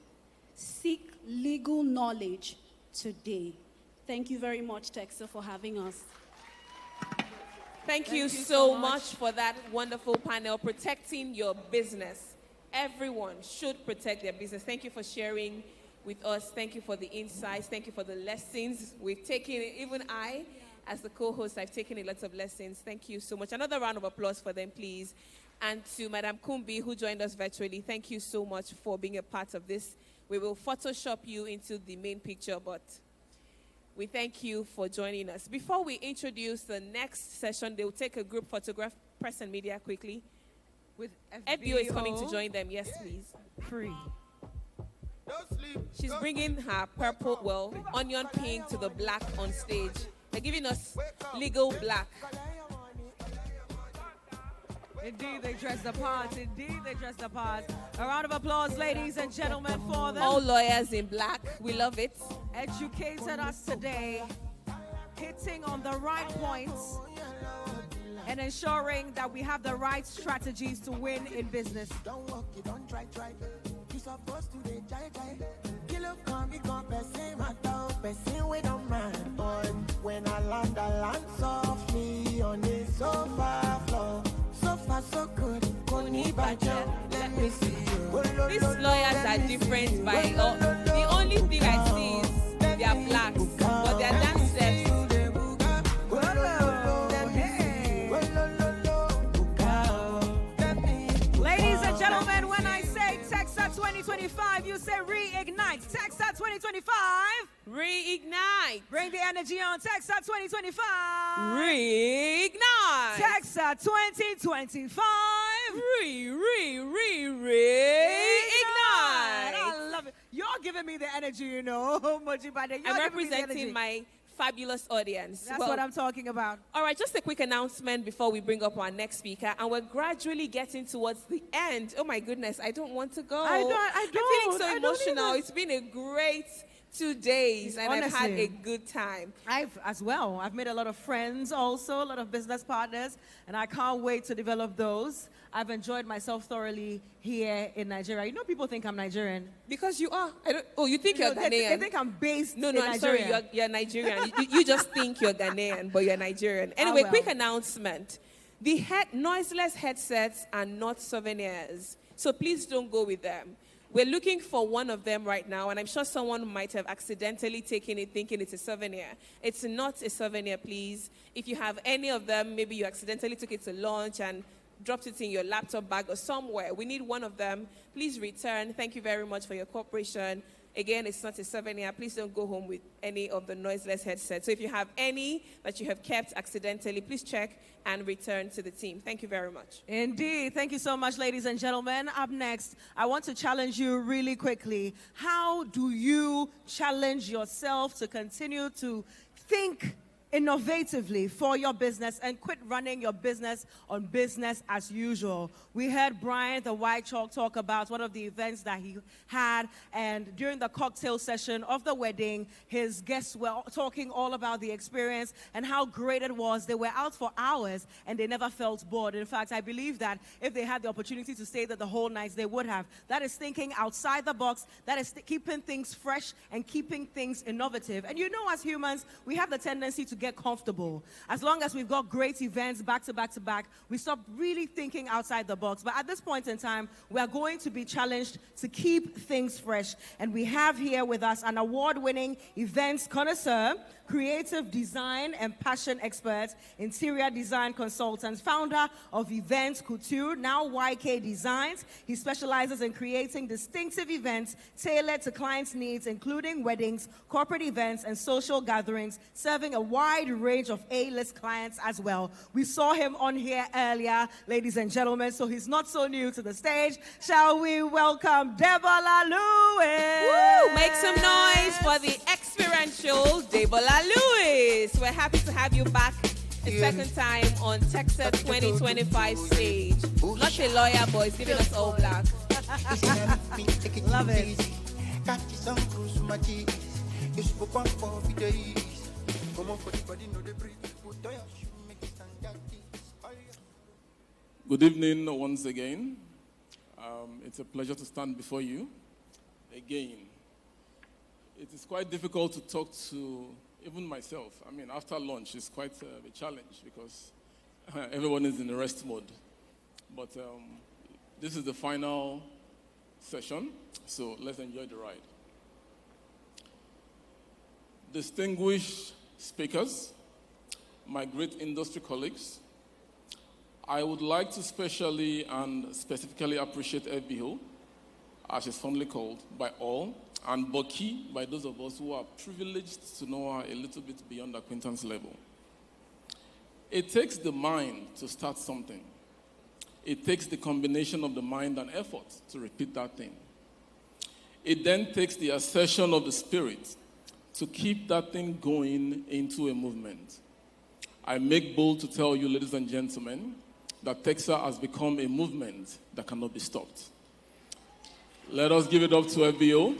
seek legal knowledge today. Thank you very much, Texa, for having us. Thank you so much for that wonderful panel, protecting your business. Everyone should protect their business. Thank you for sharing with us. Thank you for the insights. Thank you for the lessons we've taken. Even I, as the co-host, I've taken a lot of lessons. Thank you so much. Another round of applause for them, please. And to Madam Kumbi, who joined us virtually, thank you so much for being a part of this. We will Photoshop you into the main picture, but we thank you for joining us. Before we introduce the next session, they will take a group photograph, press and media quickly. With FBO is coming to join them. Yes, please. Free. She's bringing her purple, well, onion pink to the black on stage. They're giving us legal black. Indeed, they dress the part. Indeed, they dress the part. A round of applause, ladies and gentlemen, for them. All lawyers in black. We love it. Educated us today, hitting on the right points and ensuring that we have the right strategies to win in business. Don't walk, you don't try. You supposed to be try. You look come, become person, matter, person we don't mind. But when I land softly on the sofa floor. So far, so good. Let me see you. These lawyers are different by the only thing I see is they are black, but their dance steps. Ladies and gentlemen, when I say Texa 2025, you say reignite. Texa 2025. Reignite. Bring the energy on. Texa 2025. Reignite. Texa 2025. Reignite. I love it. You're giving me the energy, you know. I'm representing my fabulous audience. That's what I'm talking about. All right, just a quick announcement before we bring up our next speaker. And we're gradually getting towards the end. Oh, my goodness. I don't want to go. I'm feeling so emotional. It's been a great 2 days, and Honestly, I've had a good time. I've made a lot of friends also, a lot of business partners, and I can't wait to develop those. I've enjoyed myself thoroughly here in Nigeria. You know, people think I'm Nigerian. Because you are. You think you're Ghanaian. They think I'm based in Nigeria. I'm sorry, you're Nigerian. you just think you're Ghanaian, but you're Nigerian. Anyway, quick announcement. The noiseless headsets are not souvenirs, so please don't go with them. We're looking for one of them right now, and I'm sure someone might have accidentally taken it thinking it's a souvenir. It's not a souvenir, please. If you have any of them, maybe you accidentally took it to lunch and dropped it in your laptop bag or somewhere. We need one of them. Please return. Thank you very much for your cooperation. Again, it's not a souvenir. Please don't go home with any of the noiseless headsets. So if you have any that you have kept accidentally, please check and return to the team. Thank you very much. Indeed. Thank you so much, ladies and gentlemen. Up next, I want to challenge you really quickly. How do you challenge yourself to continue to think innovatively for your business and quit running your business on business as usual? We heard Brian, the White Chalk, talk about one of the events that he had, and during the cocktail session of the wedding, his guests were talking all about the experience and how great it was. They were out for hours and they never felt bored. In fact, I believe that if they had the opportunity to stay there the whole night, they would have. That is thinking outside the box. That is keeping things fresh and keeping things innovative. And you know, as humans, we have the tendency to get comfortable. As long as we've got great events back to back to back, we stop really thinking outside the box. But at this point in time, we are going to be challenged to keep things fresh. And we have here with us an award-winning events connoisseur, creative design and passion expert, interior design consultant, founder of Events Couture, now YK Designs. He specializes in creating distinctive events tailored to clients' needs, including weddings, corporate events, and social gatherings, serving a wide range of A-list clients as well. We saw him on here earlier, ladies and gentlemen, so he's not so new to the stage. Shall we welcome Debola Lewis? Woo! Make some noise for the experiential Debola Lewis. We're happy to have you back a second time on Texa 2025 stage. Not a lawyer, but he's giving us all black. Love it. Good evening once again. It's a pleasure to stand before you again. it is quite difficult to talk to even myself. I mean, after lunch, it's quite a challenge because everyone is in the rest mode. But this is the final session, so let's enjoy the ride. Distinguished speakers, my great industry colleagues, I would like to specially and specifically appreciate FBO, as she's fondly called by all, and Boki by those of us who are privileged to know her a little bit beyond acquaintance level. It takes the mind to start something. It takes the combination of the mind and effort to repeat that thing. It then takes the assertion of the spirit to keep that thing going into a movement. I make bold to tell you, ladies and gentlemen, that Texa has become a movement that cannot be stopped. Let us give it up to FBO.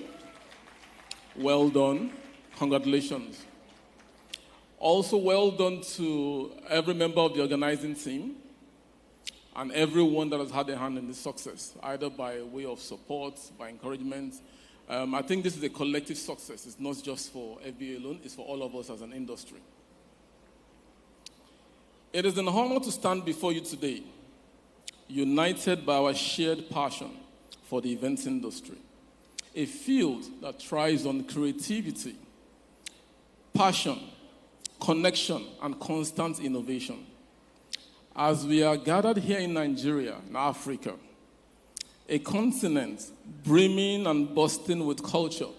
Well done. Congratulations. Also, well done to every member of the organizing team and everyone that has had a hand in this success, either by way of support, by encouragement. I think this is a collective success. It's not just for FBA alone, it's for all of us as an industry. It is an honor to stand before you today, united by our shared passion for the events industry, a field that thrives on creativity, passion, connection, and constant innovation. As we are gathered here in Nigeria, in Africa, a continent brimming and bursting with culture,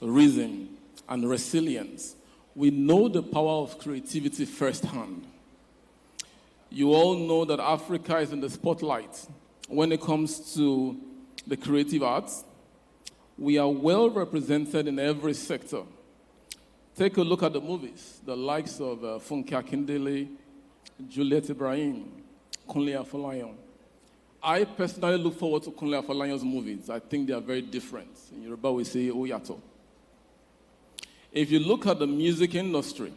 rhythm, and resilience, we know the power of creativity firsthand. You all know that Africa is in the spotlight when it comes to the creative arts. We are well represented in every sector. Take a look at the movies, the likes of Funke Akindele, Juliet Ibrahim, Kunle Afolayan. I personally look forward to Kunle Afolayan's movies. I think they are very different. In Yoruba, we say Oyato. If you look at the music industry,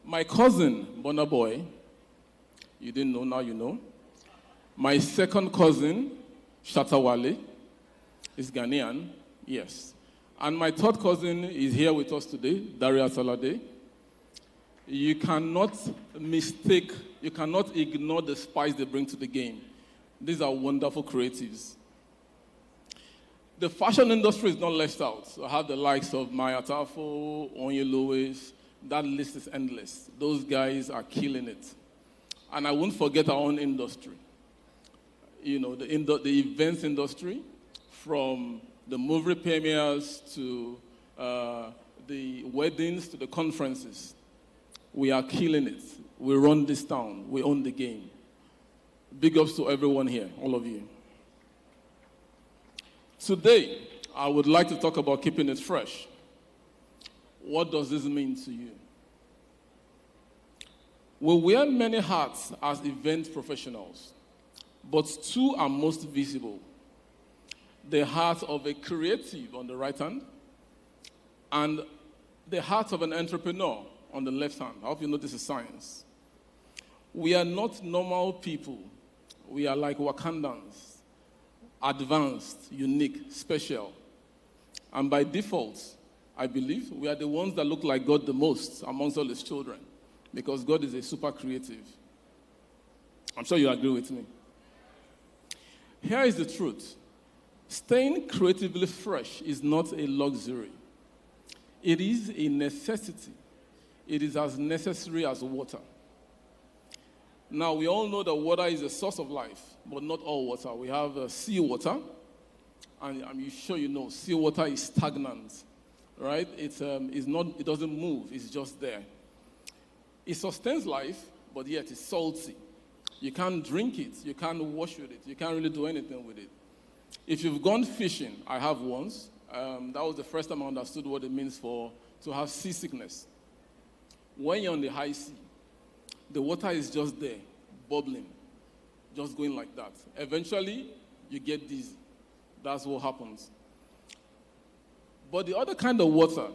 my cousin, Burna Boy, you didn't know, now you know. My second cousin, Shatta Wale, is Ghanaian, yes. And my third cousin is here with us today, Daria Salade. You cannot mistake, you cannot ignore the spice they bring to the game. These are wonderful creatives. The fashion industry is not left out. So I have the likes of Maya Tafo, Onye Lewis. That list is endless. Those guys are killing it. And I won't forget our own industry. You know, the events industry, from the movie premieres to the weddings to the conferences. We are killing it. We run this town. We own the game. Big ups to everyone here, all of you. Today, I would like to talk about keeping it fresh. What does this mean to you? We wear many hats as event professionals, but two are most visible. The hat of a creative on the right hand, and the hat of an entrepreneur on the left hand. I hope you know this is science. We are not normal people. We are like Wakandans, advanced, unique, special. And by default, I believe we are the ones that look like God the most amongst all his children, because God is a super creative. I'm sure you agree with me. Here is the truth. Staying creatively fresh is not a luxury. It is a necessity. It is as necessary as water. Now, we all know that water is a source of life, but not all water. We have seawater, and I'm sure you know, seawater is stagnant, right? It doesn't move, it's just there. It sustains life, but yet it's salty. You can't drink it, you can't wash with it, you can't really do anything with it. If you've gone fishing, I have once, that was the first time I understood what it means to have seasickness. When you're on the high sea, the water is just there, bubbling, just going like that. Eventually, you get dizzy. That's what happens. But the other kind of water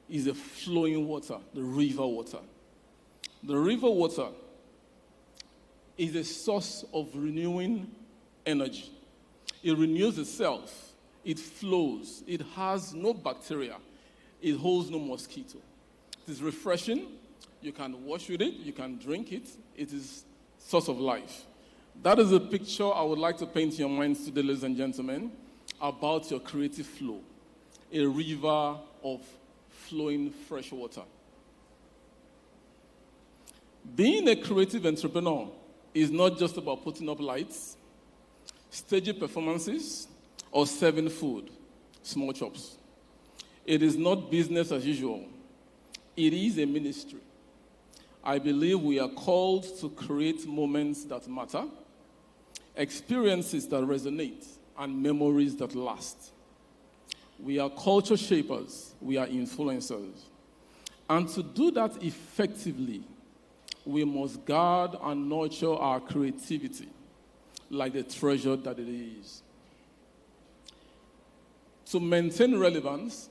is the flowing water, the river water. The river water is a source of renewing energy. It renews itself It flows. It has no bacteria. It holds no mosquito. It is refreshing. You can wash with it. You can drink it. It is source of life. That is a picture I would like to paint in your minds today, ladies and gentlemen, about your creative flow. A river of flowing fresh water. Being a creative entrepreneur is not just about putting up lights, staging performances, or serving food, small chops. It is not business as usual. It is a ministry. I believe we are called to create moments that matter, experiences that resonate, and memories that last. We are culture shapers. We are influencers. And to do that effectively, we must guard and nurture our creativity like the treasure that it is. To maintain relevance,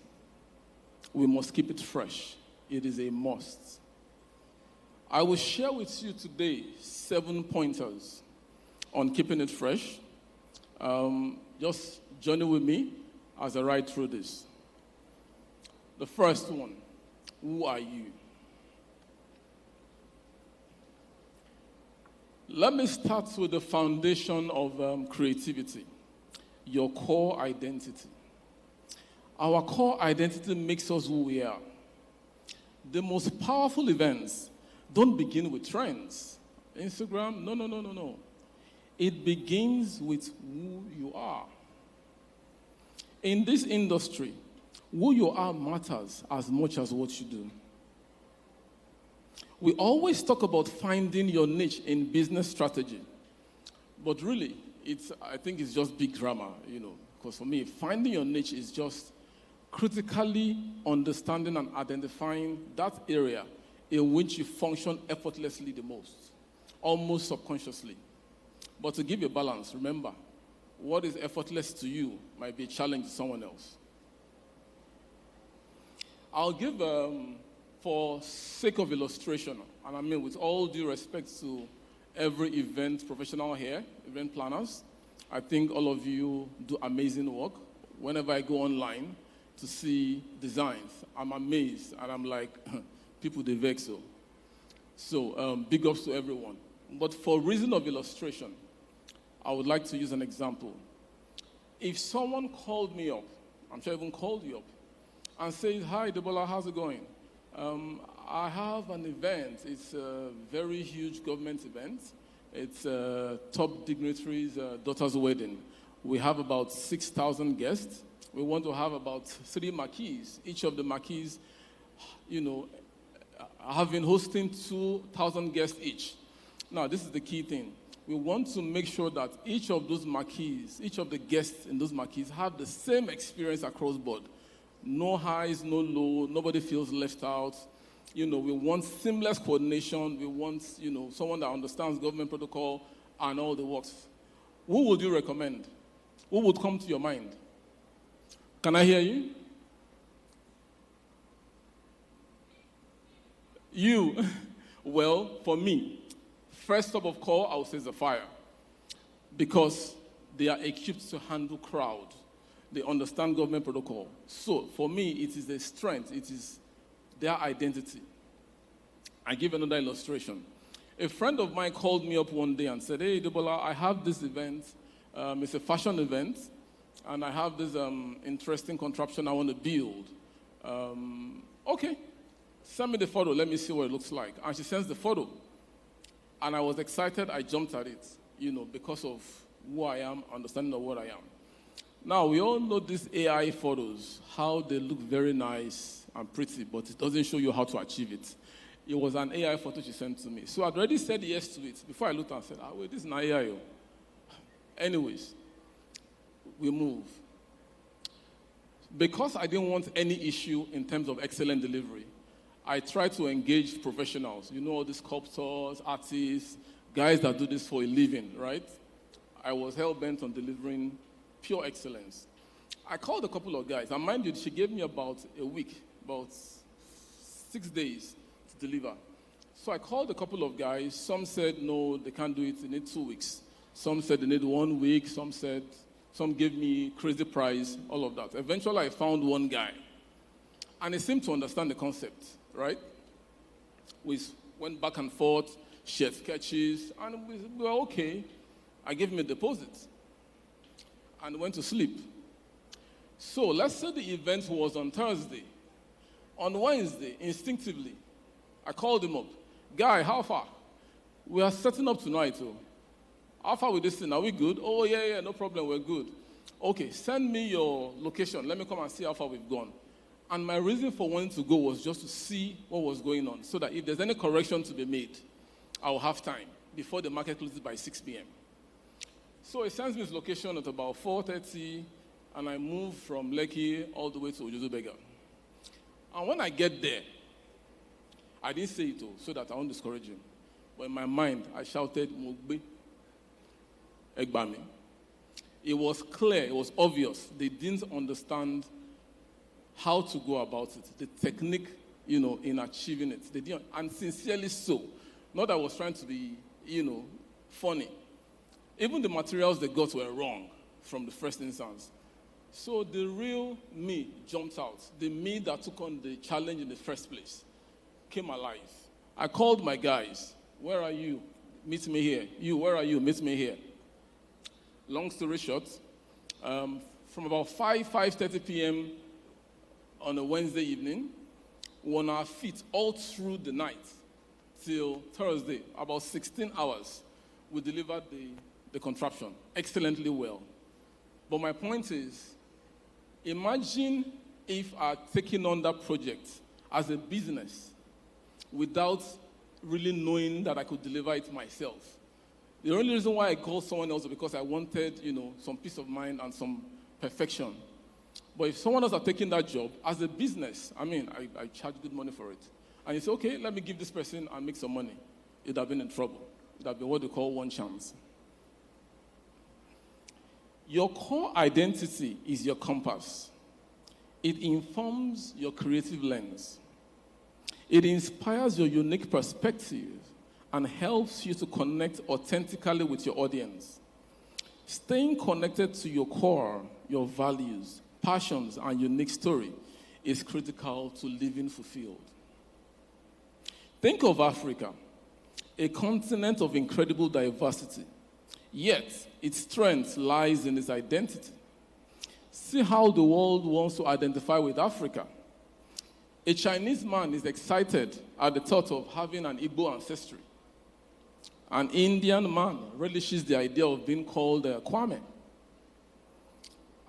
we must keep it fresh. It is a must. I will share with you today 7 pointers on keeping it fresh. Just journey with me as I ride through this. The first one, who are you? Let me start with the foundation of creativity, your core identity. Our core identity makes us who we are. The most powerful events don't begin with trends. Instagram, no. It begins with who you are. In this industry, who you are matters as much as what you do. We always talk about finding your niche in business strategy. But really, I think it's just big grammar, because for me, finding your niche is just critically understanding and identifying that area in which you function effortlessly the most, almost subconsciously. But to give you a balance, remember, what is effortless to you might be a challenge to someone else. I'll give, for sake of illustration, and I mean with all due respect to every event professional here, event planners, I think all of you do amazing work. Whenever I go online to see designs, I'm amazed, and I'm like, people, they vex so. So big ups to everyone. But for reason of illustration, I would like to use an example. If someone called me up, I'm sure I even called you up, and says, hi, Debola, how's it going? I have an event. It's a very huge government event. It's a top dignitary's daughter's wedding. We have about 6,000 guests. We want to have about 3 marquees. Each of the marquees, have been hosting 2,000 guests each. Now, this is the key thing. We want to make sure that each of those marquees, each of the guests in those marquees have the same experience across board. No highs, no low, nobody feels left out. We want seamless coordination. We want, someone that understands government protocol and all the works. Who would you recommend? Who would come to your mind? Can I hear you? You. Well, for me, first stop of call, I would say Zafire. Because they are equipped to handle crowd. They understand government protocol. So, for me, it is a strength. It is their identity. I give another illustration. A friend of mine called me up one day and said, hey, Debola, I have this event. It's a fashion event. And I have this interesting contraption I want to build. Okay. Send me the photo. Let me see what it looks like. And she sends the photo. And I was excited. I jumped at it, because of who I am, understanding of what I am. Now, we all know these AI photos, how they look very nice and pretty, but it doesn't show you how to achieve it. It was an AI photo she sent to me. So I'd already said yes to it. Before I looked and said, wait, this is an AI. Anyways, we move. Because I didn't want any issue in terms of excellent delivery, I tried to engage professionals. All these sculptors, artists, guys that do this for a living, right? I was hell-bent on delivering pure excellence. I called a couple of guys, and mind you, she gave me about a week, about 6 days to deliver. So I called a couple of guys. Some said, no, they can't do it, they need 2 weeks. Some said they need 1 week. Some said Some gave me crazy price, all of that. Eventually, I found one guy, and he seemed to understand the concept, right? We went back and forth, shared sketches, and we were okay. I gave him a deposit and went to sleep. So let's say the event was on Thursday. On Wednesday, instinctively, I called him up. Guy, how far? We are setting up tonight. Oh. How far with this thing? Are we good? Oh, yeah, no problem. We're good. Okay, send me your location. Let me come and see how far we've gone. And my reason for wanting to go was just to see what was going on, so that if there's any correction to be made, I'll have time before the market closes by 6 p.m. So he sends me his location at about 4:30, and I move from Lekki all the way to Ojuzubega. And when I get there, I didn't say it so that I won't discourage him. But in my mind, I shouted, Mogbe, Egbami. It was clear, it was obvious. They didn't understand how to go about it, the technique, in achieving it. They didn't, and sincerely so. Not that I was trying to be, funny. Even the materials they got were wrong from the first instance. So the real me jumped out. The me that took on the challenge in the first place came alive. I called my guys. Where are you? Meet me here. You, where are you? Meet me here. Long story short, from about 5:30 p.m. on a Wednesday evening, we were on our feet all through the night till Thursday, about 16 hours. We delivered the contraption excellently well. But my point is, imagine if I had taken on that project as a business without really knowing that I could deliver it myself. The only reason why I called someone else was because I wanted, some peace of mind and some perfection. But if someone else had taken that job as a business, I charge good money for it. And you say, okay, let me give this person and make some money. You'd have been in trouble. It would have been what they call one chance. Your core identity is your compass. It informs your creative lens. It inspires your unique perspective and helps you to connect authentically with your audience. Staying connected to your core, your values, passions, and unique story is critical to living fulfilled. Think of Africa, a continent of incredible diversity, yet its strength lies in its identity. See how the world wants to identify with Africa. A Chinese man is excited at the thought of having an Igbo ancestry. An Indian man relishes the idea of being called Kwame.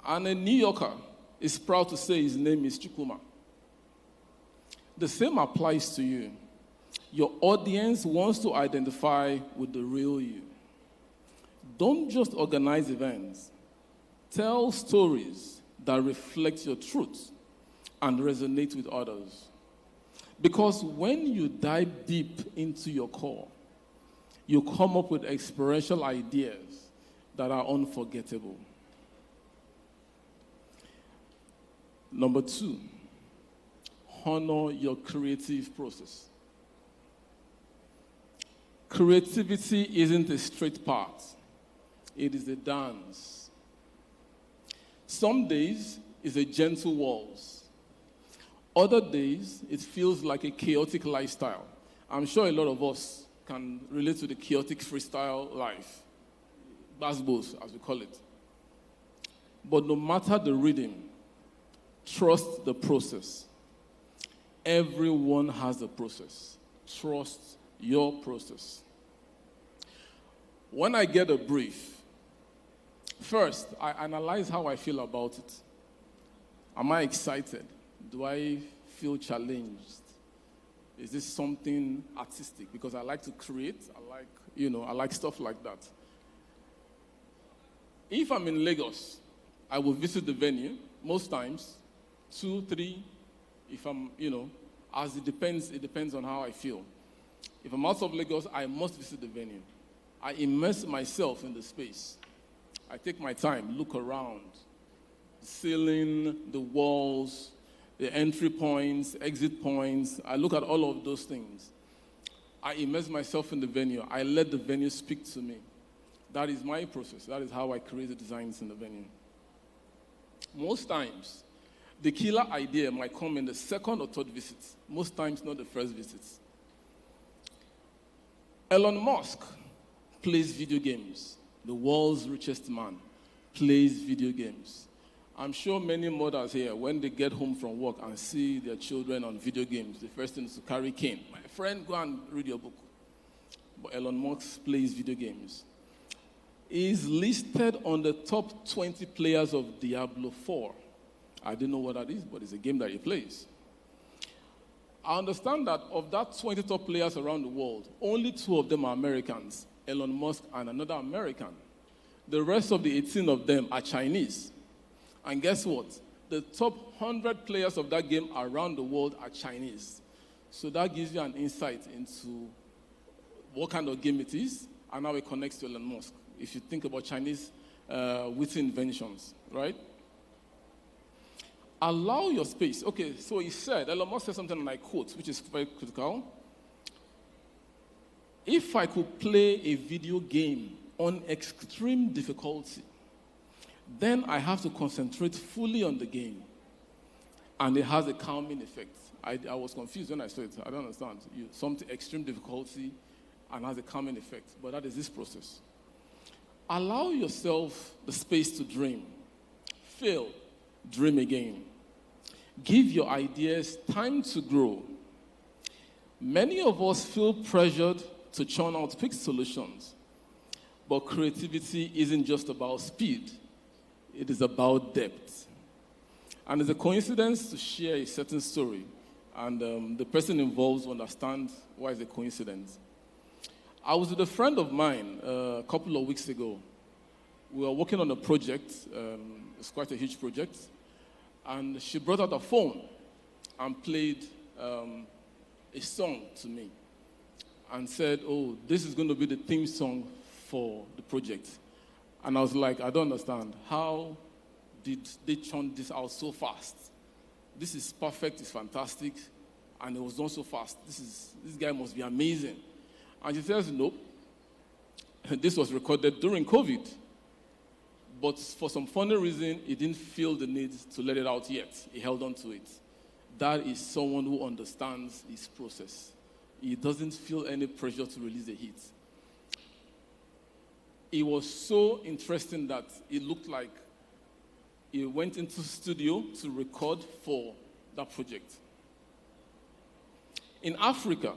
And a New Yorker is proud to say his name is Chikuma. The same applies to you. Your audience wants to identify with the real you. Don't just organize events. Tell stories that reflect your truth and resonate with others. Because when you dive deep into your core, you come up with experiential ideas that are unforgettable. Number 2, honor your creative process. Creativity isn't a straight path. It is a dance. Some days, it's a gentle waltz. Other days, it feels like a chaotic lifestyle. I'm sure a lot of us can relate to the chaotic freestyle life. Basbos, as we call it. But no matter the rhythm, trust the process. Everyone has a process. Trust your process. When I get a brief, first, I analyze how I feel about it. Am I excited? Do I feel challenged? Is this something artistic? Because I like to create, I like stuff like that. If I'm in Lagos, I will visit the venue, most times, 2, 3, if I'm, as it depends on how I feel. If I'm out of Lagos, I must visit the venue. I immerse myself in the space. I take my time, look around, the ceiling, the walls, the entry points, exit points. I look at all of those things. I immerse myself in the venue. I let the venue speak to me. That is my process. That is how I create the designs in the venue. Most times, the killer idea might come in the second or third visit. Most times, not the first visit. Elon Musk plays video games. The world's richest man plays video games. I'm sure many mothers here, when they get home from work and see their children on video games, the first thing is to carry cane. My friend, go and read your book. But Elon Musk plays video games. He's listed on the top 20 players of Diablo 4. I didn't know what that is, but it's a game that he plays. I understand that of that 20 top players around the world, only 2 of them are Americans, Elon Musk and another American. The rest of the 18 of them are Chinese. And guess what? The top 100 players of that game around the world are Chinese. So that gives you an insight into what kind of game it is and how it connects to Elon Musk. If you think about Chinese witty inventions, right? Allow your space. Okay, so he said, Elon Musk said something and I quote, which is very critical. If I could play a video game on extreme difficulty, then I have to concentrate fully on the game. And it has a calming effect. I was confused when I saw it. I don't understand. Something extreme difficulty and has a calming effect. But that is this process. Allow yourself the space to dream. Fail, dream again. Give your ideas time to grow. Many of us feel pressured to churn out quick solutions. But creativity isn't just about speed. It is about depth. And it's a coincidence to share a certain story. And the person involved will understand why it's a coincidence. I was with a friend of mine a couple of weeks ago. We were working on a project. It's quite a huge project. And she brought out a phone and played a song to me and said, oh, this is going to be the theme song for the project. And I was like, I don't understand. How did they churn this out so fast? This is perfect, it's fantastic, and it was done so fast. This guy must be amazing. And she says, nope. This was recorded during COVID. But for some funny reason, he didn't feel the need to let it out yet. He held on to it. That is someone who understands his process. He doesn't feel any pressure to release the hit. It was so interesting that it looked like he went into the studio to record for that project. In Africa,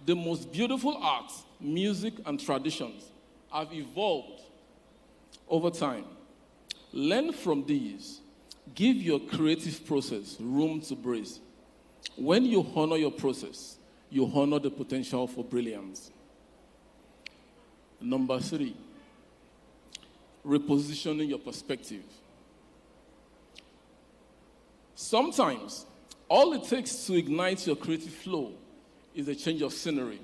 the most beautiful art, music, and traditions have evolved over time. Learn from these. Give your creative process room to breathe. When you honor your process, you honor the potential for brilliance. Number 3, repositioning your perspective. Sometimes, all it takes to ignite your creative flow is a change of scenery.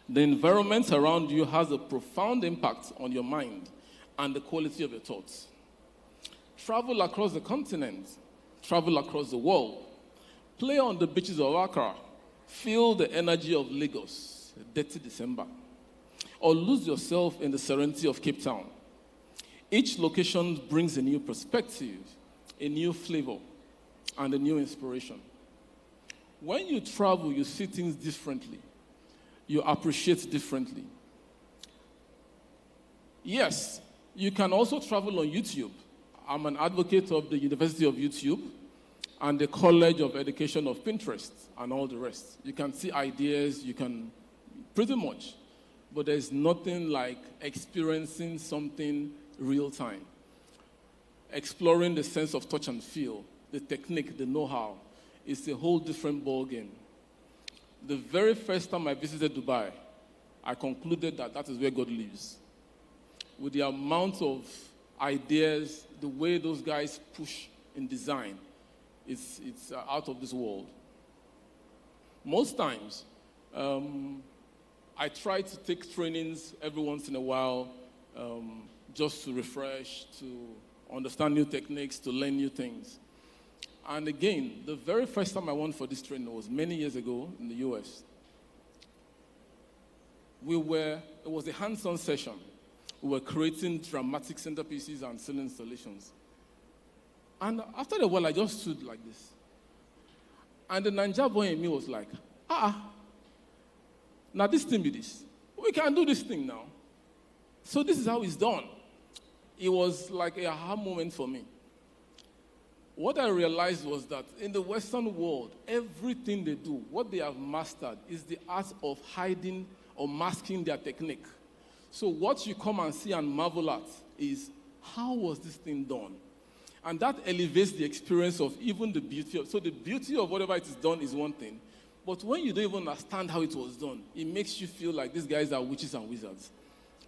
The environment around you has a profound impact on your mind and the quality of your thoughts. Travel across the continent, travel across the world, play on the beaches of Accra, feel the energy of Lagos, dirty December, or lose yourself in the serenity of Cape Town. Each location brings a new perspective, a new flavor, and a new inspiration. When you travel, you see things differently. You appreciate differently. Yes, you can also travel on YouTube. I'm an advocate of the University of YouTube and the College of Education of Pinterest and all the rest. You can see ideas, you can pretty much, but there's nothing like experiencing something real time. Exploring the sense of touch and feel, the technique, the know-how, it's a whole different ballgame. The very first time I visited Dubai, I concluded that that is where God lives. With the amount of ideas, the way those guys push in design, it's out of this world. Most times, I try to take trainings every once in a while just to refresh, to understand new techniques, to learn new things. And again, the very first time I went for this training was many years ago in the US. it was a hands-on session. We were creating dramatic centerpieces and ceiling installations. And after a while, I just stood like this. And the Ninja boy in me was like, now this thing be this. We can do this thing now. So this is how it's done. It was like a aha moment for me. What I realized was that in the Western world, everything they do, what they have mastered is the art of hiding or masking their technique. So what you come and see and marvel at is, how was this thing done? And that elevates the experience of even the beauty of, so the beauty of whatever it is done is one thing, but when you don't even understand how it was done, it makes you feel like these guys are witches and wizards.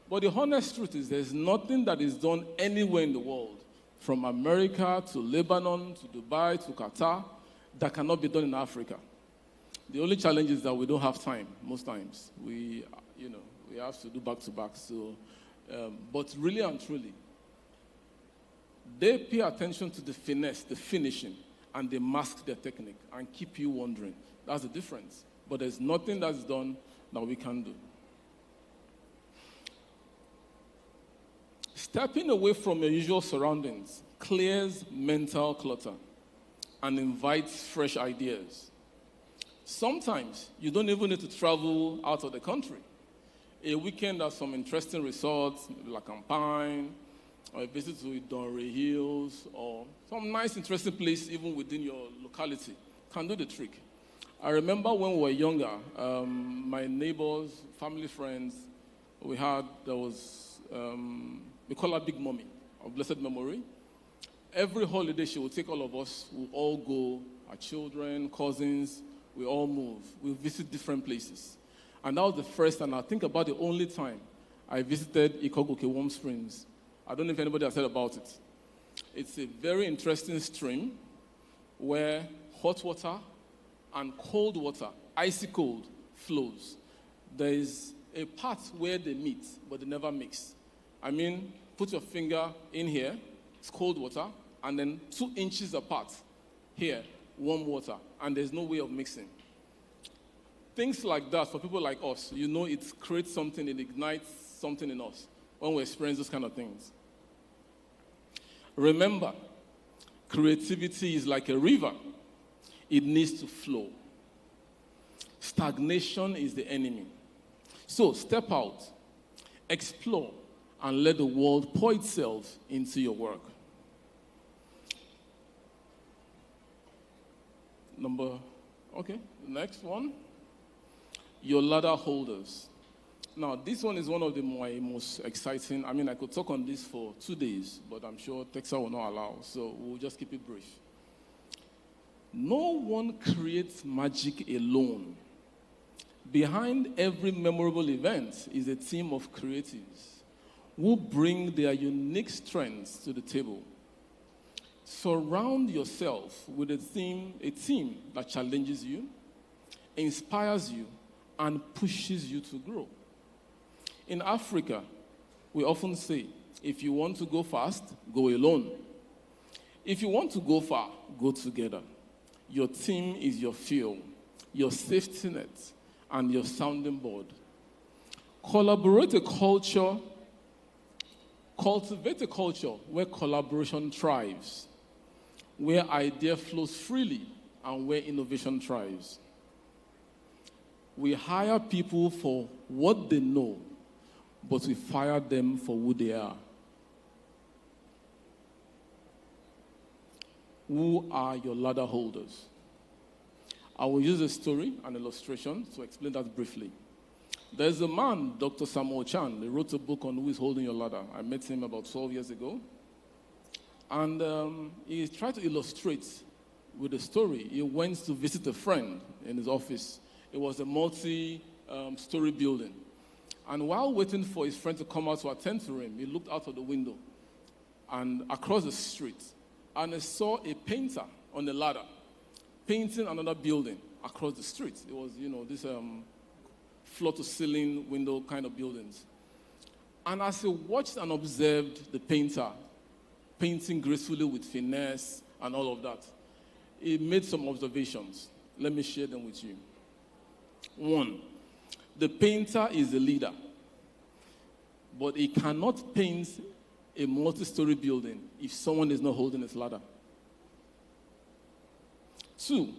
But the honest truth is there's nothing that is done anywhere in the world, from America to Lebanon to Dubai to Qatar, that cannot be done in Africa. The only challenge is that we don't have time most times. We have to do back-to-back. So, but really and truly, they pay attention to the finesse, the finishing, and they mask their technique and keep you wondering. That's the difference. But there's nothing that's done that we can do. Stepping away from your usual surroundings clears mental clutter and invites fresh ideas. Sometimes you don't even need to travel out of the country. A weekend at some interesting resorts, maybe like Campine, or a visit to Donray Hills, or some nice, interesting place even within your locality can do the trick. I remember when we were younger, my neighbors, family friends, we call her Big Mommy of blessed memory. Every holiday she would take all of us, we'll all go, our children, cousins, we all move. We visit different places. And that was the first, and I think about the only time I visited Ikogoke Warm Springs. I don't know if anybody has heard about it. It's a very interesting stream where hot water and cold water, icy cold, flows. There is a part where they meet, but they never mix. I mean, put your finger in here, it's cold water, and then 2 inches apart, here, warm water, and there's no way of mixing. Things like that, for people like us, it creates something, it ignites something in us when we experience those kind of things. Remember, creativity is like a river. It needs to flow. Stagnation is the enemy. So step out, explore, and let the world pour itself into your work. The next one. Your ladder holders. Now, this one is one of my most exciting. I mean, I could talk on this for 2 days, but I'm sure Texa will not allow, so we'll just keep it brief. No one creates magic alone. Behind every memorable event is a team of creatives who bring their unique strengths to the table. Surround yourself with a team that challenges you, inspires you, and pushes you to grow. In Africa, we often say, if you want to go fast, go alone. If you want to go far, go together. Your team is your fuel, your safety net, and your sounding board. Cultivate a culture where collaboration thrives, where idea flows freely, and where innovation thrives. We hire people for what they know, but we fire them for who they are. Who are your ladder holders? I will use a story, an illustration, to explain that briefly. There's a man, Dr. Samuel Chan, he wrote a book on who is holding your ladder. I met him about 12 years ago. And he tried to illustrate with a story. He went to visit a friend in his office. It was a multi-story building. And while waiting for his friend to come out to attend to him, he looked out of the window and across the street, and he saw a painter on the ladder painting another building across the street. It was, this floor-to-ceiling window kind of buildings. And as he watched and observed the painter painting gracefully with finesse and all of that, he made some observations. Let me share them with you. 1, The painter is the leader, but he cannot paint a multi-story building if someone is not holding his ladder. 2,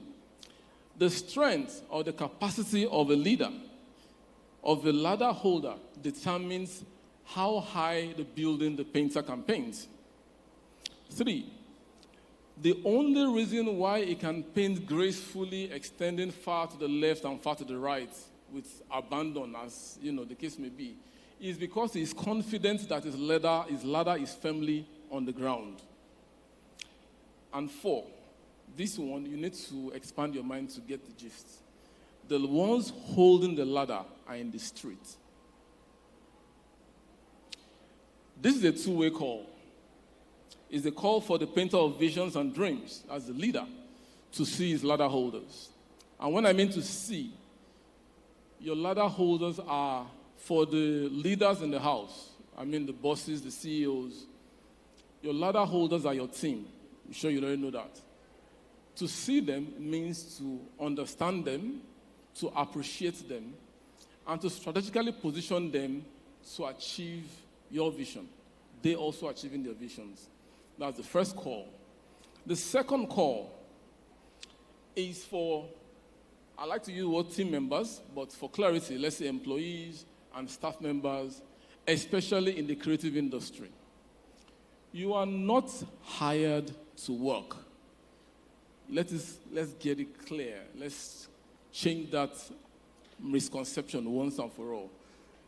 the strength or the capacity of a leader, of a ladder holder, determines how high the building the painter can paint. 3, the only reason why he can paint gracefully, extending far to the left and far to the right, with abandon, as the case may be, is because he is confident that his ladder is firmly on the ground. And 4, this one, you need to expand your mind to get the gist. The ones holding the ladder are in the street. This is a two-way call. It's a call for the painter of visions and dreams as the leader to see his ladder holders. And when I mean to see, your ladder holders are for the leaders in the house. I mean the bosses, the CEOs. Your ladder holders are your team. I'm sure you already know that. To see them means to understand them, to appreciate them, and to strategically position them to achieve your vision. They also achieving their visions. That's the first call. The second call is for, I like to use the word team members, but for clarity, let's say employees and staff members, especially in the creative industry. You are not hired to work. Let's get it clear. Let's change that misconception once and for all.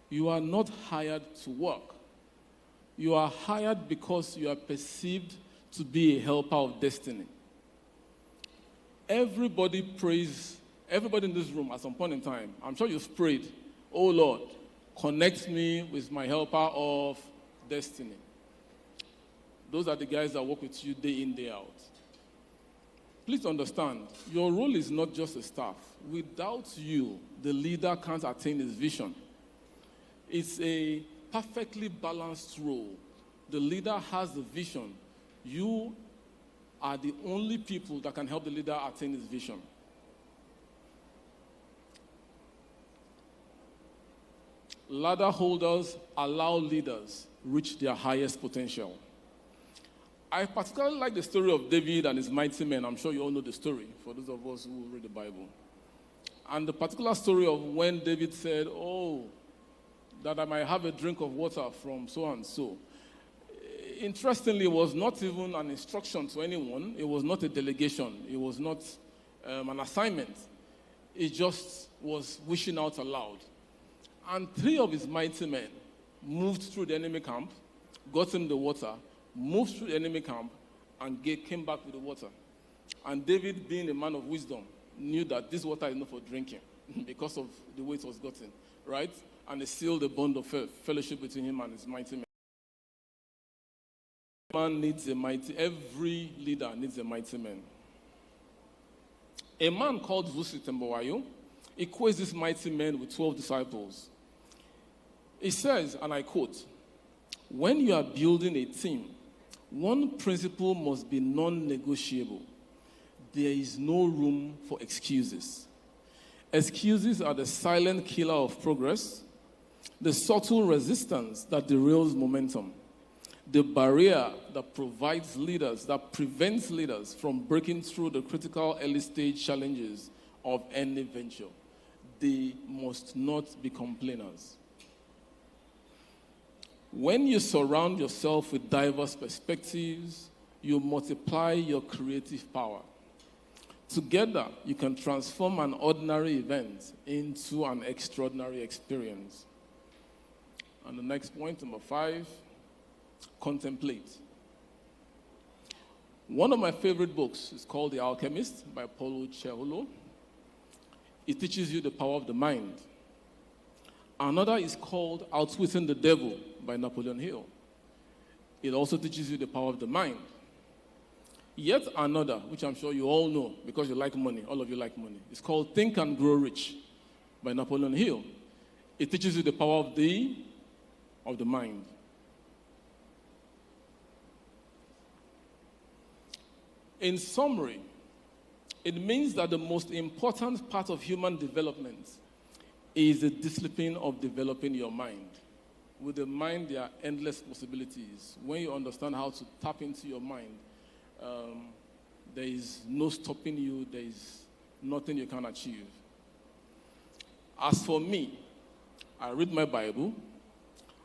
You are not hired to work. You are hired because you are perceived to be a helper of destiny. Everybody prays, everybody in this room at some point in time, I'm sure you've prayed, oh Lord, connect me with my helper of destiny. Those are the guys that work with you day in, day out. Please understand, your role is not just a staff. Without you, the leader can't attain his vision. It's a perfectly balanced role. The leader has the vision. You are the only people that can help the leader attain his vision. Ladder holders allow leaders reach their highest potential. I particularly like the story of David and his mighty men. I'm sure you all know the story, for those of us who read the Bible. And the particular story of when David said, oh, that I might have a drink of water from so and so. Interestingly, it was not even an instruction to anyone. It was not a delegation. It was not an assignment. It just was wishing out aloud. And 3 of his mighty men moved through the enemy camp, got him the water, moved through the enemy camp, and came back with the water. And David, being a man of wisdom, knew that this water is not for drinking because of the way it was gotten, right? And it sealed the bond of fellowship between him and his mighty men. Every leader needs a mighty man. A man called Vusi Tembowayo equates this mighty man with 12 disciples. He says, and I quote, when you are building a team, one principle must be non-negotiable. There is no room for excuses. Excuses are the silent killer of progress, the subtle resistance that derails momentum, the barrier that prevents leaders from breaking through the critical early stage challenges of any venture. They must not be complainers. When you surround yourself with diverse perspectives, you multiply your creative power. Together, you can transform an ordinary event into an extraordinary experience. And the next point, number 5, contemplate. One of my favorite books is called The Alchemist by Paulo Coelho. It teaches you the power of the mind. Another is called Outwitting the Devil by Napoleon Hill. It also teaches you the power of the mind. Yet another, which I'm sure you all know because you like money, all of you like money, it's called Think and Grow Rich by Napoleon Hill. It teaches you the power of the mind. In summary, it means that the most important part of human development is the discipline of developing your mind. With the mind, there are endless possibilities. When you understand how to tap into your mind, there is no stopping you. There is nothing you can achieve. As for me, I read my Bible,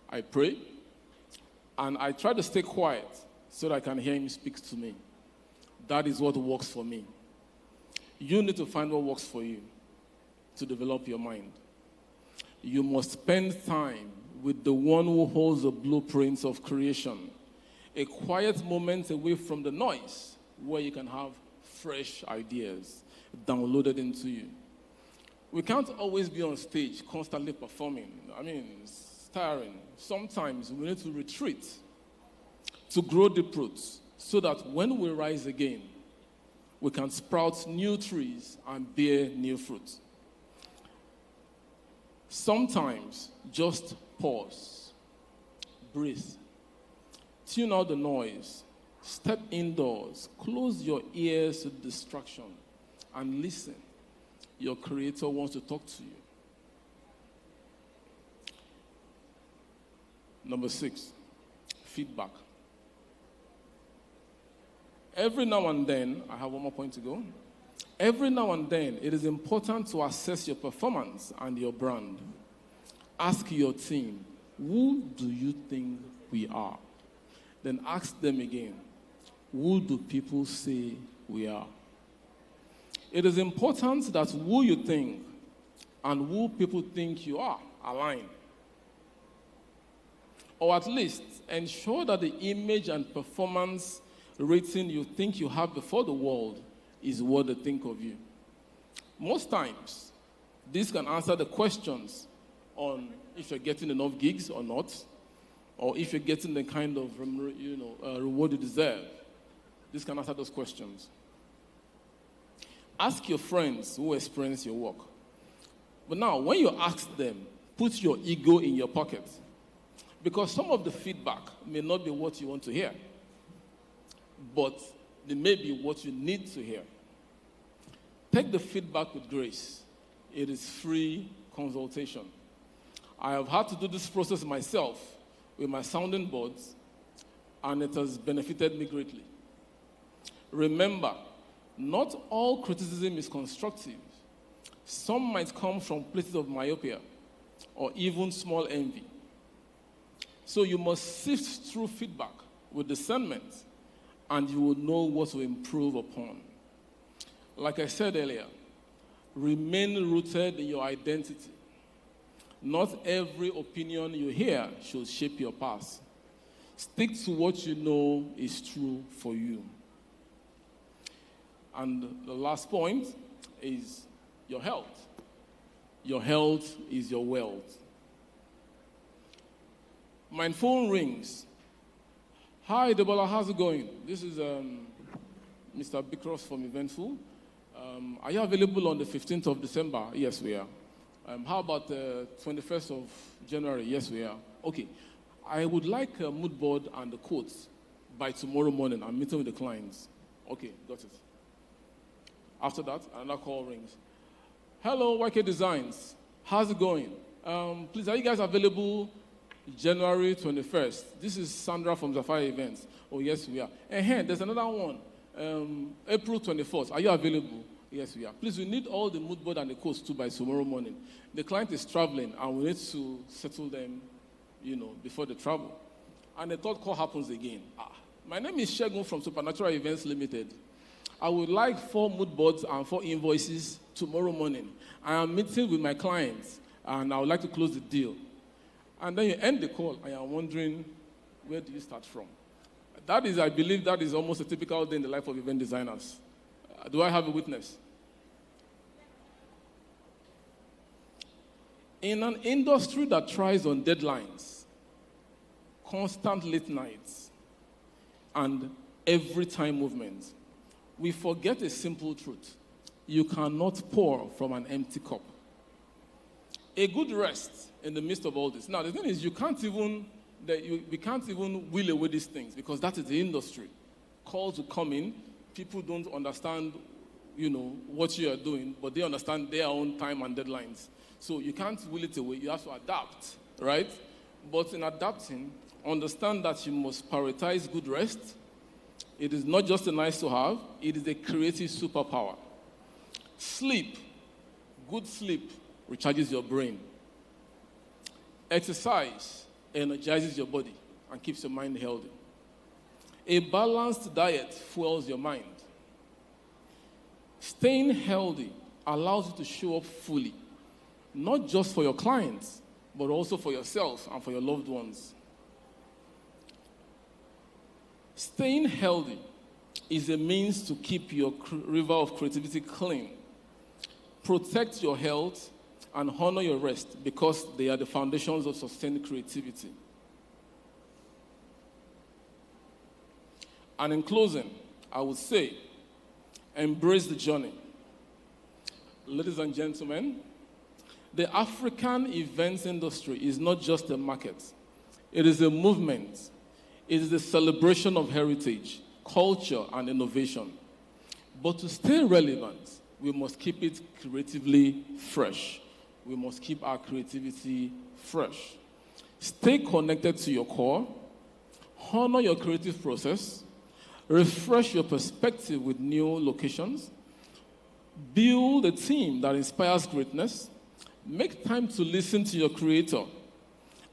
I pray, and I try to stay quiet so that I can hear him speak to me. That is what works for me. You need to find what works for you to develop your mind. You must spend time with the one who holds the blueprints of creation. A quiet moment away from the noise where you can have fresh ideas downloaded into you. We can't always be on stage constantly performing. I mean, it's tiring. Sometimes we need to retreat to grow deep roots so that when we rise again, we can sprout new trees and bear new fruit. Sometimes just pause, breathe, tune out the noise, step indoors, close your ears to distraction, and listen. Your Creator wants to talk to you. Number 6, feedback. Every now and then, I have one more point to go. Every now and then, it is important to assess your performance and your brand. Ask your team, who do you think we are? Then ask them again, who do people say we are? It is important that who you think and who people think you are align. Or at least ensure that the image and performance rating you think you have before the world is what they think of you. Most times, this can answer the questions on if you're getting enough gigs or not, or if you're getting the kind of reward you deserve. This can answer those questions. Ask your friends who experience your work. But now, when you ask them, put your ego in your pocket. Because some of the feedback may not be what you want to hear, but they may be what you need to hear. Take the feedback with grace. It is free consultation. I have had to do this process myself with my sounding boards, and it has benefited me greatly. Remember, not all criticism is constructive. Some might come from places of myopia or even small envy. So you must sift through feedback with discernment, and you will know what to improve upon. Like I said earlier, remain rooted in your identity. Not every opinion you hear should shape your path. Stick to what you know is true for you. And the last point is your health. Your health is your wealth. My phone rings. Hi, Debola, how's it going? This is Mr. Bikros from Eventful. Are you available on the 15th of December? Yes, we are. How about the 21st of January? Yes, we are. Okay. I would like a mood board and the quotes by tomorrow morning. I'm meeting with the clients. Okay, got it. After that, another call rings. Hello, YK Designs. How's it going? Please, are you guys available January 21st? This is Sandra from Zafari Events. Oh, yes, we are. And there's another one. April 24th. Are you available? Yes, we are. Please, we need all the mood board and the quotes too by tomorrow morning. The client is traveling, and we need to settle them, before they travel. And the third call happens again. My name is Shegun from Supernatural Events Limited. I would like 4 mood boards and 4 invoices tomorrow morning. I am meeting with my clients, and I would like to close the deal. And then you end the call, and you're wondering, where do you start from? I believe that is almost a typical day in the life of event designers. Do I have a witness? In an industry that thrives on deadlines, constant late nights, and every time movement, we forget a simple truth. You cannot pour from an empty cup. A good rest in the midst of all this. Now, the thing is, we can't even wheel away these things because that is the industry. Calls will come in. People don't understand what you are doing, but they understand their own time and deadlines. So you can't will it away. You have to adapt, right? But in adapting, understand that you must prioritize good rest. It is not just a nice to have, it is a creative superpower. Sleep, good sleep, recharges your brain. Exercise energizes your body and keeps your mind healthy. A balanced diet fuels your mind. Staying healthy allows you to show up fully, not just for your clients, but also for yourself and for your loved ones. Staying healthy is a means to keep your river of creativity clean. Protect your health and honor your rest because they are the foundations of sustained creativity. And in closing, I would say, embrace the journey. Ladies and gentlemen, the African events industry is not just a market. It is a movement. It is a celebration of heritage, culture, and innovation. But to stay relevant, we must keep it creatively fresh. We must keep our creativity fresh. Stay connected to your core. Honor your creative process. Refresh your perspective with new locations. Build a team that inspires greatness. Make time to listen to your creator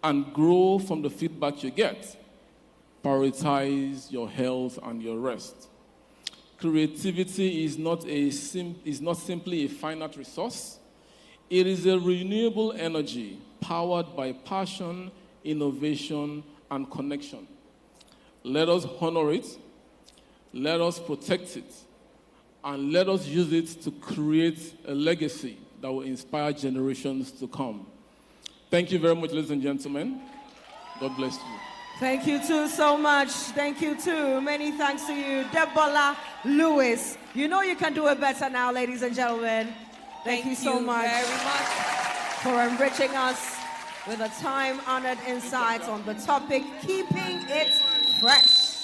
and grow from the feedback you get. Prioritize your health and your rest. Creativity is not simply a finite resource. It is a renewable energy powered by passion, innovation, and connection. Let us honor it. Let us protect it. And let us use it to create a legacy that will inspire generations to come. Thank you very much, ladies and gentlemen. God bless you. Thank you too so much. Thank you too. Many thanks to you, Debola Lewis. You know you can do it better now, ladies and gentlemen. Thank you so much very much for enriching us with a time-honored insight on the topic, keeping it fresh.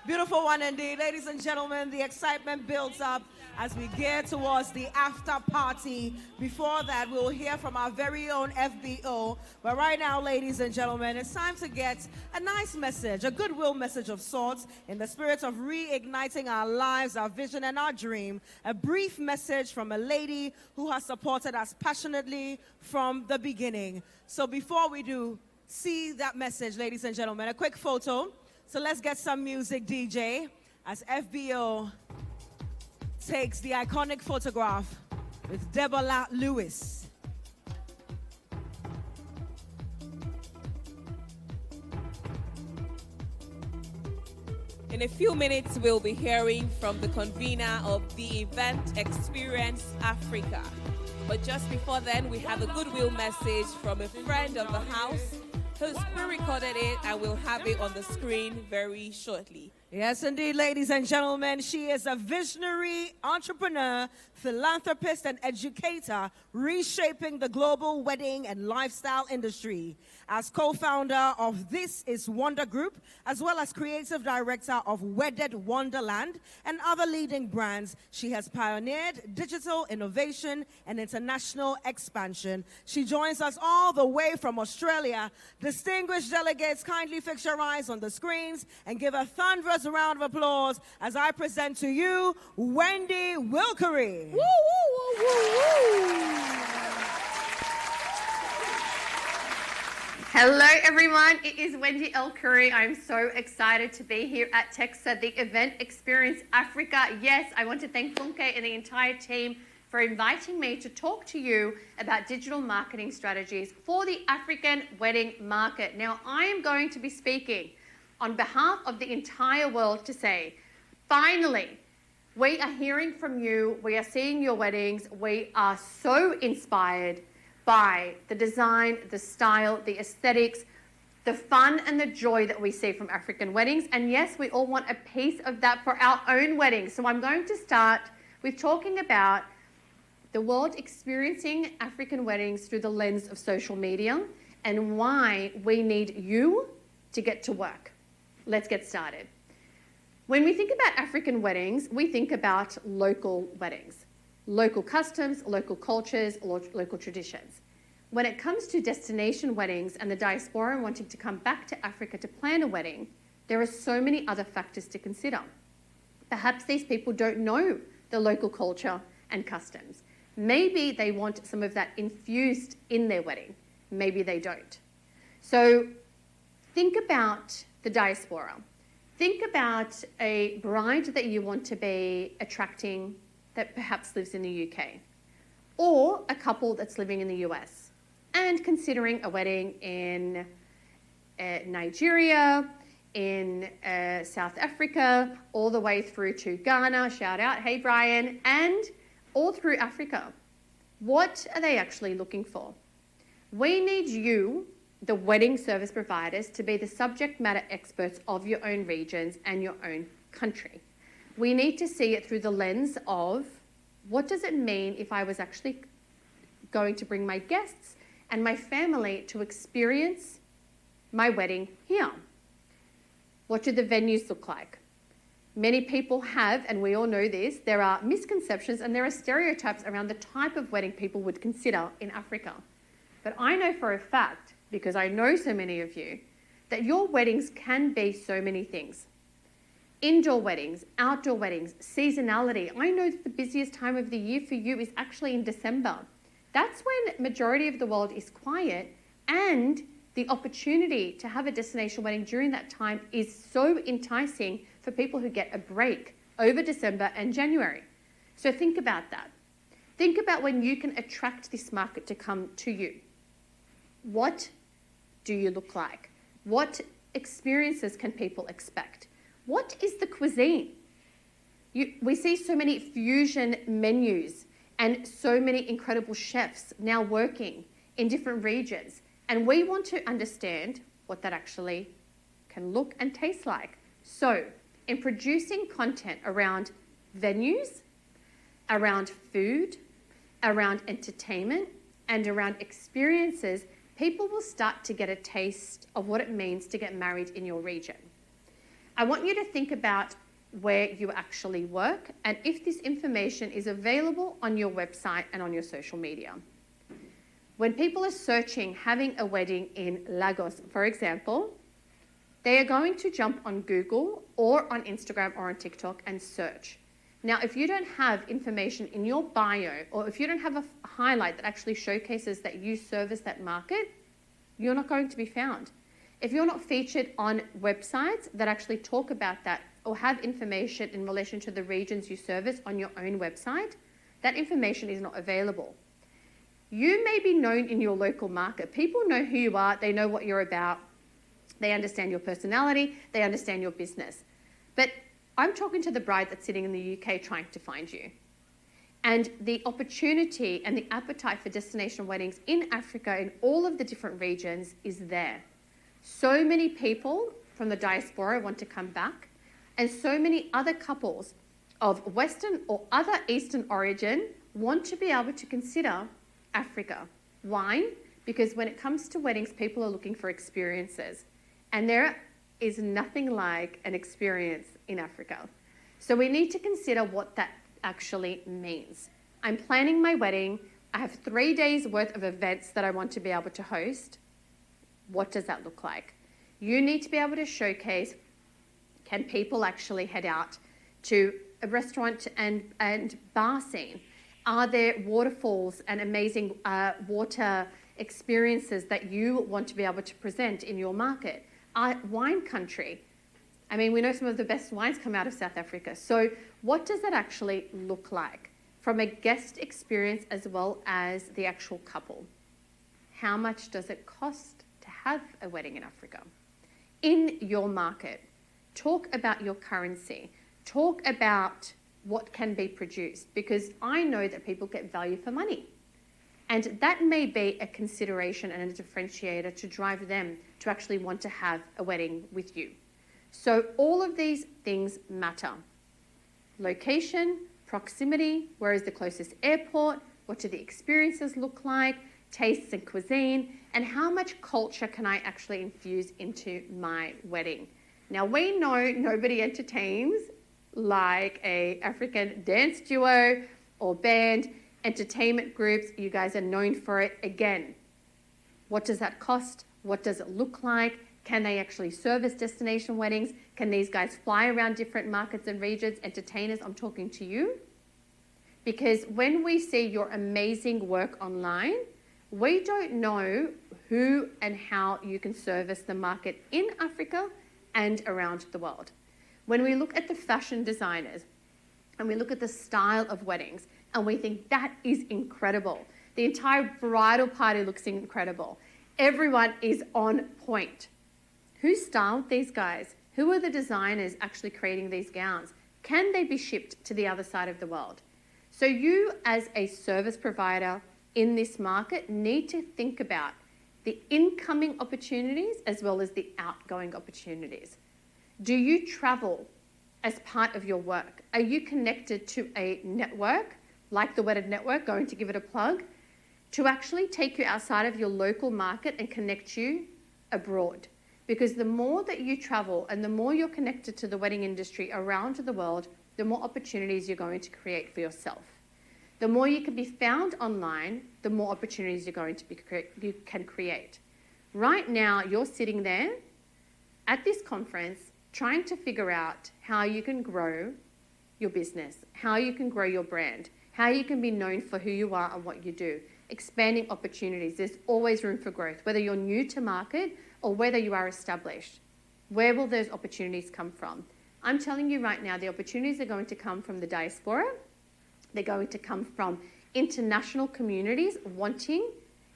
Beautiful one indeed. Ladies and gentlemen, the excitement builds up as we gear towards the after party. Before that, we'll hear from our very own FBO. But right now, ladies and gentlemen, it's time to get a nice message, a goodwill message of sorts, in the spirit of reigniting our lives, our vision, and our dream. A brief message from a lady who has supported us passionately from the beginning. So before we do see that message, ladies and gentlemen, a quick photo. So let's get some music, DJ, as FBO takes the iconic photograph with Debola Lewis. In a few minutes, we'll be hearing from the convener of the event, Xperience Africa. But just before then, we have a goodwill message from a friend of the house who's pre-recorded it, and we'll have it on the screen very shortly. Yes, indeed, ladies and gentlemen. She is a visionary entrepreneur, philanthropist, and educator, reshaping the global wedding and lifestyle industry. As co-founder of This Is Wonder Group, as well as creative director of Wedded Wonderland and other leading brands, she has pioneered digital innovation and international expansion. She joins us all the way from Australia. Distinguished delegates, kindly fix your eyes on the screens and give a thunderous round of applause as I present to you Wendy Wilkery. Woo, woo, woo, woo, woo. Hello everyone, it is Wendy L. Curry. I'm so excited to be here at Texa, the event Xperience Africa. Yes, I want to thank Funke and the entire team for inviting me to talk to you about digital marketing strategies for the African wedding market. Now, I am going to be speaking on behalf of the entire world to say, finally, we are hearing from you, we are seeing your weddings, we are so inspired by the design, the style, the aesthetics, the fun and the joy that we see from African weddings. And yes, we all want a piece of that for our own weddings. So I'm going to start with talking about the world experiencing African weddings through the lens of social media and why we need you to get to work. Let's get started. When we think about African weddings, we think about local weddings, local customs, local cultures, local traditions. When it comes to destination weddings and the diaspora wanting to come back to Africa to plan a wedding, there are so many other factors to consider. Perhaps these people don't know the local culture and customs. Maybe they want some of that infused in their wedding. Maybe they don't. So think about the diaspora. Think about a bride that you want to be attracting that perhaps lives in the UK, or a couple that's living in the US and considering a wedding in Nigeria, in South Africa, all the way through to Ghana, shout out, hey Brian, and all through Africa. What are they actually looking for? We need you, the wedding service providers, to be the subject matter experts of your own regions and your own country. We need to see it through the lens of what does it mean if I was actually going to bring my guests and my family to experience my wedding here? What do the venues look like? Many people have, and we all know this, there are misconceptions and there are stereotypes around the type of wedding people would consider in Africa. But I know for a fact, because I know so many of you, that your weddings can be so many things. Indoor weddings, outdoor weddings, seasonality. I know that the busiest time of the year for you is actually in December. That's when majority of the world is quiet, and the opportunity to have a destination wedding during that time is so enticing for people who get a break over December and January. So think about that. Think about when you can attract this market to come to you. What do you look like? What experiences can people expect? What is the cuisine? We see so many fusion menus and so many incredible chefs now working in different regions. And we want to understand what that actually can look and taste like. So in producing content around venues, around food, around entertainment, and around experiences, people will start to get a taste of what it means to get married in your region. I want you to think about where you actually work and if this information is available on your website and on your social media. When people are searching having a wedding in Lagos, for example, they are going to jump on Google or on Instagram or on TikTok and search. Now, if you don't have information in your bio, or if you don't have a highlight that actually showcases that you service that market, you're not going to be found. If you're not featured on websites that actually talk about that or have information in relation to the regions you service on your own website, that information is not available. You may be known in your local market. People know who you are, they know what you're about, they understand your personality, they understand your business. But I'm talking to the bride that's sitting in the UK trying to find you. And the opportunity and the appetite for destination weddings in Africa in all of the different regions is there. So many people from the diaspora want to come back, and so many other couples of Western or other Eastern origin want to be able to consider Africa. Why? Because when it comes to weddings, people are looking for experiences. And there is nothing like an experience in Africa. So we need to consider what that actually means. I'm planning my wedding. I have 3 days worth of events that I want to be able to host. What does that look like? You need to be able to showcase, can people actually head out to a restaurant and bar scene? Are there waterfalls and amazing water experiences that you want to be able to present in your market? Wine country. I mean, we know some of the best wines come out of South Africa. So what does that actually look like from a guest experience as well as the actual couple? How much does it cost to have a wedding in Africa? In your market, talk about your currency. Talk about what can be produced, because I know that people get value for money. And that may be a consideration and a differentiator to drive them to actually want to have a wedding with you. So all of these things matter. Location, proximity, where is the closest airport, what do the experiences look like, tastes and cuisine, and how much culture can I actually infuse into my wedding? Now, we know nobody entertains like a African dance duo or band, entertainment groups. You guys are known for it. Again, what does that cost? What does it look like? Can they actually service destination weddings? Can these guys fly around different markets and regions? Entertainers, I'm talking to you. Because when we see your amazing work online, we don't know who and how you can service the market in Africa and around the world. When we look at the fashion designers and we look at the style of weddings and we think that is incredible, the entire bridal party looks incredible, everyone is on point. Who styled these guys? Who are the designers actually creating these gowns? Can they be shipped to the other side of the world? So you as a service provider in this market need to think about the incoming opportunities as well as the outgoing opportunities. Do you travel as part of your work? Are you connected to a network, like the Wedded Network, going to give it a plug, to actually take you outside of your local market and connect you abroad? Because the more that you travel and the more you're connected to the wedding industry around the world, the more opportunities you're going to create for yourself. The more you can be found online, the more opportunities you're going to you can create. Right now, you're sitting there at this conference trying to figure out how you can grow your business, how you can grow your brand, how you can be known for who you are and what you do. Expanding opportunities. There's always room for growth, whether you're new to market or whether you are established. Where will those opportunities come from? I'm telling you right now, the opportunities are going to come from the diaspora. They're going to come from international communities wanting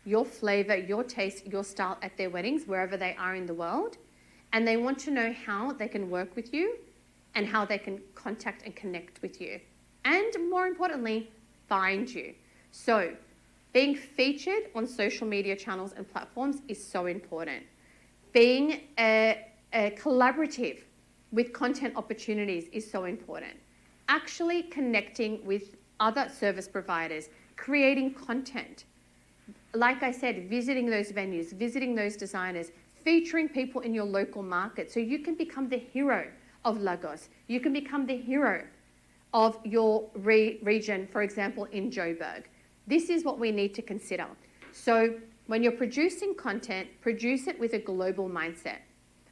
your flavor, your taste, your style at their weddings, wherever they are in the world. And they want to know how they can work with you and how they can contact and connect with you. And more importantly, find you. So being featured on social media channels and platforms is so important. Being collaborative with content opportunities is so important. Actually connecting with other service providers, creating content. Like I said, visiting those venues, visiting those designers, featuring people in your local market so you can become the hero of Lagos. You can become the hero of your region, for example, in Joburg. This is what we need to consider. So when you're producing content, produce it with a global mindset.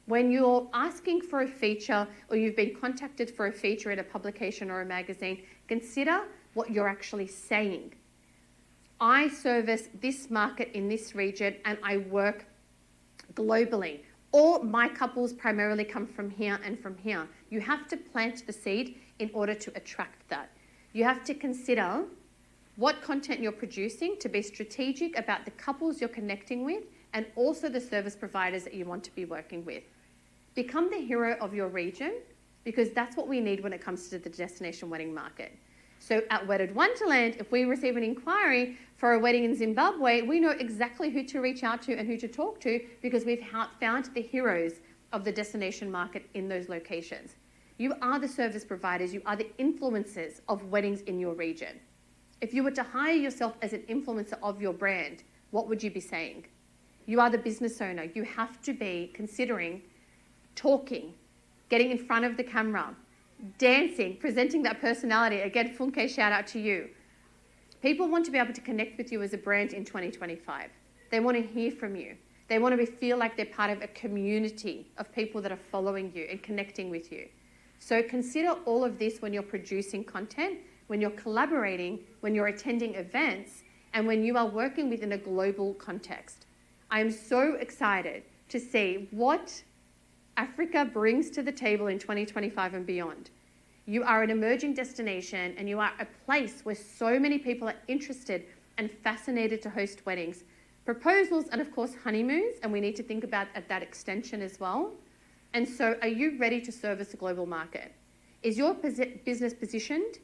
When you're asking for a feature or you've been contacted for a feature in a publication or a magazine, consider what you're actually saying. I service this market in this region and I work globally. All my couples primarily come from here and from here. You have to plant the seed in order to attract that. You have to consider what content you're producing to be strategic about the couples you're connecting with and also the service providers that you want to be working with. Become the hero of your region because that's what we need when it comes to the destination wedding market. So at Wedded Wonderland, if we receive an inquiry for a wedding in Zimbabwe, we know exactly who to reach out to and who to talk to because we've found the heroes of the destination market in those locations. You are the service providers, you are the influencers of weddings in your region. If you were to hire yourself as an influencer of your brand, what would you be saying? You are the business owner. You have to be considering talking, getting in front of the camera, dancing, presenting that personality. Again, Funke, shout out to you. People want to be able to connect with you as a brand in 2025. They want to hear from you. They want to feel like they're part of a community of people that are following you and connecting with you. So consider all of this when you're producing content, when you're collaborating, when you're attending events, and when you are working within a global context. I am so excited to see what Africa brings to the table in 2025 and beyond. You are an emerging destination and you are a place where so many people are interested and fascinated to host weddings, proposals, and of course honeymoons, and we need to think about that extension as well. And so are you ready to service the global market? Is your business positioned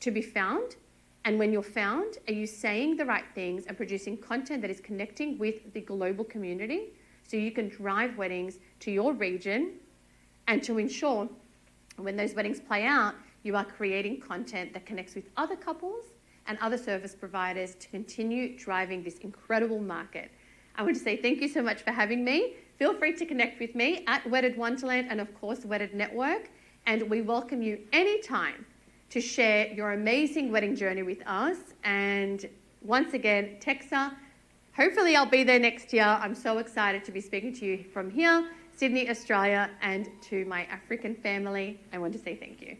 to be found? And when you're found, are you saying the right things and producing content that is connecting with the global community so you can drive weddings to your region and to ensure when those weddings play out, you are creating content that connects with other couples and other service providers to continue driving this incredible market. I want to say thank you so much for having me. feel free to connect with me at Wedded Wonderland and, of course, Wedded Network. And we welcome you anytime to share your amazing wedding journey with us. And once again, Texa, hopefully I'll be there next year. I'm so excited to be speaking to you from here, Sydney, Australia, and to my African family. I want to say thank you.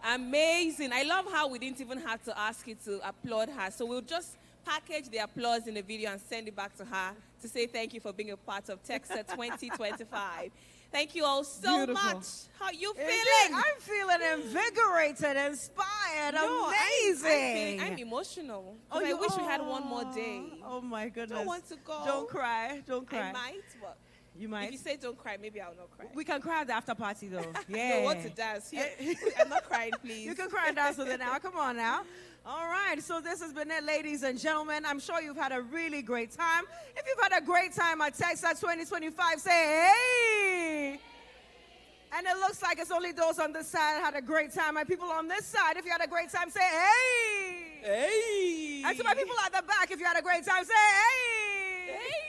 Amazing. I love how we didn't even have to ask you to applaud her. So we'll just package the applause in the video and send it back to her to say thank you for being a part of Texa 2025. Thank you all so much. How you feeling? I'm feeling invigorated, inspired, amazing. I'm emotional. I wish we had one more day. Oh my goodness. Don't want to go. Don't cry. Don't cry. I might, but you might. If you say don't cry, maybe I'll not cry. We can cry at the after party though. Yeah. No, want to dance. Here. I'm not crying, please. You can cry and dance with it now. Come on now. All right, so this has been it, ladies and gentlemen. I'm sure you've had a really great time. If you've had a great time at Texa 2025, say hey. And it looks like it's only those on this side that had a great time. And people on this side, if you had a great time, say hey. Hey. And to my people at the back, if you had a great time, say hey. Hey.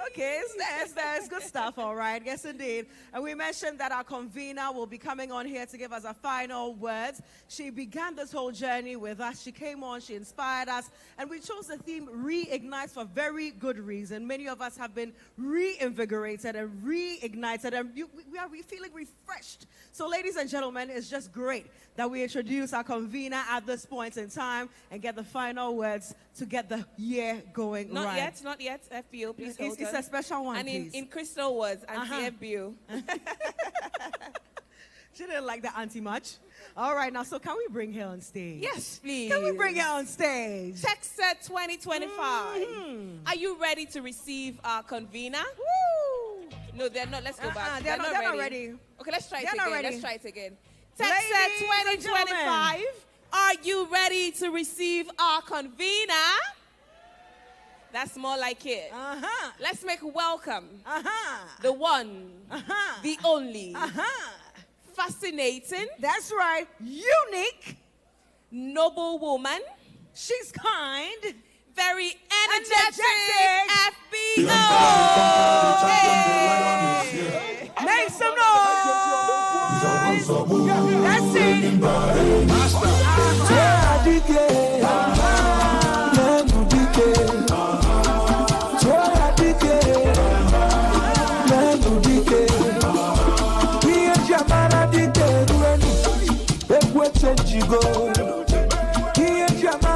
Okay, it's there. It's good stuff, all right. Yes, indeed. And we mentioned that our convener will be coming on here to give us our final words. She began this whole journey with us. She came on, she inspired us, and we chose the theme Reignite for very good reason. Many of us have been reinvigorated and reignited, and we are feeling refreshed. So, ladies and gentlemen, it's just great that we introduce our convener at this point in time and get the final words to get the year going Not right. Not yet. FBO, please hold It's on. a special one, and please. in crystal words, anti-FBO. She didn't like the auntie much. All right, now, so can we bring her on stage? Yes, please. Can we bring her on stage? Texa 2025. Are you ready to receive our convener? Woo! No, they're not. Let's go back. They're not ready. Okay, let's try it They're again. not ready. Let's try it again. Ladies Texa and 2025. Are you ready to receive our convener? That's more like it. Let's make welcome the one, the only, fascinating. That's right. Unique. Noble woman. She's kind. Very energetic. FBO. Hey. Make some noise. That's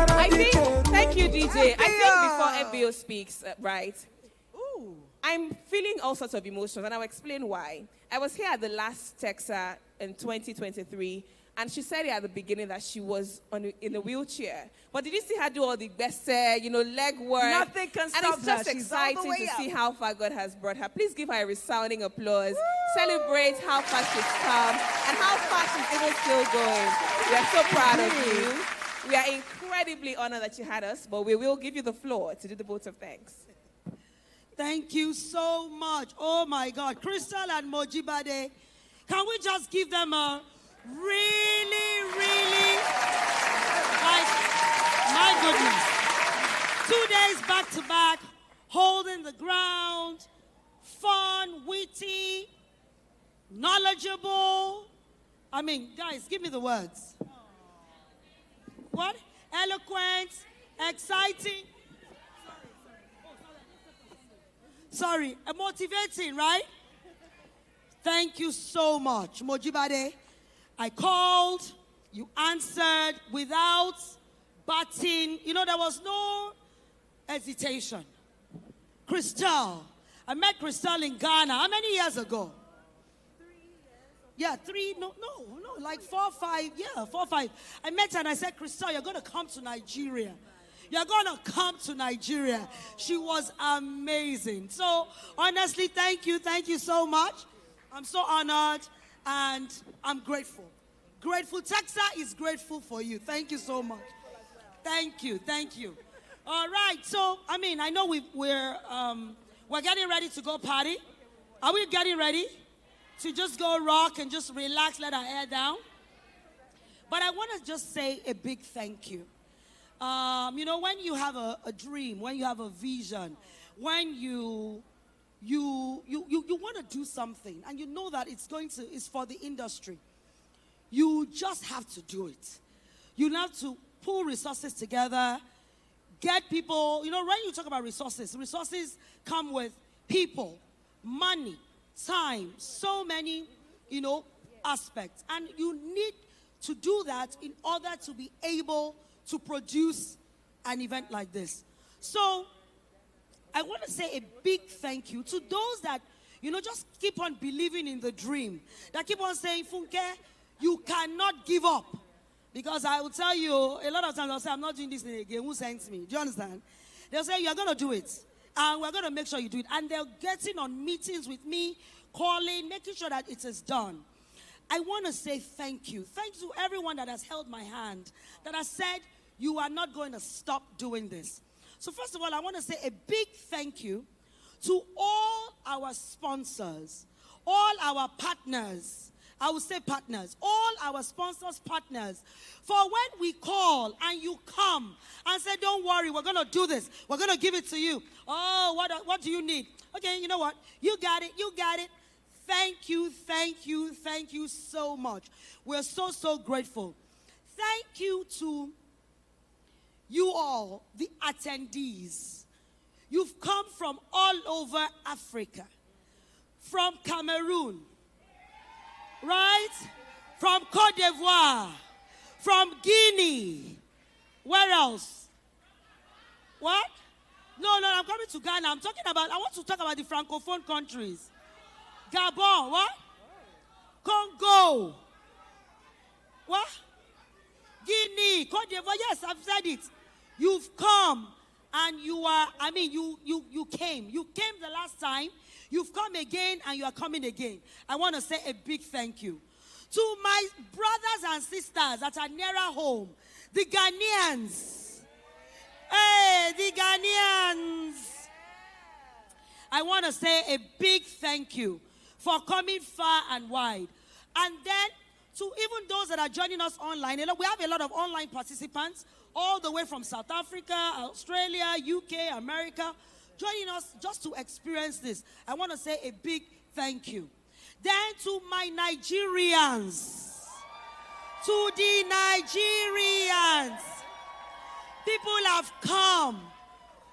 I think, thank you, DJ. I think before FBO speaks, right? I'm feeling all sorts of emotions, and I'll explain why. I was here at the last Texa in 2023, and she said at the beginning that she was in a wheelchair. But did you see her do all the best, leg work? Nothing can stop her. And it's just She's all the exciting way to up. see how far God has brought her. Please give her a resounding applause. Woo! Celebrate how far she's come and how far she's even still going. We are so proud of you. We are incredibly honored that you had us, but we will give you the floor to do the vote of thanks. Thank you so much. Oh my God. Crystal and Mojibade, can we just give them a really, like, my goodness. 2 days back to back, holding the ground, fun, witty, knowledgeable. I mean, guys, give me the words. What? Eloquent, exciting. Sorry, motivating, right? Thank you so much, Mojibade. I called, you answered without batting. There was no hesitation. Crystal. I met Crystal in Ghana. How many years ago? 3 years. Yeah, like 4, 5. Yeah, 4, 5. I met her and I said, Crystal, you're going to come to Nigeria. You're going to come to Nigeria. She was amazing. So, honestly, thank you. Thank you so much. I'm so honored and I'm grateful. Grateful. Texa is grateful for you. Thank you so much. Thank you. Thank you. All right. So, I know we're getting ready to go party. Are we getting ready to just go rock and just relax, let our hair down? But I want to just say a big thank you. When you have a dream, when you have a vision, when you want to do something and you know that it's for the industry, you just have to do it. You have to pull resources together, get people. You know, when you talk about resources come with people, money, time, so many, aspects. And you need to do that in order to be able to produce an event like this. So I want to say a big thank you to those that, just keep on believing in the dream. That keep on saying, Funke, you cannot give up. Because I will tell you, a lot of times I'll say, I'm not doing this thing again. Who sends me? Do you understand? They'll say, you're going to do it. And we're going to make sure you do it. And they're getting on meetings with me, calling, making sure that it is done. I want to say thank you. Thanks to everyone that has held my hand, that has said, you are not going to stop doing this. So first of all, I want to say a big thank you to all our sponsors, all our partners. I will say partners, all our sponsors, partners. For when we call and you come and say, don't worry, we're going to do this. We're going to give it to you. Oh, what do you need? Okay, you know what? You got it. You got it. Thank you, thank you, thank you so much. We're so, so grateful. Thank you to you all, the attendees. You've come from all over Africa, from Cameroon, right? From Cote d'Ivoire, from Guinea. Where else? What? No, I'm coming to Ghana. I want to talk about the Francophone countries. Gabon, what? Congo. What? Guinea, Cote d'Ivoire. Yes, I've said it. You've come and you came. You came the last time. You've come again and you are coming again. I want to say a big thank you to my brothers and sisters that are nearer home, the Ghanaians. Hey, the Ghanaians. I want to say a big thank you for coming far and wide. And then to even those that are joining us online, we have a lot of online participants all the way from South Africa, Australia, UK, America, joining us just to experience this. I want to say a big thank you. Then to my Nigerians, to the Nigerians, people have come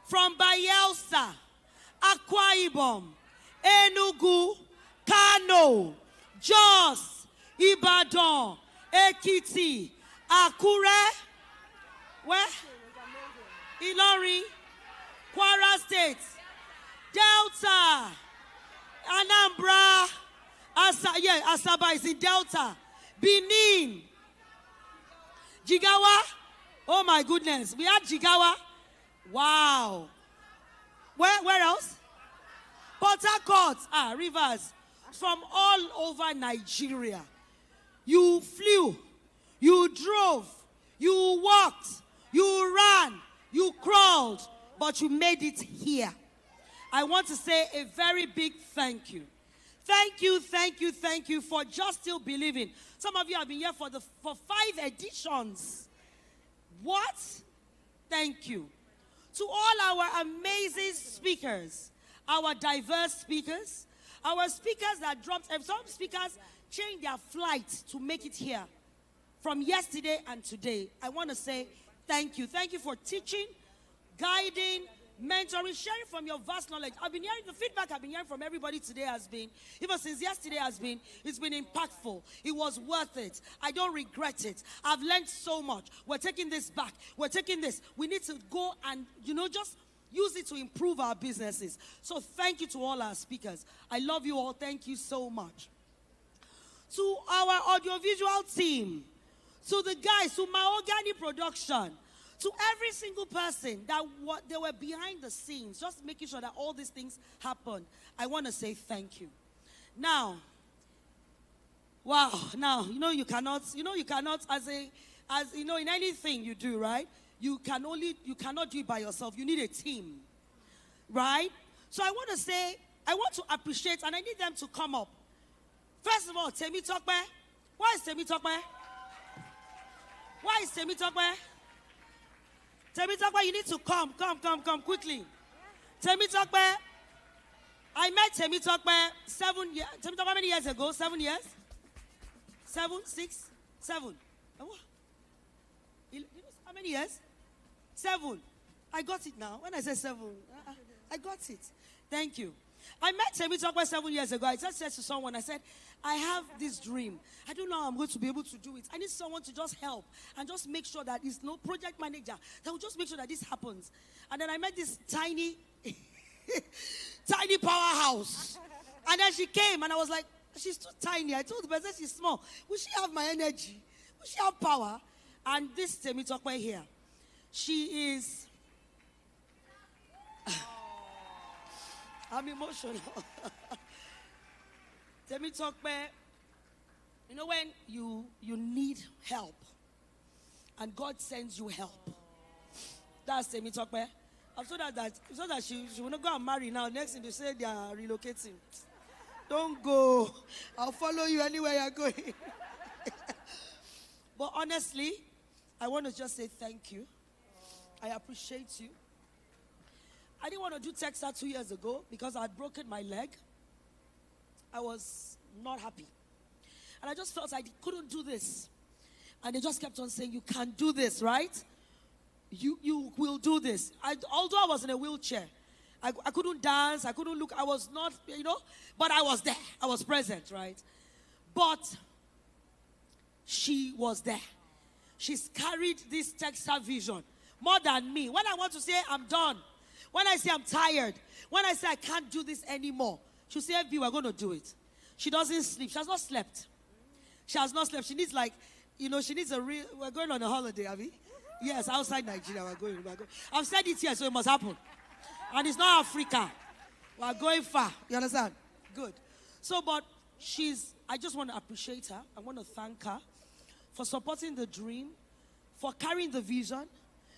from Bayelsa, Akwa Ibom, Enugu, Kano, Jos, Ibadan, Ekiti, Akure, where? Ilori, Kwara State, Delta, Anambra, Asaba is in Delta, Benin, Jigawa. Oh my goodness, we had Jigawa. Wow. Where else? Port Harcourt, Rivers. From all over Nigeria. You flew, you drove, you walked, you ran, you crawled, but you made it here. I want to say a very big thank you. Thank you, thank you, thank you for just still believing. Some of you have been here for 5 editions. What? Thank you. To all our amazing speakers, our diverse speakers, our speakers that dropped, some speakers changed their flight to make it here from yesterday and today. I want to say thank you. Thank you for teaching, guiding, mentoring, sharing from your vast knowledge. I've been hearing, the feedback I've been hearing from everybody today has been, even since yesterday it's been impactful. It was worth it. I don't regret it. I've learned so much. We're taking this back. We're taking this. We need to go and, just use it to improve our businesses. So thank you to all our speakers. I love you all. Thank you so much. To our audiovisual team, to the guys, to my organic production, to every single person that they were behind the scenes, just making sure that all these things happened. I want to say thank you. Now, wow, now, you cannot, in anything you do, right? You cannot do it by yourself. You need a team, right? So I want to appreciate, and I need them to come up. First of all, Temi Tokbe. Why is Temi Tokbe? Why is Temi Tokbe? Temi Tokbe, you need to come quickly. Temitokwe. I met Temitokwe 7 years. Temitokwe, how many years ago? 7 years? 7, 6, 7. How many years? 7. I got it now. When I say 7, I got it. Thank you. I met Temitokwe 7 years ago. I just said to someone, I said, I have this dream. I don't know how I'm going to be able to do it. I need someone to just help and just make sure that there's no project manager that will just make sure that this happens. And then I met this tiny, tiny powerhouse. And then she came and I was like, she's too tiny. I told the person she's small. Will she have my energy? Will she have power? And this Temitokwe here, she is... I'm emotional. Temitokwe, you know when you need help and God sends you help. That's Temitokwe. I've told her that she will not go and marry now. Next thing they say they are relocating. Don't go. I'll follow you anywhere you're going. But honestly, I want to just say thank you. I appreciate you. I didn't want to do Texa 2 years ago because I had broken my leg. I was not happy. And I just felt I couldn't do this. And they just kept on saying, you can do this, right? You will do this. Although I was in a wheelchair, I couldn't dance, I couldn't look, I was not, but I was there. I was present, right? But she was there. She's carried this Texa vision more than me. When I want to say I'm done, when I say I'm tired, when I say I can't do this anymore, she'll say, FB, we're going to do it. She doesn't sleep. She has not slept. She has not slept. She needs she needs a real, we're going on a holiday, Abby. Yes, outside Nigeria, we're going. I've said it here, so it must happen. And it's not Africa. We're going far. You understand? Good. So, but I just want to appreciate her. I want to thank her for supporting the dream, for carrying the vision,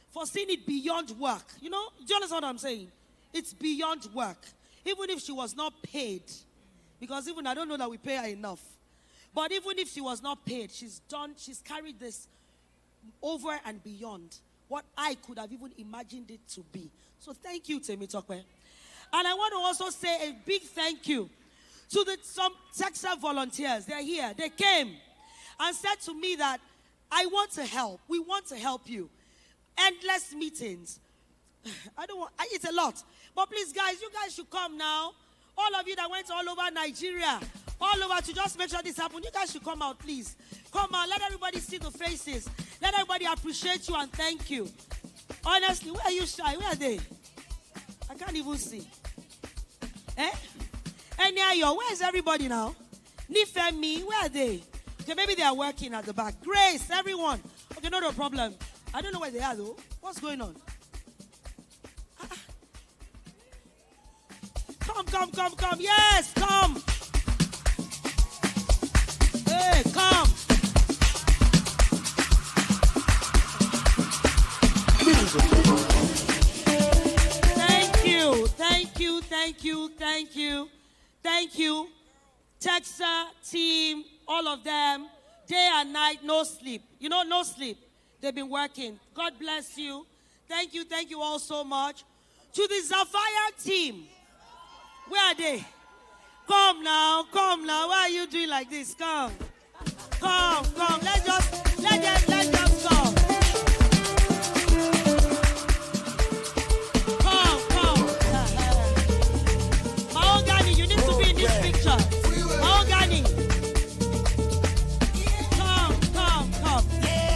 for seeing it beyond work. Do you understand what I'm saying? It's beyond work. Even if she was not paid, because even I don't know that we pay her enough. But even if she was not paid, she's carried this over and beyond what I could have even imagined it to be. So thank you, Temitokwe. And I want to also say a big thank you to some Texa volunteers. They're here. They came and said to me that I want to help. We want to help you. Endless meetings. It's a lot. But please, guys, you guys should come now. All of you that went all over Nigeria, all over to just make sure this happens, you guys should come out, please. Come on, let everybody see the faces. Let everybody appreciate you and thank you. Honestly, where are you shy? Where are they? I can't even see. Where is everybody now? Nifemi, where are they? Okay, maybe they are working at the back. Grace, everyone. Okay, no problem. I don't know where they are though. What's going on? Come. Yes, come. Hey, come. Thank you. Texa team, all of them, day and night, no sleep. No sleep. They've been working. God bless you. Thank you all so much. To the Zafire team, where are they? Come now. Why are you doing like this? Come. Let's just come. Come. Mahogany, you need to be in this picture. Mahogany. Come.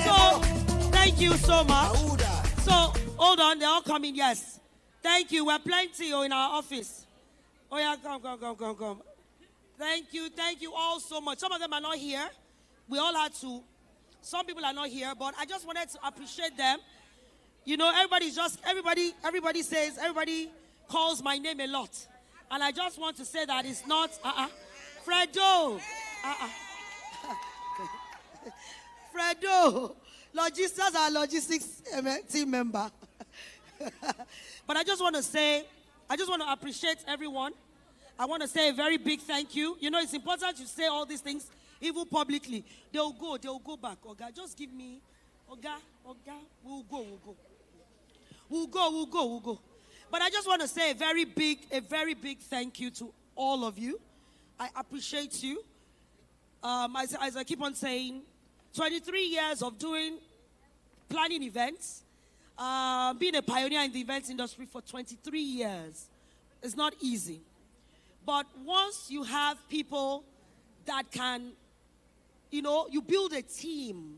So, thank you so much. So, hold on, they're all coming, yes. Thank you. We're plenty in our office. Oh, yeah, come. Thank you all so much. Some of them are not here. We all had to. Some people are not here, but I just wanted to appreciate them. Everybody says, everybody calls my name a lot. And I just want to say that it's not, Fredo. Fredo. Logistics team member. But I just want to appreciate everyone. I want to say a very big thank you. It's important to say all these things, even publicly. They'll go back. Oga, just give me, Oga, we'll go. But I just want to say a very big thank you to all of you. I appreciate you. As I keep on saying, 23 years of planning events, being a pioneer in the events industry for 23 years. It's not easy. But once you have people that can, you build a team,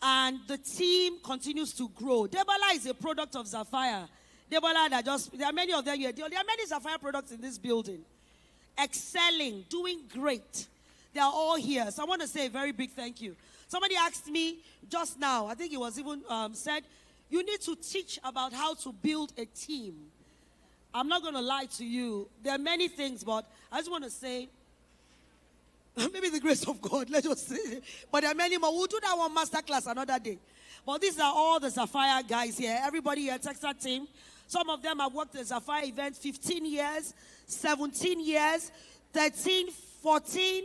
and the team continues to grow. Debola is a product of Sapphire. Debola, there are many of them here. There are many Sapphire products in this building. Excelling, doing great. They are all here. So I want to say a very big thank you. Somebody asked me just now, I think it was even said, you need to teach about how to build a team. I'm not going to lie to you. There are many things, but I just want to say, maybe the grace of God, let's just say. But there are many more. We'll do that one masterclass another day. But these are all the Sapphire guys here. Everybody here, Texa team. Some of them have worked at Sapphire events 15 years, 17 years, 13, 14.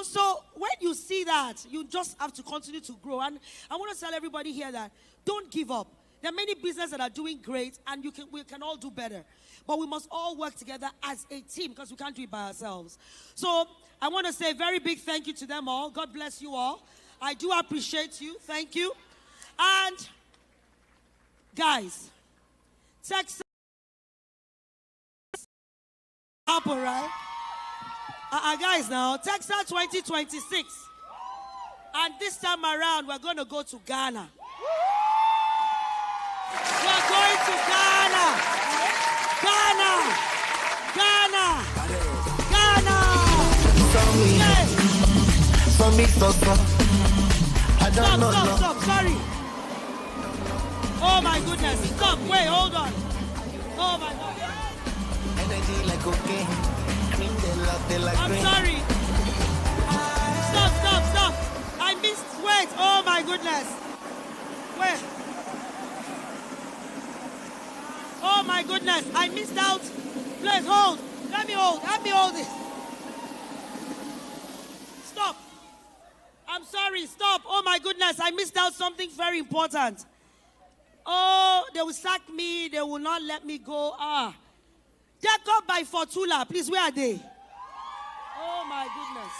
So when you see that, you just have to continue to grow. And I want to tell everybody here that don't give up. There are many businesses that are doing great, and we can all do better. But we must all work together as a team, because we can't do it by ourselves. So I want to say a very big thank you to them all. God bless you all. I do appreciate you. Thank you. And guys, Texa happen, right? Guys, now Texa 2026, and this time around we're going to go to Ghana. We're going to Ghana. Ghana. Stop. Sorry. Oh my goodness. Stop. Wait, hold on. Oh my God. Energy like cocaine. I'm sorry. Stop. I missed. Wait. Oh my goodness. Wait. Oh my goodness. I missed out. Please hold. Let me hold it. Stop. I'm sorry. Stop. Oh my goodness. I missed out something very important. Oh, they will sack me. They will not let me go. They're called by Fortuna. Please, where are they? Oh my goodness.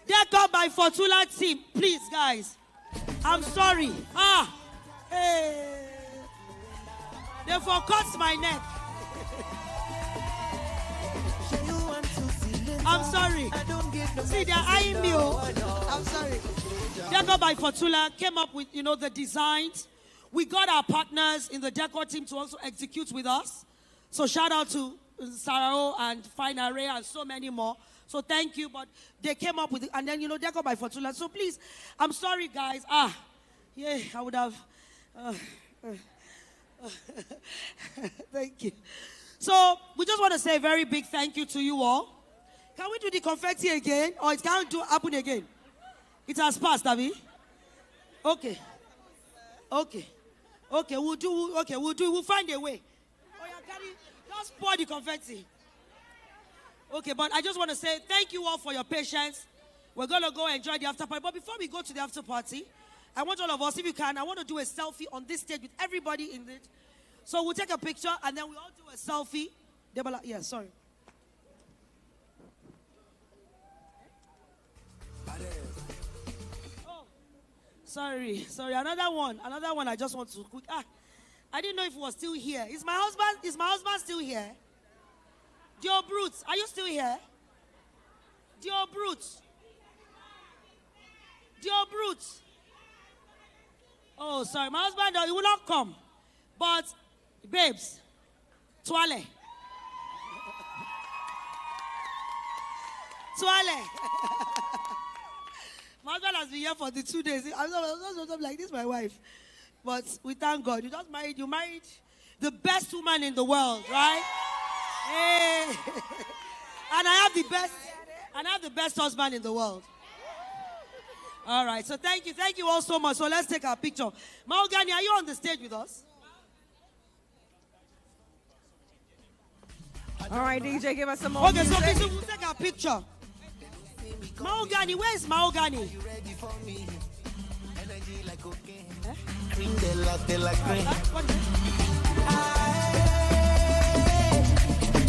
They're called by Fortuna team. Please, guys. I'm sorry. Hey. They forgot my neck. I'm sorry. See, they're eyeing me. I'm sorry. Decor by Fortuna came up with, the designs. We got our partners in the decor team to also execute with us. So shout out to Sarao and Fine Array and so many more. So thank you. But they came up with it. And then, decor by Fortuna. So please, I'm sorry, guys. I would have... Thank you. So we just want to say a very big thank you to you all. Can we do the confetti again, or it can't happen again? It has passed, Abby. Okay. We'll do. We'll find a way. Oh, yeah, just pour the confetti. Okay, but I just want to say thank you all for your patience. We're gonna go enjoy the after party. But before we go to the after party, I want all of us, if you can, I want to do a selfie on this stage with everybody in it. So we'll take a picture and then we all do a selfie. Yeah, sorry. Oh, sorry. Another one. I just want to quick. I didn't know if he was still here. Is my husband still here? Dio Brutes, are you still here? Dio Brutes. Oh, sorry. My husband, he will not come. But, babes, Tuale. My husband has been here for the 2 days. I'm like, this is my wife. But we thank God. You married the best woman in the world, right? Hey. And I have the best husband in the world. All right, so thank you all so much. So let's take our picture. Maogani, are you on the stage with us? All right, DJ, give us some more music. Okay, so we'll take our picture. Maogani, where is Maogani? out there like rain.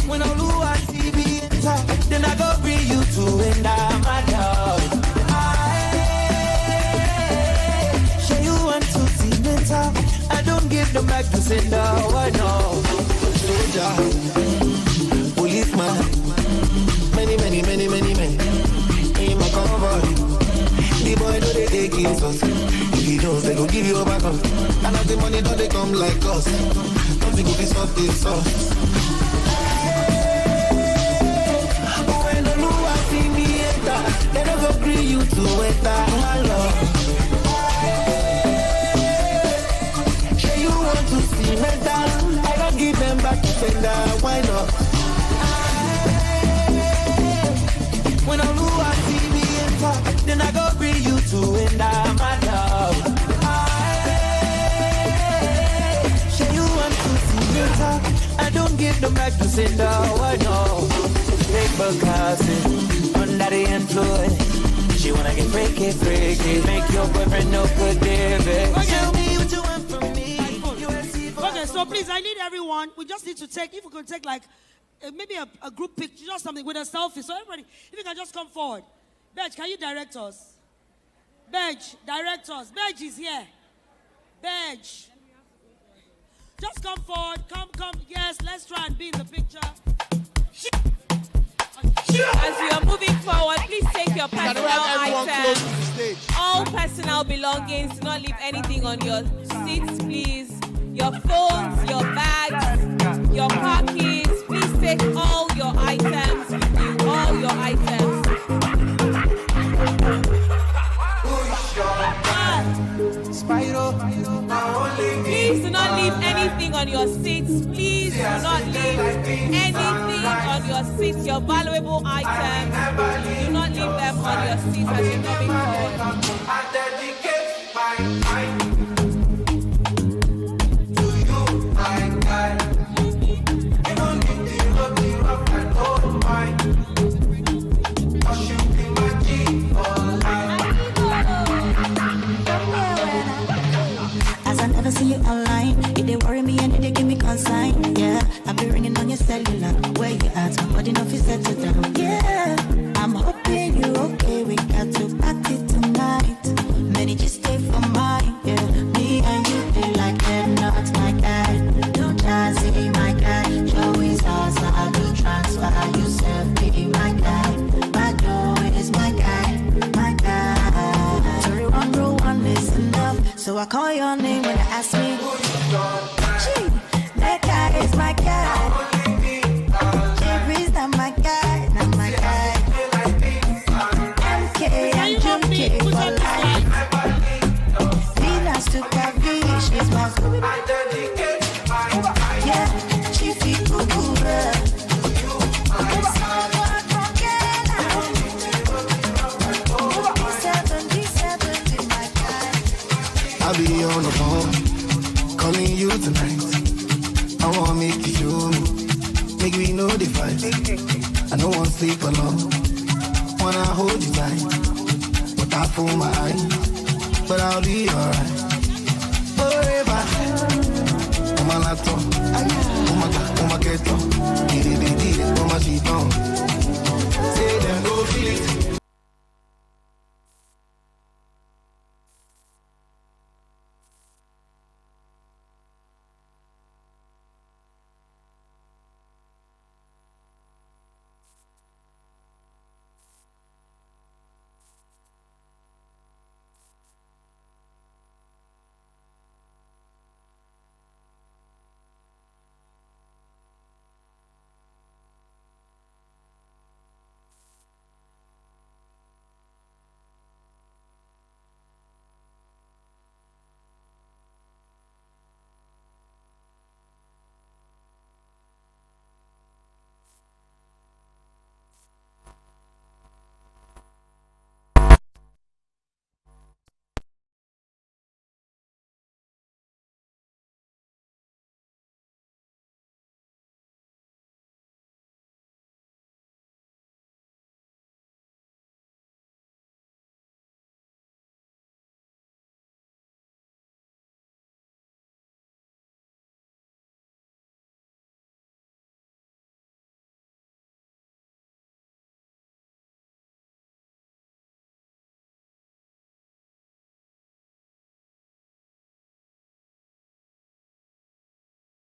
When I see me enter, then I go bring you to end my love. Show you want to see mental. I don't give them back to sender. Why no? Soldier, policeman, many. In my convoy, the boy know they take Jesus. If he knows they gon' give you a back up. And as the money don't they come like us. Nothing will be soft this sauce. When the Lua see me enter, they don't go agree you to enter my love. Say you want to see mental, I don't give them back to sender. Why not? When a Lua see me enter, then I go bring you to enter my love. Say you want to see mental, I don't give them back to sender. Why no? Big Bugatti, under the influence. She wanna get freaky, make your boyfriend no good, baby. Tell me what you want from me. Okay, so please, I need everyone. We just need to take, if we could take like, maybe a group picture or something with a selfie. So everybody, if you can just come forward. Bedge, can you direct us? Bedge, direct us. Bedge is here. Bedge. Just come forward. Come. Yes, let's try and be in the picture. As you are moving forward, please take your personal items. All personal belongings. Do not leave anything on your seats, please. Your phones, your bags, your car keys. Please take all your items with you. All your items. Please do not leave anything on your seats. Please do not leave anything on your seats. Your valuable items. Do not leave them on your seats as you're moving forward. I dedicate my time to you, my guy. Even if the rough and old mine. Cause you be my G for life. As I never see you online, it they worry me and it they give me consign. Yeah, I be ringing on your cellular. Where you at? My body no fit settle down. Yeah, I'm hoping you okay. We got to party tonight. Many just stay for mine. Yeah, me and you feel like they're not my guy. Don't jazzy my guy. Show is us. I do transfer. You self be my guy. My door is my guy. My guy. Sorry, one rule, one is enough. So I call your name when they ask me. Gee, that guy is my guy. Jerry's not my guy, not my guy. MK and JK for life. Venus to Paris, she's my good. Yeah, she feel good. I'll be on the phone, calling you tonight. I wanna make you show me, make me know the fight. I don't wanna sleep alone, wanna hold you tight. But I fool my eyes, but I'll be alright.